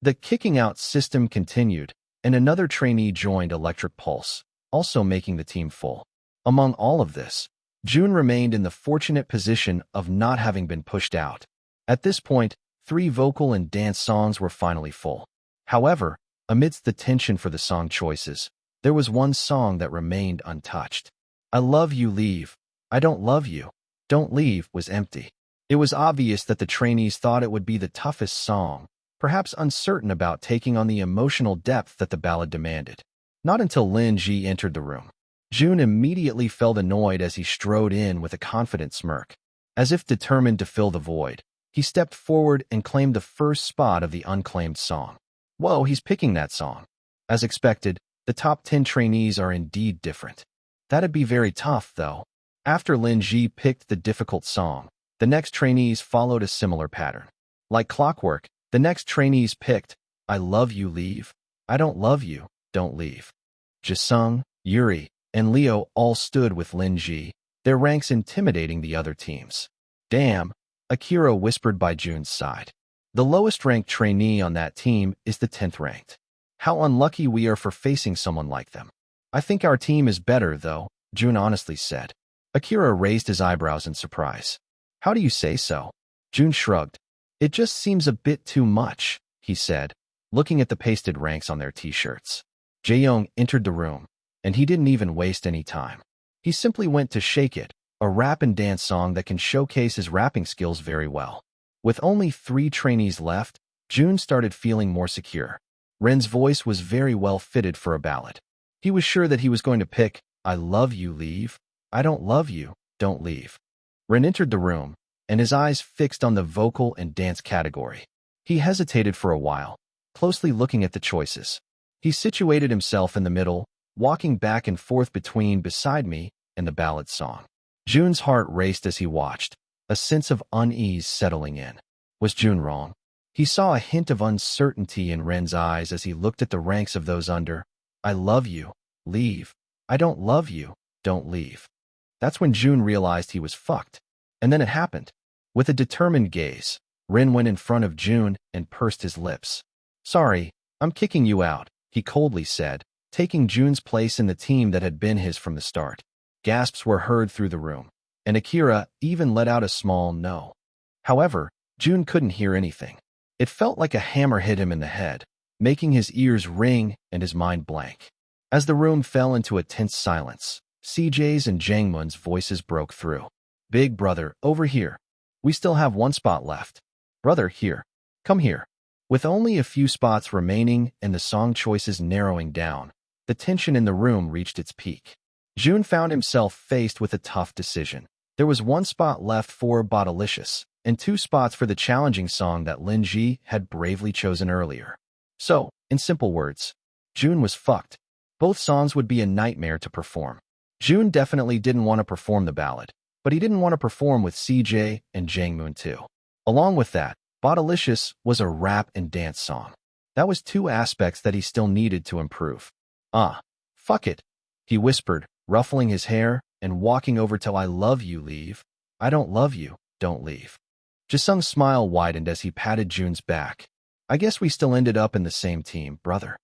The kicking out system continued, and another trainee joined electric pulse, also making the team full. Among all of this, Jun remained in the fortunate position of not having been pushed out. At this point, 3 vocal and dance songs were finally full. However, amidst the tension for the song choices, there was one song that remained untouched. I Love You Leave, I Don't Love You, Don't Leave was empty. It was obvious that the trainees thought it would be the toughest song, perhaps uncertain about taking on the emotional depth that the ballad demanded. Not until Lin Ji entered the room. Jun immediately felt annoyed as he strode in with a confident smirk. As if determined to fill the void, he stepped forward and claimed the first spot of the unclaimed song. Whoa, he's picking that song. As expected, the top 10 trainees are indeed different. That'd be very tough, though. After Lin Ji picked the difficult song, the next trainees followed a similar pattern. Like clockwork, the next trainees picked, I Love You Leave, I Don't Love You, Don't Leave. Jisung, Yuri, and Leo all stood with Lin Ji, their ranks intimidating the other teams. Damn, Akira whispered by Jun's side. The lowest-ranked trainee on that team is the 10th ranked. How unlucky we are for facing someone like them. I think our team is better, though, Jun honestly said. Akira raised his eyebrows in surprise. How do you say so? Jun shrugged. It just seems a bit too much, he said, looking at the pasted ranks on their t-shirts. Jaeyoung entered the room, and he didn't even waste any time. He simply went to Shake It, a rap and dance song that can showcase his rapping skills very well. With only 3 trainees left, Jun started feeling more secure. Ren's voice was very well fitted for a ballad. He was sure that he was going to pick, I Love You Leave, I Don't Love You, Don't Leave. Ren entered the room, and his eyes fixed on the vocal and dance category. He hesitated for a while, closely looking at the choices. He situated himself in the middle, walking back and forth between Beside Me and the ballad song. Jun's heart raced as he watched, a sense of unease settling in. Was Jun wrong? He saw a hint of uncertainty in Ren's eyes as he looked at the ranks of those under, I Love You, Leave, I Don't Love You, Don't Leave. That's when Jun realized he was fucked. And then it happened. With a determined gaze, Ren went in front of Jun and pursed his lips. Sorry, I'm kicking you out, he coldly said, taking Jun's place in the team that had been his from the start. Gasps were heard through the room, and Akira even let out a small no. However, Jun couldn't hear anything. It felt like a hammer hit him in the head, making his ears ring and his mind blank. As the room fell into a tense silence, CJ's and Jangmun's voices broke through. Big brother, over here. We still have 1 spot left. Brother, here. Come here. With only a few spots remaining and the song choices narrowing down, the tension in the room reached its peak. Jun found himself faced with a tough decision. There was 1 spot left for Bottylicious, and 2 spots for the challenging song that Lin Ji had bravely chosen earlier. So, in simple words, Jun was fucked. Both songs would be a nightmare to perform. Jun definitely didn't want to perform the ballad, but he didn't want to perform with CJ and Jangmun too. Along with that, Bottylicious was a rap and dance song. That was 2 aspects that he still needed to improve. Fuck it, he whispered, ruffling his hair and walking over to I Love You Leave, I Don't Love You, Don't Leave. Jisung's smile widened as he patted Jun's back. I guess we still ended up in the same team, brother.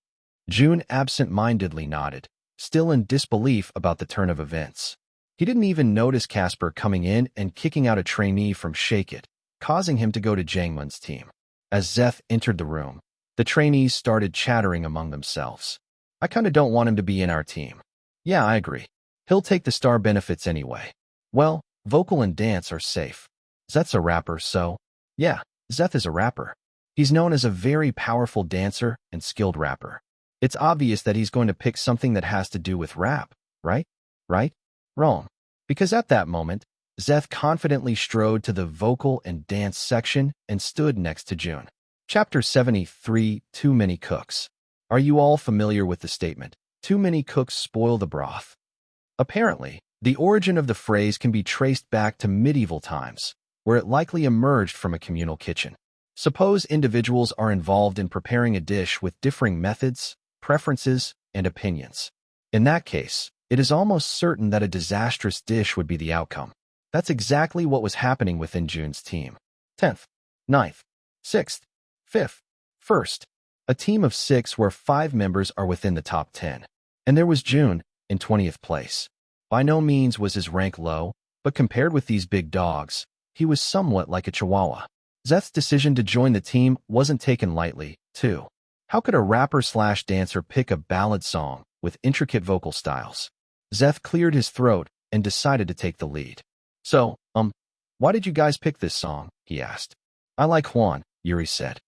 Jun absent-mindedly nodded, still in disbelief about the turn of events. He didn't even notice Casper coming in and kicking out a trainee from Shake It, causing him to go to Jangmun's team. As Zeth entered the room, the trainees started chattering among themselves. I kinda don't want him to be in our team. Yeah, I agree. He'll take the star benefits anyway. Well, vocal and dance are safe. Zeth's a rapper, so... Yeah, Zeth is a rapper. He's known as a very powerful dancer and skilled rapper. It's obvious that he's going to pick something that has to do with rap, right? Right? Wrong. Because at that moment, Zeth confidently strode to the vocal and dance section and stood next to Jun. Chapter 73, Too Many Cooks. Are you all familiar with the statement, too many cooks spoil the broth? Apparently, the origin of the phrase can be traced back to medieval times, where it likely emerged from a communal kitchen. Suppose individuals are involved in preparing a dish with differing methods, preferences, and opinions. In that case, it is almost certain that a disastrous dish would be the outcome. That's exactly what was happening within Jun's team. 10th, 9th, 6th, 5th, 1st. A team of 6 where 5 members are within the top 10. And there was Jun, in 20th place. By no means was his rank low, but compared with these big dogs, he was somewhat like a chihuahua. Zeth's decision to join the team wasn't taken lightly, too. How could a rapper/dancer pick a ballad song with intricate vocal styles? Zeth cleared his throat and decided to take the lead. So, why did you guys pick this song? He asked. I like Juan, Yuri said.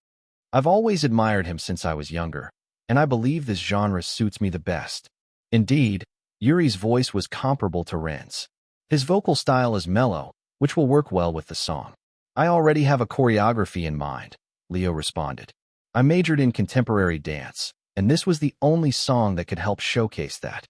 I've always admired him since I was younger, and I believe this genre suits me the best. Indeed, Yuri's voice was comparable to Ren's. His vocal style is mellow, which will work well with the song. I already have a choreography in mind, Leo responded. I majored in contemporary dance, and this was the only song that could help showcase that.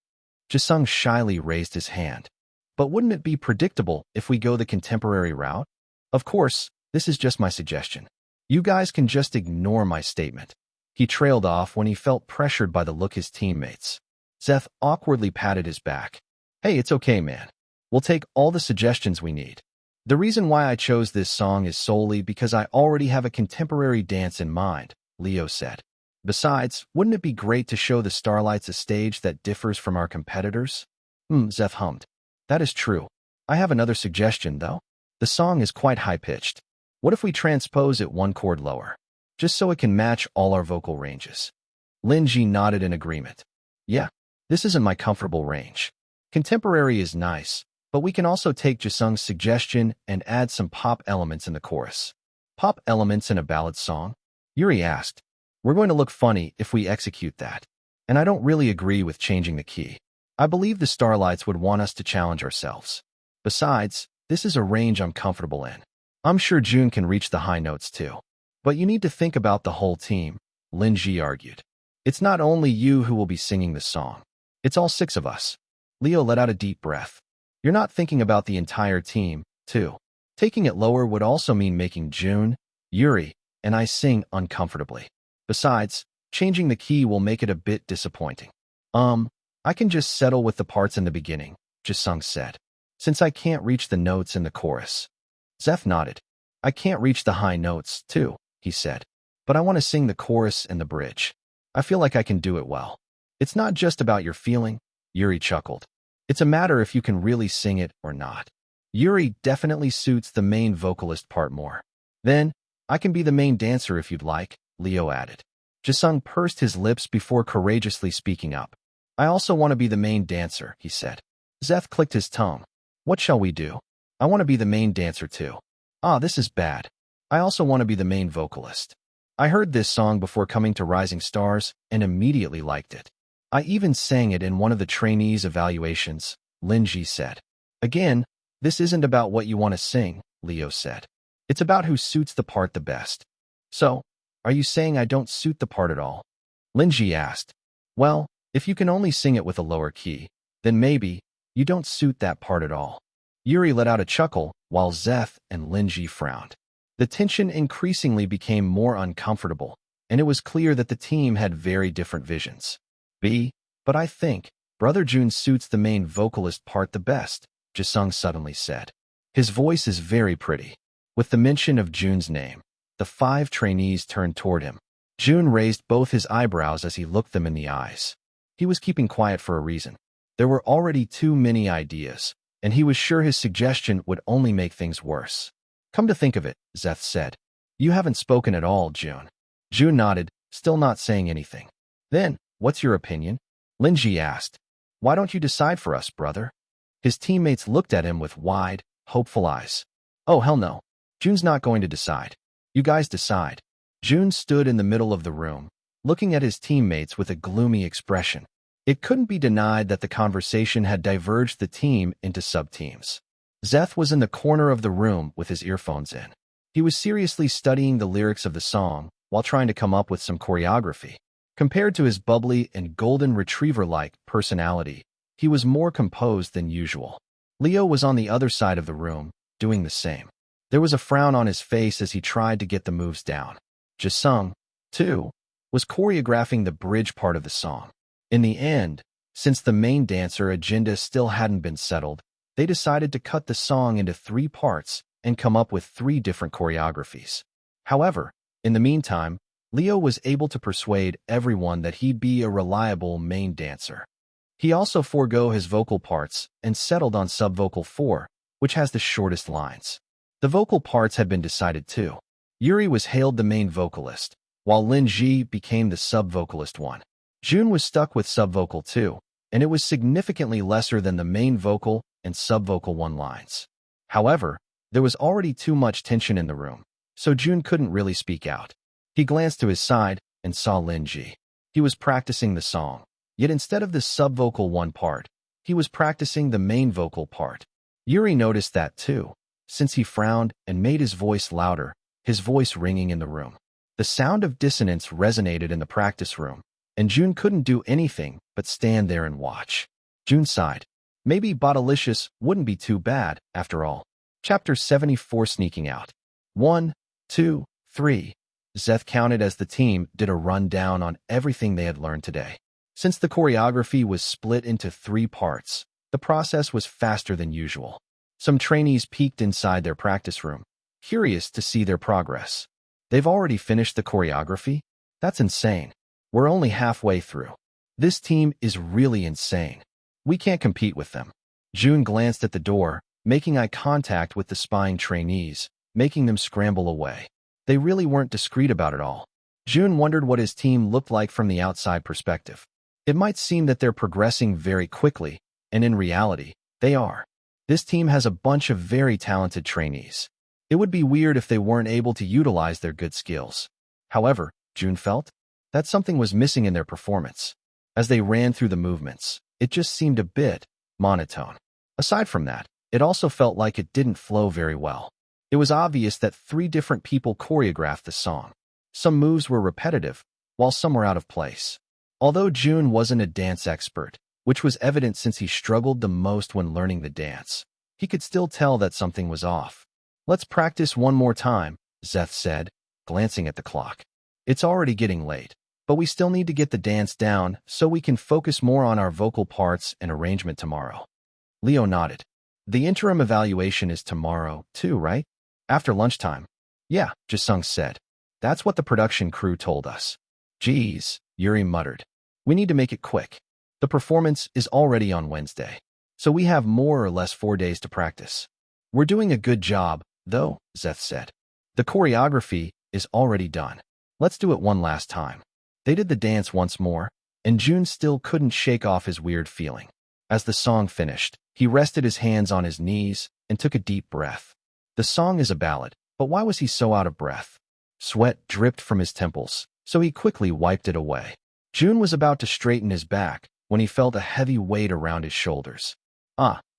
Jisung shyly raised his hand. But wouldn't it be predictable if we go the contemporary route? Of course, this is just my suggestion. You guys can just ignore my statement. He trailed off when he felt pressured by the look his teammates. Zeth awkwardly patted his back. Hey, it's okay, man. We'll take all the suggestions we need. The reason why I chose this song is solely because I already have a contemporary dance in mind, Leo said. Besides, wouldn't it be great to show the Starlights a stage that differs from our competitors? Zeth hummed. That is true. I have another suggestion, though. The song is quite high-pitched. What if we transpose it one chord lower, just so it can match all our vocal ranges? Lin Ji nodded in agreement. Yeah, this isn't my comfortable range. Contemporary is nice, but we can also take Jisung's suggestion and add some pop elements in the chorus. Pop elements in a ballad song? Yuri asked. We're going to look funny if we execute that. And I don't really agree with changing the key. I believe the Starlights would want us to challenge ourselves. Besides, this is a range I'm comfortable in. I'm sure Jun can reach the high notes too. But you need to think about the whole team, Lin Ji argued. It's not only you who will be singing the song. It's all 6 of us. Leo let out a deep breath. You're not thinking about the entire team, too. Taking it lower would also mean making Jun, Yuri, and I sing uncomfortably. Besides, changing the key will make it a bit disappointing. I can just settle with the parts in the beginning, Jisung said, since I can't reach the notes in the chorus. Zeth nodded. I can't reach the high notes, too, he said, but I want to sing the chorus and the bridge. I feel like I can do it well. It's not just about your feeling, Yuri chuckled. It's a matter if you can really sing it or not. Yuri definitely suits the main vocalist part more. Then, I can be the main dancer if you'd like, Leo added. Jisung pursed his lips before courageously speaking up. I also want to be the main dancer, he said. Zeth clicked his tongue. What shall we do? I want to be the main dancer too. This is bad. I also want to be the main vocalist. I heard this song before coming to Rising Stars and immediately liked it. I even sang it in one of the trainees' evaluations, Lin Ji said. Again, this isn't about what you want to sing, Leo said. It's about who suits the part the best. So, are you saying I don't suit the part at all? Lin Ji asked. Well, if you can only sing it with a lower key, then maybe you don't suit that part at all. Yuri let out a chuckle while Zeth and Lin Ji frowned. The tension increasingly became more uncomfortable, and it was clear that the team had very different visions. But I think Brother Jun suits the main vocalist part the best, Jisung suddenly said. His voice is very pretty. With the mention of Jun's name, the 5 trainees turned toward him. Jun raised both his eyebrows as he looked them in the eyes. He was keeping quiet for a reason. There were already too many ideas, and he was sure his suggestion would only make things worse. Come to think of it, Zeth said. You haven't spoken at all, Jun. Jun nodded, still not saying anything. Then, what's your opinion? Lin Ji asked. Why don't you decide for us, brother? His teammates looked at him with wide, hopeful eyes. Oh, hell no. Jun's not going to decide. You guys decide. Jun stood in the middle of the room, looking at his teammates with a gloomy expression. It couldn't be denied that the conversation had diverged the team into sub-teams. Zeth was in the corner of the room with his earphones in. He was seriously studying the lyrics of the song while trying to come up with some choreography. Compared to his bubbly and golden retriever-like personality, he was more composed than usual. Leo was on the other side of the room, doing the same. There was a frown on his face as he tried to get the moves down. Jisung, too, was choreographing the bridge part of the song. In the end, since the main dancer agenda still hadn't been settled, they decided to cut the song into 3 parts and come up with 3 different choreographies. However, in the meantime, Leo was able to persuade everyone that he'd be a reliable main dancer. He also forego his vocal parts and settled on sub-vocal 4, which has the shortest lines. The vocal parts had been decided too. Yuri was hailed the main vocalist, while Lin Ji became the sub-vocalist 1. Jun was stuck with sub-vocal 2, and it was significantly lesser than the main vocal and sub-vocal 1 lines. However, there was already too much tension in the room, so Jun couldn't really speak out. He glanced to his side and saw Lin Ji. He was practicing the song, yet instead of the sub-vocal 1 part, he was practicing the main vocal part. Yuri noticed that too, since he frowned and made his voice louder, his voice ringing in the room. The sound of dissonance resonated in the practice room, and Jun couldn't do anything but stand there and watch. Jun sighed. Maybe Botalicious wouldn't be too bad, after all. Chapter 74 Sneaking Out. 1, 2, 3. Zeth counted as the team did a rundown on everything they had learned today. Since the choreography was split into 3 parts, the process was faster than usual. Some trainees peeked inside their practice room, curious to see their progress. They've already finished the choreography? That's insane. We're only halfway through. This team is really insane. We can't compete with them. Jun glanced at the door, making eye contact with the spying trainees, making them scramble away. They really weren't discreet about it all. Jun wondered what his team looked like from the outside perspective. It might seem that they're progressing very quickly, and in reality, they are. This team has a bunch of very talented trainees. It would be weird if they weren't able to utilize their good skills. However, Jun felt that something was missing in their performance. As they ran through the movements, it just seemed a bit monotone. Aside from that, it also felt like it didn't flow very well. It was obvious that 3 different people choreographed the song. Some moves were repetitive, while some were out of place. Although Jun wasn't a dance expert, which was evident since he struggled the most when learning the dance, he could still tell that something was off. Let's practice one more time, Zeth said, glancing at the clock. It's already getting late, but we still need to get the dance down so we can focus more on our vocal parts and arrangement tomorrow. Leo nodded. The interim evaluation is tomorrow, too, right? After lunchtime. Yeah, Jisung said. That's what the production crew told us. Geez, Yuri muttered. We need to make it quick. The performance is already on Wednesday, so we have more or less 4 days to practice. We're doing a good job, though, Zeth said. The choreography is already done. Let's do it one last time. They did the dance once more, and Jun still couldn't shake off his weird feeling. As the song finished, he rested his hands on his knees and took a deep breath. The song is a ballad, but why was he so out of breath? Sweat dripped from his temples, so he quickly wiped it away. Jun was about to straighten his back when he felt a heavy weight around his shoulders.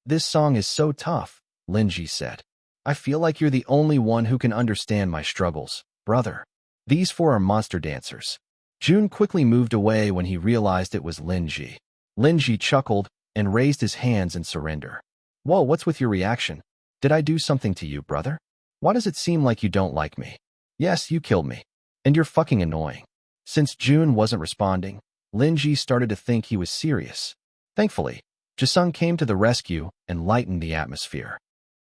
This song is so tough, Lin Ji said. I feel like you're the only one who can understand my struggles, brother. These 4 are monster dancers. Jun quickly moved away when he realized it was Lin Ji. Lin Ji chuckled and raised his hands in surrender. Whoa, what's with your reaction? Did I do something to you, brother? Why does it seem like you don't like me? Yes, you killed me. And you're fucking annoying. Since Jun wasn't responding, Lin Ji started to think he was serious. Thankfully, Jisung came to the rescue and lightened the atmosphere.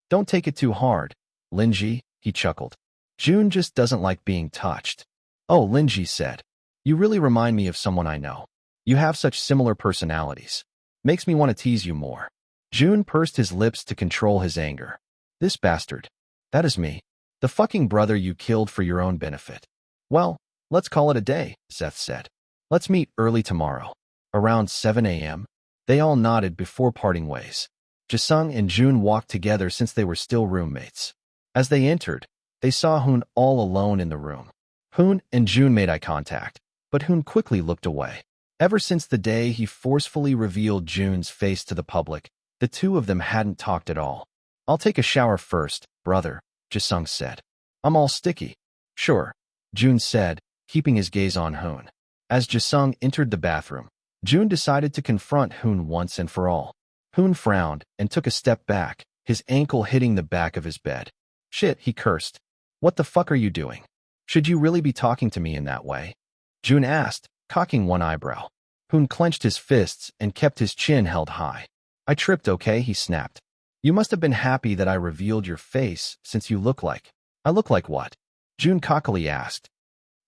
Don't take it too hard, Lin Ji, he chuckled. Jun just doesn't like being touched. Oh, Lin Ji said. You really remind me of someone I know. You have such similar personalities. Makes me want to tease you more. Jun pursed his lips to control his anger. This bastard. That is me. The fucking brother you killed for your own benefit. Well, let's call it a day, Zeth said. Let's meet early tomorrow. Around 7 a.m. They all nodded before parting ways. Jisung and Jun walked together since they were still roommates. As they entered, they saw Hoon all alone in the room. Hoon and Jun made eye contact, but Hoon quickly looked away. Ever since the day he forcefully revealed Jun's face to the public, the 2 of them hadn't talked at all. I'll take a shower first, brother, Jisung said. I'm all sticky. Sure, Jun said, keeping his gaze on Hoon. As Jisung entered the bathroom, Jun decided to confront Hoon once and for all. Hoon frowned and took a step back, his ankle hitting the back of his bed. Shit, he cursed. What the fuck are you doing? Should you really be talking to me in that way? Jun asked, cocking one eyebrow. Hoon clenched his fists and kept his chin held high. I tripped, okay, he snapped. You must have been happy that I revealed your face since you look like... I look like what? Jun cockily asked.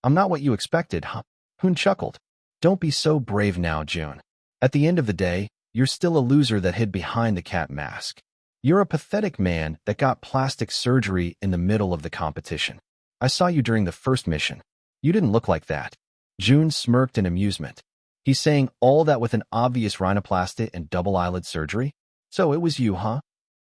I'm not what you expected, huh? Hoon chuckled. Don't be so brave now, Jun. At the end of the day, you're still a loser that hid behind the cat mask. You're a pathetic man that got plastic surgery in the middle of the competition. I saw you during the first mission. You didn't look like that. Jun smirked in amusement. He's saying all that with an obvious rhinoplasty and double eyelid surgery? So it was you, huh?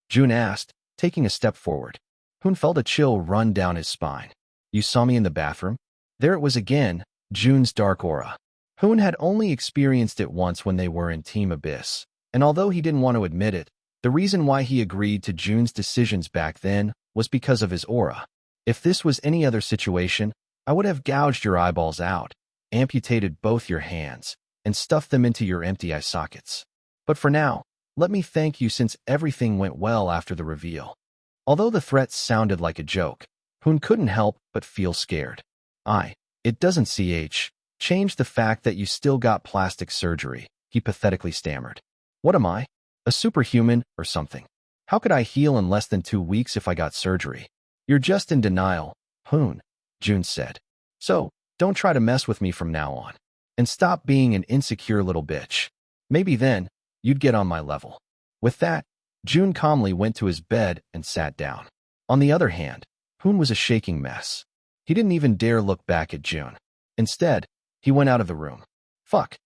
Jun asked, taking a step forward. Hoon felt a chill run down his spine. You saw me in the bathroom? There it was again, Jun's dark aura. Hoon had only experienced it once when they were in Team Abyss, and although he didn't want to admit it, the reason why he agreed to Jun's decisions back then was because of his aura. If this was any other situation, I would have gouged your eyeballs out, amputated both your hands, and stuffed them into your empty eye sockets. But for now, let me thank you since everything went well after the reveal. Although the threat sounded like a joke, Hoon couldn't help but feel scared. It doesn't change the fact that you still got plastic surgery, he pathetically stammered. What am I? A superhuman or something? How could I heal in less than 2 weeks if I got surgery? You're just in denial, Hoon, Jun said. So, don't try to mess with me from now on. And stop being an insecure little bitch. Maybe then, you'd get on my level. With that, Jun calmly went to his bed and sat down. On the other hand, Hoon was a shaking mess. He didn't even dare look back at Jun. Instead, he went out of the room. Fuck.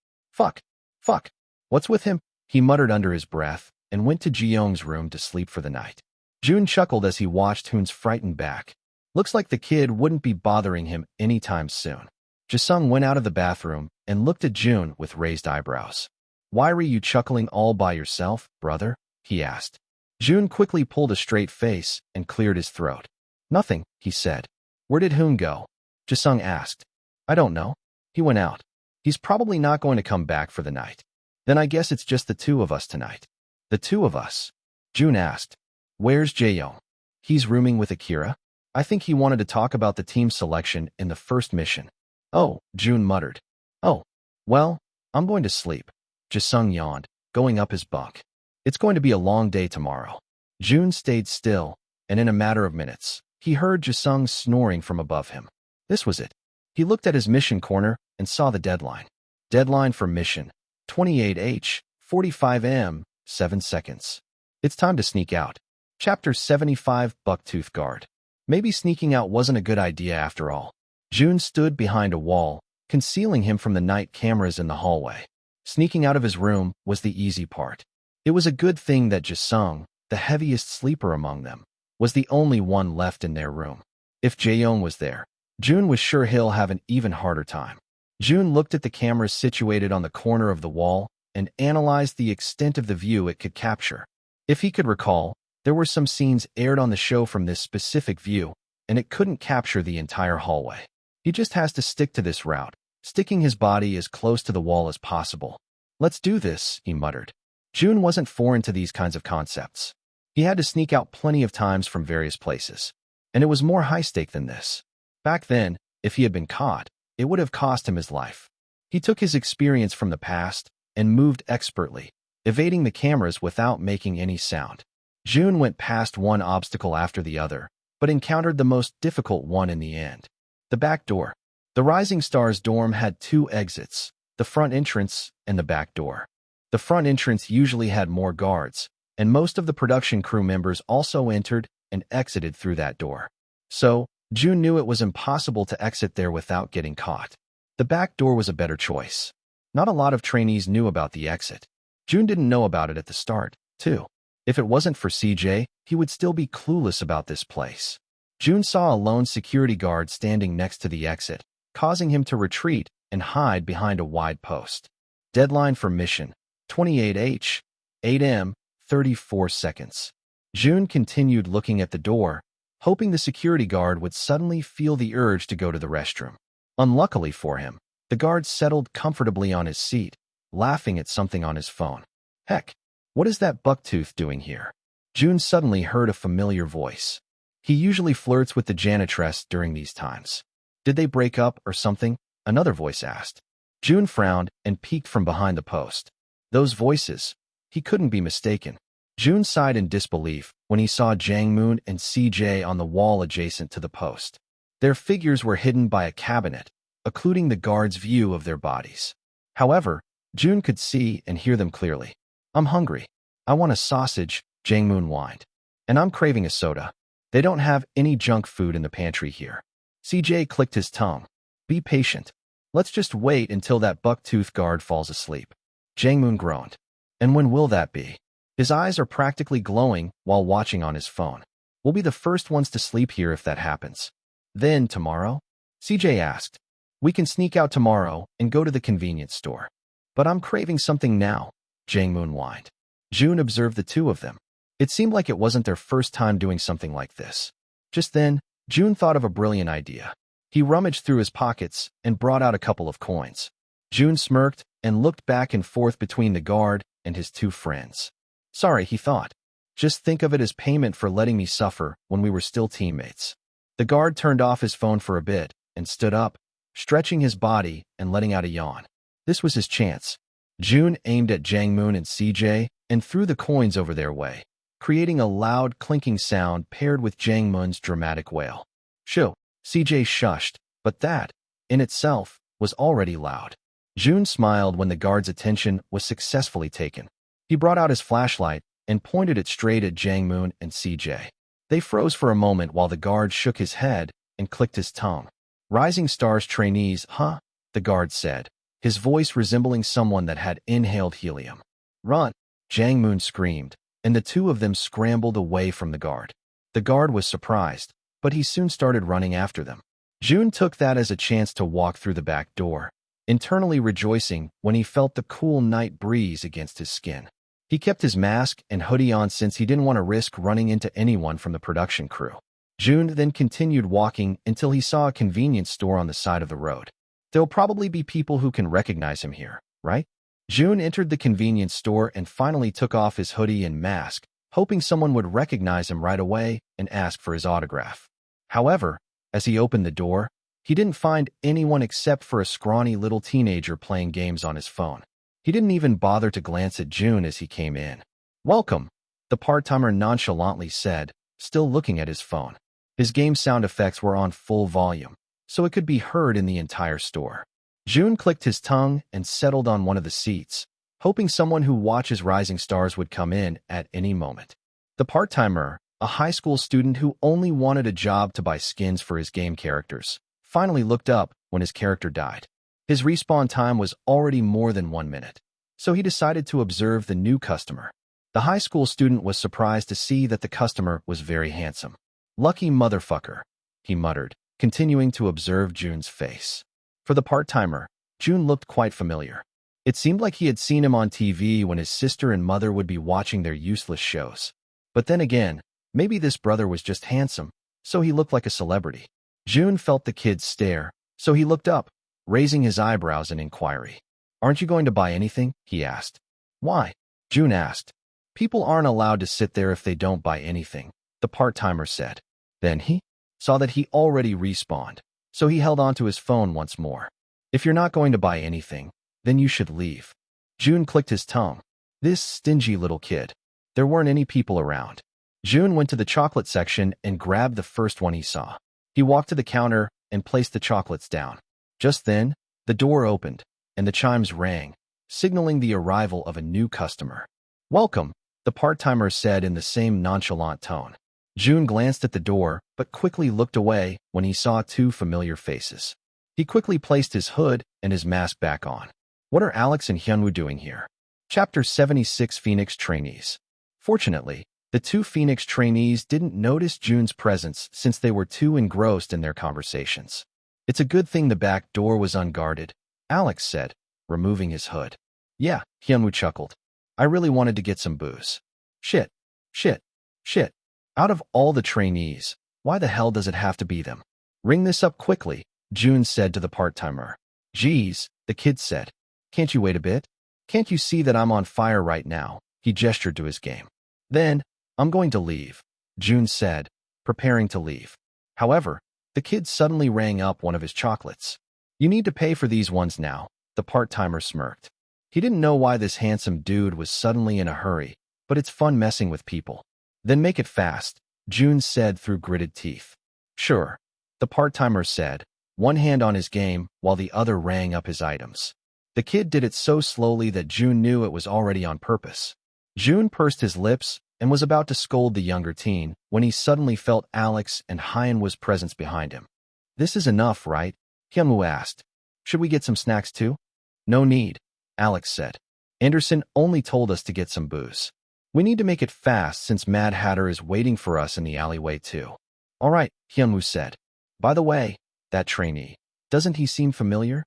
What's with him? He muttered under his breath and went to Ji-young's room to sleep for the night. Jun chuckled as he watched Hoon's frightened back. Looks like the kid wouldn't be bothering him anytime soon. Ji-sung went out of the bathroom and looked at Jun with raised eyebrows. Why were you chuckling all by yourself, brother? He asked. Jun quickly pulled a straight face and cleared his throat. Nothing, he said. Where did Hoon go? Ji-sung asked. I don't know. He went out. He's probably not going to come back for the night. Then I guess it's just the two of us tonight. The two of us? Jun asked. Where's Jae-young? He's rooming with Akira? I think he wanted to talk about the team selection in the first mission. Oh, Jun muttered. Oh, well, I'm going to sleep. Ji-sung yawned, going up his bunk. It's going to be a long day tomorrow. Jun stayed still, and in a matter of minutes, he heard Ji-sung snoring from above him. This was it. He looked at his mission corner and saw the deadline. Deadline for mission, 28H, 45 am, 7 seconds. It's time to sneak out. Chapter 75, Bucktooth Guard. Maybe sneaking out wasn't a good idea after all. Jun stood behind a wall, concealing him from the night cameras in the hallway. Sneaking out of his room was the easy part. It was a good thing that Ji-sung, the heaviest sleeper among them, was the only one left in their room. If Jae-young was there, Jun was sure he'll have an even harder time. Jun looked at the cameras situated on the corner of the wall and analyzed the extent of the view it could capture. If he could recall, there were some scenes aired on the show from this specific view, and it couldn't capture the entire hallway. He just has to stick to this route, sticking his body as close to the wall as possible. Let's do this, he muttered. Jun wasn't foreign to these kinds of concepts. He had to sneak out plenty of times from various places, and it was more high-stake than this. Back then, if he had been caught, it would have cost him his life. He took his experience from the past and moved expertly, evading the cameras without making any sound. Jun went past one obstacle after the other, but encountered the most difficult one in the end. The back door. The Rising Stars dorm had 2 exits, the front entrance and the back door. The front entrance usually had more guards, and most of the production crew members also entered and exited through that door. So, Jun knew it was impossible to exit there without getting caught. The back door was a better choice. Not a lot of trainees knew about the exit. Jun didn't know about it at the start, too. If it wasn't for CJ, he would still be clueless about this place. Jun saw a lone security guard standing next to the exit, causing him to retreat and hide behind a wide post. Deadline for mission, 28H, 8am, 34 seconds. Jun continued looking at the door, hoping the security guard would suddenly feel the urge to go to the restroom. Unluckily for him, the guard settled comfortably on his seat, laughing at something on his phone. Heck, what is that Bucktooth doing here? Jun suddenly heard a familiar voice. He usually flirts with the janitress during these times. Did they break up or something? Another voice asked. Jun frowned and peeked from behind the post. Those voices. He couldn't be mistaken. Jun sighed in disbelief when he saw Jang-moon and CJ on the wall adjacent to the post. Their figures were hidden by a cabinet, occluding the guard's view of their bodies. However, Jun could see and hear them clearly. "I'm hungry. I want a sausage," Jang-moon whined. "And I'm craving a soda. They don't have any junk food in the pantry here." CJ clicked his tongue. "Be patient. Let's just wait until that buck-toothed guard falls asleep." Jang-moon groaned. "And when will that be?" His eyes are practically glowing while watching on his phone. "We'll be the first ones to sleep here if that happens." "Then tomorrow?" CJ asked. "We can sneak out tomorrow and go to the convenience store." "But I'm craving something now," Jang-moon whined. Jun observed the two of them. It seemed like it wasn't their first time doing something like this. Just then, Jun thought of a brilliant idea. He rummaged through his pockets and brought out a couple of coins. Jun smirked and looked back and forth between the guard and his two friends. "Sorry," he thought. "Just think of it as payment for letting me suffer when we were still teammates." The guard turned off his phone for a bit and stood up, stretching his body and letting out a yawn. This was his chance. Jun aimed at Jang-moon and CJ and threw the coins over their way, creating a loud clinking sound paired with Jang-moon's dramatic wail. "Shoo!" CJ shushed, but that, in itself, was already loud. Jun smiled when the guard's attention was successfully taken. He brought out his flashlight and pointed it straight at Jang-moon and CJ. They froze for a moment while the guard shook his head and clicked his tongue. "Rising Stars trainees, huh?" the guard said, his voice resembling someone that had inhaled helium. "Run!" Jang-moon screamed, and the two of them scrambled away from the guard. The guard was surprised, but he soon started running after them. Jun took that as a chance to walk through the back door, internally rejoicing when he felt the cool night breeze against his skin. He kept his mask and hoodie on since he didn't want to risk running into anyone from the production crew. Jun then continued walking until he saw a convenience store on the side of the road. "There'll probably be people who can recognize him here, right?" Jun entered the convenience store and finally took off his hoodie and mask, hoping someone would recognize him right away and ask for his autograph. However, as he opened the door, he didn't find anyone except for a scrawny little teenager playing games on his phone. He didn't even bother to glance at Jun as he came in. "Welcome," the part-timer nonchalantly said, still looking at his phone. His game sound effects were on full volume, so it could be heard in the entire store. Jun clicked his tongue and settled on one of the seats, hoping someone who watches Rising Stars would come in at any moment. The part-timer, a high school student who only wanted a job to buy skins for his game characters, finally looked up when his character died. His respawn time was already more than 1 minute, so he decided to observe the new customer. The high school student was surprised to see that the customer was very handsome. "Lucky motherfucker," he muttered, continuing to observe Jun's face. For the part-timer, Jun looked quite familiar. It seemed like he had seen him on TV when his sister and mother would be watching their useless shows. But then again, maybe this brother was just handsome, so he looked like a celebrity. Jun felt the kid's stare, so he looked up, raising his eyebrows in inquiry. "Aren't you going to buy anything?" he asked. "Why?" Jun asked. "People aren't allowed to sit there if they don't buy anything," the part-timer said. Then he saw that he already respawned, so he held onto his phone once more. "If you're not going to buy anything, then you should leave." Jun clicked his tongue. This stingy little kid. There weren't any people around. Jun went to the chocolate section and grabbed the first one he saw. He walked to the counter and placed the chocolates down. Just then, the door opened, and the chimes rang, signaling the arrival of a new customer. "Welcome," the part-timer said in the same nonchalant tone. Jun glanced at the door, but quickly looked away when he saw two familiar faces. He quickly placed his hood and his mask back on. What are Alex and Hyunwoo doing here? Chapter 76 Phoenix Trainees. Fortunately, the two Phoenix trainees didn't notice Jun's presence since they were too engrossed in their conversations. "It's a good thing the back door was unguarded," Alex said, removing his hood. "Yeah," Hyunwoo chuckled. "I really wanted to get some booze. Shit, shit, shit. Out of all the trainees, why the hell does it have to be them?" "Ring this up quickly," Jun said to the part-timer. "Geez," the kid said. "Can't you wait a bit? Can't you see that I'm on fire right now?" He gestured to his game. "Then, I'm going to leave," Jun said, preparing to leave. However, the kid suddenly rang up one of his chocolates. "You need to pay for these ones now," the part-timer smirked. He didn't know why this handsome dude was suddenly in a hurry, but it's fun messing with people. Then make it fast, Jun said through gritted teeth. Sure, the part-timer said, one hand on his game while the other rang up his items. The kid did it so slowly that Jun knew it was already on purpose. Jun pursed his lips and was about to scold the younger teen when he suddenly felt Alex and Hyunwoo's presence behind him. This is enough, right? Hyunwoo asked. Should we get some snacks too? No need, Alex said. Anderson only told us to get some booze. We need to make it fast since Mad Hatter is waiting for us in the alleyway too. All right, Hyunwoo said. By the way, that trainee, doesn't he seem familiar?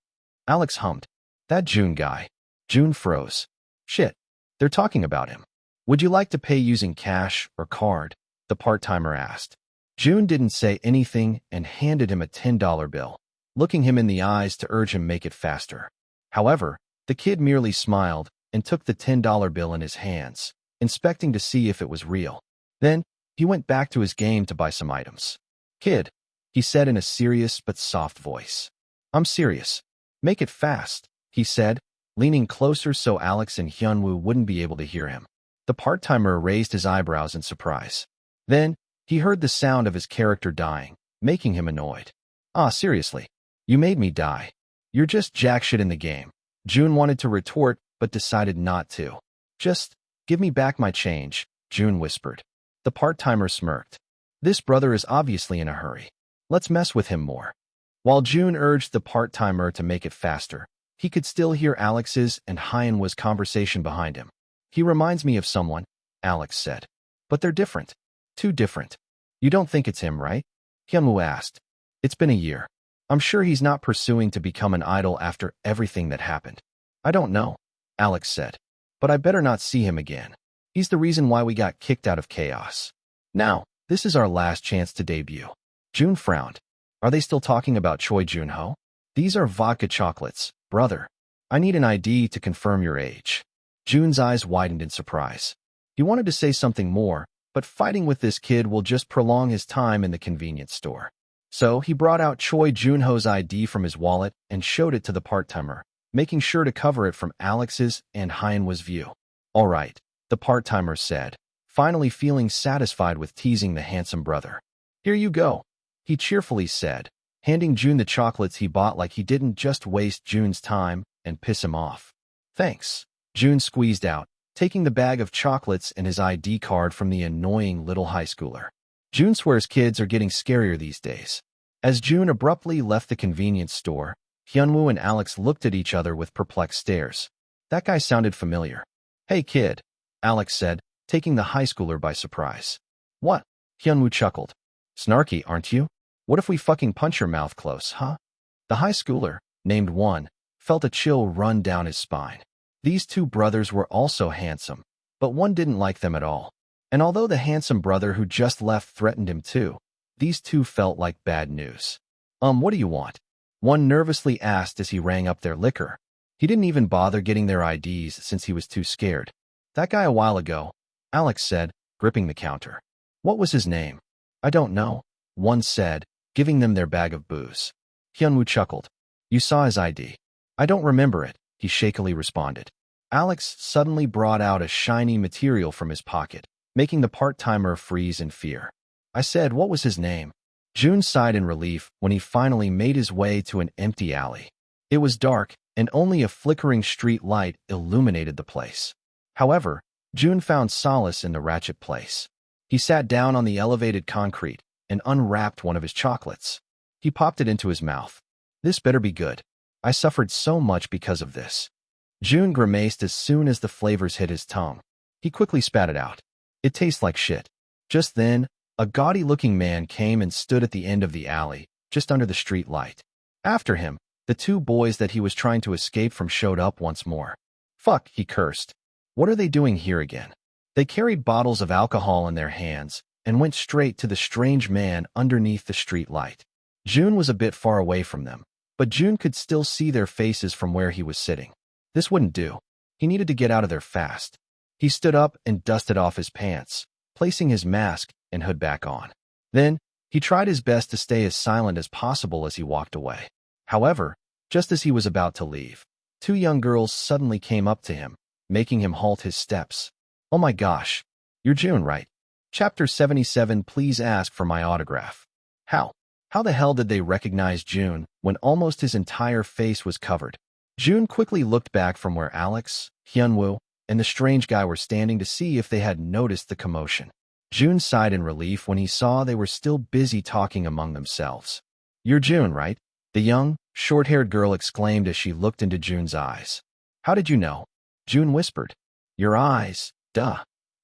Alex hummed. That Jun guy. Jun froze. Shit, they're talking about him. Would you like to pay using cash or card? The part-timer asked. Jun didn't say anything and handed him a $10 bill, looking him in the eyes to urge him make it faster. However, the kid merely smiled and took the $10 bill in his hands, inspecting to see if it was real. Then, he went back to his game to buy some items. Kid, he said in a serious but soft voice. I'm serious. Make it fast, he said, leaning closer so Alex and Hyunwoo wouldn't be able to hear him. The part-timer raised his eyebrows in surprise. Then, he heard the sound of his character dying, making him annoyed. Ah, seriously. You made me die. You're just jack shit in the game. Jun wanted to retort, but decided not to. Just, give me back my change, Jun whispered. The part-timer smirked. This brother is obviously in a hurry. Let's mess with him more. While Jun urged the part-timer to make it faster, he could still hear Alex's and Hyunwoo's conversation behind him. He reminds me of someone, Alex said. But they're different. Too different. You don't think it's him, right? Hyunwoo asked. It's been a year. I'm sure he's not pursuing to become an idol after everything that happened. I don't know, Alex said. But I better not see him again. He's the reason why we got kicked out of Chaos. Now, this is our last chance to debut. Jun frowned. Are they still talking about Choi Joon-ho? These are vodka chocolates, brother. I need an ID to confirm your age. Jun's eyes widened in surprise. He wanted to say something more, but fighting with this kid will just prolong his time in the convenience store. So he brought out Choi Joon-ho's ID from his wallet and showed it to the part-timer, making sure to cover it from Alex's and Hyunwoo's view. All right, the part-timer said, finally feeling satisfied with teasing the handsome brother. Here you go, he cheerfully said, handing Jun the chocolates he bought like he didn't just waste Jun's time and piss him off. Thanks, Jun squeezed out, taking the bag of chocolates and his ID card from the annoying little high schooler. Jun swears kids are getting scarier these days. As Jun abruptly left the convenience store, Hyunwoo and Alex looked at each other with perplexed stares. That guy sounded familiar. Hey kid, Alex said, taking the high schooler by surprise. What? Hyunwoo chuckled. Snarky, aren't you? What if we fucking punch your mouth close, huh? The high schooler, named One, felt a chill run down his spine. These two brothers were also handsome, but One didn't like them at all. And although the handsome brother who just left threatened him too, these two felt like bad news. What do you want? One nervously asked as he rang up their liquor. He didn't even bother getting their IDs since he was too scared. That guy a while ago, Alex said, gripping the counter. What was his name? I don't know, One said, giving them their bag of booze. Hyunwoo chuckled. You saw his ID. I don't remember it, he shakily responded. Alex suddenly brought out a shiny material from his pocket, making the part-timer freeze in fear. I said, what was his name? Jun sighed in relief when he finally made his way to an empty alley. It was dark, and only a flickering street light illuminated the place. However, Jun found solace in the ratchet place. He sat down on the elevated concrete and unwrapped one of his chocolates. He popped it into his mouth. This better be good. I suffered so much because of this. Jun grimaced as soon as the flavors hit his tongue. He quickly spat it out. It tastes like shit. Just then, a gaudy-looking man came and stood at the end of the alley, just under the street light. After him, the two boys that he was trying to escape from showed up once more. Fuck, he cursed. What are they doing here again? They carried bottles of alcohol in their hands and went straight to the strange man underneath the street light. Jun was a bit far away from them, but Jun could still see their faces from where he was sitting. This wouldn't do. He needed to get out of there fast. He stood up and dusted off his pants, placing his mask and hood back on. Then, he tried his best to stay as silent as possible as he walked away. However, just as he was about to leave, two young girls suddenly came up to him, making him halt his steps. Oh my gosh. You're Jun, right? Chapter 77, please ask for my autograph. How? How the hell did they recognize Jun when almost his entire face was covered? Jun quickly looked back from where Alex, Hyunwoo, and the strange guy were standing to see if they had noticed the commotion. Jun sighed in relief when he saw they were still busy talking among themselves. You're Jun, right? The young, short-haired girl exclaimed as she looked into Jun's eyes. How did you know? Jun whispered. Your eyes, duh.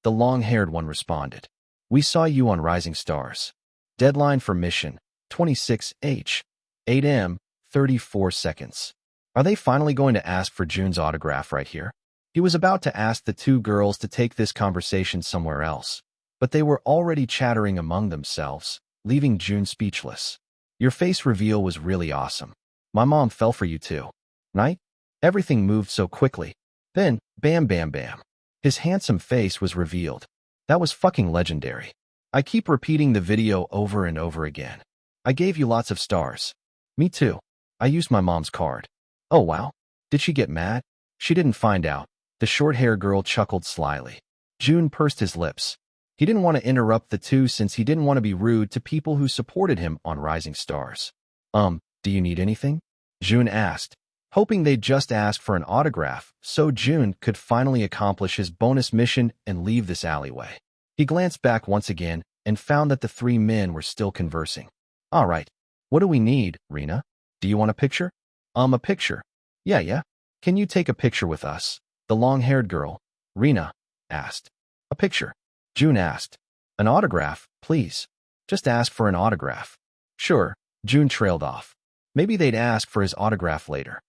The long-haired one responded. We saw you on Rising Stars. Deadline for mission, 26H, 8M, 34 seconds. Are they finally going to ask for Jun's autograph right here? He was about to ask the two girls to take this conversation somewhere else, but they were already chattering among themselves, leaving Jun speechless. Your face reveal was really awesome. My mom fell for you too. Right? Everything moved so quickly. Then, bam bam bam. His handsome face was revealed. That was fucking legendary. I keep repeating the video over and over again. I gave you lots of stars. Me too. I used my mom's card. Oh wow. Did she get mad? She didn't find out. The short-haired girl chuckled slyly. Jun pursed his lips. He didn't want to interrupt the two since he didn't want to be rude to people who supported him on Rising Stars. Do you need anything? Jun asked, hoping they'd just ask for an autograph so Jun could finally accomplish his bonus mission and leave this alleyway. He glanced back once again and found that the three men were still conversing. All right. What do we need, Rena? Do you want a picture? A picture. Yeah. Can you take a picture with us? The long-haired girl, Rena, asked. A picture? Jun asked. An autograph, please. Just ask for an autograph. Sure, Jun trailed off. Maybe they'd ask for his autograph later.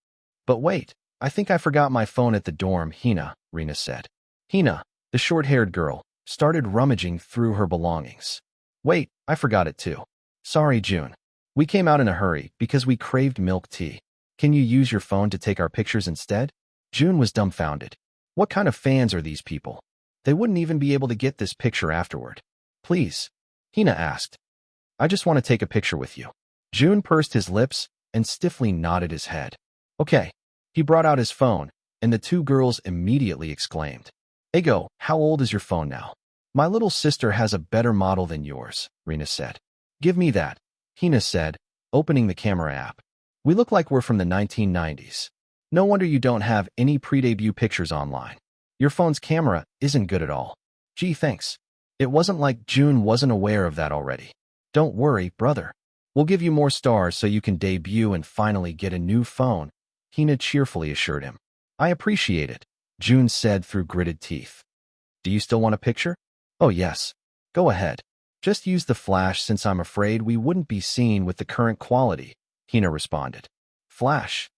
But wait, I think I forgot my phone at the dorm, Hina, Rena said. Hina, the short-haired girl, started rummaging through her belongings. Wait, I forgot it too. Sorry, Jun. We came out in a hurry because we craved milk tea. Can you use your phone to take our pictures instead? Jun was dumbfounded. What kind of fans are these people? They wouldn't even be able to get this picture afterward. Please, Hina asked. I just want to take a picture with you. Jun pursed his lips and stiffly nodded his head. Okay. He brought out his phone, and the two girls immediately exclaimed. Ego, how old is your phone now? My little sister has a better model than yours, Rena said. Give me that, Hina said, opening the camera app. We look like we're from the 1990s. No wonder you don't have any pre-debut pictures online. Your phone's camera isn't good at all. Gee, thanks. It wasn't like Jun wasn't aware of that already. Don't worry, brother. We'll give you more stars so you can debut and finally get a new phone, Hina cheerfully assured him. I appreciate it, Jun said through gritted teeth. Do you still want a picture? Oh yes. Go ahead. Just use the flash since I'm afraid we wouldn't be seen with the current quality, Hina responded. Flash?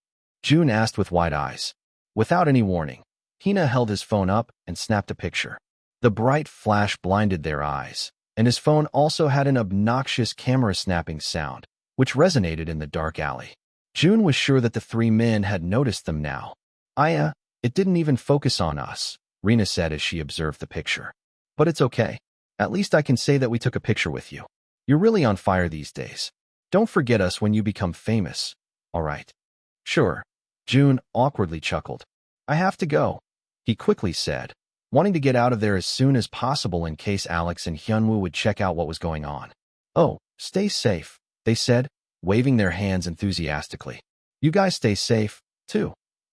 Jun asked with wide eyes. Without any warning, Hina held his phone up and snapped a picture. The bright flash blinded their eyes, and his phone also had an obnoxious camera snapping sound, which resonated in the dark alley. Jun was sure that the three men had noticed them now. It didn't even focus on us, Rena said as she observed the picture. But it's okay. At least I can say that we took a picture with you. You're really on fire these days. Don't forget us when you become famous. All right. Sure. Jun awkwardly chuckled. I have to go, he quickly said, wanting to get out of there as soon as possible in case Alex and Hyunwoo would check out what was going on. Oh, stay safe, they said, waving their hands enthusiastically. You guys stay safe, too,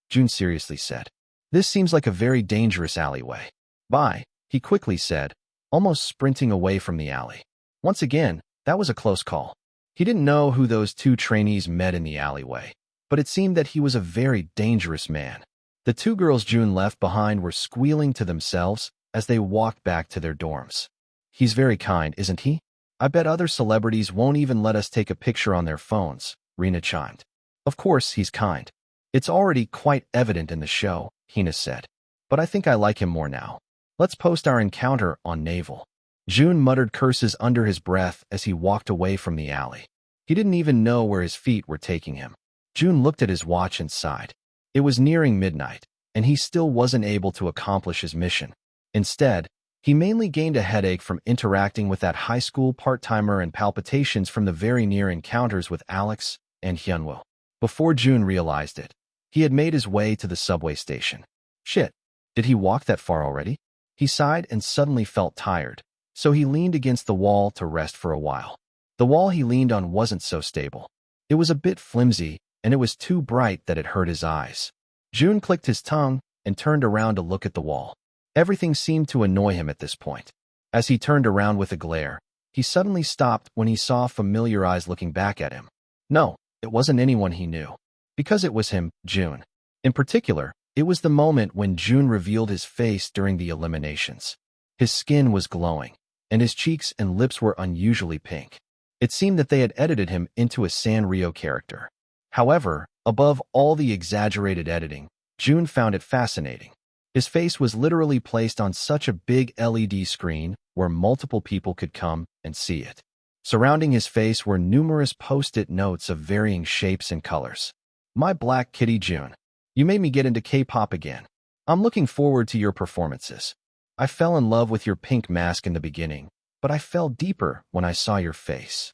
Jun seriously said. This seems like a very dangerous alleyway. Bye, he quickly said, almost sprinting away from the alley. Once again, that was a close call. He didn't know who those two trainees met in the alleyway, but it seemed that he was a very dangerous man. The two girls Jun left behind were squealing to themselves as they walked back to their dorms. He's very kind, isn't he? I bet other celebrities won't even let us take a picture on their phones, Rena chimed. Of course he's kind. It's already quite evident in the show, Hina said. But I think I like him more now. Let's post our encounter on Naval. Jun muttered curses under his breath as he walked away from the alley. He didn't even know where his feet were taking him. Jun looked at his watch and sighed. It was nearing midnight, and he still wasn't able to accomplish his mission. Instead, he mainly gained a headache from interacting with that high school part-timer and palpitations from the very near encounters with Alex and Hyunwoo. Before Jun realized it, he had made his way to the subway station. Shit, did he walk that far already? He sighed and suddenly felt tired, so he leaned against the wall to rest for a while. The wall he leaned on wasn't so stable. It was a bit flimsy, and it was too bright that it hurt his eyes. Jun clicked his tongue and turned around to look at the wall. Everything seemed to annoy him at this point. As he turned around with a glare, he suddenly stopped when he saw familiar eyes looking back at him. No, it wasn't anyone he knew. Because it was him, Jun. In particular, it was the moment when Jun revealed his face during the eliminations. His skin was glowing, and his cheeks and lips were unusually pink. It seemed that they had edited him into a Sanrio character. However, above all the exaggerated editing, Jun found it fascinating. His face was literally placed on such a big LED screen where multiple people could come and see it. Surrounding his face were numerous post-it notes of varying shapes and colors. My Black Kitty Jun. You made me get into K-pop again. I'm looking forward to your performances. I fell in love with your pink mask in the beginning, but I fell deeper when I saw your face.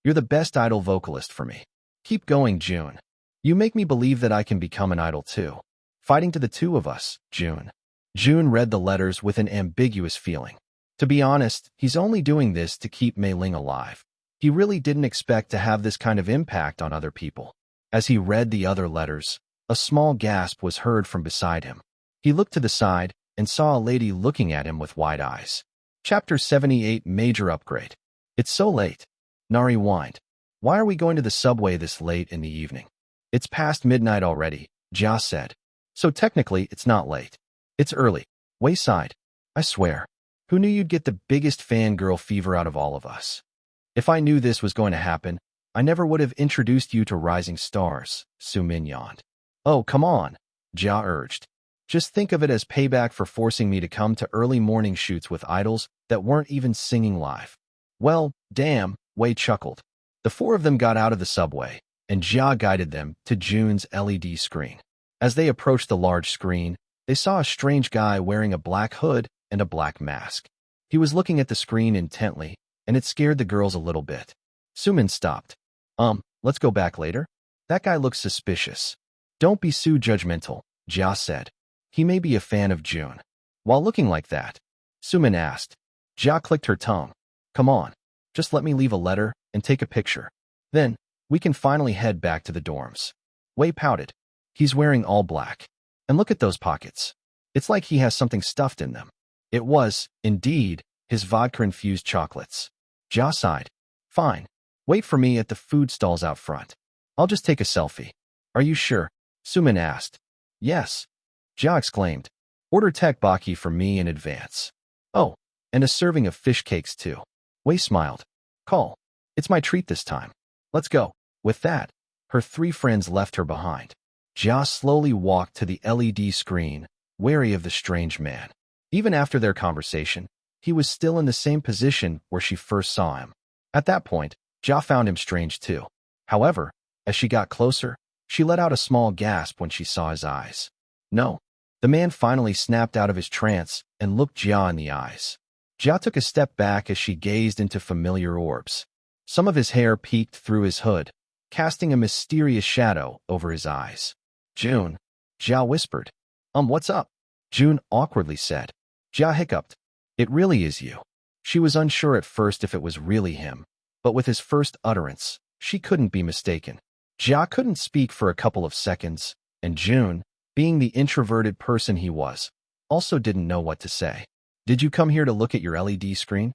You're the best idol vocalist for me. Keep going, Jun. You make me believe that I can become an idol too. Fighting to the two of us, Jun. Jun read the letters with an ambiguous feeling. To be honest, he's only doing this to keep Mei Ling alive. He really didn't expect to have this kind of impact on other people. As he read the other letters, a small gasp was heard from beside him. He looked to the side and saw a lady looking at him with wide eyes. Chapter 78 Major Upgrade. It's so late. Nari whined. Why are we going to the subway this late in the evening? It's past midnight already, Jia said. So technically, it's not late. It's early. Wei sighed. I swear. Who knew you'd get the biggest fangirl fever out of all of us? If I knew this was going to happen, I never would have introduced you to rising stars, Su Min yawned. Oh, come on, Jia urged. Just think of it as payback for forcing me to come to early morning shoots with idols that weren't even singing live. Well, damn, Wei chuckled. The four of them got out of the subway, and Jia guided them to Jun's LED screen. As they approached the large screen, they saw a strange guy wearing a black hood and a black mask. He was looking at the screen intently, and it scared the girls a little bit. Sumin stopped. Let's go back later? That guy looks suspicious. Don't be so judgmental, Jia said. He may be a fan of Jun. While looking like that, Sumin asked. Jia clicked her tongue. Come on, just let me leave a letter and take a picture. Then, we can finally head back to the dorms. Wei pouted. He's wearing all black. And look at those pockets. It's like he has something stuffed in them. It was, indeed, his vodka-infused chocolates. Jia sighed. Fine. Wait for me at the food stalls out front. I'll just take a selfie. Are you sure? Sumin asked. Yes. Jia exclaimed. Order tteokbokki for me in advance. Oh, and a serving of fish cakes too. Wei smiled. Call. It's my treat this time. Let's go. With that, her three friends left her behind. Jia slowly walked to the LED screen, wary of the strange man. Even after their conversation, he was still in the same position where she first saw him. At that point, Jia found him strange too. However, as she got closer, she let out a small gasp when she saw his eyes. No. The man finally snapped out of his trance and looked Jia in the eyes. Jia took a step back as she gazed into familiar orbs. Some of his hair peeked through his hood, casting a mysterious shadow over his eyes. Jun, Jia whispered. What's up? Jun awkwardly said. Jia hiccuped. It really is you. She was unsure at first if it was really him, but with his first utterance, she couldn't be mistaken. Jia couldn't speak for a couple of seconds, and Jun, being the introverted person he was, also didn't know what to say. Did you come here to look at your LED screen?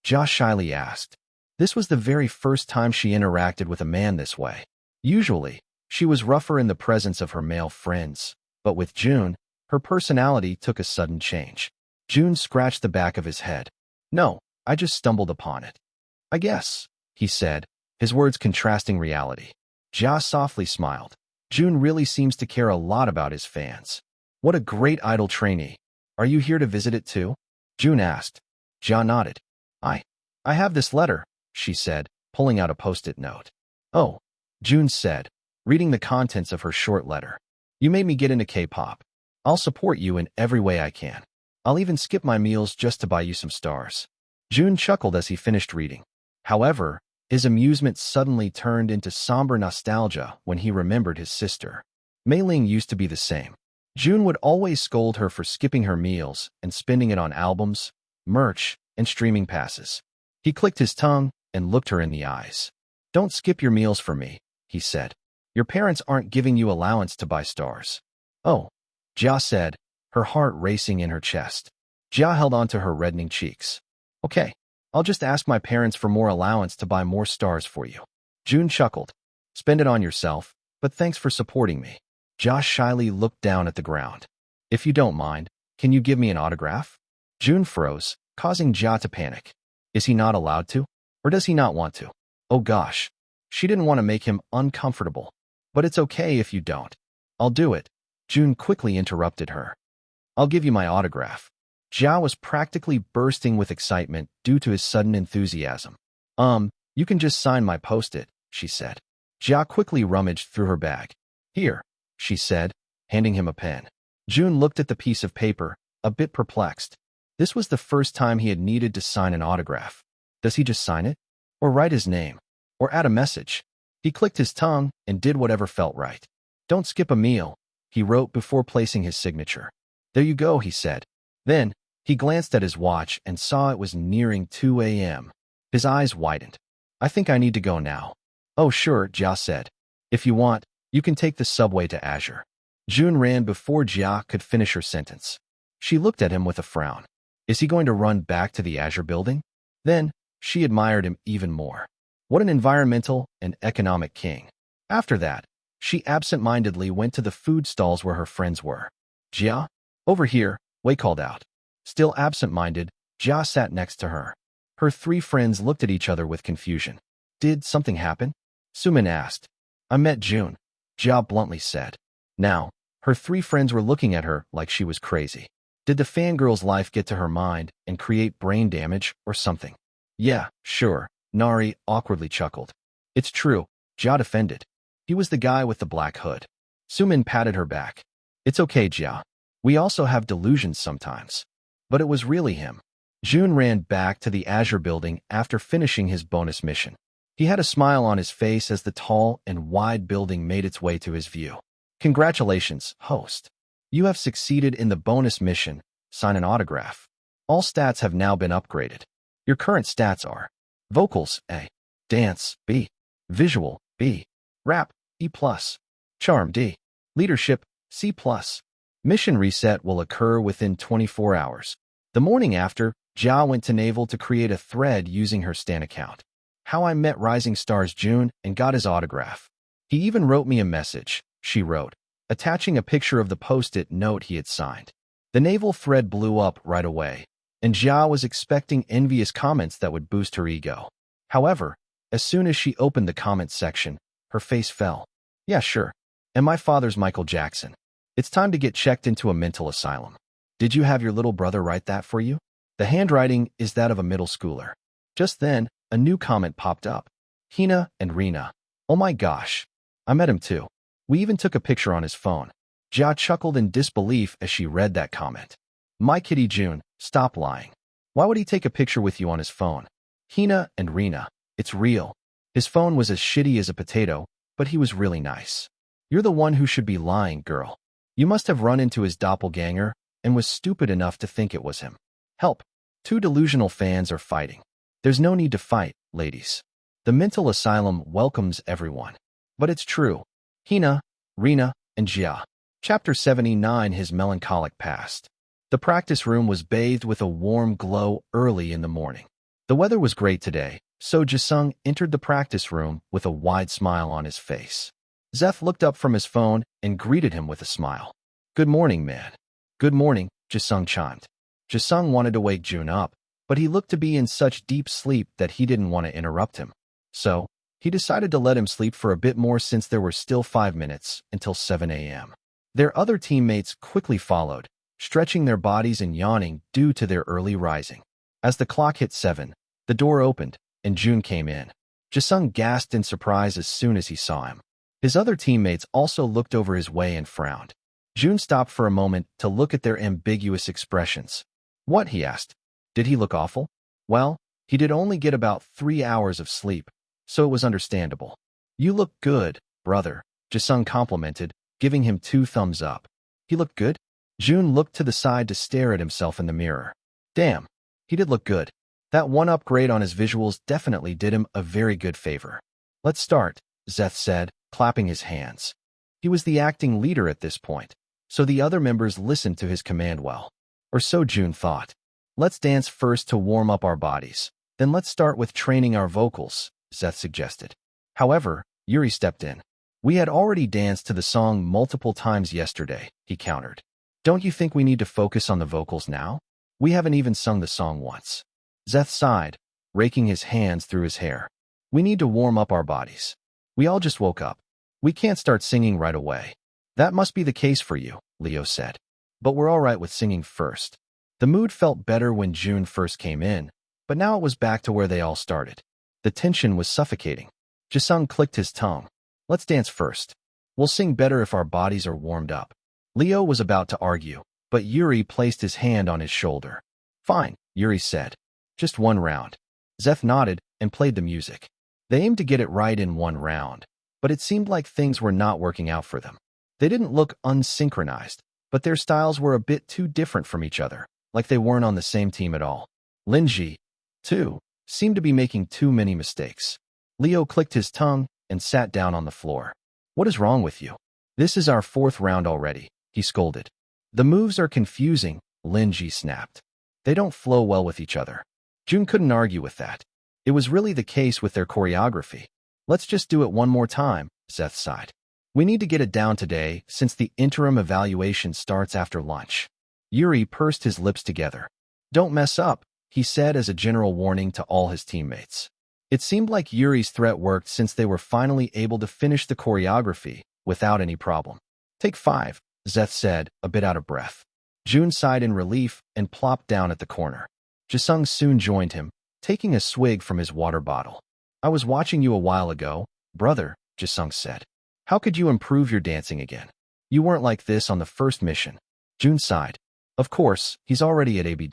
Jia shyly asked. This was the very first time she interacted with a man this way. Usually, she was rougher in the presence of her male friends, but with Jun, her personality took a sudden change. Jun scratched the back of his head. No, I just stumbled upon it. I guess, he said, his words contrasting reality. Jia softly smiled. Jun really seems to care a lot about his fans. What a great idol trainee. Are you here to visit it too? Jun asked. Jia nodded. I have this letter, she said, pulling out a post-it note. Oh, Jun said, reading the contents of her short letter. You made me get into K-pop. I'll support you in every way I can. I'll even skip my meals just to buy you some stars. Jun chuckled as he finished reading. However, his amusement suddenly turned into somber nostalgia when he remembered his sister. Mei Ling used to be the same. June would always scold her for skipping her meals and spending it on albums, merch, and streaming passes. He clicked his tongue and looked her in the eyes. "Don't skip your meals for me," he said. "Your parents aren't giving you allowance to buy stars." "Oh," Jia said, her heart racing in her chest. Jia held onto her reddening cheeks. "Okay, I'll just ask my parents for more allowance to buy more stars for you." June chuckled. "Spend it on yourself, but thanks for supporting me." Jia shyly looked down at the ground. "If you don't mind, can you give me an autograph?" June froze, causing Jia to panic. Is he not allowed to? Or does he not want to? Oh gosh. She didn't want to make him uncomfortable. "But it's okay if you don't. I'll do it." June quickly interrupted her. "I'll give you my autograph." Jia was practically bursting with excitement due to his sudden enthusiasm. You can just sign my post-it," she said. Jia quickly rummaged through her bag. "Here," she said, handing him a pen. June looked at the piece of paper, a bit perplexed. This was the first time he had needed to sign an autograph. Does he just sign it? Or write his name? Or add a message? He clicked his tongue and did whatever felt right. "Don't skip a meal," he wrote before placing his signature. "There you go," he said. Then, he glanced at his watch and saw it was nearing 2 a.m. His eyes widened. "I think I need to go now." "Oh sure," Jia said. "If you want, you can take the subway to Azure." June ran before Jia could finish her sentence. She looked at him with a frown. Is he going to run back to the Azure building? Then, she admired him even more. What an environmental and economic king. After that, she absent-mindedly went to the food stalls where her friends were. "Jia? Over here," Wei called out. Still absent-minded, Jia sat next to her. Her three friends looked at each other with confusion. "Did something happen?" Sumin asked. "I met June," Jia bluntly said. Now, her three friends were looking at her like she was crazy. Did the fangirl's life get to her mind and create brain damage or something? "Yeah, sure," Nari awkwardly chuckled. "It's true," Jia defended. "He was the guy with the black hood." Sumin patted her back. "It's okay, Jia. We also have delusions sometimes." But it was really him. June ran back to the Azure building after finishing his bonus mission. He had a smile on his face as the tall and wide building made its way to his view. "Congratulations, host. You have succeeded in the bonus mission. Sign an autograph. All stats have now been upgraded. Your current stats are vocals, A, dance, B, visual, B, rap, E+, charm, D, leadership, C+. Mission reset will occur within 24 hours. The morning after, Jia went to Naval to create a thread using her Stan account. How I met Rising Stars June and got his autograph. He even wrote me a message, she wrote, attaching a picture of the post-it note he had signed. The Naval thread blew up right away, and Jia was expecting envious comments that would boost her ego. However, as soon as she opened the comments section, her face fell. "Yeah, sure. And my father's Michael Jackson. It's time to get checked into a mental asylum. Did you have your little brother write that for you?" The handwriting is that of a middle schooler. Just then, a new comment popped up. "Hina and Rina. Oh my gosh. I met him too. We even took a picture on his phone." Jia chuckled in disbelief as she read that comment. "My kitty June, stop lying. Why would he take a picture with you on his phone?" "Hina and Rina. It's real. His phone was as shitty as a potato, but he was really nice." "You're the one who should be lying, girl. You must have run into his doppelganger and was stupid enough to think it was him." "Help. Two delusional fans are fighting." "There's no need to fight, ladies. The mental asylum welcomes everyone." But it's true. Hina, Rina, and Jia. Chapter 79, His Melancholic Past. The practice room was bathed with a warm glow early in the morning. The weather was great today, so Jisung entered the practice room with a wide smile on his face. Zeph looked up from his phone and greeted him with a smile. "Good morning, man." "Good morning," Jisung chimed. Jisung wanted to wake June up, but he looked to be in such deep sleep that he didn't want to interrupt him. So, he decided to let him sleep for a bit more since there were still 5 minutes until 7 a.m. Their other teammates quickly followed, stretching their bodies and yawning due to their early rising. As the clock hit 7, the door opened, and June came in. Jisung gasped in surprise as soon as he saw him. His other teammates also looked over his way and frowned. June stopped for a moment to look at their ambiguous expressions. "What?" he asked. "Did he look awful?" "Well, he did only get about 3 hours of sleep, so it was understandable." "You look good, brother," Jisung complimented, giving him 2 thumbs up. He looked good? Jun looked to the side to stare at himself in the mirror. Damn, he did look good. That one upgrade on his visuals definitely did him a very good favor. Let's start, Zeth said, clapping his hands. He was the acting leader at this point, so the other members listened to his command well. Or so Jun thought. Let's dance first to warm up our bodies. Then let's start with training our vocals, Zeth suggested. However, Yuri stepped in. We had already danced to the song multiple times yesterday, he countered. Don't you think we need to focus on the vocals now? We haven't even sung the song once. Zeth sighed, raking his hands through his hair. We need to warm up our bodies. We all just woke up. We can't start singing right away. That must be the case for you, Leo said. But we're all right with singing first. The mood felt better when Jun first came in, but now it was back to where they all started. The tension was suffocating. Jisung clicked his tongue. Let's dance first. We'll sing better if our bodies are warmed up. Leo was about to argue, but Yuri placed his hand on his shoulder. Fine, Yuri said. Just one round. Zeth nodded and played the music. They aimed to get it right in one round, but it seemed like things were not working out for them. They didn't look unsynchronized, but their styles were a bit too different from each other, like they weren't on the same team at all. Linji, too, seemed to be making too many mistakes. Leo clicked his tongue and sat down on the floor. What is wrong with you? This is our fourth round already, he scolded. The moves are confusing, Linji snapped. They don't flow well with each other. Jun couldn't argue with that. It was really the case with their choreography. Let's just do it one more time, Zeth sighed. We need to get it down today since the interim evaluation starts after lunch. Yuri pursed his lips together. Don't mess up, he said as a general warning to all his teammates. It seemed like Yuri's threat worked since they were finally able to finish the choreography without any problem. Take 5, Zeth said, a bit out of breath. Jun sighed in relief and plopped down at the corner. Jisung soon joined him, taking a swig from his water bottle. I was watching you a while ago, brother, Jisung said. How could you improve your dancing again? You weren't like this on the first mission. Jun sighed. Of course, he's already at AB-.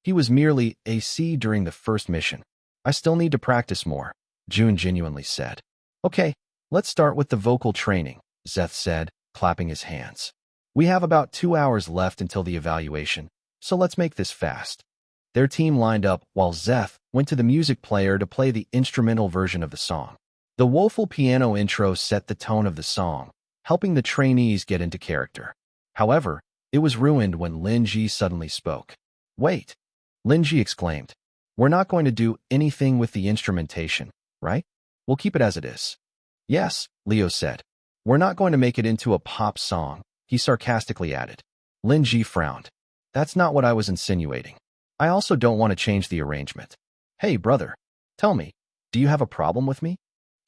He was merely a C during the first mission. I still need to practice more, Jun genuinely said. Okay, let's start with the vocal training, Zeth said, clapping his hands. We have about 2 hours left until the evaluation, so let's make this fast. Their team lined up while Zeth went to the music player to play the instrumental version of the song. The woeful piano intro set the tone of the song, helping the trainees get into character. However, it was ruined when Linji suddenly spoke. Wait, Linji exclaimed. We're not going to do anything with the instrumentation, right? We'll keep it as it is. Yes, Leo said. We're not going to make it into a pop song, he sarcastically added. Linji frowned. That's not what I was insinuating. I also don't want to change the arrangement. Hey, brother, tell me, do you have a problem with me?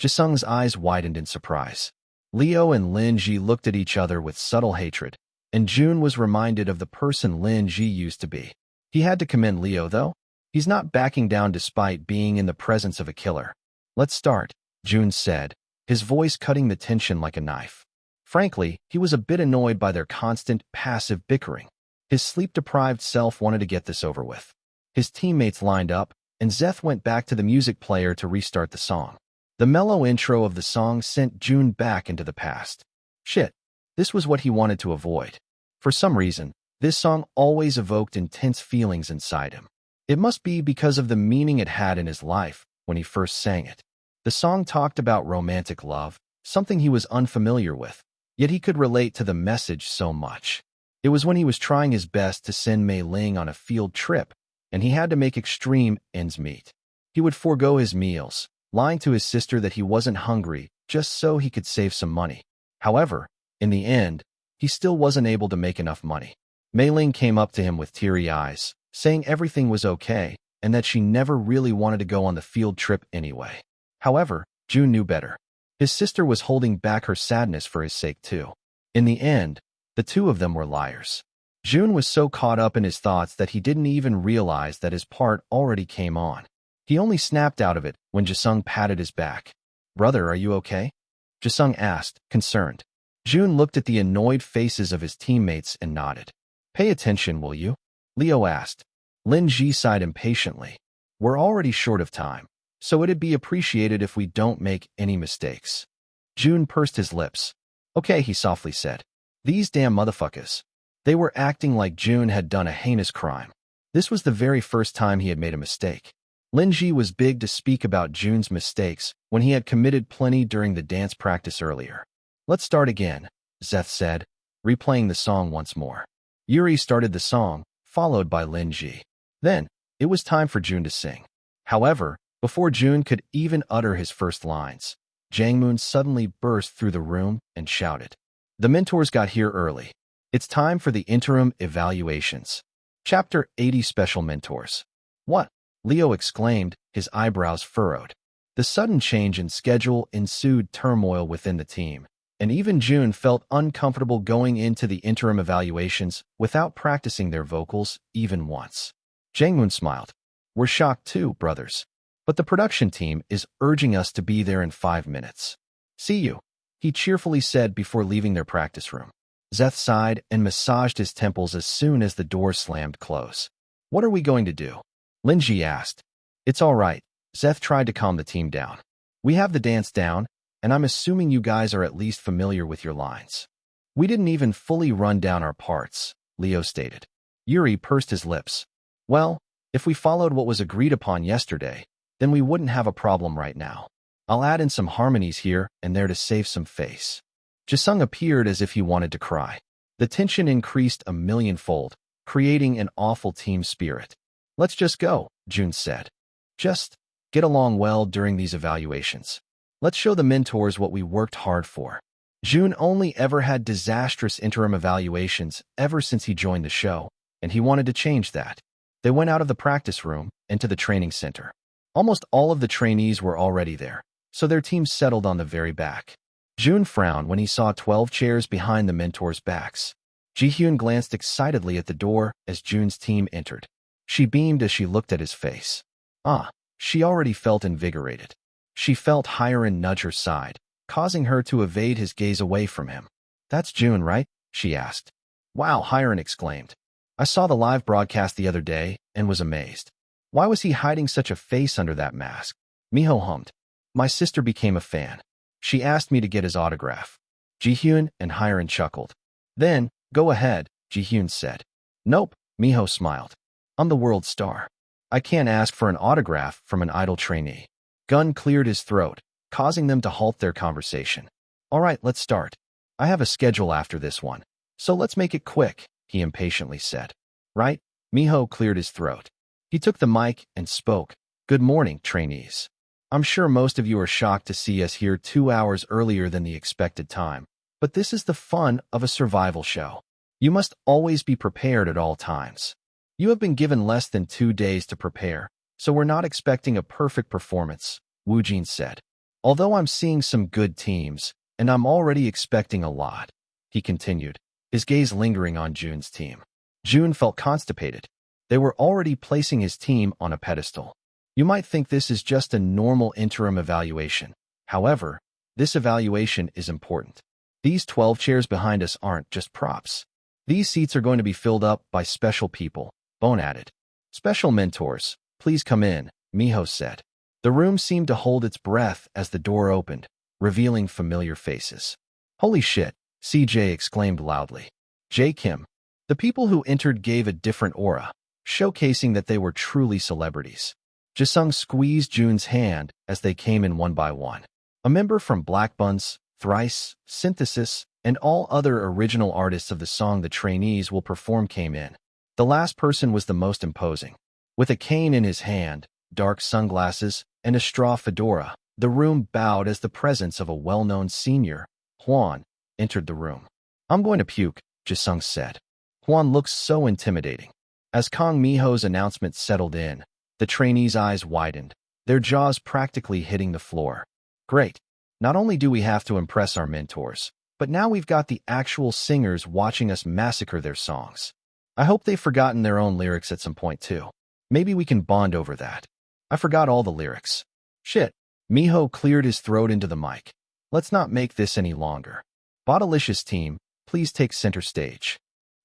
Jisung's eyes widened in surprise. Leo and Linji looked at each other with subtle hatred, and Jun was reminded of the person Linji used to be. He had to commend Leo, though. He's not backing down despite being in the presence of a killer. Let's start, Jun said, his voice cutting the tension like a knife. Frankly, he was a bit annoyed by their constant, passive bickering. His sleep-deprived self wanted to get this over with. His teammates lined up, and Zeth went back to the music player to restart the song. The mellow intro of the song sent Jun back into the past. Shit, this was what he wanted to avoid. For some reason, this song always evoked intense feelings inside him. It must be because of the meaning it had in his life when he first sang it. The song talked about romantic love, something he was unfamiliar with, yet he could relate to the message so much. It was when he was trying his best to send Mei Ling on a field trip, and he had to make extreme ends meet. He would forego his meals, lying to his sister that he wasn't hungry just so he could save some money. However, in the end, he still wasn't able to make enough money. Mei Ling came up to him with teary eyes, saying everything was okay and that she never really wanted to go on the field trip anyway. However, Jun knew better. His sister was holding back her sadness for his sake too. In the end, the two of them were liars. Jun was so caught up in his thoughts that he didn't even realize that his part already came on. He only snapped out of it when Jisung patted his back. Brother, are you okay? Jisung asked, concerned. Jun looked at the annoyed faces of his teammates and nodded. Pay attention, will you? Leo asked. Linji sighed impatiently. We're already short of time, so it'd be appreciated if we don't make any mistakes. Jun pursed his lips. Okay, he softly said. These damn motherfuckers. They were acting like Jun had done a heinous crime. This was the very first time he had made a mistake. Linji was big to speak about Jun's mistakes when he had committed plenty during the dance practice earlier. Let's start again, Zeth said, replaying the song once more. Yuri started the song, followed by Linji. Then, it was time for Jun to sing. However, before Jun could even utter his first lines, Jangmoon suddenly burst through the room and shouted, "The mentors got here early. It's time for the interim evaluations." Chapter 80 Special Mentors. What? Leo exclaimed, his eyebrows furrowed. The sudden change in schedule ensued turmoil within the team, and even Jun felt uncomfortable going into the interim evaluations without practicing their vocals even once. Jangmoon smiled. "We're shocked too, brothers. But the production team is urging us to be there in 5 minutes. See you," he cheerfully said before leaving their practice room. Zeth sighed and massaged his temples as soon as the door slammed close. "What are we going to do?" Linji asked. "It's all right." Zeth tried to calm the team down. "We have the dance down, and I'm assuming you guys are at least familiar with your lines." "We didn't even fully run down our parts," Leo stated. Yuri pursed his lips. "Well, if we followed what was agreed upon yesterday, then we wouldn't have a problem right now. I'll add in some harmonies here and there to save some face." Jisung appeared as if he wanted to cry. The tension increased a millionfold, creating an awful team spirit. "Let's just go," Jun said. "Just get along well during these evaluations. Let's show the mentors what we worked hard for." Jun only ever had disastrous interim evaluations ever since he joined the show, and he wanted to change that. They went out of the practice room and to the training center. Almost all of the trainees were already there, so their team settled on the very back. Jun frowned when he saw 12 chairs behind the mentors' backs. Ji-hyun glanced excitedly at the door as Jun's team entered. She beamed as she looked at his face. She already felt invigorated. She felt Hiren nudge her side, causing her to evade his gaze away from him. "That's Jun, right?" she asked. "Wow," Hiren exclaimed. "I saw the live broadcast the other day and was amazed. Why was he hiding such a face under that mask?" Miho hummed. "My sister became a fan. She asked me to get his autograph." Ji-hyun and Hiren chuckled. "Then, go ahead," Ji-hyun said. "Nope," Miho smiled. "I'm the world star. I can't ask for an autograph from an idol trainee." Gun cleared his throat, causing them to halt their conversation. "All right, let's start. I have a schedule after this one, so let's make it quick," he impatiently said. "Right?" Miho cleared his throat. He took the mic and spoke. "Good morning, trainees. I'm sure most of you are shocked to see us here 2 hours earlier than the expected time, but this is the fun of a survival show. You must always be prepared at all times. You have been given less than 2 days to prepare, so we're not expecting a perfect performance," Woojin said. "Although I'm seeing some good teams, and I'm already expecting a lot," he continued, his gaze lingering on Jun's team. Jun felt constipated. They were already placing his team on a pedestal. You might think this is just a normal interim evaluation. However, this evaluation is important. These 12 chairs behind us aren't just props. These seats are going to be filled up by special people, Bone added. "Special mentors, please come in," Miho said. The room seemed to hold its breath as the door opened, revealing familiar faces. "Holy shit," CJ exclaimed loudly. Jae Kim. The people who entered gave a different aura, showcasing that they were truly celebrities. Jisung squeezed Jun's hand as they came in one by one. A member from Black Buns, Thrice, Synthesis, and all other original artists of the song the trainees will perform came in. The last person was the most imposing. With a cane in his hand, dark sunglasses, and a straw fedora, the room bowed as the presence of a well-known senior, Hwan, entered the room. "I'm going to puke," Jisung said. Hwan looked so intimidating. As Kang Miho's announcement settled in, the trainees' eyes widened, their jaws practically hitting the floor. "Great. Not only do we have to impress our mentors, but now we've got the actual singers watching us massacre their songs. I hope they've forgotten their own lyrics at some point too. Maybe we can bond over that. I forgot all the lyrics." "Shit." Miho cleared his throat into the mic. "Let's not make this any longer. Botalicious team, please take center stage."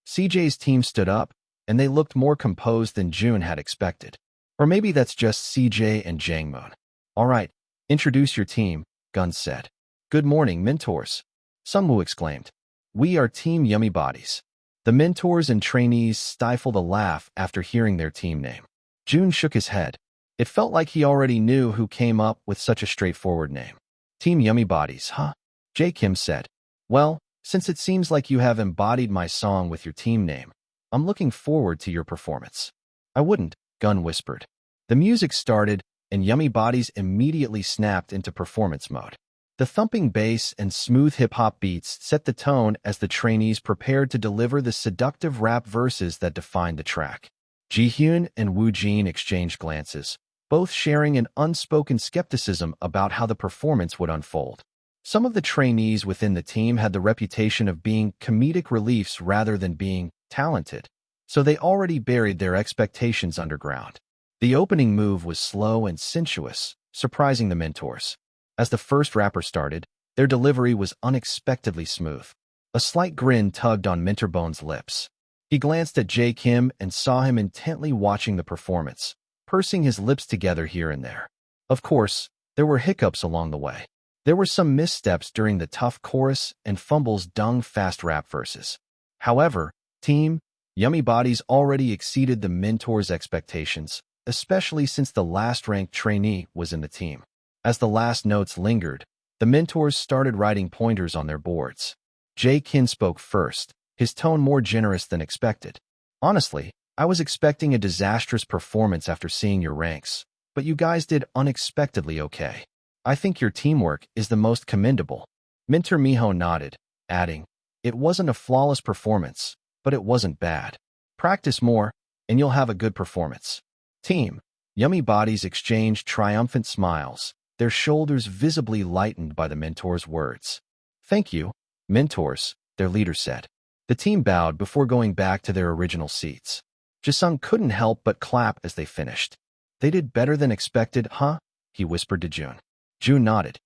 CJ's team stood up, and they looked more composed than Jun had expected. Or maybe that's just CJ and Jangmoon. "All right, introduce your team," Gun said. "Good morning, mentors," Sungwoo exclaimed. We are Team Yummy Bodies. The mentors and trainees stifled a laugh after hearing their team name. Jun shook his head. It felt like he already knew who came up with such a straightforward name. Team Yummy Bodies, huh? Jae Kim said. Well, since it seems like you have embodied my song with your team name, I'm looking forward to your performance. I wouldn't, Gun whispered. The music started, and Yummy Bodies immediately snapped into performance mode. The thumping bass and smooth hip-hop beats set the tone as the trainees prepared to deliver the seductive rap verses that defined the track. Ji-hyun and Woo-jin exchanged glances, both sharing an unspoken skepticism about how the performance would unfold. Some of the trainees within the team had the reputation of being comedic reliefs rather than being talented, so they already buried their expectations underground. The opening move was slow and sensuous, surprising the mentors. As the first rapper started, their delivery was unexpectedly smooth. A slight grin tugged on Mentorbone's lips. He glanced at Jae Kim and saw him intently watching the performance, pursing his lips together here and there. Of course, there were hiccups along the way. There were some missteps during the tough chorus and fumbles during fast rap verses. However, Team Yummy Bodies already exceeded the mentors' expectations, especially since the last-ranked trainee was in the team. As the last notes lingered, the mentors started writing pointers on their boards. Jae Kim spoke first, his tone more generous than expected. Honestly, I was expecting a disastrous performance after seeing your ranks, but you guys did unexpectedly okay. I think your teamwork is the most commendable. Mentor Miho nodded, adding, it wasn't a flawless performance, but it wasn't bad. Practice more, and you'll have a good performance. Team Yummy Bodies exchanged triumphant smiles, their shoulders visibly lightened by the mentors' words. Thank you, mentors, their leader said. The team bowed before going back to their original seats. Jisung couldn't help but clap as they finished. They did better than expected, huh? He whispered to Jun. Jun nodded.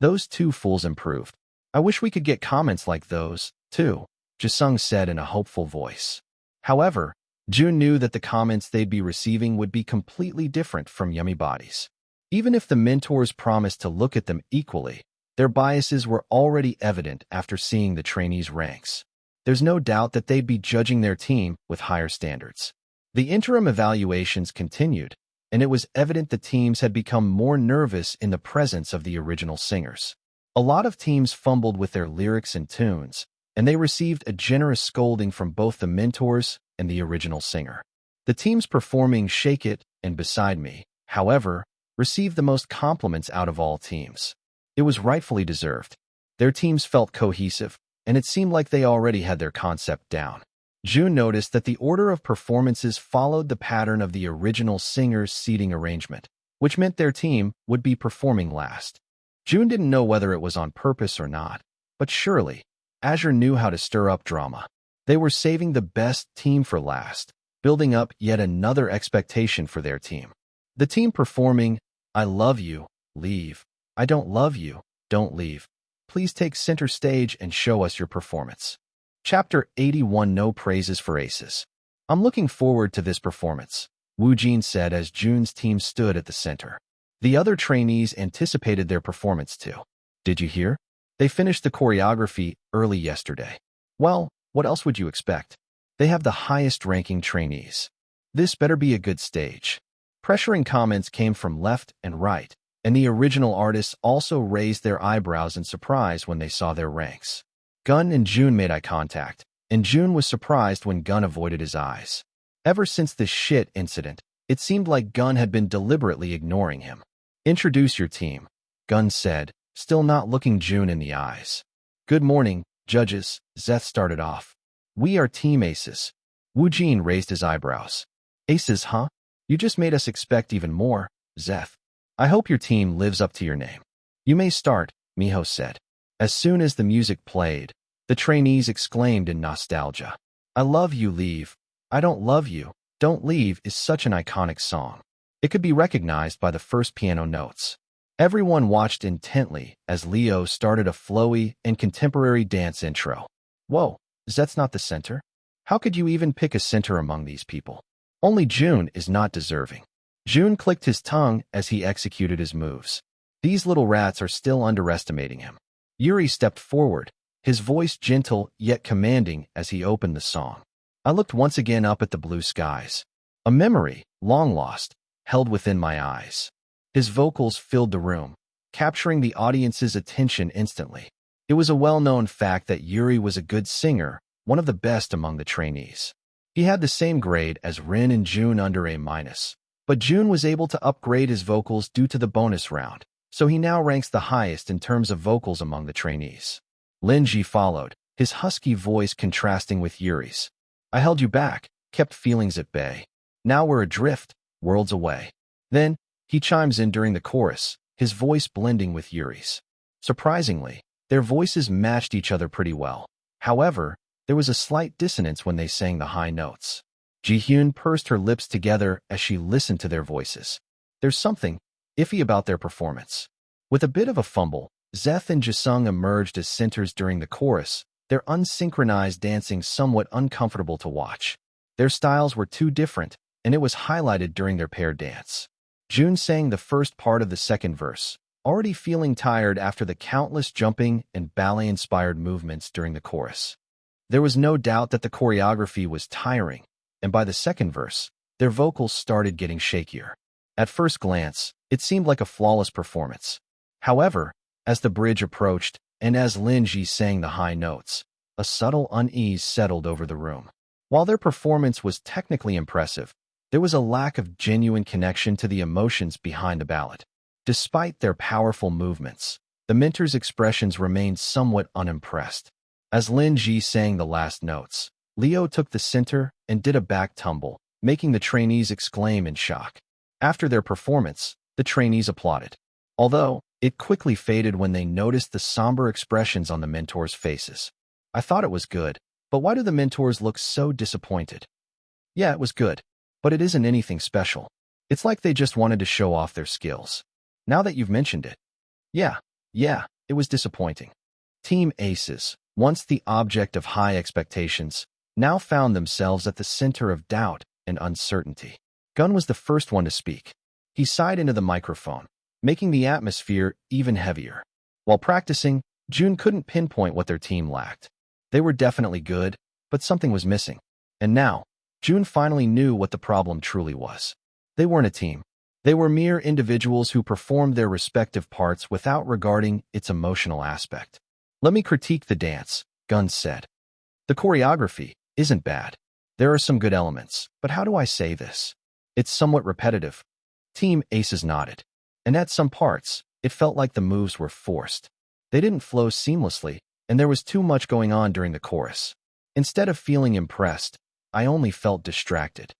Those two fools improved. I wish we could get comments like those, too, Jisung said in a hopeful voice. However, Jun knew that the comments they'd be receiving would be completely different from Yummy Bodies. Even if the mentors promised to look at them equally, their biases were already evident after seeing the trainees' ranks. There's no doubt that they'd be judging their team with higher standards. The interim evaluations continued, and it was evident the teams had become more nervous in the presence of the original singers. A lot of teams fumbled with their lyrics and tunes, and they received a generous scolding from both the mentors and the original singer. The teams performing Shake It and Beside Me, however, received the most compliments out of all teams. It was rightfully deserved. Their teams felt cohesive, and it seemed like they already had their concept down. Jun noticed that the order of performances followed the pattern of the original singer's seating arrangement, which meant their team would be performing last. Jun didn't know whether it was on purpose or not, but surely, Azure knew how to stir up drama. They were saving the best team for last, building up yet another expectation for their team. The team performing, I love you, leave. I don't love you, don't leave. Please take center stage and show us your performance. Chapter 81 No Praises for Aces. I'm looking forward to this performance, Woo-jin said as Jun's team stood at the center. The other trainees anticipated their performance too. Did you hear? They finished the choreography early yesterday. Well, what else would you expect? They have the highest-ranking trainees. This better be a good stage. Pressuring comments came from left and right, and the original artists also raised their eyebrows in surprise when they saw their ranks. Gun and Jun made eye contact, and Jun was surprised when Gun avoided his eyes. Ever since the shit incident, it seemed like Gun had been deliberately ignoring him. Introduce your team, Gun said, still not looking Jun in the eyes. Good morning, judges, Zeth started off. We are Team Aces. Woo-jin raised his eyebrows. Aces, huh? You just made us expect even more, Zeth. I hope your team lives up to your name. You may start, Miho said. As soon as the music played, the trainees exclaimed in nostalgia. I love you, leave. I don't love you, don't leave is such an iconic song. It could be recognized by the first piano notes. Everyone watched intently as Leo started a flowy and contemporary dance intro. Whoa, Zeth's not the center? How could you even pick a center among these people? Only Jun is not deserving. Jun clicked his tongue as he executed his moves. These little rats are still underestimating him. Yuri stepped forward, his voice gentle yet commanding as he opened the song. I looked once again up at the blue skies. A memory, long lost, held within my eyes. His vocals filled the room, capturing the audience's attention instantly. It was a well-known fact that Yuri was a good singer, one of the best among the trainees. He had the same grade as Rin and Jun under A-, but Jun was able to upgrade his vocals due to the bonus round, so he now ranks the highest in terms of vocals among the trainees. Lin-ji followed, his husky voice contrasting with Yuri's. I held you back, kept feelings at bay. Now we're adrift, worlds away. Then, he chimes in during the chorus, his voice blending with Yuri's. Surprisingly, their voices matched each other pretty well. However, there was a slight dissonance when they sang the high notes. Ji-hyun pursed her lips together as she listened to their voices. There's something iffy about their performance. With a bit of a fumble, Zeth and Jisung emerged as centers during the chorus, their unsynchronized dancing somewhat uncomfortable to watch. Their styles were too different, and it was highlighted during their pair dance. Jun sang the first part of the second verse, already feeling tired after the countless jumping and ballet-inspired movements during the chorus. There was no doubt that the choreography was tiring, and by the second verse, their vocals started getting shakier. At first glance, it seemed like a flawless performance. However, as the bridge approached, and as Lin-ji sang the high notes, a subtle unease settled over the room. While their performance was technically impressive, there was a lack of genuine connection to the emotions behind the ballad. Despite their powerful movements, the mentors' expressions remained somewhat unimpressed. As Lin-ji sang the last notes, Leo took the center and did a back tumble, making the trainees exclaim in shock. After their performance, the trainees applauded. Although, it quickly faded when they noticed the somber expressions on the mentors' faces. I thought it was good, but why do the mentors look so disappointed? Yeah, it was good, but it isn't anything special. It's like they just wanted to show off their skills. Now that you've mentioned it. Yeah, it was disappointing. Team Aces, once the object of high expectations, now found themselves at the center of doubt and uncertainty. Gun was the first one to speak. He sighed into the microphone, making the atmosphere even heavier. While practicing, Jun couldn't pinpoint what their team lacked. They were definitely good, but something was missing. And now, Jun finally knew what the problem truly was. They weren't a team. They were mere individuals who performed their respective parts without regarding its emotional aspect. Let me critique the dance, Gun said. The choreography isn't bad. There are some good elements, but how do I say this? It's somewhat repetitive. Team Aces nodded. And at some parts, it felt like the moves were forced. They didn't flow seamlessly, and there was too much going on during the chorus. Instead of feeling impressed, I only felt distracted.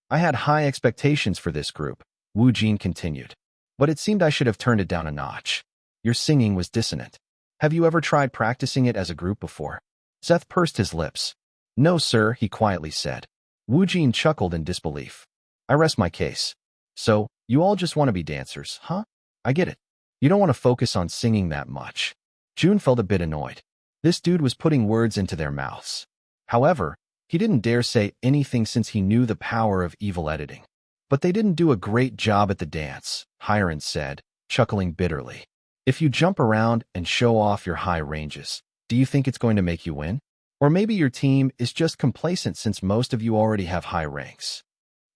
I had high expectations for this group, Woo Jin continued. But it seemed I should have turned it down a notch. Your singing was dissonant. Have you ever tried practicing it as a group before? Seth pursed his lips. No, sir, he quietly said. Woo Jin chuckled in disbelief. I rest my case. So, you all just want to be dancers, huh? I get it. You don't want to focus on singing that much. Jun felt a bit annoyed. This dude was putting words into their mouths. However, he didn't dare say anything since he knew the power of evil editing. But they didn't do a great job at the dance, Hiron said, chuckling bitterly. If you jump around and show off your high ranges, do you think it's going to make you win? Or maybe your team is just complacent since most of you already have high ranks.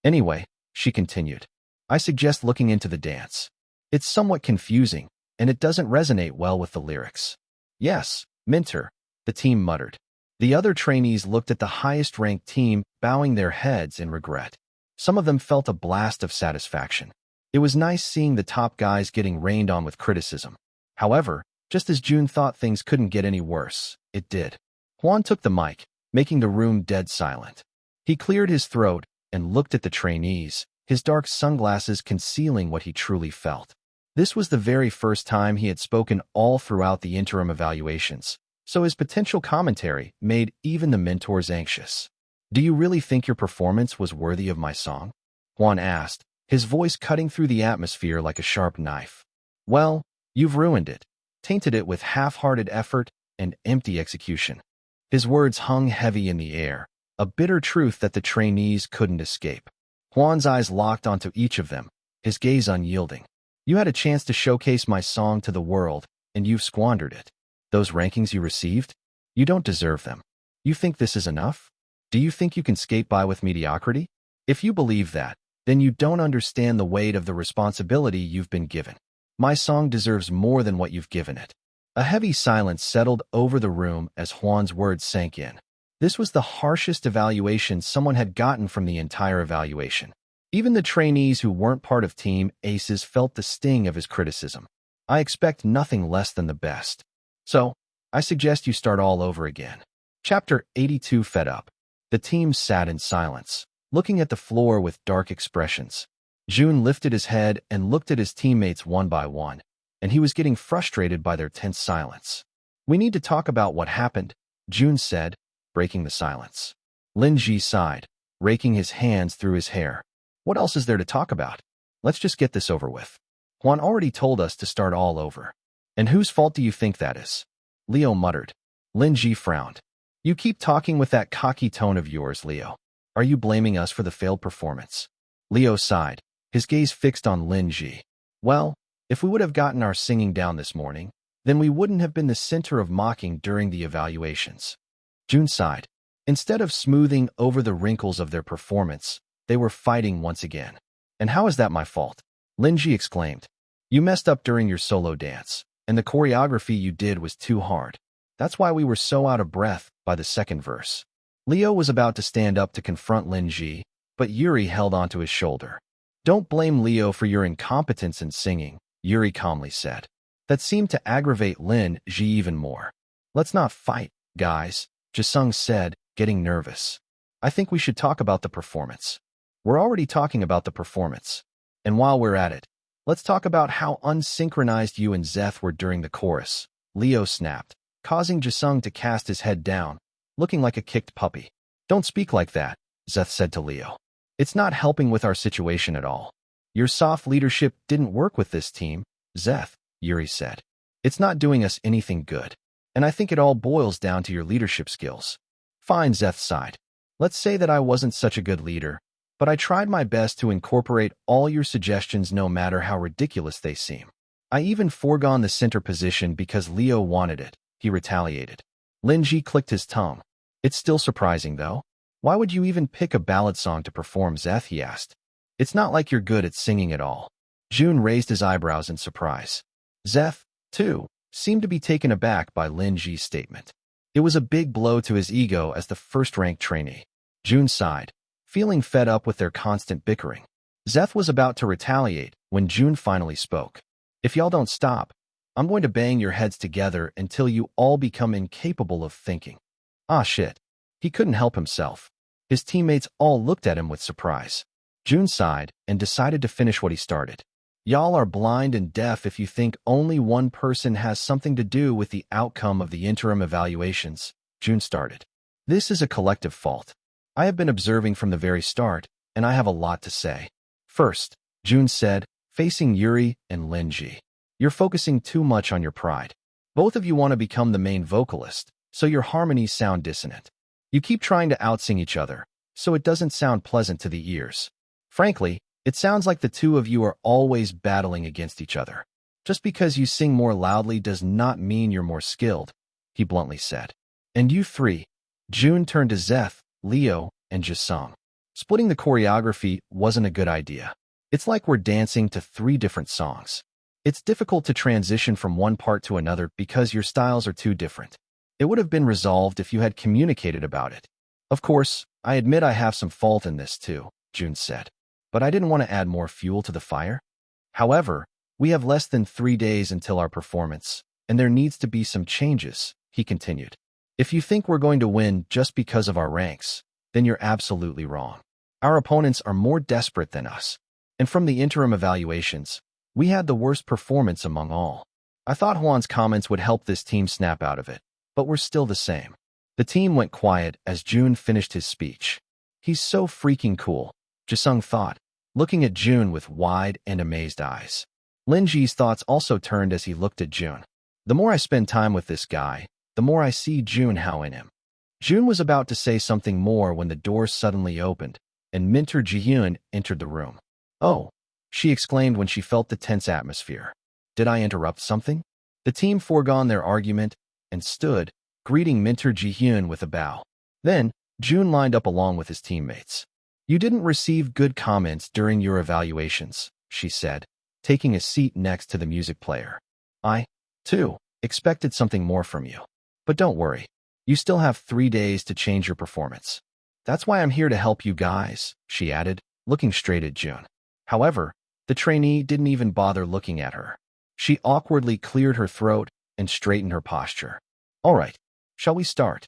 Anyway, she continued, I suggest looking into the dance. It's somewhat confusing, and it doesn't resonate well with the lyrics. Yes, Minter, the team muttered. The other trainees looked at the highest-ranked team, bowing their heads in regret. Some of them felt a blast of satisfaction. It was nice seeing the top guys getting rained on with criticism. However, just as Jun thought things couldn't get any worse, it did. Hwan took the mic, making the room dead silent. He cleared his throat and looked at the trainees, his dark sunglasses concealing what he truly felt. This was the very first time he had spoken all throughout the interim evaluations, so his potential commentary made even the mentors anxious. Do you really think your performance was worthy of my song? Hwan asked, his voice cutting through the atmosphere like a sharp knife. Well, you've ruined it, tainted it with half-hearted effort and empty execution. His words hung heavy in the air, a bitter truth that the trainees couldn't escape. Hwan's eyes locked onto each of them, his gaze unyielding. You had a chance to showcase my song to the world, and you've squandered it. Those rankings you received? You don't deserve them. You think this is enough? Do you think you can skate by with mediocrity? If you believe that, then you don't understand the weight of the responsibility you've been given. My song deserves more than what you've given it. A heavy silence settled over the room as Juan's words sank in. This was the harshest evaluation someone had gotten from the entire evaluation. Even the trainees who weren't part of Team Aces felt the sting of his criticism. I expect nothing less than the best. So, I suggest you start all over again. Chapter 82 Fed Up. The team sat in silence, looking at the floor with dark expressions. Jun lifted his head and looked at his teammates one by one, and he was getting frustrated by their tense silence. We need to talk about what happened, Jun said, breaking the silence. Lin Ji sighed, raking his hands through his hair. What else is there to talk about? Let's just get this over with. Juan already told us to start all over. And whose fault do you think that is? Leo muttered. Lin Ji frowned. You keep talking with that cocky tone of yours, Leo. Are you blaming us for the failed performance? Leo sighed, his gaze fixed on Lin Ji. Well, if we would have gotten our singing down this morning, then we wouldn't have been the center of mocking during the evaluations. Jun sighed. Instead of smoothing over the wrinkles of their performance, they were fighting once again. And how is that my fault? Lin Ji exclaimed. You messed up during your solo dance, and the choreography you did was too hard. That's why we were so out of breath by the second verse. Leo was about to stand up to confront Lin Ji, but Yuri held onto his shoulder. Don't blame Leo for your incompetence in singing, Yuri calmly said. That seemed to aggravate Lin Ji even more. Let's not fight, guys, Jisung said, getting nervous. I think we should talk about the performance. We're already talking about the performance. And while we're at it, let's talk about how unsynchronized you and Zeth were during the chorus, Leo snapped, causing Jisung to cast his head down, looking like a kicked puppy. Don't speak like that, Zeth said to Leo. It's not helping with our situation at all. Your soft leadership didn't work with this team, Zeth, Yuri said. It's not doing us anything good. And I think it all boils down to your leadership skills. Fine, Zeth sighed. Let's say that I wasn't such a good leader, but I tried my best to incorporate all your suggestions no matter how ridiculous they seem. I even foregone the center position because Leo wanted it, he retaliated. Lin Ji clicked his tongue. It's still surprising, though. Why would you even pick a ballad song to perform, Zeth, he asked. It's not like you're good at singing at all. Jun raised his eyebrows in surprise. Zeth, too, seemed to be taken aback by Lin Ji's statement. It was a big blow to his ego as the first-ranked trainee. Jun sighed, feeling fed up with their constant bickering. Zeth was about to retaliate when Jun finally spoke. If y'all don't stop, I'm going to bang your heads together until you all become incapable of thinking. Ah shit. He couldn't help himself. His teammates all looked at him with surprise. Jun sighed and decided to finish what he started. Y'all are blind and deaf if you think only one person has something to do with the outcome of the interim evaluations, Jun started. This is a collective fault. I have been observing from the very start, and I have a lot to say. First, Jun said, facing Yuri and Lin Ji. You're focusing too much on your pride. Both of you want to become the main vocalist, so your harmonies sound dissonant. You keep trying to outsing each other, so it doesn't sound pleasant to the ears. Frankly, it sounds like the two of you are always battling against each other. Just because you sing more loudly does not mean you're more skilled, he bluntly said. And you three. Jun turned to Zeth, Leo, and Jisung. Splitting the choreography wasn't a good idea. It's like we're dancing to 3 different songs. It's difficult to transition from one part to another because your styles are too different. It would have been resolved if you had communicated about it. Of course, I admit I have some fault in this too, Jun said. But I didn't want to add more fuel to the fire. However, we have less than 3 days until our performance, and there needs to be some changes, he continued. If you think we're going to win just because of our ranks, then you're absolutely wrong. Our opponents are more desperate than us. And from the interim evaluations, we had the worst performance among all. I thought Juan's comments would help this team snap out of it, but we're still the same. The team went quiet as Jun finished his speech. He's so freaking cool, Jisung thought, looking at Jun with wide and amazed eyes. Lin Ji's thoughts also turned as he looked at Jun. The more I spend time with this guy, the more I see Jun Hao in him. Jun was about to say something more when the door suddenly opened, and Minter Jihyun entered the room. Oh, she exclaimed when she felt the tense atmosphere. Did I interrupt something? The team foregone their argument and stood, greeting Minter Ji-hyun with a bow. Then, Jun lined up along with his teammates. "You didn't receive good comments during your evaluations," she said, taking a seat next to the music player. "I, too, expected something more from you. But don't worry, you still have 3 days to change your performance. That's why I'm here to help you guys," she added, looking straight at Jun. However, the trainee didn't even bother looking at her. She awkwardly cleared her throat and straightened her posture. "All right, shall we start?"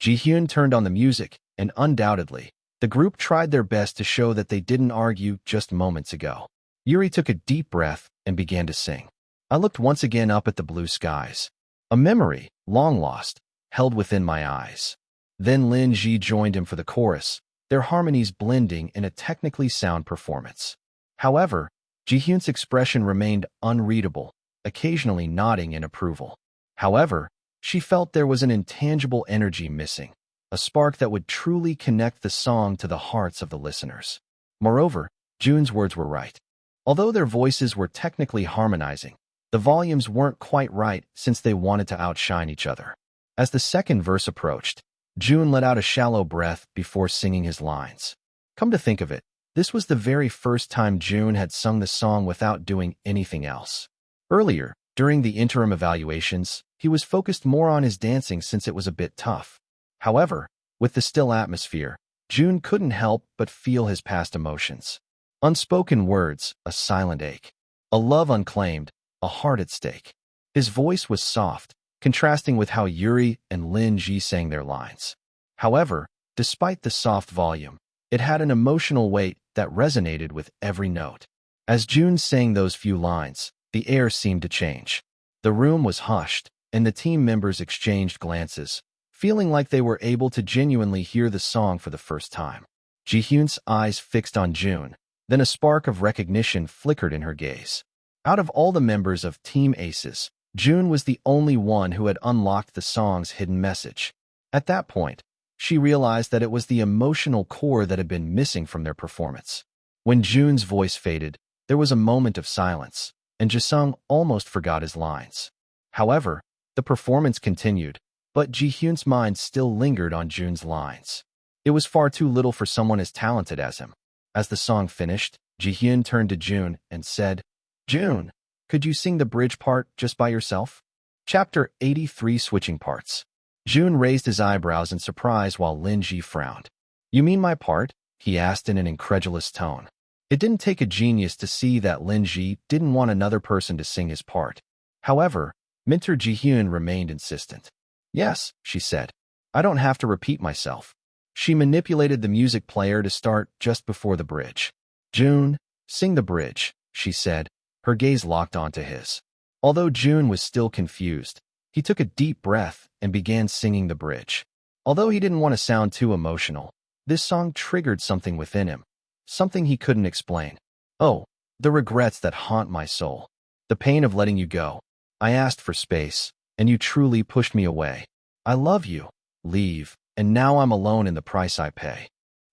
Ji-hyun turned on the music, and undoubtedly, the group tried their best to show that they didn't argue just moments ago. Yuri took a deep breath and began to sing. "I looked once again up at the blue skies. A memory, long lost, held within my eyes." Then Lin Ji joined him for the chorus, their harmonies blending in a technically sound performance. However, Ji-hyun's expression remained unreadable, occasionally nodding in approval. However, she felt there was an intangible energy missing, a spark that would truly connect the song to the hearts of the listeners. Moreover, Jun's words were right. Although their voices were technically harmonizing, the volumes weren't quite right since they wanted to outshine each other. As the second verse approached, Jun let out a shallow breath before singing his lines. Come to think of it, this was the very first time Jun had sung the song without doing anything else. Earlier, during the interim evaluations, he was focused more on his dancing since it was a bit tough. However, with the still atmosphere, Jun couldn't help but feel his past emotions. Unspoken words, a silent ache. A love unclaimed, a heart at stake. His voice was soft, contrasting with how Yuri and Lin Ji sang their lines. However, despite the soft volume, it had an emotional weight that resonated with every note. As Jun sang those few lines, the air seemed to change. The room was hushed, and the team members exchanged glances, feeling like they were able to genuinely hear the song for the first time. Ji-hyun's eyes fixed on Jun, then a spark of recognition flickered in her gaze. Out of all the members of Team Aces, Jun was the only one who had unlocked the song's hidden message. At that point, she realized that it was the emotional core that had been missing from their performance. When Jun's voice faded, there was a moment of silence, and Jisung almost forgot his lines. However, the performance continued, but Ji-hyun's mind still lingered on Jun's lines. It was far too little for someone as talented as him. As the song finished, Ji-hyun turned to Jun and said, "Jun, could you sing the bridge part just by yourself?" Chapter 83 Switching Parts. Jun raised his eyebrows in surprise while Lin Ji frowned. "You mean my part?" he asked in an incredulous tone. It didn't take a genius to see that Lin Ji didn't want another person to sing his part. However, Minter Ji-hyun remained insistent. "Yes," she said. "I don't have to repeat myself." She manipulated the music player to start just before the bridge. "Jun, sing the bridge," she said, her gaze locked onto his. Although Jun was still confused, he took a deep breath and began singing the bridge. Although he didn't want to sound too emotional, this song triggered something within him, something he couldn't explain. "Oh, the regrets that haunt my soul. The pain of letting you go. I asked for space, and you truly pushed me away. I love you. Leave, and now I'm alone in the price I pay."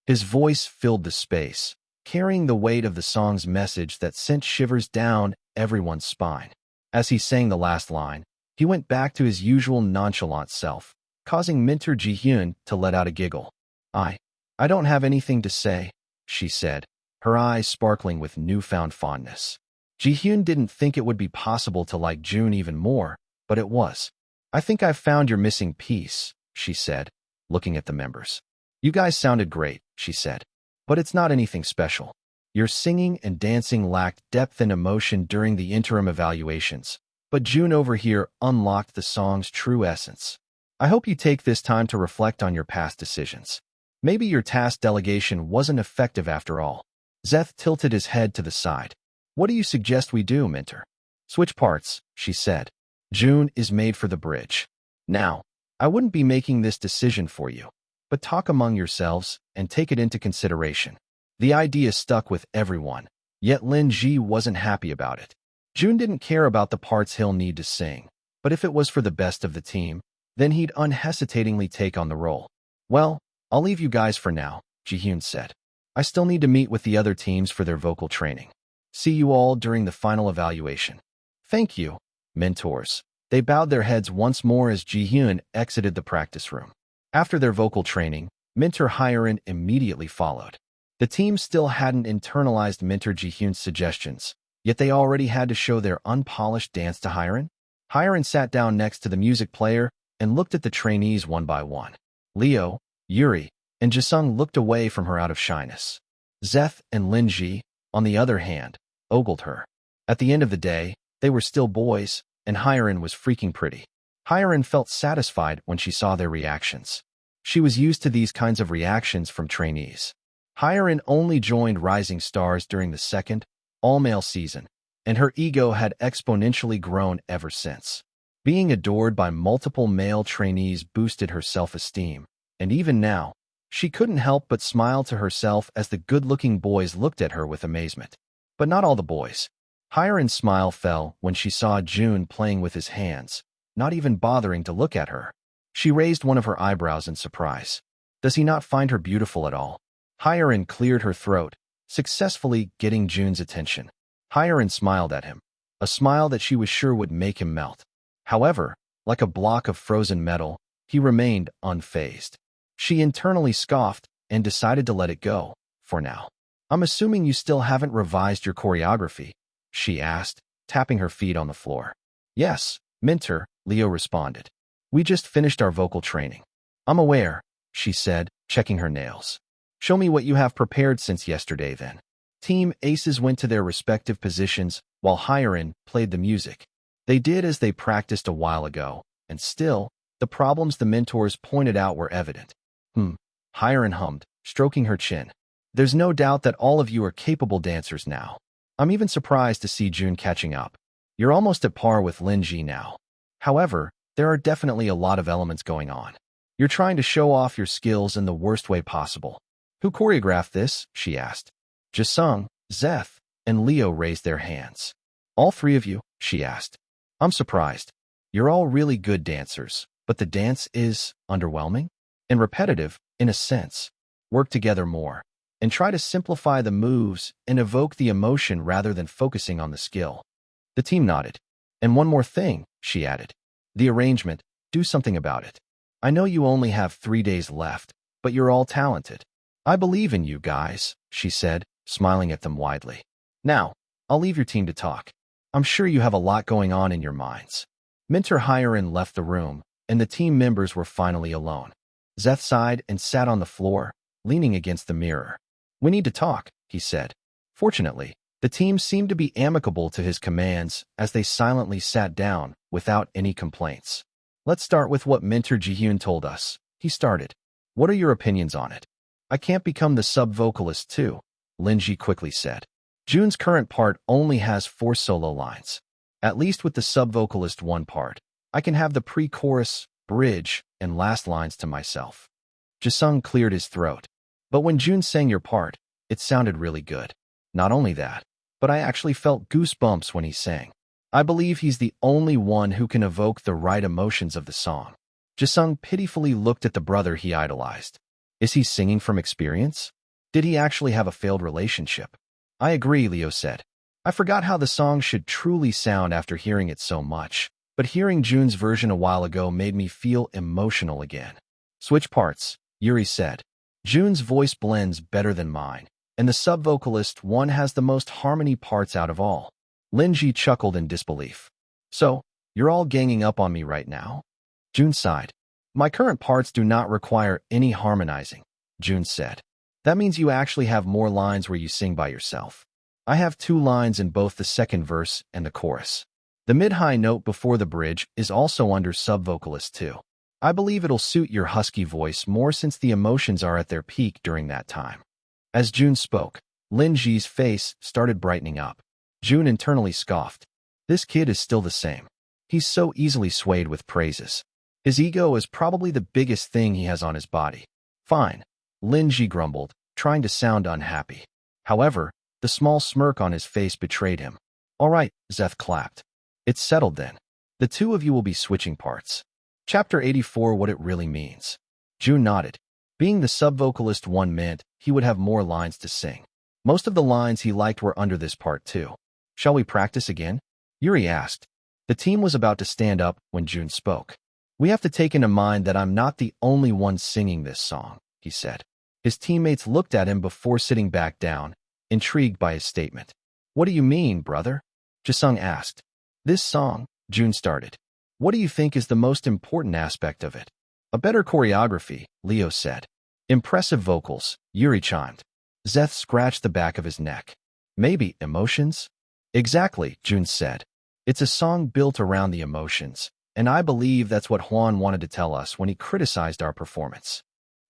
His voice filled the space, carrying the weight of the song's message that sent shivers down everyone's spine. As he sang the last line, he went back to his usual nonchalant self, causing Minter Ji-hyun to let out a giggle. I don't have anything to say," she said, her eyes sparkling with newfound fondness. Ji-hyun didn't think it would be possible to like Jun even more, but it was. "I think I've found your missing piece," she said, looking at the members. "You guys sounded great," she said, "but it's not anything special. Your singing and dancing lacked depth and emotion during the interim evaluations, but Jun over here unlocked the song's true essence. I hope you take this time to reflect on your past decisions. Maybe your task delegation wasn't effective after all." Zeth tilted his head to the side. "What do you suggest we do, Minter?" "Switch parts," she said. "Jun is made for the bridge. Now, I wouldn't be making this decision for you, but talk among yourselves and take it into consideration." The idea stuck with everyone, yet Lin Ji wasn't happy about it. Jun didn't care about the parts he'll need to sing, but if it was for the best of the team, then he'd unhesitatingly take on the role. "Well, I'll leave you guys for now," Ji-hyun said. "I still need to meet with the other teams for their vocal training. See you all during the final evaluation." "Thank you, mentors," They bowed their heads once more as Ji-hyun exited the practice room. After their vocal training, Minter Hyerin immediately followed. The team still hadn't internalized Minter Ji-hyun's suggestions, yet they already had to show their unpolished dance to Hyerin. Hyerin sat down next to the music player and looked at the trainees one by one. Leo, Yuri, and Jisung looked away from her out of shyness. Zeth and Linji, on the other hand, ogled her. At the end of the day, they were still boys, and Hyerin was freaking pretty. Hyerin felt satisfied when she saw their reactions. She was used to these kinds of reactions from trainees. Hyerin only joined Rising Stars during the second, all-male season, and her ego had exponentially grown ever since. Being adored by multiple male trainees boosted her self-esteem, and even now, she couldn't help but smile to herself as the good-looking boys looked at her with amazement. But not all the boys. Hyerin's smile fell when she saw Jun playing with his hands, not even bothering to look at her. She raised one of her eyebrows in surprise. Does he not find her beautiful at all? Hyerin cleared her throat, successfully getting Jun's attention. Hyerin smiled at him, a smile that she was sure would make him melt. However, like a block of frozen metal, he remained unfazed. She internally scoffed and decided to let it go, for now. I'm assuming you still haven't revised your choreography, she asked, tapping her feet on the floor. Yes, Minter, Leo responded. We just finished our vocal training. I'm aware, she said, checking her nails. Show me what you have prepared since yesterday then. Team Aces went to their respective positions while Hyerin played the music. They did as they practiced a while ago, and still, the problems the mentors pointed out were evident. Hyerin hummed, stroking her chin. There's no doubt that all of you are capable dancers now. I'm even surprised to see Jun catching up. You're almost at par with Linji now. However, there are definitely a lot of elements going on. You're trying to show off your skills in the worst way possible. Who choreographed this? She asked. Jisung, Zeth, and Leo raised their hands. All three of you? She asked. I'm surprised. You're all really good dancers, but the dance is underwhelming and repetitive, in a sense. Work together more, and try to simplify the moves and evoke the emotion rather than focusing on the skill. The team nodded. And one more thing, she added. The arrangement, do something about it. I know you only have 3 days left, but you're all talented. I believe in you guys, she said, smiling at them widely. Now, I'll leave your team to talk. I'm sure you have a lot going on in your minds. Minter Hyerin left the room, and the team members were finally alone. Zeth sighed and sat on the floor, leaning against the mirror. We need to talk, he said. Fortunately, the team seemed to be amicable to his commands as they silently sat down without any complaints. Let's start with what Minter Ji-hyun told us. He started. What are your opinions on it? I can't become the sub-vocalist too, Linji quickly said. Jun's current part only has 4 solo lines. At least with the sub-vocalist 1 part, I can have the pre-chorus, bridge, and last lines to myself. Jisung cleared his throat. But when Jun sang your part, it sounded really good. Not only that, but I actually felt goosebumps when he sang. I believe he's the only one who can evoke the right emotions of the song. Jisung pitifully looked at the brother he idolized. Is he singing from experience? Did he actually have a failed relationship? I agree, Leo said. I forgot how the song should truly sound after hearing it so much, but hearing Jun's version a while ago made me feel emotional again. Switch parts, Yuri said. Jun's voice blends better than mine, and the sub-vocalist one has the most harmony parts out of all. Linji chuckled in disbelief. So, you're all ganging up on me right now? Jun sighed. My current parts do not require any harmonizing, Jun said. That means you actually have more lines where you sing by yourself. I have 2 lines in both the second verse and the chorus. The mid-high note before the bridge is also under sub-vocalist too. I believe it'll suit your husky voice more since the emotions are at their peak during that time. As Jun spoke, Linji's face started brightening up. Jun internally scoffed. This kid is still the same. He's so easily swayed with praises. His ego is probably the biggest thing he has on his body. Fine, Linji grumbled, trying to sound unhappy. However, the small smirk on his face betrayed him. All right, Zeth clapped. It's settled then. The 2 of you will be switching parts. Chapter 84, What It Really Means. Jun nodded. Being the sub-vocalist 1 meant he would have more lines to sing. Most of the lines he liked were under this part too. Shall we practice again? Yuri asked. The team was about to stand up when Jun spoke. "We have to take into mind that I'm not the only one singing this song," he said. His teammates looked at him before sitting back down, intrigued by his statement. "What do you mean, brother?" Jisung asked. "This song," Jun started. "What do you think is the most important aspect of it?" "A better choreography," Leo said. "Impressive vocals," Yuri chimed. Zeth scratched the back of his neck. "Maybe emotions?" "Exactly," Jun said. "It's a song built around the emotions, and I believe that's what Hwan wanted to tell us when he criticized our performance."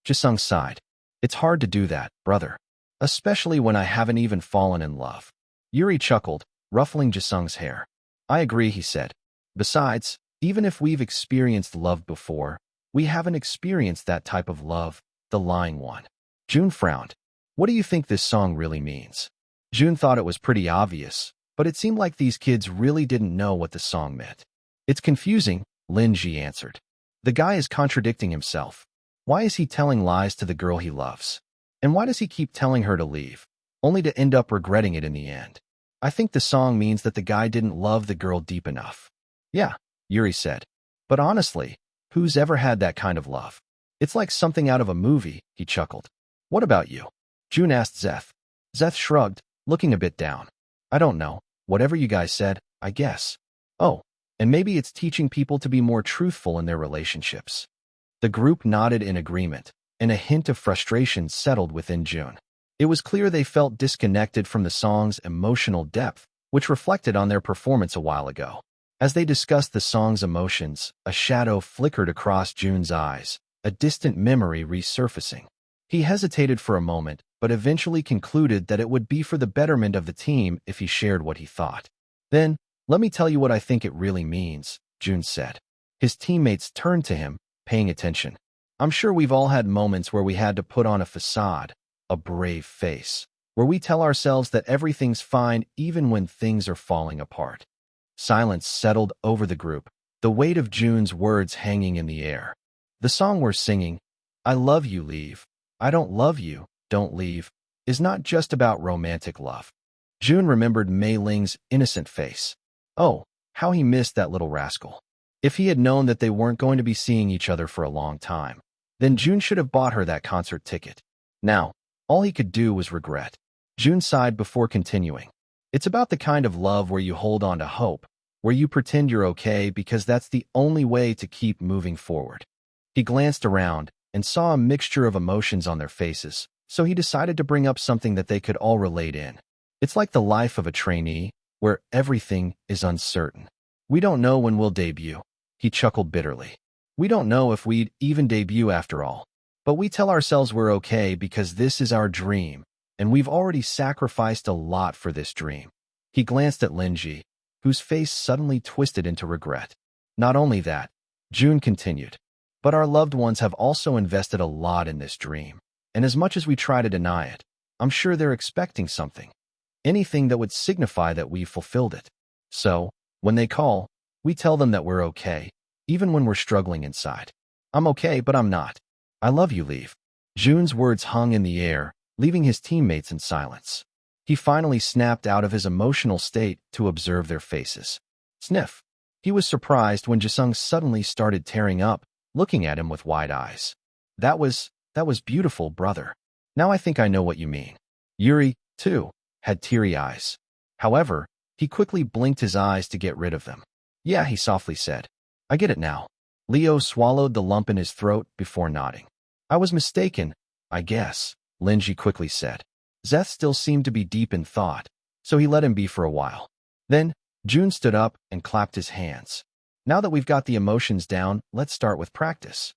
Jisung sighed. "It's hard to do that, brother. Especially when I haven't even fallen in love." Yuri chuckled, ruffling Jisung's hair. "I agree," he said. "Besides, even if we've experienced love before, we haven't experienced that type of love, the lying one." Jun frowned. "What do you think this song really means?" Jun thought it was pretty obvious, but it seemed like these kids really didn't know what the song meant. "It's confusing," Lin Ji answered. "The guy is contradicting himself. Why is he telling lies to the girl he loves? And why does he keep telling her to leave, only to end up regretting it in the end? I think the song means that the guy didn't love the girl deep enough." "Yeah," Yuri said. "But honestly, who's ever had that kind of love? It's like something out of a movie," he chuckled. "What about you?" Jun asked Zeth. Zeth shrugged, looking a bit down. "I don't know. Whatever you guys said, I guess. Oh, and maybe it's teaching people to be more truthful in their relationships." The group nodded in agreement, and a hint of frustration settled within Jun. It was clear they felt disconnected from the song's emotional depth, which reflected on their performance a while ago. As they discussed the song's emotions, a shadow flickered across Jun's eyes, a distant memory resurfacing. He hesitated for a moment, but eventually concluded that it would be for the betterment of the team if he shared what he thought. "Then, let me tell you what I think it really means," Jun said. His teammates turned to him, paying attention. "I'm sure we've all had moments where we had to put on a facade, a brave face, where we tell ourselves that everything's fine even when things are falling apart." Silence settled over the group, the weight of Jun's words hanging in the air. "The song we're singing, 'I love you, leave. I don't love you, don't leave,' is not just about romantic love." Jun remembered Mei Ling's innocent face. Oh, how he missed that little rascal. If he had known that they weren't going to be seeing each other for a long time, then Jun should have bought her that concert ticket. Now, all he could do was regret. Jun sighed before continuing. "It's about the kind of love where you hold on to hope, where you pretend you're okay because that's the only way to keep moving forward." He glanced around and saw a mixture of emotions on their faces, so he decided to bring up something that they could all relate in. "It's like the life of a trainee, where everything is uncertain. We don't know when we'll debut." He chuckled bitterly. "We don't know if we'd even debut after all. But we tell ourselves we're okay because this is our dream, and we've already sacrificed a lot for this dream." He glanced at Lin Ji, whose face suddenly twisted into regret. "Not only that," Jun continued, "but our loved ones have also invested a lot in this dream, and as much as we try to deny it, I'm sure they're expecting something. Anything that would signify that we've fulfilled it. So, when they call, we tell them that we're okay, even when we're struggling inside. I'm okay, but I'm not. I love you, leave." Jun's words hung in the air, leaving his teammates in silence. He finally snapped out of his emotional state to observe their faces. Sniff. He was surprised when Jisung suddenly started tearing up, looking at him with wide eyes. That was beautiful, brother. Now I think I know what you mean." Yuri, too, had teary eyes. However, he quickly blinked his eyes to get rid of them. "Yeah," he softly said. "I get it now." Leo swallowed the lump in his throat before nodding. "I was mistaken, I guess," Linji quickly said. Zeth still seemed to be deep in thought, so he let him be for a while. Then, Jun stood up and clapped his hands. "Now that we've got the emotions down, let's start with practice."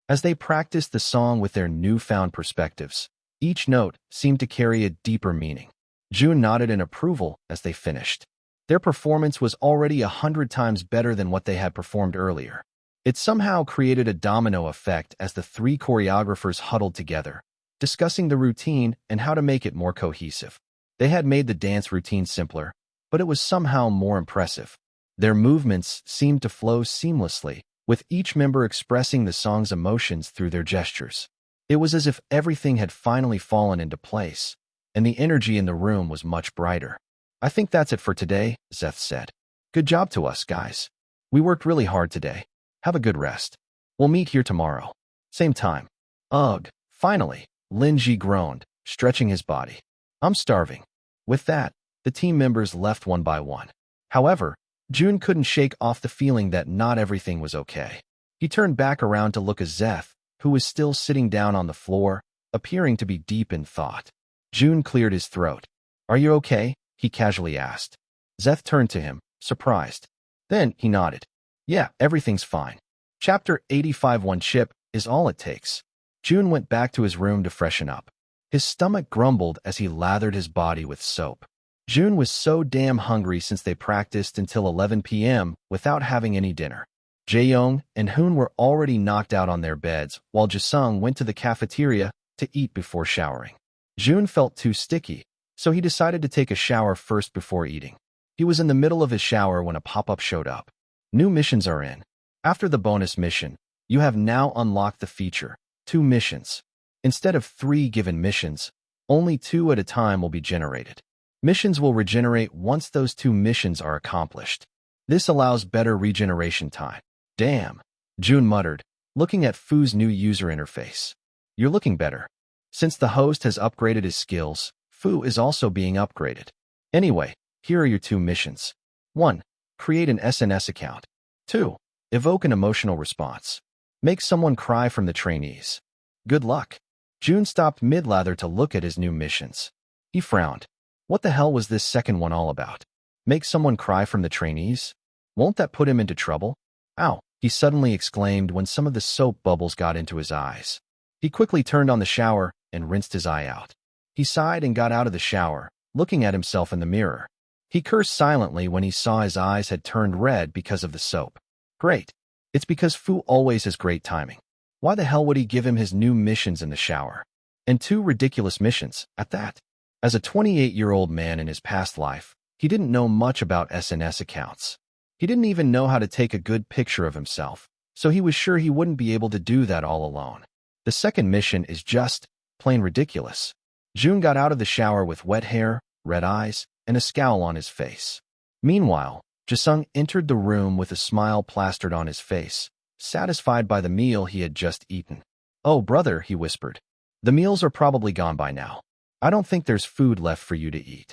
As they practiced the song with their newfound perspectives, each note seemed to carry a deeper meaning. Jun nodded in approval as they finished. Their performance was already 100 times better than what they had performed earlier. It somehow created a domino effect as the three choreographers huddled together, discussing the routine and how to make it more cohesive. They had made the dance routine simpler, but it was somehow more impressive. Their movements seemed to flow seamlessly, with each member expressing the song's emotions through their gestures. It was as if everything had finally fallen into place, and the energy in the room was much brighter. "I think that's it for today," Zeth said. Good job to us, guys. We worked really hard today. Have a good rest. We'll meet here tomorrow. Same time. Ugh, finally, Lin Ji groaned, stretching his body. I'm starving. With that, the team members left one by one. However, Jun couldn't shake off the feeling that not everything was okay. He turned back around to look at Zeth, who was still sitting down on the floor, appearing to be deep in thought. Jun cleared his throat. Are you okay? He casually asked. Zeth turned to him, surprised. Then he nodded. Yeah, everything's fine. Chapter 85. One chip is all it takes. Jun went back to his room to freshen up. His stomach grumbled as he lathered his body with soap. Jun was so damn hungry since they practiced until 11 p.m. without having any dinner. Jae-young and Hoon were already knocked out on their beds, while Jisung went to the cafeteria to eat before showering. Jun felt too sticky, so he decided to take a shower first before eating. He was in the middle of his shower when a pop-up showed up. New missions are in. After the bonus mission, you have now unlocked the feature, 2 missions. Instead of 3 given missions, only 2 at a time will be generated. Missions will regenerate once those 2 missions are accomplished. This allows better regeneration time. Damn, Jun muttered, looking at Fu's new user interface. You're looking better. Since the host has upgraded his skills, Fu is also being upgraded. Anyway, here are your 2 missions. 1. Create an SNS account. 2. Evoke an emotional response. Make someone cry from the trainees. Good luck. Jun stopped mid-lather to look at his new missions. He frowned. What the hell was this second one all about? Make someone cry from the trainees? Won't that put him into trouble? Ow, he suddenly exclaimed when some of the soap bubbles got into his eyes. He quickly turned on the shower and rinsed his eye out. He sighed and got out of the shower, looking at himself in the mirror. He cursed silently when he saw his eyes had turned red because of the soap. Great. It's because Fu always has great timing. Why the hell would he give him his new missions in the shower? And 2 ridiculous missions, at that. As a 28-year-old man in his past life, he didn't know much about SNS accounts. He didn't even know how to take a good picture of himself, so he was sure he wouldn't be able to do that all alone. The second mission is just plain ridiculous. Jun got out of the shower with wet hair, red eyes, and a scowl on his face. Meanwhile, Jisung entered the room with a smile plastered on his face, satisfied by the meal he had just eaten. Oh, brother, he whispered. The meals are probably gone by now. I don't think there's food left for you to eat.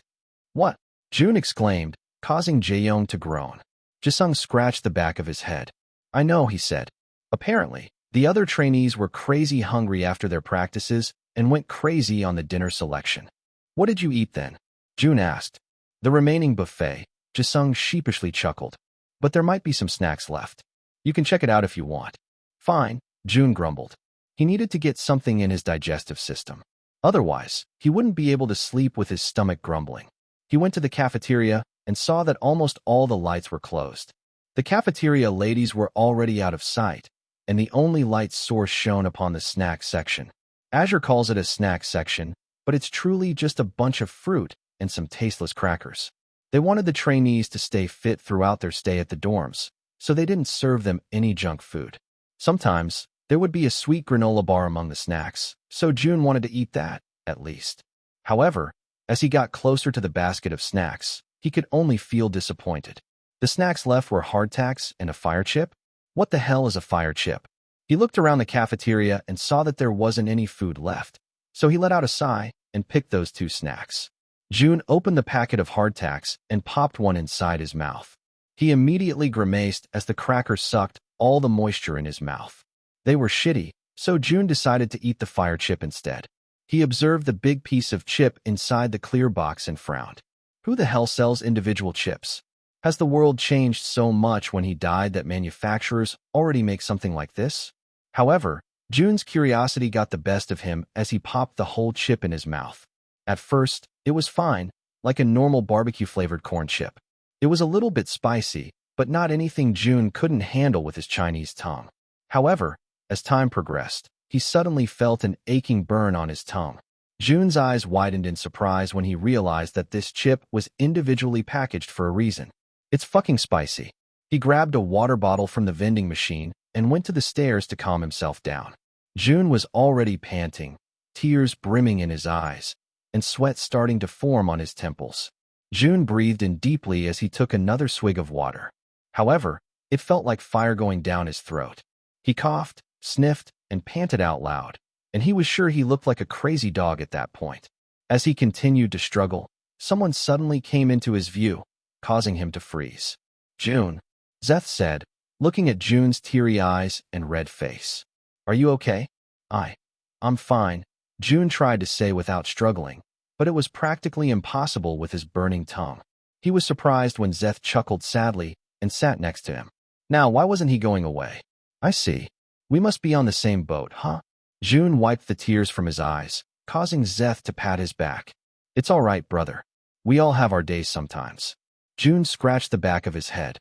What? Jun exclaimed, causing Jae-young to groan. Jisung scratched the back of his head. I know, he said. Apparently, the other trainees were crazy hungry after their practices and went crazy on the dinner selection. What did you eat then? Jun asked. The remaining buffet, Jisung sheepishly chuckled. But there might be some snacks left. You can check it out if you want. Fine, Jun grumbled. He needed to get something in his digestive system. Otherwise, he wouldn't be able to sleep with his stomach grumbling. He went to the cafeteria and saw that almost all the lights were closed. The cafeteria ladies were already out of sight, and the only light source shone upon the snack section. Azure calls it a snack section, but it's truly just a bunch of fruit and some tasteless crackers. They wanted the trainees to stay fit throughout their stay at the dorms, so they didn't serve them any junk food. Sometimes, there would be a sweet granola bar among the snacks, so Jun wanted to eat that, at least. However, as he got closer to the basket of snacks, he could only feel disappointed. The snacks left were hardtacks and a fire chip? What the hell is a fire chip? He looked around the cafeteria and saw that there wasn't any food left, so he let out a sigh and picked those 2 snacks. Jun opened the packet of hardtacks and popped one inside his mouth. He immediately grimaced as the cracker sucked all the moisture in his mouth. They were shitty, so Jun decided to eat the fire chip instead. He observed the big piece of chip inside the clear box and frowned. Who the hell sells individual chips? Has the world changed so much when he died that manufacturers already make something like this? However, Jun's curiosity got the best of him as he popped the whole chip in his mouth. At first, it was fine, like a normal barbecue-flavored corn chip. It was a little bit spicy, but not anything Jun couldn't handle with his Chinese tongue. However, as time progressed, he suddenly felt an aching burn on his tongue. Jun's eyes widened in surprise when he realized that this chip was individually packaged for a reason. It's fucking spicy. He grabbed a water bottle from the vending machine and went to the stairs to calm himself down. Jun was already panting, tears brimming in his eyes, and sweat starting to form on his temples. Jun breathed in deeply as he took another swig of water. However, it felt like fire going down his throat. He coughed, sniffed, and panted out loud, and he was sure he looked like a crazy dog at that point. As he continued to struggle, someone suddenly came into his view, causing him to freeze. Jun, Zeth said, looking at Jun's teary eyes and red face. Are you okay? I'm fine, Jun tried to say without struggling, but it was practically impossible with his burning tongue. He was surprised when Zeth chuckled sadly and sat next to him. Now, why wasn't he going away? I see. We must be on the same boat, huh? Jun wiped the tears from his eyes, causing Zeth to pat his back. It's all right, brother. We all have our days sometimes. Jun scratched the back of his head.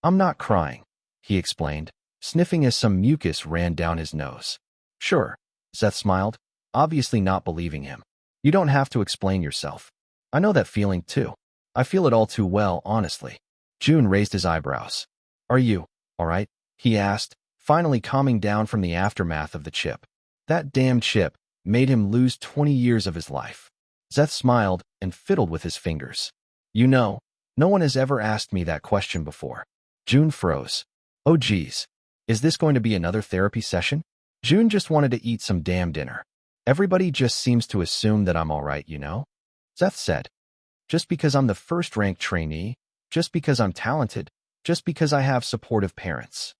I'm not crying, he explained, sniffing as some mucus ran down his nose. Sure, Zeth smiled, obviously not believing him. You don't have to explain yourself. I know that feeling too. I feel it all too well, honestly. Jun raised his eyebrows. Are you all right? He asked, finally calming down from the aftermath of the chip. That damn chip made him lose 20 years of his life. Zeth smiled and fiddled with his fingers. You know, no one has ever asked me that question before. Jun froze. Oh geez, is this going to be another therapy session? Jun just wanted to eat some damn dinner. Everybody just seems to assume that I'm all right, you know? Zeth said. Just because I'm the first-ranked trainee, just because I'm talented, just because I have supportive parents.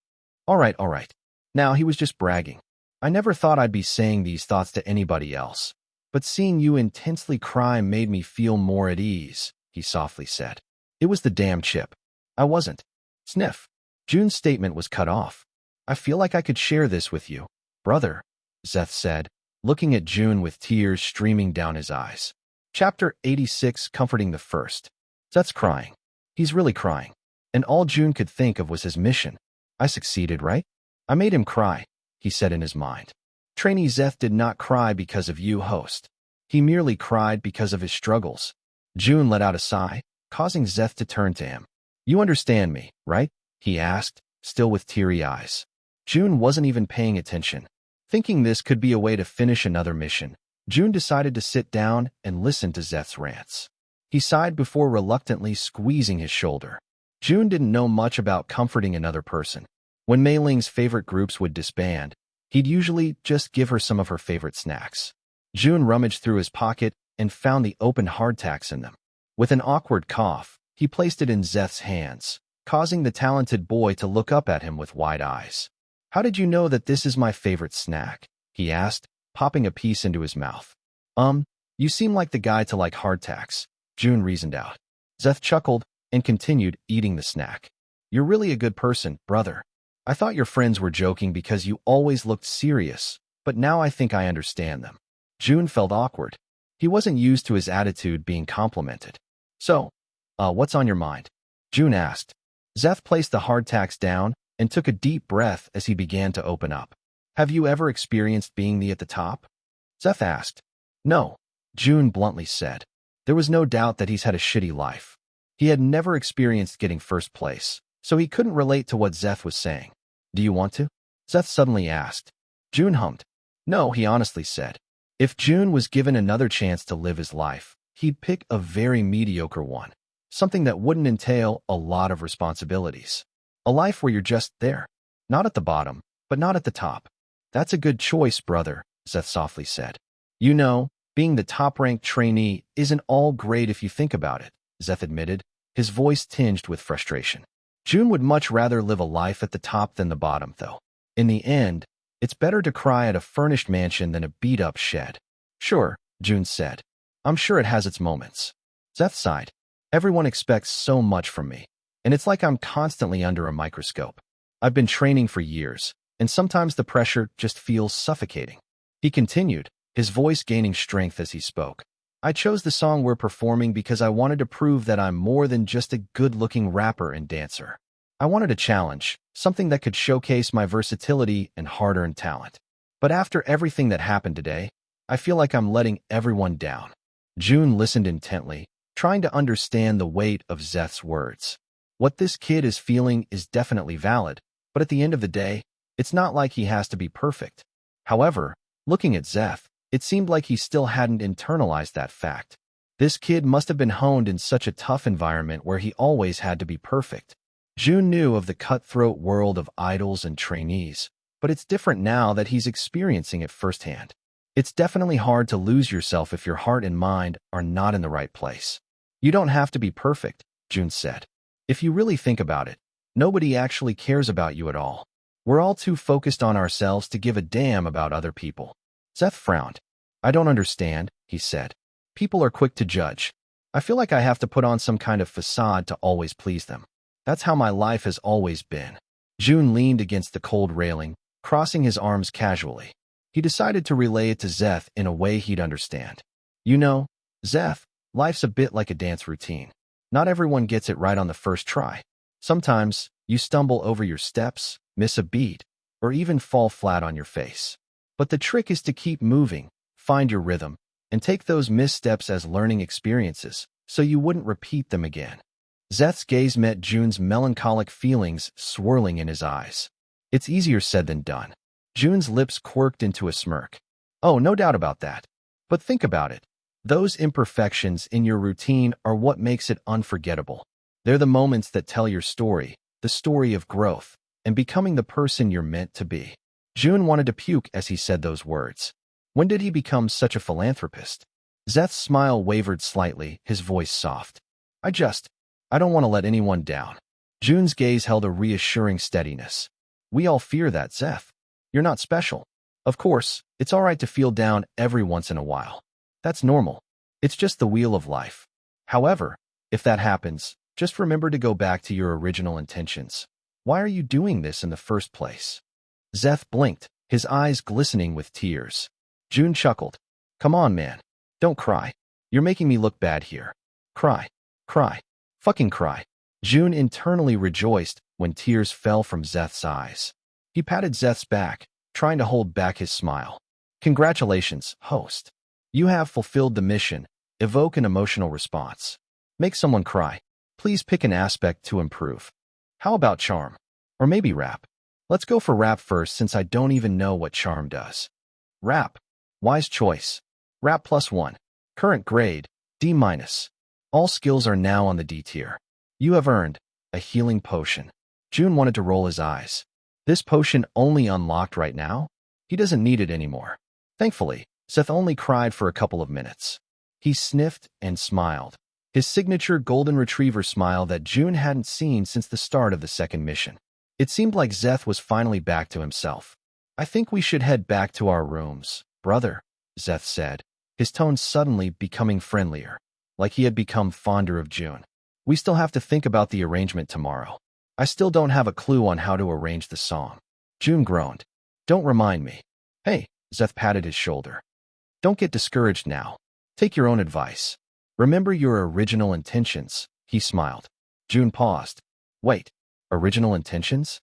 All right. Now, he was just bragging. I never thought I'd be saying these thoughts to anybody else, but seeing you intensely cry made me feel more at ease, he softly said. It was the damn chip. I wasn't. Sniff. Jun's statement was cut off. I feel like I could share this with you, brother, Zeth said, looking at Jun with tears streaming down his eyes. Chapter 86, Comforting the First. Zeth's crying. He's really crying. And all Jun could think of was his mission. I succeeded, right? I made him cry, he said in his mind. Trainee Zeth did not cry because of you, host. He merely cried because of his struggles. Jun let out a sigh, causing Zeth to turn to him. You understand me, right? He asked, still with teary eyes. Jun wasn't even paying attention. Thinking this could be a way to finish another mission, Jun decided to sit down and listen to Zeth's rants. He sighed before reluctantly squeezing his shoulder. Jun didn't know much about comforting another person. When Mei Ling's favorite groups would disband, he'd usually just give her some of her favorite snacks. Jun rummaged through his pocket and found the open hardtacks in them. With an awkward cough, he placed it in Zeth's hands, causing the talented boy to look up at him with wide eyes. How did you know that this is my favorite snack? He asked, popping a piece into his mouth. You seem like the guy to like hardtacks, Jun reasoned out. Zeth chuckled and continued eating the snack. You're really a good person, brother. I thought your friends were joking because you always looked serious, but now I think I understand them. Jun felt awkward. He wasn't used to his attitude being complimented. So, what's on your mind? Jun asked. Zeth placed the hardtacks down and took a deep breath as he began to open up. Have you ever experienced being at the top? Zeth asked. No, Jun bluntly said. There was no doubt that he's had a shitty life. He had never experienced getting first place, so he couldn't relate to what Zeth was saying. Do you want to? Zeth suddenly asked. Jun hummed. No, he honestly said. If Jun was given another chance to live his life, he'd pick a very mediocre one. Something that wouldn't entail a lot of responsibilities. A life where you're just there. Not at the bottom, but not at the top. That's a good choice, brother, Zeth softly said. You know, being the top-ranked trainee isn't all great if you think about it, Zeth admitted, his voice tinged with frustration. Jun would much rather live a life at the top than the bottom, though. In the end, it's better to cry at a furnished mansion than a beat-up shed. Sure, Jun said. I'm sure it has its moments. Zeth sighed. Everyone expects so much from me, and it's like I'm constantly under a microscope. I've been training for years, and sometimes the pressure just feels suffocating. He continued, his voice gaining strength as he spoke. I chose the song we're performing because I wanted to prove that I'm more than just a good-looking rapper and dancer. I wanted a challenge, something that could showcase my versatility and hard-earned talent. But after everything that happened today, I feel like I'm letting everyone down. Jun listened intently, trying to understand the weight of Zeth's words. What this kid is feeling is definitely valid, but at the end of the day, it's not like he has to be perfect. However, looking at Zeth, it seemed like he still hadn't internalized that fact. This kid must have been honed in such a tough environment where he always had to be perfect. Jun knew of the cutthroat world of idols and trainees, but it's different now that he's experiencing it firsthand. It's definitely hard to lose yourself if your heart and mind are not in the right place. You don't have to be perfect, Jun said. If you really think about it, nobody actually cares about you at all. We're all too focused on ourselves to give a damn about other people. Seth frowned. I don't understand, he said. People are quick to judge. I feel like I have to put on some kind of facade to always please them. That's how my life has always been. Jun leaned against the cold railing, crossing his arms casually. He decided to relay it to Zeth in a way he'd understand. You know, Zeth, life's a bit like a dance routine. Not everyone gets it right on the first try. Sometimes, you stumble over your steps, miss a beat, or even fall flat on your face. But the trick is to keep moving, find your rhythm, and take those missteps as learning experiences, so you wouldn't repeat them again. Zeth's gaze met Jun's melancholic feelings swirling in his eyes. It's easier said than done. Jun's lips quirked into a smirk. Oh, no doubt about that. But think about it. Those imperfections in your routine are what makes it unforgettable. They're the moments that tell your story, the story of growth, and becoming the person you're meant to be. Jun wanted to puke as he said those words. When did he become such a philanthropist? Zeth's smile wavered slightly, his voice soft. I don't want to let anyone down. Jun's gaze held a reassuring steadiness. We all fear that, Zeth. You're not special. Of course, it's all right to feel down every once in a while. That's normal. It's just the wheel of life. However, if that happens, just remember to go back to your original intentions. Why are you doing this in the first place? Zeth blinked, his eyes glistening with tears. Jun chuckled. Come on, man. Don't cry. You're making me look bad here. Cry. Cry. Fucking cry. Jun internally rejoiced when tears fell from Zeth's eyes. He patted Zeth's back, trying to hold back his smile. Congratulations, host. You have fulfilled the mission. Evoke an emotional response. Make someone cry. Please pick an aspect to improve. How about charm? Or maybe rap? Let's go for rap first since I don't even know what charm does. Rap. Wise choice. Rap +1. Current grade, D-. All skills are now on the D tier. You have earned a healing potion. Jun wanted to roll his eyes. This potion only unlocked right now? He doesn't need it anymore. Thankfully, Seth only cried for a couple of minutes. He sniffed and smiled. His signature golden retriever smile that Jun hadn't seen since the start of the second mission. It seemed like Zeth was finally back to himself. I think we should head back to our rooms, brother, Zeth said, his tone suddenly becoming friendlier, like he had become fonder of Jun. We still have to think about the arrangement tomorrow. I still don't have a clue on how to arrange the song. Jun groaned. Don't remind me. Hey, Zeth patted his shoulder. Don't get discouraged now. Take your own advice. Remember your original intentions, he smiled. Jun paused. Wait, original intentions?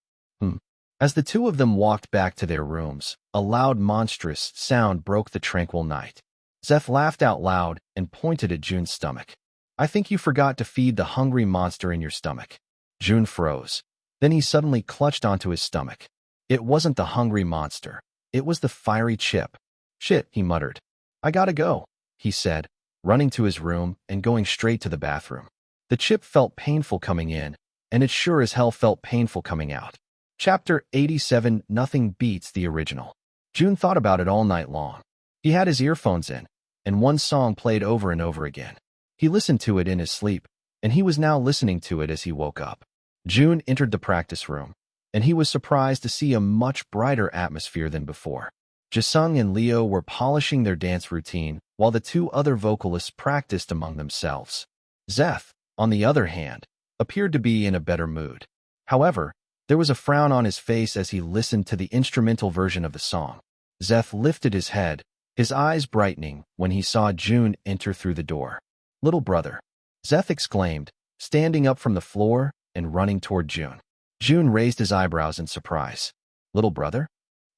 As the two of them walked back to their rooms, a loud monstrous sound broke the tranquil night. Zeth laughed out loud and pointed at Jun's stomach. I think you forgot to feed the hungry monster in your stomach. Jun froze. Then he suddenly clutched onto his stomach. It wasn't the hungry monster. It was the fiery chip. Shit, he muttered. I gotta go, he said, running to his room and going straight to the bathroom. The chip felt painful coming in, and it sure as hell felt painful coming out. Chapter 87. Nothing beats the original. Jun thought about it all night long. He had his earphones in, and one song played over and over again. He listened to it in his sleep, and he was now listening to it as he woke up. Jun entered the practice room, and he was surprised to see a much brighter atmosphere than before. Jisung and Leo were polishing their dance routine, while the two other vocalists practiced among themselves. Zeth, on the other hand, appeared to be in a better mood. However, there was a frown on his face as he listened to the instrumental version of the song. Zeth lifted his head, his eyes brightening when he saw Jun enter through the door. Little brother, Zeth exclaimed, standing up from the floor and running toward Jun. Jun raised his eyebrows in surprise. Little brother?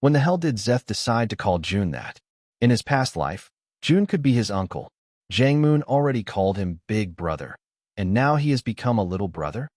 When the hell did Zeth decide to call Jun that? In his past life, Jun could be his uncle. Jangmoon already called him Big Brother, and now he has become a little brother?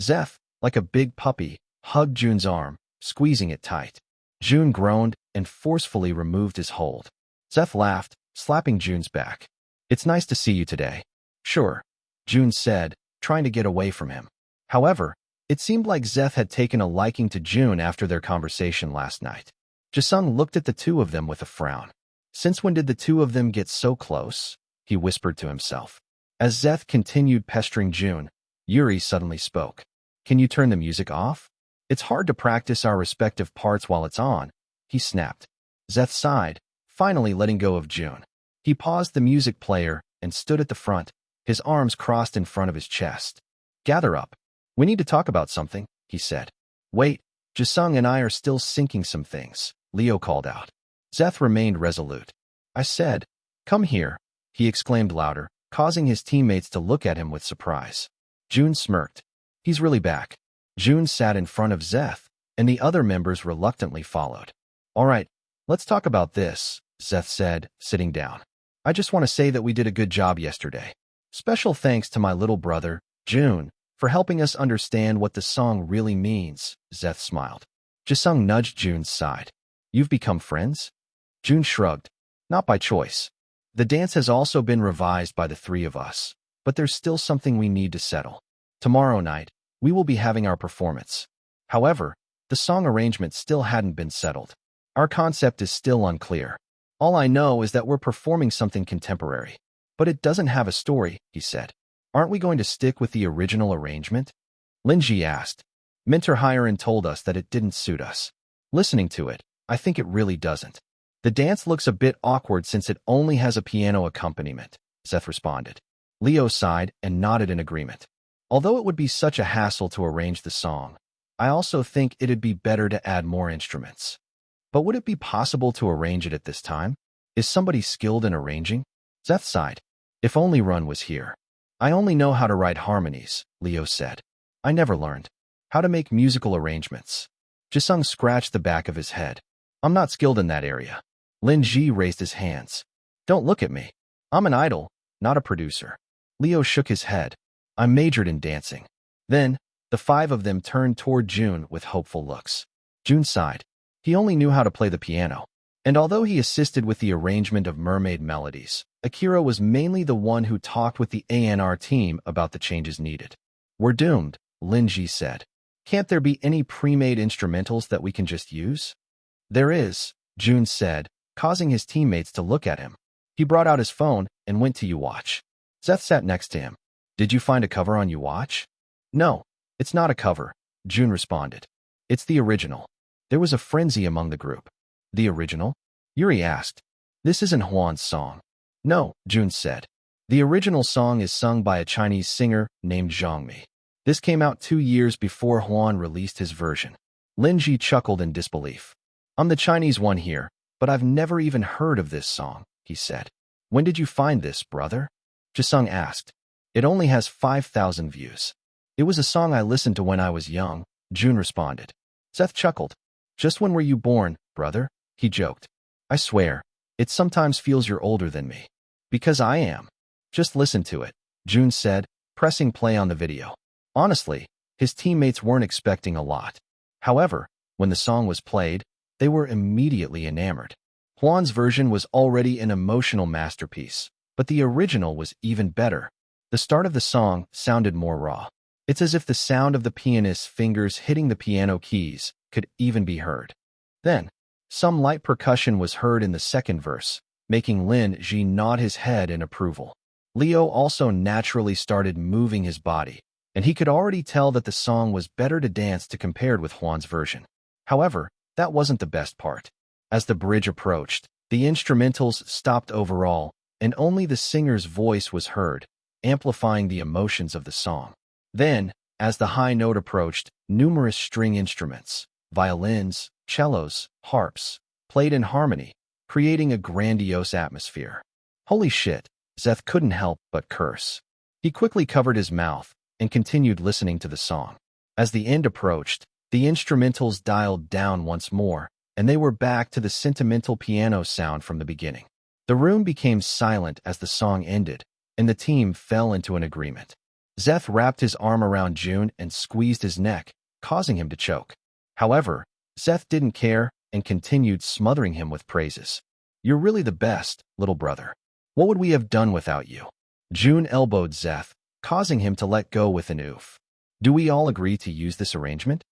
Zeth, like a big puppy, hugged Jun's arm, squeezing it tight. Jun groaned and forcefully removed his hold. Zeth laughed, slapping Jun's back. It's nice to see you today. Sure, Jun said, trying to get away from him. However, it seemed like Zeth had taken a liking to Jun after their conversation last night. Jisung looked at the two of them with a frown. Since when did the two of them get so close? He whispered to himself. As Zeth continued pestering Jun, Yuri suddenly spoke. Can you turn the music off? It's hard to practice our respective parts while it's on, he snapped. Zeth sighed, finally letting go of Jun. He paused the music player and stood at the front, his arms crossed in front of his chest. Gather up. We need to talk about something, he said. Wait, Jisung and I are still syncing some things, Leo called out. Zeth remained resolute. I said, come here, he exclaimed louder, causing his teammates to look at him with surprise. Jun smirked. He's really back. Jun sat in front of Zeth, and the other members reluctantly followed. All right, let's talk about this, Zeth said, sitting down. I just want to say that we did a good job yesterday. Special thanks to my little brother, Jun, for helping us understand what the song really means, Zeth smiled. Jisung nudged Jun's side. You've become friends? Jun shrugged. Not by choice. The dance has also been revised by the three of us, but there's still something we need to settle. Tomorrow night, we will be having our performance. However, the song arrangement still hadn't been settled. Our concept is still unclear. All I know is that we're performing something contemporary. But it doesn't have a story, he said. Aren't we going to stick with the original arrangement? Linji asked. Minter Hyerin told us that it didn't suit us. Listening to it, I think it really doesn't. The dance looks a bit awkward since it only has a piano accompaniment, Zeth responded. Leo sighed and nodded in agreement. Although it would be such a hassle to arrange the song, I also think it'd be better to add more instruments. But would it be possible to arrange it at this time? Is somebody skilled in arranging? Zeth sighed. If only Run was here. I only know how to write harmonies, Leo said. I never learned how to make musical arrangements. Jisung scratched the back of his head. I'm not skilled in that area. Lin Ji raised his hands. Don't look at me. I'm an idol, not a producer. Leo shook his head. I majored in dancing. Then, the five of them turned toward Jun with hopeful looks. Jun sighed. He only knew how to play the piano. And although he assisted with the arrangement of mermaid melodies, Akira was mainly the one who talked with the ANR team about the changes needed. We're doomed, Lin Ji said. Can't there be any pre-made instrumentals that we can just use? There is, Jun said, causing his teammates to look at him. He brought out his phone and went to Uwatch. Zeth sat next to him. Did you find a cover on Uwatch? No, it's not a cover, Jun responded. It's the original. There was a frenzy among the group. The original? Yuri asked. This isn't Huan's song. No, Jun said. The original song is sung by a Chinese singer named Zhang Mi. This came out 2 years before Huan released his version. Lin Ji chuckled in disbelief. I'm the Chinese one here, but I've never even heard of this song, he said. When did you find this, brother? Jisung asked. It only has 5,000 views. It was a song I listened to when I was young, Jun responded. Zeth chuckled. Just when were you born, brother? He joked. I swear, it sometimes feels you're older than me. Because I am. Just listen to it, Jun said, pressing play on the video. Honestly, his teammates weren't expecting a lot. However, when the song was played, they were immediately enamored. Huan's version was already an emotional masterpiece, but the original was even better. The start of the song sounded more raw. It's as if the sound of the pianist's fingers hitting the piano keys could even be heard. Then, some light percussion was heard in the second verse, making Lin Ji nod his head in approval. Leo also naturally started moving his body, and he could already tell that the song was better to dance to compared with Huan's version. However, that wasn't the best part. As the bridge approached, the instrumentals stopped overall, and only the singer's voice was heard, amplifying the emotions of the song. Then, as the high note approached, numerous string instruments, violins, cellos, harps, played in harmony, creating a grandiose atmosphere. Holy shit, Zeth couldn't help but curse. He quickly covered his mouth and continued listening to the song. As the end approached, the instrumentals dialed down once more, and they were back to the sentimental piano sound from the beginning. The room became silent as the song ended, and the team fell into an agreement. Zeth wrapped his arm around Jun and squeezed his neck, causing him to choke. However, Zeth didn't care and continued smothering him with praises. You're really the best, little brother. What would we have done without you? Jun elbowed Zeth, causing him to let go with an oof. Do we all agree to use this arrangement?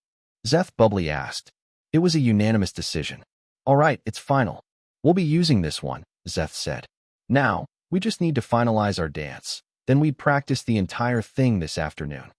Zeth bubbly asked. It was a unanimous decision. All right, it's final. We'll be using this one, Zeth said. Now, we just need to finalize our dance. Then we'd practice the entire thing this afternoon.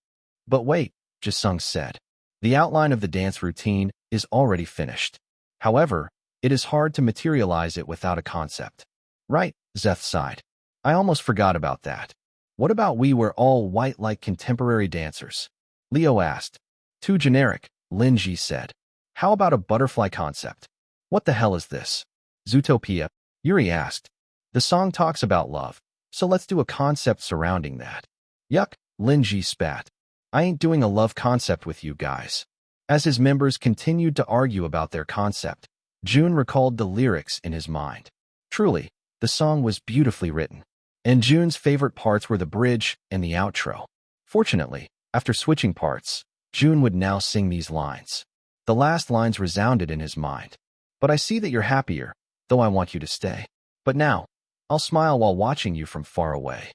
But wait, Jisung said. The outline of the dance routine is already finished. However, it is hard to materialize it without a concept. Right, Zeth sighed. I almost forgot about that. What about we were all white like contemporary dancers? Leo asked. Too generic, Lin Ji said. How about a butterfly concept? What the hell is this? Zootopia, Yuri asked. The song talks about love, so let's do a concept surrounding that. Yuck, Lin Ji spat. I ain't doing a love concept with you guys. As his members continued to argue about their concept, Jun recalled the lyrics in his mind. Truly, the song was beautifully written, and Jun's favorite parts were the bridge and the outro. Fortunately, after switching parts, Jun would now sing these lines. The last lines resounded in his mind. But I see that you're happier, though I want you to stay. But now, I'll smile while watching you from far away.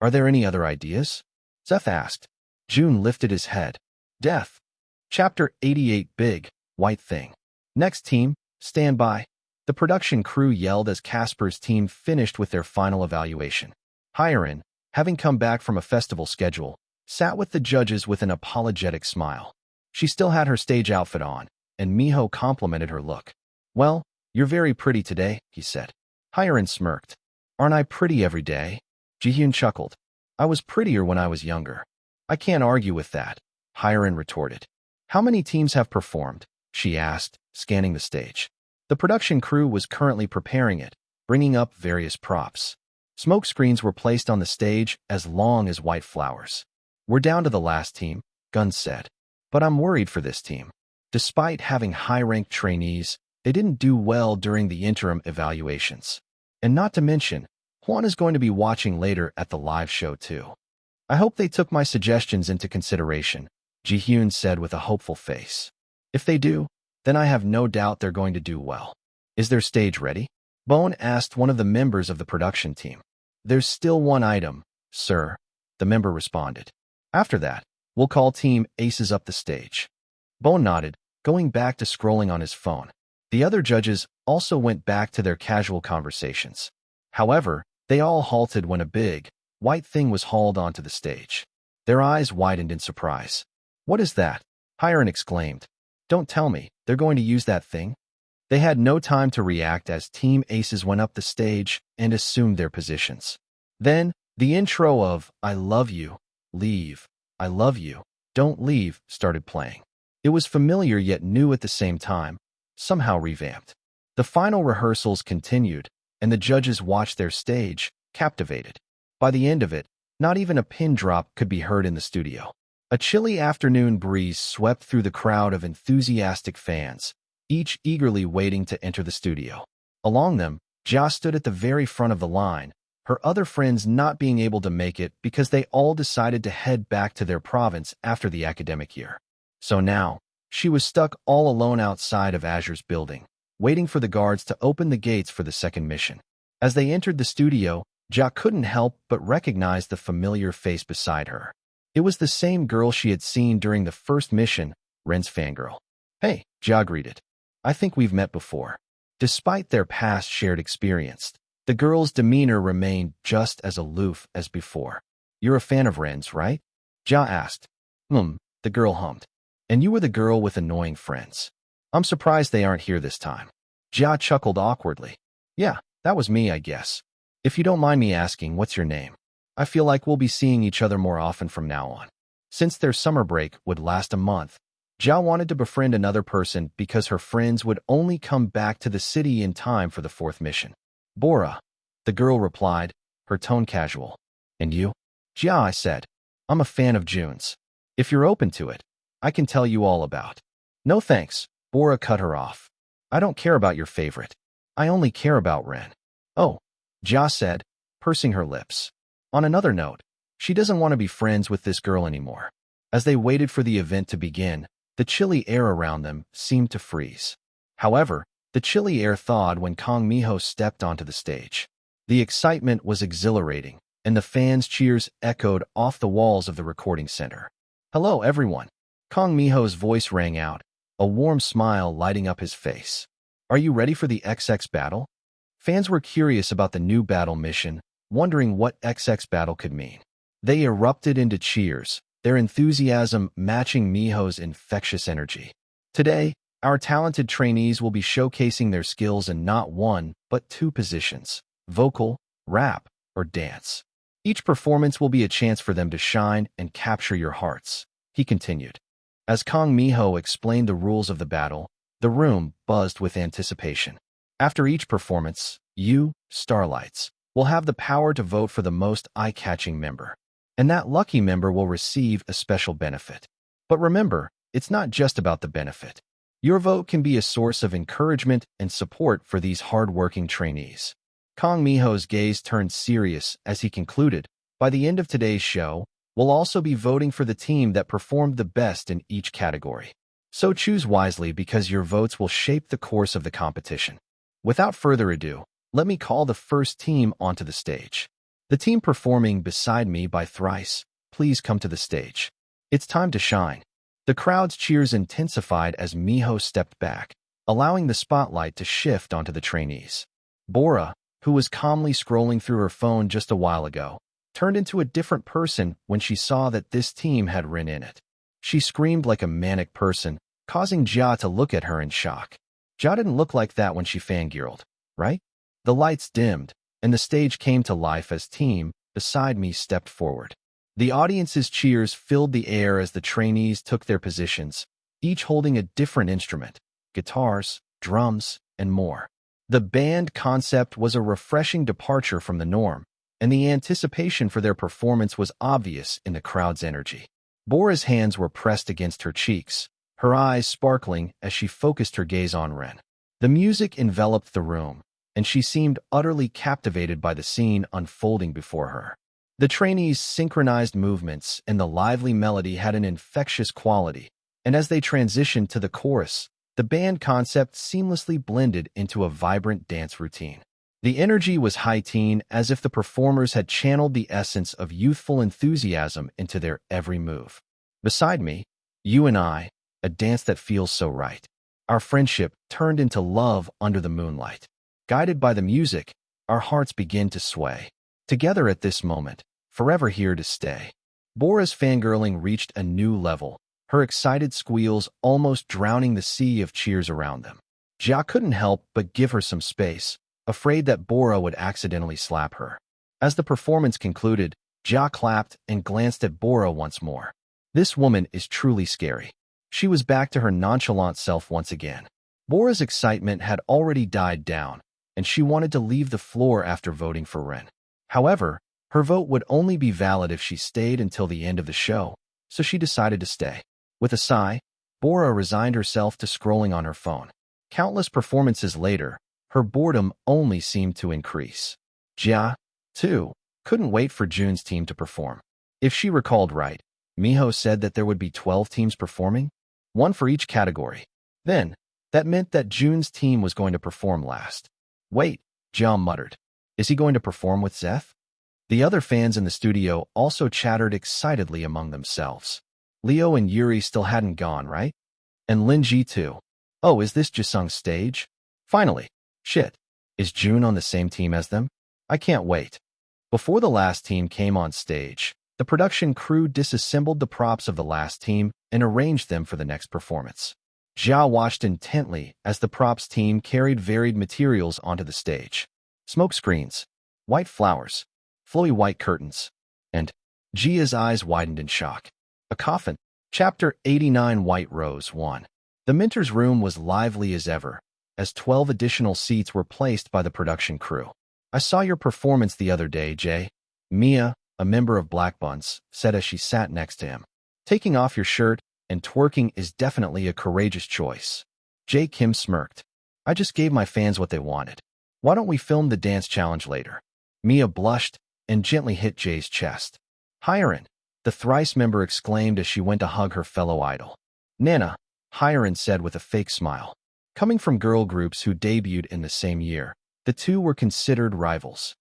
Are there any other ideas? Zeth asked. Jun lifted his head. Death. Chapter 88 Big, White Thing. Next team, stand by. The production crew yelled as Casper's team finished with their final evaluation. Hyerin, having come back from a festival schedule, sat with the judges with an apologetic smile. She still had her stage outfit on, and Miho complimented her look. Well, you're very pretty today, he said. Hyerin smirked. Aren't I pretty every day? Jihyun chuckled. I was prettier when I was younger. I can't argue with that, Hyerin retorted. How many teams have performed? She asked, scanning the stage. The production crew was currently preparing it, bringing up various props. Smoke screens were placed on the stage as long as white flowers. We're down to the last team, Gun said. But I'm worried for this team. Despite having high-ranked trainees, they didn't do well during the interim evaluations. And not to mention, Juan is going to be watching later at the live show too. I hope they took my suggestions into consideration, Jihyun said with a hopeful face. If they do, then I have no doubt they're going to do well. Is their stage ready? Bone asked one of the members of the production team. There's still one item, sir, the member responded. After that, we'll call Team Aces up the stage. Bone nodded, going back to scrolling on his phone. The other judges also went back to their casual conversations. However, they all halted when a big, white thing was hauled onto the stage. Their eyes widened in surprise. What is that? Hyerin exclaimed. Don't tell me, they're going to use that thing? They had no time to react as Team Aces went up the stage and assumed their positions. Then, the intro of I love you, leave, I love you, don't leave started playing. It was familiar yet new at the same time, somehow revamped. The final rehearsals continued, and the judges watched their stage, captivated. By the end of it, not even a pin drop could be heard in the studio. A chilly afternoon breeze swept through the crowd of enthusiastic fans, each eagerly waiting to enter the studio. Along them, Jia stood at the very front of the line, her other friends not being able to make it because they all decided to head back to their province after the academic year. So now, she was stuck all alone outside of Azure's building, waiting for the guards to open the gates for the second mission. As they entered the studio, Jia couldn't help but recognize the familiar face beside her. It was the same girl she had seen during the first mission, Ren's fangirl. Hey, Jia greeted. I think we've met before. Despite their past shared experience, the girl's demeanor remained just as aloof as before. You're a fan of Ren's, right? Jia asked. The girl hummed. And you were the girl with annoying friends. I'm surprised they aren't here this time. Jia chuckled awkwardly. Yeah, that was me, I guess. If you don't mind me asking, what's your name? I feel like we'll be seeing each other more often from now on. Since their summer break would last a month, Jia wanted to befriend another person because her friends would only come back to the city in time for the fourth mission. Bora, the girl replied, her tone casual. And you? Jia, I said. I'm a fan of Jun's. If you're open to it, I can tell you all about. No thanks, Bora cut her off. I don't care about your favorite. I only care about Ren. Oh, Jia said, pursing her lips. On another note, she doesn't want to be friends with this girl anymore. As they waited for the event to begin, the chilly air around them seemed to freeze. However, the chilly air thawed when Kang Miho stepped onto the stage. The excitement was exhilarating, and the fans' cheers echoed off the walls of the recording center. "Hello, everyone." Kang Mi-ho's voice rang out, a warm smile lighting up his face. "Are you ready for the XX battle?" Fans were curious about the new battle mission, wondering what XX battle could mean. They erupted into cheers, their enthusiasm matching Mi-ho's infectious energy. "Today, our talented trainees will be showcasing their skills in not one, but two positions: vocal, rap, or dance. Each performance will be a chance for them to shine and capture your hearts," he continued. As Kang Mi-ho explained the rules of the battle, the room buzzed with anticipation. After each performance, you, starlights, will have the power to vote for the most eye-catching member. And that lucky member will receive a special benefit. But remember, it's not just about the benefit. Your vote can be a source of encouragement and support for these hard-working trainees. Kang Mi-ho's gaze turned serious as he concluded, "By the end of today's show, we'll also be voting for the team that performed the best in each category. So choose wisely because your votes will shape the course of the competition." Without further ado, let me call the first team onto the stage. The team performing Beside Me by Thrice, please come to the stage. It's time to shine. The crowd's cheers intensified as Mi-ho stepped back, allowing the spotlight to shift onto the trainees. Bora, who was calmly scrolling through her phone just a while ago, turned into a different person when she saw that this team had Rin in it. She screamed like a manic person, causing Jia to look at her in shock. Jia didn't look like that when she fangirled, right? The lights dimmed, and the stage came to life as Team Beside Me stepped forward. The audience's cheers filled the air as the trainees took their positions, each holding a different instrument: guitars, drums, and more. The band concept was a refreshing departure from the norm, and the anticipation for their performance was obvious in the crowd's energy. Bora's hands were pressed against her cheeks, her eyes sparkling as she focused her gaze on Ren. The music enveloped the room, and she seemed utterly captivated by the scene unfolding before her. The trainees' synchronized movements and the lively melody had an infectious quality, and as they transitioned to the chorus, the band concept seamlessly blended into a vibrant dance routine. The energy was high-teen, as if the performers had channeled the essence of youthful enthusiasm into their every move. Beside Me, You and I, a dance that feels so right. Our friendship turned into love under the moonlight. Guided by the music, our hearts begin to sway. Together at this moment, forever here to stay. Bora's fangirling reached a new level, her excited squeals almost drowning the sea of cheers around them. Jia couldn't help but give her some space, afraid that Bora would accidentally slap her. As the performance concluded, Jia clapped and glanced at Bora once more. This woman is truly scary. She was back to her nonchalant self once again. Bora's excitement had already died down, and she wanted to leave the floor after voting for Ren. However, her vote would only be valid if she stayed until the end of the show, so she decided to stay. With a sigh, Bora resigned herself to scrolling on her phone. Countless performances later, her boredom only seemed to increase. Jia, too, couldn't wait for Jun's team to perform. If she recalled right, Mi-ho said that there would be 12 teams performing, one for each category. Then, that meant that Jun's team was going to perform last. "Wait," Jia muttered. "Is he going to perform with Zeth?" The other fans in the studio also chattered excitedly among themselves. Leo and Yuri still hadn't gone, right? And Lin Ji too. Oh, is this Jisung's stage? Finally. Shit. Is Jun on the same team as them? I can't wait. Before the last team came on stage, the production crew disassembled the props of the last team and arranged them for the next performance. Jia watched intently as the props team carried varied materials onto the stage. Smoke screens, white flowers, flowy white curtains, and Jia's eyes widened in shock. A coffin. Chapter 89 White Rose 1. The Minter's room was lively as ever, as 12 additional seats were placed by the production crew. "I saw your performance the other day, Jay," Mia, a member of Black Buns, said as she sat next to him. "Taking off your shirt and twerking is definitely a courageous choice." Jay Kim smirked. "I just gave my fans what they wanted. Why don't we film the dance challenge later?" Mia blushed and gently hit Jay's chest. "Hiren," the Thrice member exclaimed as she went to hug her fellow idol. "Nana," Hiren said with a fake smile. Coming from girl groups who debuted in the same year, the two were considered rivals.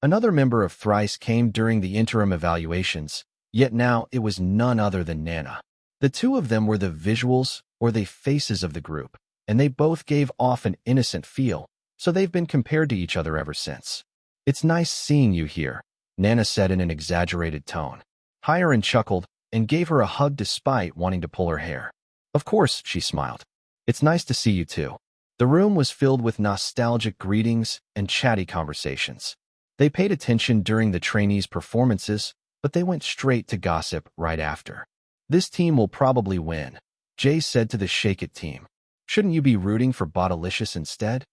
Another member of Thrice came during the interim evaluations, yet now it was none other than Nana. The two of them were the visuals or the faces of the group, and they both gave off an innocent feel, so they've been compared to each other ever since. It's nice seeing you here, Nana said in an exaggerated tone. Hyerin chuckled and gave her a hug despite wanting to pull her hair. Of course, she smiled. It's nice to see you too. The room was filled with nostalgic greetings and chatty conversations. They paid attention during the trainees' performances, but they went straight to gossip right after. This team will probably win, Jay said to the Shake It team. Shouldn't you be rooting for Botalicious instead?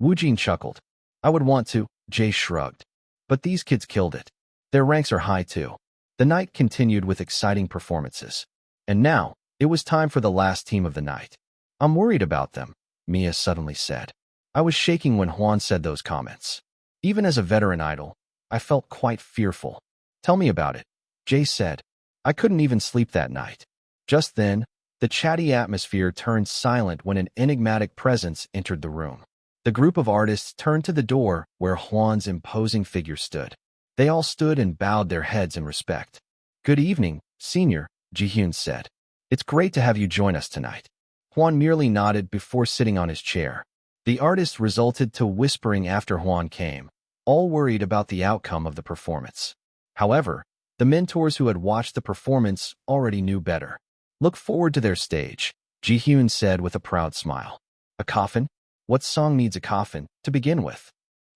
Woojin chuckled. I would want to, Jay shrugged. But these kids killed it. Their ranks are high too. The night continued with exciting performances. And now, it was time for the last team of the night. I'm worried about them, Mia suddenly said. I was shaking when Juan said those comments. Even as a veteran idol, I felt quite fearful. Tell me about it, Jay said. I couldn't even sleep that night. Just then, the chatty atmosphere turned silent when an enigmatic presence entered the room. The group of artists turned to the door where Juan's imposing figure stood. They all stood and bowed their heads in respect. Good evening, Senior, Ji-hyun said. It's great to have you join us tonight. Juan merely nodded before sitting on his chair. The artists resulted to whispering after Juan came, all worried about the outcome of the performance. However, the mentors who had watched the performance already knew better. Look forward to their stage, Ji-hyun said with a proud smile. A coffin? What song needs a coffin, to begin with?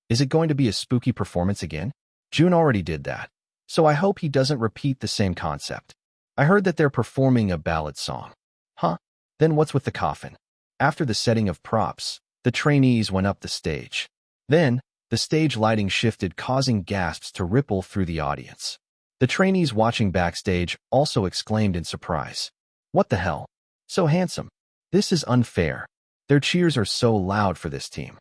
Is it going to be a spooky performance again? Jun already did that, so I hope he doesn't repeat the same concept. I heard that they're performing a ballad song. Huh? Then what's with the coffin? After the setting of props, the trainees went up the stage. Then, the stage lighting shifted, causing gasps to ripple through the audience. The trainees watching backstage also exclaimed in surprise. What the hell? So handsome. This is unfair. Their cheers are so loud for this team.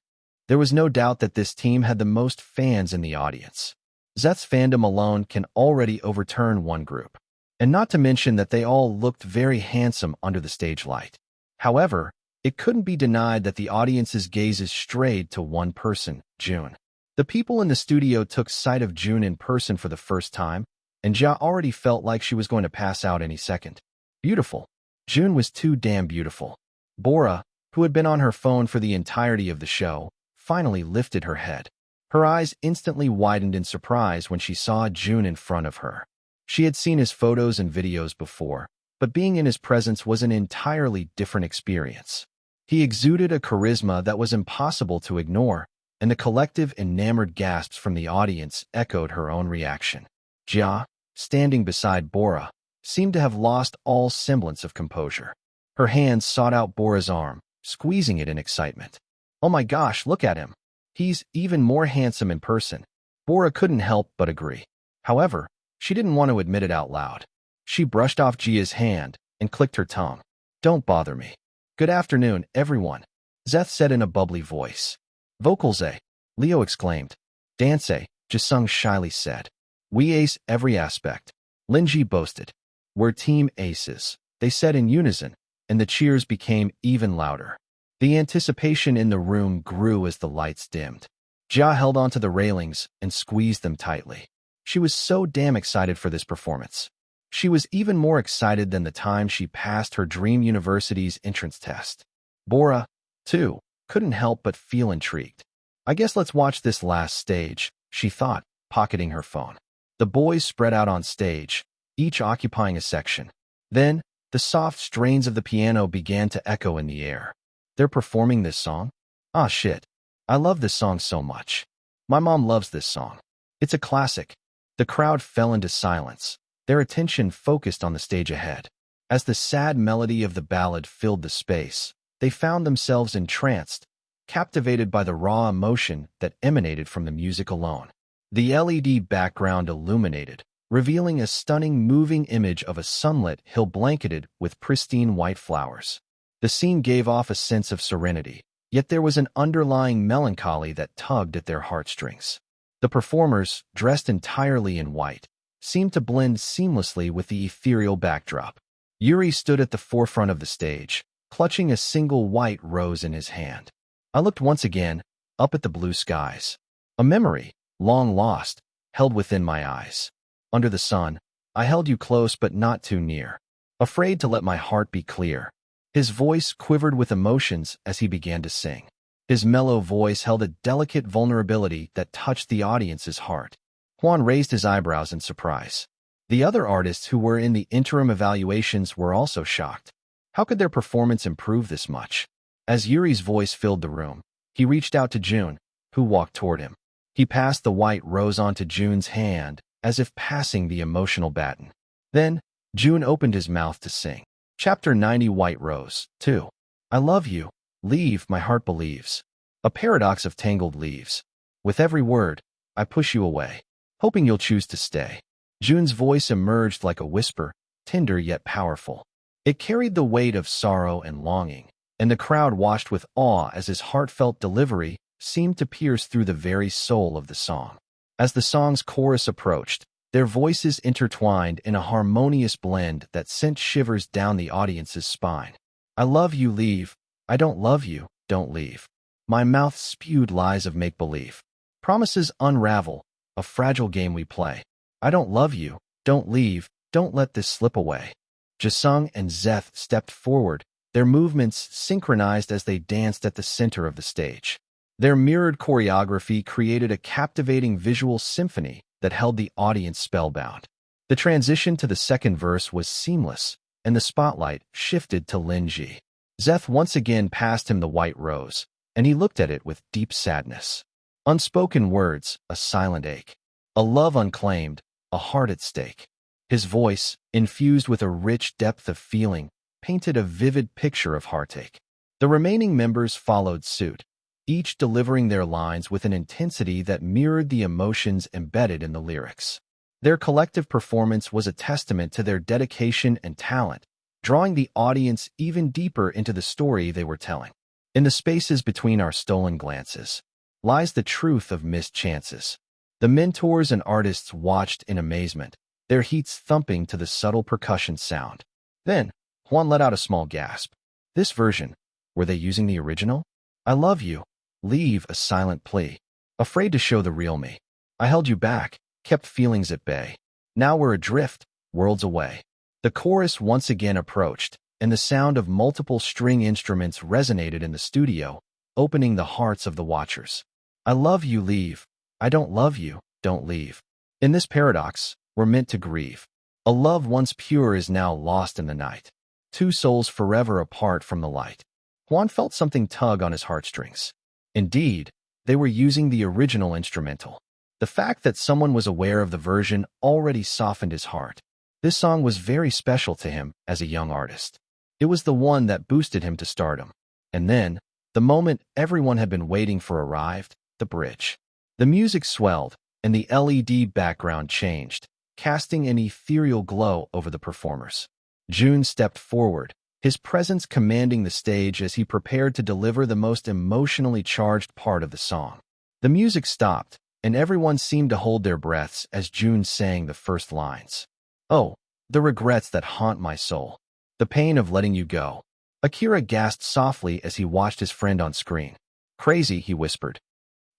There was no doubt that this team had the most fans in the audience. Zeth's fandom alone can already overturn one group. And not to mention that they all looked very handsome under the stage light. However, it couldn't be denied that the audience's gazes strayed to one person, Jun. The people in the studio took sight of Jun in person for the first time, and Ja already felt like she was going to pass out any second. Beautiful. Jun was too damn beautiful. Bora, who had been on her phone for the entirety of the show, finally lifted her head. Her eyes instantly widened in surprise when she saw Jun in front of her. She had seen his photos and videos before, but being in his presence was an entirely different experience. He exuded a charisma that was impossible to ignore, and the collective enamored gasps from the audience echoed her own reaction. Ja, standing beside Bora, seemed to have lost all semblance of composure. Her hands sought out Bora's arm, squeezing it in excitement. Oh my gosh, look at him. He's even more handsome in person. Bora couldn't help but agree. However, she didn't want to admit it out loud. She brushed off Jia's hand and clicked her tongue. Don't bother me. Good afternoon, everyone, Zeth said in a bubbly voice. Vocals, eh? Leo exclaimed. Dance, Jisung shyly said. We ace every aspect, Linji boasted. We're team aces, they said in unison, and the cheers became even louder. The anticipation in the room grew as the lights dimmed. Jia held onto the railings and squeezed them tightly. She was so damn excited for this performance. She was even more excited than the time she passed her dream university's entrance test. Bora, too, couldn't help but feel intrigued. I guess let's watch this last stage, she thought, pocketing her phone. The boys spread out on stage, each occupying a section. Then, the soft strains of the piano began to echo in the air. They're performing this song? Ah shit. I love this song so much. My mom loves this song. It's a classic. The crowd fell into silence, their attention focused on the stage ahead. As the sad melody of the ballad filled the space, they found themselves entranced, captivated by the raw emotion that emanated from the music alone. The LED background illuminated, revealing a stunning moving image of a sunlit hill blanketed with pristine white flowers. The scene gave off a sense of serenity, yet there was an underlying melancholy that tugged at their heartstrings. The performers, dressed entirely in white, seemed to blend seamlessly with the ethereal backdrop. Yuri stood at the forefront of the stage, clutching a single white rose in his hand. I looked once again, up at the blue skies. A memory, long lost, held within my eyes. Under the sun, I held you close but not too near, afraid to let my heart be clear. His voice quivered with emotions as he began to sing. His mellow voice held a delicate vulnerability that touched the audience's heart. Hwan raised his eyebrows in surprise. The other artists who were in the interim evaluations were also shocked. How could their performance improve this much? As Yuri's voice filled the room, he reached out to Jun, who walked toward him. He passed the white rose onto Jun's hand, as if passing the emotional baton. Then, Jun opened his mouth to sing. Chapter 90 White Rose, 2. I love you. Leave, my heart believes. A paradox of tangled leaves. With every word, I push you away, hoping you'll choose to stay. Jun's voice emerged like a whisper, tender yet powerful. It carried the weight of sorrow and longing, and the crowd watched with awe as his heartfelt delivery seemed to pierce through the very soul of the song. As the song's chorus approached, their voices intertwined in a harmonious blend that sent shivers down the audience's spine. I love you, leave. I don't love you, don't leave. My mouth spewed lies of make-believe. Promises unravel, a fragile game we play. I don't love you, don't leave, don't let this slip away. Jisung and Zeth stepped forward, their movements synchronized as they danced at the center of the stage. Their mirrored choreography created a captivating visual symphony that held the audience spellbound. The transition to the second verse was seamless, and the spotlight shifted to Lin Ji. Zeth once again passed him the white rose, and he looked at it with deep sadness. Unspoken words, a silent ache. A love unclaimed, a heart at stake. His voice, infused with a rich depth of feeling, painted a vivid picture of heartache. The remaining members followed suit, each delivering their lines with an intensity that mirrored the emotions embedded in the lyrics. Their collective performance was a testament to their dedication and talent, drawing the audience even deeper into the story they were telling. In the spaces between our stolen glances lies the truth of missed chances. The mentors and artists watched in amazement, their hearts thumping to the subtle percussion sound. Then, Hwan let out a small gasp. This version, were they using the original? I love you. Leave, a silent plea. Afraid to show the real me. I held you back, kept feelings at bay. Now we're adrift, worlds away. The chorus once again approached, and the sound of multiple string instruments resonated in the studio, opening the hearts of the watchers. I love you, leave. I don't love you, don't leave. In this paradox, we're meant to grieve. A love once pure is now lost in the night. Two souls forever apart from the light. Hwan felt something tug on his heartstrings. Indeed, they were using the original instrumental. The fact that someone was aware of the version already softened his heart. This song was very special to him as a young artist. It was the one that boosted him to stardom. And then, the moment everyone had been waiting for arrived, the bridge. The music swelled, and the LED background changed, casting an ethereal glow over the performers. Jun stepped forward, his presence commanding the stage as he prepared to deliver the most emotionally charged part of the song. The music stopped, and everyone seemed to hold their breaths as Jun sang the first lines. Oh, the regrets that haunt my soul. The pain of letting you go. Akira gasped softly as he watched his friend on screen. Crazy, he whispered.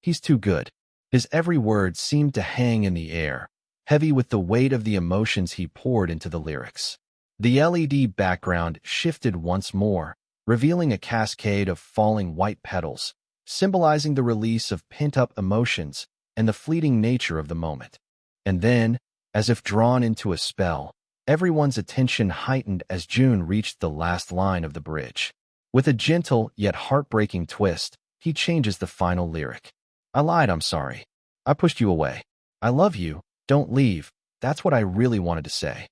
He's too good. His every word seemed to hang in the air, heavy with the weight of the emotions he poured into the lyrics. The LED background shifted once more, revealing a cascade of falling white petals, symbolizing the release of pent-up emotions and the fleeting nature of the moment. And then, as if drawn into a spell, everyone's attention heightened as Jun reached the last line of the bridge. With a gentle yet heartbreaking twist, he changes the final lyric. I lied, I'm sorry. I pushed you away. I love you, don't leave. That's what I really wanted to say.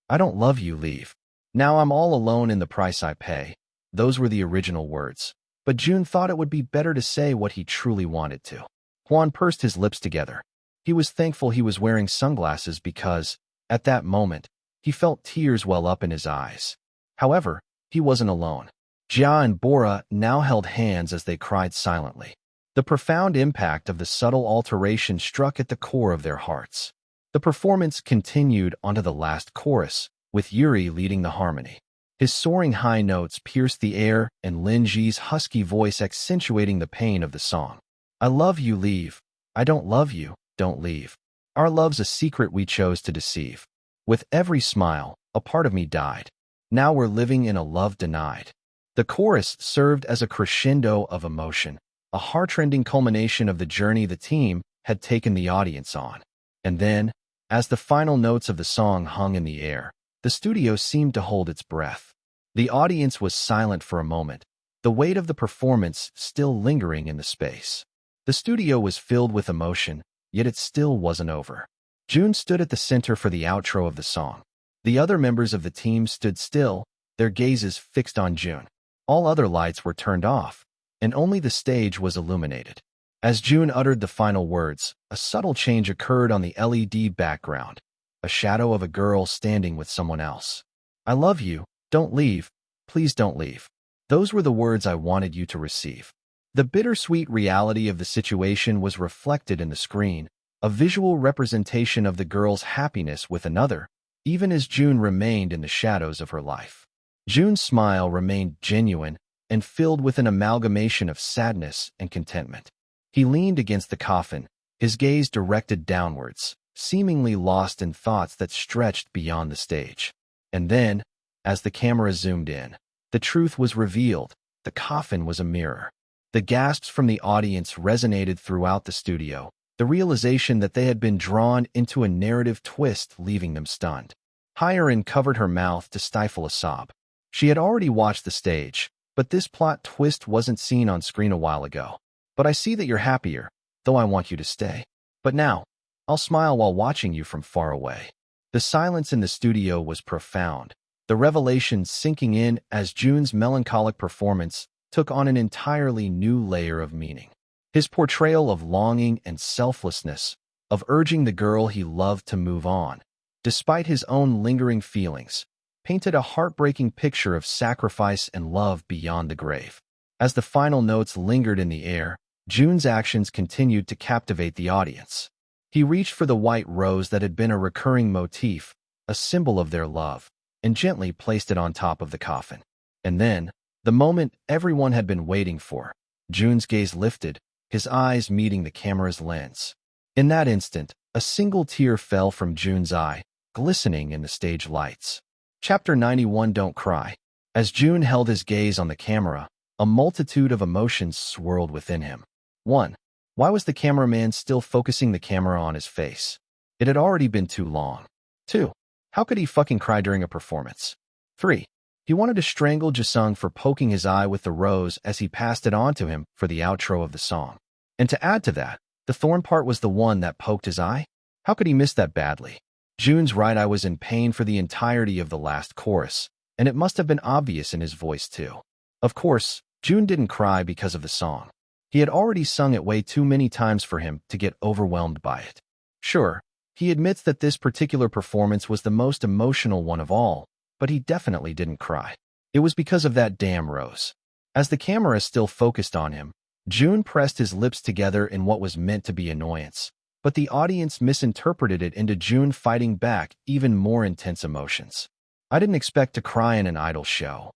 I don't love you, leave. Now I'm all alone in the price I pay. Those were the original words. But Jun thought it would be better to say what he truly wanted to. Hwan pursed his lips together. He was thankful he was wearing sunglasses because, at that moment, he felt tears well up in his eyes. However, he wasn't alone. Jia and Bora now held hands as they cried silently. The profound impact of the subtle alteration struck at the core of their hearts. The performance continued onto the last chorus, with Yuri leading the harmony. His soaring high notes pierced the air and Lin Ji's husky voice accentuating the pain of the song. I love you, leave. I don't love you, don't leave. Our love's a secret we chose to deceive. With every smile, a part of me died. Now we're living in a love denied. The chorus served as a crescendo of emotion, a heart-rending culmination of the journey the team had taken the audience on. And then, as the final notes of the song hung in the air, the studio seemed to hold its breath. The audience was silent for a moment, the weight of the performance still lingering in the space. The studio was filled with emotion, yet it still wasn't over. Jun stood at the center for the outro of the song. The other members of the team stood still, their gazes fixed on Jun. All other lights were turned off, and only the stage was illuminated. As Jun uttered the final words, a subtle change occurred on the LED background, a shadow of a girl standing with someone else. I love you, don't leave, please don't leave. Those were the words I wanted you to receive. The bittersweet reality of the situation was reflected in the screen, a visual representation of the girl's happiness with another, even as Jun remained in the shadows of her life. Jun's smile remained genuine and filled with an amalgamation of sadness and contentment. He leaned against the coffin, his gaze directed downwards, seemingly lost in thoughts that stretched beyond the stage. And then, as the camera zoomed in, the truth was revealed. The coffin was a mirror. The gasps from the audience resonated throughout the studio, the realization that they had been drawn into a narrative twist leaving them stunned. Hyerin covered her mouth to stifle a sob. She had already watched the stage, but this plot twist wasn't seen on screen a while ago. But I see that you're happier, though I want you to stay. But now, I'll smile while watching you from far away. The silence in the studio was profound, the revelation sinking in as Jun's melancholic performance took on an entirely new layer of meaning. His portrayal of longing and selflessness, of urging the girl he loved to move on, despite his own lingering feelings, painted a heartbreaking picture of sacrifice and love beyond the grave. As the final notes lingered in the air, Jun's actions continued to captivate the audience. He reached for the white rose that had been a recurring motif, a symbol of their love, and gently placed it on top of the coffin. And then, the moment everyone had been waiting for, Jun's gaze lifted, his eyes meeting the camera's lens. In that instant, a single tear fell from Jun's eye, glistening in the stage lights. Chapter 91 Don't Cry. As Jun held his gaze on the camera, a multitude of emotions swirled within him. 1. Why was the cameraman still focusing the camera on his face? It had already been too long. 2. How could he fucking cry during a performance? 3. He wanted to strangle Jisung for poking his eye with the rose as he passed it on to him for the outro of the song. And to add to that, the thorn part was the one that poked his eye? How could he miss that badly? Jun's right eye was in pain for the entirety of the last chorus, and it must have been obvious in his voice too. Of course, Jun didn't cry because of the song. He had already sung it way too many times for him to get overwhelmed by it. Sure, he admits that this particular performance was the most emotional one of all, but he definitely didn't cry. It was because of that damn rose. As the camera still focused on him, Jun pressed his lips together in what was meant to be annoyance, but the audience misinterpreted it into Jun fighting back even more intense emotions. I didn't expect to cry in an idol show.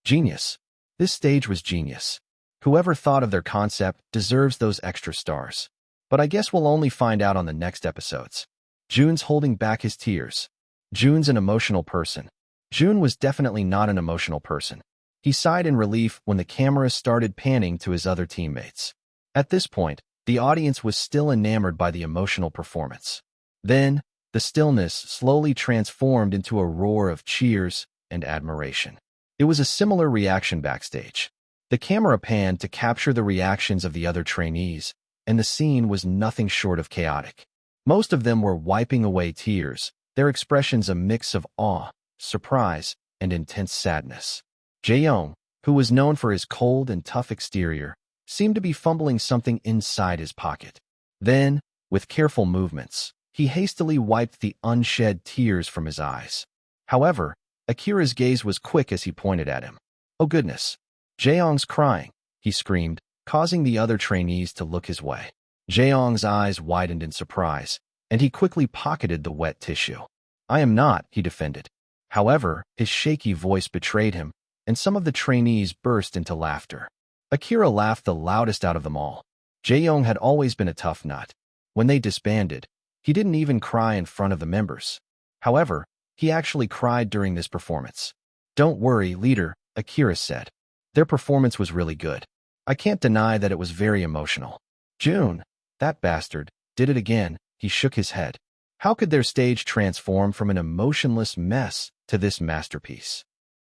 Genius. This stage was genius. Whoever thought of their concept deserves those extra stars. But I guess we'll only find out on the next episodes. Jun's holding back his tears. Jun's an emotional person. Jun was definitely not an emotional person. He sighed in relief when the camera started panning to his other teammates. At this point, the audience was still enamored by the emotional performance. Then, the stillness slowly transformed into a roar of cheers and admiration. It was a similar reaction backstage. The camera panned to capture the reactions of the other trainees, and the scene was nothing short of chaotic. Most of them were wiping away tears, their expressions a mix of awe, surprise, and intense sadness. Jae-young, who was known for his cold and tough exterior, seemed to be fumbling something inside his pocket. Then, with careful movements, he hastily wiped the unshed tears from his eyes. However, Akira's gaze was quick as he pointed at him. Oh goodness. Jae-young's crying, he screamed, causing the other trainees to look his way. Jae-young's eyes widened in surprise, and he quickly pocketed the wet tissue. I am not, he defended. However, his shaky voice betrayed him, and some of the trainees burst into laughter. Akira laughed the loudest out of them all. Jae-young had always been a tough nut. When they disbanded, he didn't even cry in front of the members. However, he actually cried during this performance. "Don't worry, leader," Akira said. "Their performance was really good. I can't deny that it was very emotional." Jun, that bastard, did it again. He shook his head. How could their stage transform from an emotionless mess to this masterpiece?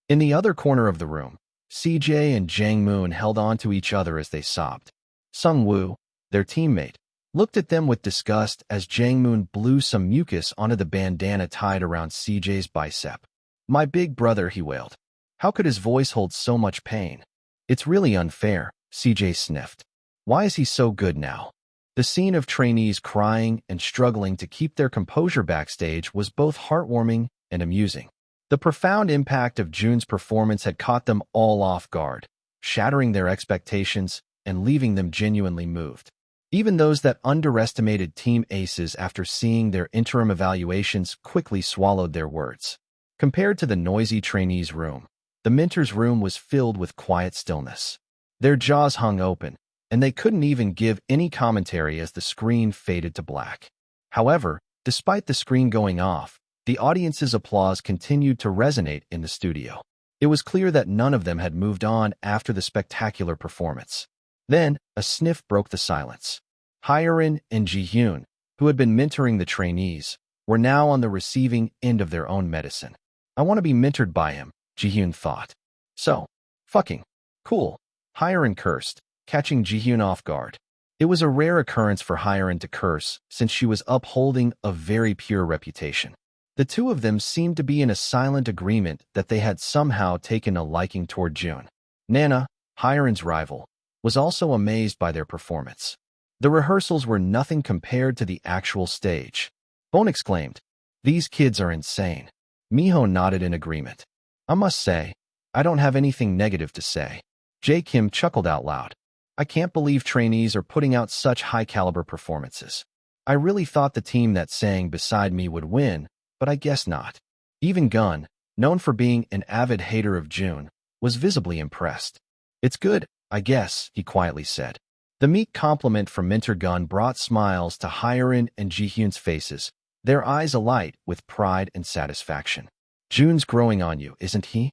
In the other corner of the room, CJ and Jang Moon held on to each other as they sobbed. Sung Woo, their teammate, looked at them with disgust as Jang Moon blew some mucus onto the bandana tied around CJ's bicep. "My big brother," he wailed. How could his voice hold so much pain? "It's really unfair," CJ sniffed. "Why is he so good now?" The scene of trainees crying and struggling to keep their composure backstage was both heartwarming and amusing. The profound impact of Jun's performance had caught them all off guard, shattering their expectations and leaving them genuinely moved. Even those that underestimated Team Aces after seeing their interim evaluations quickly swallowed their words. Compared to the noisy trainees' room, the mentors' room was filled with quiet stillness. Their jaws hung open, and they couldn't even give any commentary as the screen faded to black. However, despite the screen going off, the audience's applause continued to resonate in the studio. It was clear that none of them had moved on after the spectacular performance. Then, a sniff broke the silence. Hyerin and Ji-hyun, who had been mentoring the trainees, were now on the receiving end of their own medicine. "I want to be mentored by him," Ji-hyun thought. "So, fucking cool," Hyerin cursed, catching Ji-hyun off guard. It was a rare occurrence for Hyerin to curse since she was upholding a very pure reputation. The two of them seemed to be in a silent agreement that they had somehow taken a liking toward Jun. Nana, Hyerin's rival, was also amazed by their performance. The rehearsals were nothing compared to the actual stage. Bone exclaimed, "These kids are insane." Miho nodded in agreement. "I must say, I don't have anything negative to say." Jae Kim chuckled out loud. "I can't believe trainees are putting out such high-caliber performances. I really thought the team that sang beside me would win, but I guess not." Even Gun, known for being an avid hater of Jun, was visibly impressed. "It's good, I guess," he quietly said. The meek compliment from Mentor Gun brought smiles to Hyerin and Ji-hyun's faces, their eyes alight with pride and satisfaction. "Jun's growing on you, isn't he?"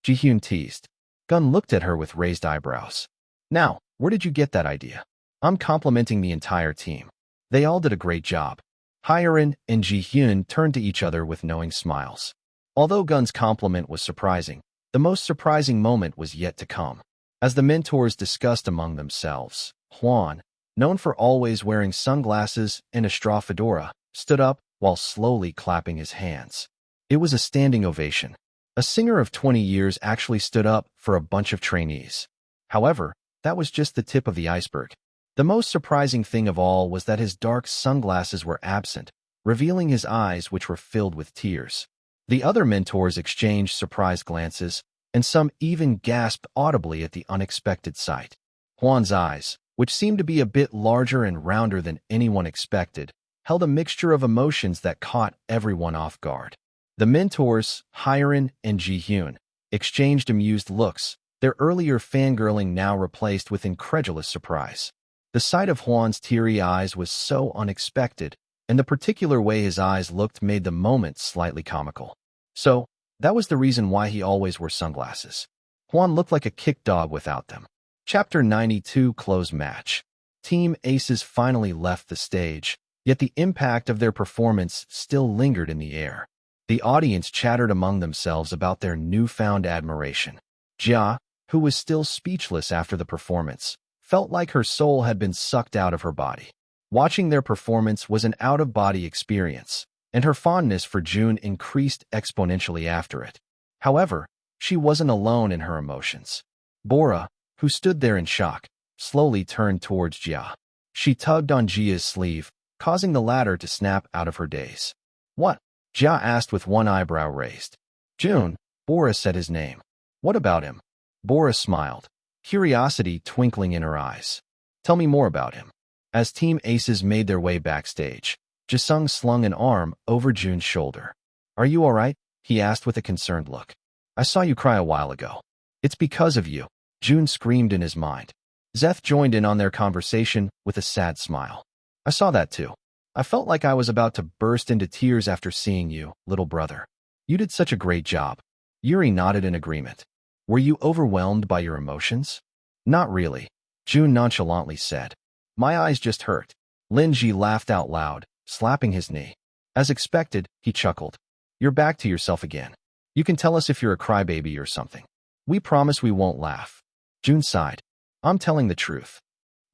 Ji-hyun teased. Gun looked at her with raised eyebrows. "Now, where did you get that idea?" "I'm complimenting the entire team. They all did a great job." Hyerin and Ji-hyun turned to each other with knowing smiles. Although Gun's compliment was surprising, the most surprising moment was yet to come. As the mentors discussed among themselves, Hwan, known for always wearing sunglasses and a straw fedora, stood up while slowly clapping his hands. It was a standing ovation. A singer of 20 years actually stood up for a bunch of trainees. However, that was just the tip of the iceberg. The most surprising thing of all was that his dark sunglasses were absent, revealing his eyes which were filled with tears. The other mentors exchanged surprised glances, and some even gasped audibly at the unexpected sight. Hwan's eyes, which seemed to be a bit larger and rounder than anyone expected, held a mixture of emotions that caught everyone off guard. The mentors, Hyerin and Ji-hyun, exchanged amused looks, their earlier fangirling now replaced with incredulous surprise. The sight of Hwan's teary eyes was so unexpected, and the particular way his eyes looked made the moment slightly comical. So, that was the reason why he always wore sunglasses. Hwan looked like a kick dog without them. Chapter 92 Close Match. Team Aces finally left the stage, yet the impact of their performance still lingered in the air. The audience chattered among themselves about their newfound admiration. Jia, who was still speechless after the performance, felt like her soul had been sucked out of her body. Watching their performance was an out-of-body experience, and her fondness for Jun increased exponentially after it. However, she wasn't alone in her emotions. Bora, who stood there in shock, slowly turned towards Jia. She tugged on Jia's sleeve, causing the latter to snap out of her daze. "What?" Jia asked with one eyebrow raised. "Jun," Bora said his name. "What about him?" Bora smiled, curiosity twinkling in her eyes. "Tell me more about him." As Team Aces made their way backstage, Jisung slung an arm over Jun's shoulder. "Are you all right?" he asked with a concerned look. "I saw you cry a while ago." "It's because of you," Jun screamed in his mind. Zeth joined in on their conversation with a sad smile. I saw that too. I felt like I was about to burst into tears after seeing you, little brother. You did such a great job. Yuri nodded in agreement. Were you overwhelmed by your emotions? Not really, Jun nonchalantly said. My eyes just hurt. Lin Ji laughed out loud, slapping his knee. As expected, he chuckled. You're back to yourself again. You can tell us if you're a crybaby or something. We promise we won't laugh. Jun sighed. I'm telling the truth.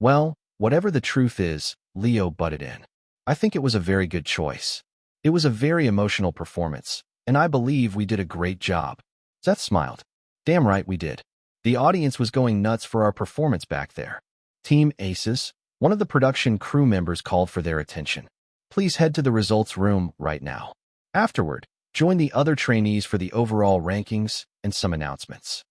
Well, whatever the truth is, Leo butted in. I think it was a very good choice. It was a very emotional performance, and I believe we did a great job. Seth smiled. Damn right we did. The audience was going nuts for our performance back there. Team Aces, one of the production crew members called for their attention. Please head to the results room right now. Afterward, join the other trainees for the overall rankings and some announcements.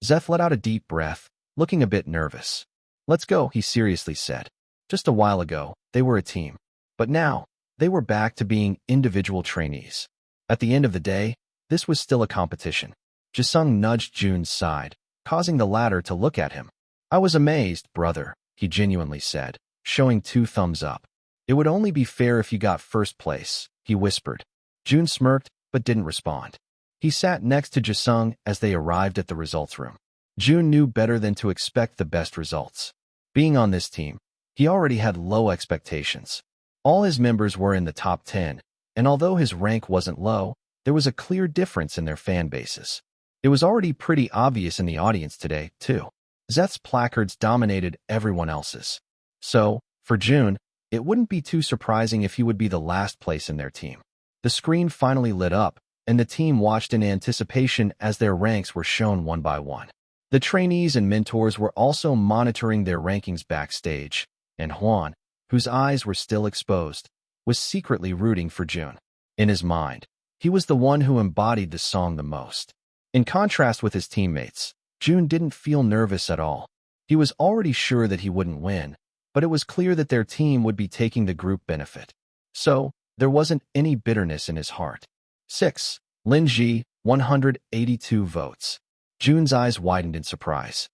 Zeth let out a deep breath, looking a bit nervous. Let's go, he seriously said. Just a while ago, they were a team. But now, they were back to being individual trainees. At the end of the day, this was still a competition. Jisung nudged Jun's side, causing the latter to look at him. I was amazed, brother, he genuinely said, showing 2 thumbs up. It would only be fair if you got first place, he whispered. Jun smirked, but didn't respond. He sat next to Jisung as they arrived at the results room. Jun knew better than to expect the best results. Being on this team, he already had low expectations. All his members were in the top 10, and although his rank wasn't low, there was a clear difference in their fan bases. It was already pretty obvious in the audience today, too. Zeth's placards dominated everyone else's. So, for Jun, it wouldn't be too surprising if he would be the last place in their team. The screen finally lit up, and the team watched in anticipation as their ranks were shown one by one. The trainees and mentors were also monitoring their rankings backstage, and Juan, whose eyes were still exposed, was secretly rooting for Jun. In his mind, he was the one who embodied the song the most. In contrast with his teammates, Jun didn't feel nervous at all. He was already sure that he wouldn't win, but it was clear that their team would be taking the group benefit. So, there wasn't any bitterness in his heart. 6. Lin Ji, 182 votes. Jun's eyes widened in surprise.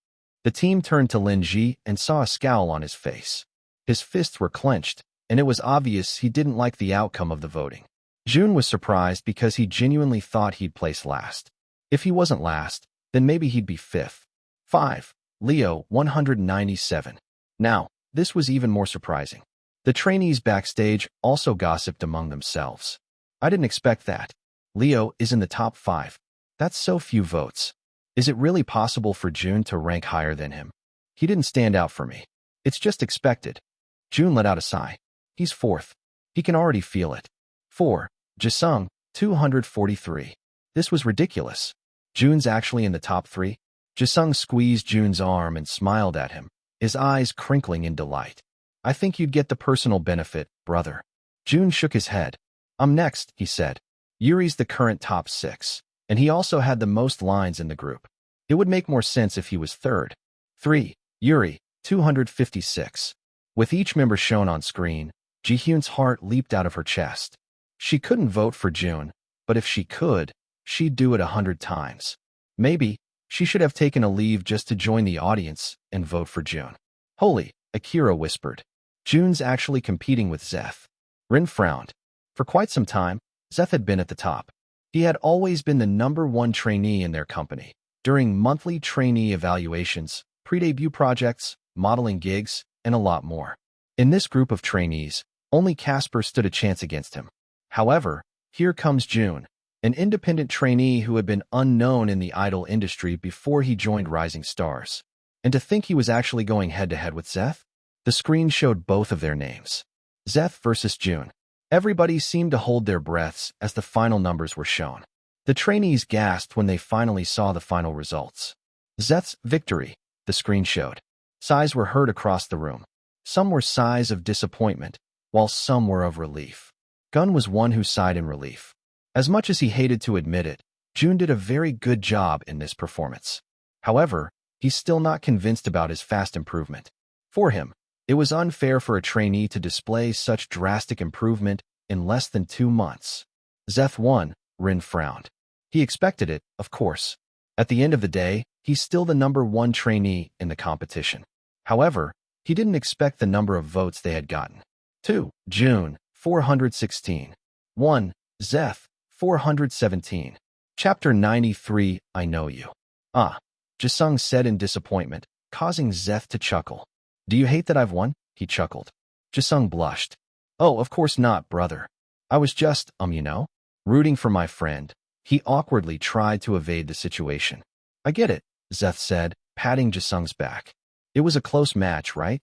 The team turned to Lin Ji and saw a scowl on his face. His fists were clenched, and it was obvious he didn't like the outcome of the voting. Jun was surprised because he genuinely thought he'd place last. If he wasn't last, then maybe he'd be 5th. 5. Leo, 197. Now, this was even more surprising. The trainees backstage also gossiped among themselves. I didn't expect that. Leo is in the top 5. That's so few votes. Is it really possible for Jun to rank higher than him? He didn't stand out for me. It's just expected. Jun let out a sigh. He's 4th. He can already feel it. 4. Jisung, 243. This was ridiculous. Jun's actually in the top 3? Jisung squeezed Jun's arm and smiled at him, his eyes crinkling in delight. I think you'd get the personal benefit, brother. Jun shook his head. I'm next, he said. Yuri's the current top 6, and he also had the most lines in the group. It would make more sense if he was 3rd. 3. Yuri, 256. With each member shown on screen, Ji-hyun's heart leaped out of her chest. She couldn't vote for Jun, but if she could, she'd do it 100 times. Maybe, she should have taken a leave just to join the audience and vote for Jun. Holy, Akira whispered. Jun's actually competing with Zeth. Rin frowned. For quite some time, Zeth had been at the top. He had always been the #1 trainee in their company. During monthly trainee evaluations, pre-debut projects, modeling gigs, and a lot more. In this group of trainees, only Casper stood a chance against him. However, here comes Jun, an independent trainee who had been unknown in the idol industry before he joined Rising Stars. And to think he was actually going head-to-head with Zeth? The screen showed both of their names. Zeth versus Jun. Everybody seemed to hold their breaths as the final numbers were shown. The trainees gasped when they finally saw the final results. Zeth's victory, the screen showed. Sighs were heard across the room. Some were sighs of disappointment, while some were of relief. Gun was one who sighed in relief. As much as he hated to admit it, Jun did a very good job in this performance. However, he's still not convinced about his fast improvement. For him, it was unfair for a trainee to display such drastic improvement in less than 2 months. Zeth won, Rin frowned. He expected it, of course. At the end of the day, he's still the #1 trainee in the competition. However, he didn't expect the number of votes they had gotten. 2. June, 416. 1. Zeth, 417. Chapter 93, I Know You. Ah, Jisung said in disappointment, causing Zeth to chuckle. Do you hate that I've won? He chuckled. Jisung blushed. Oh, of course not, brother. I was just, rooting for my friend. He awkwardly tried to evade the situation. I get it, Zeth said, patting Jisung's back. It was a close match, right?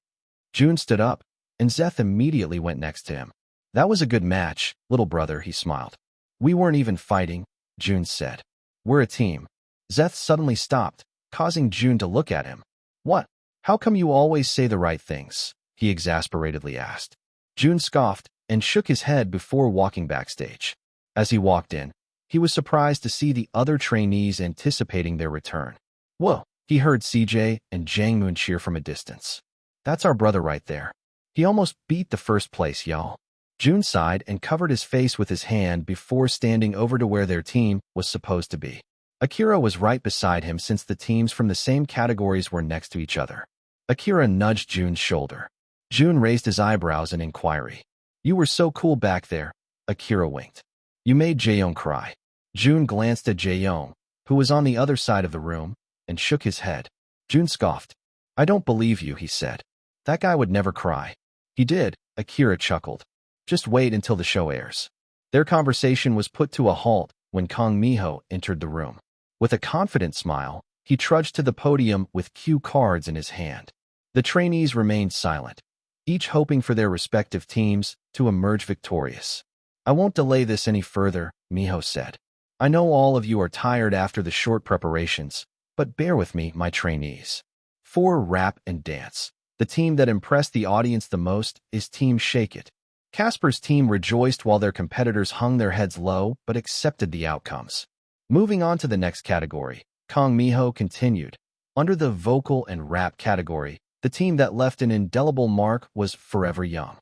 June stood up, and Zeth immediately went next to him. That was a good match, little brother, he smiled. We weren't even fighting, June said. We're a team. Zeth suddenly stopped, causing June to look at him. What? How come you always say the right things? He exasperatedly asked. June scoffed and shook his head before walking backstage. As he walked in, he was surprised to see the other trainees anticipating their return. Whoa, he heard CJ and Jangmoon cheer from a distance. That's our brother right there. He almost beat the first place, y'all. June sighed and covered his face with his hand before standing over to where their team was supposed to be. Akira was right beside him since the teams from the same categories were next to each other. Akira nudged June's shoulder. June raised his eyebrows in inquiry. You were so cool back there, Akira winked. You made Jaeyoung cry. June glanced at Jaeyoung, who was on the other side of the room, and shook his head. June scoffed. I don't believe you, he said. That guy would never cry. He did, Akira chuckled. Just wait until the show airs. Their conversation was put to a halt when Kang Mi-ho entered the room. With a confident smile, he trudged to the podium with cue cards in his hand. The trainees remained silent, each hoping for their respective teams to emerge victorious. I won't delay this any further, Mi-ho said. I know all of you are tired after the short preparations, but bear with me, my trainees. For rap and dance, the team that impressed the audience the most is Team Shake It. Casper's team rejoiced while their competitors hung their heads low but accepted the outcomes. Moving on to the next category, Kang Mi-ho continued. Under the vocal and rap category, the team that left an indelible mark was Forever Young.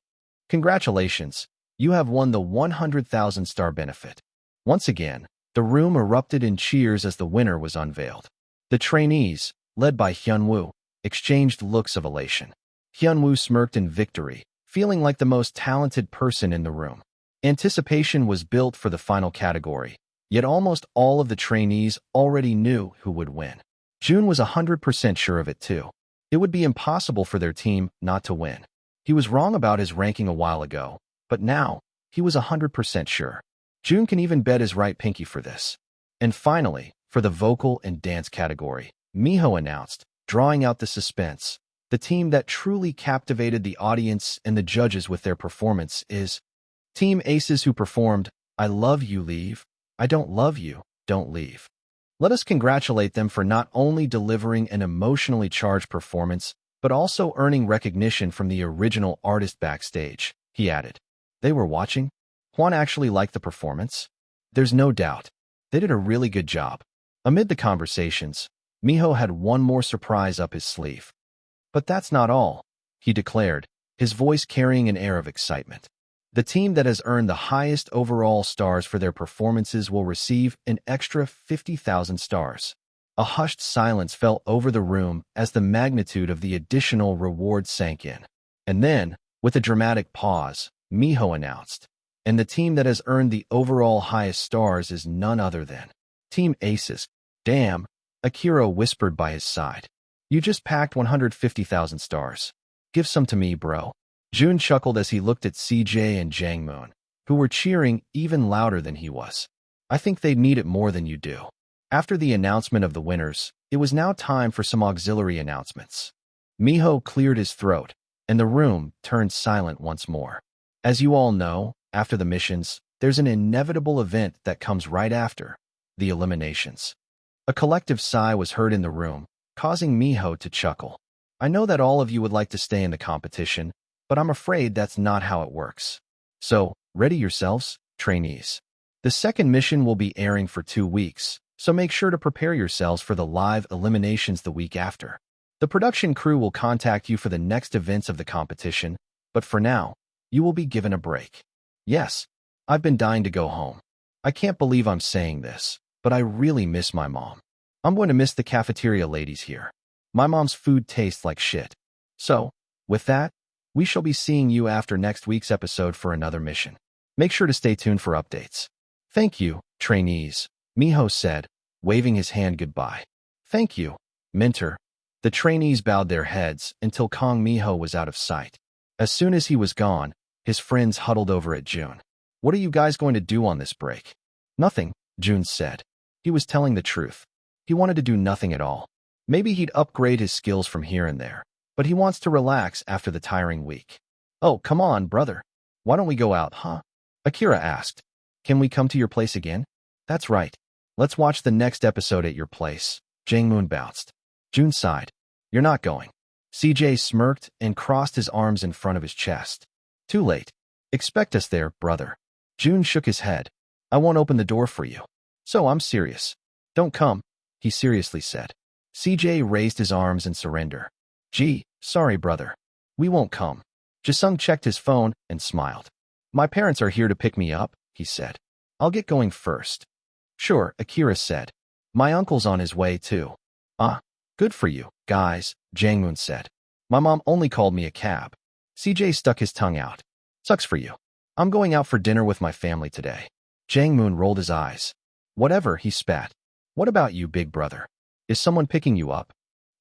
Congratulations, you have won the 100,000 star benefit. Once again, the room erupted in cheers as the winner was unveiled. The trainees, led by Hyunwoo, exchanged looks of elation. Hyunwoo smirked in victory, feeling like the most talented person in the room. Anticipation was built for the final category, yet almost all of the trainees already knew who would win. June was 100% sure of it too. It would be impossible for their team not to win. He was wrong about his ranking a while ago, but now, he was 100% sure. June can even bet his right pinky for this. And finally, for the vocal and dance category, Mi-ho announced, drawing out the suspense. The team that truly captivated the audience and the judges with their performance is Team Aces, who performed I Love You, Leave, I Don't Love You, Don't Leave. Let us congratulate them for not only delivering an emotionally charged performance, but also earning recognition from the original artist backstage, he added. They were watching? Hwan actually liked the performance? There's no doubt. They did a really good job. Amid the conversations, Mi-ho had one more surprise up his sleeve. But that's not all, he declared, his voice carrying an air of excitement. The team that has earned the highest overall stars for their performances will receive an extra 50,000 stars. A hushed silence fell over the room as the magnitude of the additional reward sank in. And then, with a dramatic pause, Mi-ho announced, and the team that has earned the overall highest stars is none other than Team Aces. Damn, Akira whispered by his side. You just packed 150,000 stars. Give some to me, bro. June chuckled as he looked at CJ and Jangmoon, who were cheering even louder than he was. I think they'd need it more than you do. After the announcement of the winners, it was now time for some auxiliary announcements. Mi-ho cleared his throat, and the room turned silent once more. As you all know, after the missions, there's an inevitable event that comes right after, the eliminations. A collective sigh was heard in the room, causing Mi-ho to chuckle. I know that all of you would like to stay in the competition, but I'm afraid that's not how it works. So, ready yourselves, trainees. The second mission will be airing for 2 weeks, so make sure to prepare yourselves for the live eliminations the week after. The production crew will contact you for the next events of the competition, but for now, you will be given a break. Yes, I've been dying to go home. I can't believe I'm saying this, but I really miss my mom. I'm going to miss the cafeteria ladies here. My mom's food tastes like shit. So, with that, We shall be seeing you after next week's episode for another mission. Make sure to stay tuned for updates. Thank you, trainees, Miho said, waving his hand goodbye. Thank you, mentor. The trainees bowed their heads until Kong Miho was out of sight. As soon as he was gone, his friends huddled over at Jun. What are you guys going to do on this break? Nothing, Jun said. He was telling the truth. He wanted to do nothing at all. Maybe he'd upgrade his skills from here and there, but he wants to relax after the tiring week. Oh, come on, brother. Why don't we go out, huh? Akira asked. Can we come to your place again? That's right. Let's watch the next episode at your place. Jang-moon bounced. Jun sighed. You're not going. CJ smirked and crossed his arms in front of his chest. Too late. Expect us there, brother. Jun shook his head. I won't open the door for you. So I'm serious. Don't come, he seriously said. CJ raised his arms in surrender. Gee, sorry, brother. We won't come. Jisung checked his phone and smiled. My parents are here to pick me up, he said. I'll get going first. Sure, Akira said. My uncle's on his way too. Ah, good for you, guys, Jang-moon said. My mom only called me a cab. CJ stuck his tongue out. Sucks for you. I'm going out for dinner with my family today. Jang-moon rolled his eyes. Whatever, he spat. What about you, big brother? Is someone picking you up?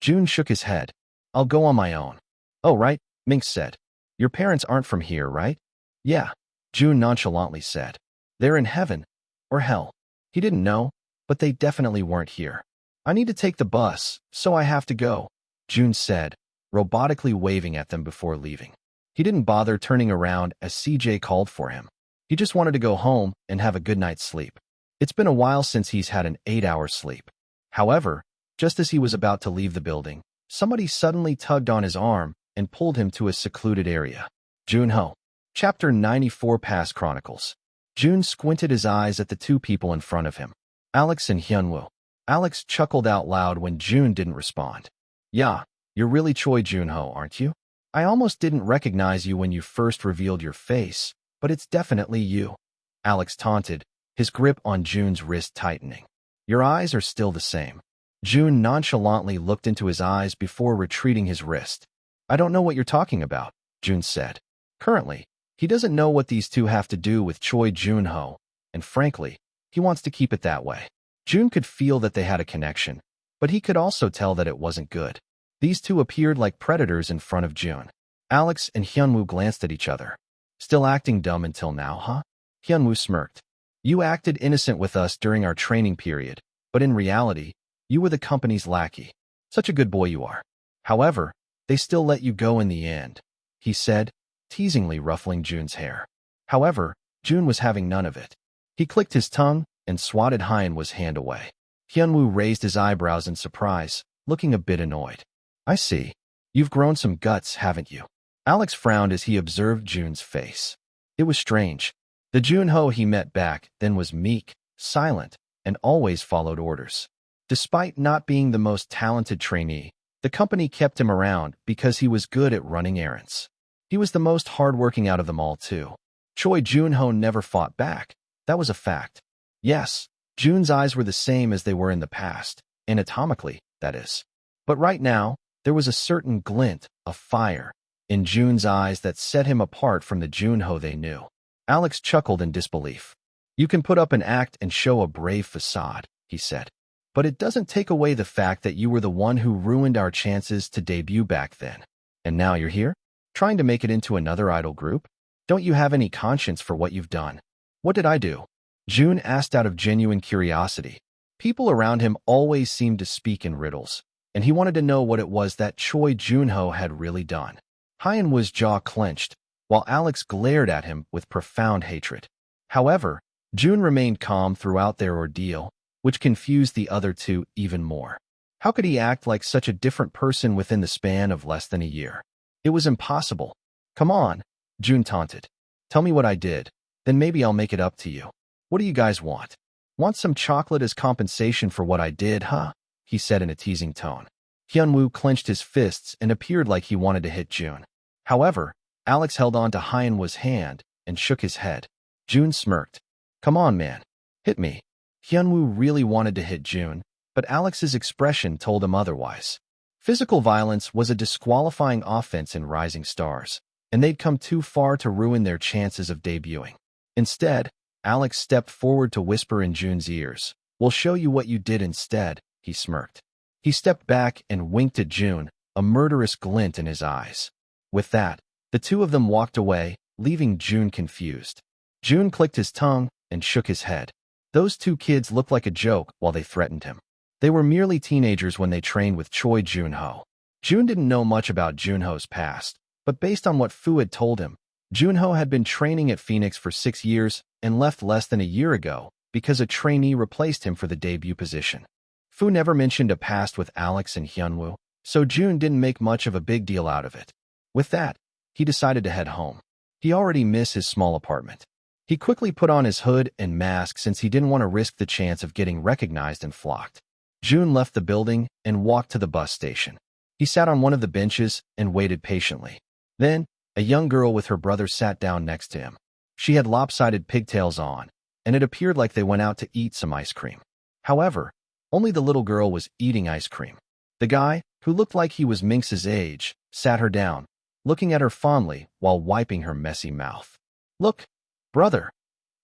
Jun shook his head. I'll go on my own. Oh, right, Minx said. Your parents aren't from here, right? Yeah, Jun nonchalantly said. They're in heaven. Or hell. He didn't know, but they definitely weren't here. I need to take the bus, so I have to go, Jun said, robotically waving at them before leaving. He didn't bother turning around as CJ called for him. He just wanted to go home and have a good night's sleep. It's been a while since he's had an 8-hour sleep. However, just as he was about to leave the building, somebody suddenly tugged on his arm and pulled him to a secluded area. Jun Hao. Chapter 94 Past Chronicles. Jun squinted his eyes at the two people in front of him, Alex and Hyunwoo. Alex chuckled out loud when Jun didn't respond. Yeah, you're really Choi Joon-ho, aren't you? I almost didn't recognize you when you first revealed your face, but it's definitely you. Alex taunted, his grip on Jun's wrist tightening. Your eyes are still the same. Jun nonchalantly looked into his eyes before retreating his wrist. I don't know what you're talking about, Jun said. Currently, he doesn't know what these two have to do with Choi Joon-ho, and frankly, he wants to keep it that way. Jun could feel that they had a connection, but he could also tell that it wasn't good. These two appeared like predators in front of Jun. Alex and Hyunwoo glanced at each other. Still acting dumb until now, huh? Hyunwoo smirked. You acted innocent with us during our training period, but in reality, you were the company's lackey. Such a good boy you are. However, they still let you go in the end, he said, teasingly ruffling Jun's hair. However, Jun was having none of it. He clicked his tongue and swatted Hyunwoo's hand away. Hyunwoo raised his eyebrows in surprise, looking a bit annoyed. I see. You've grown some guts, haven't you? Alex frowned as he observed Jun's face. It was strange. The Jun-ho he met back then was meek, silent, and always followed orders. Despite not being the most talented trainee, the company kept him around because he was good at running errands. He was the most hardworking out of them all, too. Choi Joon-ho never fought back. That was a fact. Yes, Jun's eyes were the same as they were in the past, anatomically, that is. But right now, there was a certain glint of fire in Jun's eyes that set him apart from the Jun-ho they knew. Alex chuckled in disbelief. You can put up an act and show a brave facade, he said. But it doesn't take away the fact that you were the one who ruined our chances to debut back then. And now you're here? Trying to make it into another idol group? Don't you have any conscience for what you've done? What did I do? Jun asked out of genuine curiosity. People around him always seemed to speak in riddles, and he wanted to know what it was that Choi Joon-ho had really done. Hyunwoo's jaw clenched, while Alex glared at him with profound hatred. However, Jun remained calm throughout their ordeal, which confused the other two even more. How could he act like such a different person within the span of less than a year? It was impossible. Come on, Jun taunted. Tell me what I did, then maybe I'll make it up to you. What do you guys want? Want some chocolate as compensation for what I did, huh? He said in a teasing tone. Hyunwoo clenched his fists and appeared like he wanted to hit Jun. However, Alex held on to Hyunwoo's hand and shook his head. Jun smirked. Come on, man. Hit me. Hyunwoo really wanted to hit Jun, but Alex's expression told him otherwise. Physical violence was a disqualifying offense in Rising Stars. and they'd come too far to ruin their chances of debuting. Instead, Alex stepped forward to whisper in Jun's ears. "We'll show you what you did instead," he smirked. He stepped back and winked at Jun, a murderous glint in his eyes. With that, the two of them walked away, leaving Jun confused. Jun clicked his tongue and shook his head. Those two kids looked like a joke while they threatened him. They were merely teenagers when they trained with Choi Joon-ho. Jun didn't know much about Jun-ho's past, but based on what Fu had told him, Jun-ho had been training at Phoenix for 6 years and left less than a year ago because a trainee replaced him for the debut position. Fu never mentioned a past with Alex and Hyunwoo, so Jun didn't make much of a big deal out of it. With that, he decided to head home. He already missed his small apartment. He quickly put on his hood and mask since he didn't want to risk the chance of getting recognized and flocked. Jun left the building and walked to the bus station. He sat on one of the benches and waited patiently. Then, a young girl with her brother sat down next to him. She had lopsided pigtails on, and it appeared like they went out to eat some ice cream. However, only the little girl was eating ice cream. The guy, who looked like he was Minx's age, sat her down, looking at her fondly while wiping her messy mouth. "Look, brother,"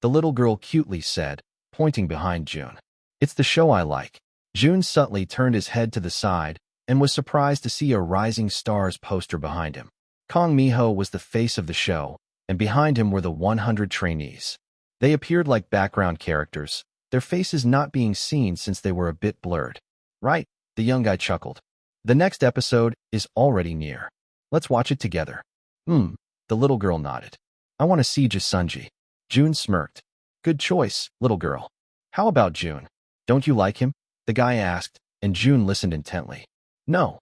the little girl cutely said, pointing behind Jun. "It's the show I like." Jun subtly turned his head to the side and was surprised to see a Rising Stars poster behind him. Kong Mi-ho was the face of the show, and behind him were the 100 trainees. They appeared like background characters, their faces not being seen since they were a bit blurred. "Right," the young guy chuckled. "The next episode is already near. Let's watch it together." The little girl nodded. "I want to see Jasunji." Jun smirked. "Good choice, little girl. How about Jun? Don't you like him?" the guy asked, and Jun listened intently. "No,"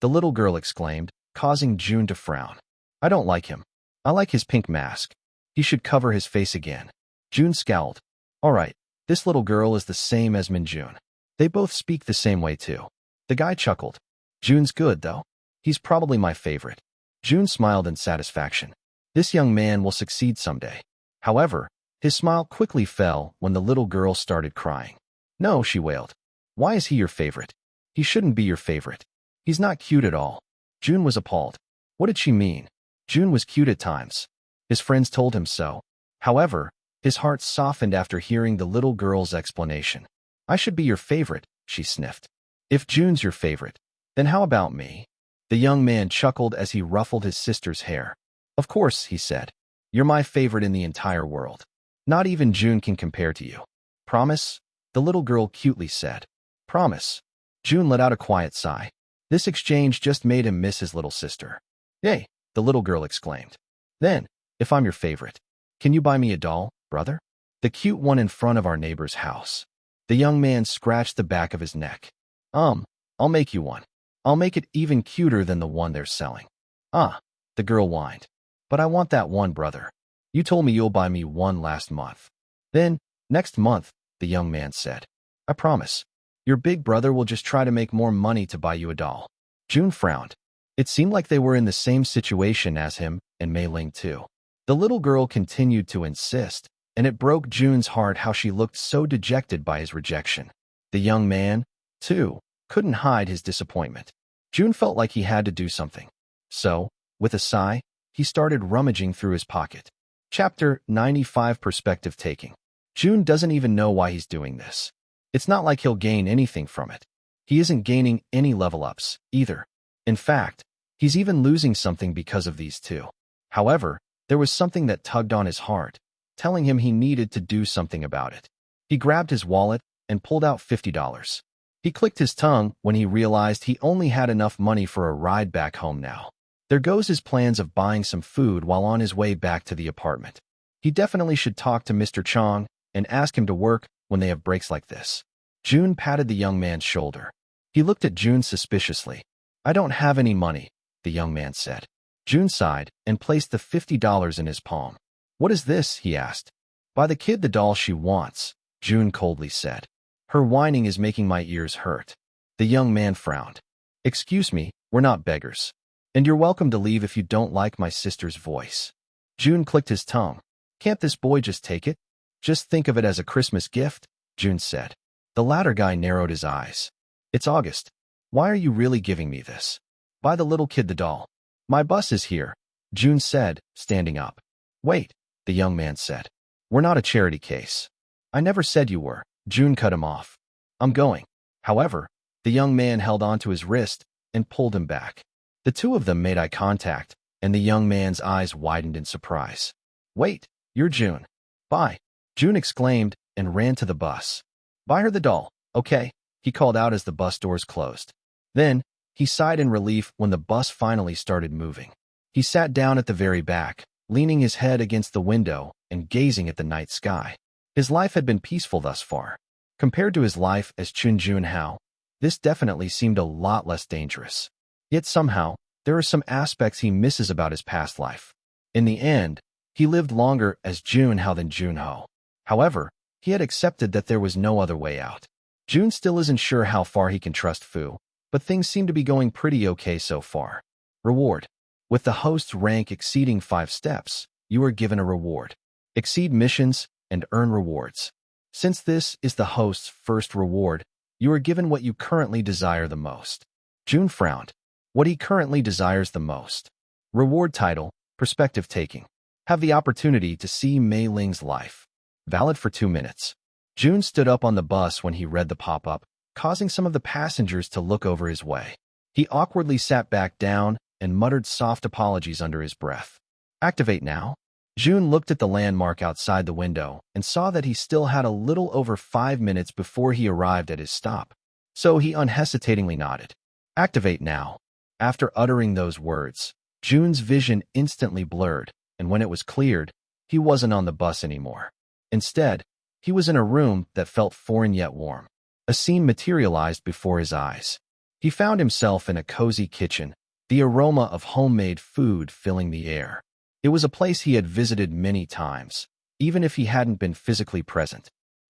the little girl exclaimed, causing Jun to frown. "I don't like him. I like his pink mask. He should cover his face again." Jun scowled. "All right, this little girl is the same as Minjun. They both speak the same way too." The guy chuckled. "Jun's good, though. He's probably my favorite." Jun smiled in satisfaction. This young man will succeed someday. However, his smile quickly fell when the little girl started crying. "No," she wailed. "Why is he your favorite? He shouldn't be your favorite. He's not cute at all." Jun was appalled. What did she mean? Jun was cute at times. His friends told him so. However, his heart softened after hearing the little girl's explanation. "I should be your favorite," she sniffed. "If Jun's your favorite, then how about me?" The young man chuckled as he ruffled his sister's hair. "Of course," he said. "You're my favorite in the entire world. Not even Jun can compare to you." "Promise?" the little girl cutely said. "Promise." Jun let out a quiet sigh. This exchange just made him miss his little sister. "Hey," the little girl exclaimed. "Then, if I'm your favorite, can you buy me a doll, brother? The cute one in front of our neighbor's house." The young man scratched the back of his neck. I'll make you one. I'll make it even cuter than the one they're selling." "Ah," the girl whined. "But I want that one, brother. You told me you'll buy me one last month." "Then, next month," the young man said. "I promise. Your big brother will just try to make more money to buy you a doll." Jun frowned. It seemed like they were in the same situation as him and Mei Ling too. The little girl continued to insist, and it broke Jun's heart how she looked so dejected by his rejection. The young man, too, couldn't hide his disappointment. Jun felt like he had to do something. So, with a sigh, he started rummaging through his pocket. Chapter 95 Perspective Taking. Jun doesn't even know why he's doing this. It's not like he'll gain anything from it. He isn't gaining any level-ups, either. In fact, he's even losing something because of these two. However, there was something that tugged on his heart, telling him he needed to do something about it. He grabbed his wallet and pulled out $50. He clicked his tongue when he realized he only had enough money for a ride back home now. There goes his plans of buying some food while on his way back to the apartment. He definitely should talk to Mr. Chong and ask him to work when they have breaks like this. Jun patted the young man's shoulder. He looked at Jun suspiciously. "I don't have any money," the young man said. Jun sighed and placed the $50 in his palm. "What is this?" he asked. "Buy the kid the doll she wants," Jun coldly said. "Her whining is making my ears hurt." The young man frowned. "Excuse me, we're not beggars. And you're welcome to leave if you don't like my sister's voice." Jun clicked his tongue. "Can't this boy just take it? Just think of it as a Christmas gift," Jun said. The latter guy narrowed his eyes. "It's August. Why are you really giving me this? Buy the little kid the doll. My bus is here," Jun said, standing up. Wait, the young man said. We're not a charity case. I never said you were. Jun cut him off. I'm going. However, the young man held onto his wrist and pulled him back. The two of them made eye contact, and the young man's eyes widened in surprise. Wait, you're Jun. Bye, Jun exclaimed and ran to the bus. Buy her the doll, okay? He called out as the bus doors closed. Then, he sighed in relief when the bus finally started moving. He sat down at the very back, leaning his head against the window and gazing at the night sky. His life had been peaceful thus far. Compared to his life as Jun Hao, this definitely seemed a lot less dangerous. Yet somehow, there are some aspects he misses about his past life. In the end, he lived longer as Jun Hao than Jun Ho. However, he had accepted that there was no other way out. Jun still isn't sure how far he can trust Fu, but things seem to be going pretty okay so far. Reward. With the host's rank exceeding 5 steps, you are given a reward. Exceed missions and earn rewards. Since this is the host's first reward, you are given what you currently desire the most. Jun frowned. What he currently desires the most. Reward title, perspective taking. Have the opportunity to see Mei Ling's life. Valid for 2 minutes. Jun stood up on the bus when he read the pop-up, causing some of the passengers to look over his way. He awkwardly sat back down and muttered soft apologies under his breath. Activate now? Jun looked at the landmark outside the window and saw that he still had a little over 5 minutes before he arrived at his stop. So he unhesitatingly nodded. Activate now. After uttering those words, Jun's vision instantly blurred, and when it was cleared, he wasn't on the bus anymore. Instead, he was in a room that felt foreign yet warm. A scene materialized before his eyes. He found himself in a cozy kitchen, the aroma of homemade food filling the air. It was a place he had visited many times, even if he hadn't been physically present.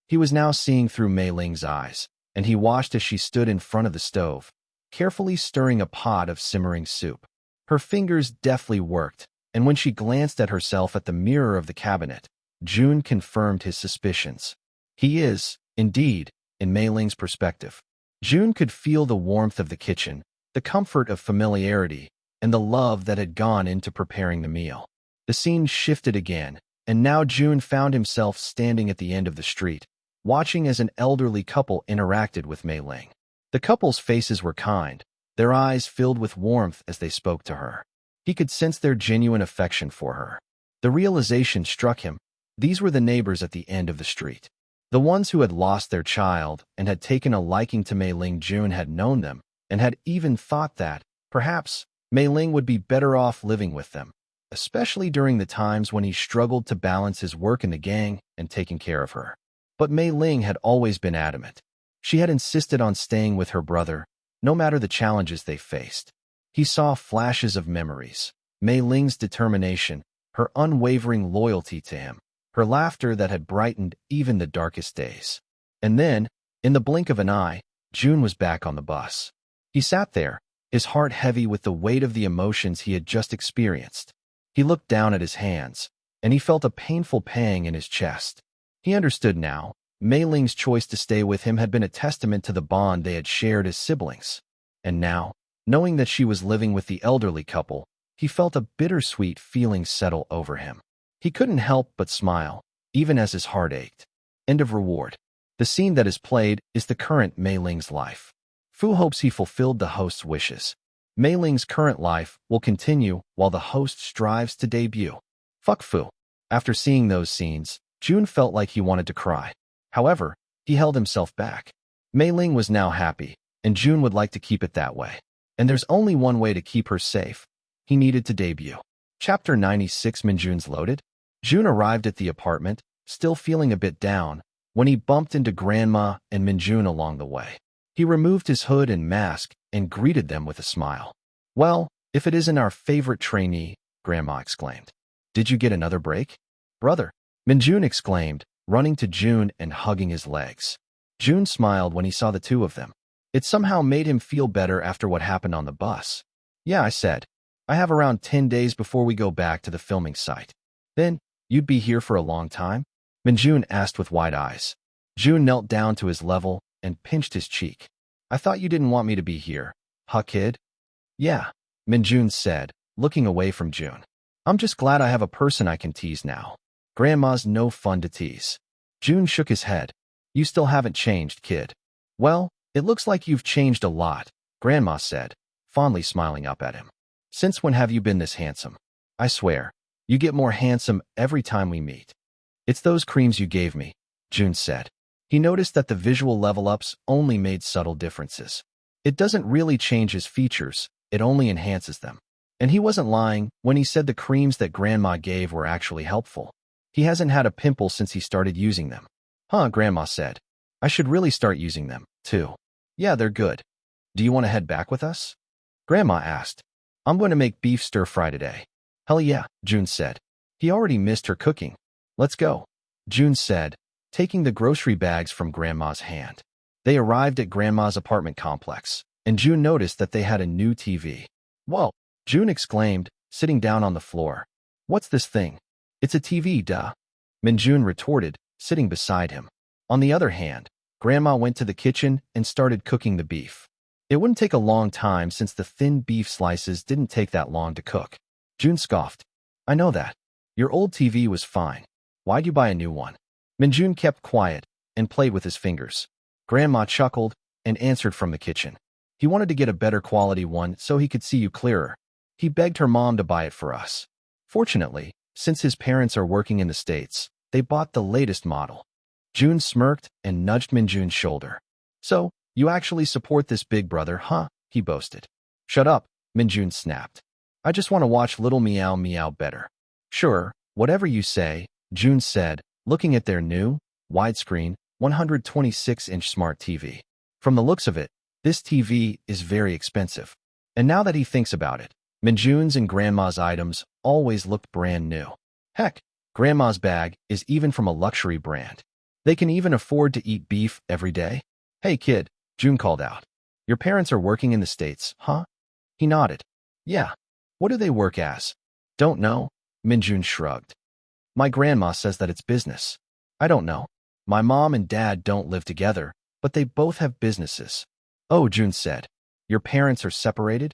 He was now seeing through Mei Ling's eyes, and he watched as she stood in front of the stove, carefully stirring a pot of simmering soup. Her fingers deftly worked, and when she glanced at herself at the mirror of the cabinet, Jun confirmed his suspicions. He is, indeed, in Mei Ling's perspective. Jun could feel the warmth of the kitchen, the comfort of familiarity, and the love that had gone into preparing the meal. The scene shifted again, and now Jun found himself standing at the end of the street, watching as an elderly couple interacted with Mei Ling. The couple's faces were kind, their eyes filled with warmth as they spoke to her. He could sense their genuine affection for her. The realization struck him. These were the neighbors at the end of the street. The ones who had lost their child and had taken a liking to Mei Ling. Jun had known them, and had even thought that, perhaps, Mei Ling would be better off living with them, especially during the times when he struggled to balance his work in the gang and taking care of her. But Mei Ling had always been adamant. She had insisted on staying with her brother, no matter the challenges they faced. He saw flashes of memories, Mei Ling's determination, her unwavering loyalty to him, her laughter that had brightened even the darkest days. And then, in the blink of an eye, Jun was back on the bus. He sat there, his heart heavy with the weight of the emotions he had just experienced. He looked down at his hands, and he felt a painful pang in his chest. He understood now. Mei Ling's choice to stay with him had been a testament to the bond they had shared as siblings. And now, knowing that she was living with the elderly couple, he felt a bittersweet feeling settle over him. He couldn't help but smile, even as his heart ached. End of reward. The scene that is played is the current Mei Ling's life. Fu hopes he fulfilled the host's wishes. Mei Ling's current life will continue while the host strives to debut. Fuck Fu. After seeing those scenes, Jun felt like he wanted to cry. However, he held himself back. Mei Ling was now happy, and Jun would like to keep it that way. And there's only one way to keep her safe. He needed to debut. Chapter 96. Minjun's loaded. Jun arrived at the apartment, still feeling a bit down, when he bumped into Grandma and Minjun along the way. He removed his hood and mask and greeted them with a smile. Well, if it isn't our favorite trainee, Grandma exclaimed. Did you get another break? Brother, Minjun exclaimed, running to Jun and hugging his legs. Jun smiled when he saw the two of them. It somehow made him feel better after what happened on the bus. Yeah, I said. I have around 10 days before we go back to the filming site. Then, you'd be here for a long time? Minjun asked with wide eyes. Jun knelt down to his level and pinched his cheek. I thought you didn't want me to be here, huh kid? Yeah, Minjun said, looking away from Jun. I'm just glad I have a person I can tease now. Grandma's no fun to tease. Jun shook his head. You still haven't changed, kid. Well, it looks like you've changed a lot, Grandma said, fondly smiling up at him. Since when have you been this handsome? I swear, you get more handsome every time we meet. It's those creams you gave me, Jun said. He noticed that the visual level-ups only made subtle differences. It doesn't really change his features, it only enhances them. And he wasn't lying when he said the creams that Grandma gave were actually helpful. He hasn't had a pimple since he started using them. Huh, Grandma said. I should really start using them, too. Yeah, they're good. Do you want to head back with us? Grandma asked. I'm going to make beef stir-fry today. Hell yeah, Jun said. He already missed her cooking. Let's go, Jun said, taking the grocery bags from Grandma's hand. They arrived at Grandma's apartment complex, and Jun noticed that they had a new TV. Whoa, Jun exclaimed, sitting down on the floor. What's this thing? It's a TV, duh. Minjun retorted, sitting beside him. On the other hand, Grandma went to the kitchen and started cooking the beef. It wouldn't take a long time since the thin beef slices didn't take that long to cook. Jun scoffed. I know that. Your old TV was fine. Why'd you buy a new one? Minjun kept quiet and played with his fingers. Grandma chuckled and answered from the kitchen. He wanted to get a better quality one so he could see you clearer. He begged her mom to buy it for us. Fortunately, since his parents are working in the States, they bought the latest model. Jun smirked and nudged Minjun's shoulder. So, you actually support this big brother, huh? He boasted. Shut up, Minjun snapped. I just want to watch Little Meow Meow better. Sure, whatever you say, Jun said, looking at their new, widescreen, 126-inch smart TV. From the looks of it, this TV is very expensive. And now that he thinks about it, Minjun's and Grandma's items always looked brand new. Heck, Grandma's bag is even from a luxury brand. They can even afford to eat beef every day. Hey kid, Jun called out. Your parents are working in the States, huh? He nodded. Yeah. What do they work as? Don't know, Minjun shrugged. My grandma says that it's business. I don't know. My mom and dad don't live together, but they both have businesses. Oh, Jun said. Your parents are separated?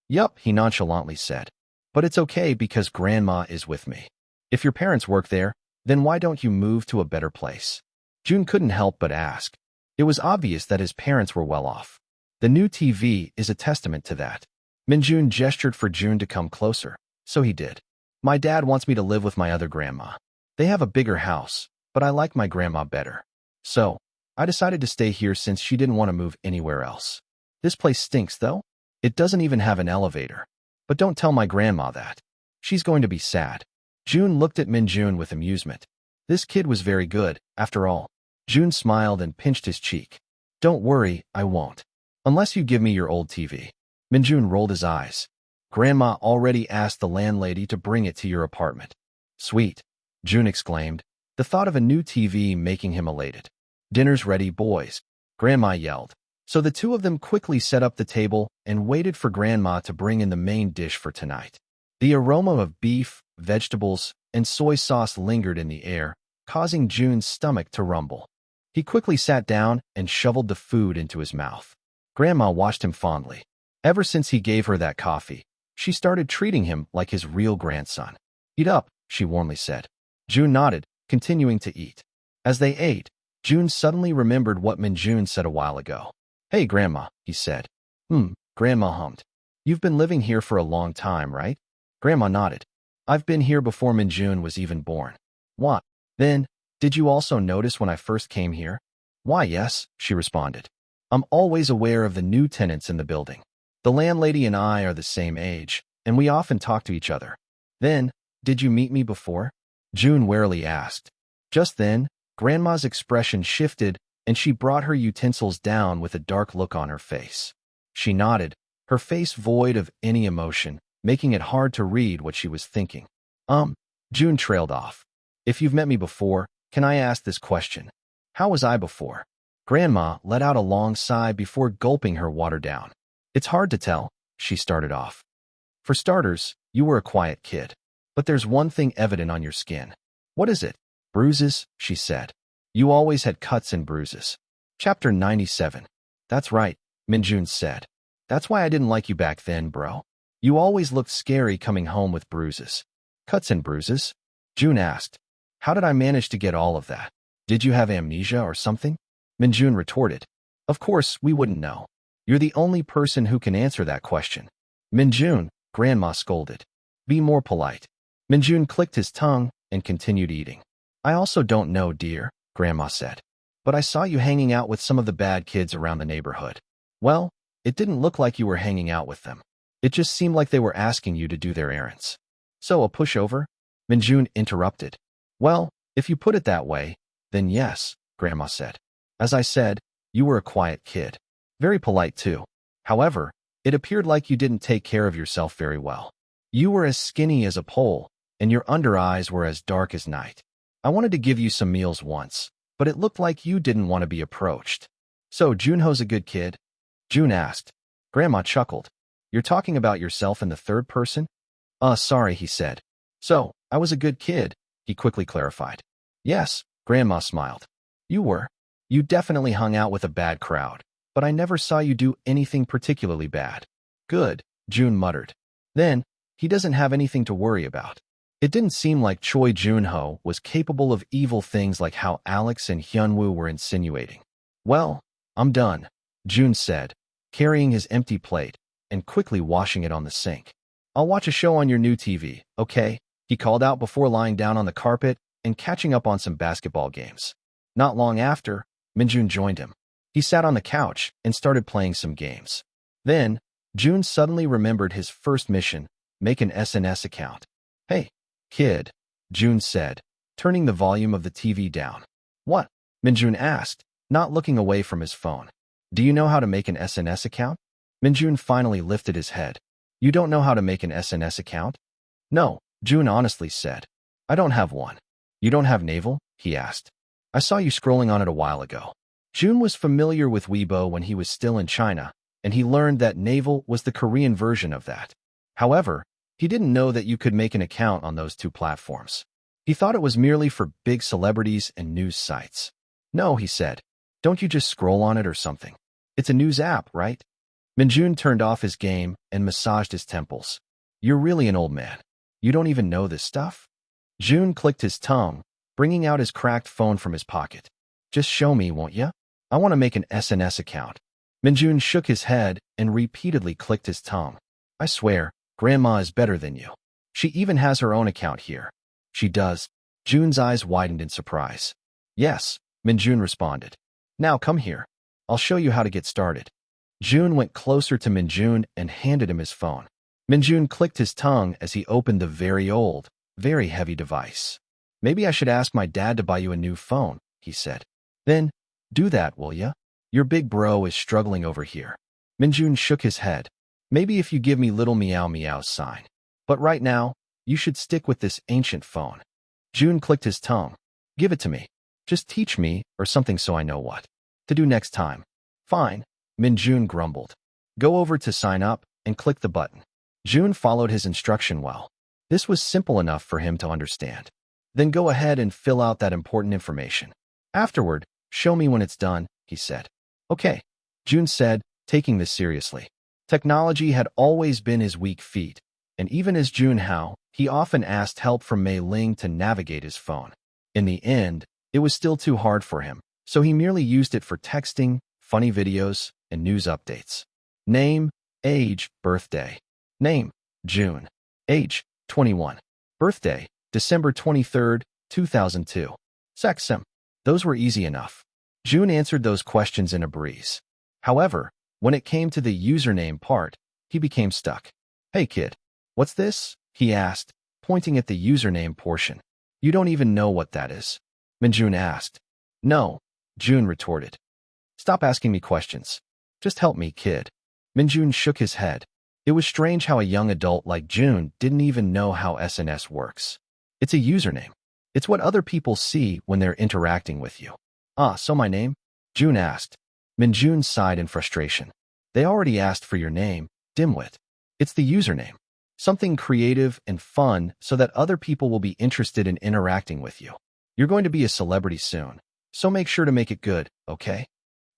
Yup, he nonchalantly said. But it's okay because Grandma is with me. If your parents work there, then why don't you move to a better place? Jun couldn't help but ask. It was obvious that his parents were well off. The new TV is a testament to that. Minjun gestured for Jun to come closer, so he did. My dad wants me to live with my other grandma. They have a bigger house, but I like my grandma better. So, I decided to stay here since she didn't want to move anywhere else. This place stinks, though. It doesn't even have an elevator. But don't tell my grandma that. She's going to be sad. Jun looked at Minjun with amusement. This kid was very good, after all. Jun smiled and pinched his cheek. Don't worry, I won't. Unless you give me your old TV. Minjun rolled his eyes. Grandma already asked the landlady to bring it to your apartment. Sweet, Jun exclaimed, the thought of a new TV making him elated. Dinner's ready, boys, Grandma yelled. So the two of them quickly set up the table and waited for Grandma to bring in the main dish for tonight. The aroma of beef, vegetables, and soy sauce lingered in the air, causing Jun's stomach to rumble. He quickly sat down and shoveled the food into his mouth. Grandma watched him fondly. Ever since he gave her that coffee, she started treating him like his real grandson. Eat up, she warmly said. Jun nodded, continuing to eat. As they ate, Jun suddenly remembered what Minjun said a while ago. Hey, Grandma, he said. Grandma hummed. You've been living here for a long time, right? Grandma nodded. I've been here before Minjun was even born. What? Then, did you also notice when I first came here? Why, yes, she responded. I'm always aware of the new tenants in the building. The landlady and I are the same age, and we often talk to each other. Then, did you meet me before? Jun warily asked. Just then, Grandma's expression shifted, and she brought her utensils down with a dark look on her face. She nodded, her face void of any emotion, making it hard to read what she was thinking. Jun trailed off. If you've met me before, can I ask this question? How was I before? Grandma let out a long sigh before gulping her water down. It's hard to tell, she started off. For starters, you were a quiet kid. But there's one thing evident on your skin. What is it? Bruises, she said. You always had cuts and bruises. Chapter 97. That's right, Minjun said. That's why I didn't like you back then, bro. You always looked scary coming home with bruises. Cuts and bruises? Jun asked. How did I manage to get all of that? Did you have amnesia or something? Minjun retorted. Of course, we wouldn't know. You're the only person who can answer that question. Minjun, Grandma scolded. Be more polite. Minjun clicked his tongue and continued eating. I also don't know, dear, Grandma said. But I saw you hanging out with some of the bad kids around the neighborhood. Well, it didn't look like you were hanging out with them. It just seemed like they were asking you to do their errands. So a pushover? Minjun interrupted. Well, if you put it that way, then yes, Grandma said. As I said, you were a quiet kid. Very polite too. However, it appeared like you didn't take care of yourself very well. You were as skinny as a pole, and your under eyes were as dark as night. I wanted to give you some meals once, but it looked like you didn't want to be approached. So Junho's a good kid? Jun asked. Grandma chuckled. You're talking about yourself in the third person? Sorry, he said. So, I was a good kid, he quickly clarified. Yes, Grandma smiled. You were. You definitely hung out with a bad crowd, but I never saw you do anything particularly bad. Good, Jun muttered. Then, he doesn't have anything to worry about. It didn't seem like Choi Joon-ho was capable of evil things like how Alex and Hyunwoo were insinuating. Well, I'm done, Jun said, carrying his empty plate and quickly washing it on the sink. I'll watch a show on your new TV, okay? He called out before lying down on the carpet and catching up on some basketball games. Not long after, Minjun joined him. He sat on the couch and started playing some games. Then, Jun suddenly remembered his first mission, make an SNS account. Hey, kid, Jun said, turning the volume of the TV down. What? Minjun asked, not looking away from his phone. Do you know how to make an SNS account? Minjun finally lifted his head. You don't know how to make an SNS account? No, Jun honestly said. I don't have one. You don't have Navel? He asked. I saw you scrolling on it a while ago. Jun was familiar with Weibo when he was still in China, and he learned that Navel was the Korean version of that. However, he didn't know that you could make an account on those two platforms. He thought it was merely for big celebrities and news sites. No, he said. Don't you just scroll on it or something? It's a news app, right? Minjun turned off his game and massaged his temples. You're really an old man. You don't even know this stuff? Jun clicked his tongue, bringing out his cracked phone from his pocket. Just show me, won't ya? I want to make an SNS account. Minjun shook his head and repeatedly clicked his tongue. I swear, Grandma is better than you. She even has her own account here. She does. Jun's eyes widened in surprise. Yes, Minjun responded. Now come here. I'll show you how to get started. Jun went closer to Minjun and handed him his phone. Minjun clicked his tongue as he opened the very old, very heavy device. Maybe I should ask my dad to buy you a new phone, he said. Then, do that, will ya? Your big bro is struggling over here. Minjun shook his head. Maybe if you give me little meow meow sign. But right now, you should stick with this ancient phone. Jun clicked his tongue. Give it to me. Just teach me or something so I know what to do next time. Fine, Minjun grumbled. Go over to sign up and click the button. Jun followed his instruction well. This was simple enough for him to understand. Then go ahead and fill out that important information. Afterward, show me when it's done, he said. Okay, Jun said, taking this seriously. Technology had always been his weak feet, and even as Jun Hao, he often asked help from Mei Ling to navigate his phone. In the end, it was still too hard for him, so he merely used it for texting, funny videos, and news updates. Name, age, birthday. Name, June. Age, 21. Birthday, December 23, 2002. Sex, sim. Those were easy enough. Jun answered those questions in a breeze. However, when it came to the username part, he became stuck. Hey kid, what's this? He asked, pointing at the username portion. You don't even know what that is? Minjun asked. No, Jun retorted. Stop asking me questions. Just help me, kid. Minjun shook his head. It was strange how a young adult like Jun didn't even know how SNS works. It's a username. It's what other people see when they're interacting with you. So my name? Jun asked. Minjun sighed in frustration. They already asked for your name, dimwit. It's the username. Something creative and fun so that other people will be interested in interacting with you. You're going to be a celebrity soon, so make sure to make it good, okay?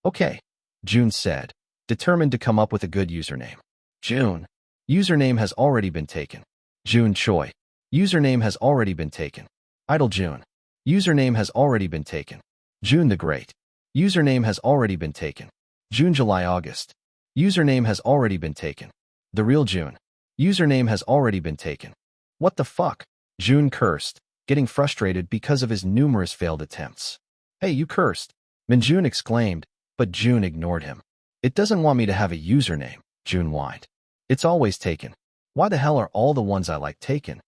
Okay, Jun said, determined to come up with a good username. Jun. Username has already been taken. Jun Choi. Username has already been taken. Idol June. Username has already been taken. June the Great. Username has already been taken. June July August. Username has already been taken. The Real June. Username has already been taken. What the fuck? June cursed, getting frustrated because of his numerous failed attempts. Hey, you cursed, Minjun exclaimed, but June ignored him. It doesn't want me to have a username, June whined. It's always taken. Why the hell are all the ones I like taken?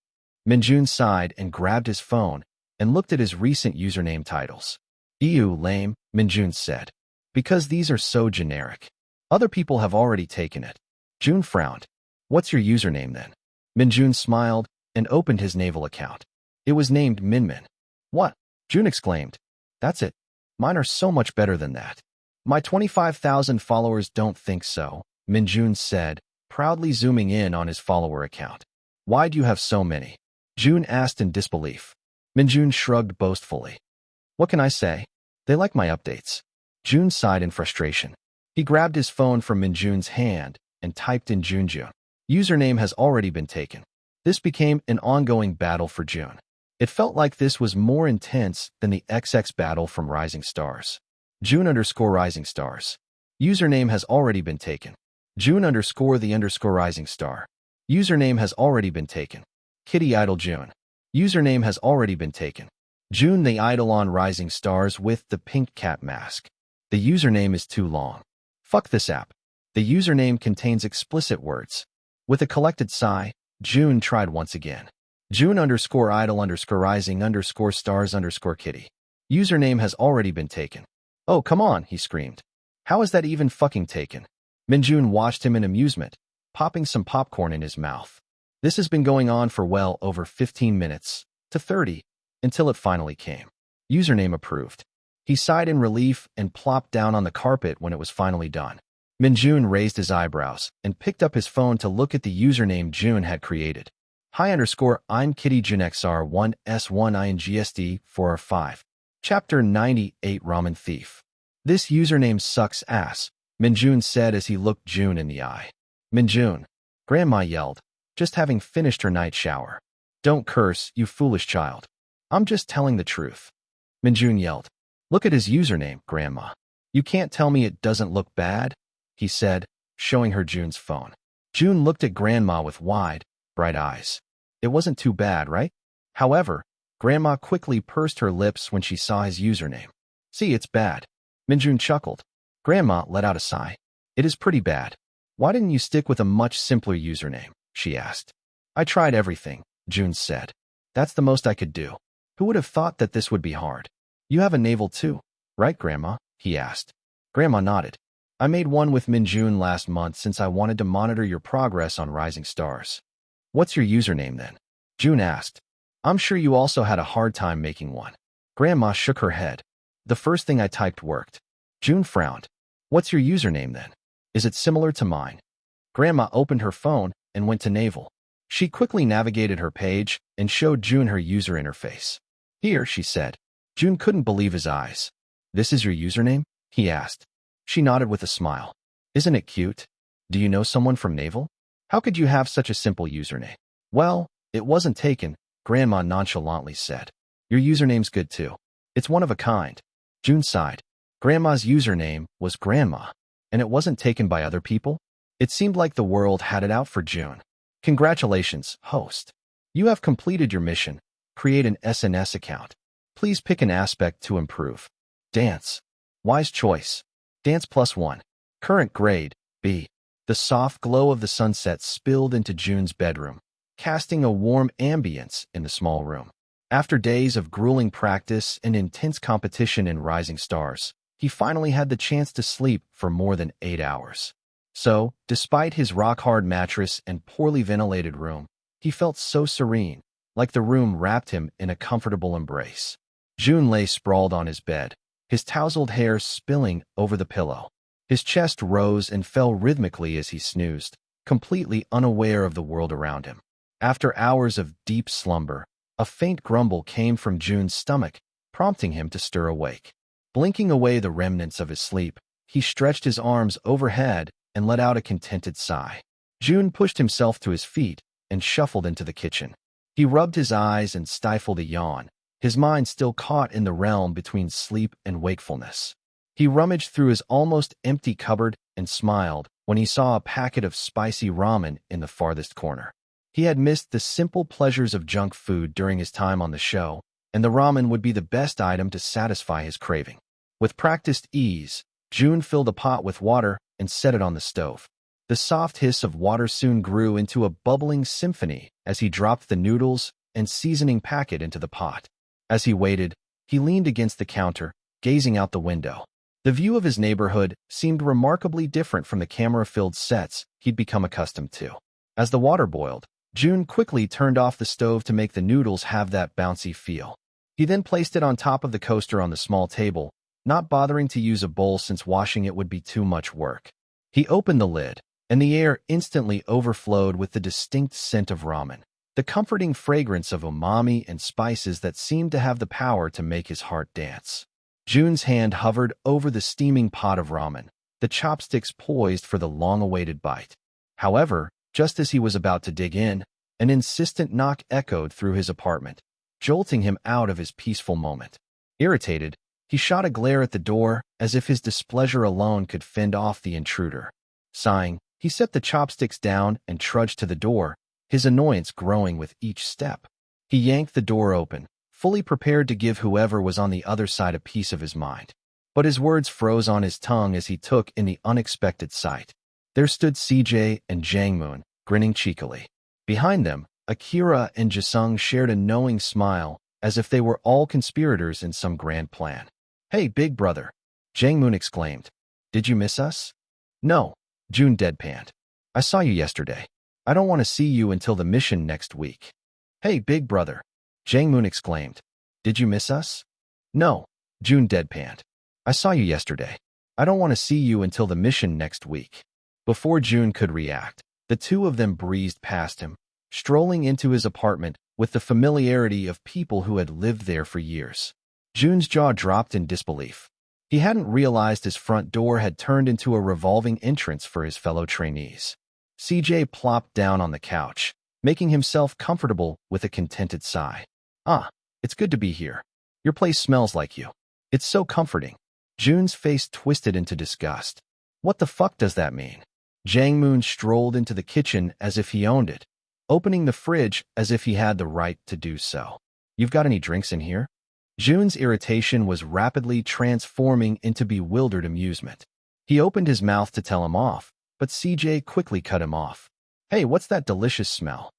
Minjun sighed and grabbed his phone and looked at his recent username titles. Ew, lame, Minjun said. Because these are so generic. Other people have already taken it. June frowned. What's your username then? Minjun smiled and opened his naval account. It was named Minmin. What? June exclaimed. That's it. Mine are so much better than that. My 25,000 followers don't think so, Minjun said, proudly zooming in on his follower account. Why do you have so many? June asked in disbelief. Minjun shrugged boastfully. What can I say? They like my updates. June sighed in frustration. He grabbed his phone from Minjun's hand and typed in Junjun. Username has already been taken. This became an ongoing battle for June. It felt like this was more intense than the XX battle from Rising Stars. June_Rising Stars. Username has already been taken. June_the_Rising Star. Username has already been taken. Kitty Idol June. Username has already been taken. June the Idol on Rising Stars with the pink cat mask. The username is too long. Fuck this app. The username contains explicit words. With a collected sigh, June tried once again. June_Idol_Rising_Stars_Kitty. Username has already been taken. Oh, come on, he screamed. How is that even fucking taken? Minjun watched him in amusement, popping some popcorn in his mouth. This has been going on for well over 15 minutes, to 30, until it finally came. Username approved. He sighed in relief and plopped down on the carpet when it was finally done. Minjun raised his eyebrows and picked up his phone to look at the username June had created. I'm Kitty JunXR1S1INGSD4R5. Chapter 98 Ramen Thief. This username sucks ass, Minjun said as he looked June in the eye. Minjun. Grandma yelled, just having finished her night shower. Don't curse, you foolish child. I'm just telling the truth. Minjun yelled. Look at his username, Grandma. You can't tell me it doesn't look bad? He said, showing her June's phone. June looked at Grandma with wide, bright eyes. It wasn't too bad, right? However, Grandma quickly pursed her lips when she saw his username. See, it's bad. Minjun chuckled. Grandma let out a sigh. It is pretty bad. Why didn't you stick with a much simpler username? She asked. I tried everything, June said. That's the most I could do. Who would have thought that this would be hard? You have a navel too, right, Grandma? He asked. Grandma nodded. I made one with Minjun last month since I wanted to monitor your progress on Rising Stars. What's your username then? June asked. I'm sure you also had a hard time making one. Grandma shook her head. The first thing I typed worked. June frowned. What's your username then? Is it similar to mine? Grandma opened her phone and went to Naval. She quickly navigated her page and showed June her user interface. Here, she said. June couldn't believe his eyes. This is your username? He asked. She nodded with a smile. Isn't it cute? Do you know someone from Naval? How could you have such a simple username? Well, it wasn't taken, Grandma nonchalantly said. Your username's good too. It's one of a kind. June sighed. Grandma's username was Grandma, and it wasn't taken by other people? It seemed like the world had it out for June. Congratulations, host. You have completed your mission. Create an SNS account. Please pick an aspect to improve. Dance. Wise choice. Dance +1. Current grade, B. The soft glow of the sunset spilled into June's bedroom, casting a warm ambience in the small room. After days of grueling practice and intense competition in Rising Stars, he finally had the chance to sleep for more than 8 hours. So, despite his rock-hard mattress and poorly ventilated room, he felt so serene, like the room wrapped him in a comfortable embrace. June lay sprawled on his bed, his tousled hair spilling over the pillow. His chest rose and fell rhythmically as he snoozed, completely unaware of the world around him. After hours of deep slumber, a faint grumble came from June's stomach, prompting him to stir awake. Blinking away the remnants of his sleep, he stretched his arms overhead and let out a contented sigh. June pushed himself to his feet and shuffled into the kitchen. He rubbed his eyes and stifled a yawn, his mind still caught in the realm between sleep and wakefulness. He rummaged through his almost empty cupboard and smiled when he saw a packet of spicy ramen in the farthest corner. He had missed the simple pleasures of junk food during his time on the show, and the ramen would be the best item to satisfy his craving. With practiced ease, Jun filled a pot with water and set it on the stove. The soft hiss of water soon grew into a bubbling symphony as he dropped the noodles and seasoning packet into the pot. As he waited, he leaned against the counter, gazing out the window. The view of his neighborhood seemed remarkably different from the camera-filled sets he'd become accustomed to. As the water boiled, Jun quickly turned off the stove to make the noodles have that bouncy feel. He then placed it on top of the coaster on the small table, not bothering to use a bowl since washing it would be too much work. He opened the lid, and the air instantly overflowed with the distinct scent of ramen, the comforting fragrance of umami and spices that seemed to have the power to make his heart dance. Jun's hand hovered over the steaming pot of ramen, the chopsticks poised for the long-awaited bite. However, just as he was about to dig in, an insistent knock echoed through his apartment, jolting him out of his peaceful moment. Irritated, he shot a glare at the door as if his displeasure alone could fend off the intruder. Sighing, he set the chopsticks down and trudged to the door, his annoyance growing with each step. He yanked the door open, fully prepared to give whoever was on the other side a piece of his mind. But his words froze on his tongue as he took in the unexpected sight. There stood CJ and Jangmoon, grinning cheekily. Behind them, Akira and Jisung shared a knowing smile, as if they were all conspirators in some grand plan. "Hey, big brother," Jangmoon exclaimed. "Did you miss us?" "No," Jun deadpanned. "I saw you yesterday. I don't want to see you until the mission next week." "Hey, big brother," Jangmoon exclaimed. "Did you miss us?" "No," Jun deadpanned. "I saw you yesterday. I don't want to see you until the mission next week." Before Jun could react, the two of them breezed past him, strolling into his apartment with the familiarity of people who had lived there for years. Jun's jaw dropped in disbelief. He hadn't realized his front door had turned into a revolving entrance for his fellow trainees. CJ plopped down on the couch, making himself comfortable with a contented sigh. "Ah, it's good to be here. Your place smells like you. It's so comforting." Jun's face twisted into disgust. "What the fuck does that mean?" Jangmoon strolled into the kitchen as if he owned it, opening the fridge as if he had the right to do so. "You've got any drinks in here?" Jun's irritation was rapidly transforming into bewildered amusement. He opened his mouth to tell him off, but CJ quickly cut him off. "Hey, what's that delicious smell?"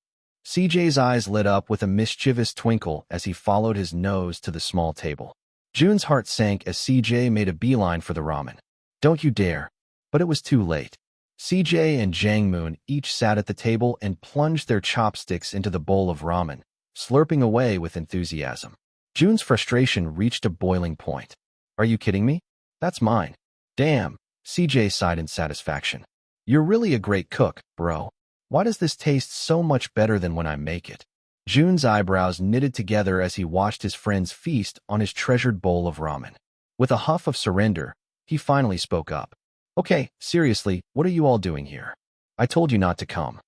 CJ's eyes lit up with a mischievous twinkle as he followed his nose to the small table. Jun's heart sank as CJ made a beeline for the ramen. "Don't you dare." But it was too late. CJ and Jangmoon each sat at the table and plunged their chopsticks into the bowl of ramen, slurping away with enthusiasm. Jun's frustration reached a boiling point. "Are you kidding me? That's mine." "Damn," CJ sighed in satisfaction. "You're really a great cook, bro. Why does this taste so much better than when I make it?" Jun's eyebrows knitted together as he watched his friends feast on his treasured bowl of ramen. With a huff of surrender, he finally spoke up. "Okay, seriously, what are you all doing here? I told you not to come."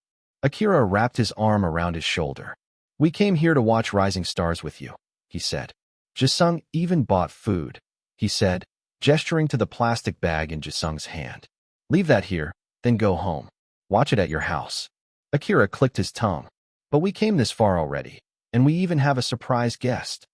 Akira wrapped his arm around his shoulder. "We came here to watch Rising Stars with you," he said. "Jisung even bought food," he said, gesturing to the plastic bag in Jisung's hand. "Leave that here, then go home. Watch it at your house." Akira clicked his tongue. "But we came this far already, and we even have a surprise guest."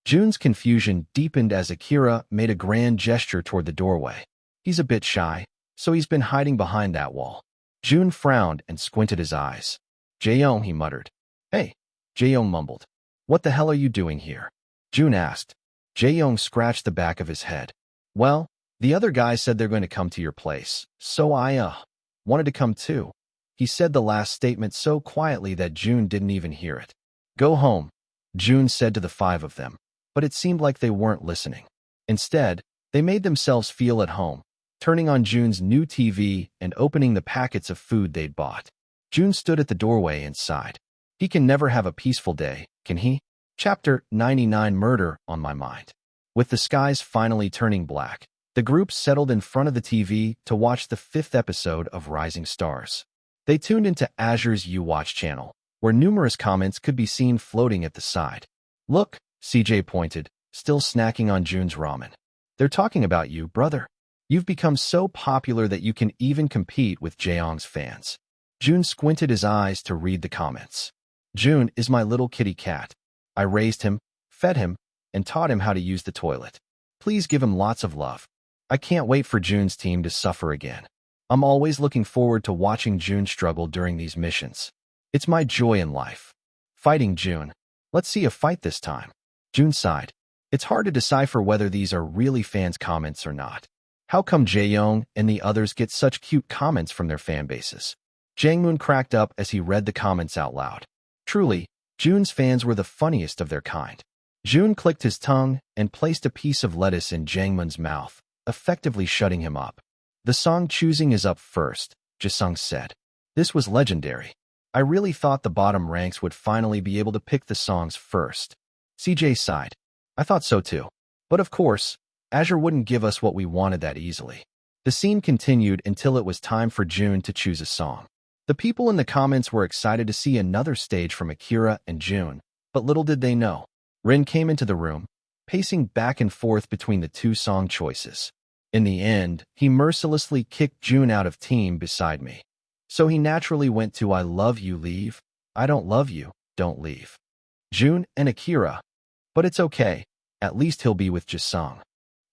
Jun's confusion deepened as Akira made a grand gesture toward the doorway. "He's a bit shy, so he's been hiding behind that wall." Jun frowned and squinted his eyes. "Jaeyoung," he muttered. "Hey," Jaeyoung mumbled. "What the hell are you doing here?" Jun asked. Jaeyoung scratched the back of his head. "Well, the other guys said they're going to come to your place, so I wanted to come too." He said the last statement so quietly that Jun didn't even hear it. "Go home," Jun said to the five of them, but it seemed like they weren't listening. Instead, they made themselves feel at home, turning on Jun's new TV and opening the packets of food they'd bought. Jun stood at the doorway and sighed. He can never have a peaceful day, can he? Chapter 99 Murder on my mind. With the skies finally turning black, the group settled in front of the TV to watch the 5th episode of Rising Stars. They tuned into Azure's U-Watch channel, where numerous comments could be seen floating at the side. Look, CJ pointed, still snacking on Jun's ramen. They're talking about you, brother. You've become so popular that you can even compete with Jaeyoung's fans. Jun squinted his eyes to read the comments. Jun is my little kitty cat. I raised him, fed him, and taught him how to use the toilet. Please give him lots of love. I can't wait for Jun's team to suffer again. I'm always looking forward to watching Jun struggle during these missions. It's my joy in life. Fighting Jun. Let's see a fight this time. Jun sighed. It's hard to decipher whether these are really fans' comments or not. How come Jaeyoung and the others get such cute comments from their fan bases? Jangmoon cracked up as he read the comments out loud. Truly, Jun's fans were the funniest of their kind. Jun clicked his tongue and placed a piece of lettuce in Jangmoon's mouth, effectively shutting him up. The song choosing is up first, Jisung said. This was legendary. I really thought the bottom ranks would finally be able to pick the songs first. CJ sighed. I thought so too. But of course, Azure wouldn't give us what we wanted that easily. The scene continued until it was time for Jun to choose a song. The people in the comments were excited to see another stage from Akira and Jun, but little did they know. Rin came into the room, pacing back and forth between the two song choices. In the end, he mercilessly kicked Jun out of team beside me. So he naturally went to I love you, leave. I don't love you, don't leave. Jun and Akira. But it's okay, at least he'll be with Jisung.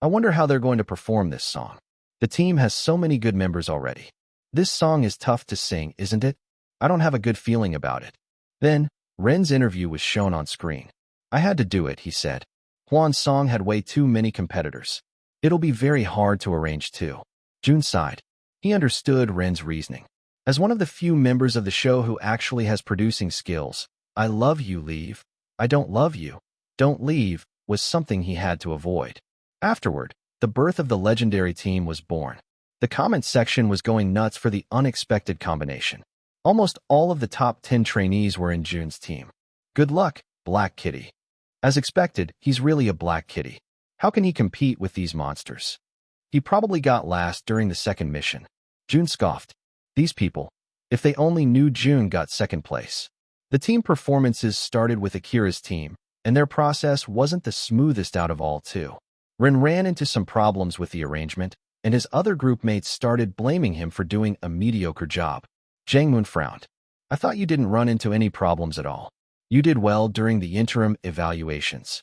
I wonder how they're going to perform this song. The team has so many good members already. This song is tough to sing, isn't it? I don't have a good feeling about it. Then, Ren's interview was shown on screen. I had to do it, he said. Hwan's song had way too many competitors. It'll be very hard to arrange too. Jun sighed. He understood Ren's reasoning. As one of the few members of the show who actually has producing skills, I love you, leave. I don't love you, don't leave, was something he had to avoid. Afterward, the birth of the legendary team was born. The comment section was going nuts for the unexpected combination. Almost all of the top 10 trainees were in Jun's team. Good luck, Black Kitty. As expected, he's really a black kitty. How can he compete with these monsters? He probably got last during the second mission. Jun scoffed. These people, if they only knew Jun got second place. The team performances started with Akira's team, and their process wasn't the smoothest out of all too. Rin ran into some problems with the arrangement, and his other group mates started blaming him for doing a mediocre job. Jangmoon frowned. I thought you didn't run into any problems at all. You did well during the interim evaluations.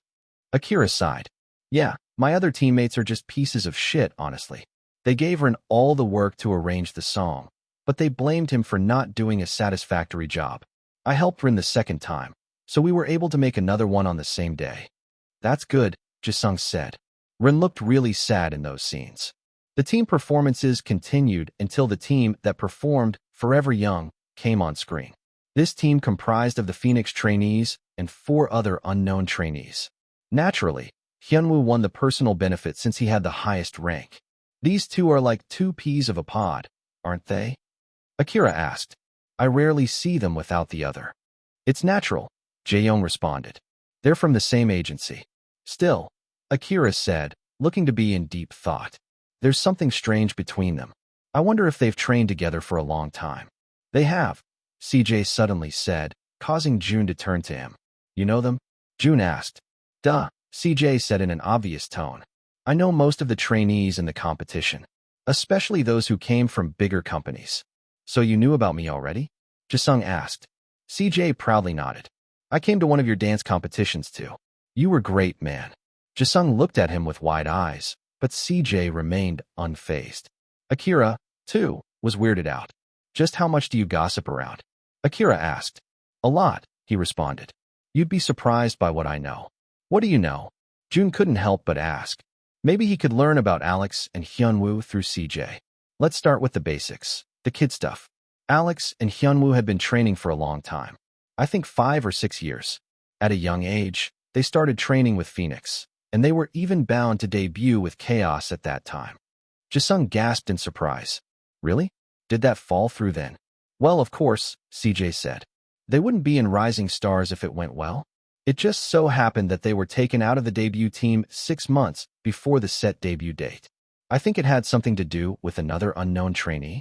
Akira sighed. Yeah, my other teammates are just pieces of shit, honestly. They gave Rin all the work to arrange the song, but they blamed him for not doing a satisfactory job. I helped Rin the second time, so we were able to make another one on the same day. That's good, Jisung said. Rin looked really sad in those scenes. The team performances continued until the team that performed Forever Young came on screen. This team comprised of the Phoenix trainees and 4 other unknown trainees. Naturally, Hyunwoo won the personal benefit since he had the highest rank. These two are like 2 peas of a pod, aren't they? Akira asked. I rarely see them without the other. It's natural, Jaeyoung responded. They're from the same agency. Still, Akira said, looking to be in deep thought. There's something strange between them. I wonder if they've trained together for a long time. They have, CJ suddenly said, causing Jun to turn to him. You know them? Jun asked. Duh, CJ said in an obvious tone. I know most of the trainees in the competition, especially those who came from bigger companies. So you knew about me already? Jisung asked. CJ proudly nodded. I came to one of your dance competitions too. You were great, man. Jisung looked at him with wide eyes, but CJ remained unfazed. Akira, too, was weirded out. Just how much do you gossip around? Akira asked. A lot, he responded. You'd be surprised by what I know. What do you know? Jun couldn't help but ask. Maybe he could learn about Alex and Hyunwoo through CJ. Let's start with the basics, the kid stuff. Alex and Hyunwoo had been training for a long time. I think 5 or 6 years. At a young age, they started training with Phoenix, and they were even bound to debut with Chaos at that time. Jisung gasped in surprise. Really? Did that fall through then? Well, of course, CJ said. They wouldn't be in Rising Stars if it went well. It just so happened that they were taken out of the debut team 6 months before the set debut date. I think it had something to do with another unknown trainee.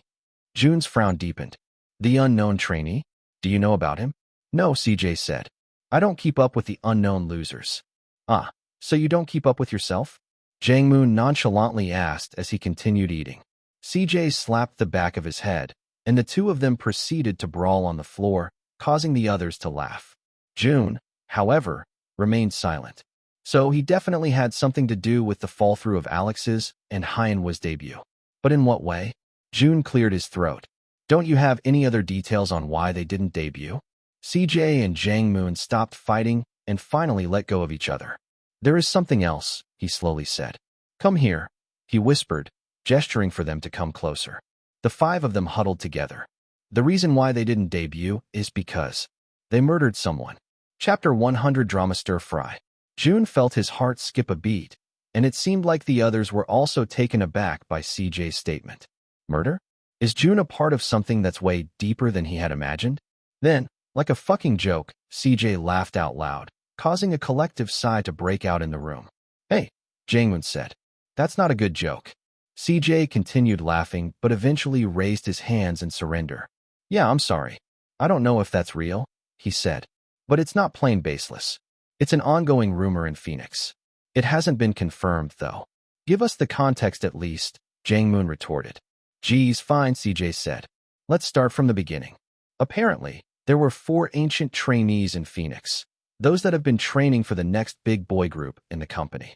Jun's frown deepened. The unknown trainee? Do you know about him? No, CJ said. I don't keep up with the unknown losers. Ah, so you don't keep up with yourself? Jang-moon nonchalantly asked as he continued eating. CJ slapped the back of his head, and the two of them proceeded to brawl on the floor, causing the others to laugh. Jun, however, remained silent. So he definitely had something to do with the fall-through of Alex's and Hyenwa's debut. But in what way? Jun cleared his throat. Don't you have any other details on why they didn't debut? CJ and Jang-moon stopped fighting and finally let go of each other. There is something else, he slowly said. Come here, he whispered, gesturing for them to come closer. The five of them huddled together. The reason why they didn't debut is because they murdered someone. Chapter 100 Drama Stir Fry. Jun felt his heart skip a beat, and it seemed like the others were also taken aback by CJ's statement. Murder? Is Jun a part of something that's way deeper than he had imagined? Then, like a fucking joke, CJ laughed out loud, causing a collective sigh to break out in the room. Hey, Jang-moon said. That's not a good joke. CJ continued laughing, but eventually raised his hands in surrender. Yeah, I'm sorry. I don't know if that's real, he said. But it's not plain baseless. It's an ongoing rumor in Phoenix. It hasn't been confirmed, though. Give us the context at least, Jang-moon retorted. Geez, fine, CJ said. Let's start from the beginning. Apparently, there were 4 ancient trainees in Phoenix, those that have been training for the next big boy group in the company.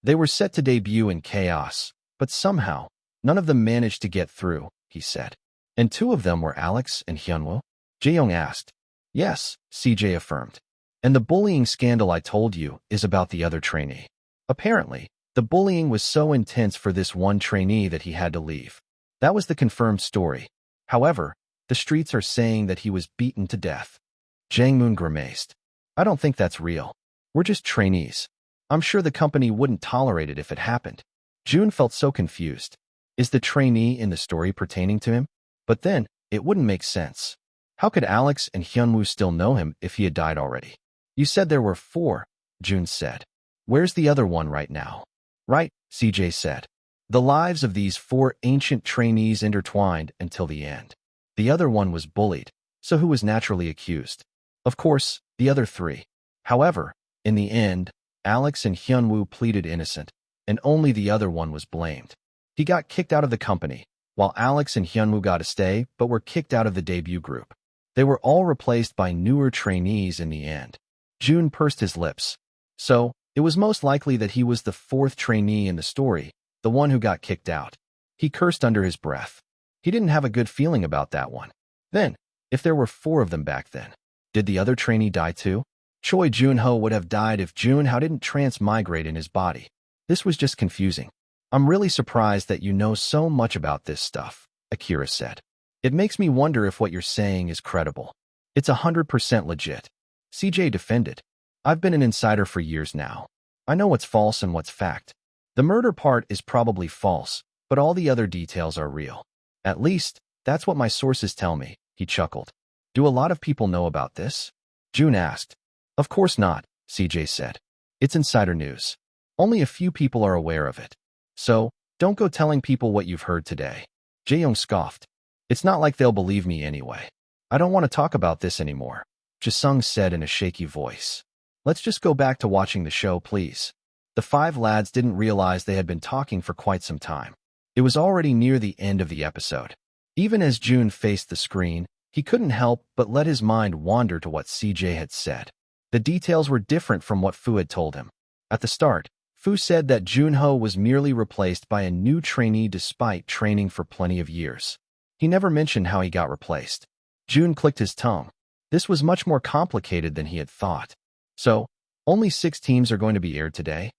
They were set to debut in Chaos, but somehow, none of them managed to get through, he said. And 2 of them were Alex and Hyunwoo? Jaeyoung asked. Yes, CJ affirmed. And the bullying scandal I told you is about the other trainee. Apparently, the bullying was so intense for this one trainee that he had to leave. That was the confirmed story. However, the streets are saying that he was beaten to death. Jang-moon grimaced. I don't think that's real. We're just trainees. I'm sure the company wouldn't tolerate it if it happened. Jun felt so confused. Is the trainee in the story pertaining to him? But then, it wouldn't make sense. How could Alex and Hyunwoo still know him if he had died already? You said there were 4, Jun said. Where's the other one right now? Right, CJ said. The lives of these 4 ancient trainees intertwined until the end. The other one was bullied, so who was naturally accused? Of course, the other 3. However, in the end, Alex and Hyunwoo pleaded innocent, and only the other one was blamed. He got kicked out of the company, while Alex and Hyunwoo got to stay but were kicked out of the debut group. They were all replaced by newer trainees in the end. Jun pursed his lips. So, it was most likely that he was the 4th trainee in the story, the one who got kicked out. He cursed under his breath. He didn't have a good feeling about that one. Then, if there were 4 of them back then, did the other trainee die too? Choi Joon-ho would have died if Jun Hao didn't transmigrate in his body. This was just confusing. I'm really surprised that you know so much about this stuff, Akira said. It makes me wonder if what you're saying is credible. It's 100% legit. CJ defended. I've been an insider for years now. I know what's false and what's fact. The murder part is probably false, but all the other details are real. At least, that's what my sources tell me, he chuckled. Do a lot of people know about this? Jun asked. Of course not, CJ said. It's insider news. Only a few people are aware of it. So, don't go telling people what you've heard today. Jaeyoung scoffed. It's not like they'll believe me anyway. I don't want to talk about this anymore, Jisung said in a shaky voice. Let's just go back to watching the show, please. The 5 lads didn't realize they had been talking for quite some time. It was already near the end of the episode. Even as Jun faced the screen, he couldn't help but let his mind wander to what CJ had said. The details were different from what Fu had told him. At the start, Fu said that Jun Hao was merely replaced by a new trainee despite training for plenty of years. He never mentioned how he got replaced. Jun clicked his tongue. This was much more complicated than he had thought. So, only 6 teams are going to be aired today?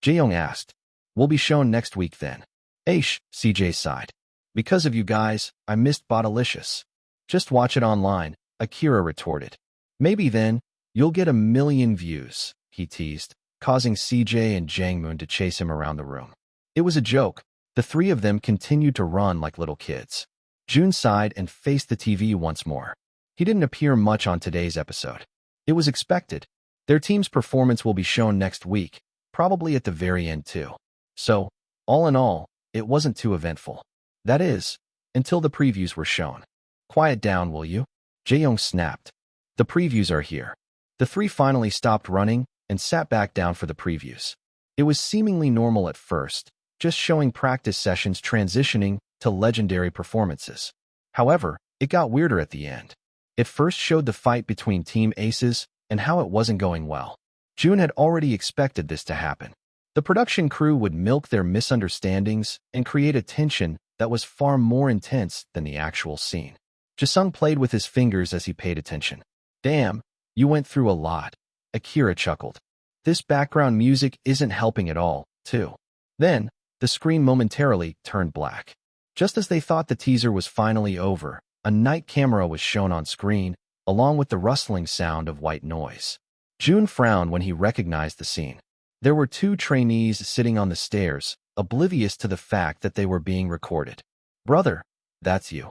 Jaeyoung asked. We'll be shown next week then. Aish, CJ sighed. Because of you guys, I missed Botalicious. Just watch it online, Akira retorted. Maybe then, you'll get 1,000,000 views, he teased, causing CJ and Jang-moon to chase him around the room. It was a joke. The 3 of them continued to run like little kids. Jun sighed and faced the TV once more. He didn't appear much on today's episode. It was expected. Their team's performance will be shown next week, probably at the very end too. So, all in all, it wasn't too eventful. That is, until the previews were shown. Quiet down, will you? Jaeyoung snapped. The previews are here. The three finally stopped running and sat back down for the previews. It was seemingly normal at first, just showing practice sessions transitioning to legendary performances. However, it got weirder at the end. It first showed the fight between Team Aces and how it wasn't going well. Jun had already expected this to happen. The production crew would milk their misunderstandings and create a tension that was far more intense than the actual scene. Jisung played with his fingers as he paid attention. Damn, you went through a lot. Akira chuckled. This background music isn't helping at all, too. Then, the screen momentarily turned black. Just as they thought the teaser was finally over, a night camera was shown on screen, along with the rustling sound of white noise. Jun frowned when he recognized the scene. There were two trainees sitting on the stairs, oblivious to the fact that they were being recorded. Brother, that's you,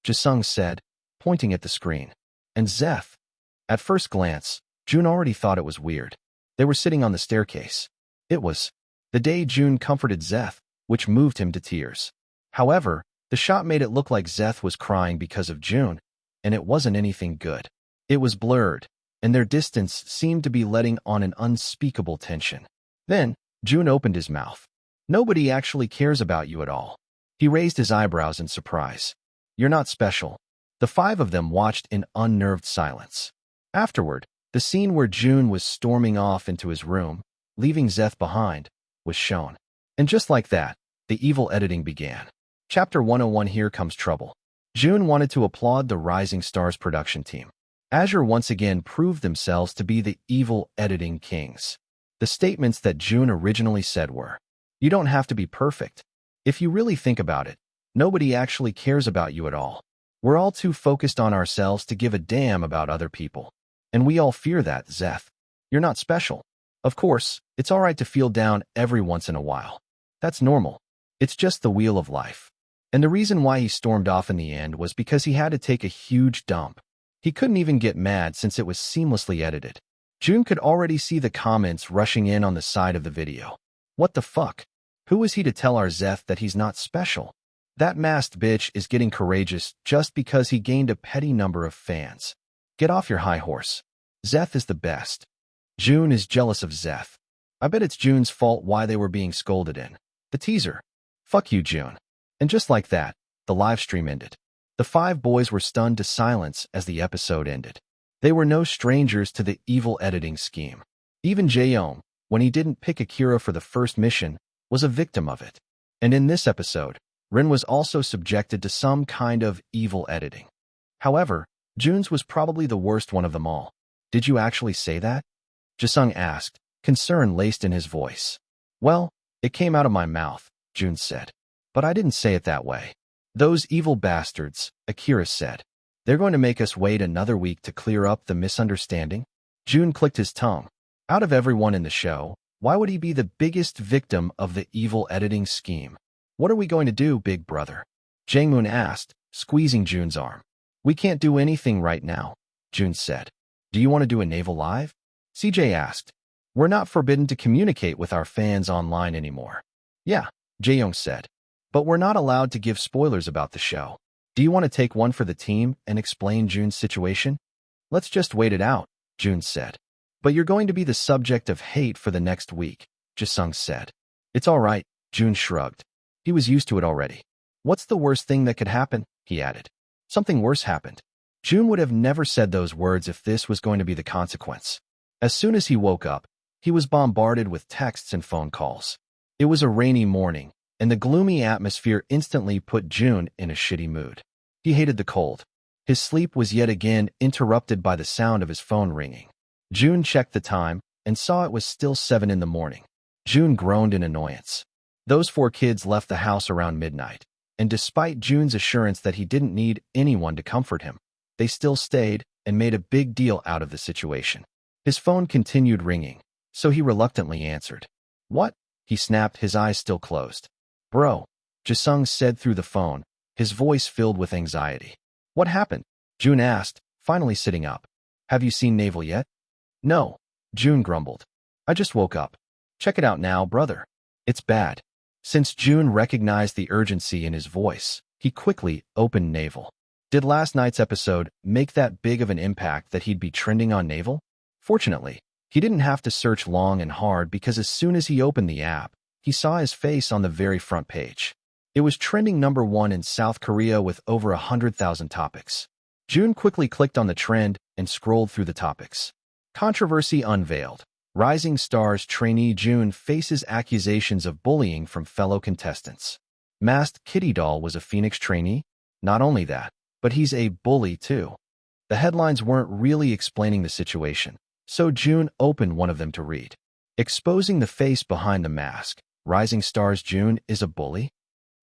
Jisung said, pointing at the screen. And Zeth. At first glance, Jun already thought it was weird. They were sitting on the staircase. It was the day Jun comforted Zeth, which moved him to tears. However, the shot made it look like Zeth was crying because of Jun, and it wasn't anything good. It was blurred, and their distance seemed to be letting on an unspeakable tension. Then, Jun opened his mouth. Nobody actually cares about you at all. He raised his eyebrows in surprise. You're not special. The five of them watched in unnerved silence. Afterward, the scene where Jun was storming off into his room, leaving Zeth behind, was shown. And just like that, the evil editing began. Chapter 101 Here Comes Trouble. Jun wanted to applaud the Rising Stars production team. Azure once again proved themselves to be the evil editing kings. The statements that Jun originally said were, "You don't have to be perfect. If you really think about it, nobody actually cares about you at all. We're all too focused on ourselves to give a damn about other people. And we all fear that, Zeth. You're not special. Of course, it's all right to feel down every once in a while. That's normal. It's just the wheel of life." And the reason why he stormed off in the end was because he had to take a huge dump. He couldn't even get mad since it was seamlessly edited. Jun could already see the comments rushing in on the side of the video. What the fuck? Who is he to tell our Zeth that he's not special? That masked bitch is getting courageous just because he gained a petty number of fans. Get off your high horse. Zeth is the best. Jun is jealous of Zeth. I bet it's Jun's fault why they were being scolded in the teaser. Fuck you, Jun. And just like that, the live stream ended. The five boys were stunned to silence as the episode ended. They were no strangers to the evil editing scheme. Even Jaeyoung, when he didn't pick Akira for the first mission, was a victim of it. And in this episode, Rin was also subjected to some kind of evil editing. However, Jun's was probably the worst one of them all. Did you actually say that? Jisung asked, concern laced in his voice. Well, it came out of my mouth, Jun said. But I didn't say it that way. Those evil bastards, Akira said. They're going to make us wait another week to clear up the misunderstanding? Jun clicked his tongue. Out of everyone in the show, why would he be the biggest victim of the evil editing scheme? What are we going to do, big brother? Jangmoon asked, squeezing Jun's arm. We can't do anything right now, Jun said. Do you want to do a naval live? CJ asked. We're not forbidden to communicate with our fans online anymore. Yeah, Jaeyoung said. But we're not allowed to give spoilers about the show. Do you want to take one for the team and explain Jun's situation? Let's just wait it out, Jun said. But you're going to be the subject of hate for the next week, Jisung said. It's all right, Jun shrugged. He was used to it already. What's the worst thing that could happen? He added. Something worse happened. Jun would have never said those words if this was going to be the consequence. As soon as he woke up, he was bombarded with texts and phone calls. It was a rainy morning, and the gloomy atmosphere instantly put Jun in a shitty mood. He hated the cold. His sleep was yet again interrupted by the sound of his phone ringing. Jun checked the time and saw it was still 7 in the morning. Jun groaned in annoyance. Those 4 kids left the house around midnight, and despite Jun's assurance that he didn't need anyone to comfort him, they still stayed and made a big deal out of the situation. His phone continued ringing, so he reluctantly answered. What? He snapped, his eyes still closed. Bro, Jisung said through the phone, his voice filled with anxiety. What happened? Jun asked, finally sitting up. Have you seen Naval yet? No, Jun grumbled. I just woke up. Check it out now, brother. It's bad. Since Jun recognized the urgency in his voice, he quickly opened Naval. Did last night's episode make that big of an impact that he'd be trending on Naval? Fortunately, he didn't have to search long and hard because as soon as he opened the app, he saw his face on the very front page. It was trending #1 in South Korea with over 100,000 topics. Jun quickly clicked on the trend and scrolled through the topics. Controversy unveiled. Rising Stars trainee Jun faces accusations of bullying from fellow contestants. Masked Kitty Doll was a Phoenix trainee? Not only that, but he's a bully too. The headlines weren't really explaining the situation, so Jun opened one of them to read. Exposing the face behind the mask, Rising Stars Jun is a bully?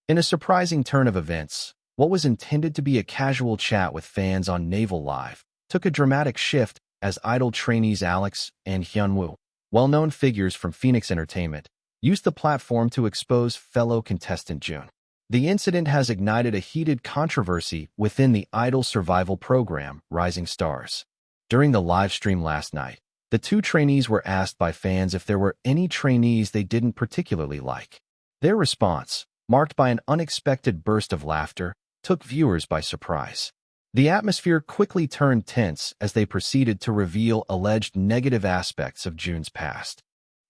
In a surprising turn of events, what was intended to be a casual chat with fans on Naval Live took a dramatic shift as idol trainees Alex and Hyunwoo, well-known figures from Phoenix Entertainment, used the platform to expose fellow contestant Jun. The incident has ignited a heated controversy within the idol survival program, Rising Stars. During the live stream last night, the two trainees were asked by fans if there were any trainees they didn't particularly like. Their response, marked by an unexpected burst of laughter, took viewers by surprise. The atmosphere quickly turned tense as they proceeded to reveal alleged negative aspects of Jun's past.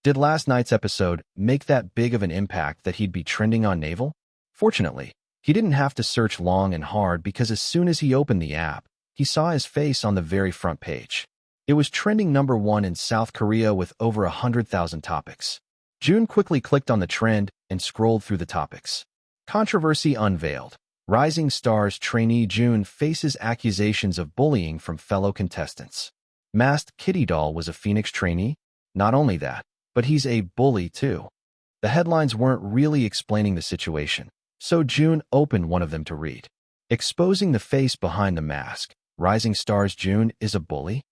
Did last night's episode make that big of an impact that he'd be trending on Naval? Fortunately, he didn't have to search long and hard because as soon as he opened the app, he saw his face on the very front page. It was trending #1 in South Korea with over 100,000 topics. Jun quickly clicked on the trend and scrolled through the topics. Controversy unveiled. Rising Stars trainee Jun faces accusations of bullying from fellow contestants. Masked Kitty Doll was a Phoenix trainee? Not only that, but he's a bully too. The headlines weren't really explaining the situation, so Jun opened one of them to read. Exposing the face behind the mask, Rising Stars Jun is a bully?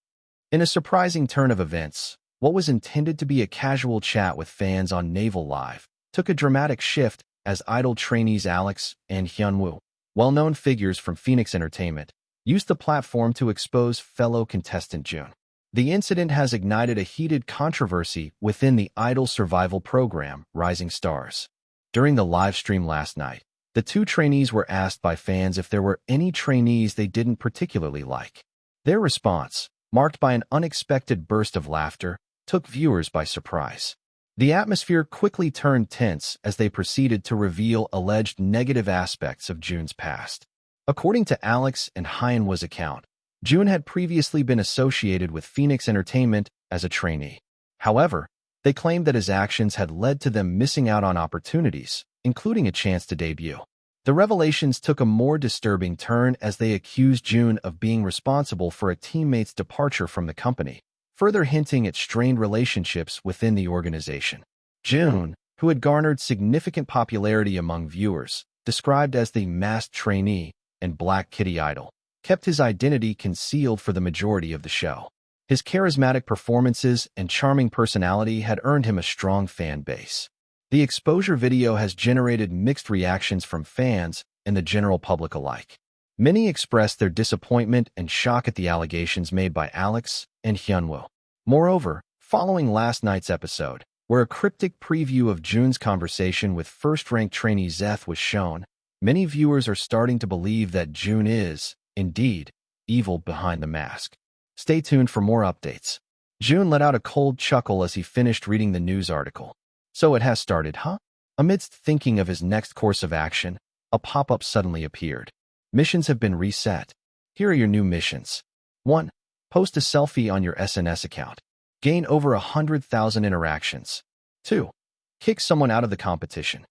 In a surprising turn of events, what was intended to be a casual chat with fans on Naval Live took a dramatic shift as idol trainees Alex and Hyunwoo, well-known figures from Phoenix Entertainment, used the platform to expose fellow contestant Jun. The incident has ignited a heated controversy within the idol survival program, Rising Stars. During the live stream last night, the two trainees were asked by fans if there were any trainees they didn't particularly like. Their response, marked by an unexpected burst of laughter, took viewers by surprise. The atmosphere quickly turned tense as they proceeded to reveal alleged negative aspects of Jun's past. According to Alex and Hyunwoo's account, Jun had previously been associated with Phoenix Entertainment as a trainee. However, they claimed that his actions had led to them missing out on opportunities, including a chance to debut. The revelations took a more disturbing turn as they accused Jun of being responsible for a teammate's departure from the company, further hinting at strained relationships within the organization. Jun, who had garnered significant popularity among viewers, described as the masked trainee and Black Kitty idol, kept his identity concealed for the majority of the show. His charismatic performances and charming personality had earned him a strong fan base. The exposure video has generated mixed reactions from fans and the general public alike. Many expressed their disappointment and shock at the allegations made by Alex and Hyunwoo. Moreover, following last night's episode, where a cryptic preview of Jun's conversation with first-ranked trainee Zeth was shown, many viewers are starting to believe that Jun is, indeed, evil behind the mask. Stay tuned for more updates. Jun let out a cold chuckle as he finished reading the news article. So it has started, huh? Amidst thinking of his next course of action, a pop-up suddenly appeared. Missions have been reset. Here are your new missions. 1. Post a selfie on your SNS account. Gain over 100,000 interactions. 2. Kick someone out of the competition.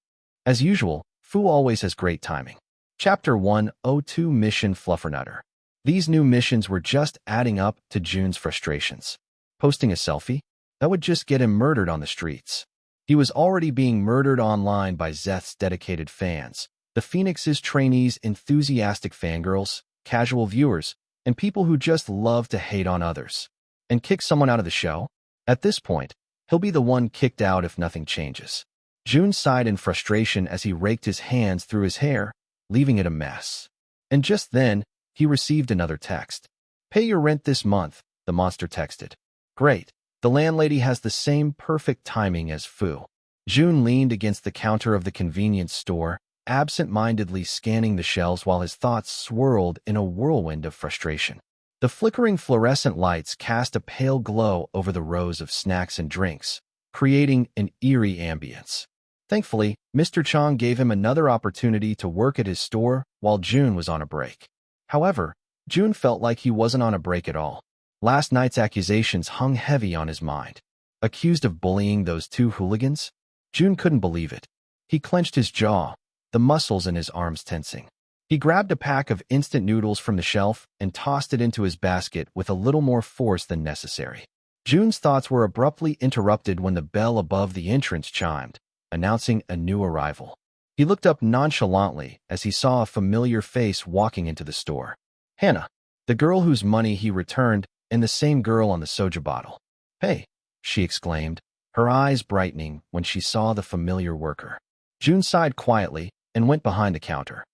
As usual, Fu always has great timing. Chapter 102 Mission Fluffernutter. These new missions were just adding up to Jun's frustrations. Posting a selfie? That would just get him murdered on the streets. He was already being murdered online by Zeth's dedicated fans, the Phoenix's trainees' enthusiastic fangirls, casual viewers, and people who just love to hate on others. And kick someone out of the show? At this point, he'll be the one kicked out if nothing changes. Jun sighed in frustration as he raked his hands through his hair, leaving it a mess. And just then, he received another text. Pay your rent this month, the monster texted. Great. The landlady has the same perfect timing as Fu. Jun leaned against the counter of the convenience store, absent-mindedly scanning the shelves while his thoughts swirled in a whirlwind of frustration. The flickering fluorescent lights cast a pale glow over the rows of snacks and drinks, creating an eerie ambience. Thankfully, Mr. Chong gave him another opportunity to work at his store while Jun was on a break. However, Jun felt like he wasn't on a break at all. Last night's accusations hung heavy on his mind. Accused of bullying those two hooligans? Jun couldn't believe it. He clenched his jaw, the muscles in his arms tensing. He grabbed a pack of instant noodles from the shelf and tossed it into his basket with a little more force than necessary. Jun's thoughts were abruptly interrupted when the bell above the entrance chimed, announcing a new arrival. He looked up nonchalantly as he saw a familiar face walking into the store. Hannah, the girl whose money he returned, and the same girl on the soju bottle. "Hey," she exclaimed, her eyes brightening when she saw the familiar worker. Jun sighed quietly and went behind the counter.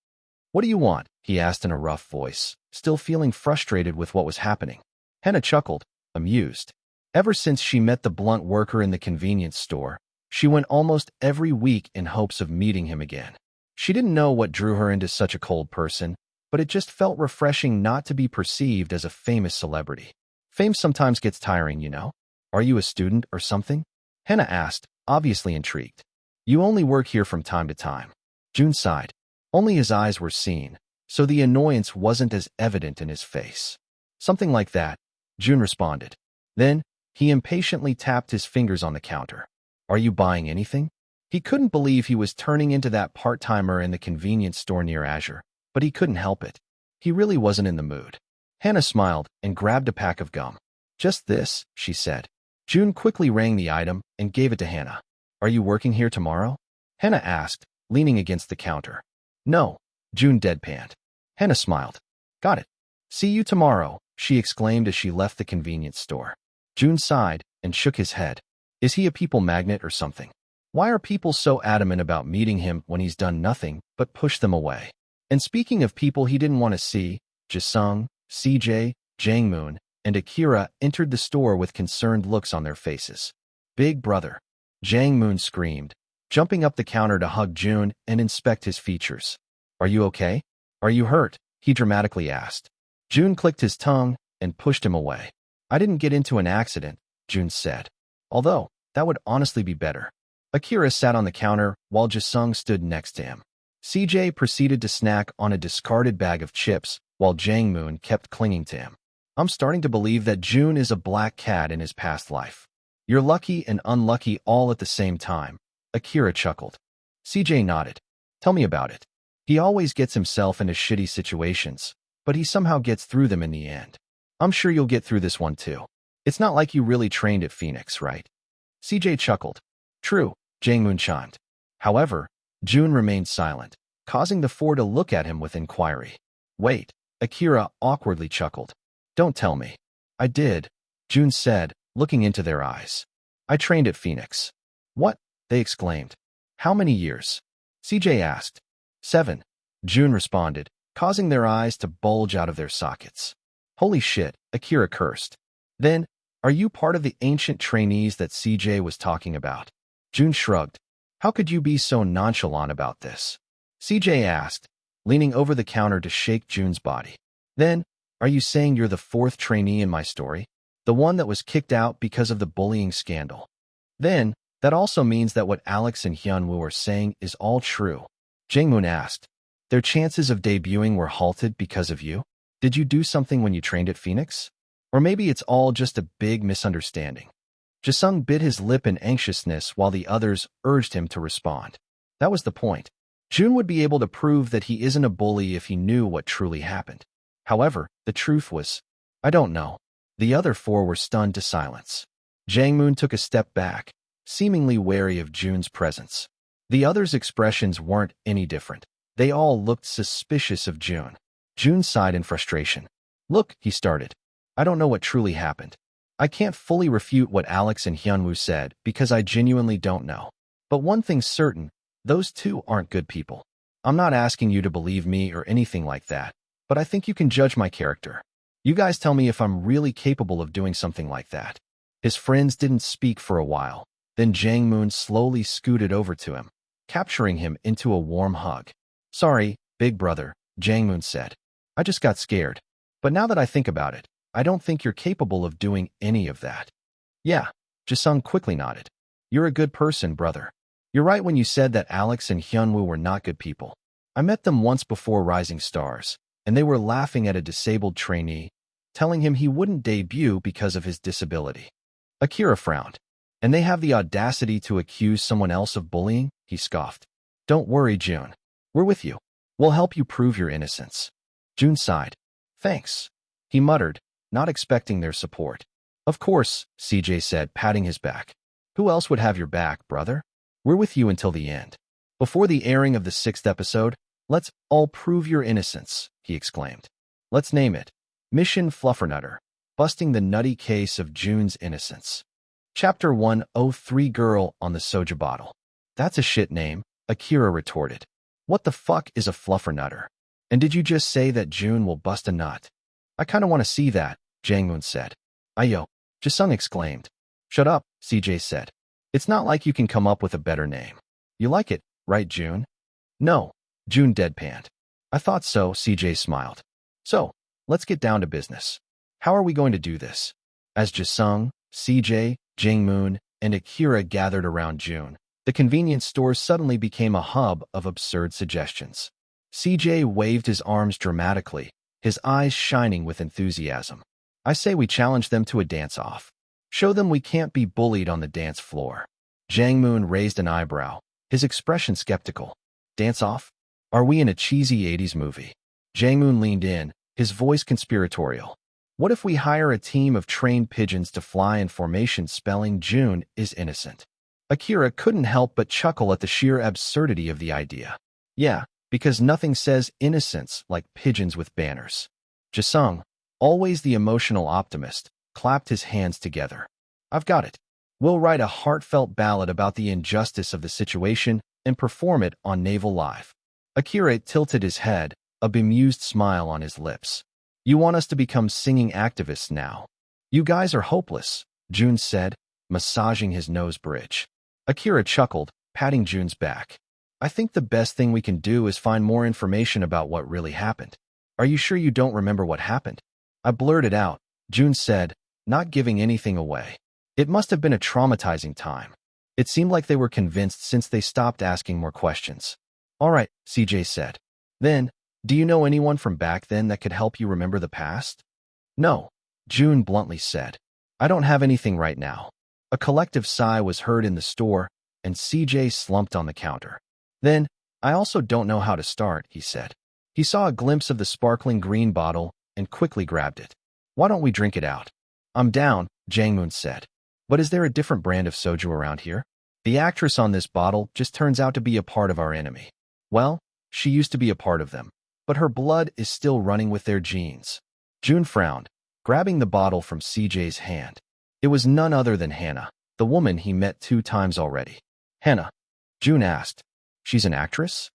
"What do you want?" he asked in a rough voice, still feeling frustrated with what was happening. Hannah chuckled, amused. Ever since she met the blunt worker in the convenience store, she went almost every week in hopes of meeting him again. She didn't know what drew her into such a cold person, but it just felt refreshing not to be perceived as a famous celebrity. Fame sometimes gets tiring, you know. "Are you a student or something?" Hannah asked, obviously intrigued. "You only work here from time to time." Jun sighed. Only his eyes were seen, so the annoyance wasn't as evident in his face. "Something like that," Jun responded. Then, he impatiently tapped his fingers on the counter. "Are you buying anything?" He couldn't believe he was turning into that part-timer in the convenience store near Azure, but he couldn't help it. He really wasn't in the mood. Hannah smiled and grabbed a pack of gum. "Just this," she said. Jun quickly rang the item and gave it to Hannah. "Are you working here tomorrow?" Hannah asked, leaning against the counter. "No," Jun deadpanned. Hannah smiled. "Got it. See you tomorrow," she exclaimed as she left the convenience store. Jun sighed and shook his head. Is he a people magnet or something? Why are people so adamant about meeting him when he's done nothing but push them away? And speaking of people he didn't want to see, Jisung, CJ, Jangmoon, and Akira entered the store with concerned looks on their faces. "Big brother," Jangmoon screamed, jumping up the counter to hug Jun and inspect his features. "Are you okay? Are you hurt?" he dramatically asked. Jun clicked his tongue and pushed him away. "I didn't get into an accident," Jun said. Although, that would honestly be better. Akira sat on the counter while Jisung stood next to him. CJ proceeded to snack on a discarded bag of chips while Jangmoon kept clinging to him. "I'm starting to believe that Jun is a black cat in his past life. You're lucky and unlucky all at the same time," Akira chuckled. CJ nodded. "Tell me about it." "He always gets himself into shitty situations, but he somehow gets through them in the end. I'm sure you'll get through this one too. It's not like you really trained at Phoenix, right?" CJ chuckled. "True," Jangmoon chimed. However, Jun remained silent, causing the four to look at him with inquiry. "Wait," Akira awkwardly chuckled. "Don't tell me." "I did," Jun said, looking into their eyes. "I trained at Phoenix." "What?" they exclaimed. "How many years?" CJ asked. 7, Jun responded, causing their eyes to bulge out of their sockets. "Holy shit," Akira cursed. "Then, are you part of the ancient trainees that CJ was talking about?" Jun shrugged. "How could you be so nonchalant about this?" CJ asked, leaning over the counter to shake Jun's body. "Then, are you saying you're the 4th trainee in my story? The one that was kicked out because of the bullying scandal? Then, that also means that what Alex and Hyunwoo are saying is all true." Jangmoon asked. "Their chances of debuting were halted because of you? Did you do something when you trained at Phoenix? Or maybe it's all just a big misunderstanding." Jisung bit his lip in anxiousness while the others urged him to respond. That was the point. Jun would be able to prove that he isn't a bully if he knew what truly happened. However, the truth was, "I don't know." The other four were stunned to silence. Jangmoon took a step back, seemingly wary of Jun's presence. The others' expressions weren't any different. They all looked suspicious of Jun. Jun sighed in frustration. "Look," he started. "I don't know what truly happened. I can't fully refute what Alex and Hyunwoo said because I genuinely don't know. But one thing's certain, those two aren't good people. I'm not asking you to believe me or anything like that, but I think you can judge my character. You guys tell me if I'm really capable of doing something like that." His friends didn't speak for a while. Then Jangmoon slowly scooted over to him, capturing him into a warm hug. Sorry, big brother, Jang-moon said. I just got scared. But now that I think about it, I don't think you're capable of doing any of that. Yeah, Jisung quickly nodded. You're a good person, brother. You're right when you said that Alex and Hyunwoo were not good people. I met them once before Rising Stars, and they were laughing at a disabled trainee, telling him he wouldn't debut because of his disability. Akira frowned. And they have the audacity to accuse someone else of bullying? He scoffed. Don't worry, Jun. We're with you. We'll help you prove your innocence. Jun sighed. Thanks. He muttered, not expecting their support. Of course, CJ said, patting his back. Who else would have your back, brother? We're with you until the end. Before the airing of the 6th episode, let's all prove your innocence, he exclaimed. Let's name it. Mission Fluffernutter, busting the nutty case of Jun's innocence. Chapter 103 Girl on the Soja Bottle. That's a shit name, Akira retorted. What the fuck is a fluffernutter? And did you just say that Jun will bust a nut? I kinda wanna see that, Jang-moon said. Ayo, Jisung exclaimed. Shut up, CJ said. It's not like you can come up with a better name. You like it, right, Jun? No, Jun deadpanned. I thought so, CJ smiled. So, let's get down to business. How are we going to do this? As Jisung, CJ, Jang-moon, and Akira gathered around Jun, the convenience store suddenly became a hub of absurd suggestions. CJ waved his arms dramatically, his eyes shining with enthusiasm. I say we challenge them to a dance-off. Show them we can't be bullied on the dance floor. Jang-moon raised an eyebrow, his expression skeptical. Dance-off? Are we in a cheesy 80s movie? Jang-moon leaned in, his voice conspiratorial. What if we hire a team of trained pigeons to fly in formation spelling Jun is innocent? Akira couldn't help but chuckle at the sheer absurdity of the idea. Yeah, because nothing says innocence like pigeons with banners. Jisung, always the emotional optimist, clapped his hands together. I've got it. We'll write a heartfelt ballad about the injustice of the situation and perform it on Naval Live. Akira tilted his head, a bemused smile on his lips. You want us to become singing activists now? You guys are hopeless, Jun said, massaging his nose bridge. Akira chuckled, patting Jun's back. I think the best thing we can do is find more information about what really happened. Are you sure you don't remember what happened? I blurted out, Jun said, not giving anything away. It must have been a traumatizing time. It seemed like they were convinced since they stopped asking more questions. All right, CJ said. Then, do you know anyone from back then that could help you remember the past? No, Jun bluntly said. I don't have anything right now. A collective sigh was heard in the store, and CJ slumped on the counter. Then, I also don't know how to start, he said. He saw a glimpse of the sparkling green bottle and quickly grabbed it. Why don't we drink it out? I'm down, Jang-moon said. But is there a different brand of soju around here? The actress on this bottle just turns out to be a part of our enemy. Well, she used to be a part of them, but her blood is still running with their genes. Jun frowned, grabbing the bottle from CJ's hand. It was none other than Hannah, the woman he met 2 times already. Hannah, Jun asked. She's an actress?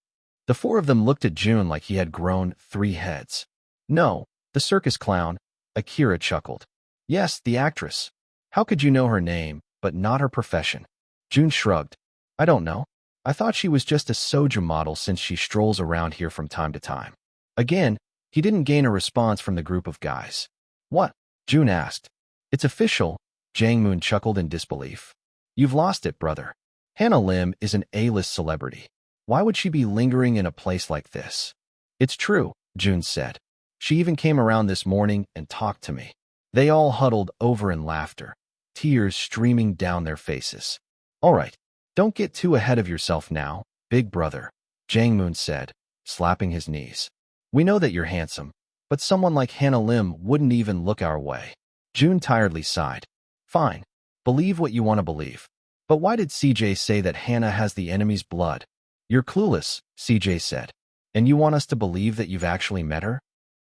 The 4 of them looked at Jun like he had grown 3 heads. No, the circus clown, Akira chuckled. Yes, the actress. How could you know her name, but not her profession? Jun shrugged. I don't know. I thought she was just a soju model since she strolls around here from time to time. Again, he didn't gain a response from the group of guys. What? Jun asked. It's official, Jang-moon chuckled in disbelief. You've lost it, brother. Hannah Lim is an A-list celebrity. Why would she be lingering in a place like this? It's true, Jun said. She even came around this morning and talked to me. They all huddled over in laughter, tears streaming down their faces. All right, don't get too ahead of yourself now, big brother, Jang-moon said, slapping his knees. We know that you're handsome, but someone like Hannah Lim wouldn't even look our way. Jun tiredly sighed. Fine, believe what you want to believe. But why did CJ say that Hannah has the enemy's blood? You're clueless, CJ said. And you want us to believe that you've actually met her?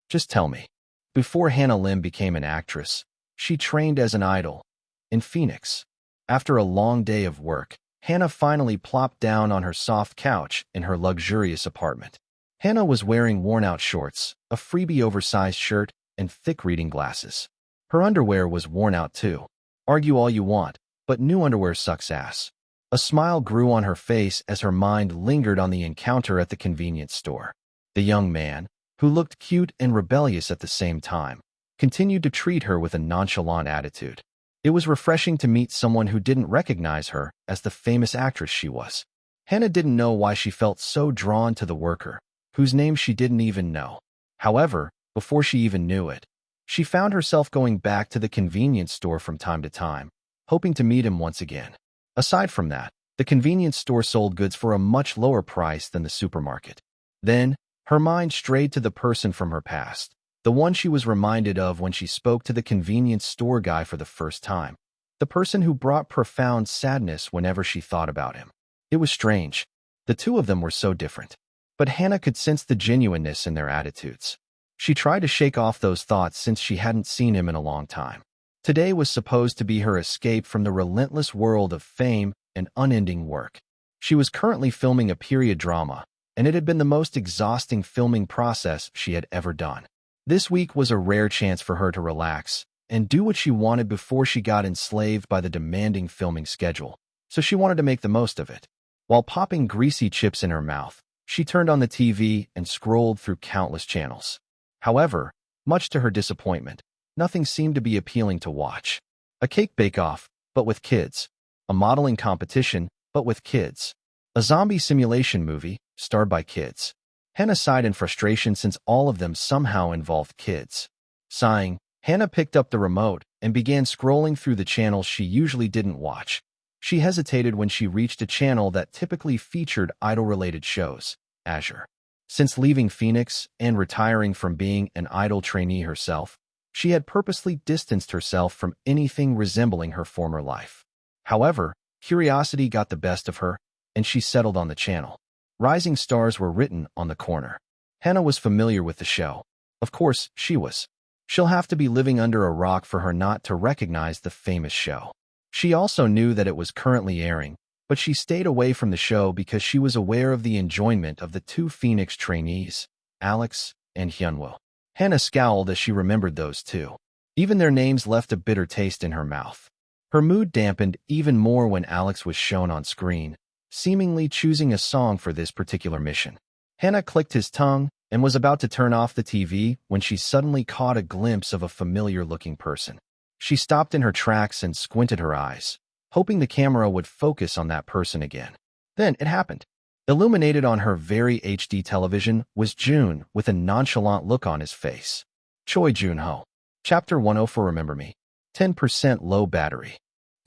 Just tell me. Before Hannah Lim became an actress, she trained as an idol in Phoenix. After a long day of work, Hannah finally plopped down on her soft couch in her luxurious apartment. Hannah was wearing worn-out shorts, a freebie oversized shirt, and thick reading glasses. Her underwear was worn out too. Argue all you want, but new underwear sucks ass. A smile grew on her face as her mind lingered on the encounter at the convenience store. The young man, who looked cute and rebellious at the same time, continued to treat her with a nonchalant attitude. It was refreshing to meet someone who didn't recognize her as the famous actress she was. Hannah didn't know why she felt so drawn to the worker, whose name she didn't even know. However, before she even knew it, she found herself going back to the convenience store from time to time, hoping to meet him once again. Aside from that, the convenience store sold goods for a much lower price than the supermarket. Then, her mind strayed to the person from her past, the one she was reminded of when she spoke to the convenience store guy for the first time. The person who brought profound sadness whenever she thought about him. It was strange. The two of them were so different. But Hannah could sense the genuineness in their attitudes. She tried to shake off those thoughts since she hadn't seen him in a long time. Today was supposed to be her escape from the relentless world of fame and unending work. She was currently filming a period drama, and it had been the most exhausting filming process she had ever done. This week was a rare chance for her to relax and do what she wanted before she got enslaved by the demanding filming schedule, so she wanted to make the most of it. While popping greasy chips in her mouth, she turned on the TV and scrolled through countless channels. However, much to her disappointment, nothing seemed to be appealing to watch. A cake bake-off, but with kids. A modeling competition, but with kids. A zombie simulation movie, starred by kids. Hannah sighed in frustration since all of them somehow involved kids. Sighing, Hannah picked up the remote and began scrolling through the channels she usually didn't watch. She hesitated when she reached a channel that typically featured idol-related shows, Azure. Since leaving Phoenix and retiring from being an idol trainee herself, she had purposely distanced herself from anything resembling her former life. However, curiosity got the best of her, and she settled on the channel. Rising stars were written on the corner. Hannah was familiar with the show. Of course, she was. She'll have to be living under a rock for her not to recognize the famous show. She also knew that it was currently airing, but she stayed away from the show because she was aware of the enjoyment of the two Phoenix trainees, Alex and Hyunwoo. Hannah scowled as she remembered those two. Even their names left a bitter taste in her mouth. Her mood dampened even more when Alex was shown on screen, seemingly choosing a song for this particular mission. Hannah clicked his tongue and was about to turn off the TV when she suddenly caught a glimpse of a familiar-looking person. She stopped in her tracks and squinted her eyes, hoping the camera would focus on that person again. Then it happened. Illuminated on her very HD television was Jun with a nonchalant look on his face. Choi Joon-ho. Chapter 104 Remember Me. 10% low battery.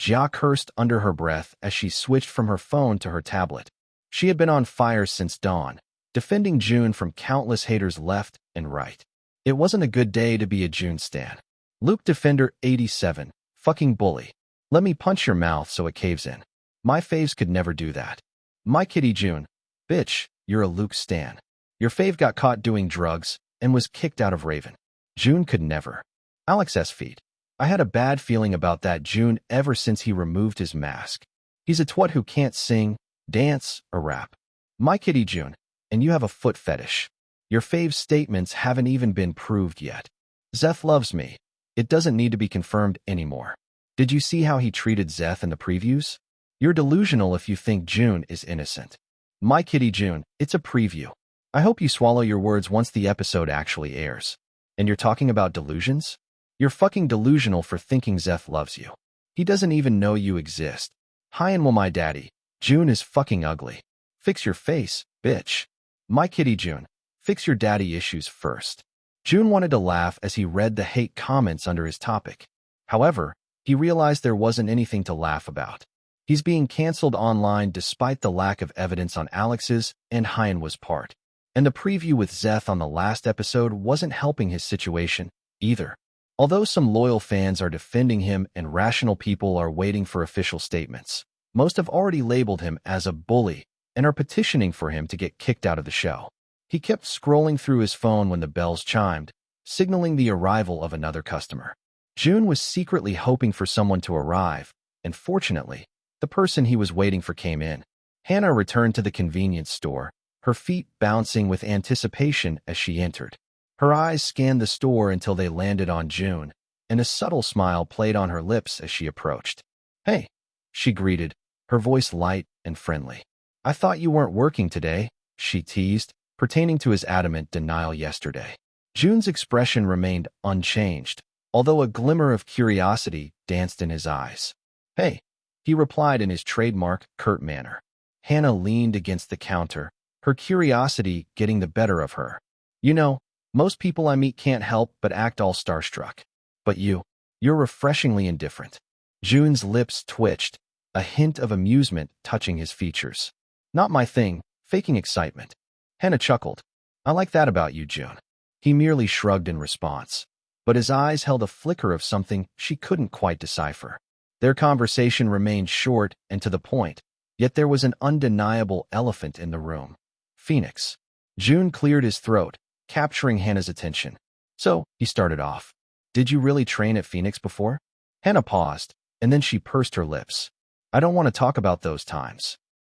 Jia cursed under her breath as she switched from her phone to her tablet. She had been on fire since dawn, defending Jun from countless haters left and right. It wasn't a good day to be a Jun stan. Luke Defender 87. Fucking bully. Let me punch your mouth so it caves in. My faves could never do that. My kitty Jun. Bitch, you're a Luke stan. Your fave got caught doing drugs and was kicked out of Raven. Jun could never. Alex S. feed. I had a bad feeling about that Jun ever since he removed his mask. He's a twat who can't sing, dance, or rap. My kitty Jun. And you have a foot fetish. Your fave's statements haven't even been proved yet. Zeth loves me. It doesn't need to be confirmed anymore. Did you see how he treated Zeth in the previews? You're delusional if you think Jun is innocent. My kitty Jun, it's a preview. I hope you swallow your words once the episode actually airs. And you're talking about delusions? You're fucking delusional for thinking Zeth loves you. He doesn't even know you exist. Hi and well my daddy. Jun is fucking ugly. Fix your face, bitch. My kitty Jun, fix your daddy issues first. Jun wanted to laugh as he read the hate comments under his topic. However, he realized there wasn't anything to laugh about. He's being cancelled online despite the lack of evidence on Alex's and Hyunwoo's part. And the preview with Zeth on the last episode wasn't helping his situation either. Although some loyal fans are defending him and rational people are waiting for official statements, most have already labeled him as a bully and are petitioning for him to get kicked out of the show. He kept scrolling through his phone when the bells chimed, signaling the arrival of another customer. Jun was secretly hoping for someone to arrive, and fortunately, the person he was waiting for came in. Hannah returned to the convenience store, her feet bouncing with anticipation as she entered. Her eyes scanned the store until they landed on Jun, and a subtle smile played on her lips as she approached. Hey, she greeted, her voice light and friendly. I thought you weren't working today, she teased, pertaining to his adamant denial yesterday. Jun's expression remained unchanged, although a glimmer of curiosity danced in his eyes. Hey, he replied in his trademark, curt manner. Hannah leaned against the counter, her curiosity getting the better of her. You know, most people I meet can't help but act all starstruck. But you're refreshingly indifferent. Jun's lips twitched, a hint of amusement touching his features. Not my thing, faking excitement. Hannah chuckled. I like that about you, Jun. He merely shrugged in response, but his eyes held a flicker of something she couldn't quite decipher. Their conversation remained short and to the point, yet there was an undeniable elephant in the room. Phoenix. Jun cleared his throat, capturing Hannah's attention. So, he started off. Did you really train at Phoenix before? Hannah paused, and then she pursed her lips. I don't want to talk about those times.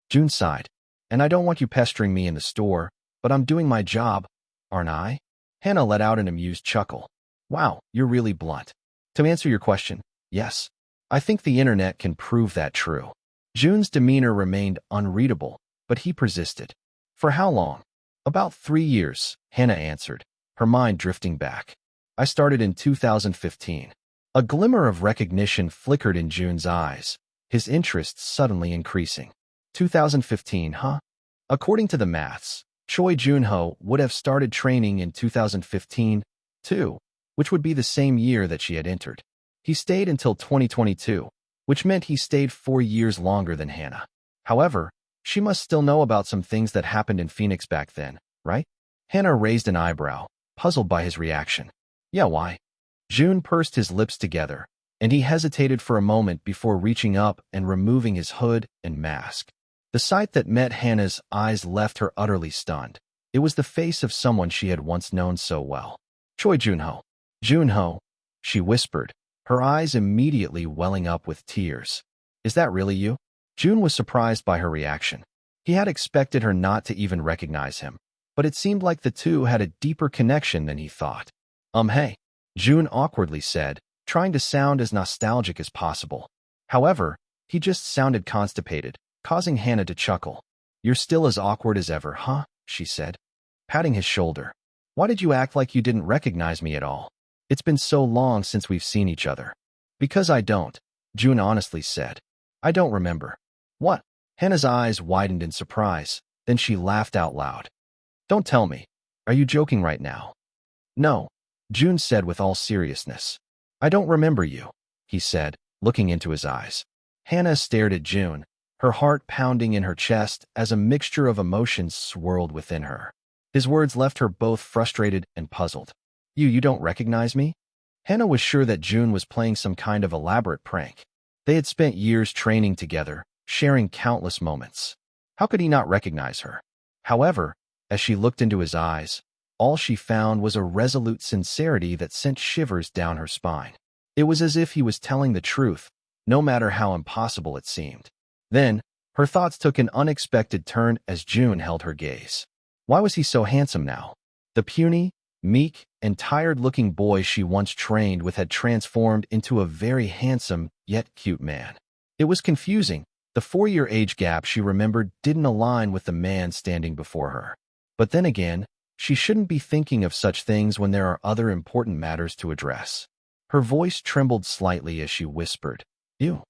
Jun sighed. And I don't want you pestering me in the store, but I'm doing my job, aren't I? Hannah let out an amused chuckle. Wow, you're really blunt. To answer your question, yes. I think the internet can prove that true. Jun's demeanor remained unreadable, but he persisted. For how long? About 3 years, Hannah answered, her mind drifting back. I started in 2015. A glimmer of recognition flickered in Jun's eyes, his interest suddenly increasing. 2015, huh? According to the maths, Choi Joon-ho would have started training in 2015, too, which would be the same year that she had entered. He stayed until 2022, which meant he stayed 4 years longer than Hannah. However, she must still know about some things that happened in Phoenix back then, right? Hannah raised an eyebrow, puzzled by his reaction. Yeah, why? Jun pursed his lips together, and he hesitated for a moment before reaching up and removing his hood and mask. The sight that met Hannah's eyes left her utterly stunned. It was the face of someone she had once known so well. Choi Joon-ho. Jun-ho, she whispered, her eyes immediately welling up with tears. Is that really you? Jun was surprised by her reaction. He had expected her not to even recognize him, but it seemed like the two had a deeper connection than he thought. Hey, Jun awkwardly said, trying to sound as nostalgic as possible. However, he just sounded constipated, causing Hannah to chuckle. You're still as awkward as ever, huh? She said, patting his shoulder. Why did you act like you didn't recognize me at all? It's been so long since we've seen each other. Because I don't, Jun honestly said. I don't remember. What? Hannah's eyes widened in surprise, then she laughed out loud. Don't tell me. Are you joking right now? No, Jun said with all seriousness. I don't remember you, he said, looking into his eyes. Hannah stared at Jun, her heart pounding in her chest as a mixture of emotions swirled within her. His words left her both frustrated and puzzled. You don't recognize me? Hannah was sure that Jun was playing some kind of elaborate prank. They had spent years training together, sharing countless moments. How could he not recognize her? However, as she looked into his eyes, all she found was a resolute sincerity that sent shivers down her spine. It was as if he was telling the truth, no matter how impossible it seemed. Then, her thoughts took an unexpected turn as Jun held her gaze. Why was he so handsome now? The puny, meek, and tired-looking boy she once trained with had transformed into a very handsome, yet cute man. It was confusing. The 4-year age gap she remembered didn't align with the man standing before her. But then again, she shouldn't be thinking of such things when there are other important matters to address. Her voice trembled slightly as she whispered, You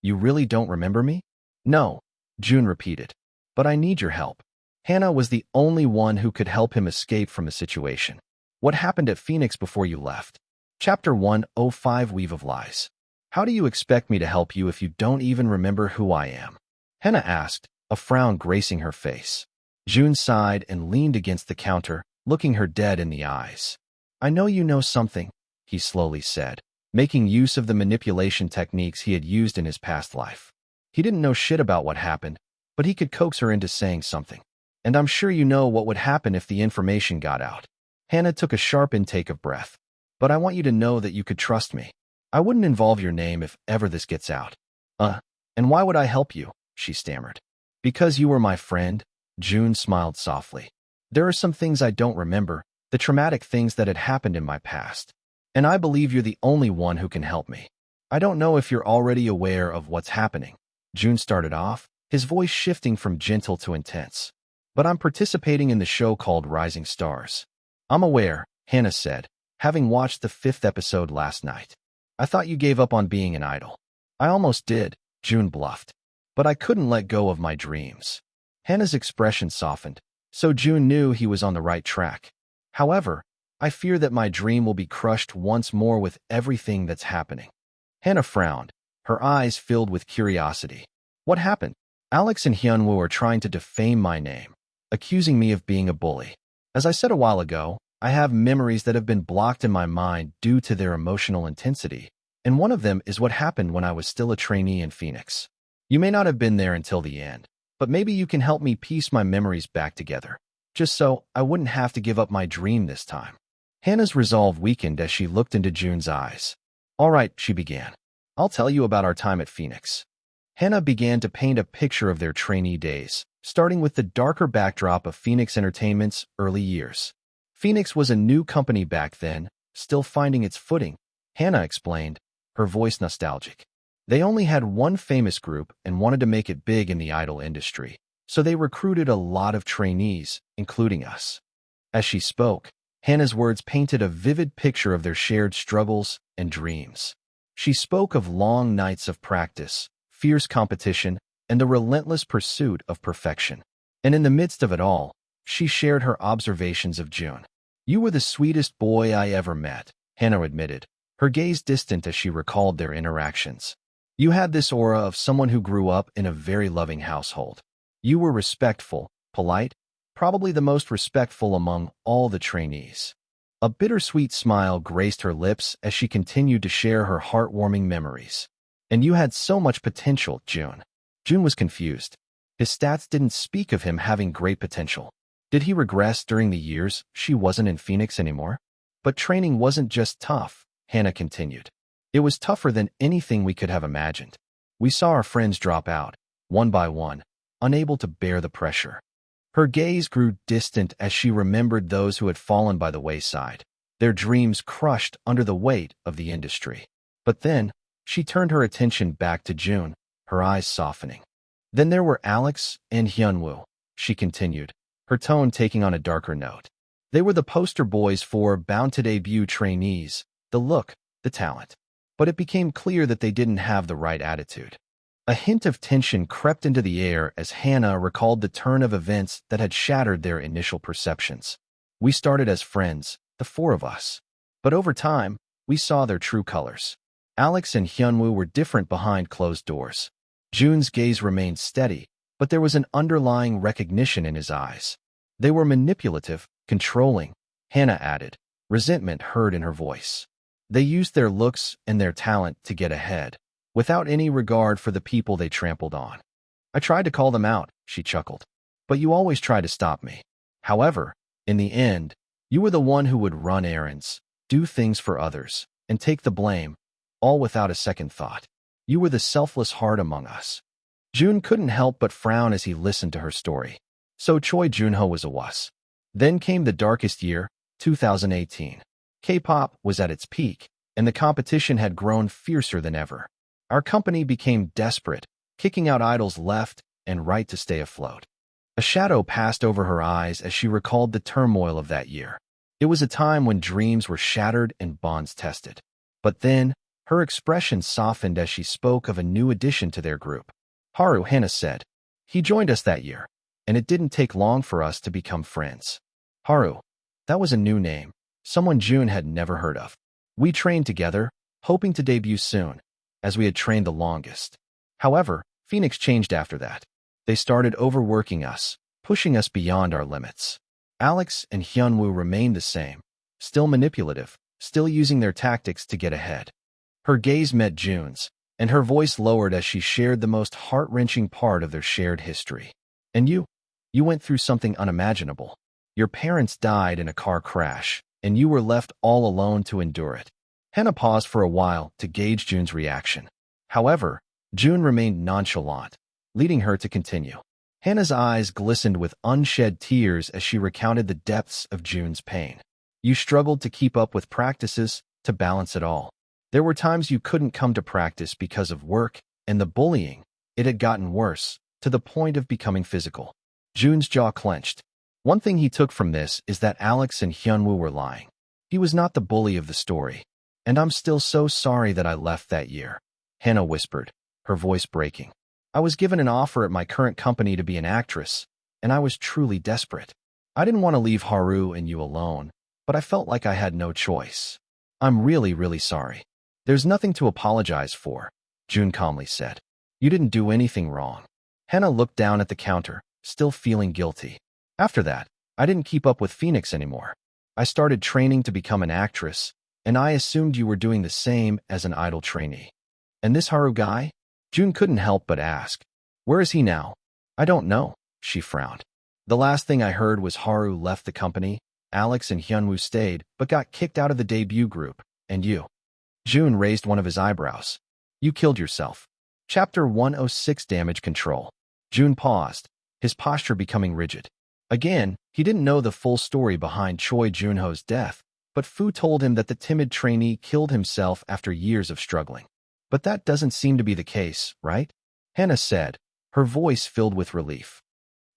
really don't remember me? No, Jun repeated. But I need your help. Hannah was the only one who could help him escape from the situation. What happened at Phoenix before you left? Chapter 105 Weave of Lies. How do you expect me to help you if you don't even remember who I am? Hannah asked, a frown gracing her face. Jun sighed and leaned against the counter, looking her dead in the eyes. I know you know something, he slowly said, making use of the manipulation techniques he had used in his past life. He didn't know shit about what happened, but he could coax her into saying something. And I'm sure you know what would happen if the information got out. Hannah took a sharp intake of breath. But I want you to know that you could trust me. I wouldn't involve your name if ever this gets out. And why would I help you? She stammered. Because you were my friend, Jun smiled softly. There are some things I don't remember, the traumatic things that had happened in my past. And I believe you're the only one who can help me. I don't know if you're already aware of what's happening, Jun started off, his voice shifting from gentle to intense. But I'm participating in the show called Rising Stars. I'm aware, Hannah said, having watched the 5th episode last night. I thought you gave up on being an idol. I almost did, Jun bluffed. But I couldn't let go of my dreams. Hannah's expression softened, so Jun knew he was on the right track. However, I fear that my dream will be crushed once more with everything that's happening. Hannah frowned, her eyes filled with curiosity. What happened? Alex and Hyunwoo are trying to defame my name, accusing me of being a bully. As I said a while ago, I have memories that have been blocked in my mind due to their emotional intensity, and one of them is what happened when I was still a trainee in Phoenix. You may not have been there until the end, but maybe you can help me piece my memories back together, just so I wouldn't have to give up my dream this time. Hannah's resolve weakened as she looked into Jun's eyes. All right, she began. I'll tell you about our time at Phoenix. Hannah began to paint a picture of their trainee days, starting with the darker backdrop of Phoenix Entertainment's early years. Phoenix was a new company back then, still finding its footing, Hannah explained, her voice nostalgic. They only had one famous group and wanted to make it big in the idol industry, so they recruited a lot of trainees, including us. As she spoke, Hannah's words painted a vivid picture of their shared struggles and dreams. She spoke of long nights of practice, fierce competition, and the relentless pursuit of perfection. And in the midst of it all, she shared her observations of Jun. You were the sweetest boy I ever met, Hannah admitted, her gaze distant as she recalled their interactions. You had this aura of someone who grew up in a very loving household. You were respectful, polite, probably the most respectful among all the trainees. A bittersweet smile graced her lips as she continued to share her heartwarming memories. And you had so much potential, Jun. Jun was confused. His stats didn't speak of him having great potential. Did he regress during the years she wasn't in Phoenix anymore? But training wasn't just tough, Hannah continued. It was tougher than anything we could have imagined. We saw our friends drop out, one by one, unable to bear the pressure. Her gaze grew distant as she remembered those who had fallen by the wayside, their dreams crushed under the weight of the industry. But then, she turned her attention back to Jun, her eyes softening. Then there were Alex and Hyunwoo, she continued, her tone taking on a darker note. They were the poster boys for bound-to-debut trainees, the look, the talent. But it became clear that they didn't have the right attitude. A hint of tension crept into the air as Hannah recalled the turn of events that had shattered their initial perceptions. We started as friends, the four of us. But over time, we saw their true colors. Alex and Hyunwoo were different behind closed doors. Jun's gaze remained steady, but there was an underlying recognition in his eyes. They were manipulative, controlling, Hannah added, resentment heard in her voice. They used their looks and their talent to get ahead, without any regard for the people they trampled on. I tried to call them out, she chuckled. But you always try to stop me. However, in the end, you were the one who would run errands, do things for others, and take the blame, all without a second thought. You were the selfless heart among us. Jun couldn't help but frown as he listened to her story. So Choi Joon-ho was a wuss. Then came the darkest year, 2018. K-pop was at its peak, and the competition had grown fiercer than ever. Our company became desperate, kicking out idols left and right to stay afloat. A shadow passed over her eyes as she recalled the turmoil of that year. It was a time when dreams were shattered and bonds tested. But then, her expression softened as she spoke of a new addition to their group. Haru, Hannah said. He joined us that year, and it didn't take long for us to become friends. Haru. That was a new name, someone Jun had never heard of. We trained together, hoping to debut soon, as we had trained the longest. However, Phoenix changed after that. They started overworking us, pushing us beyond our limits. Alex and Hyunwoo remained the same, still manipulative, still using their tactics to get ahead. Her gaze met Jun's, and her voice lowered as she shared the most heart-wrenching part of their shared history. And you went through something unimaginable. Your parents died in a car crash, and you were left all alone to endure it. Hannah paused for a while to gauge Jun's reaction. However, Jun remained nonchalant, leading her to continue. Hannah's eyes glistened with unshed tears as she recounted the depths of Jun's pain. You struggled to keep up with practices, to balance it all. There were times you couldn't come to practice because of work and the bullying. It had gotten worse, to the point of becoming physical. Jun's jaw clenched. One thing he took from this is that Alex and Hyunwoo were lying. He was not the bully of the story. And I'm still so sorry that I left that year, Hannah whispered, her voice breaking. I was given an offer at my current company to be an actress, and I was truly desperate. I didn't want to leave Haru and you alone, but I felt like I had no choice. I'm really, really sorry. There's nothing to apologize for, Jun calmly said. You didn't do anything wrong. Hannah looked down at the counter, still feeling guilty. After that, I didn't keep up with Phoenix anymore. I started training to become an actress, and I assumed you were doing the same as an idol trainee. And this Haru guy? Jun couldn't help but ask. Where is he now? I don't know, she frowned. The last thing I heard was Haru left the company, Alex and Hyunwoo stayed, but got kicked out of the debut group, and you. Jun raised one of his eyebrows. You killed yourself. Chapter 106 Damage Control. Jun paused, his posture becoming rigid. Again, he didn't know the full story behind Choi Joon-ho's death, but Fu told him that the timid trainee killed himself after years of struggling. But that doesn't seem to be the case, right? Hannah said, her voice filled with relief.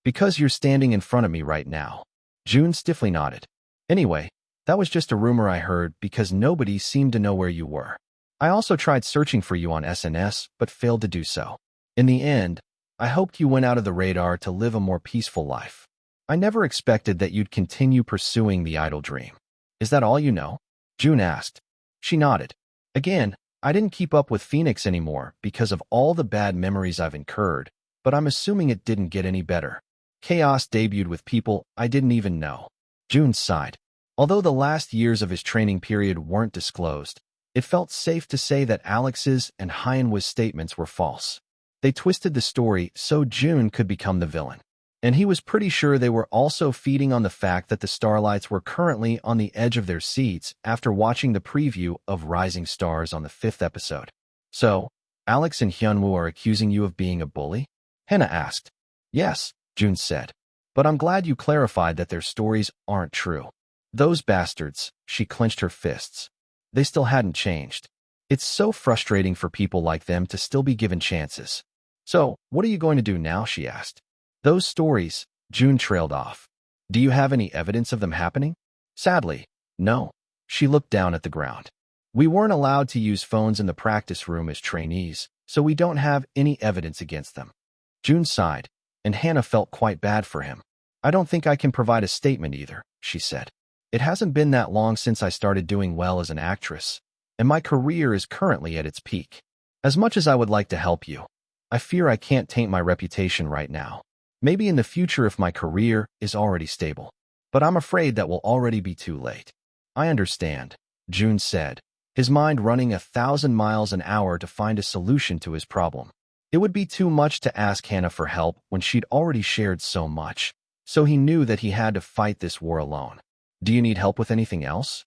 Because you're standing in front of me right now. Jun stiffly nodded. Anyway, that was just a rumor I heard because nobody seemed to know where you were. I also tried searching for you on SNS, but failed to do so. In the end, I hoped you went out of the radar to live a more peaceful life. I never expected that you'd continue pursuing the idol dream. Is that all you know? Jun asked. She nodded. Again, I didn't keep up with Phoenix anymore because of all the bad memories I've incurred, but I'm assuming it didn't get any better. Chaos debuted with people I didn't even know. Jun sighed. Although the last years of his training period weren't disclosed, it felt safe to say that Alex's and Hyunwoo's statements were false. They twisted the story so Jun could become the villain. And he was pretty sure they were also feeding on the fact that the Starlights were currently on the edge of their seats after watching the preview of Rising Stars on the 5th episode. So, Alex and Hyunwoo are accusing you of being a bully? Hannah asked. Yes, Jun said. But I'm glad you clarified that their stories aren't true. Those bastards, she clenched her fists. They still hadn't changed. It's so frustrating for people like them to still be given chances. So, what are you going to do now, she asked. Those stories, Jun trailed off. Do you have any evidence of them happening? Sadly, no. She looked down at the ground. We weren't allowed to use phones in the practice room as trainees, so we don't have any evidence against them. Jun sighed, and Hannah felt quite bad for him. I don't think I can provide a statement either, she said. It hasn't been that long since I started doing well as an actress, and my career is currently at its peak. As much as I would like to help you, I fear I can't taint my reputation right now. Maybe in the future if my career is already stable. But I'm afraid that will already be too late. I understand, Jun said, his mind running 1,000 miles an hour to find a solution to his problem. It would be too much to ask Hannah for help when she'd already shared so much, so he knew that he had to fight this war alone. Do you need help with anything else?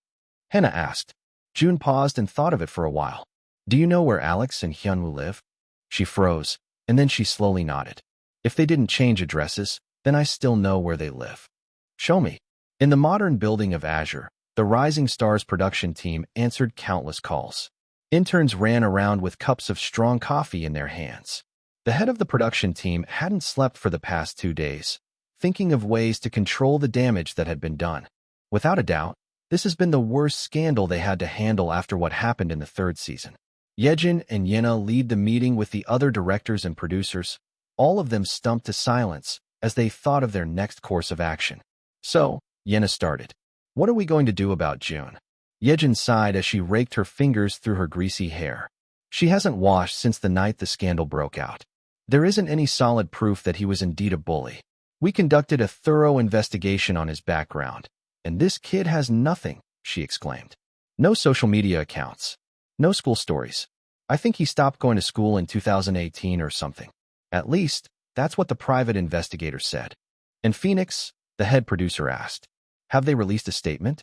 Hannah asked. Jun paused and thought of it for a while. Do you know where Alex and Hyunwoo live? She froze, and then she slowly nodded. If they didn't change addresses, then I still know where they live. Show me. In the modern building of Azure, the Rising Stars production team answered countless calls. Interns ran around with cups of strong coffee in their hands. The head of the production team hadn't slept for the past 2 days, thinking of ways to control the damage that had been done. Without a doubt, this has been the worst scandal they had to handle after what happened in the 3rd season. Yejin and Yena lead the meeting with the other directors and producers, all of them stumped to silence as they thought of their next course of action. So, Yena started. What are we going to do about Jun? Yejin sighed as she raked her fingers through her greasy hair. She hasn't washed since the night the scandal broke out. There isn't any solid proof that he was indeed a bully. We conducted a thorough investigation on his background, and this kid has nothing, she exclaimed. No social media accounts. No school stories. I think he stopped going to school in 2018 or something. At least, that's what the private investigator said. And Phoenix, the head producer asked. Have they released a statement?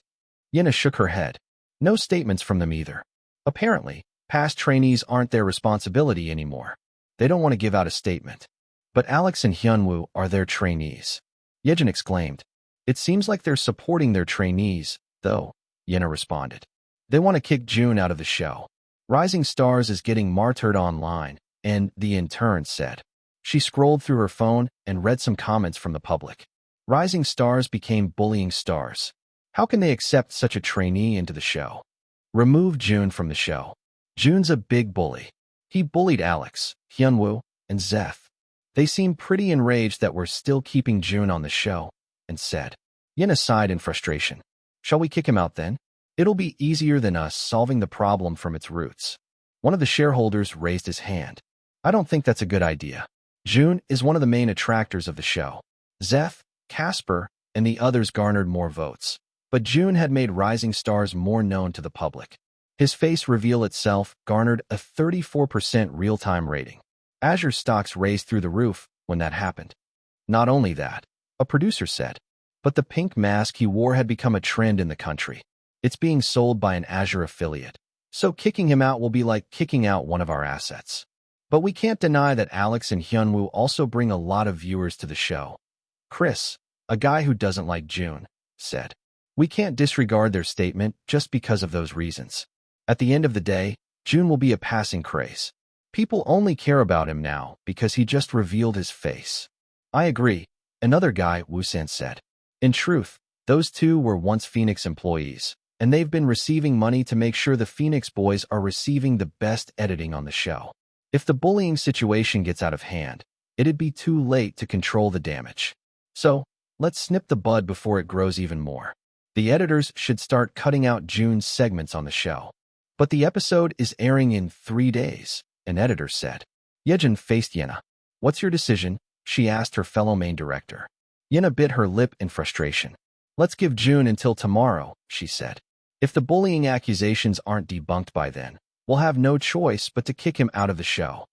Yena shook her head. No statements from them either. Apparently, past trainees aren't their responsibility anymore. They don't want to give out a statement. But Alex and Hyunwoo are their trainees. Yejin exclaimed. It seems like they're supporting their trainees, though, Yena responded. They want to kick Jun out of the show. Rising Stars is getting martyred online, and the intern said. She scrolled through her phone and read some comments from the public. Rising stars became bullying stars. How can they accept such a trainee into the show? Remove Jun from the show. Jun's a big bully. He bullied Alex, Hyunwoo, and Zeth. They seemed pretty enraged that we're still keeping Jun on the show, and said. Yin sighed in frustration. Shall we kick him out then? It'll be easier than us solving the problem from its roots. One of the shareholders raised his hand. I don't think that's a good idea. Jun is one of the main attractors of the show. Zeth, Casper, and the others garnered more votes. But Jun had made Rising Stars more known to the public. His face reveal itself garnered a 34% real-time rating. Azure stocks raised through the roof when that happened. Not only that, a producer said, but the pink mask he wore had become a trend in the country. It's being sold by an Azure affiliate. So kicking him out will be like kicking out one of our assets. But we can't deny that Alex and Hyunwoo also bring a lot of viewers to the show. Chris, a guy who doesn't like Jun, said. We can't disregard their statement just because of those reasons. At the end of the day, Jun will be a passing craze. People only care about him now because he just revealed his face. I agree, another guy, Woo-san said. In truth, those two were once Phoenix employees, and they've been receiving money to make sure the Phoenix boys are receiving the best editing on the show. If the bullying situation gets out of hand, it'd be too late to control the damage. So, let's snip the bud before it grows even more. The editors should start cutting out Jun's segments on the show. But the episode is airing in 3 days, an editor said. Yejin faced Yena. What's your decision? She asked her fellow main director. Yena bit her lip in frustration. Let's give Jun until tomorrow, she said. If the bullying accusations aren't debunked by then, we'll have no choice but to kick him out of the show.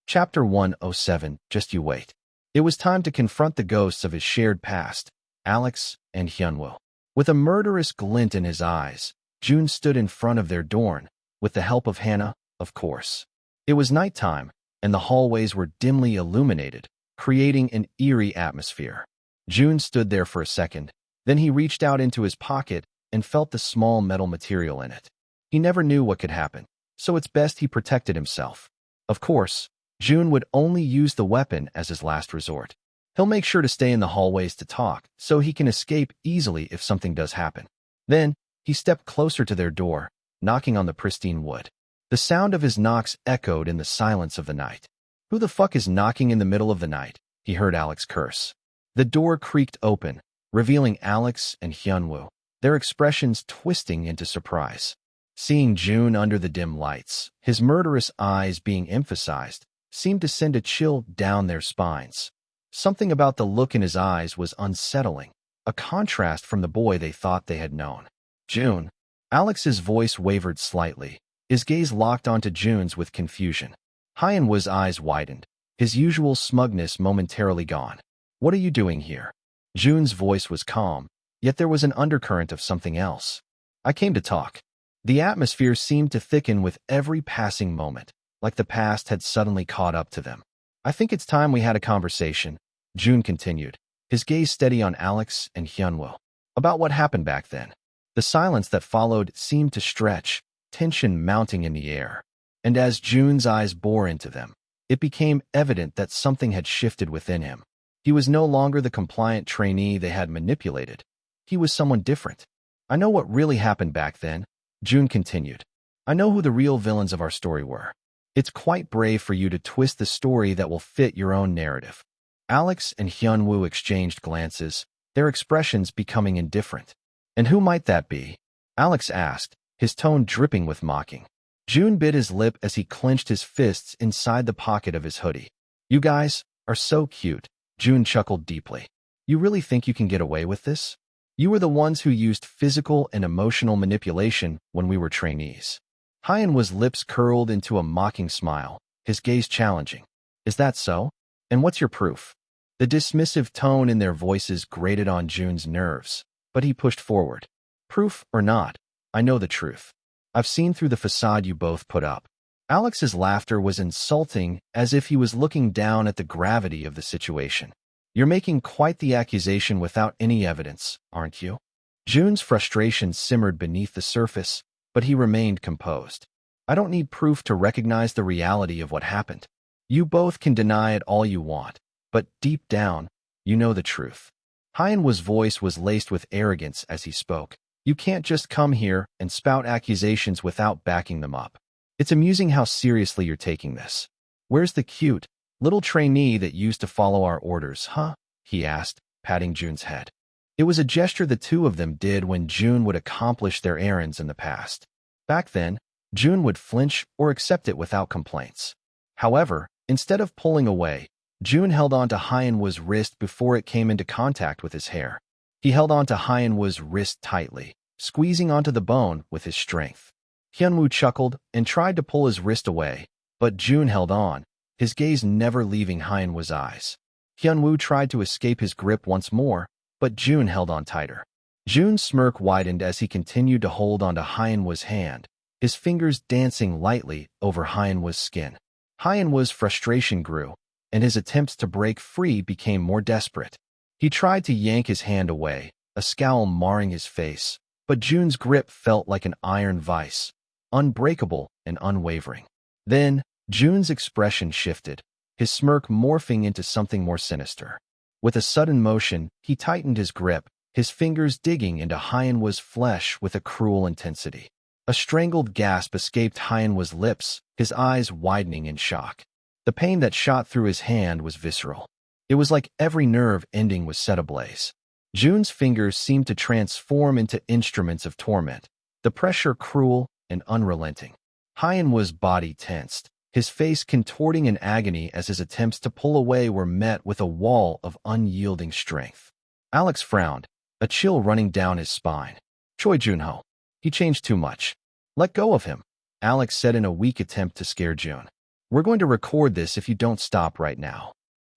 Chapter 107, Just You Wait. It was time to confront the ghosts of his shared past, Alex and Hyunwoo. With a murderous glint in his eyes, Jun stood in front of their dorm, with the help of Hannah, of course. It was nighttime, and the hallways were dimly illuminated, creating an eerie atmosphere. Jun stood there for a second, then he reached out into his pocket and felt the small metal material in it. He never knew what could happen, so it's best he protected himself. Of course, Jun would only use the weapon as his last resort. He'll make sure to stay in the hallways to talk, so he can escape easily if something does happen. Then, he stepped closer to their door, knocking on the pristine wood. The sound of his knocks echoed in the silence of the night. Who the fuck is knocking in the middle of the night? He heard Alex curse. The door creaked open, revealing Alex and Hyunwoo, their expressions twisting into surprise. Seeing Jun under the dim lights, his murderous eyes being emphasized, seemed to send a chill down their spines. Something about the look in his eyes was unsettling, a contrast from the boy they thought they had known. Jun. Alex's voice wavered slightly, his gaze locked onto Jun's with confusion. Hyunwoo's eyes widened, his usual smugness momentarily gone. What are you doing here? Jun's voice was calm, yet there was an undercurrent of something else. I came to talk. The atmosphere seemed to thicken with every passing moment, like the past had suddenly caught up to them. I think it's time we had a conversation, Jun continued, his gaze steady on Alex and Hyunwoo. About what happened back then. The silence that followed seemed to stretch, tension mounting in the air. And as Jun's eyes bore into them, it became evident that something had shifted within him. He was no longer the compliant trainee they had manipulated. He was someone different. I know what really happened back then, Jun continued. I know who the real villains of our story were. It's quite brave for you to twist the story that will fit your own narrative. Alex and Hyunwoo exchanged glances, their expressions becoming indifferent. And who might that be? Alex asked, his tone dripping with mocking. Jun bit his lip as he clenched his fists inside the pocket of his hoodie. You guys are so cute, Jun chuckled deeply. You really think you can get away with this? You were the ones who used physical and emotional manipulation when we were trainees. Hyunwoo's lips curled into a mocking smile, his gaze challenging. Is that so? And what's your proof? The dismissive tone in their voices grated on Jun's nerves, but he pushed forward. Proof or not, I know the truth. I've seen through the facade you both put up. Alex's laughter was insulting, as if he was looking down at the gravity of the situation. You're making quite the accusation without any evidence, aren't you? Jun's frustration simmered beneath the surface, but he remained composed. I don't need proof to recognize the reality of what happened. You both can deny it all you want, but deep down, you know the truth. Hyenwa's voice was laced with arrogance as he spoke. You can't just come here and spout accusations without backing them up. It's amusing how seriously you're taking this. Where's the cute, little trainee that used to follow our orders, huh? He asked, patting Jun's head. It was a gesture the two of them did when Jun would accomplish their errands in the past. Back then, Jun would flinch or accept it without complaints. However, instead of pulling away, Jun held on to Hyenwa's wrist before it came into contact with his hair. He held on to Hyenwa's wrist tightly, squeezing onto the bone with his strength. Hyunwoo chuckled and tried to pull his wrist away, but Jun held on, his gaze never leaving Hyenwa's eyes. Hyunwoo tried to escape his grip once more, but Jun held on tighter. Jun's smirk widened as he continued to hold onto Hyenwa's hand, his fingers dancing lightly over Hyenwa's skin. Hyenwa's frustration grew, and his attempts to break free became more desperate. He tried to yank his hand away, a scowl marring his face, but Jun's grip felt like an iron vice, unbreakable and unwavering. Then, Jun's expression shifted, his smirk morphing into something more sinister. With a sudden motion, he tightened his grip, his fingers digging into Hyenwa's flesh with a cruel intensity. A strangled gasp escaped Hyenwa's lips, his eyes widening in shock. The pain that shot through his hand was visceral. It was like every nerve ending was set ablaze. Jun's fingers seemed to transform into instruments of torment, the pressure cruel and unrelenting. Hyenwa's body tensed, his face contorting in agony as his attempts to pull away were met with a wall of unyielding strength. Alex frowned, a chill running down his spine. Choi Joon-ho. He changed too much. Let go of him, Alex said in a weak attempt to scare Jun. We're going to record this if you don't stop right now.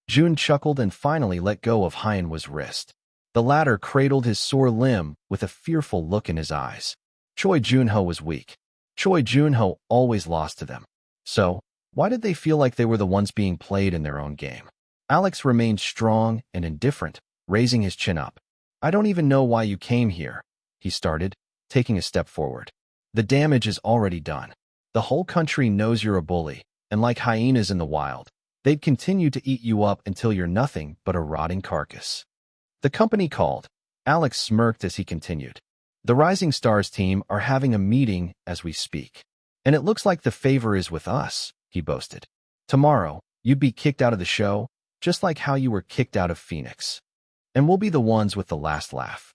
Jun chuckled and finally let go of Hyenwa's wrist. The latter cradled his sore limb with a fearful look in his eyes. Choi Joon-ho was weak. Choi Joon-ho always lost to them. So, why did they feel like they were the ones being played in their own game? Alex remained strong and indifferent, raising his chin up. I don't even know why you came here, he started, taking a step forward. The damage is already done. The whole country knows you're a bully, and like hyenas in the wild, they'd continue to eat you up until you're nothing but a rotting carcass. The company called. Alex smirked as he continued. The Rising Stars team are having a meeting as we speak. And it looks like the favor is with us, he boasted. Tomorrow, you'd be kicked out of the show, just like how you were kicked out of Phoenix. And we'll be the ones with the last laugh.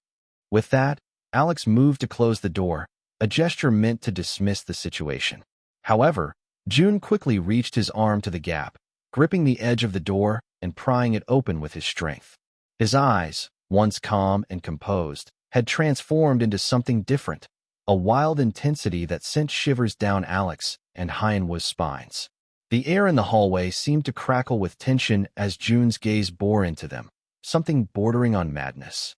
With that, Alex moved to close the door, a gesture meant to dismiss the situation. However, Jun quickly reached his arm to the gap, gripping the edge of the door and prying it open with his strength. His eyes, once calm and composed, had transformed into something different, a wild intensity that sent shivers down Alex and Hyenwa's spines. The air in the hallway seemed to crackle with tension as Jun's gaze bore into them, something bordering on madness.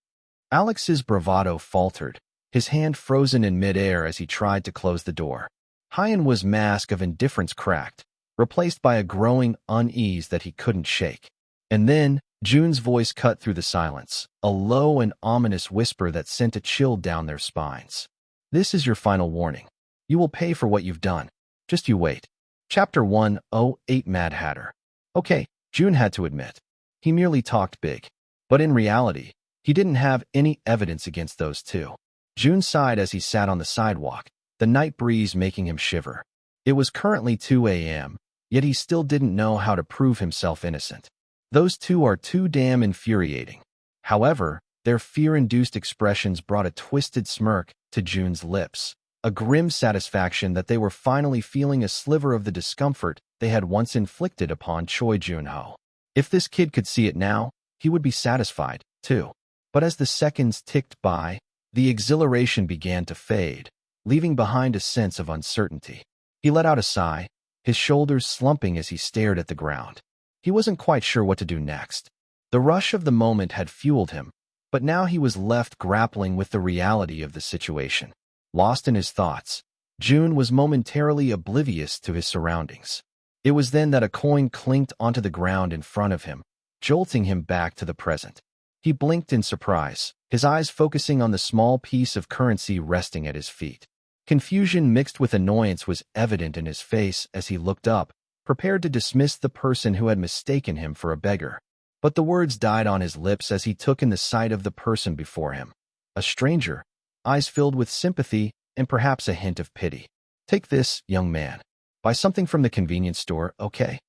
Alex's bravado faltered, his hand frozen in midair as he tried to close the door. Hyenwa's mask of indifference cracked, replaced by a growing unease that he couldn't shake. And then, Jun's voice cut through the silence, a low and ominous whisper that sent a chill down their spines. This is your final warning. You will pay for what you've done. Just you wait. Chapter 108 Mad Hatter. Okay, Jun had to admit. He merely talked big. But in reality, he didn't have any evidence against those two. Jun sighed as he sat on the sidewalk, the night breeze making him shiver. It was currently 2 a.m., yet he still didn't know how to prove himself innocent. Those two are too damn infuriating. However, their fear-induced expressions brought a twisted smirk to Jun's lips, a grim satisfaction that they were finally feeling a sliver of the discomfort they had once inflicted upon Choi Joon-ho. If this kid could see it now, he would be satisfied, too. But as the seconds ticked by, the exhilaration began to fade, leaving behind a sense of uncertainty. He let out a sigh, his shoulders slumping as he stared at the ground. He wasn't quite sure what to do next. The rush of the moment had fueled him, but now he was left grappling with the reality of the situation. Lost in his thoughts, Jun was momentarily oblivious to his surroundings. It was then that a coin clinked onto the ground in front of him, jolting him back to the present. He blinked in surprise, his eyes focusing on the small piece of currency resting at his feet. Confusion mixed with annoyance was evident in his face as he looked up, prepared to dismiss the person who had mistaken him for a beggar. But the words died on his lips as he took in the sight of the person before him. A stranger, eyes filled with sympathy and perhaps a hint of pity. "Take this, young man. Buy something from the convenience store, okay?"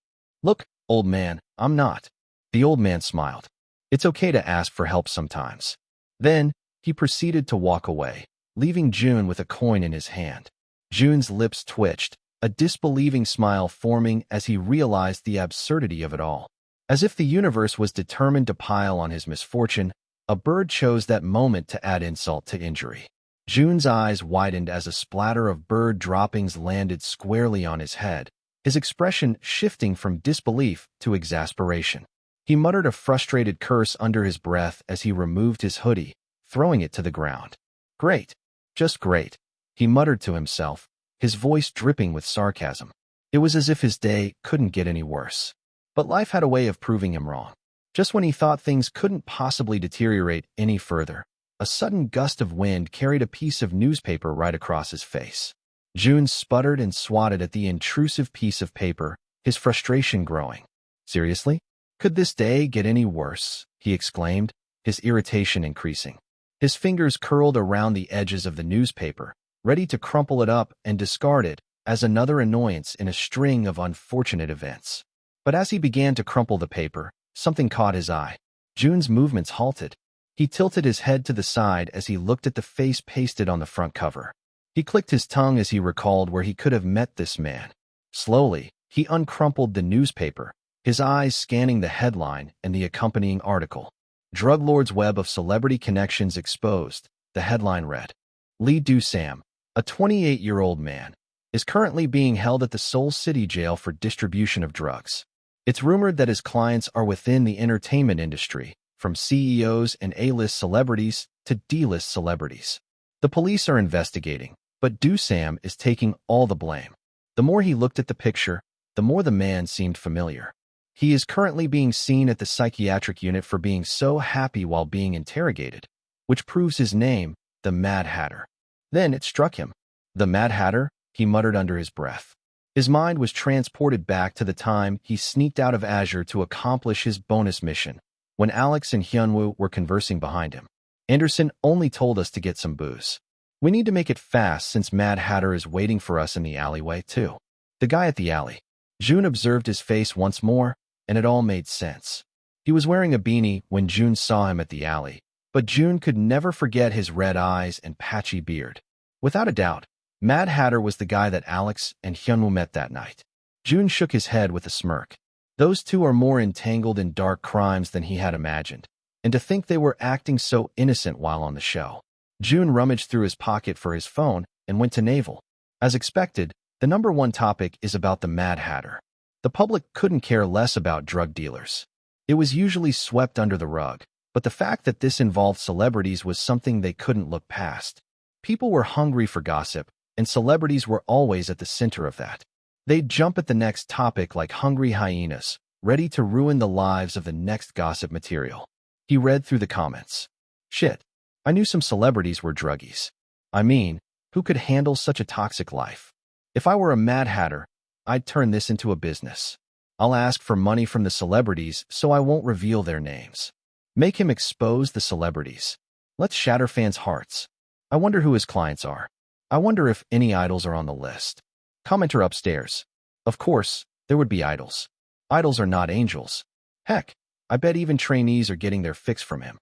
"Look, old man, I'm not." The old man smiled. "It's okay to ask for help sometimes." Then, he proceeded to walk away, leaving Jun with a coin in his hand. Jun's lips twitched, a disbelieving smile forming as he realized the absurdity of it all. As if the universe was determined to pile on his misfortune, a bird chose that moment to add insult to injury. Jun's eyes widened as a splatter of bird droppings landed squarely on his head, his expression shifting from disbelief to exasperation. He muttered a frustrated curse under his breath as he removed his hoodie, throwing it to the ground. "Great. Just great," he muttered to himself, his voice dripping with sarcasm. It was as if his day couldn't get any worse. But life had a way of proving him wrong. Just when he thought things couldn't possibly deteriorate any further, a sudden gust of wind carried a piece of newspaper right across his face. Jun sputtered and swatted at the intrusive piece of paper, his frustration growing. "Seriously? Could this day get any worse?" he exclaimed, his irritation increasing. His fingers curled around the edges of the newspaper, ready to crumple it up and discard it as another annoyance in a string of unfortunate events. But as he began to crumple the paper, something caught his eye. Jun's movements halted. He tilted his head to the side as he looked at the face pasted on the front cover. He clicked his tongue as he recalled where he could have met this man. Slowly, he uncrumpled the newspaper, his eyes scanning the headline and the accompanying article. "Drug Lord's Web of Celebrity Connections Exposed," the headline read. Lee Do-sam, a 28-year-old man, is currently being held at the Seoul City Jail for distribution of drugs. It's rumored that his clients are within the entertainment industry, from CEOs and A-list celebrities to D-list celebrities. The police are investigating, but Do-sam is taking all the blame. The more he looked at the picture, the more the man seemed familiar. He is currently being seen at the psychiatric unit for being so happy while being interrogated, which proves his name, the Mad Hatter. Then it struck him. "The Mad Hatter?" he muttered under his breath. His mind was transported back to the time he sneaked out of Azure to accomplish his bonus mission, when Alex and Hyunwoo were conversing behind him. "Anderson only told us to get some booze. We need to make it fast since Mad Hatter is waiting for us in the alleyway, too." The guy at the alley. Jun observed his face once more, and it all made sense. He was wearing a beanie when Jun saw him at the alley, but Jun could never forget his red eyes and patchy beard. Without a doubt, Mad Hatter was the guy that Alex and Hyunwoo met that night. Jun shook his head with a smirk. Those two are more entangled in dark crimes than he had imagined, and to think they were acting so innocent while on the show. Jun rummaged through his pocket for his phone and went to Naval. As expected, the #1 topic is about the Mad Hatter. The public couldn't care less about drug dealers. It was usually swept under the rug, but the fact that this involved celebrities was something they couldn't look past. People were hungry for gossip, and celebrities were always at the center of that. They'd jump at the next topic like hungry hyenas, ready to ruin the lives of the next gossip material. He read through the comments. "Shit, I knew some celebrities were druggies. I mean, who could handle such a toxic life? If I were a Mad Hatter, I'd turn this into a business. I'll ask for money from the celebrities so I won't reveal their names. Make him expose the celebrities. Let's shatter fans' hearts. I wonder who his clients are. I wonder if any idols are on the list." Commenter upstairs. "Of course, there would be idols. Idols are not angels. Heck, I bet even trainees are getting their fix from him.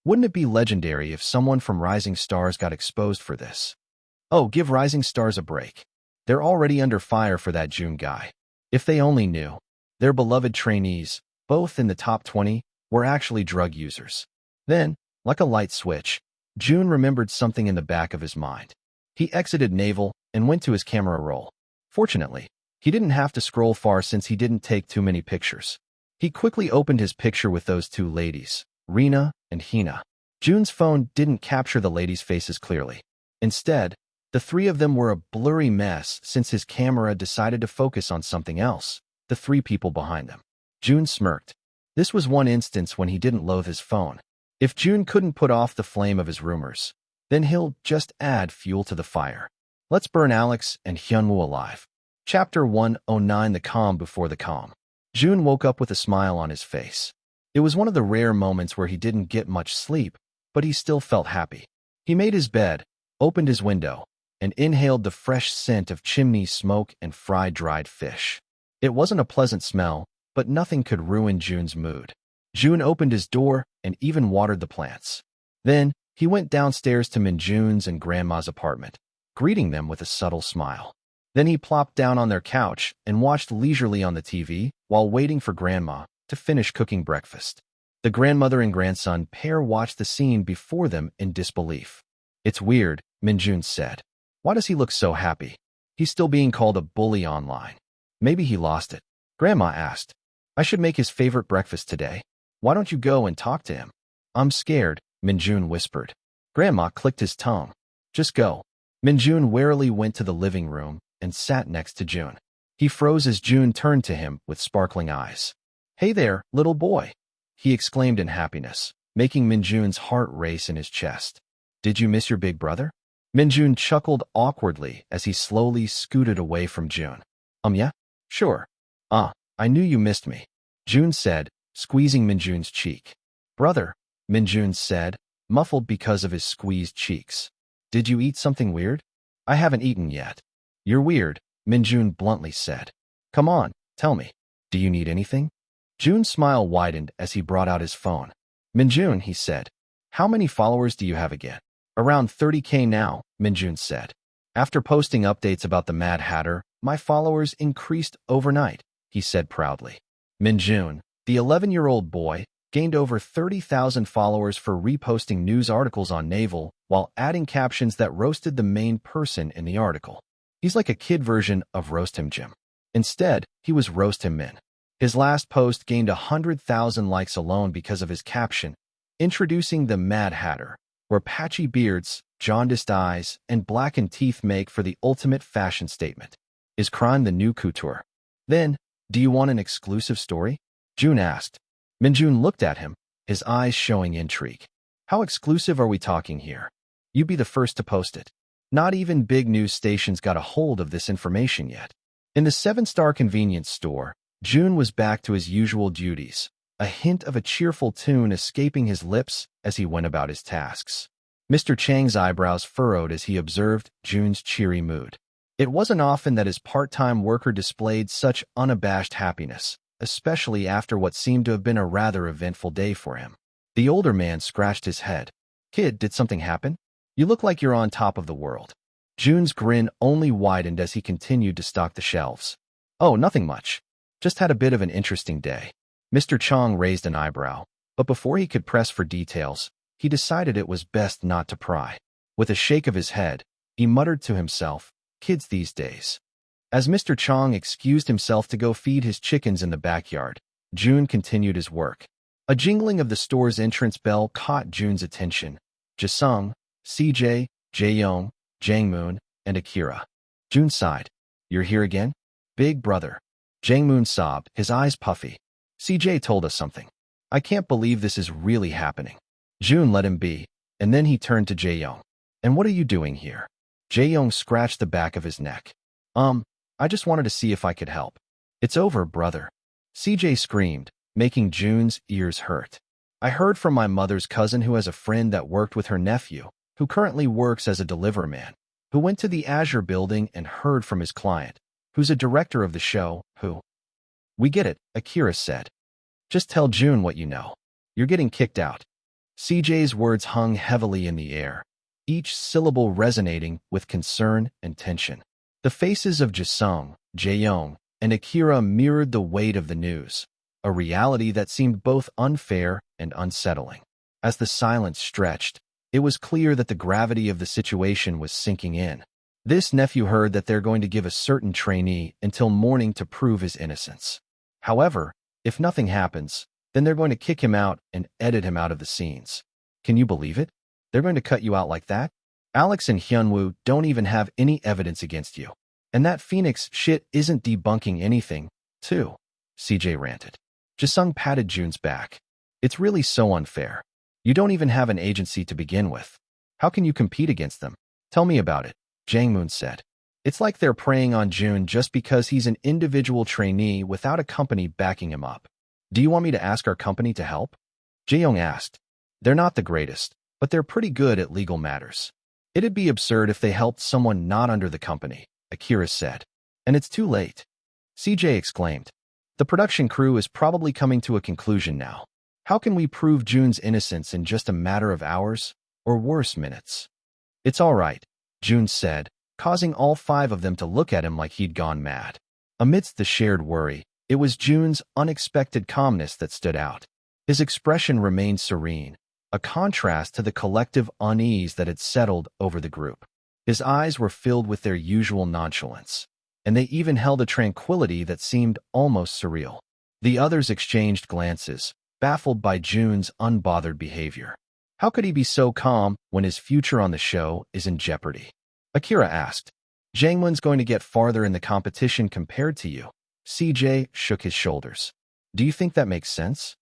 Wouldn't it be legendary if someone from Rising Stars got exposed for this? Oh, give Rising Stars a break. They're already under fire for that Jun guy. If they only knew. Their beloved trainees, both in the top 20, were actually drug users." Then, like a light switch, Jun remembered something in the back of his mind. He exited Naval and went to his camera roll. Fortunately, he didn't have to scroll far since he didn't take too many pictures. He quickly opened his picture with those two ladies, Rina and Hina. Jun's phone didn't capture the ladies' faces clearly. Instead, the three of them were a blurry mess since his camera decided to focus on something else, the three people behind them. Jun smirked. This was one instance when he didn't loathe his phone. If Jun couldn't put off the flame of his rumors, then he'll just add fuel to the fire. Let's burn Alex and Hyunwoo alive. Chapter 109, The Calm Before the Calm. Jun woke up with a smile on his face. It was one of the rare moments where he didn't get much sleep, but he still felt happy. He made his bed, opened his window, and inhaled the fresh scent of chimney smoke and fried dried fish. It wasn't a pleasant smell, but nothing could ruin Jun's mood. Jun opened his door and even watered the plants. Then, he went downstairs to Minjun's and Grandma's apartment, greeting them with a subtle smile. Then he plopped down on their couch and watched leisurely on the TV while waiting for Grandma to finish cooking breakfast. The grandmother and grandson pair watched the scene before them in disbelief. "It's weird," Minjun said. "Why does he look so happy? He's still being called a bully online. Maybe he lost it." Grandma asked. "I should make his favorite breakfast today. Why don't you go and talk to him?" "I'm scared," Minjun whispered. Grandma clicked his tongue. "Just go." Minjun warily went to the living room and sat next to Jun. He froze as Jun turned to him with sparkling eyes. "Hey there, little boy," he exclaimed in happiness, making Minjun's heart race in his chest. "Did you miss your big brother?" Minjun chuckled awkwardly as he slowly scooted away from Jun. Yeah? Sure. I knew you missed me," Jun said, squeezing Minjun's cheek. "Brother," Minjun said, muffled because of his squeezed cheeks. "Did you eat something weird?" "I haven't eaten yet." "You're weird," Minjun bluntly said. "Come on, tell me. Do you need anything?" Jun's smile widened as he brought out his phone. "Minjun," he said, "how many followers do you have again?" "Around 30K now," Minjun said. "After posting updates about the Mad Hatter, my followers increased overnight," he said proudly. Minjun, the 11-year-old boy, gained over 30,000 followers for reposting news articles on Naval while adding captions that roasted the main person in the article. He's like a kid version of Roast Him Jim. Instead, he was Roast Him Min. His last post gained 100,000 likes alone because of his caption, introducing the Mad Hatter, where patchy beards, jaundiced eyes, and blackened teeth make for the ultimate fashion statement. Is crime the new couture? Then, do you want an exclusive story? Jun asked. Minjun looked at him, his eyes showing intrigue. How exclusive are we talking here? You be the first to post it. Not even big news stations got a hold of this information yet. In the 7-star convenience store, Jun was back to his usual duties, a hint of a cheerful tune escaping his lips as he went about his tasks. Mr. Chang's eyebrows furrowed as he observed Jun's cheery mood. It wasn't often that his part-time worker displayed such unabashed happiness, especially after what seemed to have been a rather eventful day for him. The older man scratched his head. "Kid, did something happen? You look like you're on top of the world." Jun's grin only widened as he continued to stock the shelves. "Oh, nothing much. Just had a bit of an interesting day." Mr. Chang raised an eyebrow, but before he could press for details, he decided it was best not to pry. With a shake of his head, he muttered to himself, "Kids these days." As Mr. Chang excused himself to go feed his chickens in the backyard, Jun continued his work. A jingling of the store's entrance bell caught Jun's attention. Jisung, CJ, Jaeyoung, Jangmoon, and Akira. Jun sighed. "You're here again? Big brother." Jangmoon sobbed, his eyes puffy. "CJ told us something. I can't believe this is really happening." Jun let him be, and then he turned to Jaeyoung. "And what are you doing here?" Jaeyoung scratched the back of his neck. I just wanted to see if I could help." "It's over, brother," CJ screamed, making Jun's ears hurt. "I heard from my mother's cousin who has a friend that worked with her nephew, who currently works as a deliverman, who went to the Azure building and heard from his client, who's a director of the show, who—" "We get it," Akira said. "Just tell Jun what you know. You're getting kicked out." CJ's words hung heavily in the air, each syllable resonating with concern and tension. The faces of Jisung, Jaeyoung, and Akira mirrored the weight of the news, a reality that seemed both unfair and unsettling. As the silence stretched, it was clear that the gravity of the situation was sinking in. This nephew heard that they're going to give a certain trainee until morning to prove his innocence. However, if nothing happens, then they're going to kick him out and edit him out of the scenes. Can you believe it? They're going to cut you out like that? Alex and Hyunwoo don't even have any evidence against you. And that Phoenix shit isn't debunking anything, too, CJ ranted. Jisung patted Jun's back. "It's really so unfair. You don't even have an agency to begin with. How can you compete against them? Tell me about it," Jangmoon said. It's like they're preying on Jun just because he's an individual trainee without a company backing him up. Do you want me to ask our company to help? Jae-young asked. They're not the greatest, but they're pretty good at legal matters. It'd be absurd if they helped someone not under the company, Akira said. And it's too late. CJ exclaimed. The production crew is probably coming to a conclusion now. How can we prove Jun's innocence in just a matter of hours, or worse, minutes? It's all right, Jun said, causing all 5 of them to look at him like he'd gone mad. Amidst the shared worry, it was Jun's unexpected calmness that stood out. His expression remained serene, a contrast to the collective unease that had settled over the group. His eyes were filled with their usual nonchalance, and they even held a tranquility that seemed almost surreal. The others exchanged glances, baffled by Jun's unbothered behavior. How could he be so calm when his future on the show is in jeopardy? Akira asked. Jangwon's going to get farther in the competition compared to you. CJ shook his shoulders. Do you think that makes sense?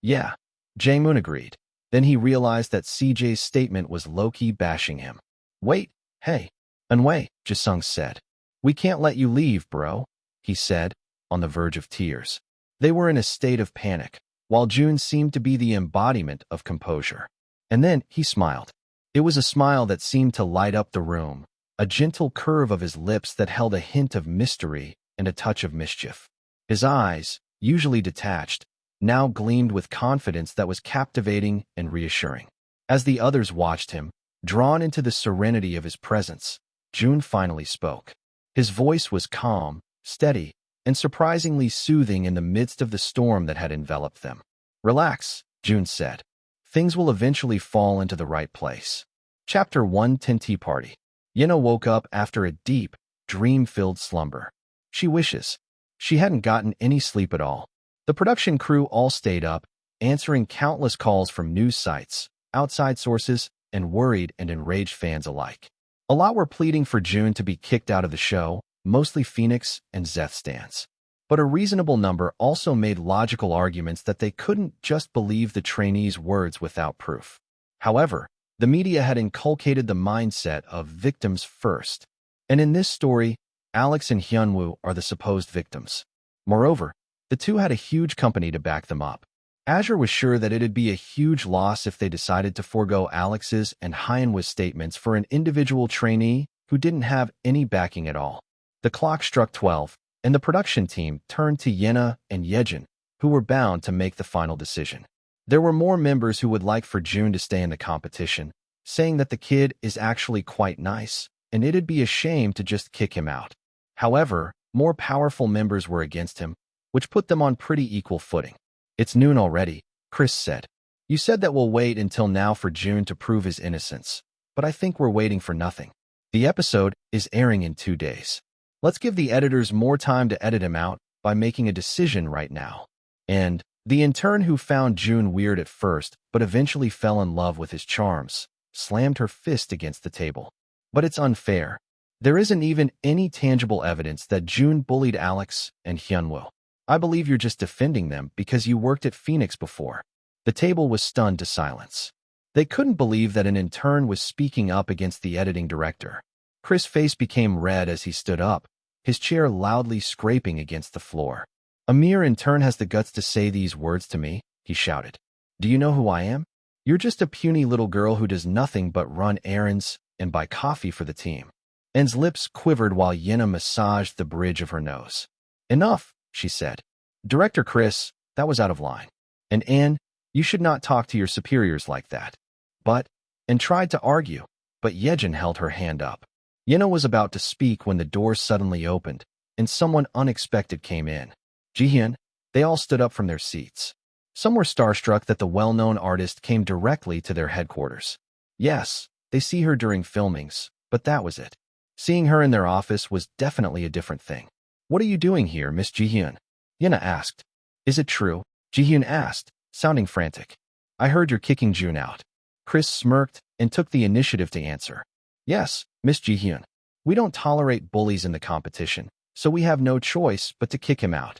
Yeah, Jangwon agreed. Then he realized that CJ's statement was low-key bashing him. Wait, hey, Unwei, Jisung said. We can't let you leave, bro, he said, on the verge of tears. They were in a state of panic, while Jun seemed to be the embodiment of composure. And then he smiled. It was a smile that seemed to light up the room, a gentle curve of his lips that held a hint of mystery and a touch of mischief. His eyes, usually detached, now gleamed with confidence that was captivating and reassuring. As the others watched him, drawn into the serenity of his presence, Jun finally spoke. His voice was calm, steady, and surprisingly soothing in the midst of the storm that had enveloped them. Relax, Jun said. Things will eventually fall into the right place. Chapter 1 Tea Party. Yena woke up after a deep, dream-filled slumber. She wishes she hadn't gotten any sleep at all. The production crew all stayed up, answering countless calls from news sites, outside sources, and worried and enraged fans alike. A lot were pleading for Jun to be kicked out of the show, mostly Phoenix and Zeth stans. But a reasonable number also made logical arguments that they couldn't just believe the trainee's words without proof. However, the media had inculcated the mindset of victims first. And in this story, Alex and Hyunwoo are the supposed victims. Moreover, the two had a huge company to back them up. Azure was sure that it'd be a huge loss if they decided to forego Alex's and Hyunwoo's statements for an individual trainee who didn't have any backing at all. The clock struck 12, and the production team turned to Yena and Yejin, who were bound to make the final decision. There were more members who would like for Jun to stay in the competition, saying that the kid is actually quite nice, and it'd be a shame to just kick him out. However, more powerful members were against him, which put them on pretty equal footing. It's noon already, Chris said. You said that we'll wait until now for Jun to prove his innocence, but I think we're waiting for nothing. The episode is airing in 2 days. Let's give the editors more time to edit him out by making a decision right now. And the intern who found Jun weird at first, but eventually fell in love with his charms, slammed her fist against the table. But it's unfair. There isn't even any tangible evidence that Jun bullied Alex and Hyunwoo. I believe you're just defending them because you worked at Phoenix before. The table was stunned to silence. They couldn't believe that an intern was speaking up against the editing director. Chris' face became red as he stood up, his chair loudly scraping against the floor. A mere intern has the guts to say these words to me, he shouted. Do you know who I am? You're just a puny little girl who does nothing but run errands and buy coffee for the team. Anne's lips quivered while Yena massaged the bridge of her nose. Enough, she said. Director Chris, that was out of line. And Anne, you should not talk to your superiors like that. And tried to argue, but Yejin held her hand up. Yena was about to speak when the door suddenly opened, and someone unexpected came in. Jihyun, they all stood up from their seats. Some were starstruck that the well-known artist came directly to their headquarters. Yes, they see her during filmings, but that was it. Seeing her in their office was definitely a different thing. What are you doing here, Miss Jihyun? Yena asked. Is it true? Jihyun asked, sounding frantic. I heard you're kicking Jun out. Chris smirked and took the initiative to answer. Yes, Miss Jihyun. We don't tolerate bullies in the competition, so we have no choice but to kick him out.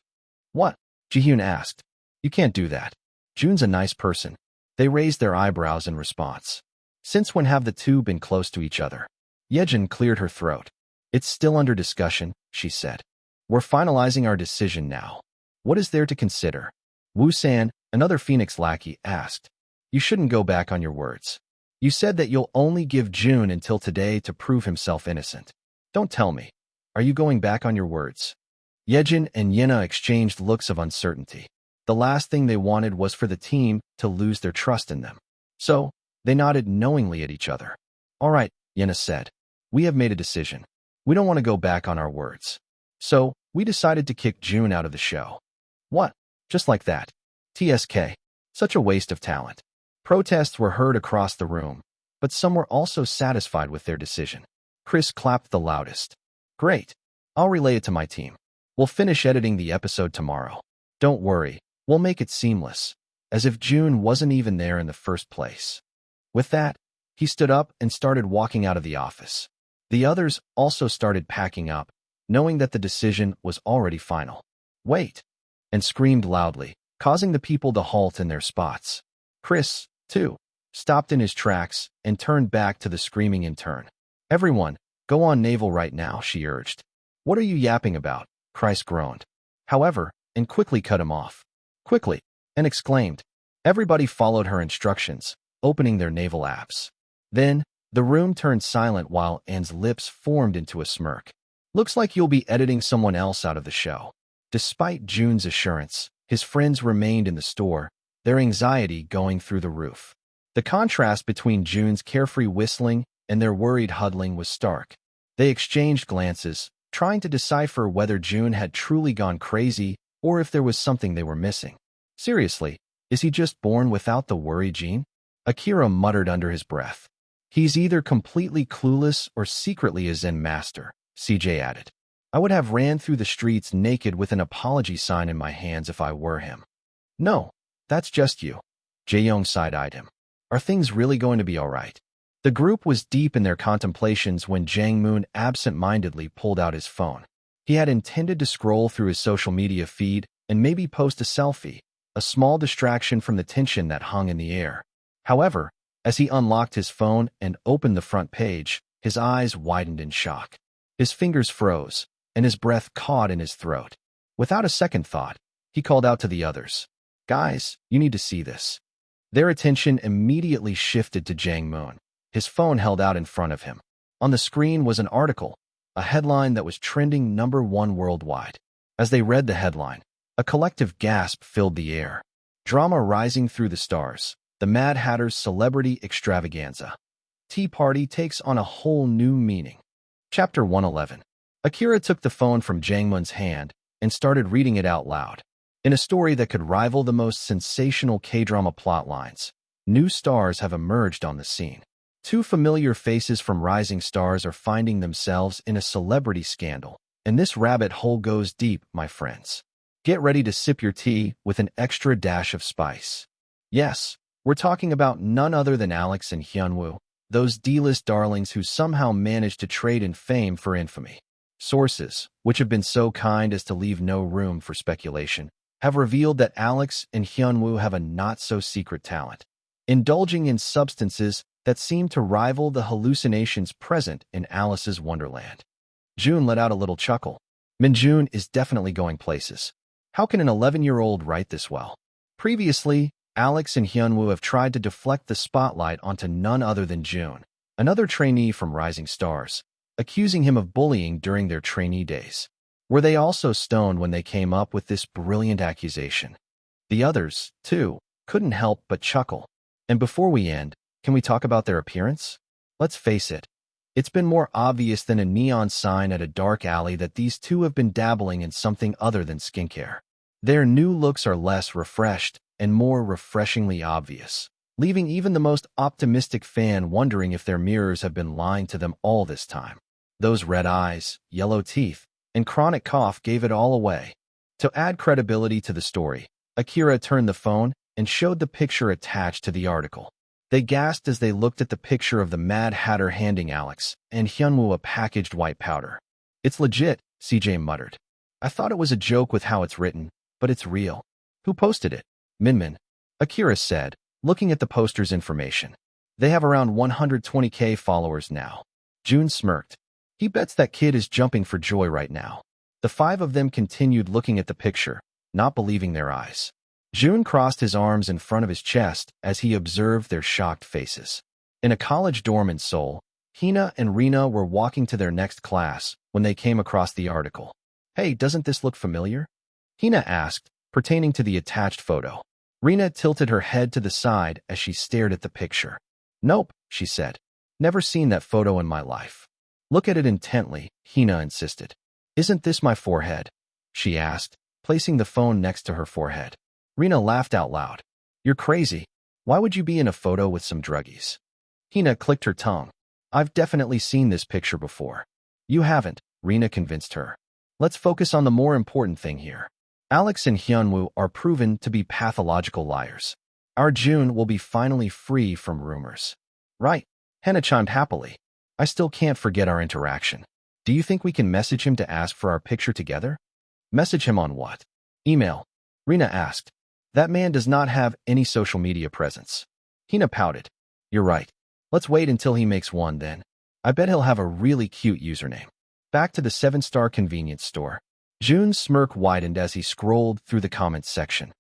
What? Jihyun asked. You can't do that. Jun's a nice person. They raised their eyebrows in response. Since when have the two been close to each other? Yejin cleared her throat. It's still under discussion, she said. We're finalizing our decision now. What is there to consider? Wu-san, another Phoenix lackey, asked. You shouldn't go back on your words. You said that you'll only give Jun until today to prove himself innocent. Don't tell me. Are you going back on your words? Yejin and Yena exchanged looks of uncertainty. The last thing they wanted was for the team to lose their trust in them. So, they nodded knowingly at each other. All right, Yena said. We have made a decision. We don't want to go back on our words. So, we decided to kick Jun out of the show. What? Just like that. TSK. Such a waste of talent. Protests were heard across the room, but some were also satisfied with their decision. Chris clapped the loudest. Great. I'll relay it to my team. We'll finish editing the episode tomorrow. Don't worry, we'll make it seamless, as if Jun wasn't even there in the first place. With that, he stood up and started walking out of the office. The others also started packing up, knowing that the decision was already final. Wait! And screamed loudly, causing the people to halt in their spots. Chris, too, stopped in his tracks and turned back to the screaming intern. Everyone, go on naval right now, she urged. What are you yapping about? Chris groaned. However, and quickly cut him off. Quickly, and exclaimed. Everybody followed her instructions, opening their naval apps. Then, the room turned silent while Anne's lips formed into a smirk. Looks like you'll be editing someone else out of the show. Despite Jun's assurance, his friends remained in the store, their anxiety going through the roof. The contrast between Jun's carefree whistling and their worried huddling was stark. They exchanged glances, trying to decipher whether Jun had truly gone crazy or if there was something they were missing. Seriously, is he just born without the worry gene? Akira muttered under his breath. He's either completely clueless or secretly a Zen master, CJ added. I would have ran through the streets naked with an apology sign in my hands if I were him. No, that's just you. Jae-young side-eyed him. Are things really going to be all right? The group was deep in their contemplations when Jang Moon absent-mindedly pulled out his phone. He had intended to scroll through his social media feed and maybe post a selfie, a small distraction from the tension that hung in the air. However, as he unlocked his phone and opened the front page, his eyes widened in shock. His fingers froze, and his breath caught in his throat. Without a second thought, he called out to the others. Guys, you need to see this. Their attention immediately shifted to Jang Moon, his phone held out in front of him. On the screen was an article, a headline that was trending #1 worldwide. As they read the headline, a collective gasp filled the air. Drama rising through the stars, the Mad Hatter's celebrity extravaganza. Tea Party takes on a whole new meaning. Chapter 111. Akira took the phone from Jang Moon's hand and started reading it out loud. In a story that could rival the most sensational K-drama plotlines, new stars have emerged on the scene. Two familiar faces from rising stars are finding themselves in a celebrity scandal, and this rabbit hole goes deep, my friends. Get ready to sip your tea with an extra dash of spice. Yes, we're talking about none other than Alex and Hyunwoo, those D-list darlings who somehow managed to trade in fame for infamy. Sources, which have been so kind as to leave no room for speculation, have revealed that Alex and Hyunwoo have a not-so-secret talent, indulging in substances that seem to rival the hallucinations present in Alice's Wonderland. Jun let out a little chuckle. Minjun is definitely going places. How can an 11-year-old write this well? Previously, Alex and Hyunwoo have tried to deflect the spotlight onto none other than Jun, another trainee from Rising Stars, accusing him of bullying during their trainee days. Were they also stoned when they came up with this brilliant accusation? The others, too, couldn't help but chuckle. And before we end, can we talk about their appearance? Let's face it, it's been more obvious than a neon sign at a dark alley that these two have been dabbling in something other than skincare. Their new looks are less refreshed and more refreshingly obvious, leaving even the most optimistic fan wondering if their mirrors have been lying to them all this time. Those red eyes, yellow teeth, and chronic cough gave it all away. To add credibility to the story, Akira turned the phone and showed the picture attached to the article. They gasped as they looked at the picture of the Mad Hatter handing Alex and Hyunwoo a packaged white powder. It's legit, CJ muttered. I thought it was a joke with how it's written, but it's real. Who posted it? Minmin. Akira said, looking at the poster's information. They have around 120k followers now. Jun smirked. He bets that kid is jumping for joy right now. The five of them continued looking at the picture, not believing their eyes. Jun crossed his arms in front of his chest as he observed their shocked faces. In a college dorm in Seoul, Hina and Rina were walking to their next class when they came across the article. "Hey, doesn't this look familiar?" Hina asked, pertaining to the attached photo. Rina tilted her head to the side as she stared at the picture. "Nope," she said. "Never seen that photo in my life." "Look at it intently," Hina insisted. "Isn't this my forehead?" she asked, placing the phone next to her forehead. Rina laughed out loud. "You're crazy. Why would you be in a photo with some druggies?" Hina clicked her tongue. "I've definitely seen this picture before." "You haven't," Rina convinced her. "Let's focus on the more important thing here. Alex and Hyunwoo are proven to be pathological liars. Our Jun will be finally free from rumors." "Right," Hina chimed happily. "I still can't forget our interaction. Do you think we can message him to ask for our picture together?" "Message him on what?" "Email," Rina asked. "That man does not have any social media presence." Hina pouted. "You're right. Let's wait until he makes one then. I bet he'll have a really cute username." Back to the 7-star convenience store. Jun's smirk widened as he scrolled through the comments section.